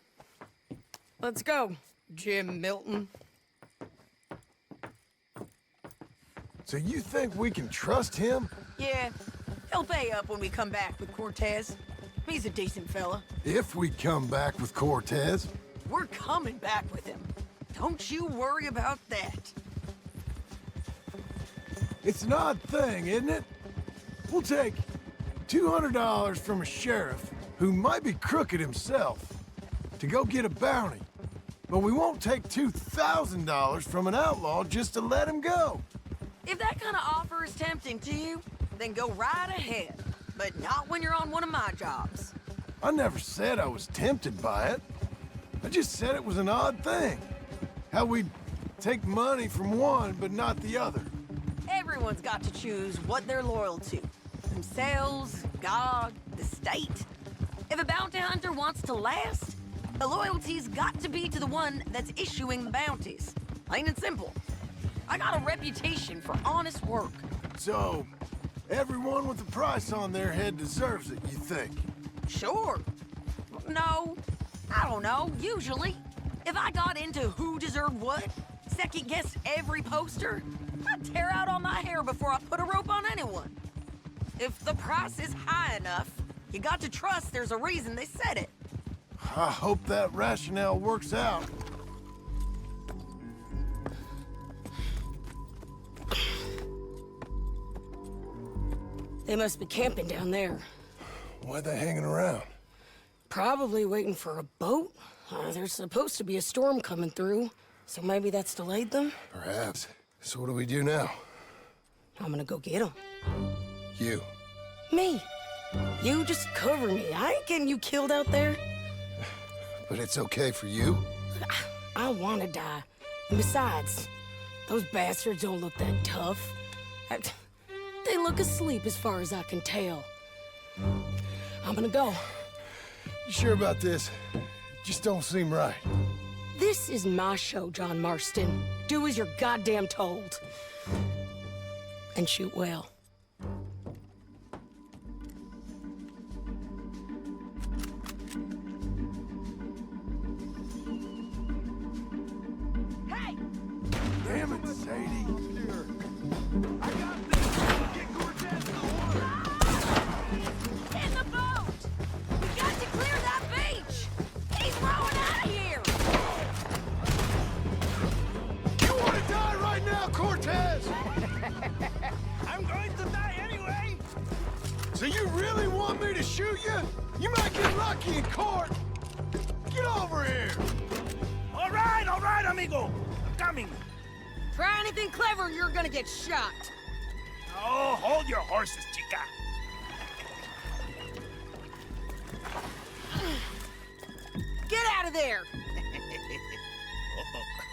Let's go, Jim Milton. So you think we can trust him? Yeah, he'll pay up when we come back with Cortez. He's a decent fella. If we come back with Cortez? We're coming back with him. Don't you worry about that. It's an odd thing, isn't it? We'll take $200 from a sheriff who might be crooked himself to go get a bounty. But we won't take $2,000 from an outlaw just to let him go. If that kind of offer is tempting to you, then go right ahead. But not when you're on one of my jobs. I never said I was tempted by it. I just said it was an odd thing. How we'd take money from one but not the other. Everyone's got to choose what they're loyal to. Themselves, God, the state. If a bounty hunter wants to last, the loyalty's got to be to the one that's issuing the bounties. Plain and simple. I got a reputation for honest work. So, everyone with a price on their head deserves it, you think? Sure. No, I don't know, usually. If I got into who deserved what, second-guessed every poster, I'd tear out all my hair before I put a rope on anyone. If the price is high enough, you got to trust there's a reason they said it. I hope that rationale works out. They must be camping down there. Why are they hanging around? Probably waiting for a boat. There's supposed to be a storm coming through, so maybe that's delayed them? Perhaps. So what do we do now? I'm gonna go get them. You. Me. You just cover me. I ain't getting you killed out there. But it's okay for you? I wanna die. And besides, those bastards don't look that tough. They look asleep as far as I can tell. I'm gonna go. You sure about this? Just don't seem right. This is my show, John Marston. Do as you're goddamn told. And shoot well. Hey! Damn it, Sadie. I got this. Get Cortez in the water. In the boat! We got to clear that beach! He's rowing out of here! You want to die right now, Cortez? I'm going to die anyway! So you really want me to shoot you? You might get lucky in court. Get over here. All right, amigo. I'm coming. Try anything clever and you're gonna get shot. Oh, hold your horses, chica. Get out of there!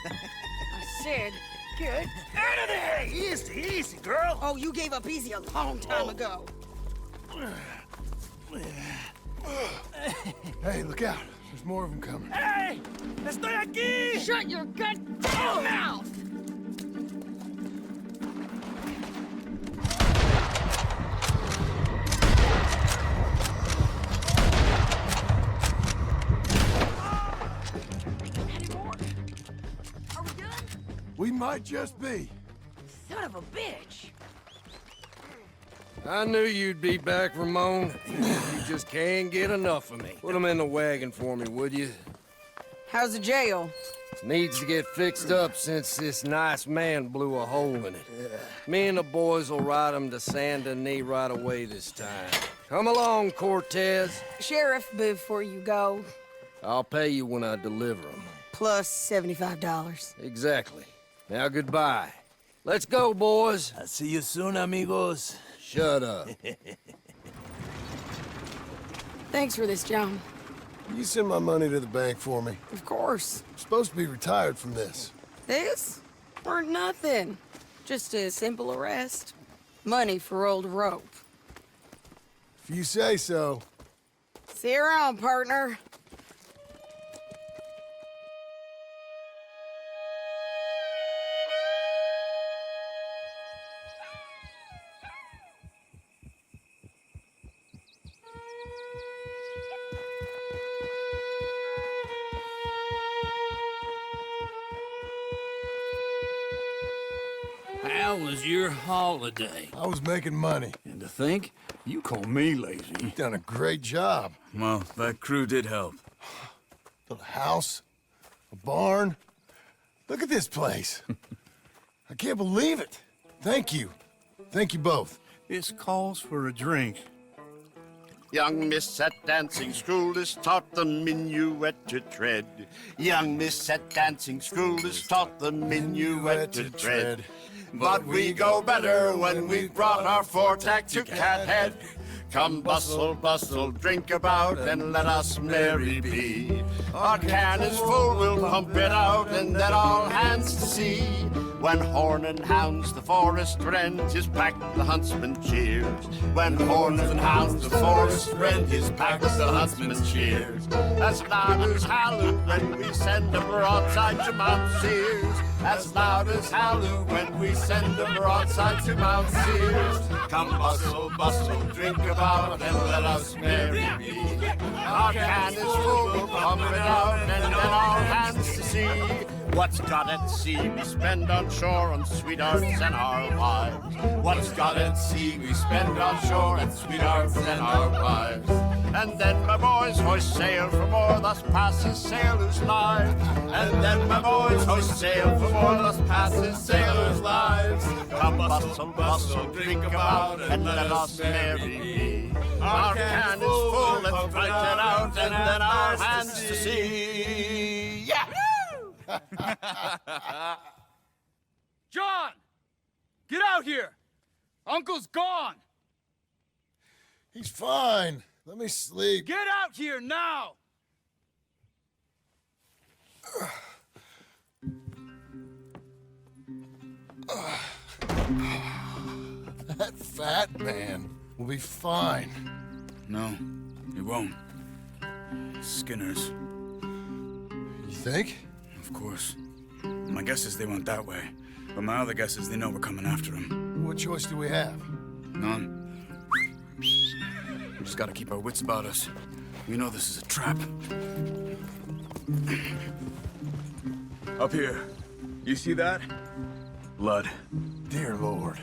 I said, get Out of there! Easy, easy, girl. Oh, you gave up easy a long time ago. Hey, look out. There's more of them coming. Hey! Estoy aquí! Shut your goddamn mouth! Any more? Are we done? We might just be. Son of a bitch! I knew you'd be back, Ramon. You just can't get enough of me. Put them in the wagon for me, would you? How's the jail? Needs to get fixed up since this nice man blew a hole in it. Me and the boys will ride him to Saint Denis right away this time. Come along, Cortez. Sheriff, before you go, I'll pay you when I deliver them. plus $75. Exactly. Now goodbye. Let's go, boys. I'll see you soon, amigos. Shut up. Thanks for this, John. You send my money to the bank for me. Of course. I'm supposed to be retired from this. This? Or nothing. Just a simple arrest. Money for old rope. If you say so. See you around, partner. How was your holiday? I was making money. And to think, you call me lazy. You've done a great job. Well, that crew did help. Built a house, a barn. Look at this place. I can't believe it. Thank you. Thank you both. This calls for a drink. Young miss at dancing school is taught the minuet to tread. Young miss at dancing school is taught the minuet to tread. But we go better when we've brought our four-tack to Cathead. Come bustle, bustle, drink about, and let us merry be. Our can is full, we'll pump it out, and let all hands to see. When horn and hounds the forest rend his pack, the huntsman cheers. When horns and hounds the forest rend his pack, the huntsman cheers. As loud as halloo when we send a broadside to Mount Sears. As loud as halloo when we send a broadside to Mount Sears. Come bustle, bustle, drink about, and let us merry be. Our can is full, we'll pump it out, and let all hands to see. What's got at sea we spend on shore on sweethearts and our wives. What lives gone at sea we spend on shore, and sweethearts and our wives. And then my boys hoist sail for more, thus passes sailors' lives. And then my boys hoist sail for more, thus passes sailors' lives. Come bustle, bustle, drink about, and let us merry be. Our can is full, let's fight it out, and then our hands to sea. Yeah! John! Get out here! Uncle's gone! He's fine. Let me sleep. Get out here now! That fat man will be fine. No, he won't. Skinner's. You think? Of course. My guess is they went that way. But my other guess is they know we're coming after him. What choice do we have? None. We just gotta keep our wits about us. We know this is a trap. Up here. You see that? Blood. Dear Lord.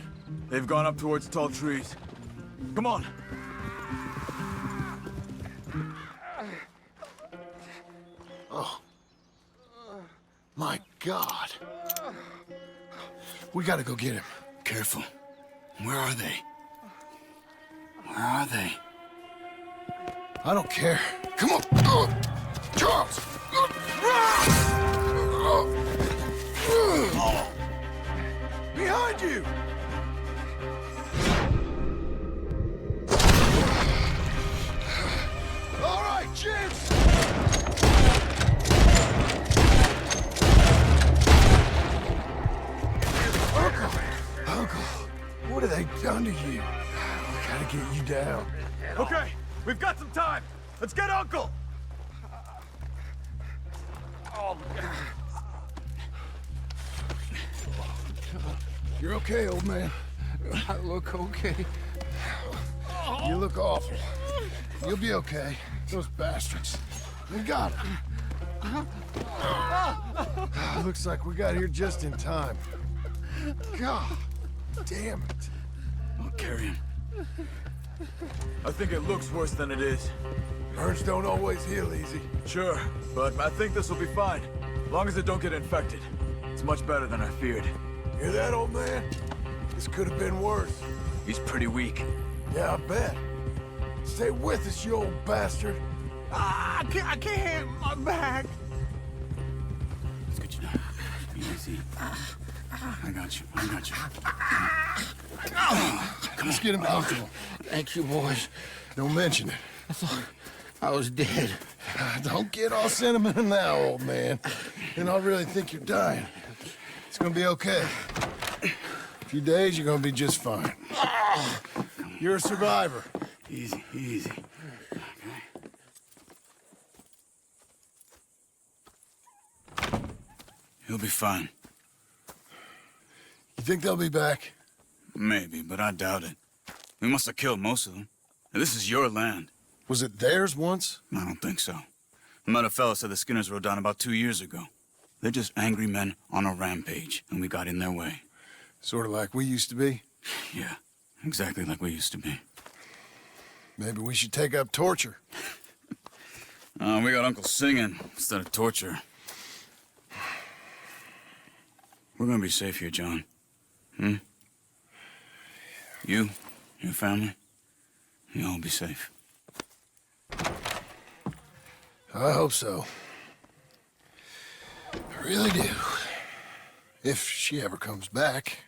They've gone up towards tall trees. Come on. Oh. My God. We gotta go get him. Careful. Where are they? Where are they? I don't care. Come on. Charles! Behind you! All right, gents! Uncle, what have they done to you? We gotta get you down. Okay, we've got some time. Let's get Uncle! Oh, You're okay, old man. I look okay. You look awful. You'll be okay. Those bastards. We got him. Looks like we got here just in time. God damn it. I'll carry him. I think it looks worse than it is. Burns don't always heal easy. Sure, but I think this will be fine. As long as it don't get infected. It's much better than I feared. Hear that, old man? This could have been worse. He's pretty weak. Yeah, I bet. Stay with us, you old bastard. I can't. My back. Let's get you down. Easy. I got you. I got you. Come on. Let's get him comfortable. Thank you, boys. Don't mention it. I thought I was dead. Don't get all sentimental now, old man. Then I'll really think you're dying. It's gonna be okay. A few days, you're gonna be just fine. You're a survivor. Easy, easy. Okay. He'll be fine. You think they'll be back? Maybe, but I doubt it. We must have killed most of them. And this is your land. Was it theirs once? I don't think so. I met a fella said the Skinners rode down about 2 years ago. They're just angry men on a rampage, and we got in their way. Sort of like we used to be? Yeah, exactly like we used to be. Maybe we should take up torture. We got Uncle singing instead of torture. We're gonna be safe here, John. Hmm? You, your family, you'll all be safe. I hope so. I really do. If she ever comes back.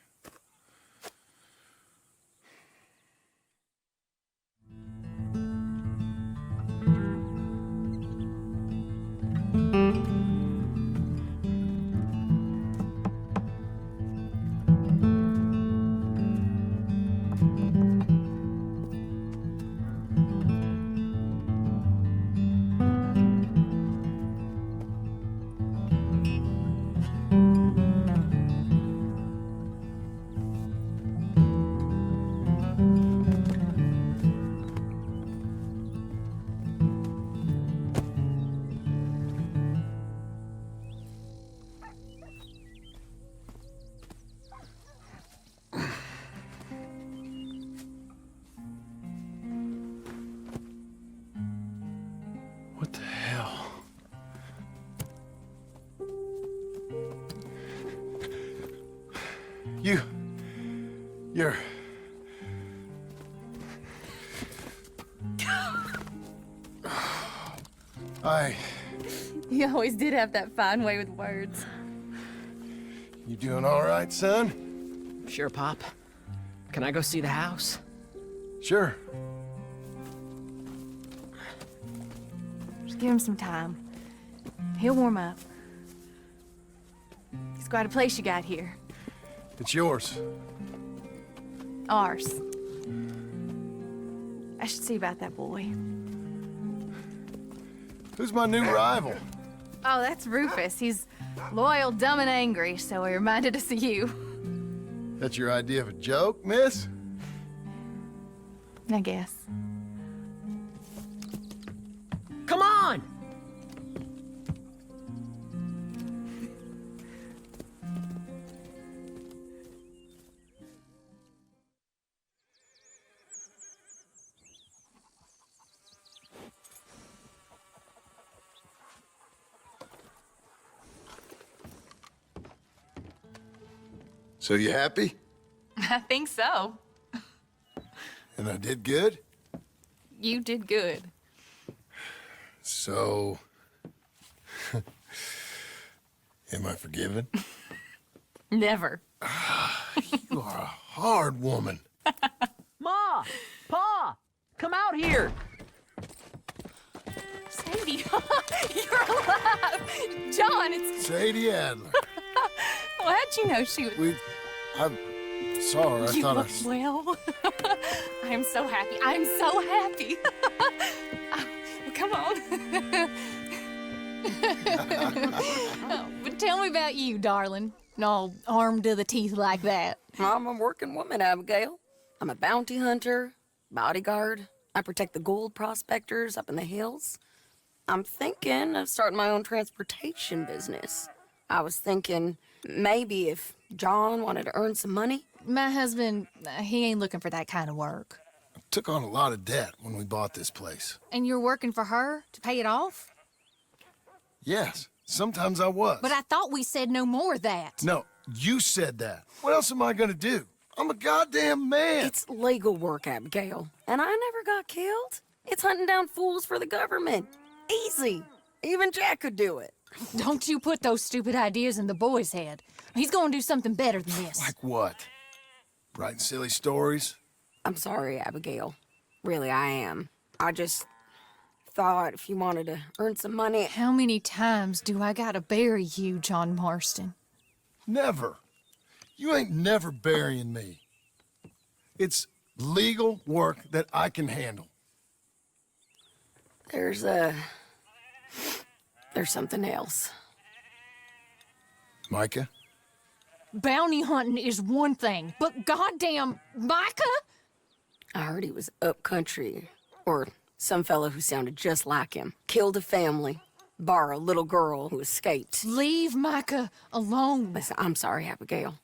You always did have that fine way with words. You doing all right, son? Sure, Pop. Can I go see the house? Sure. Just give him some time. He'll warm up. It's quite a place you got here. It's yours. Ours. I should see about that boy. Who's my new rival? Oh, that's Rufus. He's loyal, dumb, and angry, so he reminded us of you. That's your idea of a joke, miss? I guess. Come on! So you happy? I think so. And I did good? You did good. So... am I forgiven? Never. You are a hard woman. Ma! Pa! Come out here! Sadie, you're alive! John, it's... Sadie Adler. Well, how'd you know she was... I saw her. I you thought look well. I'm so happy. I'm so happy. Well, come on. Oh, but tell me about you, darling. All armed to the teeth like that. I'm a working woman, Abigail. I'm a bounty hunter, bodyguard. I protect the gold prospectors up in the hills. I'm thinking of starting my own transportation business. I was thinking maybe if John wanted to earn some money. My husband, he ain't looking for that kind of work. I took on a lot of debt when we bought this place. And you're working for her to pay it off? Yes, sometimes I was. But I thought we said no more of that. No, you said that. What else am I gonna do? I'm a goddamn man. It's legal work, Abigail. And I never got killed. It's hunting down fools for the government. Easy. Even Jack could do it. Don't you put those stupid ideas in the boy's head. He's gonna do something better than this. Like what? Writing silly stories? I'm sorry, Abigail. Really, I am. I just thought if you wanted to earn some money... How many times do I gotta bury you, John Marston? Never. You ain't never burying me. It's legal work that I can handle. There's something else. Micah? Bounty hunting is one thing, but goddamn Micah? I heard he was up country, or some fellow who sounded just like him. Killed a family, bar a little girl who escaped. Leave Micah alone. Listen, I'm sorry, Abigail.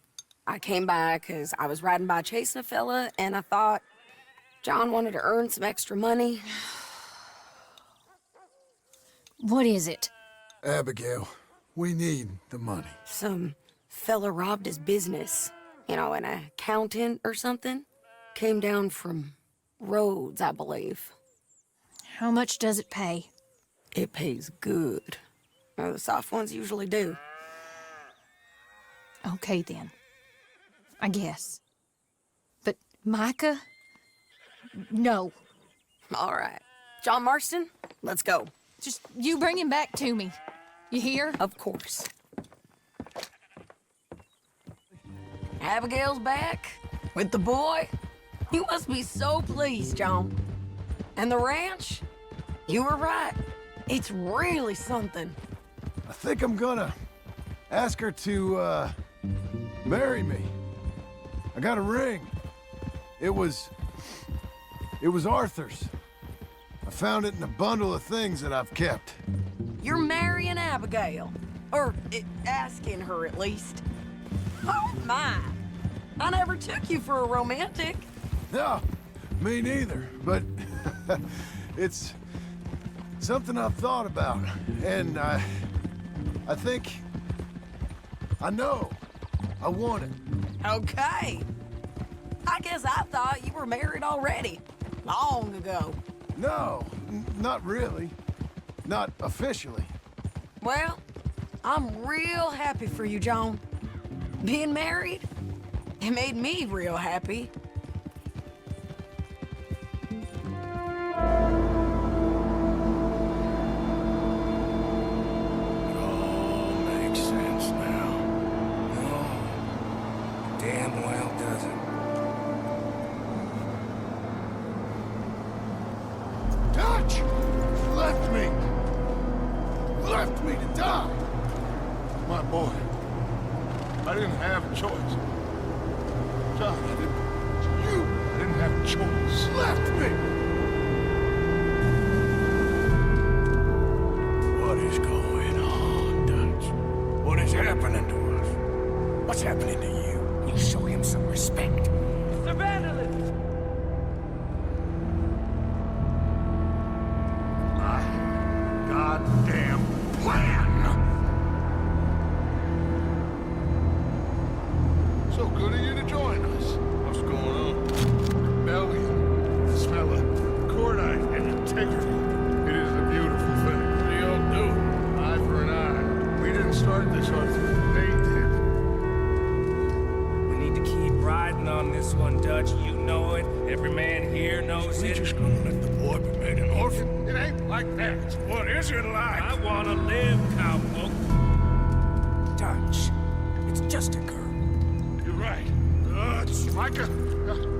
I came by because I was riding by chasing a fella, and I thought John wanted to earn some extra money. What is it? Abigail, we need the money. Some fella robbed his business. You know, an accountant or something. Came down from Rhodes, I believe. How much does it pay? It pays good. Well, the soft ones usually do. Okay, then. I guess. But Micah? No. All right. John Marston, let's go. Just you bring him back to me. You hear? Of course. Abigail's back with the boy. You must be so pleased, John. And the ranch? You were right. It's really something. I think I'm gonna ask her to, marry me. I got a ring. It was Arthur's. I found it in a bundle of things that I've kept. You're marrying Abigail. Or asking her, at least. Oh, my. I never took you for a romantic. No, me neither. But it's something I've thought about. And I think... I know. I want it. Okay. I guess I thought you were married already. Long ago. No, not really. Not officially. Well, I'm real happy for you, John. Being married, it made me real happy. Makes sense now. Oh, damn well does it. Dutch! Left me! Left me to die! My boy, I didn't have a choice. John, I didn't have a choice. Left me! What is going on, Dutch? What is happening to us? What's happening to you? You show him some respect. Sir Vandalin! My goddamn plan! So good of you to join us. What's going on? Rebellion. The smell of cordite and integrity. It is a beautiful thing. What do y'all do? Eye for an eye. We didn't start this, Arthur. They did. We need to keep riding on this one, Dutch. You know it. Every man here knows We it. just gonna let the boy be made an orphan? It ain't like that. What is it like? I want to live, cowpoke. Dutch, it's just a girl. You're right. Micah,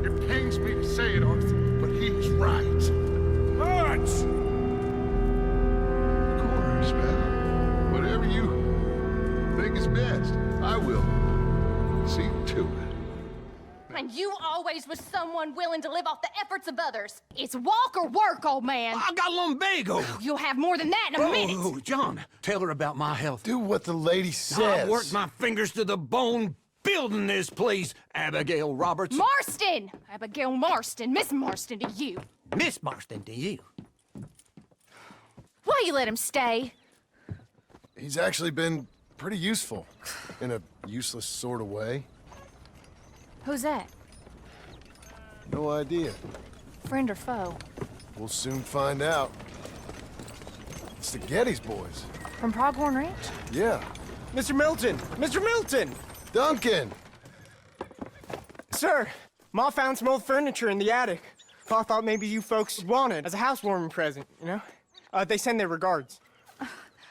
it pains me to say it, Arthur, but he's right. Arch! Of course, man. Whatever you think is best, I will see to it. And you always was someone willing to live off the efforts of others. It's walk or work, old man. I got lumbago. You'll have more than that in a minute. Oh, John, tell her about my health. Do what the lady says. I worked my fingers to the bone building this place, Abigail Roberts. Marston! Abigail Marston. Miss Marston to you. Miss Marston to you. Why you let him stay? He's actually been pretty useful. In a useless sort of way. Who's that? No idea. Friend or foe? We'll soon find out. It's the Geddes boys. From Pronghorn Ranch? Yeah. Mr. Milton! Mr. Milton! Duncan! Sir, Ma found some old furniture in the attic. Pa thought maybe you folks would want it as a housewarming present, you know? They send their regards.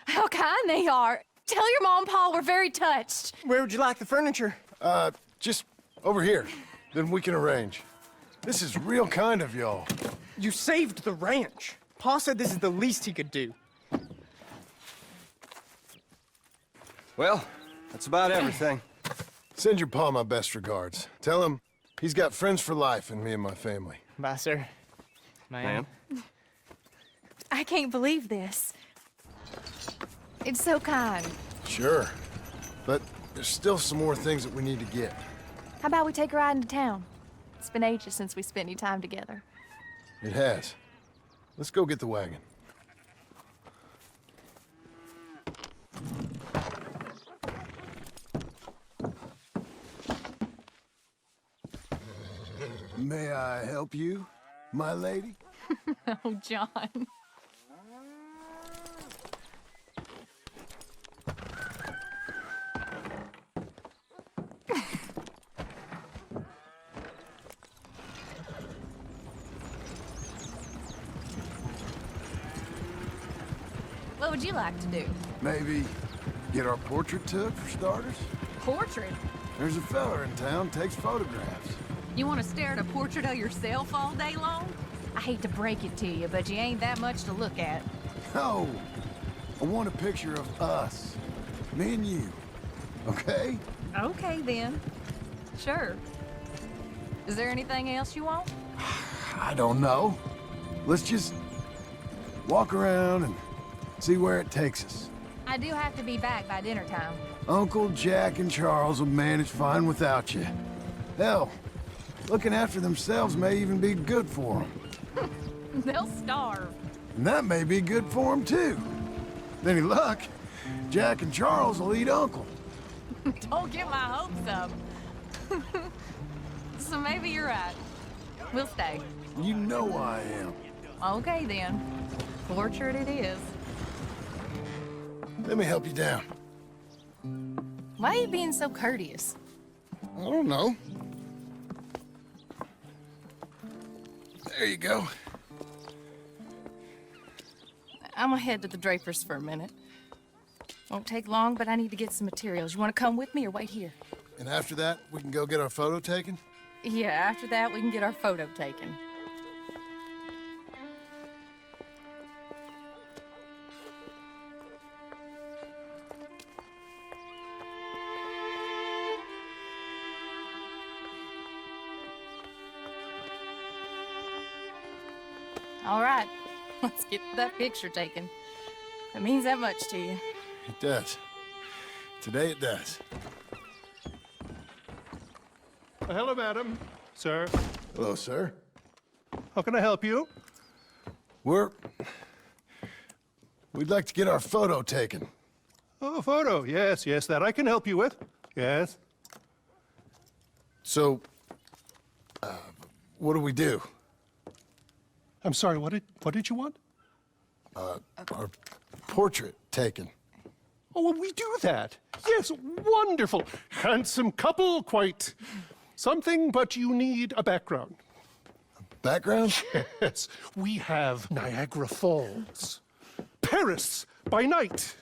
How kind they are. Tell your mom and pa we're very touched. Where would you like the furniture? Just over here. Then we can arrange. This is real kind of y'all. You saved the ranch. Pa said this is the least he could do. Well, that's about everything. Send your pa my best regards. Tell him he's got friends for life in me and my family. Bye, sir. Ma'am. I can't believe this. It's so kind. Sure. But there's still some more things that we need to get. How about we take a ride into town? It's been ages since we spent any time together. It has. Let's go get the wagon. May I help you, my lady? Oh, John. What would you like to do? Maybe get our portrait took, for starters? Portrait? There's a fella in town takes photographs. You want to stare at a portrait of yourself all day long? I hate to break it to you, but you ain't that much to look at. No, I want a picture of us. Me and you. Okay? Okay, then. Sure. Is there anything else you want? I don't know. Let's just walk around and see where it takes us. I do have to be back by dinner time. Uncle Jack and Charles will manage fine without you. Hell, looking after themselves may even be good for them. They'll starve. And that may be good for them, too. With any luck, Jack and Charles will eat Uncle. Don't get my hopes up. So maybe you're right. We'll stay. You know I am. Okay, then. Portrait it is. Let me help you down. Why are you being so courteous? I don't know. There you go. I'm gonna head to the Drapers for a minute. Won't take long, but I need to get some materials. You wanna come with me or wait here? And after that, we can go get our photo taken? Yeah, after that, we can get our photo taken. All right, let's get that picture taken. It means that much to you. It does. Today it does. Hello, madam. Sir. Hello, sir. How can I help you? We'd like to get our photo taken. Oh, photo. Yes, yes, that I can help you with. Yes. So, what do we do? I'm sorry, what did you want? Our portrait taken. Oh, well, we do that. Yes, wonderful. Handsome couple, quite something, but you need a background. Background? Yes, we have Niagara Falls, Paris by night.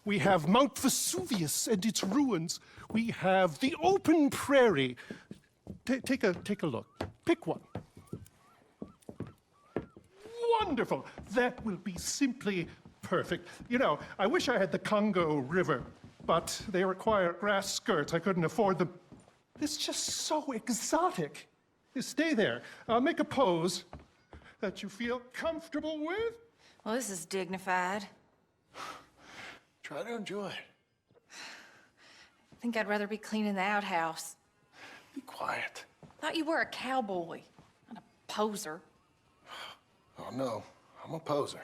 We have Mount Vesuvius and its ruins. We have the open prairie. Take a look. Pick one. Wonderful. That will be simply perfect. You know, I wish I had the Congo River, but they require grass skirts. I couldn't afford them. It's just so exotic. You stay there. Make a pose that you feel comfortable with. Well, this is dignified. Try to enjoy it. I think I'd rather be cleaning the outhouse. Be quiet. Thought you were a cowboy, not a poser. Oh, no. I'm a poser.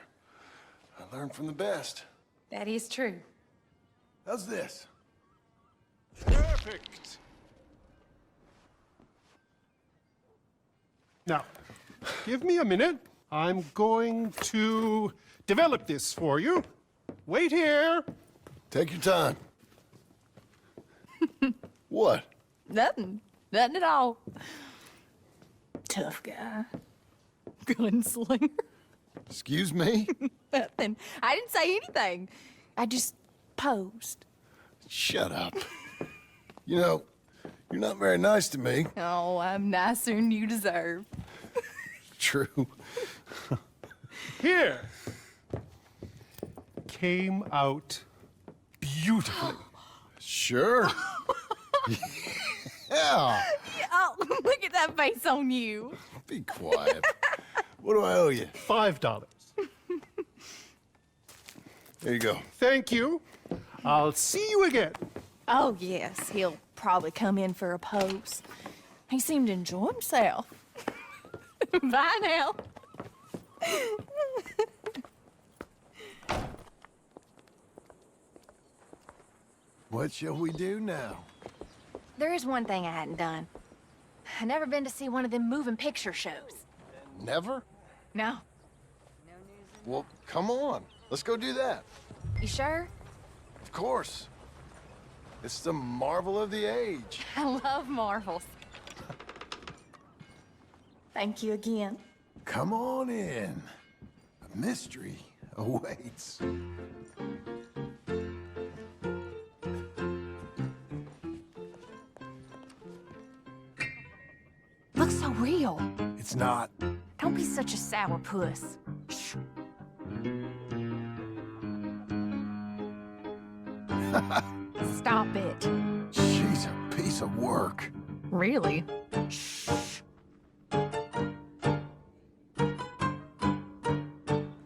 I learned from the best. That is true. How's this? Perfect. Now, give me a minute. I'm going to develop this for you. Wait here. Take your time. What? Nothing. Nothing at all. Tough guy. Gunslinger. Excuse me? Nothing. I didn't say anything. I just posed. Shut up. You know, you're not very nice to me. Oh, I'm nicer than you deserve. True. Here. Came out beautifully. Sure. Yeah. Oh, look at that face on you. Be quiet. What do I owe you? $5. There you go. Thank you. I'll see you again. Oh, yes. He'll probably come in for a pose. He seemed to enjoy himself. Bye now. What shall we do now? There is one thing I hadn't done. I've never been to see one of them moving picture shows. Never? No. Well, come on. Let's go do that. You sure? Of course. It's the marvel of the age. I love marvels. Thank you again. Come on in. A mystery awaits. Looks so real. It's not. Don't be such a sourpuss. Shh. Stop it. She's a piece of work. Really? Shh. All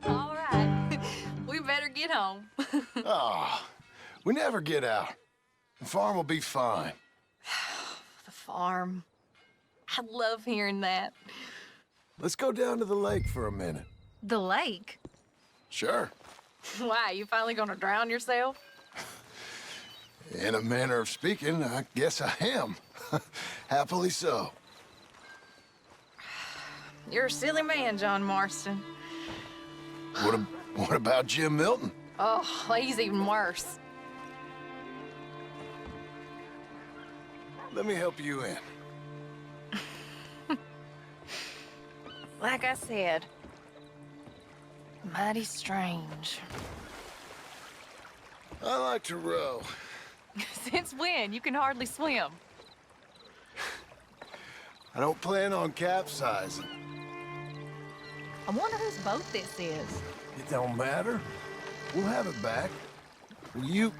right. We better get home. Ah, we never get out. The farm will be fine. The farm. I love hearing that. Let's go down to the lake for a minute. The lake? Sure. Why, you finally gonna drown yourself? In a manner of speaking, I guess I am. Happily so. You're a silly man, John Marston. What about Jim Milton? Oh, he's even worse. Let me help you in. Like I said, mighty strange. I like to row. Since when? You can hardly swim. I don't plan on capsizing. I wonder whose boat this is. It don't matter. We'll have it back. Will you...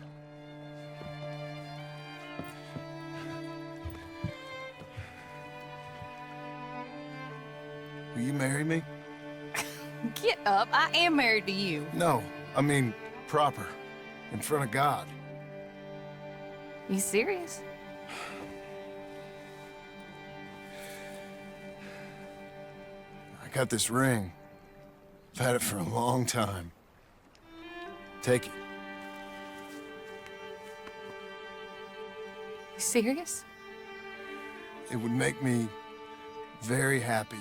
Will you marry me? Get up. I am married to you. No, I mean proper. In front of God. You serious? I got this ring. I've had it for a long time. Take it. You serious? It would make me very happy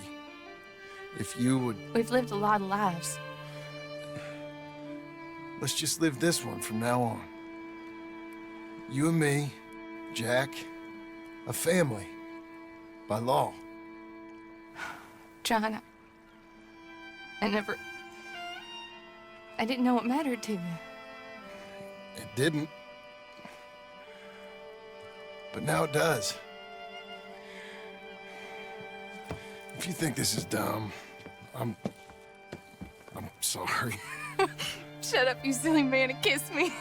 if you would... We've lived a lot of lives. Let's just live this one from now on. You and me, Jack, a family, by law. John, I didn't know it mattered to you. It didn't. But now it does. If you think this is dumb, I'm sorry. Shut up, you silly man, and kiss me.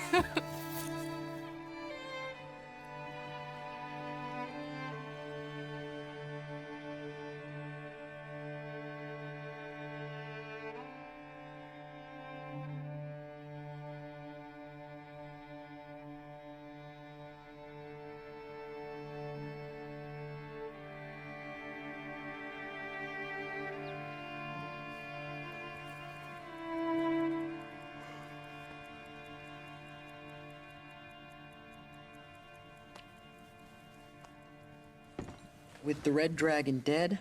With the Red Dragon dead,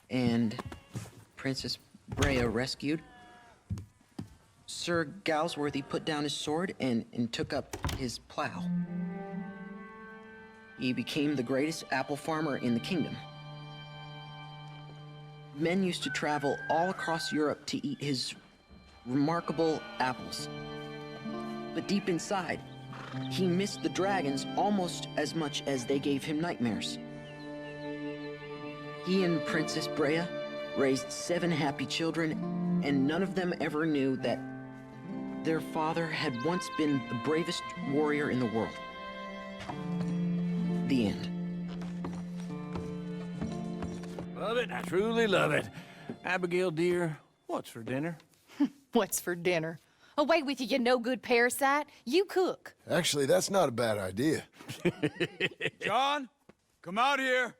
and Princess Brea rescued, Sir Galsworthy put down his sword and took up his plow. He became the greatest apple farmer in the kingdom. Men used to travel all across Europe to eat his remarkable apples. But deep inside, he missed the dragons almost as much as they gave him nightmares. He and Princess Brea raised 7 happy children, and none of them ever knew that their father had once been the bravest warrior in the world. The end. Love it. I truly love it. Abigail, dear, what's for dinner? What's for dinner? Away with you, you no-good parasite. You cook. Actually, that's not a bad idea. John, come out here.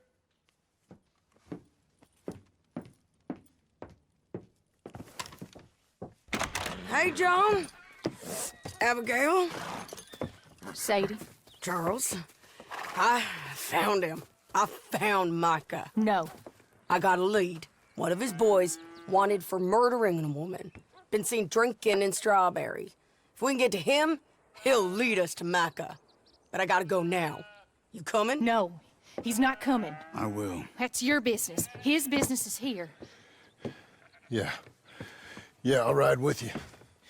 Hey, John. Abigail. Sadie. Charles. I found him. I found Micah. No. I got a lead. One of his boys wanted for murdering a woman. Been seen drinking in Strawberry. If we can get to him, he'll lead us to Micah. But I gotta go now. You coming? No, he's not coming. I will. That's your business. His business is here. Yeah. Yeah, I'll ride with you.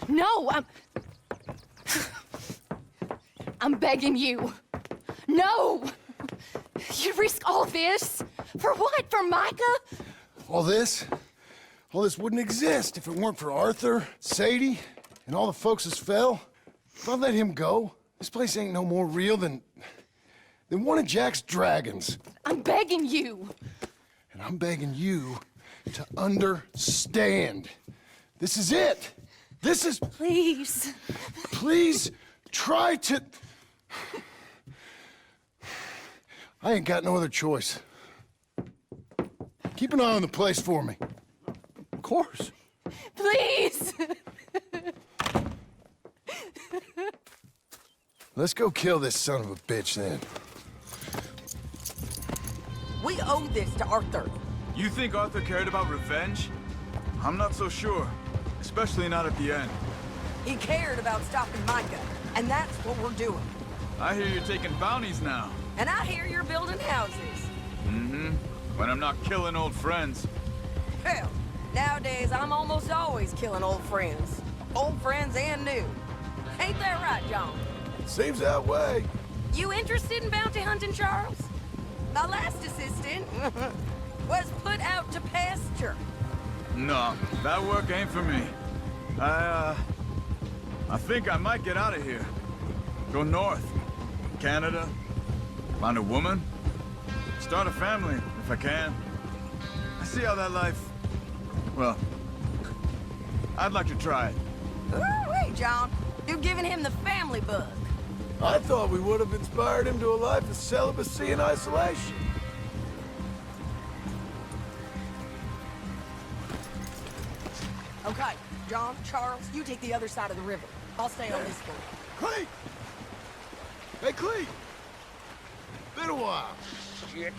No, I'm begging you. No! You risk all this? For what? For Micah? All this wouldn't exist if it weren't for Arthur, Sadie, and all the folks that fell. If I let him go, this place ain't no more real than one of Jack's dragons. I'm begging you. And I'm begging you to understand. This is it. This is... Please. Please try to... I ain't got no other choice. Keep an eye on the place for me. Of course. Please. Let's go kill this son of a bitch then. We owe this to Arthur. You think Arthur cared about revenge? I'm not so sure. Especially not at the end. He cared about stopping Micah, and that's what we're doing. I hear you're taking bounties now. And I hear you're building houses. Mm-hmm. When I'm not killing old friends. Hell, nowadays I'm almost always killing old friends. Old friends and new. Ain't that right, John? Seems that way. You interested in bounty hunting, Charles? My last assistant was put out to pasture. No, that work ain't for me. I think I might get out of here. Go north. Canada. Find a woman. Start a family, if I can. I see how that life... Well, I'd like to try it. Ooh-wee, John. You've given him the family bug. I thought we would have inspired him to a life of celibacy and isolation. Okay, John, Charles, you take the other side of the river. I'll stay on this one. Cleet! Hey, Cleet! Been a while. Shit.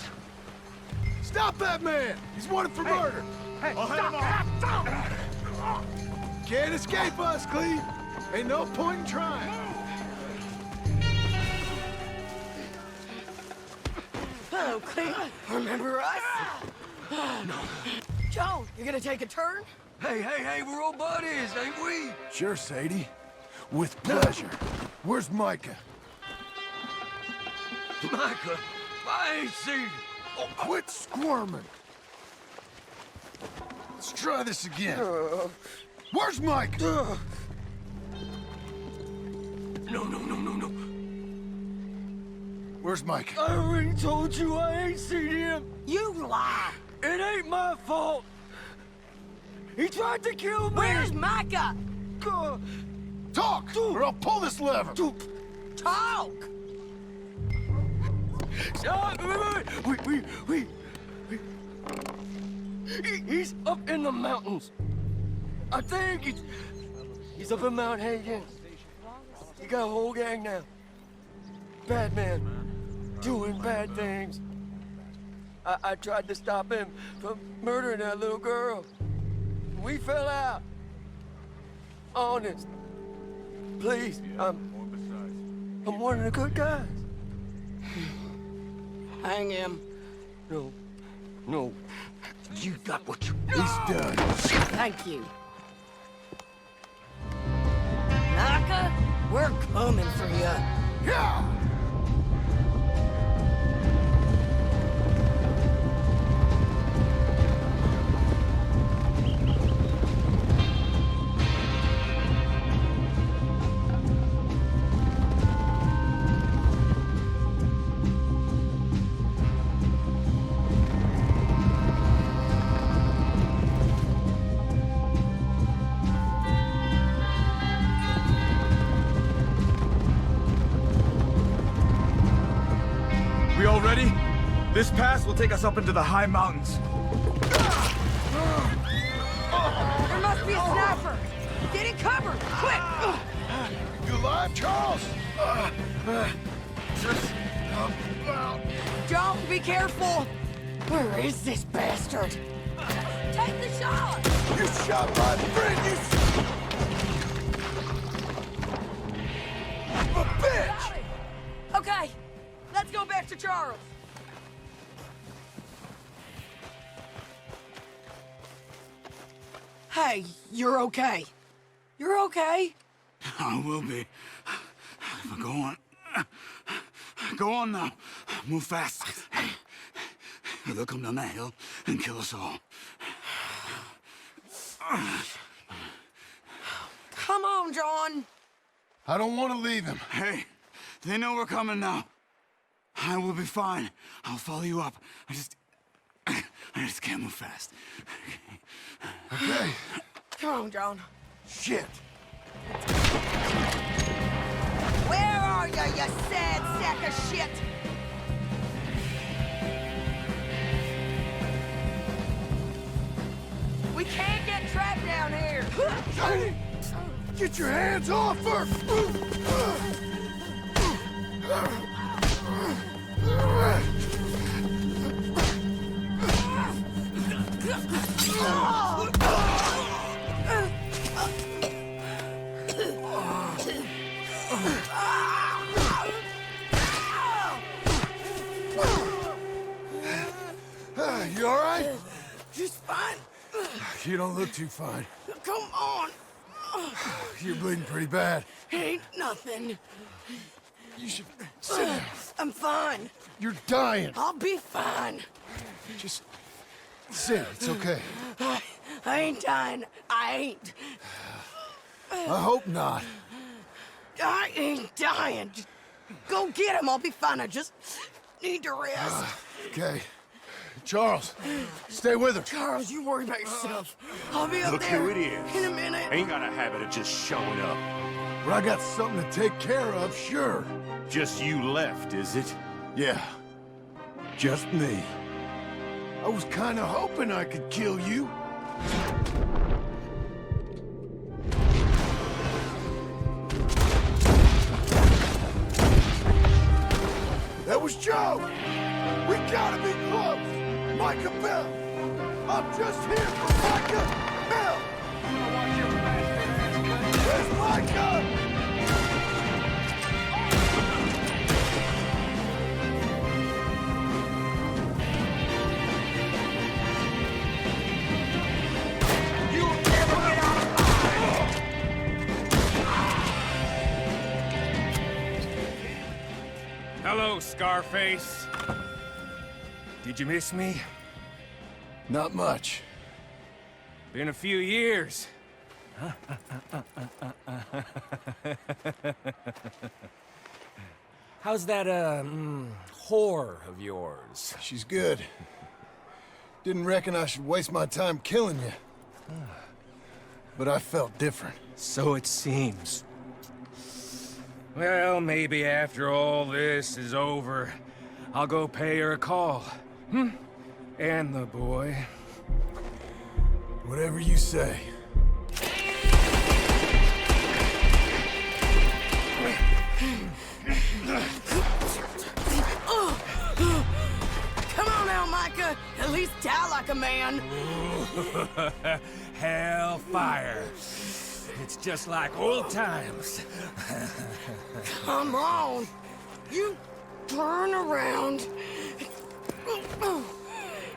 Stop that man! He's wanted for murder! Hey, stop! Can't escape us, Cleet! Ain't no point in trying. Hello, Cleve. Remember us? No. Joe, you gonna take a turn? Hey, we're old buddies, ain't we? Sure, Sadie. With pleasure. Where's Micah? Micah, I ain't seen you. Oh, quit squirming. Let's try this again. Where's Micah? No. Where's Micah? I already told you I ain't seen him. You lie. It ain't my fault. He tried to kill me. Where's Micah? Talk, or I'll pull this lever. Talk. Wait. He's up in the mountains. I think he's up in Mount Hagen. He got a whole gang now. Bad man, doing bad things. I tried to stop him from murdering that little girl. We fell out. Honest. Please, I'm one of the good guys. Hang him. No. You got what you... He's done. Thank you. Micah, we're coming for you. Yeah! We all ready? This pass will take us up into the high mountains. There must be a sniper. Get in cover, quick! You alive, Charles? Don't be careful. Where is this bastard? Take the shot. You shot my friend, you son of a bitch! Okay, let's go back to Charles. Hey, you're okay. You're okay. I will be. But go on. Go on now. Move fast. They'll come down that hill and kill us all. Come on, John. I don't want to leave him. Hey, they know we're coming now. I will be fine. I'll follow you up. I just can't move fast. Okay. Come on, John. Shit. Where are you, you sad sack of shit? We can't get trapped down here. Sadie! Get your hands off her! You all right? Just fine. You don't look too fine. Come on. You're bleeding pretty bad. Ain't nothing. You should sit down. I'm fine. You're dying. I'll be fine. Just sit. It's okay. I ain't dying. I ain't. I hope not. I ain't dying. Just go get him. I'll be fine. I just need to rest. Okay. Charles, stay with her. Charles, you worry about yourself. I'll be up Look there who it is. in a minute. Ain't got a habit of just showing up. But I got something to take care of, sure. Just you left, is it? Yeah. Just me. I was kind of hoping I could kill you. That was Joe! We gotta be close! Micah Bell! I'm just here for Micah Bell! Where's Micah? Hello, Scarface. Did you miss me? Not much. Been a few years. How's that, whore of yours? She's good. Didn't reckon I should waste my time killing you. But I felt different. So it seems. Well, maybe after all this is over, I'll go pay her a call. And the boy. Whatever you say. Come on now, Micah. At least die like a man. Hellfire. It's just like old times. Come on. You turn around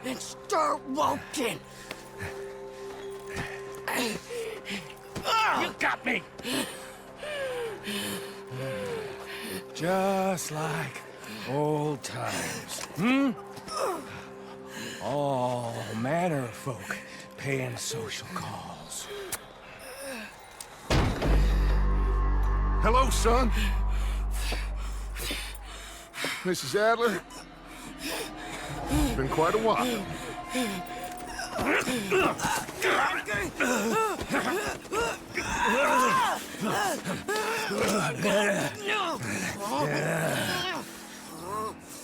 and start walking. You got me. Just like old times. All manner of folk paying social calls. Hello, son. Mrs. Adler. It's been quite a while.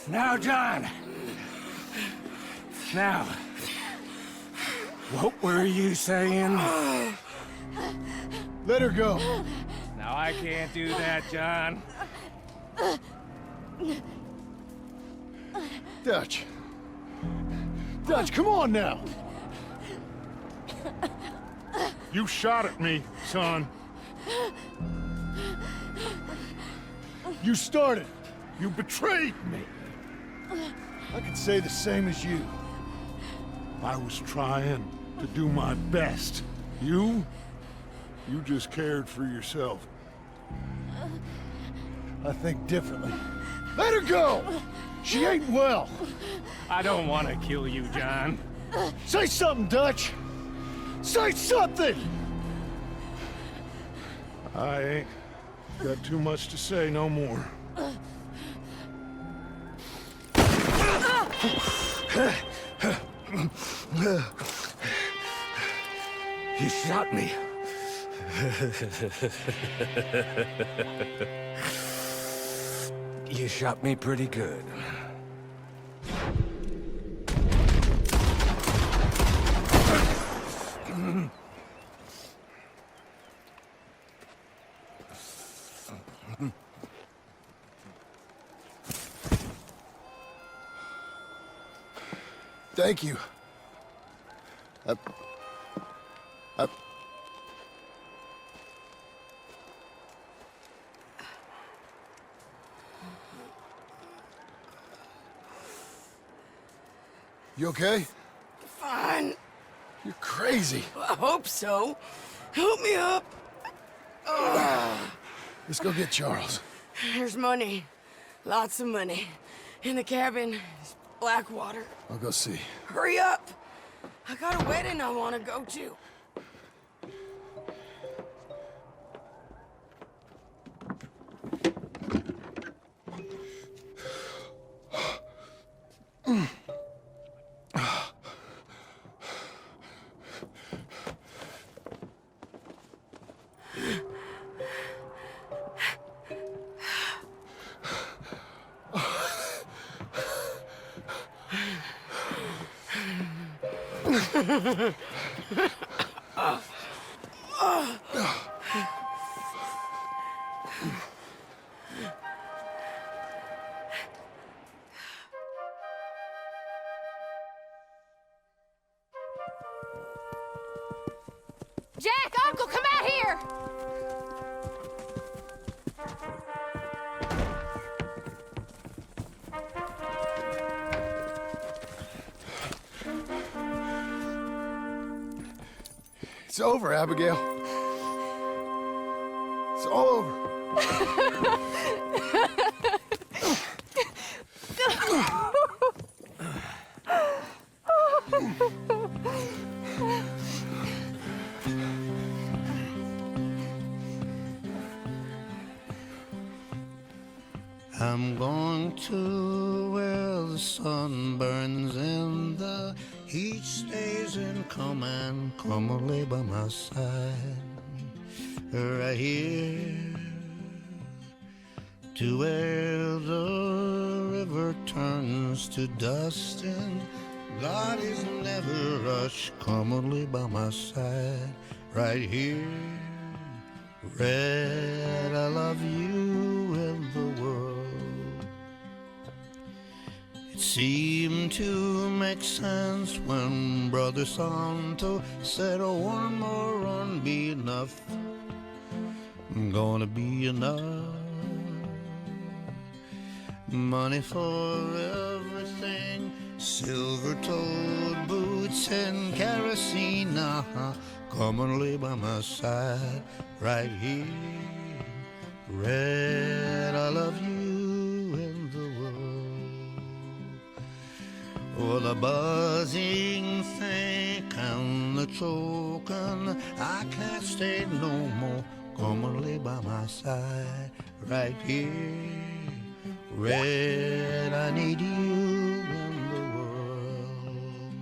Now, John. Now, what were you saying? Let her go. Now, I can't do that, John. Dutch. Dutch, come on now. You shot at me, son. You started. You betrayed me. I could say the same as you. I was trying to do my best. You just cared for yourself. I think differently. Let her go! She ain't well. I don't want to kill you, John. Say something, Dutch. Say something! I ain't got too much to say no more. You shot me. You shot me pretty good. Thank you. You okay? You're crazy. I hope so. Help me up. Let's go get Charles. There's money. Lots of money. In the cabin, it's Blackwater. I'll go see. Hurry up. I got a wedding I want to go to. Jack, Uncle, come out here! It's over, Abigail. It's all over. I'm going to where the sun burns and the heat stays in command. Come and lay by my side, right here, to where the river turns to dust and bodies never rush. Come and lay by my side, right here. Red, I love you and the world. It seemed to make sense when Brother Santo said, oh, one more run be enough. Gonna be enough. Money for everything, silver-toed boots and kerosene. Come and lay by my side, right here. Red, I love you and the world. Oh, the buzzing think and the choking, I can't stay no more. Come and lay by my side, right here. Red, I need you in the world.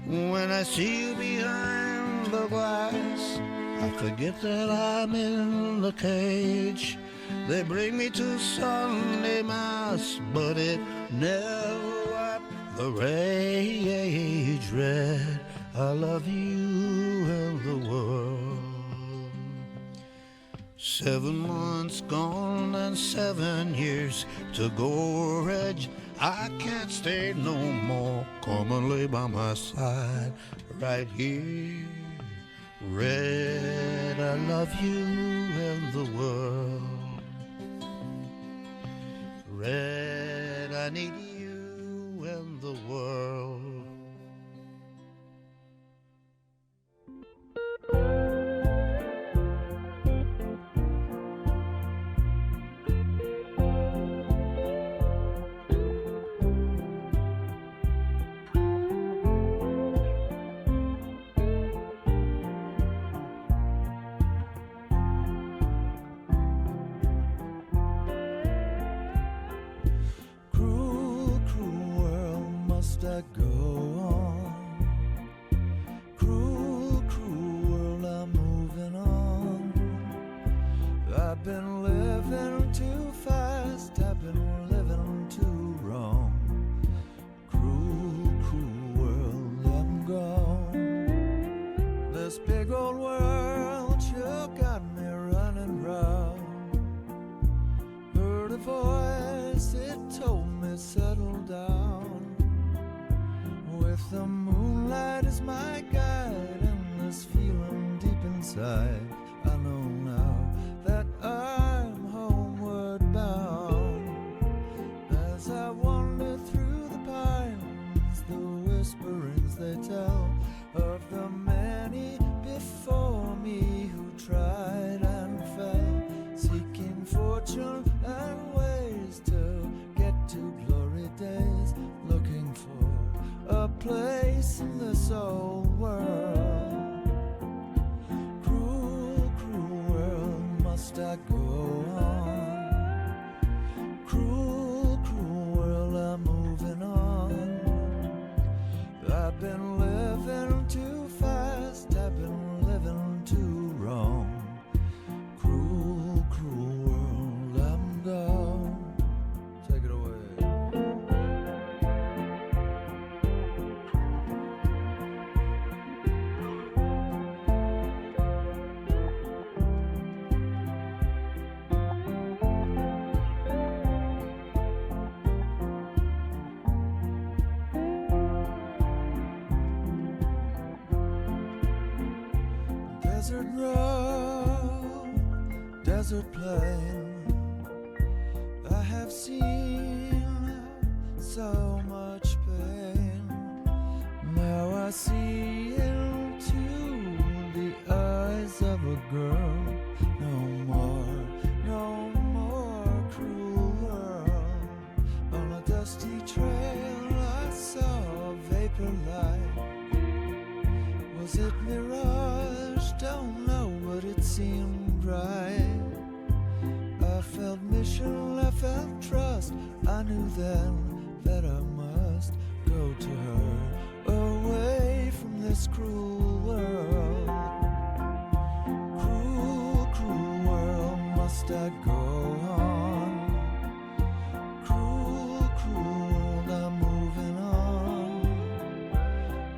When I see you behind the glass, I forget that I'm in the cage. They bring me to Sunday Mass, but it never wiped the rage. Red, I love you and the world. 7 months gone and 7 years to go, Reg. I can't stay no more. Come and lay by my side, right here. Red, I love you and the world. Red, I need you and the world. I go on. Cruel, cruel world, I'm moving on. I've been living too fast, I've been living too wrong. Cruel, cruel world, I'm gone. This big old world sure got me running round. Heard a voice, it told me settle down. With the moonlight as my guide and this feeling deep inside, I know now that I'm homeward bound. As I wander through the pines, the whisperings they tell soul world. Cruel, cruel world, must I go on? Cruel, cruel world, I'm moving on. I've been living too fast, I've been living too wrong. Cruel, cruel world, I'm gone. Take it away. Desert road, desert plain, I have seen so much pain. Now I see into the eyes of a girl. No more cruel world. On a dusty trail I saw a vapor light. Was it mirage? Don't know, but it seemed right. I felt mission, I felt trust. I knew then that I must go to her, away from this cruel world. Cruel, cruel world, must I go on? Cruel, cruel world, I'm moving on.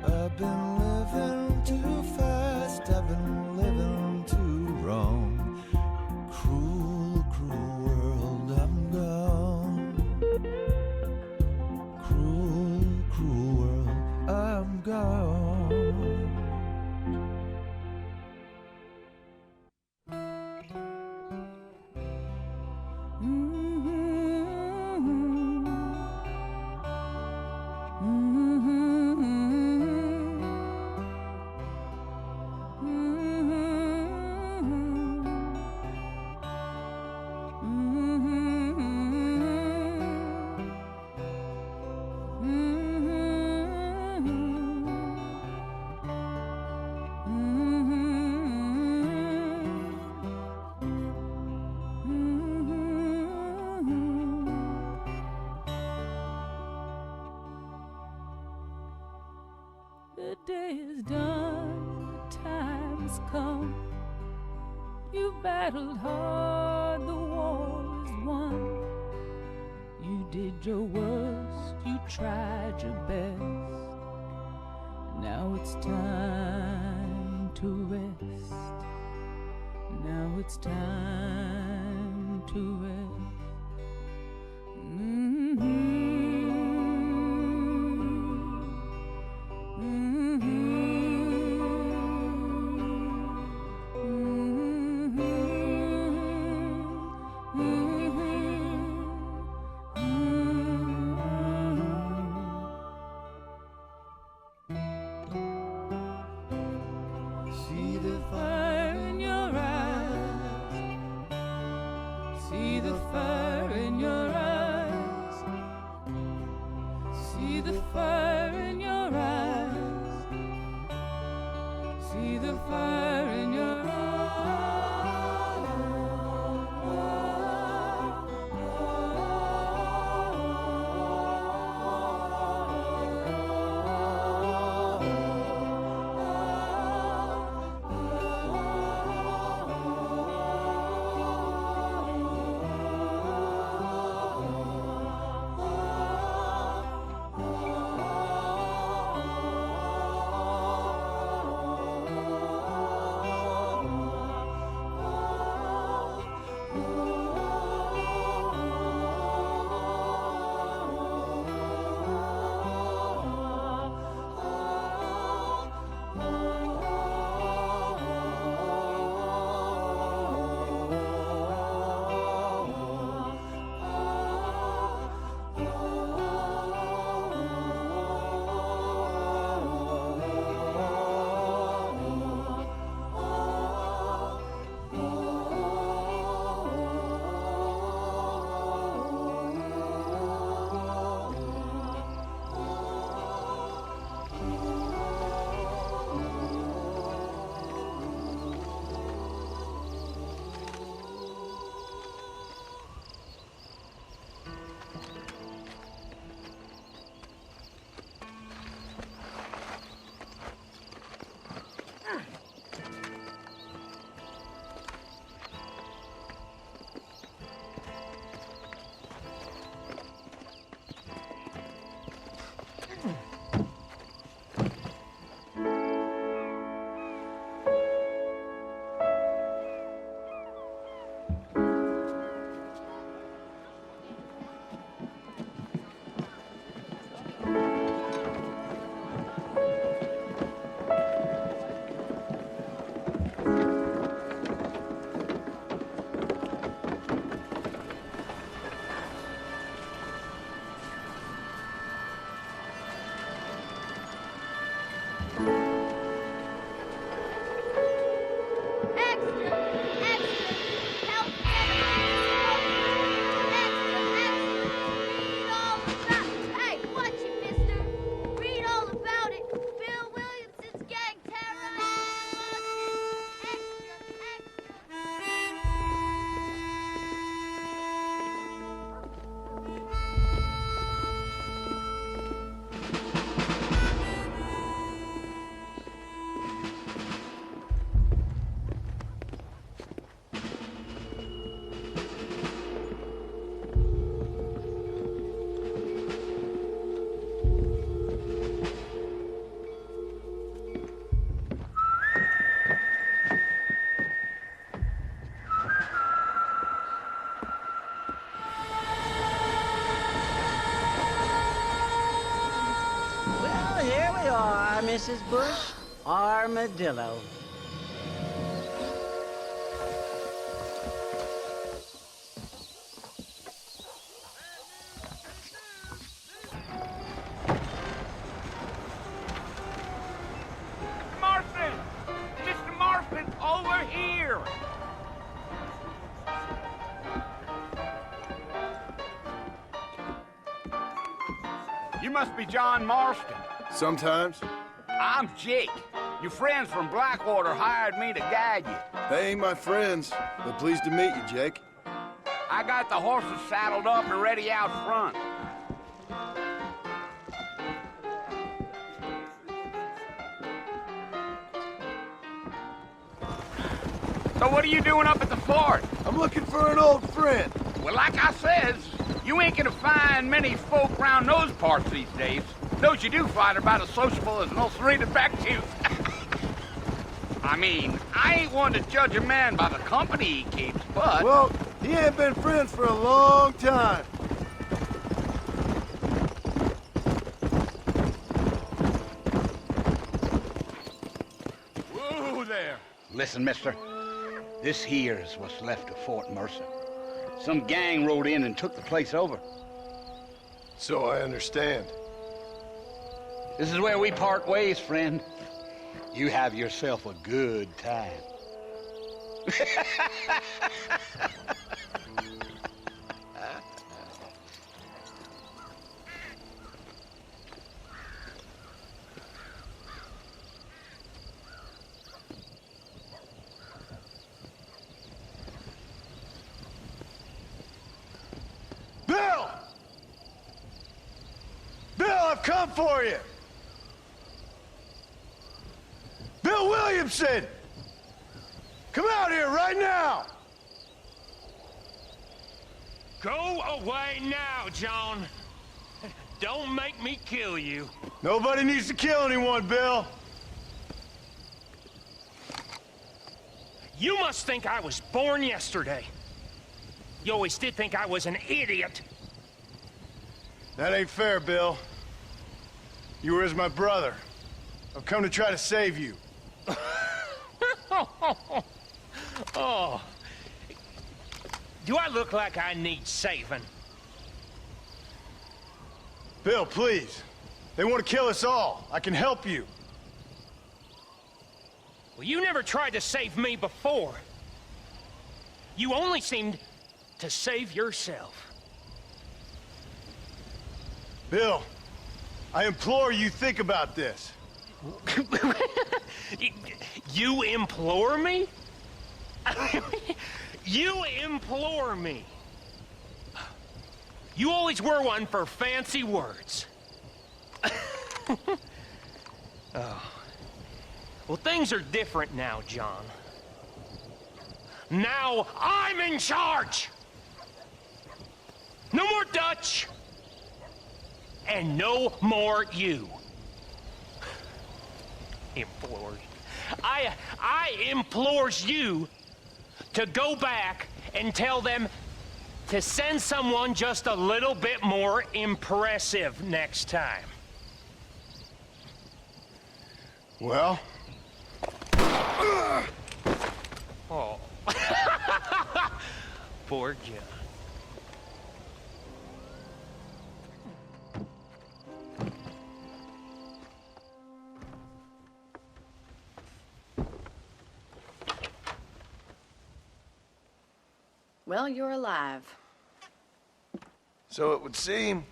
I've been living too fast, I've been living too wrong. Cruel, cruel world, I'm gone. Cruel, cruel world, I'm gone. The day is done, the time has come. You battled hard, the war is won. You did your worst, you tried your best. Now it's time to rest. Now it's time to rest. See the fire in your eyes. See the fire in your eyes. See the fire in your eyes. See the fire in your bush armadillo. Marston! Mr. Marston, over here! You must be John Marston. Sometimes. I'm Jake. Your friends from Blackwater hired me to guide you. They ain't my friends, but pleased to meet you, Jake. I got the horses saddled up and ready out front. So what are you doing up at the fort? I'm looking for an old friend. Well, like I says, you ain't gonna find many folk round those parts these days. Those you do find are about as sociable as an ulcerated back tooth. I mean, I ain't one to judge a man by the company he keeps, but... Well, he ain't been friends for a long time. Whoa there. Listen, mister. This here's what's left of Fort Mercer. Some gang rode in and took the place over. So I understand. This is where we part ways, friend. You have yourself a good time. Bill! Bill, I've come for you! Bill Williamson! Come out here right now! Go away now, John. Don't make me kill you. Nobody needs to kill anyone, Bill. You must think I was born yesterday. You always did think I was an idiot. That ain't fair, Bill. You were as my brother. I've come to try to save you. Oh. Do I look like I need saving? Bill, please. They want to kill us all. I can help you. Well, you never tried to save me before. You only seemed to save yourself. Bill, I implore you think about this. You implore me? You implore me. You always were one for fancy words. Oh. Well, things are different now, John. Now I'm in charge! No more Dutch! And no more you. Implores. I implores you to go back and tell them to send someone just a little bit more impressive next time. Well? Oh. Poor John. Well, you're alive. So it would seem.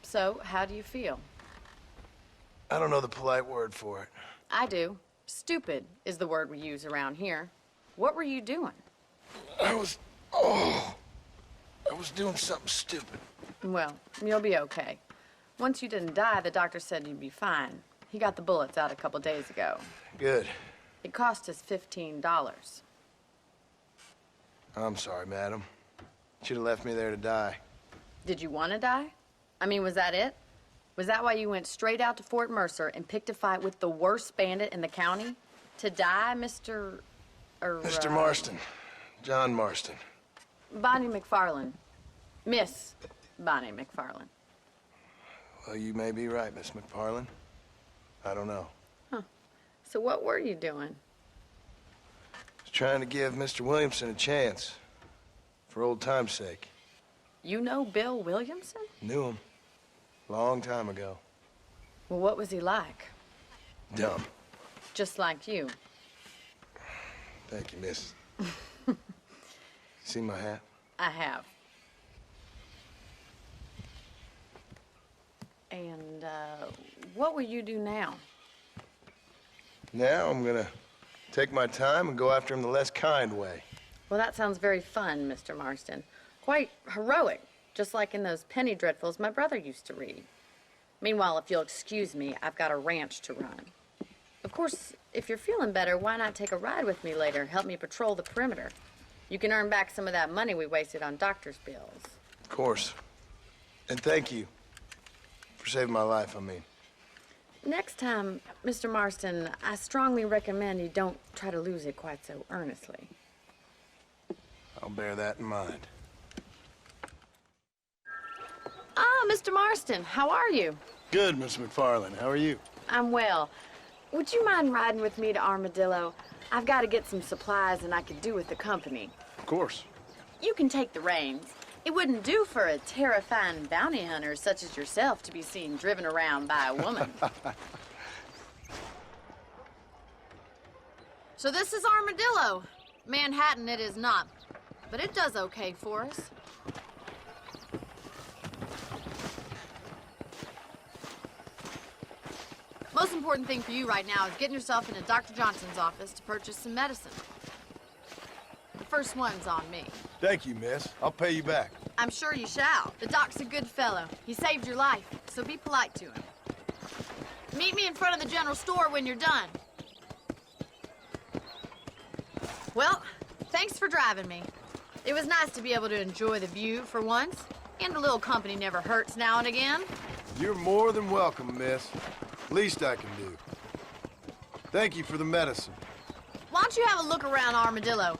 So, how do you feel? I don't know the polite word for it. I do. Stupid is the word we use around here. What were you doing? I was doing something stupid. Well, you'll be okay. Once you didn't die, the doctor said you'd be fine. He got the bullets out a couple days ago. Good. It cost us $15. I'm sorry, madam. Should have left me there to die. Did you want to die? I mean, was that it? Was that why you went straight out to Fort Mercer and picked a fight with the worst bandit in the county? To die, Mr. Mr. Marston. John Marston. Bonnie McFarland. Miss Bonnie McFarland. Well, you may be right, Miss McFarland. I don't know. Oh. So what were you doing? Was trying to give Mr. Williamson a chance. For old time's sake. You know Bill Williamson? Knew him. Long time ago. Well, what was he like? Dumb. Just like you. Thank you, miss. See my hat? I have. And, what will you do now? Now I'm gonna take my time and go after him the less kind way. Well, that sounds very fun, Mr. Marston. Quite heroic, just like in those penny dreadfuls my brother used to read. Meanwhile, if you'll excuse me, I've got a ranch to run. Of course, if you're feeling better, why not take a ride with me later? Help me patrol the perimeter. You can earn back some of that money we wasted on doctor's bills. Of course. And thank you for saving my life, I mean. Next time, Mr. Marston, I strongly recommend you don't try to lose it quite so earnestly. I'll bear that in mind. Ah, Mr. Marston, how are you? Good, Miss McFarland. How are you? I'm well. Would you mind riding with me to Armadillo? I've got to get some supplies and I could do with the company. Of course. You can take the reins. It wouldn't do for a terrifying bounty hunter such as yourself to be seen driven around by a woman. So this is Armadillo. Manhattan it is not, but it does okay for us. Most important thing for you right now is getting yourself into Dr. Johnson's office to purchase some medicine. The first one's on me. Thank you, miss. I'll pay you back. I'm sure you shall. The doc's a good fellow. He saved your life, so be polite to him. Meet me in front of the general store when you're done. Well, thanks for driving me. It was nice to be able to enjoy the view for once, and a little company never hurts now and again. You're more than welcome, miss. Least I can do. Thank you for the medicine. Why don't you have a look around Armadillo?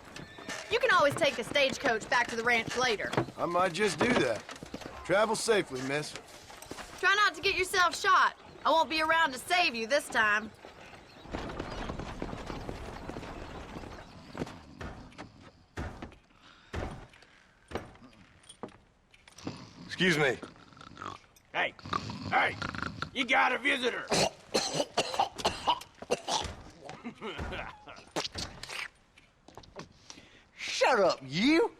You can always take a stagecoach back to the ranch later. I might just do that. Travel safely, miss. Try not to get yourself shot. I won't be around to save you this time. Excuse me. Hey, hey, you got a visitor. Shut up, you!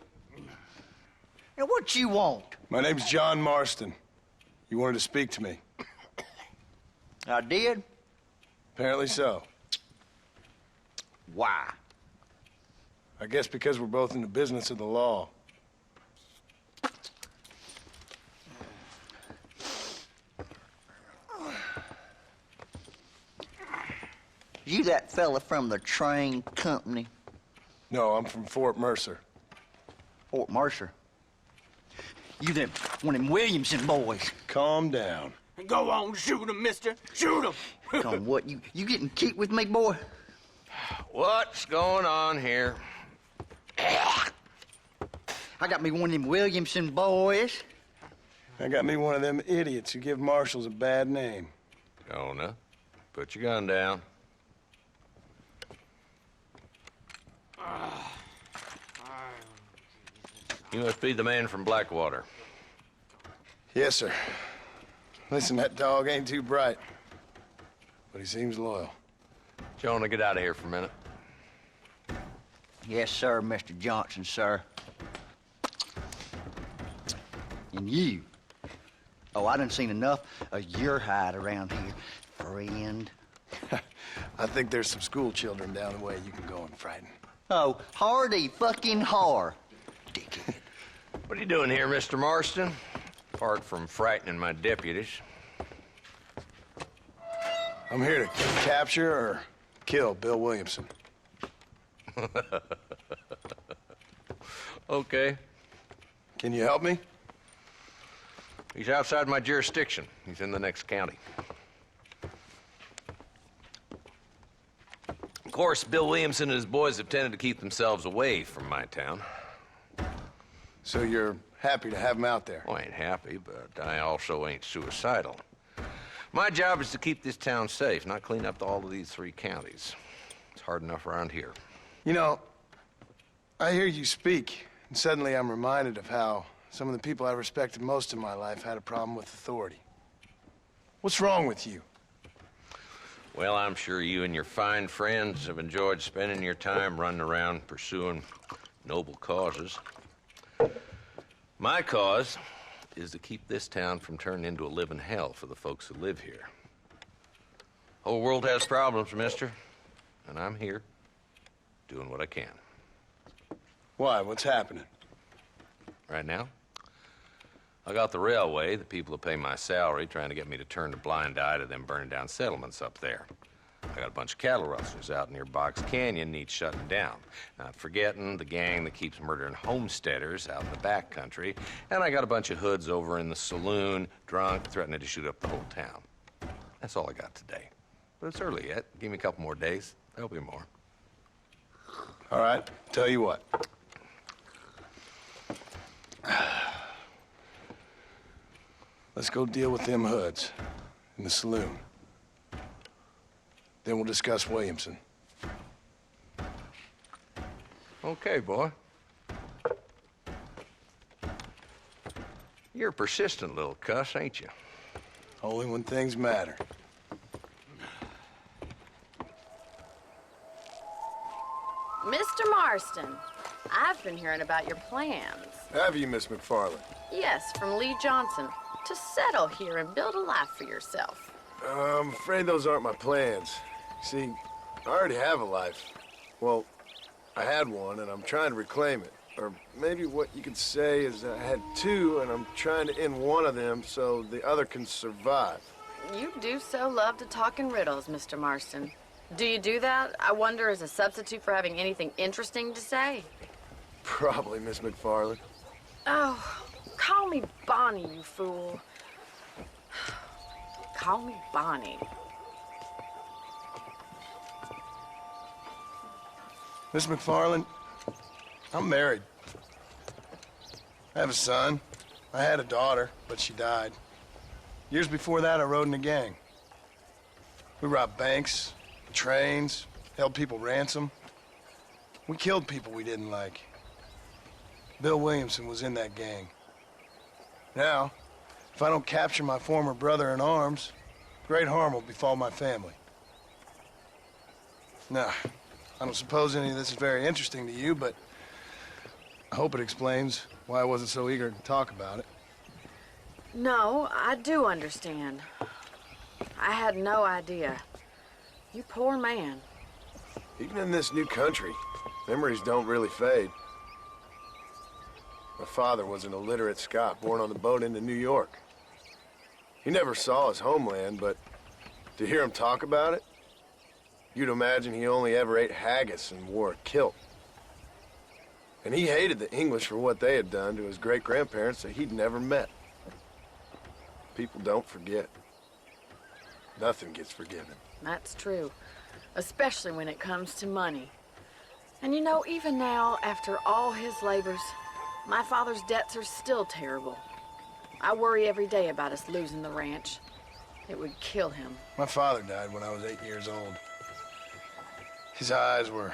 Now, what you want? My name's John Marston. You wanted to speak to me. I did? Apparently so. Why? I guess because we're both in the business of the law. You that fella from the train company? No, I'm from Fort Mercer. Fort Mercer? You them one of them Williamson boys. Calm down. Go on, shoot him, mister. Shoot him. Come on, what, you getting kicked with me, boy? What's going on here? I got me one of them Williamson boys. I got me one of them idiots who give marshals a bad name. Jonah, put your gun down. You must be the man from Blackwater. Yes, sir. Listen, that dog ain't too bright, but he seems loyal. Jonah, get out of here for a minute. Yes, sir, Mr. Johnson, sir. And you. Oh, I done seen enough of your hide around here, friend. I think there's some school children down the way you can go and frighten. Oh, hardy fucking har. What are you doing here, Mr. Marston? Apart from frightening my deputies. I'm here to capture or kill Bill Williamson. Okay. Can you help me? He's outside my jurisdiction. He's in the next county. Of course, Bill Williamson and his boys have tended to keep themselves away from my town. So you're happy to have him out there? Well, I ain't happy, but I also ain't suicidal. My job is to keep this town safe, not clean up all of these 3 counties. It's hard enough around here. You know, I hear you speak, and suddenly I'm reminded of how some of the people I respected most in my life had a problem with authority. What's wrong with you? Well, I'm sure you and your fine friends have enjoyed spending your time running around pursuing noble causes. My cause is to keep this town from turning into a living hell for the folks who live here. Whole world has problems, mister, and I'm here doing what I can. Why? What's happening? Right now, I got the railway, the people who pay my salary, trying to get me to turn a blind eye to them burning down settlements up there. I got a bunch of cattle rustlers out near Box Canyon needs shutting down. Not forgetting the gang that keeps murdering homesteaders out in the back country. And I got a bunch of hoods over in the saloon, drunk, threatening to shoot up the whole town. That's all I got today. But it's early yet. Give me a couple more days. There'll be more. All right, tell you what. Let's go deal with them hoods in the saloon. Then we'll discuss Williamson. Okay, boy. You're a persistent little cuss, ain't you? Only when things matter. Mr. Marston, I've been hearing about your plans. Have you, Miss McFarland? Yes, from Lee Johnson. To settle here and build a life for yourself. I'm afraid those aren't my plans. See, I already have a life. Well, I had one, and I'm trying to reclaim it. Or maybe what you could say is I had 2, and I'm trying to end one of them so the other can survive. You do so love to talk in riddles, Mr. Marston. Do you do that, I wonder, as a substitute for having anything interesting to say? Probably, Miss McFarland. Oh, call me Bonnie, you fool. Call me Bonnie. Miss McFarland, I'm married. I have a son. I had a daughter, but she died. Years before that, I rode in a gang. We robbed banks, trains, held people ransom. We killed people we didn't like. Bill Williamson was in that gang. Now, if I don't capture my former brother in arms, great harm will befall my family. Now, I don't suppose any of this is very interesting to you, but I hope it explains why I wasn't so eager to talk about it. No, I do understand. I had no idea. You poor man. Even in this new country, memories don't really fade. My father was an illiterate Scot born on the boat into New York. He never saw his homeland, but to hear him talk about it, you'd imagine he only ever ate haggis and wore a kilt. And he hated the English for what they had done to his great-grandparents that he'd never met. People don't forget. Nothing gets forgiven. That's true, especially when it comes to money. And you know, even now, after all his labors, my father's debts are still terrible. I worry every day about us losing the ranch. It would kill him. My father died when I was 8 years old. His eyes were,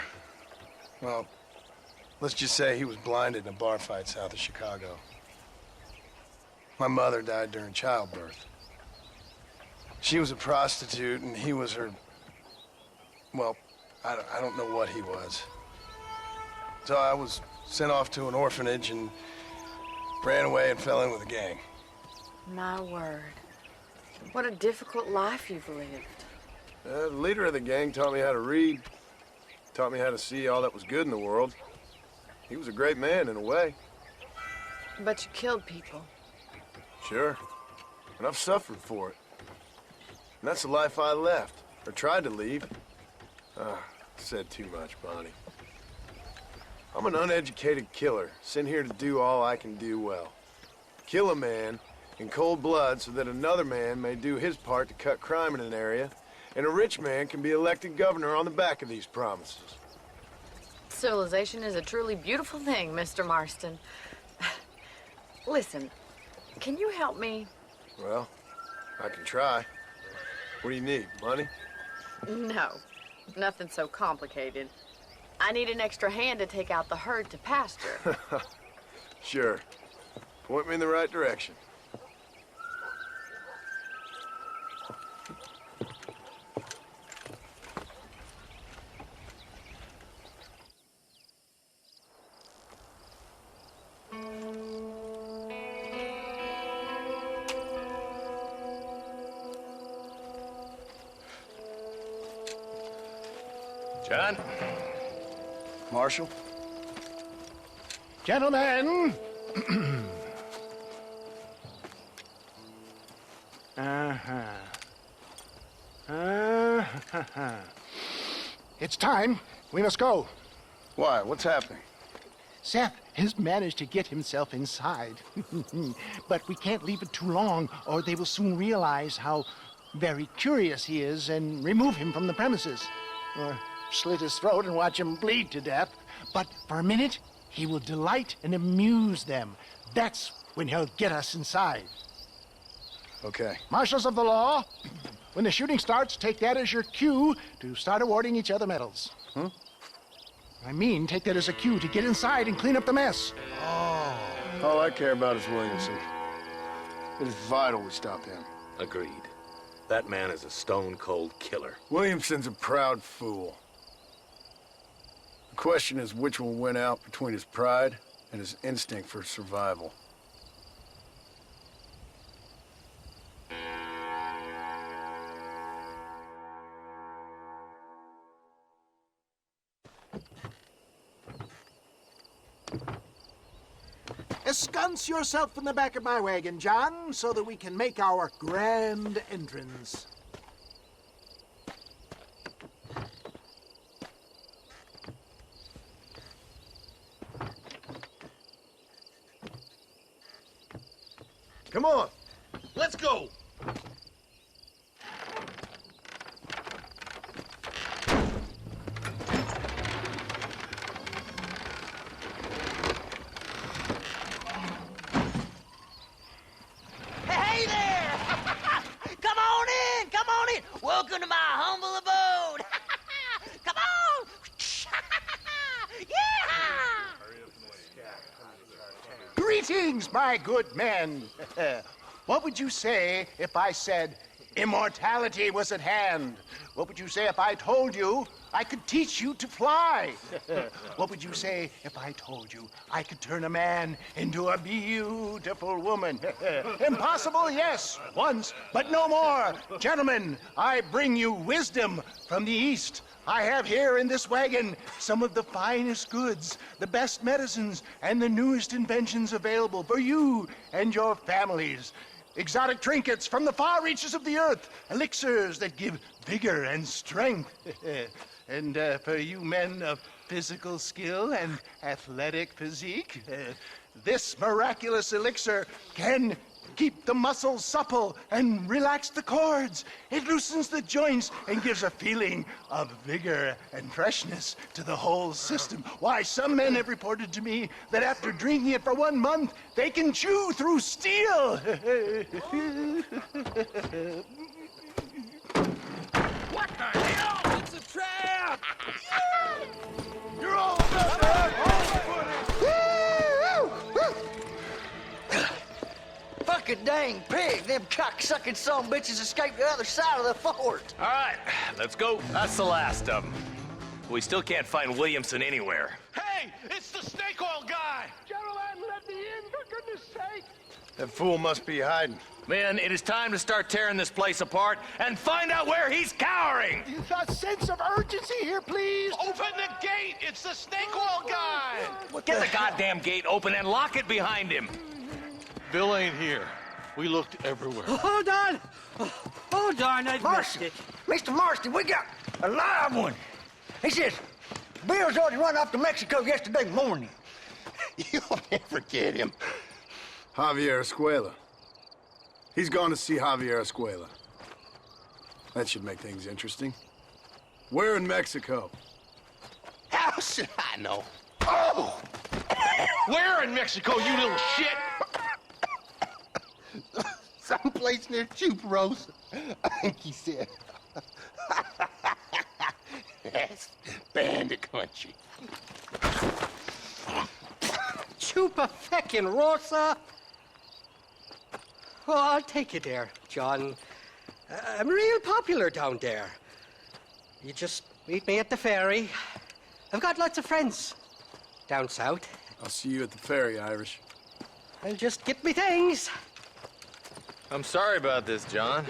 well, let's just say he was blinded in a bar fight south of Chicago. My mother died during childbirth. She was a prostitute, and he was her, well, I don't know what he was. So I was sent off to an orphanage and ran away and fell in with a gang. My word. What a difficult life you've lived. The leader of the gang taught me how to read, taught me how to see all that was good in the world. He was a great man in a way. But you killed people. Sure. And I've suffered for it. And that's the life I left, or tried to leave. Said too much, Bonnie. I'm an uneducated killer, sent here to do all I can do well. Kill a man in cold blood so that another man may do his part to cut crime in an area, and a rich man can be elected governor on the back of these promises. Civilization is a truly beautiful thing, Mr. Marston. Listen, can you help me? Well, I can try. What do you need, money? No, nothing so complicated. I need an extra hand to take out the herd to pasture. Sure. Point me in the right direction. John? Marshal? Gentlemen! It's time. We must go. Why? What's happening? Seth has managed to get himself inside. But we can't leave it too long, or they will soon realize how very curious he is and remove him from the premises. Or slit his throat and watch him bleed to death. But for a minute, he will delight and amuse them. That's when he'll get us inside. Okay. Marshals of the law, when the shooting starts, take that as your cue to start awarding each other medals. Huh? I mean, take that as a cue to get inside and clean up the mess. All I care about is Williamson. It is vital we stop him. Agreed. That man is a stone-cold killer. Williamson's a proud fool. The question is which will win out between his pride and his instinct for survival. Ensconce yourself in the back of my wagon, John, so that we can make our grand entrance. Come on. Let's go! Hey there! Come on in! Come on in! Welcome to my humble abode! Come on! Yeah! Greetings, my good men. What would you say if I said immortality was at hand? What would you say if I told you I could teach you to fly? What would you say if I told you I could turn a man into a beautiful woman? Impossible, yes, once, but no more. Gentlemen, I bring you wisdom from the East. I have here in this wagon some of the finest goods, the best medicines, and the newest inventions available for you and your families. Exotic trinkets from the far reaches of the earth, elixirs that give vigor and strength. And for you men of physical skill and athletic physique, this miraculous elixir can keep the muscles supple and relax the cords. It loosens the joints and gives a feeling of vigor and freshness to the whole system. Why, some men have reported to me that after drinking it for 1 month, they can chew through steel. What the hell? It's a trap! You're all about that! Fucking dang pig! Them cocksucking son bitches escaped the other side of the fort! All right, let's go. That's the last of them. We still can't find Williamson anywhere. Hey, it's the snake oil guy! Gentlemen, let me in, for goodness sake! That fool must be hiding. Men, it is time to start tearing this place apart and find out where he's cowering! A sense of urgency here, please! Open the gate! It's the snake oil guy! Get the goddamn gate open and lock it behind him! Bill ain't here. We looked everywhere. Hold on! Hold on, I missed it. Mr. Marston, we got a live one. He says, Bill's already run off to Mexico yesterday morning. You'll never get him. Javier Escuela. He's gone to see Javier Escuela. That should make things interesting. Where in Mexico? How should I know? Oh! Where in Mexico, you little shit? Someplace place near Chuparosa. I think he said. Yes, bandit country. Chupa-feckin' Rosa? Oh, I'll take you there, John. I'm real popular down there. You just meet me at the ferry. I've got lots of friends down south. I'll see you at the ferry, Irish. I'll just get me things. I'm sorry about this, John.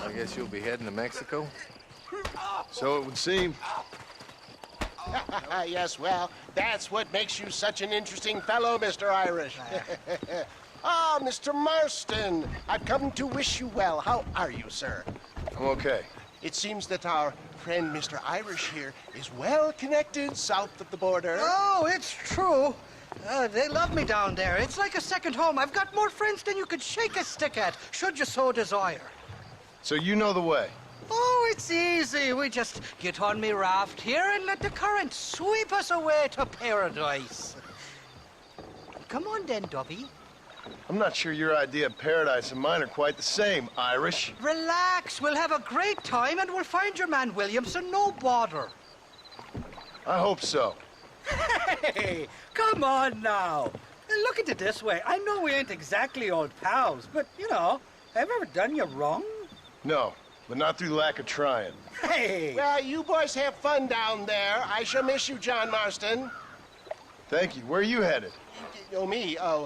I guess you'll be heading to Mexico? So it would seem. Yes, well, that's what makes you such an interesting fellow, Mr. Irish. Ah, Mr. Marston, I've come to wish you well. How are you, sir? I'm okay. It seems that our friend Mr. Irish here is well connected south of the border. Oh, it's true. They love me down there. It's like a second home. I've got more friends than you could shake a stick at, should you so desire. So you know the way? Oh, it's easy. We just get on me raft here and let the current sweep us away to paradise. Come on then, Dubby. I'm not sure your idea of paradise and mine are quite the same, Irish. Relax. We'll have a great time and we'll find your man Williamson, no bother. I hope so. Hey, come on now. Look at it this way. I know we ain't exactly old pals, but, you know, have I ever done you wrong? No, but not through lack of trying. Hey! Well, you boys have fun down there. I shall miss you, John Marston. Thank you. Where are you headed? Oh, me? Oh,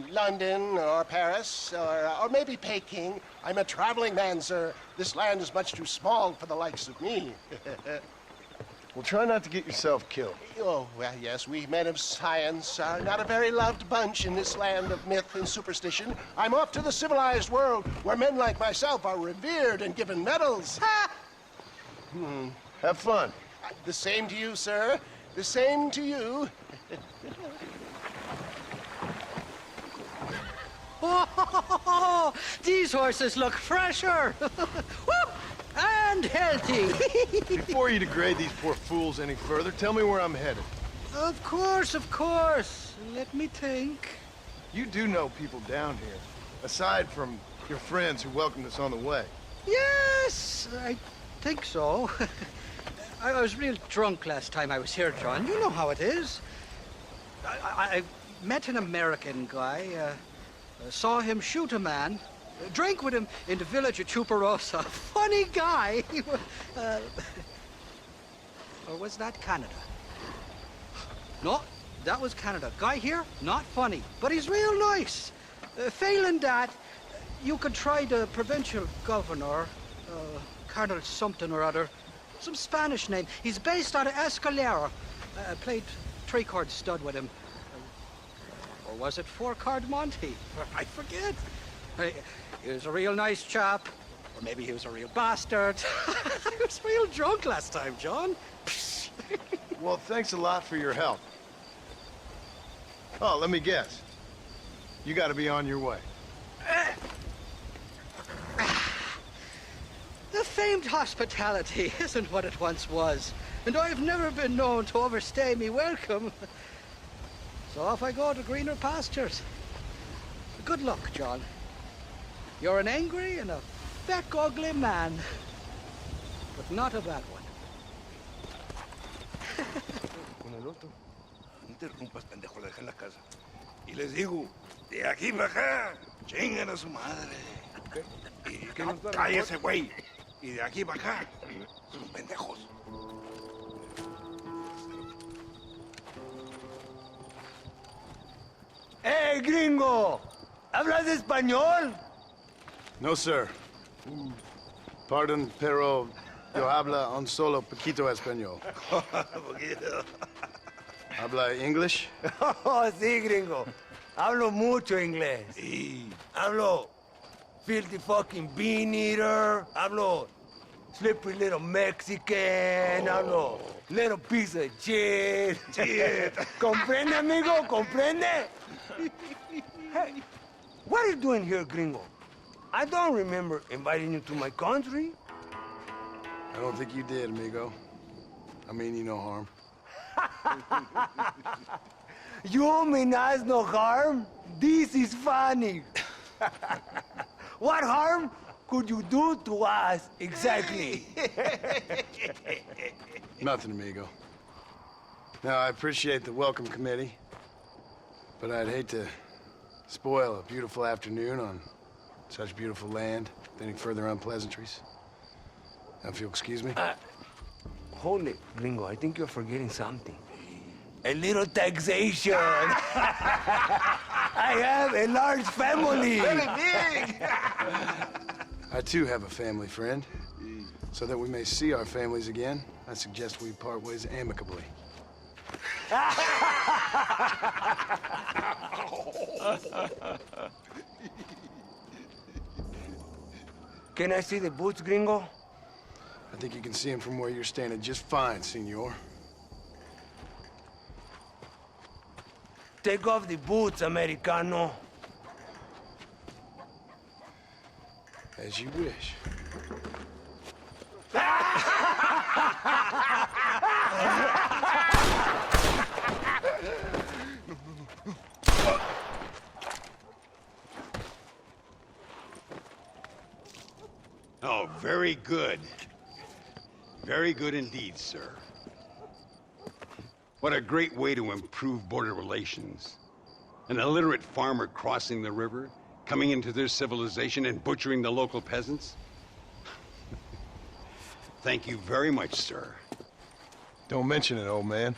London or Paris or maybe Peking. I'm a traveling man, sir. This land is much too small for the likes of me. Well, try not to get yourself killed. Oh, well, yes, we men of science are not a very loved bunch in this land of myth and superstition. I'm off to the civilized world, where men like myself are revered and given medals. Ha! Have fun. The same to you, sir. The same to you. Oh, these horses look fresher. Whoop! And healthy. Before you degrade these poor fools any further, tell me where I'm headed. Of course, of course. Let me think. You do know people down here, aside from your friends who welcomed us on the way. Yes, I think so. I was real drunk last time I was here, John. You know how it is. I met an American guy, saw him shoot a man, drank with him in the village of Chuparosa. Funny guy. Or was that Canada? No, that was Canada. Guy here, not funny, but he's real nice. Failing that, you could try the provincial governor, Colonel something or other. Some Spanish name. He's based out of Escalera. I played 3-card stud with him. Or was it 4-card Monte? I forget. He was a real nice chap. Or maybe he was a real bastard. I was real drunk last time, John. Well, thanks a lot for your help. Oh, let me guess. You gotta be on your way. The famed hospitality isn't what it once was. And I've never been known to overstay me welcome. So off I go to greener pastures. Good luck, John. You're an angry and a fat, ugly man. But not a bad one. Con el otro. No interrumpas, pendejo, le dejé en la casa. Y les digo, de aquí para acá, chingan a su madre. Y que no cállese, güey. Y de aquí para acá, son pendejos. ¡Hey, gringo! ¿Hablas español? No, sir. Pardon, pero yo habla un solo poquito español. Poquito. ¿Habla English? Oh, sí, gringo. Hablo mucho inglés. Sí. Hablo filthy fucking bean eater. Hablo slippery little Mexican. Hablo little piece of shit. Shit. ¿Comprende, amigo? ¿Comprende? Hey, what are you doing here, gringo? I don't remember inviting you to my country. I don't think you did, amigo. I mean you no harm. You mean us no harm? This is funny. What harm could you do to us exactly? Nothing, amigo. Now, I appreciate the welcome committee, but I'd hate to spoil a beautiful afternoon on such beautiful land with any further unpleasantries. Now, if you'll excuse me. Hold it, Gringo. I think you're forgetting something. A little taxation. I have a large family. Very big. I too have a family, friend. So that we may see our families again, I suggest we part ways amicably. Can I see the boots, Gringo? I think you can see him from where you're standing just fine, senor. Take off the boots, Americano. As you wish. Oh, very good. Very good indeed, sir. What a great way to improve border relations. An illiterate farmer crossing the river, coming into their civilization and butchering the local peasants? Thank you very much, sir. Don't mention it, old man.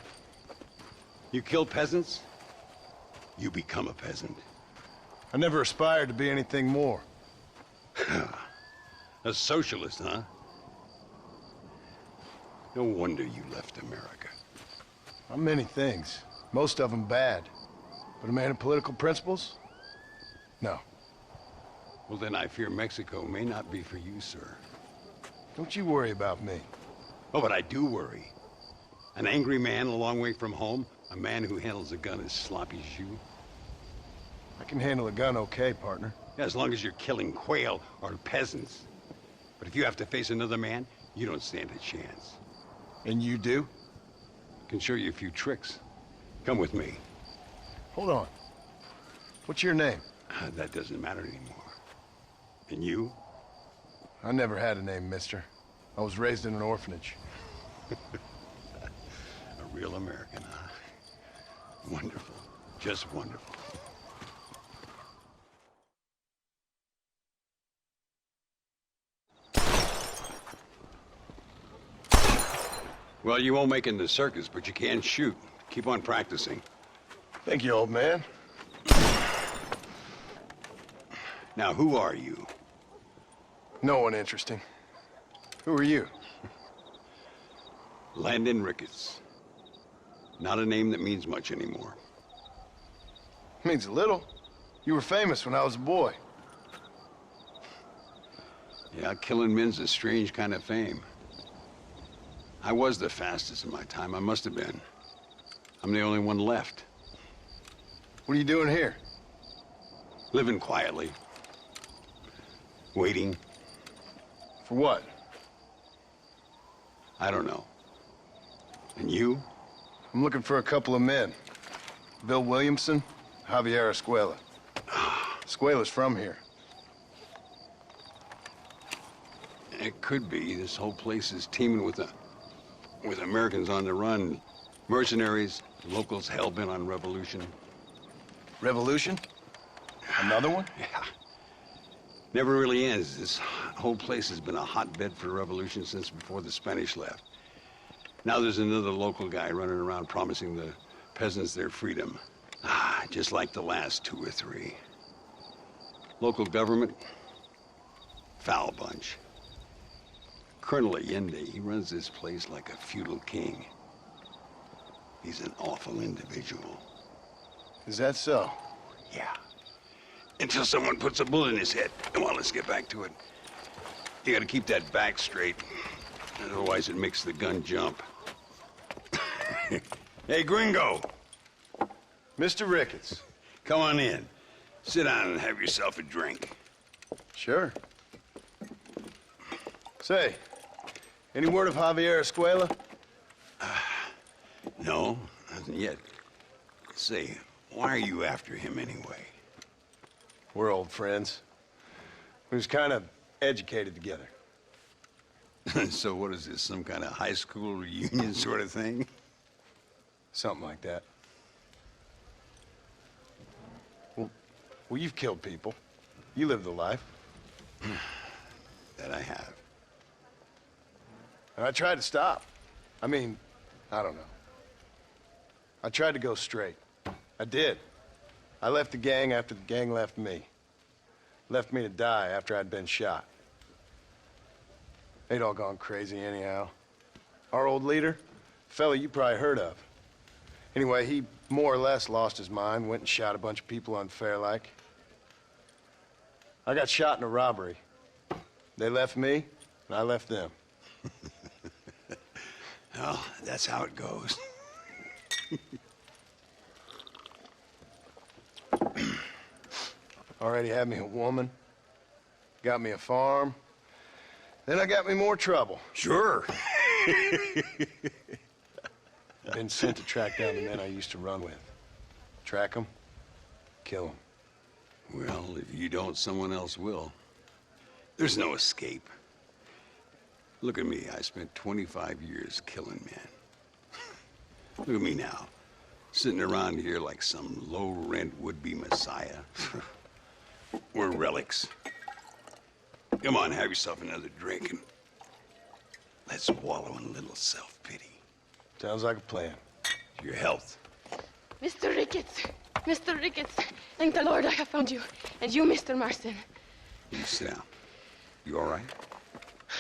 You kill peasants, you become a peasant. I never aspired to be anything more. A socialist, huh? No wonder you left America. I'm many things. Most of them bad. But a man of political principles? No. Well, then I fear Mexico may not be for you, sir. Don't you worry about me. Oh, but I do worry. An angry man a long way from home, a man who handles a gun as sloppy as you. I can handle a gun okay, partner. Yeah, as long as you're killing quail or peasants. But if you have to face another man, you don't stand a chance. And you do? Can show you a few tricks. Come with me. Hold on. What's your name? That doesn't matter anymore. And you? I never had a name, mister. I was raised in an orphanage. A real American, huh? Wonderful. Just wonderful. Well, you won't make it in the circus, but you can shoot. Keep on practicing. Thank you, old man. Now, who are you? No one interesting. Who are you? Landon Ricketts. Not a name that means much anymore. Means a little. You were famous when I was a boy. Yeah, killing men's a strange kind of fame. I was the fastest in my time. I must have been. I'm the only one left. What are you doing here? Living quietly. Waiting. For what? I don't know. And you? I'm looking for a couple of men. Bill Williamson, Javier Escuela. Escuela's from here. It could be. This whole place is teeming with Americans on the run. Mercenaries, locals hell-bent on revolution. Revolution? Another one? Yeah. Never really ends. This whole place has been a hotbed for revolution since before the Spanish left. Now there's another local guy running around promising the peasants their freedom. Just like the last 2 or 3. Local government, foul bunch. Colonel Allende, he runs this place like a feudal king. He's an awful individual. Is that so? Yeah. Until someone puts a bullet in his head. Come on, let's get back to it. You gotta keep that back straight. Otherwise it makes the gun jump. Hey, Gringo! Mr. Ricketts. Come on in. Sit down and have yourself a drink. Sure. Say, any word of Javier Escuela? No, nothing yet. Say, why are you after him anyway? We're old friends. We was kind of educated together. So what is this, some kind of high school reunion sort of thing? Something like that. Well, you've killed people. You lived the life. That I have. And I tried to stop. I mean, I don't know. I tried to go straight. I did. I left the gang after the gang left me. Left me to die after I'd been shot. They'd all gone crazy anyhow. Our old leader, fella you probably heard of. Anyway, he more or less lost his mind, went and shot a bunch of people unfair like. I got shot in a robbery. They left me, and I left them. Well, that's how it goes. Already had me a woman, got me a farm, then I got me more trouble. Sure. Been sent to track down the men I used to run with. Track them, kill them. Well, if you don't, someone else will. There's no escape. Look at me, I spent 25 years killing men. Look at me now, sitting around here like some low-rent would-be messiah. We're relics. Come on, have yourself another drink and let's wallow in a little self-pity. Sounds like a plan. Your health. Mr. Ricketts! Mr. Ricketts! Thank the Lord I have found you. And you, Mr. Marston. You sit down. You all right?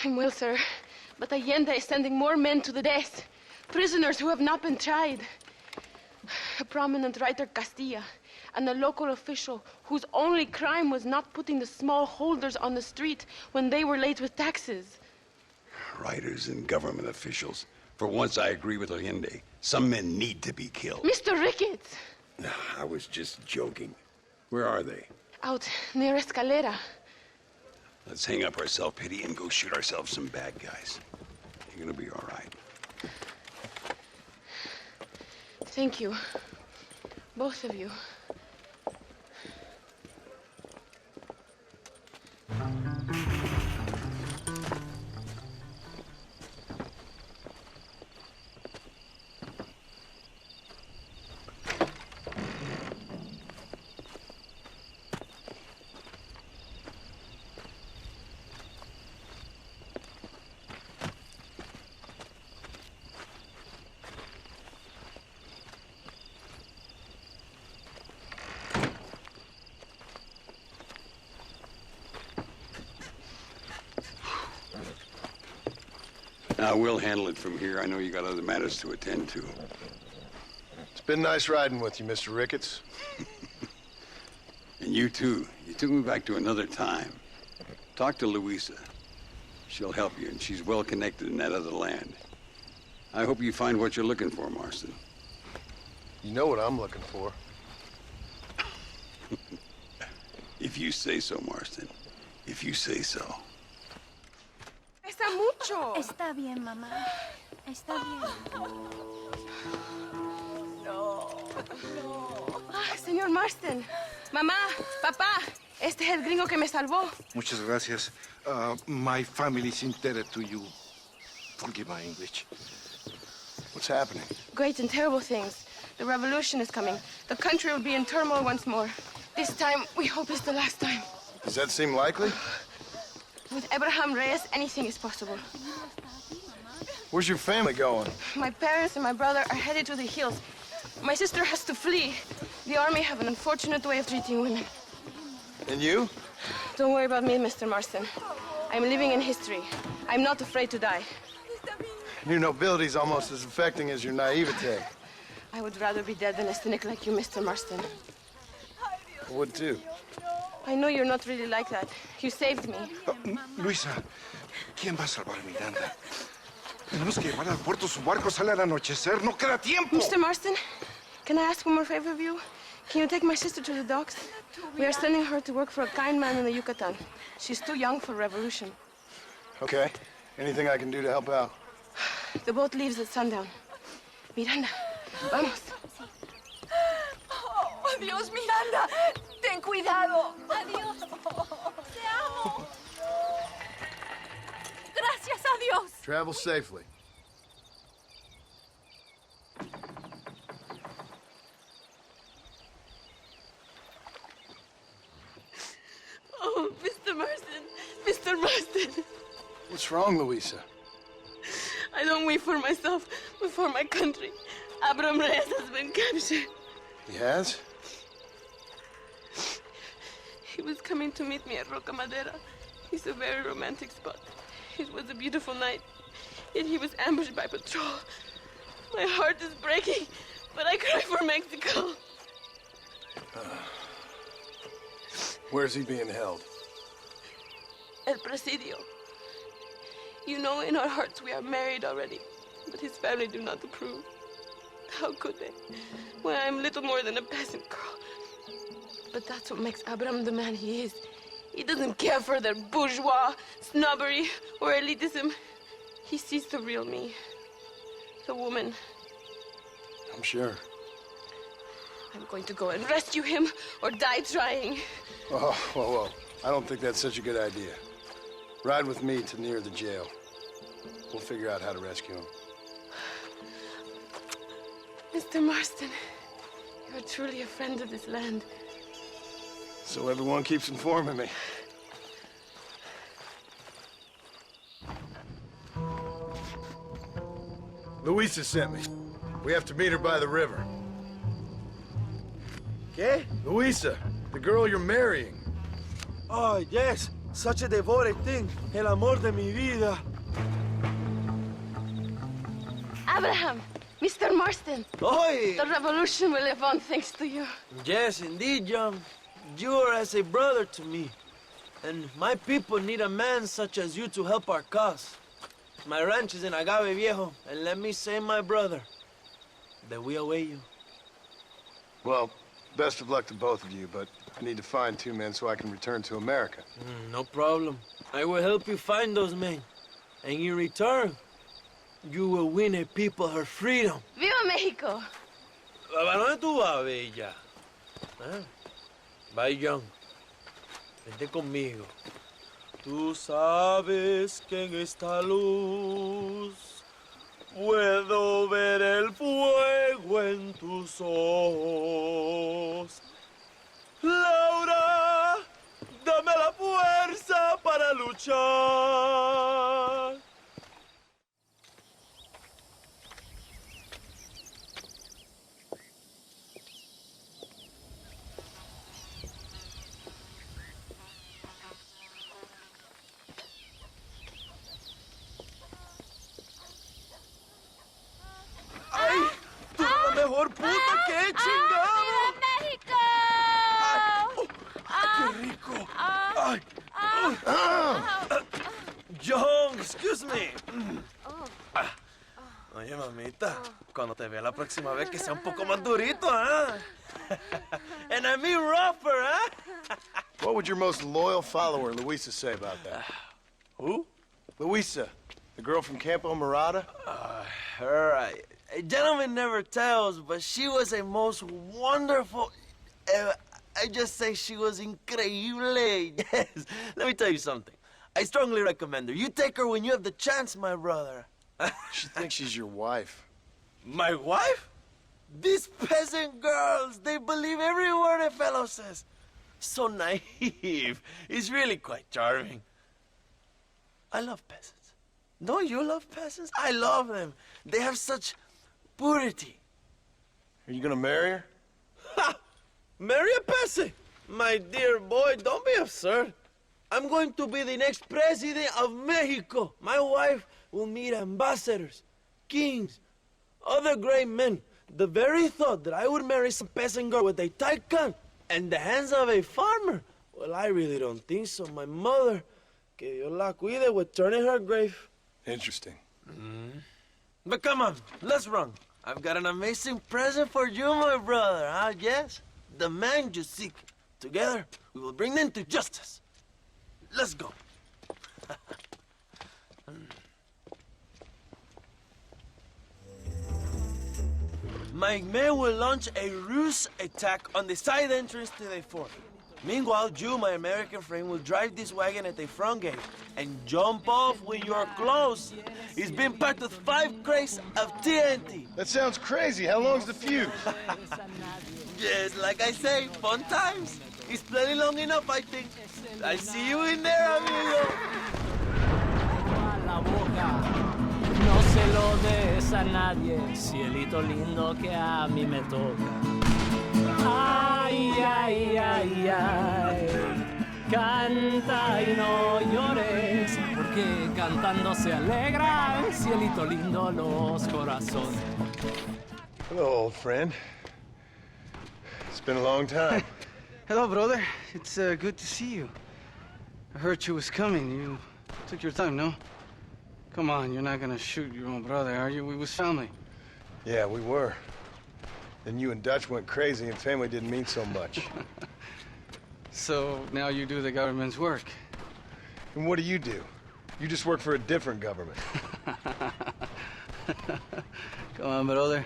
I'm well, sir. But Allende is sending more men to the death. Prisoners who have not been tried. A prominent writer, Castilla, and a local official whose only crime was not putting the small holders on the street when they were late with taxes. Writers and government officials. For once, I agree with Allende. Some men need to be killed. Mr. Ricketts! I was just joking. Where are they? Out near Escalera. Let's hang up our self-pity and go shoot ourselves some bad guys. You're gonna be all right. Thank you. Both of you. Now, we'll handle it from here. I know you got other matters to attend to. It's been nice riding with you, Mr. Ricketts. And you, too. You took me back to another time. Talk to Louisa. She'll help you, and she's well connected in that other land. I hope you find what you're looking for, Marston. You know what I'm looking for. If you say so, Marston. If you say so. Pesa mucho. Está bien, mamá. Está bien. No. Ah, señor Marston. Mamá, papá, este es el gringo que me salvó. Muchas gracias. My family is indebted to you. Forgive my English. What's happening? Great and terrible things. The revolution is coming. The country will be in turmoil once more. This time, we hope it's the last time. Does that seem likely? With Abraham Reyes, anything is possible. Where's your family going? My parents and my brother are headed to the hills. My sister has to flee. The army have an unfortunate way of treating women. And you? Don't worry about me, Mr. Marston. I'm living in history. I'm not afraid to die. Your nobility's almost as affecting as your naivete. I would rather be dead than a cynic like you, Mr. Marston. I would too. I know you're not really like that. You saved me. Luisa, ¿quién va a salvar a Miranda? Tenemos que llevar al puerto. Su barco sale al anochecer. No queda tiempo. Mr. Marston, can I ask one more favor of you? Can you take my sister to the docks? We are sending her to work for a kind man in the Yucatan. She's too young for revolution. Okay. Anything I can do to help out? The boat leaves at sundown. Miranda, vamos. Oh, Dios, Miranda. Ten Ten cuidado. Adiós. Te amo. Gracias a Dios. Travel safely. Oh, Mr. Marston. Mr. Marston. What's wrong, Louisa? I don't wait for myself, but for my country. Abraham Reyes has been captured. He has? He was coming to meet me at Roca Madera. It's a very romantic spot. It was a beautiful night, yet he was ambushed by patrol. My heart is breaking, but I cry for Mexico. Where's he being held? El Presidio. You know, in our hearts we are married already, but his family do not approve. How could they, when I am little more than a peasant girl? But that's what makes Abraham the man he is. He doesn't care for their bourgeois, snobbery, or elitism. He sees the real me, the woman. I'm sure. I'm going to go and rescue him or die trying. Oh, whoa. I don't think that's such a good idea. Ride with me to near the jail. We'll figure out how to rescue him. Mr. Marston, you're truly a friend of this land. So everyone keeps informing me. Louisa sent me. We have to meet her by the river. ¿Qué? Louisa, the girl you're marrying. Oh, yes. Such a devoted thing. El amor de mi vida. Abraham, Mr. Marston. Oi! The revolution will live on thanks to you. Yes, indeed, John. You are as a brother to me. And my people need a man such as you to help our cause. My ranch is in Agave Viejo, and let me say, my brother, that we await you. Well, best of luck to both of you, but I need to find 2 men so I can return to America. No problem. I will help you find those men. And in return, you will win a people her freedom. Viva Mexico! ¿A dónde tú vas, bella? ¿Eh? Bye, John. Vente conmigo. Tú sabes que en esta luz puedo ver el fuego en tus ojos. Laura, dame la fuerza para luchar. ¡Ay! ¡Tú eres la mejor puta que he chingado! ¡México! ¡Qué rico! ¡Ay! John, excuse me. Oye, mamita, cuando te vea la próxima vez que sea un poco más durito, ¿ah? And I mean rougher, ¿ah? What would your most loyal follower, Louisa, say about that? Who? Louisa, the girl from Campo Mirada? Her, a gentleman never tells, but she was a most wonderful... I just say she was increíble. Yes. Let me tell you something. I strongly recommend her. You take her when you have the chance, my brother. She thinks she's your wife. My wife? These peasant girls, they believe every word a fellow says. So naive. It's really quite charming. I love peasants. Don't you love peasants? I love them. They have such purity. Are you gonna marry her? Ha! Marry a peasant? My dear boy, don't be absurd. I'm going to be the next president of Mexico. My wife will meet ambassadors, kings, other great men. The very thought that I would marry some peasant girl with a tight gun and the hands of a farmer, well, I really don't think so. My mother, que Dios la cuide, would turn in her grave. Interesting. But come on, let's run. I've got an amazing present for you, my brother, huh? Yes? The man you seek. Together, we will bring them to justice. Let's go. My men will launch a ruse attack on the side entrance to the fort. Meanwhile, you, my American friend, will drive this wagon at the front gate and jump off when you're close. It's been packed with 5 crates of TNT. That sounds crazy. How long's the fuse? Yes, like I say, fun times. It's plenty long enough, I think. I see you in there, amigo. No se lo des a nadie, cielito lindo que a mí me toca. Ay, ay, ay, ay, canta y no llores, porque cantando se alegran, cielito lindo, los corazones. Hello, old friend. It's been a long time. Hello, brother. It's good to see you. I heard you was coming. You took your time, no? Come on, you're not gonna shoot your own brother, are you? We was family. Yeah, we were. Then you and Dutch went crazy and family didn't mean so much. So now you do the government's work. And what do? You just work for a different government. Come on, brother.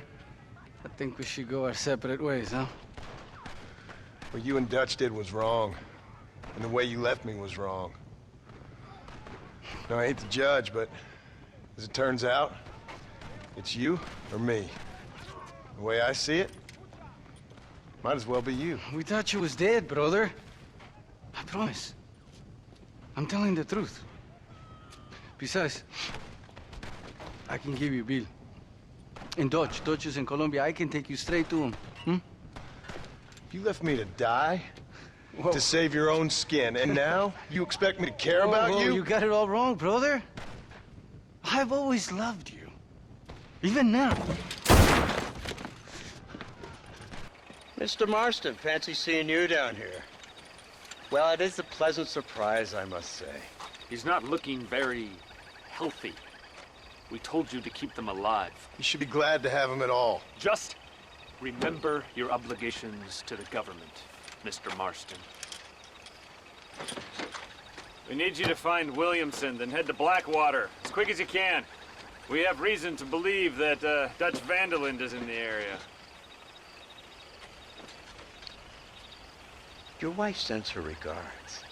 I think we should go our separate ways, huh? What you and Dutch did was wrong. And the way you left me was wrong. Now, I hate to judge, but as it turns out, it's you or me. The way I see it, might as well be you. We thought you was dead, brother. I promise. I'm telling the truth. Besides, I can give you Bill. In Dutch. Dutch is in Colombia. I can take you straight to him. You left me to die? Whoa. To save your own skin, and now you expect me to care about you? You got it all wrong, brother. I've always loved you. Even now. Mr. Marston, fancy seeing you down here. Well, it is a pleasant surprise, I must say. He's not looking very healthy. We told you to keep them alive. You should be glad to have him at all. Just remember your obligations to the government, Mr. Marston. We need you to find Williamson, then head to Blackwater as quick as you can. We have reason to believe that Dutch Vanderland is in the area. Your wife sends her regards.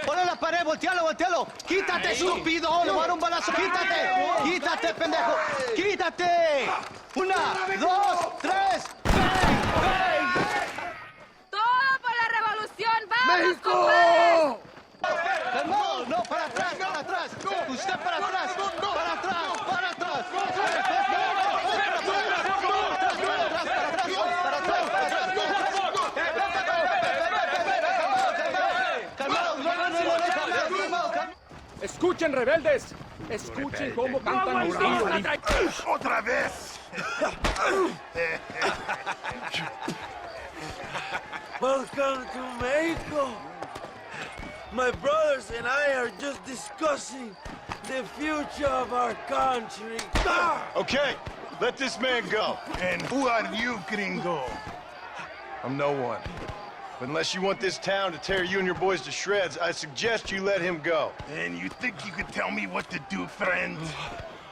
¡Ponle la pared! ¡Voltealo! ¡Quítate, estúpido! ¡Le voy a dar un balazo! ¡Quítate! ¡Quítate, pendejo! ¡Quítate! 1, 2, 3. ¡Bang! ¡Todo por la revolución! ¡Vamos, ¡México! compadres! ¡Calmado! ¡No, para atrás! ¡Usted para atrás! ¡Para atrás! ¡Escuchen, rebeldes! ¡Escuchen cómo cantan mis hijos! ¡Otra vez! Welcome to Mexico. My brothers and I are just discussing the future of our country. Okay, let this man go. And who are you, gringo? I'm no one. But unless you want this town to tear you and your boys to shreds, I suggest you let him go. And you think you could tell me what to do, friend?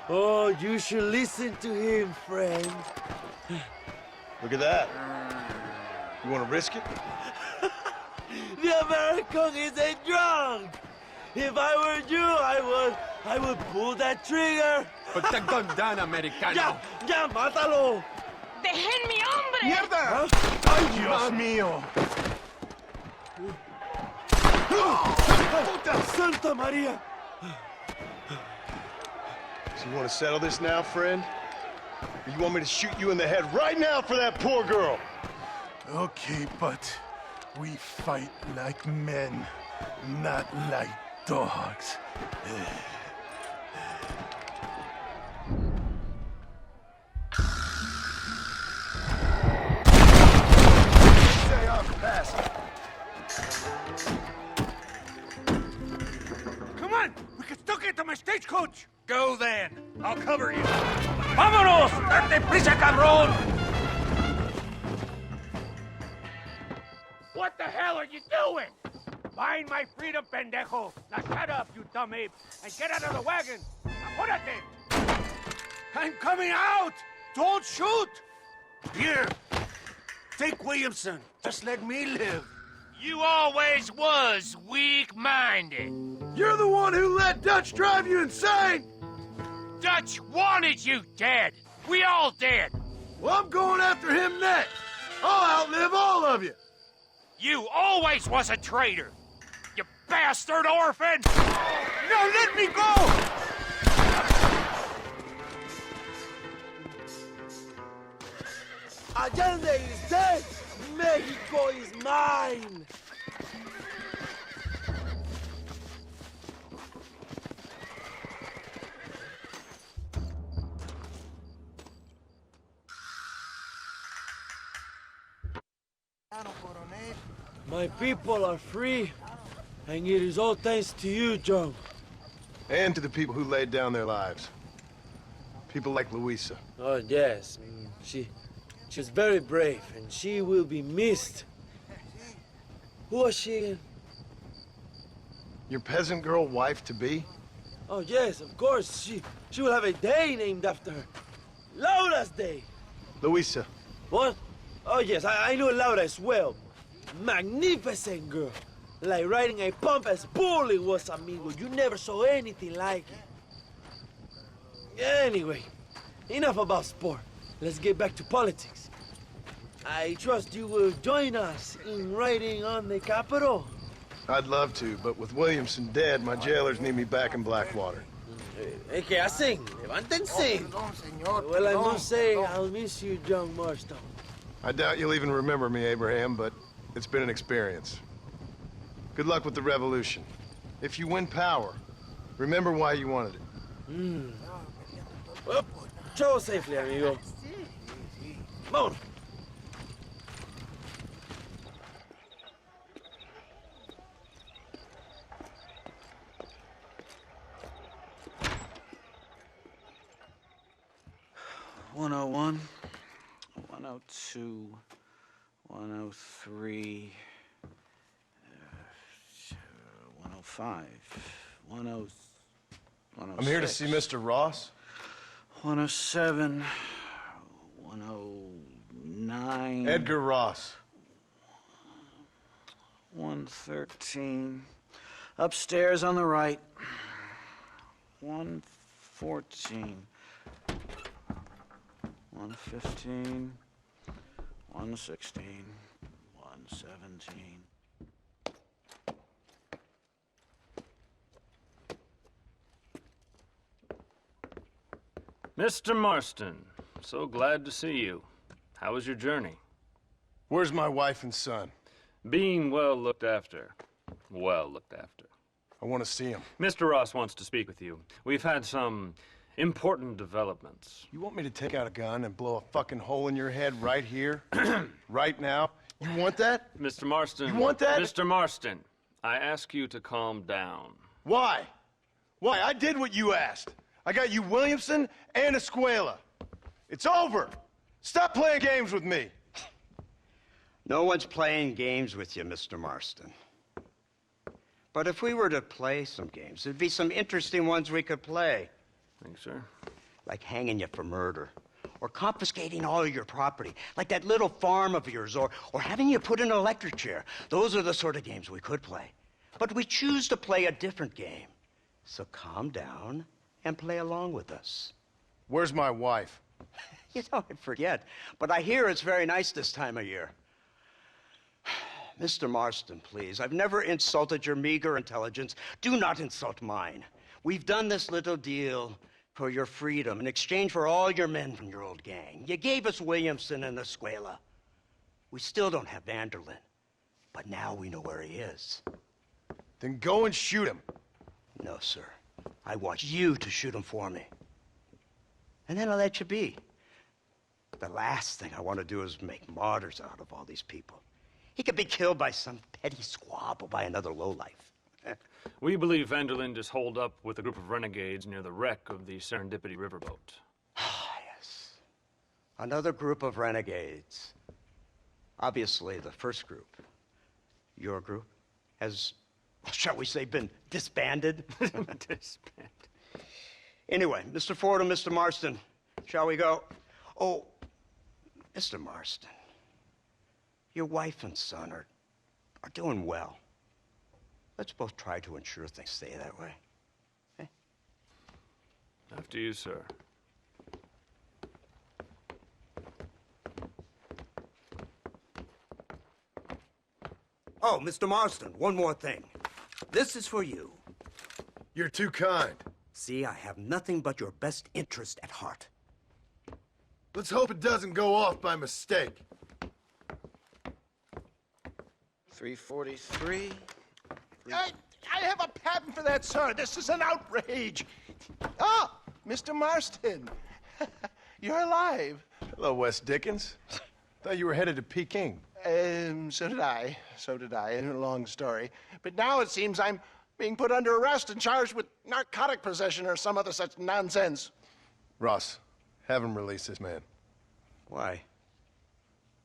Oh, you should listen to him, friend. Look at that. You want to risk it? The American is a drunk. If I were you, I would pull that trigger. Put the gun down, Americano. Ya, mátalo. ¡Dejen mi hombre! ¡Mierda! ¡Ay, Dios mío! ¡Puta Santa María! So you want to settle this now, friend? Or you want me to shoot you in the head right now for that poor girl? Okay, but we fight like men, not like dogs. Stay off fast. Come on! We can still get to my stagecoach! Go then. I'll cover you. ¡Vámonos! ¡Date prisa, cabrón! What the hell are you doing? Find my freedom, pendejo. Now shut up, you dumb ape, and get out of the wagon. Apúrate. I'm coming out! Don't shoot! Here, take Williamson. Just let me live. You always was weak-minded. You're the one who let Dutch drive you insane! Dutch wanted you dead. We all did. Well, I'm going after him next. I'll outlive all of you. You always was a traitor. You bastard orphan! No, let me go! Allende is dead! Mexico is mine! My people are free, and it is all thanks to you, Joe. And to the people who laid down their lives. People like Louisa. Oh, yes. She's very brave, and she will be missed. Who was she again? Your peasant girl wife-to-be? Oh, yes, of course. She will have a day named after her. Laura's Day. Louisa. What? Oh, yes, I know Laura as well. Magnificent girl. Like riding a pompous bull it was, amigo. You never saw anything like it. Anyway, enough about sport. Let's get back to politics. I trust you will join us in riding on the Capitol. I'd love to, but with Williamson dead, my jailers need me back in Blackwater. ¿Qué hacen? Levántense. Well, I must say, I'll miss you, John Marston. I doubt you'll even remember me, Abraham, but it's been an experience. Good luck with the revolution. If you win power, remember why you wanted it. Well, travel safely, amigo. Vámonos. $101, $102, $103, $105, $106. I'm here to see Mr. Ross. $107, $109. Edgar Ross. $113. Upstairs on the right. $114. $115. $116. $117. Mr. Marston, so glad to see you. How was your journey? Where's my wife and son? Being well looked after. Well looked after. I want to see him. Mr. Ross wants to speak with you. We've had some important developments. You want me to take out a gun and blow a fucking hole in your head right here? Right now? You want that? Mr. Marston. You want that? Mr. Marston, I ask you to calm down. Why? Why? I did what you asked. I got you Williamson and Escuela. It's over. Stop playing games with me. No one's playing games with you, Mr. Marston. But if we were to play some games, there'd be some interesting ones we could play. Thanks, sir. Like hanging you for murder, or confiscating all of your property, like that little farm of yours, or having you put in an electric chair. Those are the sort of games we could play. But we choose to play a different game. So calm down and play along with us. Where's my wife? You know, I forget, but I hear it's very nice this time of year. Mr. Marston, please, I've never insulted your meager intelligence. Do not insult mine. We've done this little deal for your freedom in exchange for all your men from your old gang. You gave us Williamson and Escuela. We still don't have Vanderlyn, but now we know where he is. Then go and shoot him. No, sir. I want you to shoot him for me. And then I'll let you be. The last thing I want to do is make martyrs out of all these people. He could be killed by some petty squabble by another lowlife. We believe Vanderlyn is holed up with a group of renegades near the wreck of the Serendipity riverboat. Ah, yes. Another group of renegades. Obviously, the first group, your group, has shall we say, been disbanded? Disbanded. Anyway, Mr. Fordham, Mr. Marston, shall we go? Oh, Mr. Marston, your wife and son are doing well. Let's both try to ensure things stay that way. Okay? After you, sir. Oh, Mr. Marston, one more thing. This is for you. You're too kind. See, I have nothing but your best interest at heart. Let's hope it doesn't go off by mistake. 343. I have a patent for that, sir. This is an outrage. Ah, Mr. Marston. You're alive. Hello, Wes Dickens. Thought you were headed to Peking. So did I. So did I. A long story. But now it seems I'm being put under arrest and charged with narcotic possession or some other such nonsense. Ross, have him release this man. Why?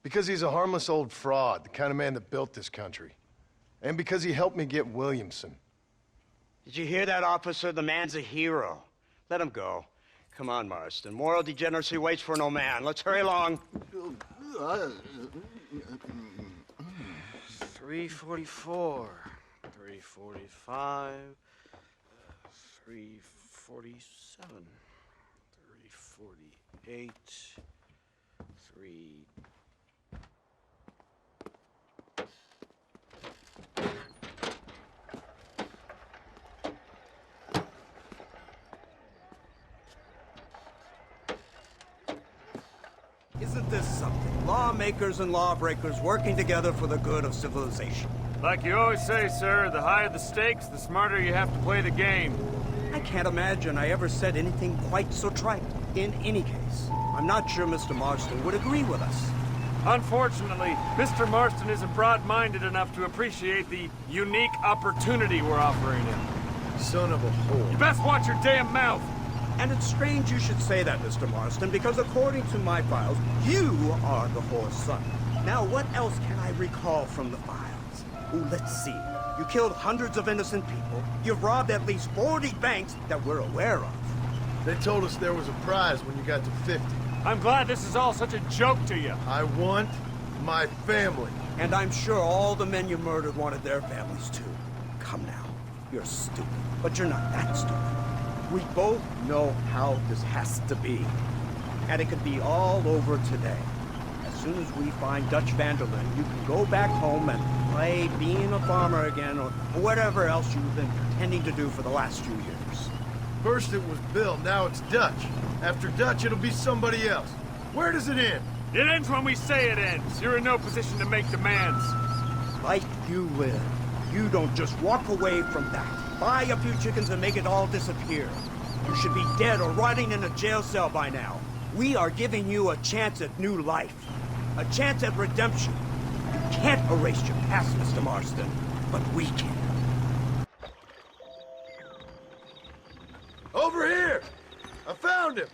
Because he's a harmless old fraud, the kind of man that built this country. And because he helped me get Williamson. Did you hear that, officer? The man's a hero. Let him go. Come on, Marston. Moral degeneracy waits for no man. Let's hurry along. 344. 345. 347. 348. 3... Isn't this something? Lawmakers and lawbreakers working together for the good of civilization. Like you always say, sir, the higher the stakes, the smarter you have to play the game. I can't imagine I ever said anything quite so trite. In any case, I'm not sure Mr. Marston would agree with us. Unfortunately, Mr. Marston isn't broad-minded enough to appreciate the unique opportunity we're offering him. Son of a whore. You best watch your damn mouth! And it's strange you should say that, Mr. Marston, because according to my files, you are the whore's son. Now, what else can I recall from the files? Ooh, let's see. You killed hundreds of innocent people. You've robbed at least 40 banks that we're aware of. They told us there was a prize when you got to 50. I'm glad this is all such a joke to you. I want my family. And I'm sure all the men you murdered wanted their families too. Come now. You're stupid, but you're not that stupid. We both know how this has to be. And it could be all over today. As soon as we find Dutch Vanderlyn, you can go back home and play being a farmer again, or whatever else you've been pretending to do for the last few years. First it was Bill, now it's Dutch. After Dutch, it'll be somebody else. Where does it end? It ends when we say it ends. You're in no position to make demands. Like you live. You don't just walk away from that. Buy a few chickens and make it all disappear. You should be dead or rotting in a jail cell by now. We are giving you a chance at new life. A chance at redemption. You can't erase your past, Mr. Marston, but we can. Over here! I found him!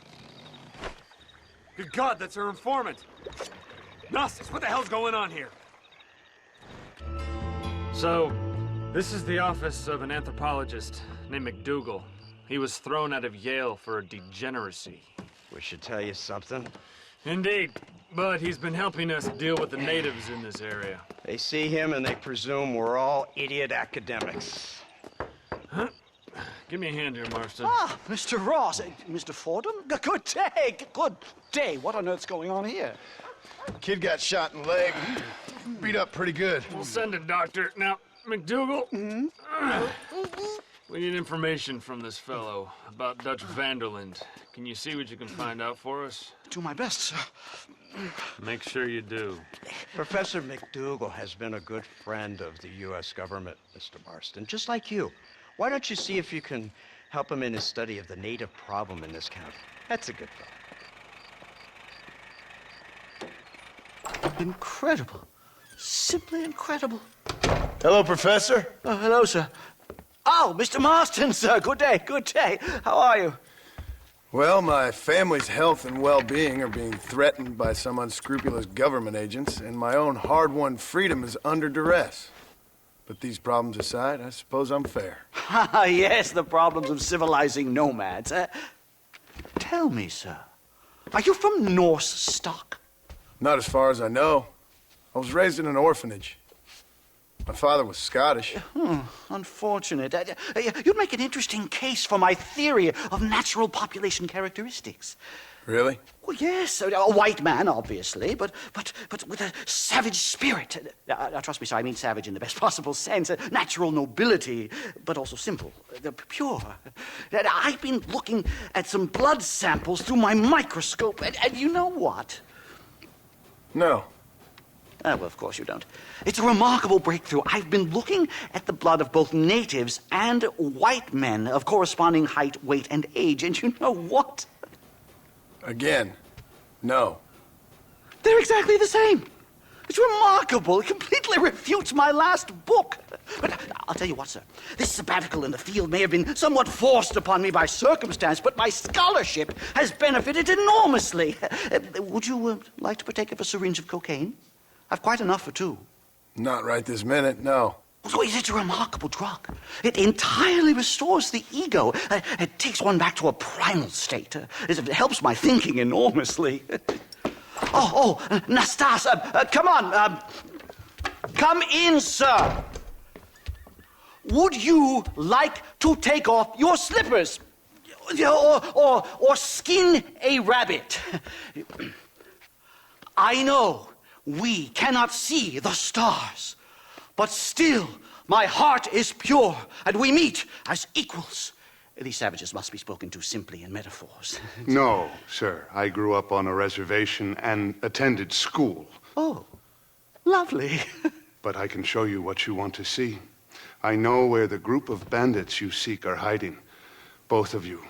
Good God, that's our informant. Gnostics, what the hell's going on here? So, this is the office of an anthropologist named McDougal. He was thrown out of Yale for a degeneracy. We should tell you something. Indeed, but he's been helping us deal with the natives in this area. They see him and they presume we're all idiot academics. Huh? Give me a hand here, Marston. Ah, Mr. Ross. Mr. Fordham? Good day. Good day. What on earth's going on here? Kid got shot in the leg. Beat up pretty good. We'll send a doctor. Now, McDougal, we need information from this fellow about Dutch Vanderlyn. Can you see what you can find out for us? Do my best, sir. Make sure you do. Professor McDougal has been a good friend of the U.S. government, Mr. Marston, just like you. Why don't you see if you can help him in his study of the native problem in this county? That's a good thought. Incredible. Simply incredible. Hello, Professor. Hello, sir. Oh, Mr. Marston, sir. Good day, good day. How are you? Well, my family's health and well-being are being threatened by some unscrupulous government agents, and my own hard-won freedom is under duress. But these problems aside, I suppose I'm fair. Yes, the problems of civilizing nomads. Tell me, sir, are you from Norse stock? Not as far as I know. I was raised in an orphanage. My father was Scottish. Unfortunate. You'd make an interesting case for my theory of natural population characteristics. Really? Well, yes, a white man, obviously, but with a savage spirit. Trust me, sir, I mean savage in the best possible sense. Natural nobility, but also simple, pure. I've been looking at some blood samples through my microscope, and you know what? No. Well, of course you don't. It's a remarkable breakthrough. I've been looking at the blood of both natives and white men of corresponding height, weight, and age, and you know what? Again, no. They're exactly the same. It's remarkable. It completely refutes my last book. But I'll tell you what, sir. This sabbatical in the field may have been somewhat forced upon me by circumstance, but my scholarship has benefited enormously. Would you like to partake of a syringe of cocaine? I've quite enough for two. Not right this minute, no. So it's a remarkable drug. It entirely restores the ego. It takes one back to a primal state. It helps my thinking enormously. Nastas, come on. Come in, sir. Would you like to take off your slippers? Or skin a rabbit? I know we cannot see the stars. But still, my heart is pure, and we meet as equals. These savages must be spoken to simply in metaphors. No, sir. I grew up on a reservation and attended school. Oh, lovely. But I can show you what you want to see. I know where the group of bandits you seek are hiding. Both of you.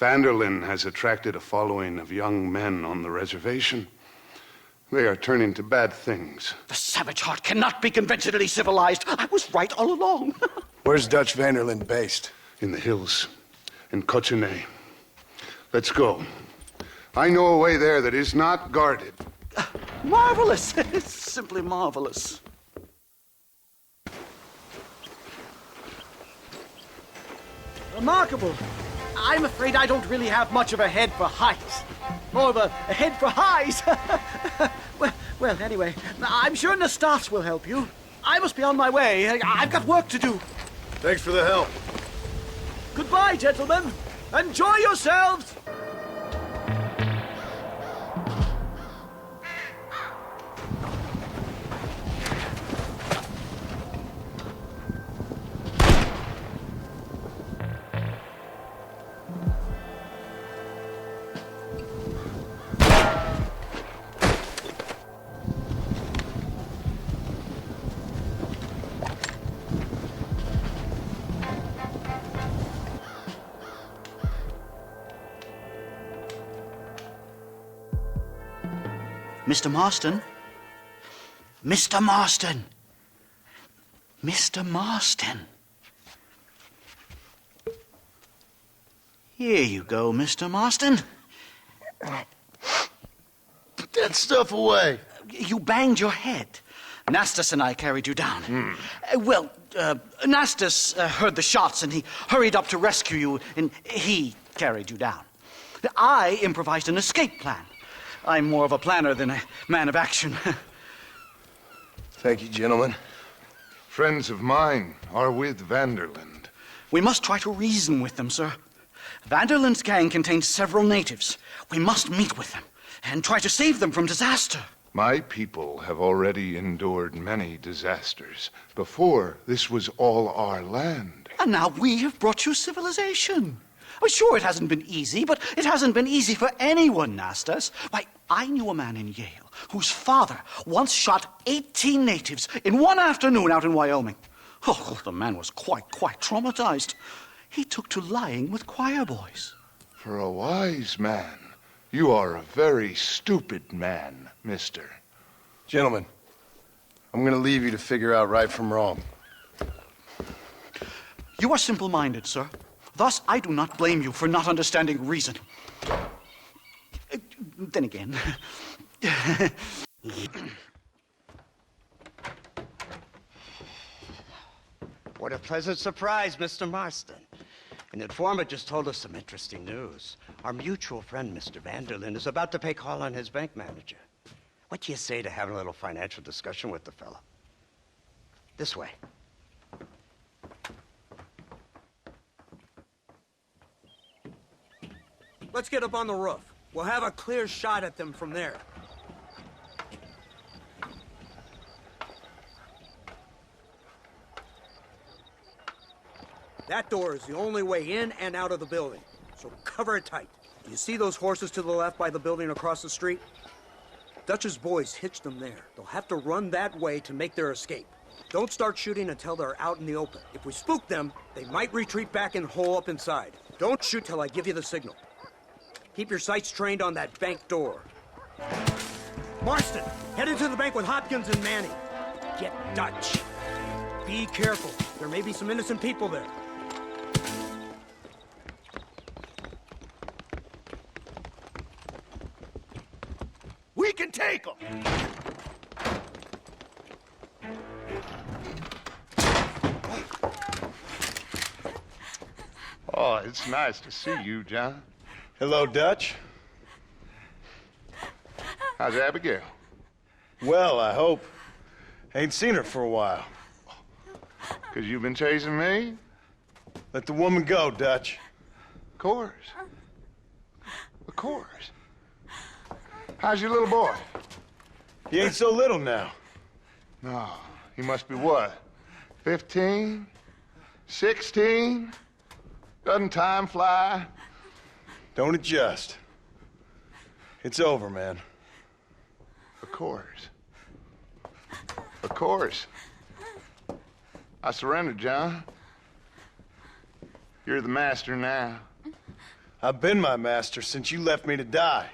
Vanderlyn has attracted a following of young men on the reservation. They are turning to bad things. The savage heart cannot be conventionally civilized. I was right all along. Where's Dutch Vanderlyn based? In the hills, in Cochene. Let's go. I know a way there that is not guarded. Marvelous. It's simply marvelous. Remarkable. I'm afraid I don't really have much of a head for heights. More of a head for highs. well, anyway, I'm sure Nastas will help you. I must be on my way. I've got work to do. Thanks for the help. Goodbye, gentlemen. Enjoy yourselves. Mr. Marston? Mr. Marston! Mr. Marston! Here you go, Mr. Marston. Put that stuff away. You banged your head. Nastas and I carried you down. Nastas heard the shots and he hurried up to rescue you, and he carried you down. I improvised an escape plan. I'm more of a planner than a man of action. Thank you, gentlemen. Friends of mine are with Vanderlyn. We must try to reason with them, sir. Vanderlyn's gang contains several natives. We must meet with them and try to save them from disaster. My people have already endured many disasters. Before, this was all our land. And now we have brought you civilization. Well, sure, it hasn't been easy, but it hasn't been easy for anyone, Nastas. Why, I knew a man in Yale whose father once shot 18 natives in one afternoon out in Wyoming. Oh, the man was quite traumatized. He took to lying with choir boys. For a wise man, you are a very stupid man, mister. Gentlemen, I'm going to leave you to figure out right from wrong. You are simple-minded, sir. Thus, I do not blame you for not understanding reason. Then again... What a pleasant surprise, Mr. Marston. An informant just told us some interesting news. Our mutual friend, Mr. Vanderlyn, is about to pay call on his bank manager. What do you say to having a little financial discussion with the fella? This way. Let's get up on the roof. We'll have a clear shot at them from there. That door is the only way in and out of the building, so cover it tight. Do you see those horses to the left by the building across the street? Dutch's boys hitched them there. They'll have to run that way to make their escape. Don't start shooting until they're out in the open. If we spook them, they might retreat back and hole up inside. Don't shoot till I give you the signal. Keep your sights trained on that bank door. Marston, head into the bank with Hopkins and Manning. Get Dutch. Be careful. There may be some innocent people there. We can take them! Oh, it's nice to see you, John. Hello, Dutch. How's Abigail? Well, I hope. Ain't seen her for a while. 'Cause you've been chasing me? Let the woman go, Dutch. Of course. Of course. How's your little boy? He ain't so little now. No, he must be what? 15? 16? Doesn't time fly? Don't adjust. It's over, man. Of course. Of course. I surrendered, John. You're the master now. I've been my master since you left me to die.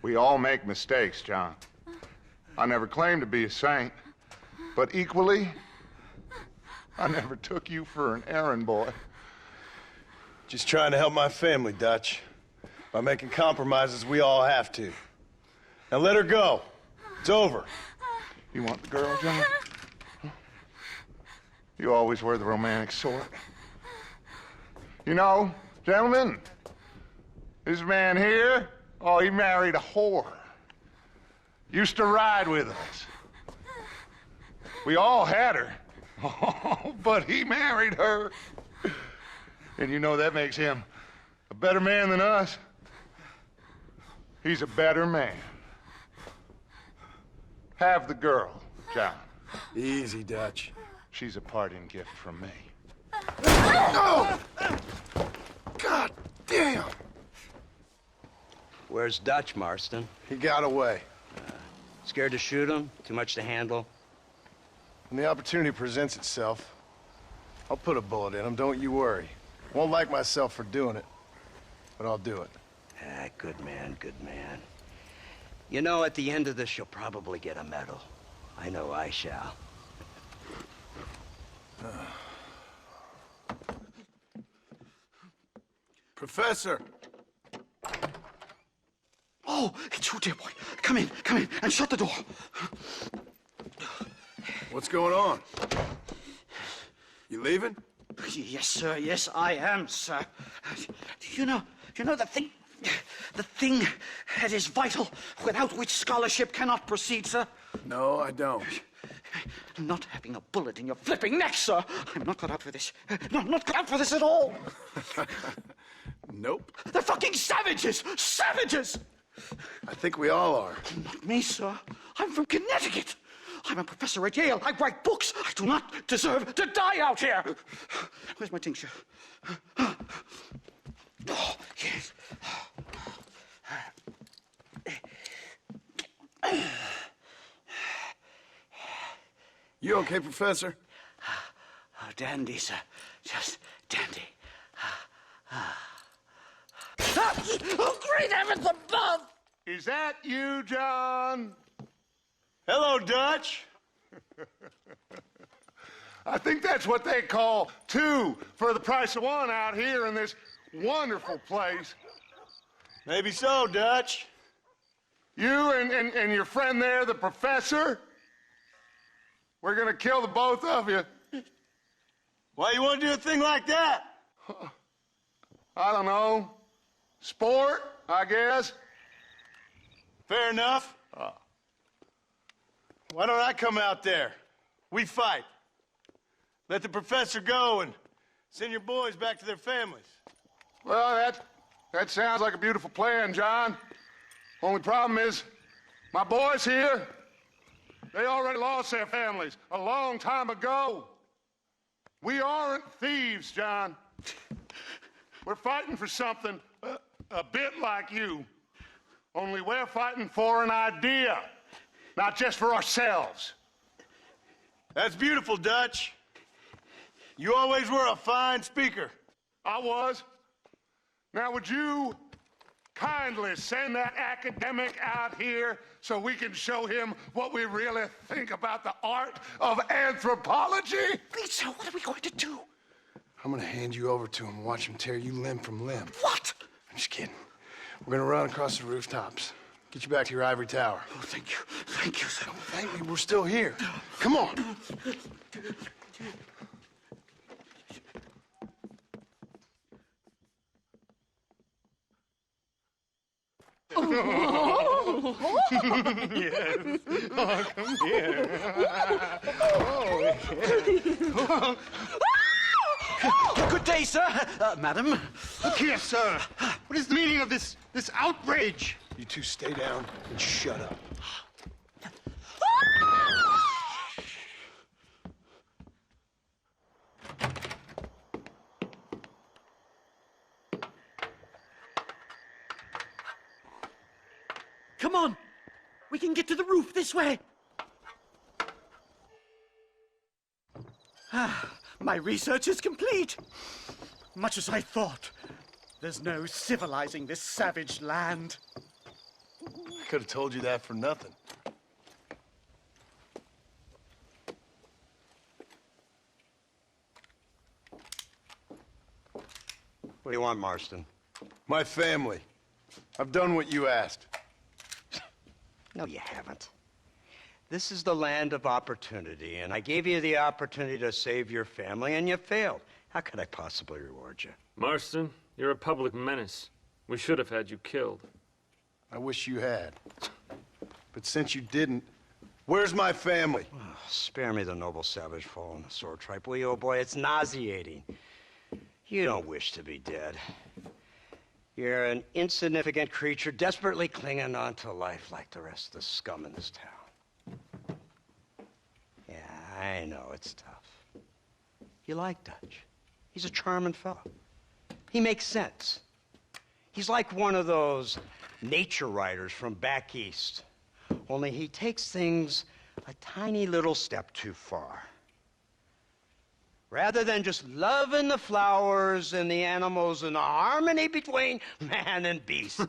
We all make mistakes, John. I never claimed to be a saint, but equally, I never took you for an errand boy. Just trying to help my family, Dutch. By making compromises we all have to. Now let her go. It's over. You want the girl, John? You always were the romantic sort. You know, gentlemen, this man here, oh, he married a whore. Used to ride with us. We all had her. Oh, but he married her. And you know that makes him a better man than us. He's a better man. Have the girl, John. Easy, Dutch. She's a parting gift from me. Oh! God damn! Where's Dutch, Marston? He got away. Scared to shoot him? Too much to handle? When the opportunity presents itself, I'll put a bullet in him, don't you worry. Won't like myself for doing it, but I'll do it. Ah, good man, good man. You know, at the end of this, you'll probably get a medal. I know I shall. Professor! Oh, it's you, dear boy. Come in, and shut the door. What's going on? You leaving? Yes, sir. Yes, I am, sir. You know the thing that is vital, without which scholarship cannot proceed, sir? No, I don't. Not having a bullet in your flipping neck, sir. I'm not cut out for this. No, I'm not cut out for this at all. Nope. They're fucking savages! Savages! I think we all are. Not me, sir. I'm from Connecticut. I'm a professor at Yale. I write books. I do not deserve to die out here. Where's my tincture? Oh, yes. You okay, Professor? Oh, dandy, sir. Just dandy. Oh, great heavens above! Is that you, John? Hello, Dutch. I think that's what they call two for the price of one out here in this wonderful place. Maybe so, Dutch. You and your friend there, the professor, we're gonna kill the both of you Why you want to do a thing like that? I don't know. Sport, I guess. Fair enough. Why don't I come out there? We fight. Let the professor go and send your boys back to their families. Well, that sounds like a beautiful plan, John. Only problem is, my boys here, they already lost their families a long time ago. We aren't thieves, John. We're fighting for something a bit like you. Only we're fighting for an idea, not just for ourselves. That's beautiful, Dutch. You always were a fine speaker. I was. Now, would you kindly send that academic out here so we can show him what we really think about the art of anthropology? Lisa, what are we going to do? I'm gonna hand you over to him and watch him tear you limb from limb. What? I'm just kidding. We're gonna run across the rooftops. Get you back to your ivory tower. Oh, thank you. Thank you, sir. Don't thank me, we're still here. Come on. Yes. Oh, come here. Good day, sir. Madam. Look here, sir. What is the meaning of this outrage? You two stay down and shut up. Come on. We can get to the roof this way. My research is complete. Much as I thought. There's no civilizing this savage land. I could have told you that for nothing. What do you want, Marston? My family. I've done what you asked. No, you haven't. This is the land of opportunity, and I gave you the opportunity to save your family, and you failed. How could I possibly reward you? Marston, you're a public menace. We should have had you killed. I wish you had. But since you didn't, where's my family? Oh, spare me the noble savage fall on the sword tripe, will you, old boy? It's nauseating. You don't wish to be dead. You're an insignificant creature desperately clinging on to life like the rest of the scum in this town. Yeah, I know it's tough. You like Dutch. He's a charming fellow. He makes sense. He's like one of those nature writers from back east. Only he takes things a tiny little step too far. Rather than just loving the flowers and the animals and the harmony between man and beast,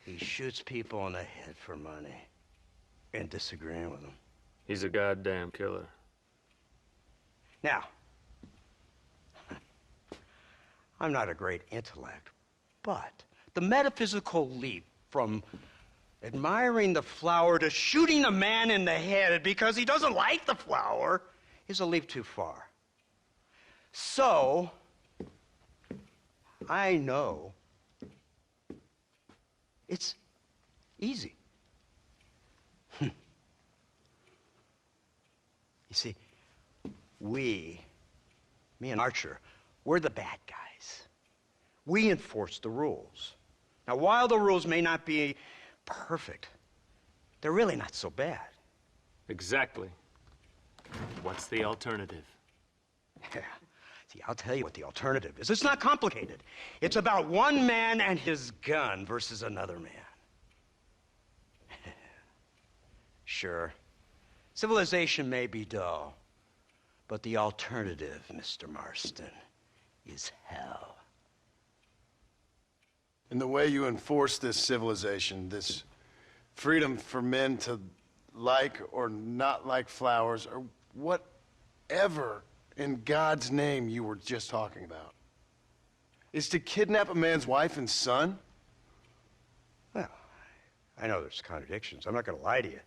he shoots people in the head for money and disagreeing with them. He's a goddamn killer. Now, I'm not a great intellect, but the metaphysical leap from admiring the flower to shooting a man in the head because he doesn't like the flower is a leap too far. So, I know it's easy. You see, me and Archer, we're the bad guys. We enforce the rules. Now, while the rules may not be perfect, they're really not so bad. Exactly. What's the alternative? Yeah. See, I'll tell you what the alternative is. It's not complicated. It's about one man and his gun versus another man. Sure, civilization may be dull, but the alternative, Mr. Marston, is hell. And the way you enforce this civilization, this freedom for men to like or not like flowers, or whatever in God's name you were just talking about, is to kidnap a man's wife and son? Well, I know there's contradictions. I'm not going to lie to you.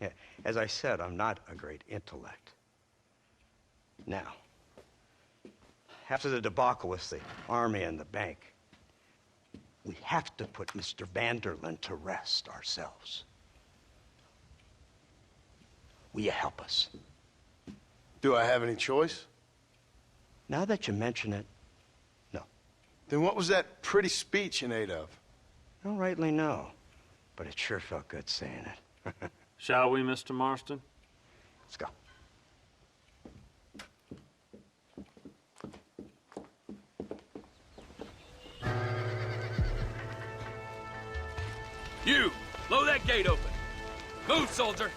Yeah, as I said, I'm not a great intellect. Now, after the debacle with the army and the bank, we have to put Mr. Vanderlyn to rest ourselves. Will you help us? Do I have any choice? Now that you mention it, no. Then what was that pretty speech in aid of? No, rightly no. But it sure felt good saying it. Shall we, Mr. Marston? Let's go. You! Blow that gate open! Move, soldier!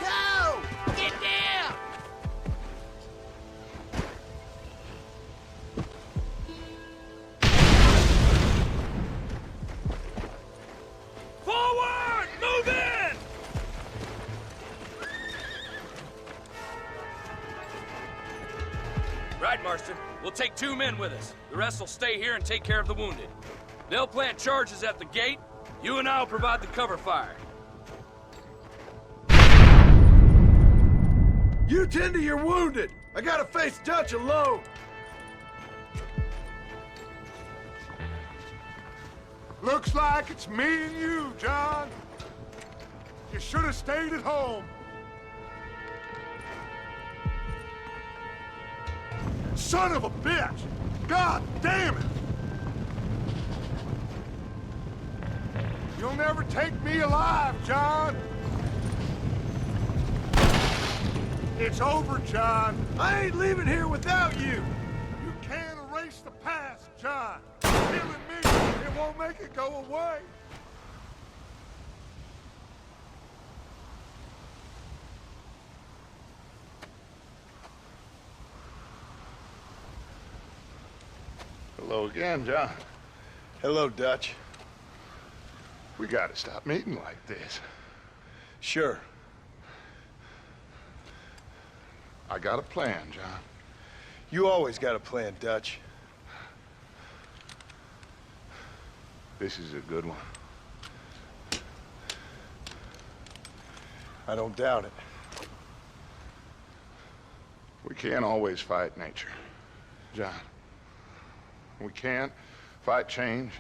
Go! Get down! Forward! Move in! Right, Marston. We'll take 2 men with us. The rest will stay here and take care of the wounded. They'll plant charges at the gate. You and I'll provide the cover fire. You tend to your wounded. I gotta face Dutch alone. Looks like it's me and you, John. You should have stayed at home. Son of a bitch! God damn it! You'll never take me alive, John. It's over, John. I ain't leaving here without you. You can't erase the past, John. Killing me, it won't make it go away. Hello again, John. Hello, Dutch. We gotta stop meeting like this. Sure. I got a plan, John. You always got a plan, Dutch. This is a good one. I don't doubt it. We can't always fight nature, John. We can't fight change.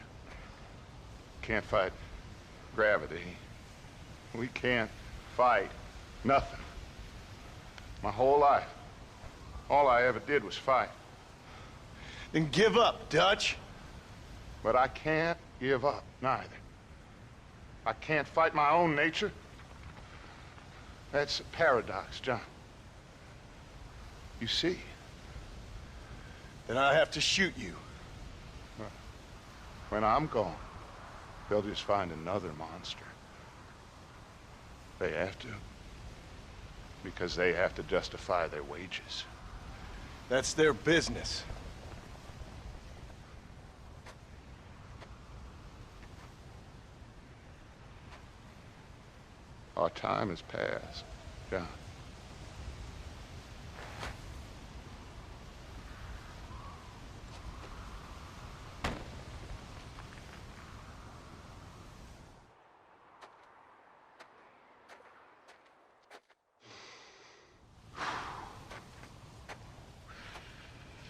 Can't fight gravity. We can't fight nothing. My whole life, all I ever did was fight. Then give up, Dutch. But I can't give up, neither. I can't fight my own nature. That's a paradox, John. You see? Then I have to shoot you. When I'm gone, they'll just find another monster. They have to. Because they have to justify their wages. That's their business. Our time has passed, John.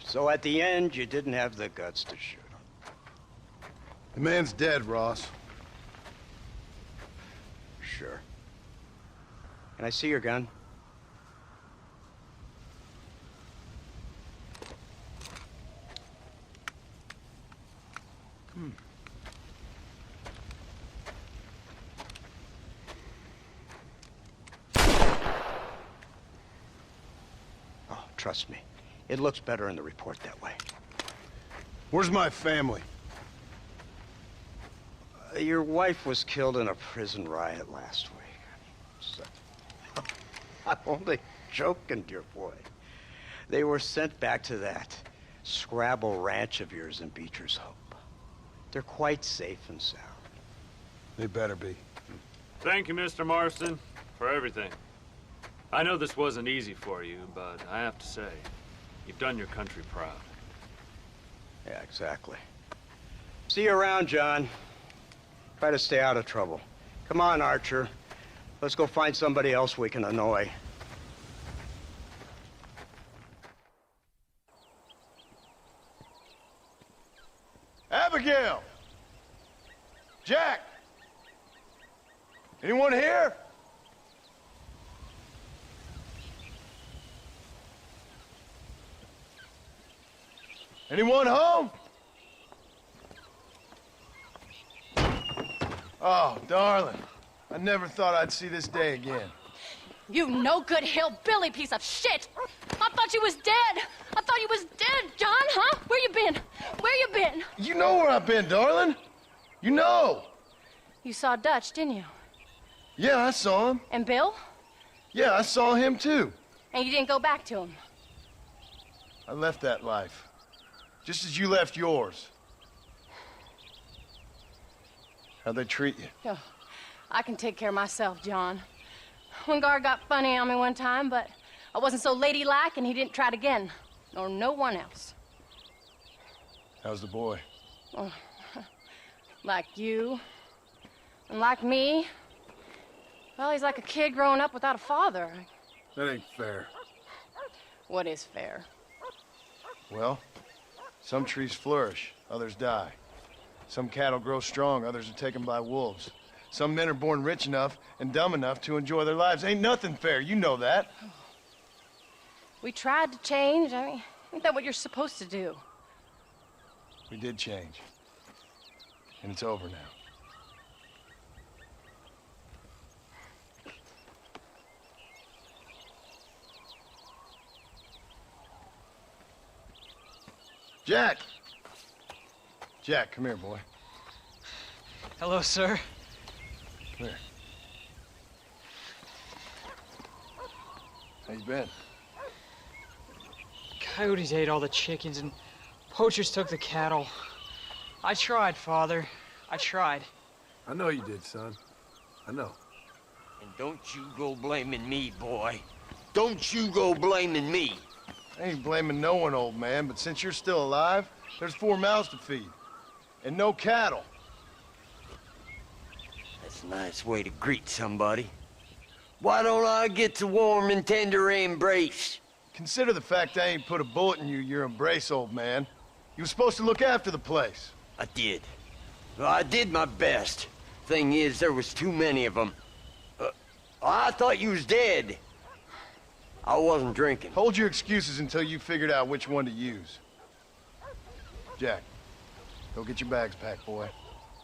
So at the end, you didn't have the guts to shoot him. The man's dead, Ross. Sure. Can I see your gun? Oh, trust me. It looks better in the report that way. Where's my family? Your wife was killed in a prison riot last week. So, I'm only joking, dear boy. They were sent back to that Scrabble ranch of yours in Beecher's Hope. They're quite safe and sound. They better be. Thank you, Mr. Marston, for everything. I know this wasn't easy for you, but I have to say, you've done your country proud. Yeah, exactly. See you around, John. Try to stay out of trouble. Come on, Archer. Let's go find somebody else we can annoy. Abigail! Jack! Anyone here? Anyone home? Oh, darling. I never thought I'd see this day again. You no-good hillbilly piece of shit! I thought you was dead! I thought you was dead, John, huh? Where you been? Where you been? You know where I've been, darling. You know. You saw Dutch, didn't you? Yeah, I saw him. And Bill? Yeah, I saw him too. And you didn't go back to him? I left that life. Just as you left yours. How'd they treat you? Oh, I can take care of myself, John. One guard got funny on me one time, but I wasn't so ladylike and he didn't try it again. Nor no one else. How's the boy? Oh, like you. And like me. Well, he's like a kid growing up without a father. That ain't fair. What is fair? Well, some trees flourish, others die. Some cattle grow strong, others are taken by wolves. Some men are born rich enough and dumb enough to enjoy their lives. Ain't nothing fair, you know that. We tried to change. I mean, ain't that what you're supposed to do? We did change. And it's over now. Jack! Jack, come here, boy. Hello, sir. Come here. How you been? Coyotes ate all the chickens and poachers took the cattle. I tried, Father. I tried. I know you did, son. I know. And don't you go blaming me, boy. Don't you go blaming me. I ain't blaming no one, old man, but since you're still alive, there's 4 mouths to feed. And no cattle. That's a nice way to greet somebody. Why don't I get the warm and tender embrace? Consider the fact I ain't put a bullet in your embrace, old man. You were supposed to look after the place. I did. Well, I did my best. Thing is, there was too many of them. I thought you was dead. I wasn't drinking. Hold your excuses until you figured out which one to use. Jack, go get your bags packed, boy.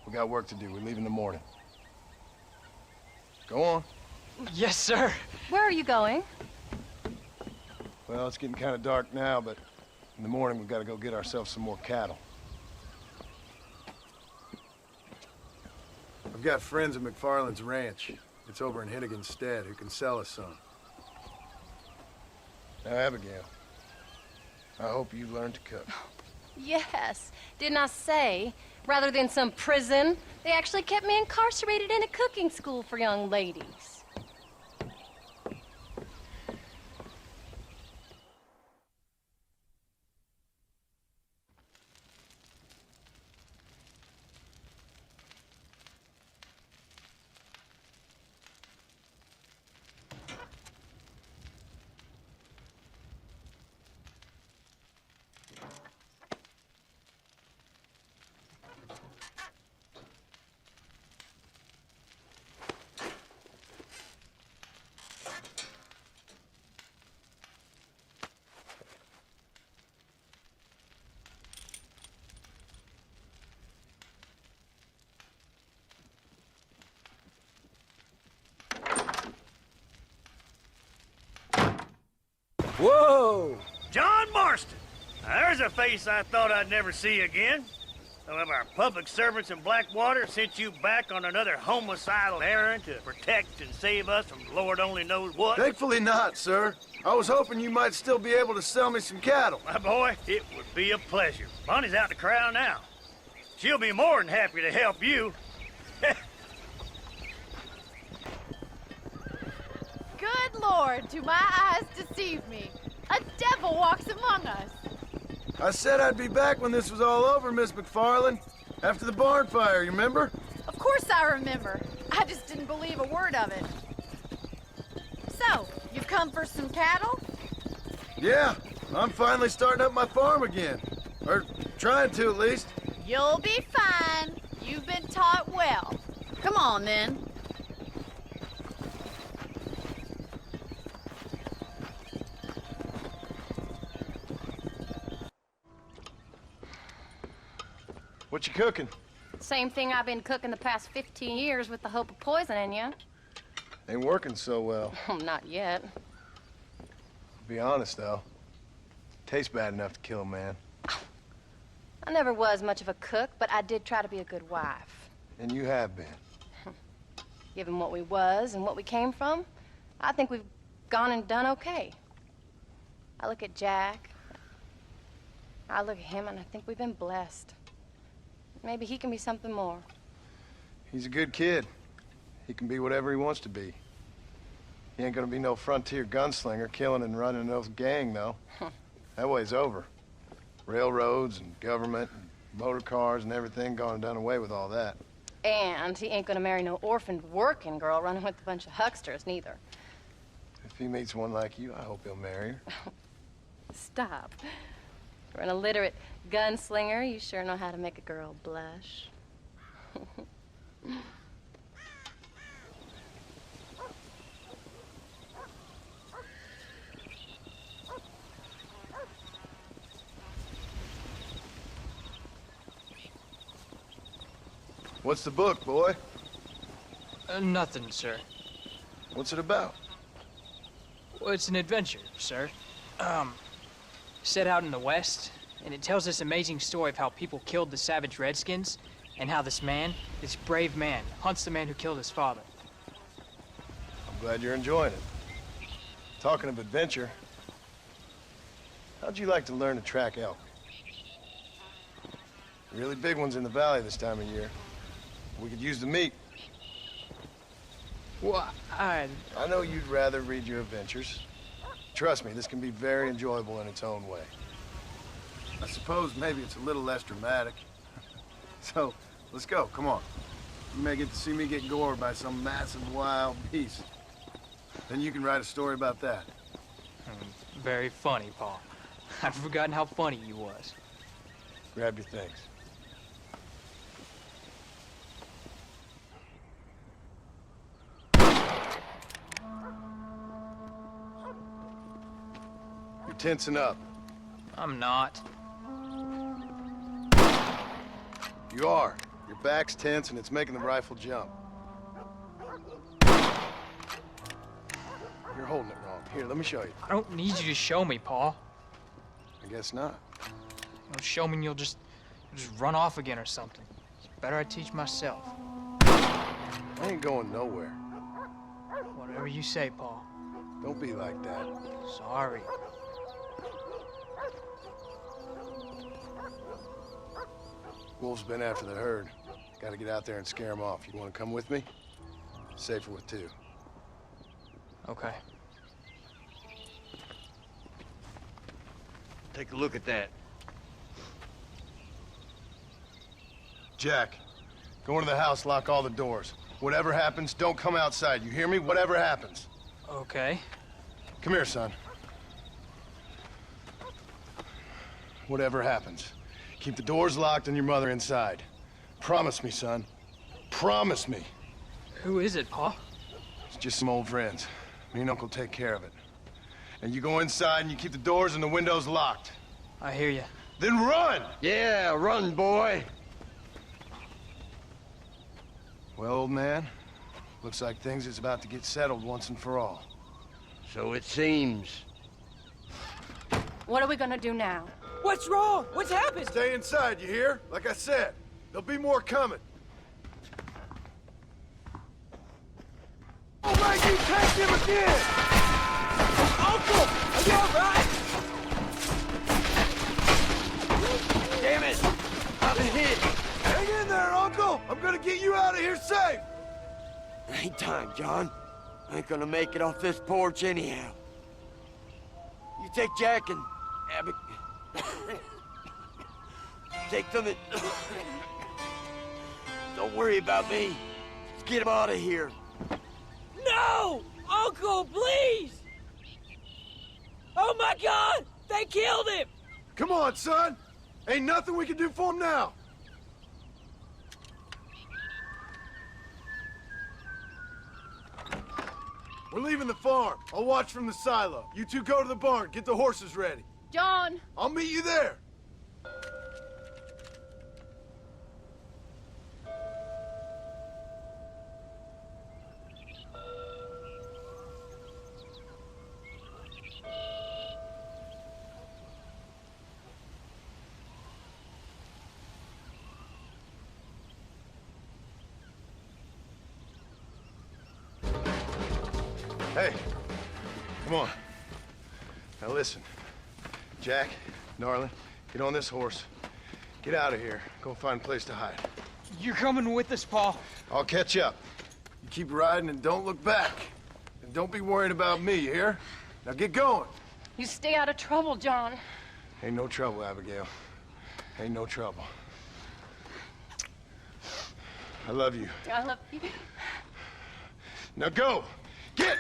We got work to do. We leave in the morning. Go on. Yes, sir. Where are you going? Well, it's getting kind of dark now, but in the morning we've got to go get ourselves some more cattle. I've got friends at McFarland's ranch. It's over in Hennigan's stead who can sell us some. Now, Abigail, I hope you learned to cook. Yes. Didn't I say, rather than some prison, they actually kept me incarcerated in a cooking school for young ladies. Whoa! John Marston! Now, there's a face I thought I'd never see again. Some of our public servants in Blackwater sent you back on another homicidal errand to protect and save us from Lord only knows what. Thankfully not, sir. I was hoping you might still be able to sell me some cattle. My boy, it would be a pleasure. Bonnie's out in the crowd now. She'll be more than happy to help you. Good Lord, do my eyes deceive me? A devil walks among us. I said I'd be back when this was all over, Miss McFarland. After the barn fire, you remember? Of course I remember. I just didn't believe a word of it. So, you've come for some cattle? Yeah, I'm finally starting up my farm again. Or trying to, at least. You'll be fine. You've been taught well. Come on, then. What you cooking? Same thing I've been cooking the past 15 years with the hope of poisoning you. Ain't working so well. Not yet. Be honest, though. Tastes bad enough to kill a man. I never was much of a cook, but I did try to be a good wife. And you have been. Given what we was and what we came from, I think we've gone and done okay. I look at Jack. I look at him and I think we've been blessed. Maybe he can be something more. He's a good kid. He can be whatever he wants to be. He ain't gonna be no frontier gunslinger killing and running no gang, though. That way's over. Railroads and government and motor cars and everything gone and done away with all that. And he ain't gonna marry no orphaned working girl running with a bunch of hucksters, neither. If he meets one like you, I hope he'll marry her. Stop. For an illiterate gunslinger, you sure know how to make a girl blush. What's the book, boy? Nothing, sir. What's it about? Well, it's an adventure, sir. Set out in the West, and it tells this amazing story of how people killed the savage Redskins, and how this man, this brave man, hunts the man who killed his father. I'm glad you're enjoying it. Talking of adventure, how'd you like to learn to track elk? Really big ones in the valley this time of year. We could use the meat. Well, I know you'd rather read your adventures. Trust me, this can be very enjoyable in its own way. I suppose maybe it's a little less dramatic. So, let's go, come on. You may get to see me get gored by some massive wild beast. Then you can write a story about that. Very funny, Paul. I've forgotten how funny you was. Grab your things. You're tensing up. I'm not. You are. Your back's tense and it's making the rifle jump. You're holding it wrong. Here, let me show you. I don't need you to show me, Paul. I guess not. You'll show me and you'll just run off again or something. It's better I teach myself. I ain't going nowhere. Whatever you say, Paul. Don't be like that. Sorry. Wolf's been after the herd. Gotta get out there and scare them off. You wanna come with me? Safer with two. Okay. Take a look at that. Jack, go into the house, lock all the doors. Whatever happens, don't come outside. You hear me? Whatever happens. Okay. Come here, son. Whatever happens, keep the doors locked and your mother inside. Promise me, son. Promise me. Who is it, Pa? It's just some old friends. Me and Uncle take care of it. And you go inside and you keep the doors and the windows locked. I hear you. Then run! Yeah, run, boy. Well, old man, looks like things is about to get settled once and for all. So it seems. What are we gonna do now? What's wrong? What's happened? Stay inside, you hear? Like I said, there'll be more coming. Oh, man, you tagged him again! Uncle, are you all right? Damn it! I'm hit! Hang in there, Uncle! I'm gonna get you out of here safe! Ain't time, John. I ain't gonna make it off this porch anyhow. You take Jack and Abby. Take them and... Don't worry about me. Let's get him out of here. No! Uncle, please! Oh my God! They killed him! Come on, son! Ain't nothing we can do for him now! We're leaving the farm. I'll watch from the silo. You two go to the barn, get the horses ready. John! I'll meet you there! Hey, come on. Now listen. Jack, darling, get on this horse. Get out of here. Go find a place to hide. You're coming with us, Paul. I'll catch up. You keep riding and don't look back. And don't be worrying about me, you hear? Now get going. You stay out of trouble, John. Ain't no trouble, Abigail. Ain't no trouble. I love you. I love you. Now go! Get!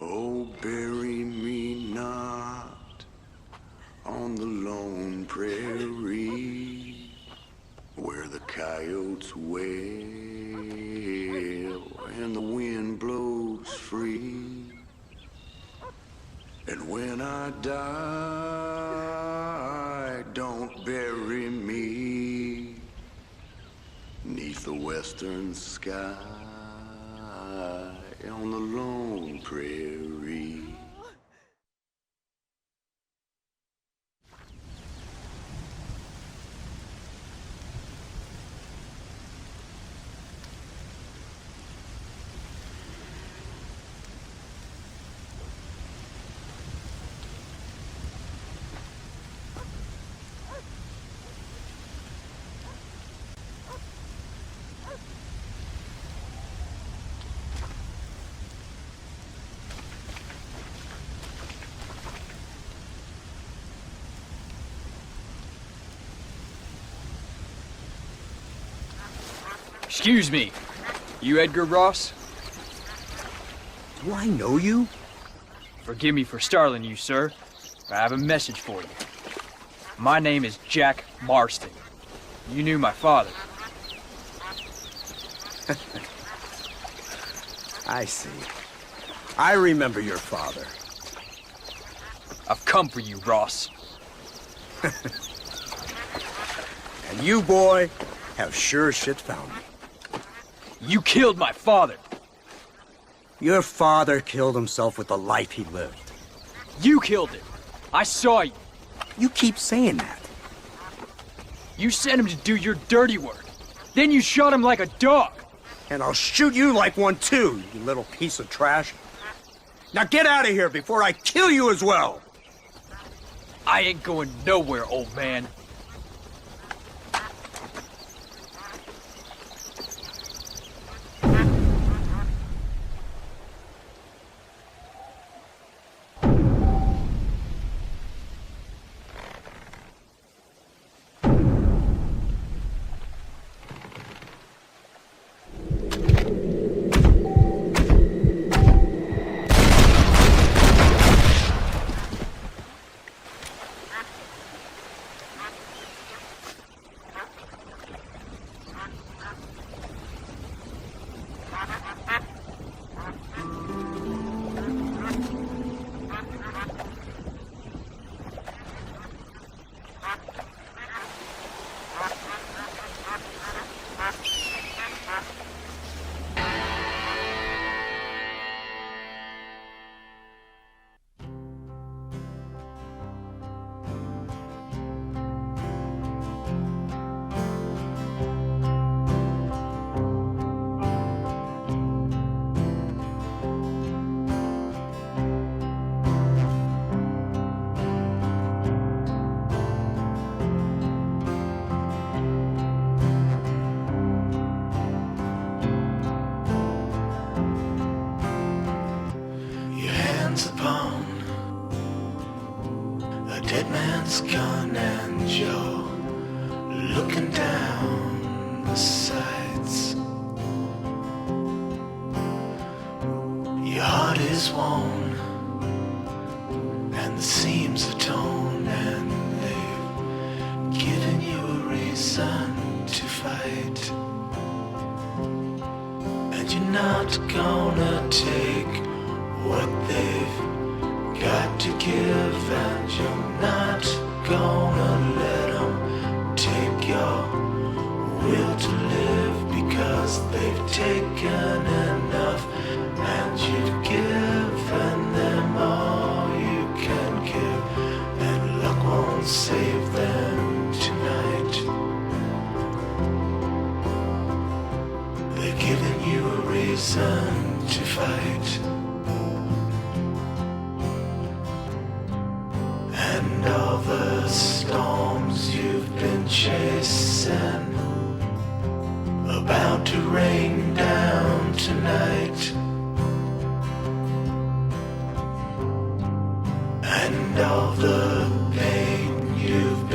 Oh, bury me not on the lone prairie where the coyotes wail and the wind blows free. And when I die, don't bury me 'neath the western sky on the lone prairie. Excuse me. You Edgar Ross? Do I know you? Forgive me for startling you, sir. I have a message for you. My name is Jack Marston. You knew my father. I see. I remember your father. I've come for you, Ross. And you, boy, have sure shit found me. You killed my father. Your father killed himself with the life he lived. You killed him. I saw you. You keep saying that. You sent him to do your dirty work. Then you shot him like a dog. And I'll shoot you like one too, you little piece of trash. Now get out of here before I kill you as well. I ain't going nowhere, old man. Upon a dead man's gun, and you're looking down the sights. Your heart is worn and the seams are torn, and they've given you a reason to fight. And you're not gonna take what they've got to give, and you're not gonna let them take your will to live, because they've taken enough, and you've given them all you can give, and luck won't save them tonight. They've given you a reason to fight. And all the storms you've been chasing, about to rain down tonight. And all the pain you've been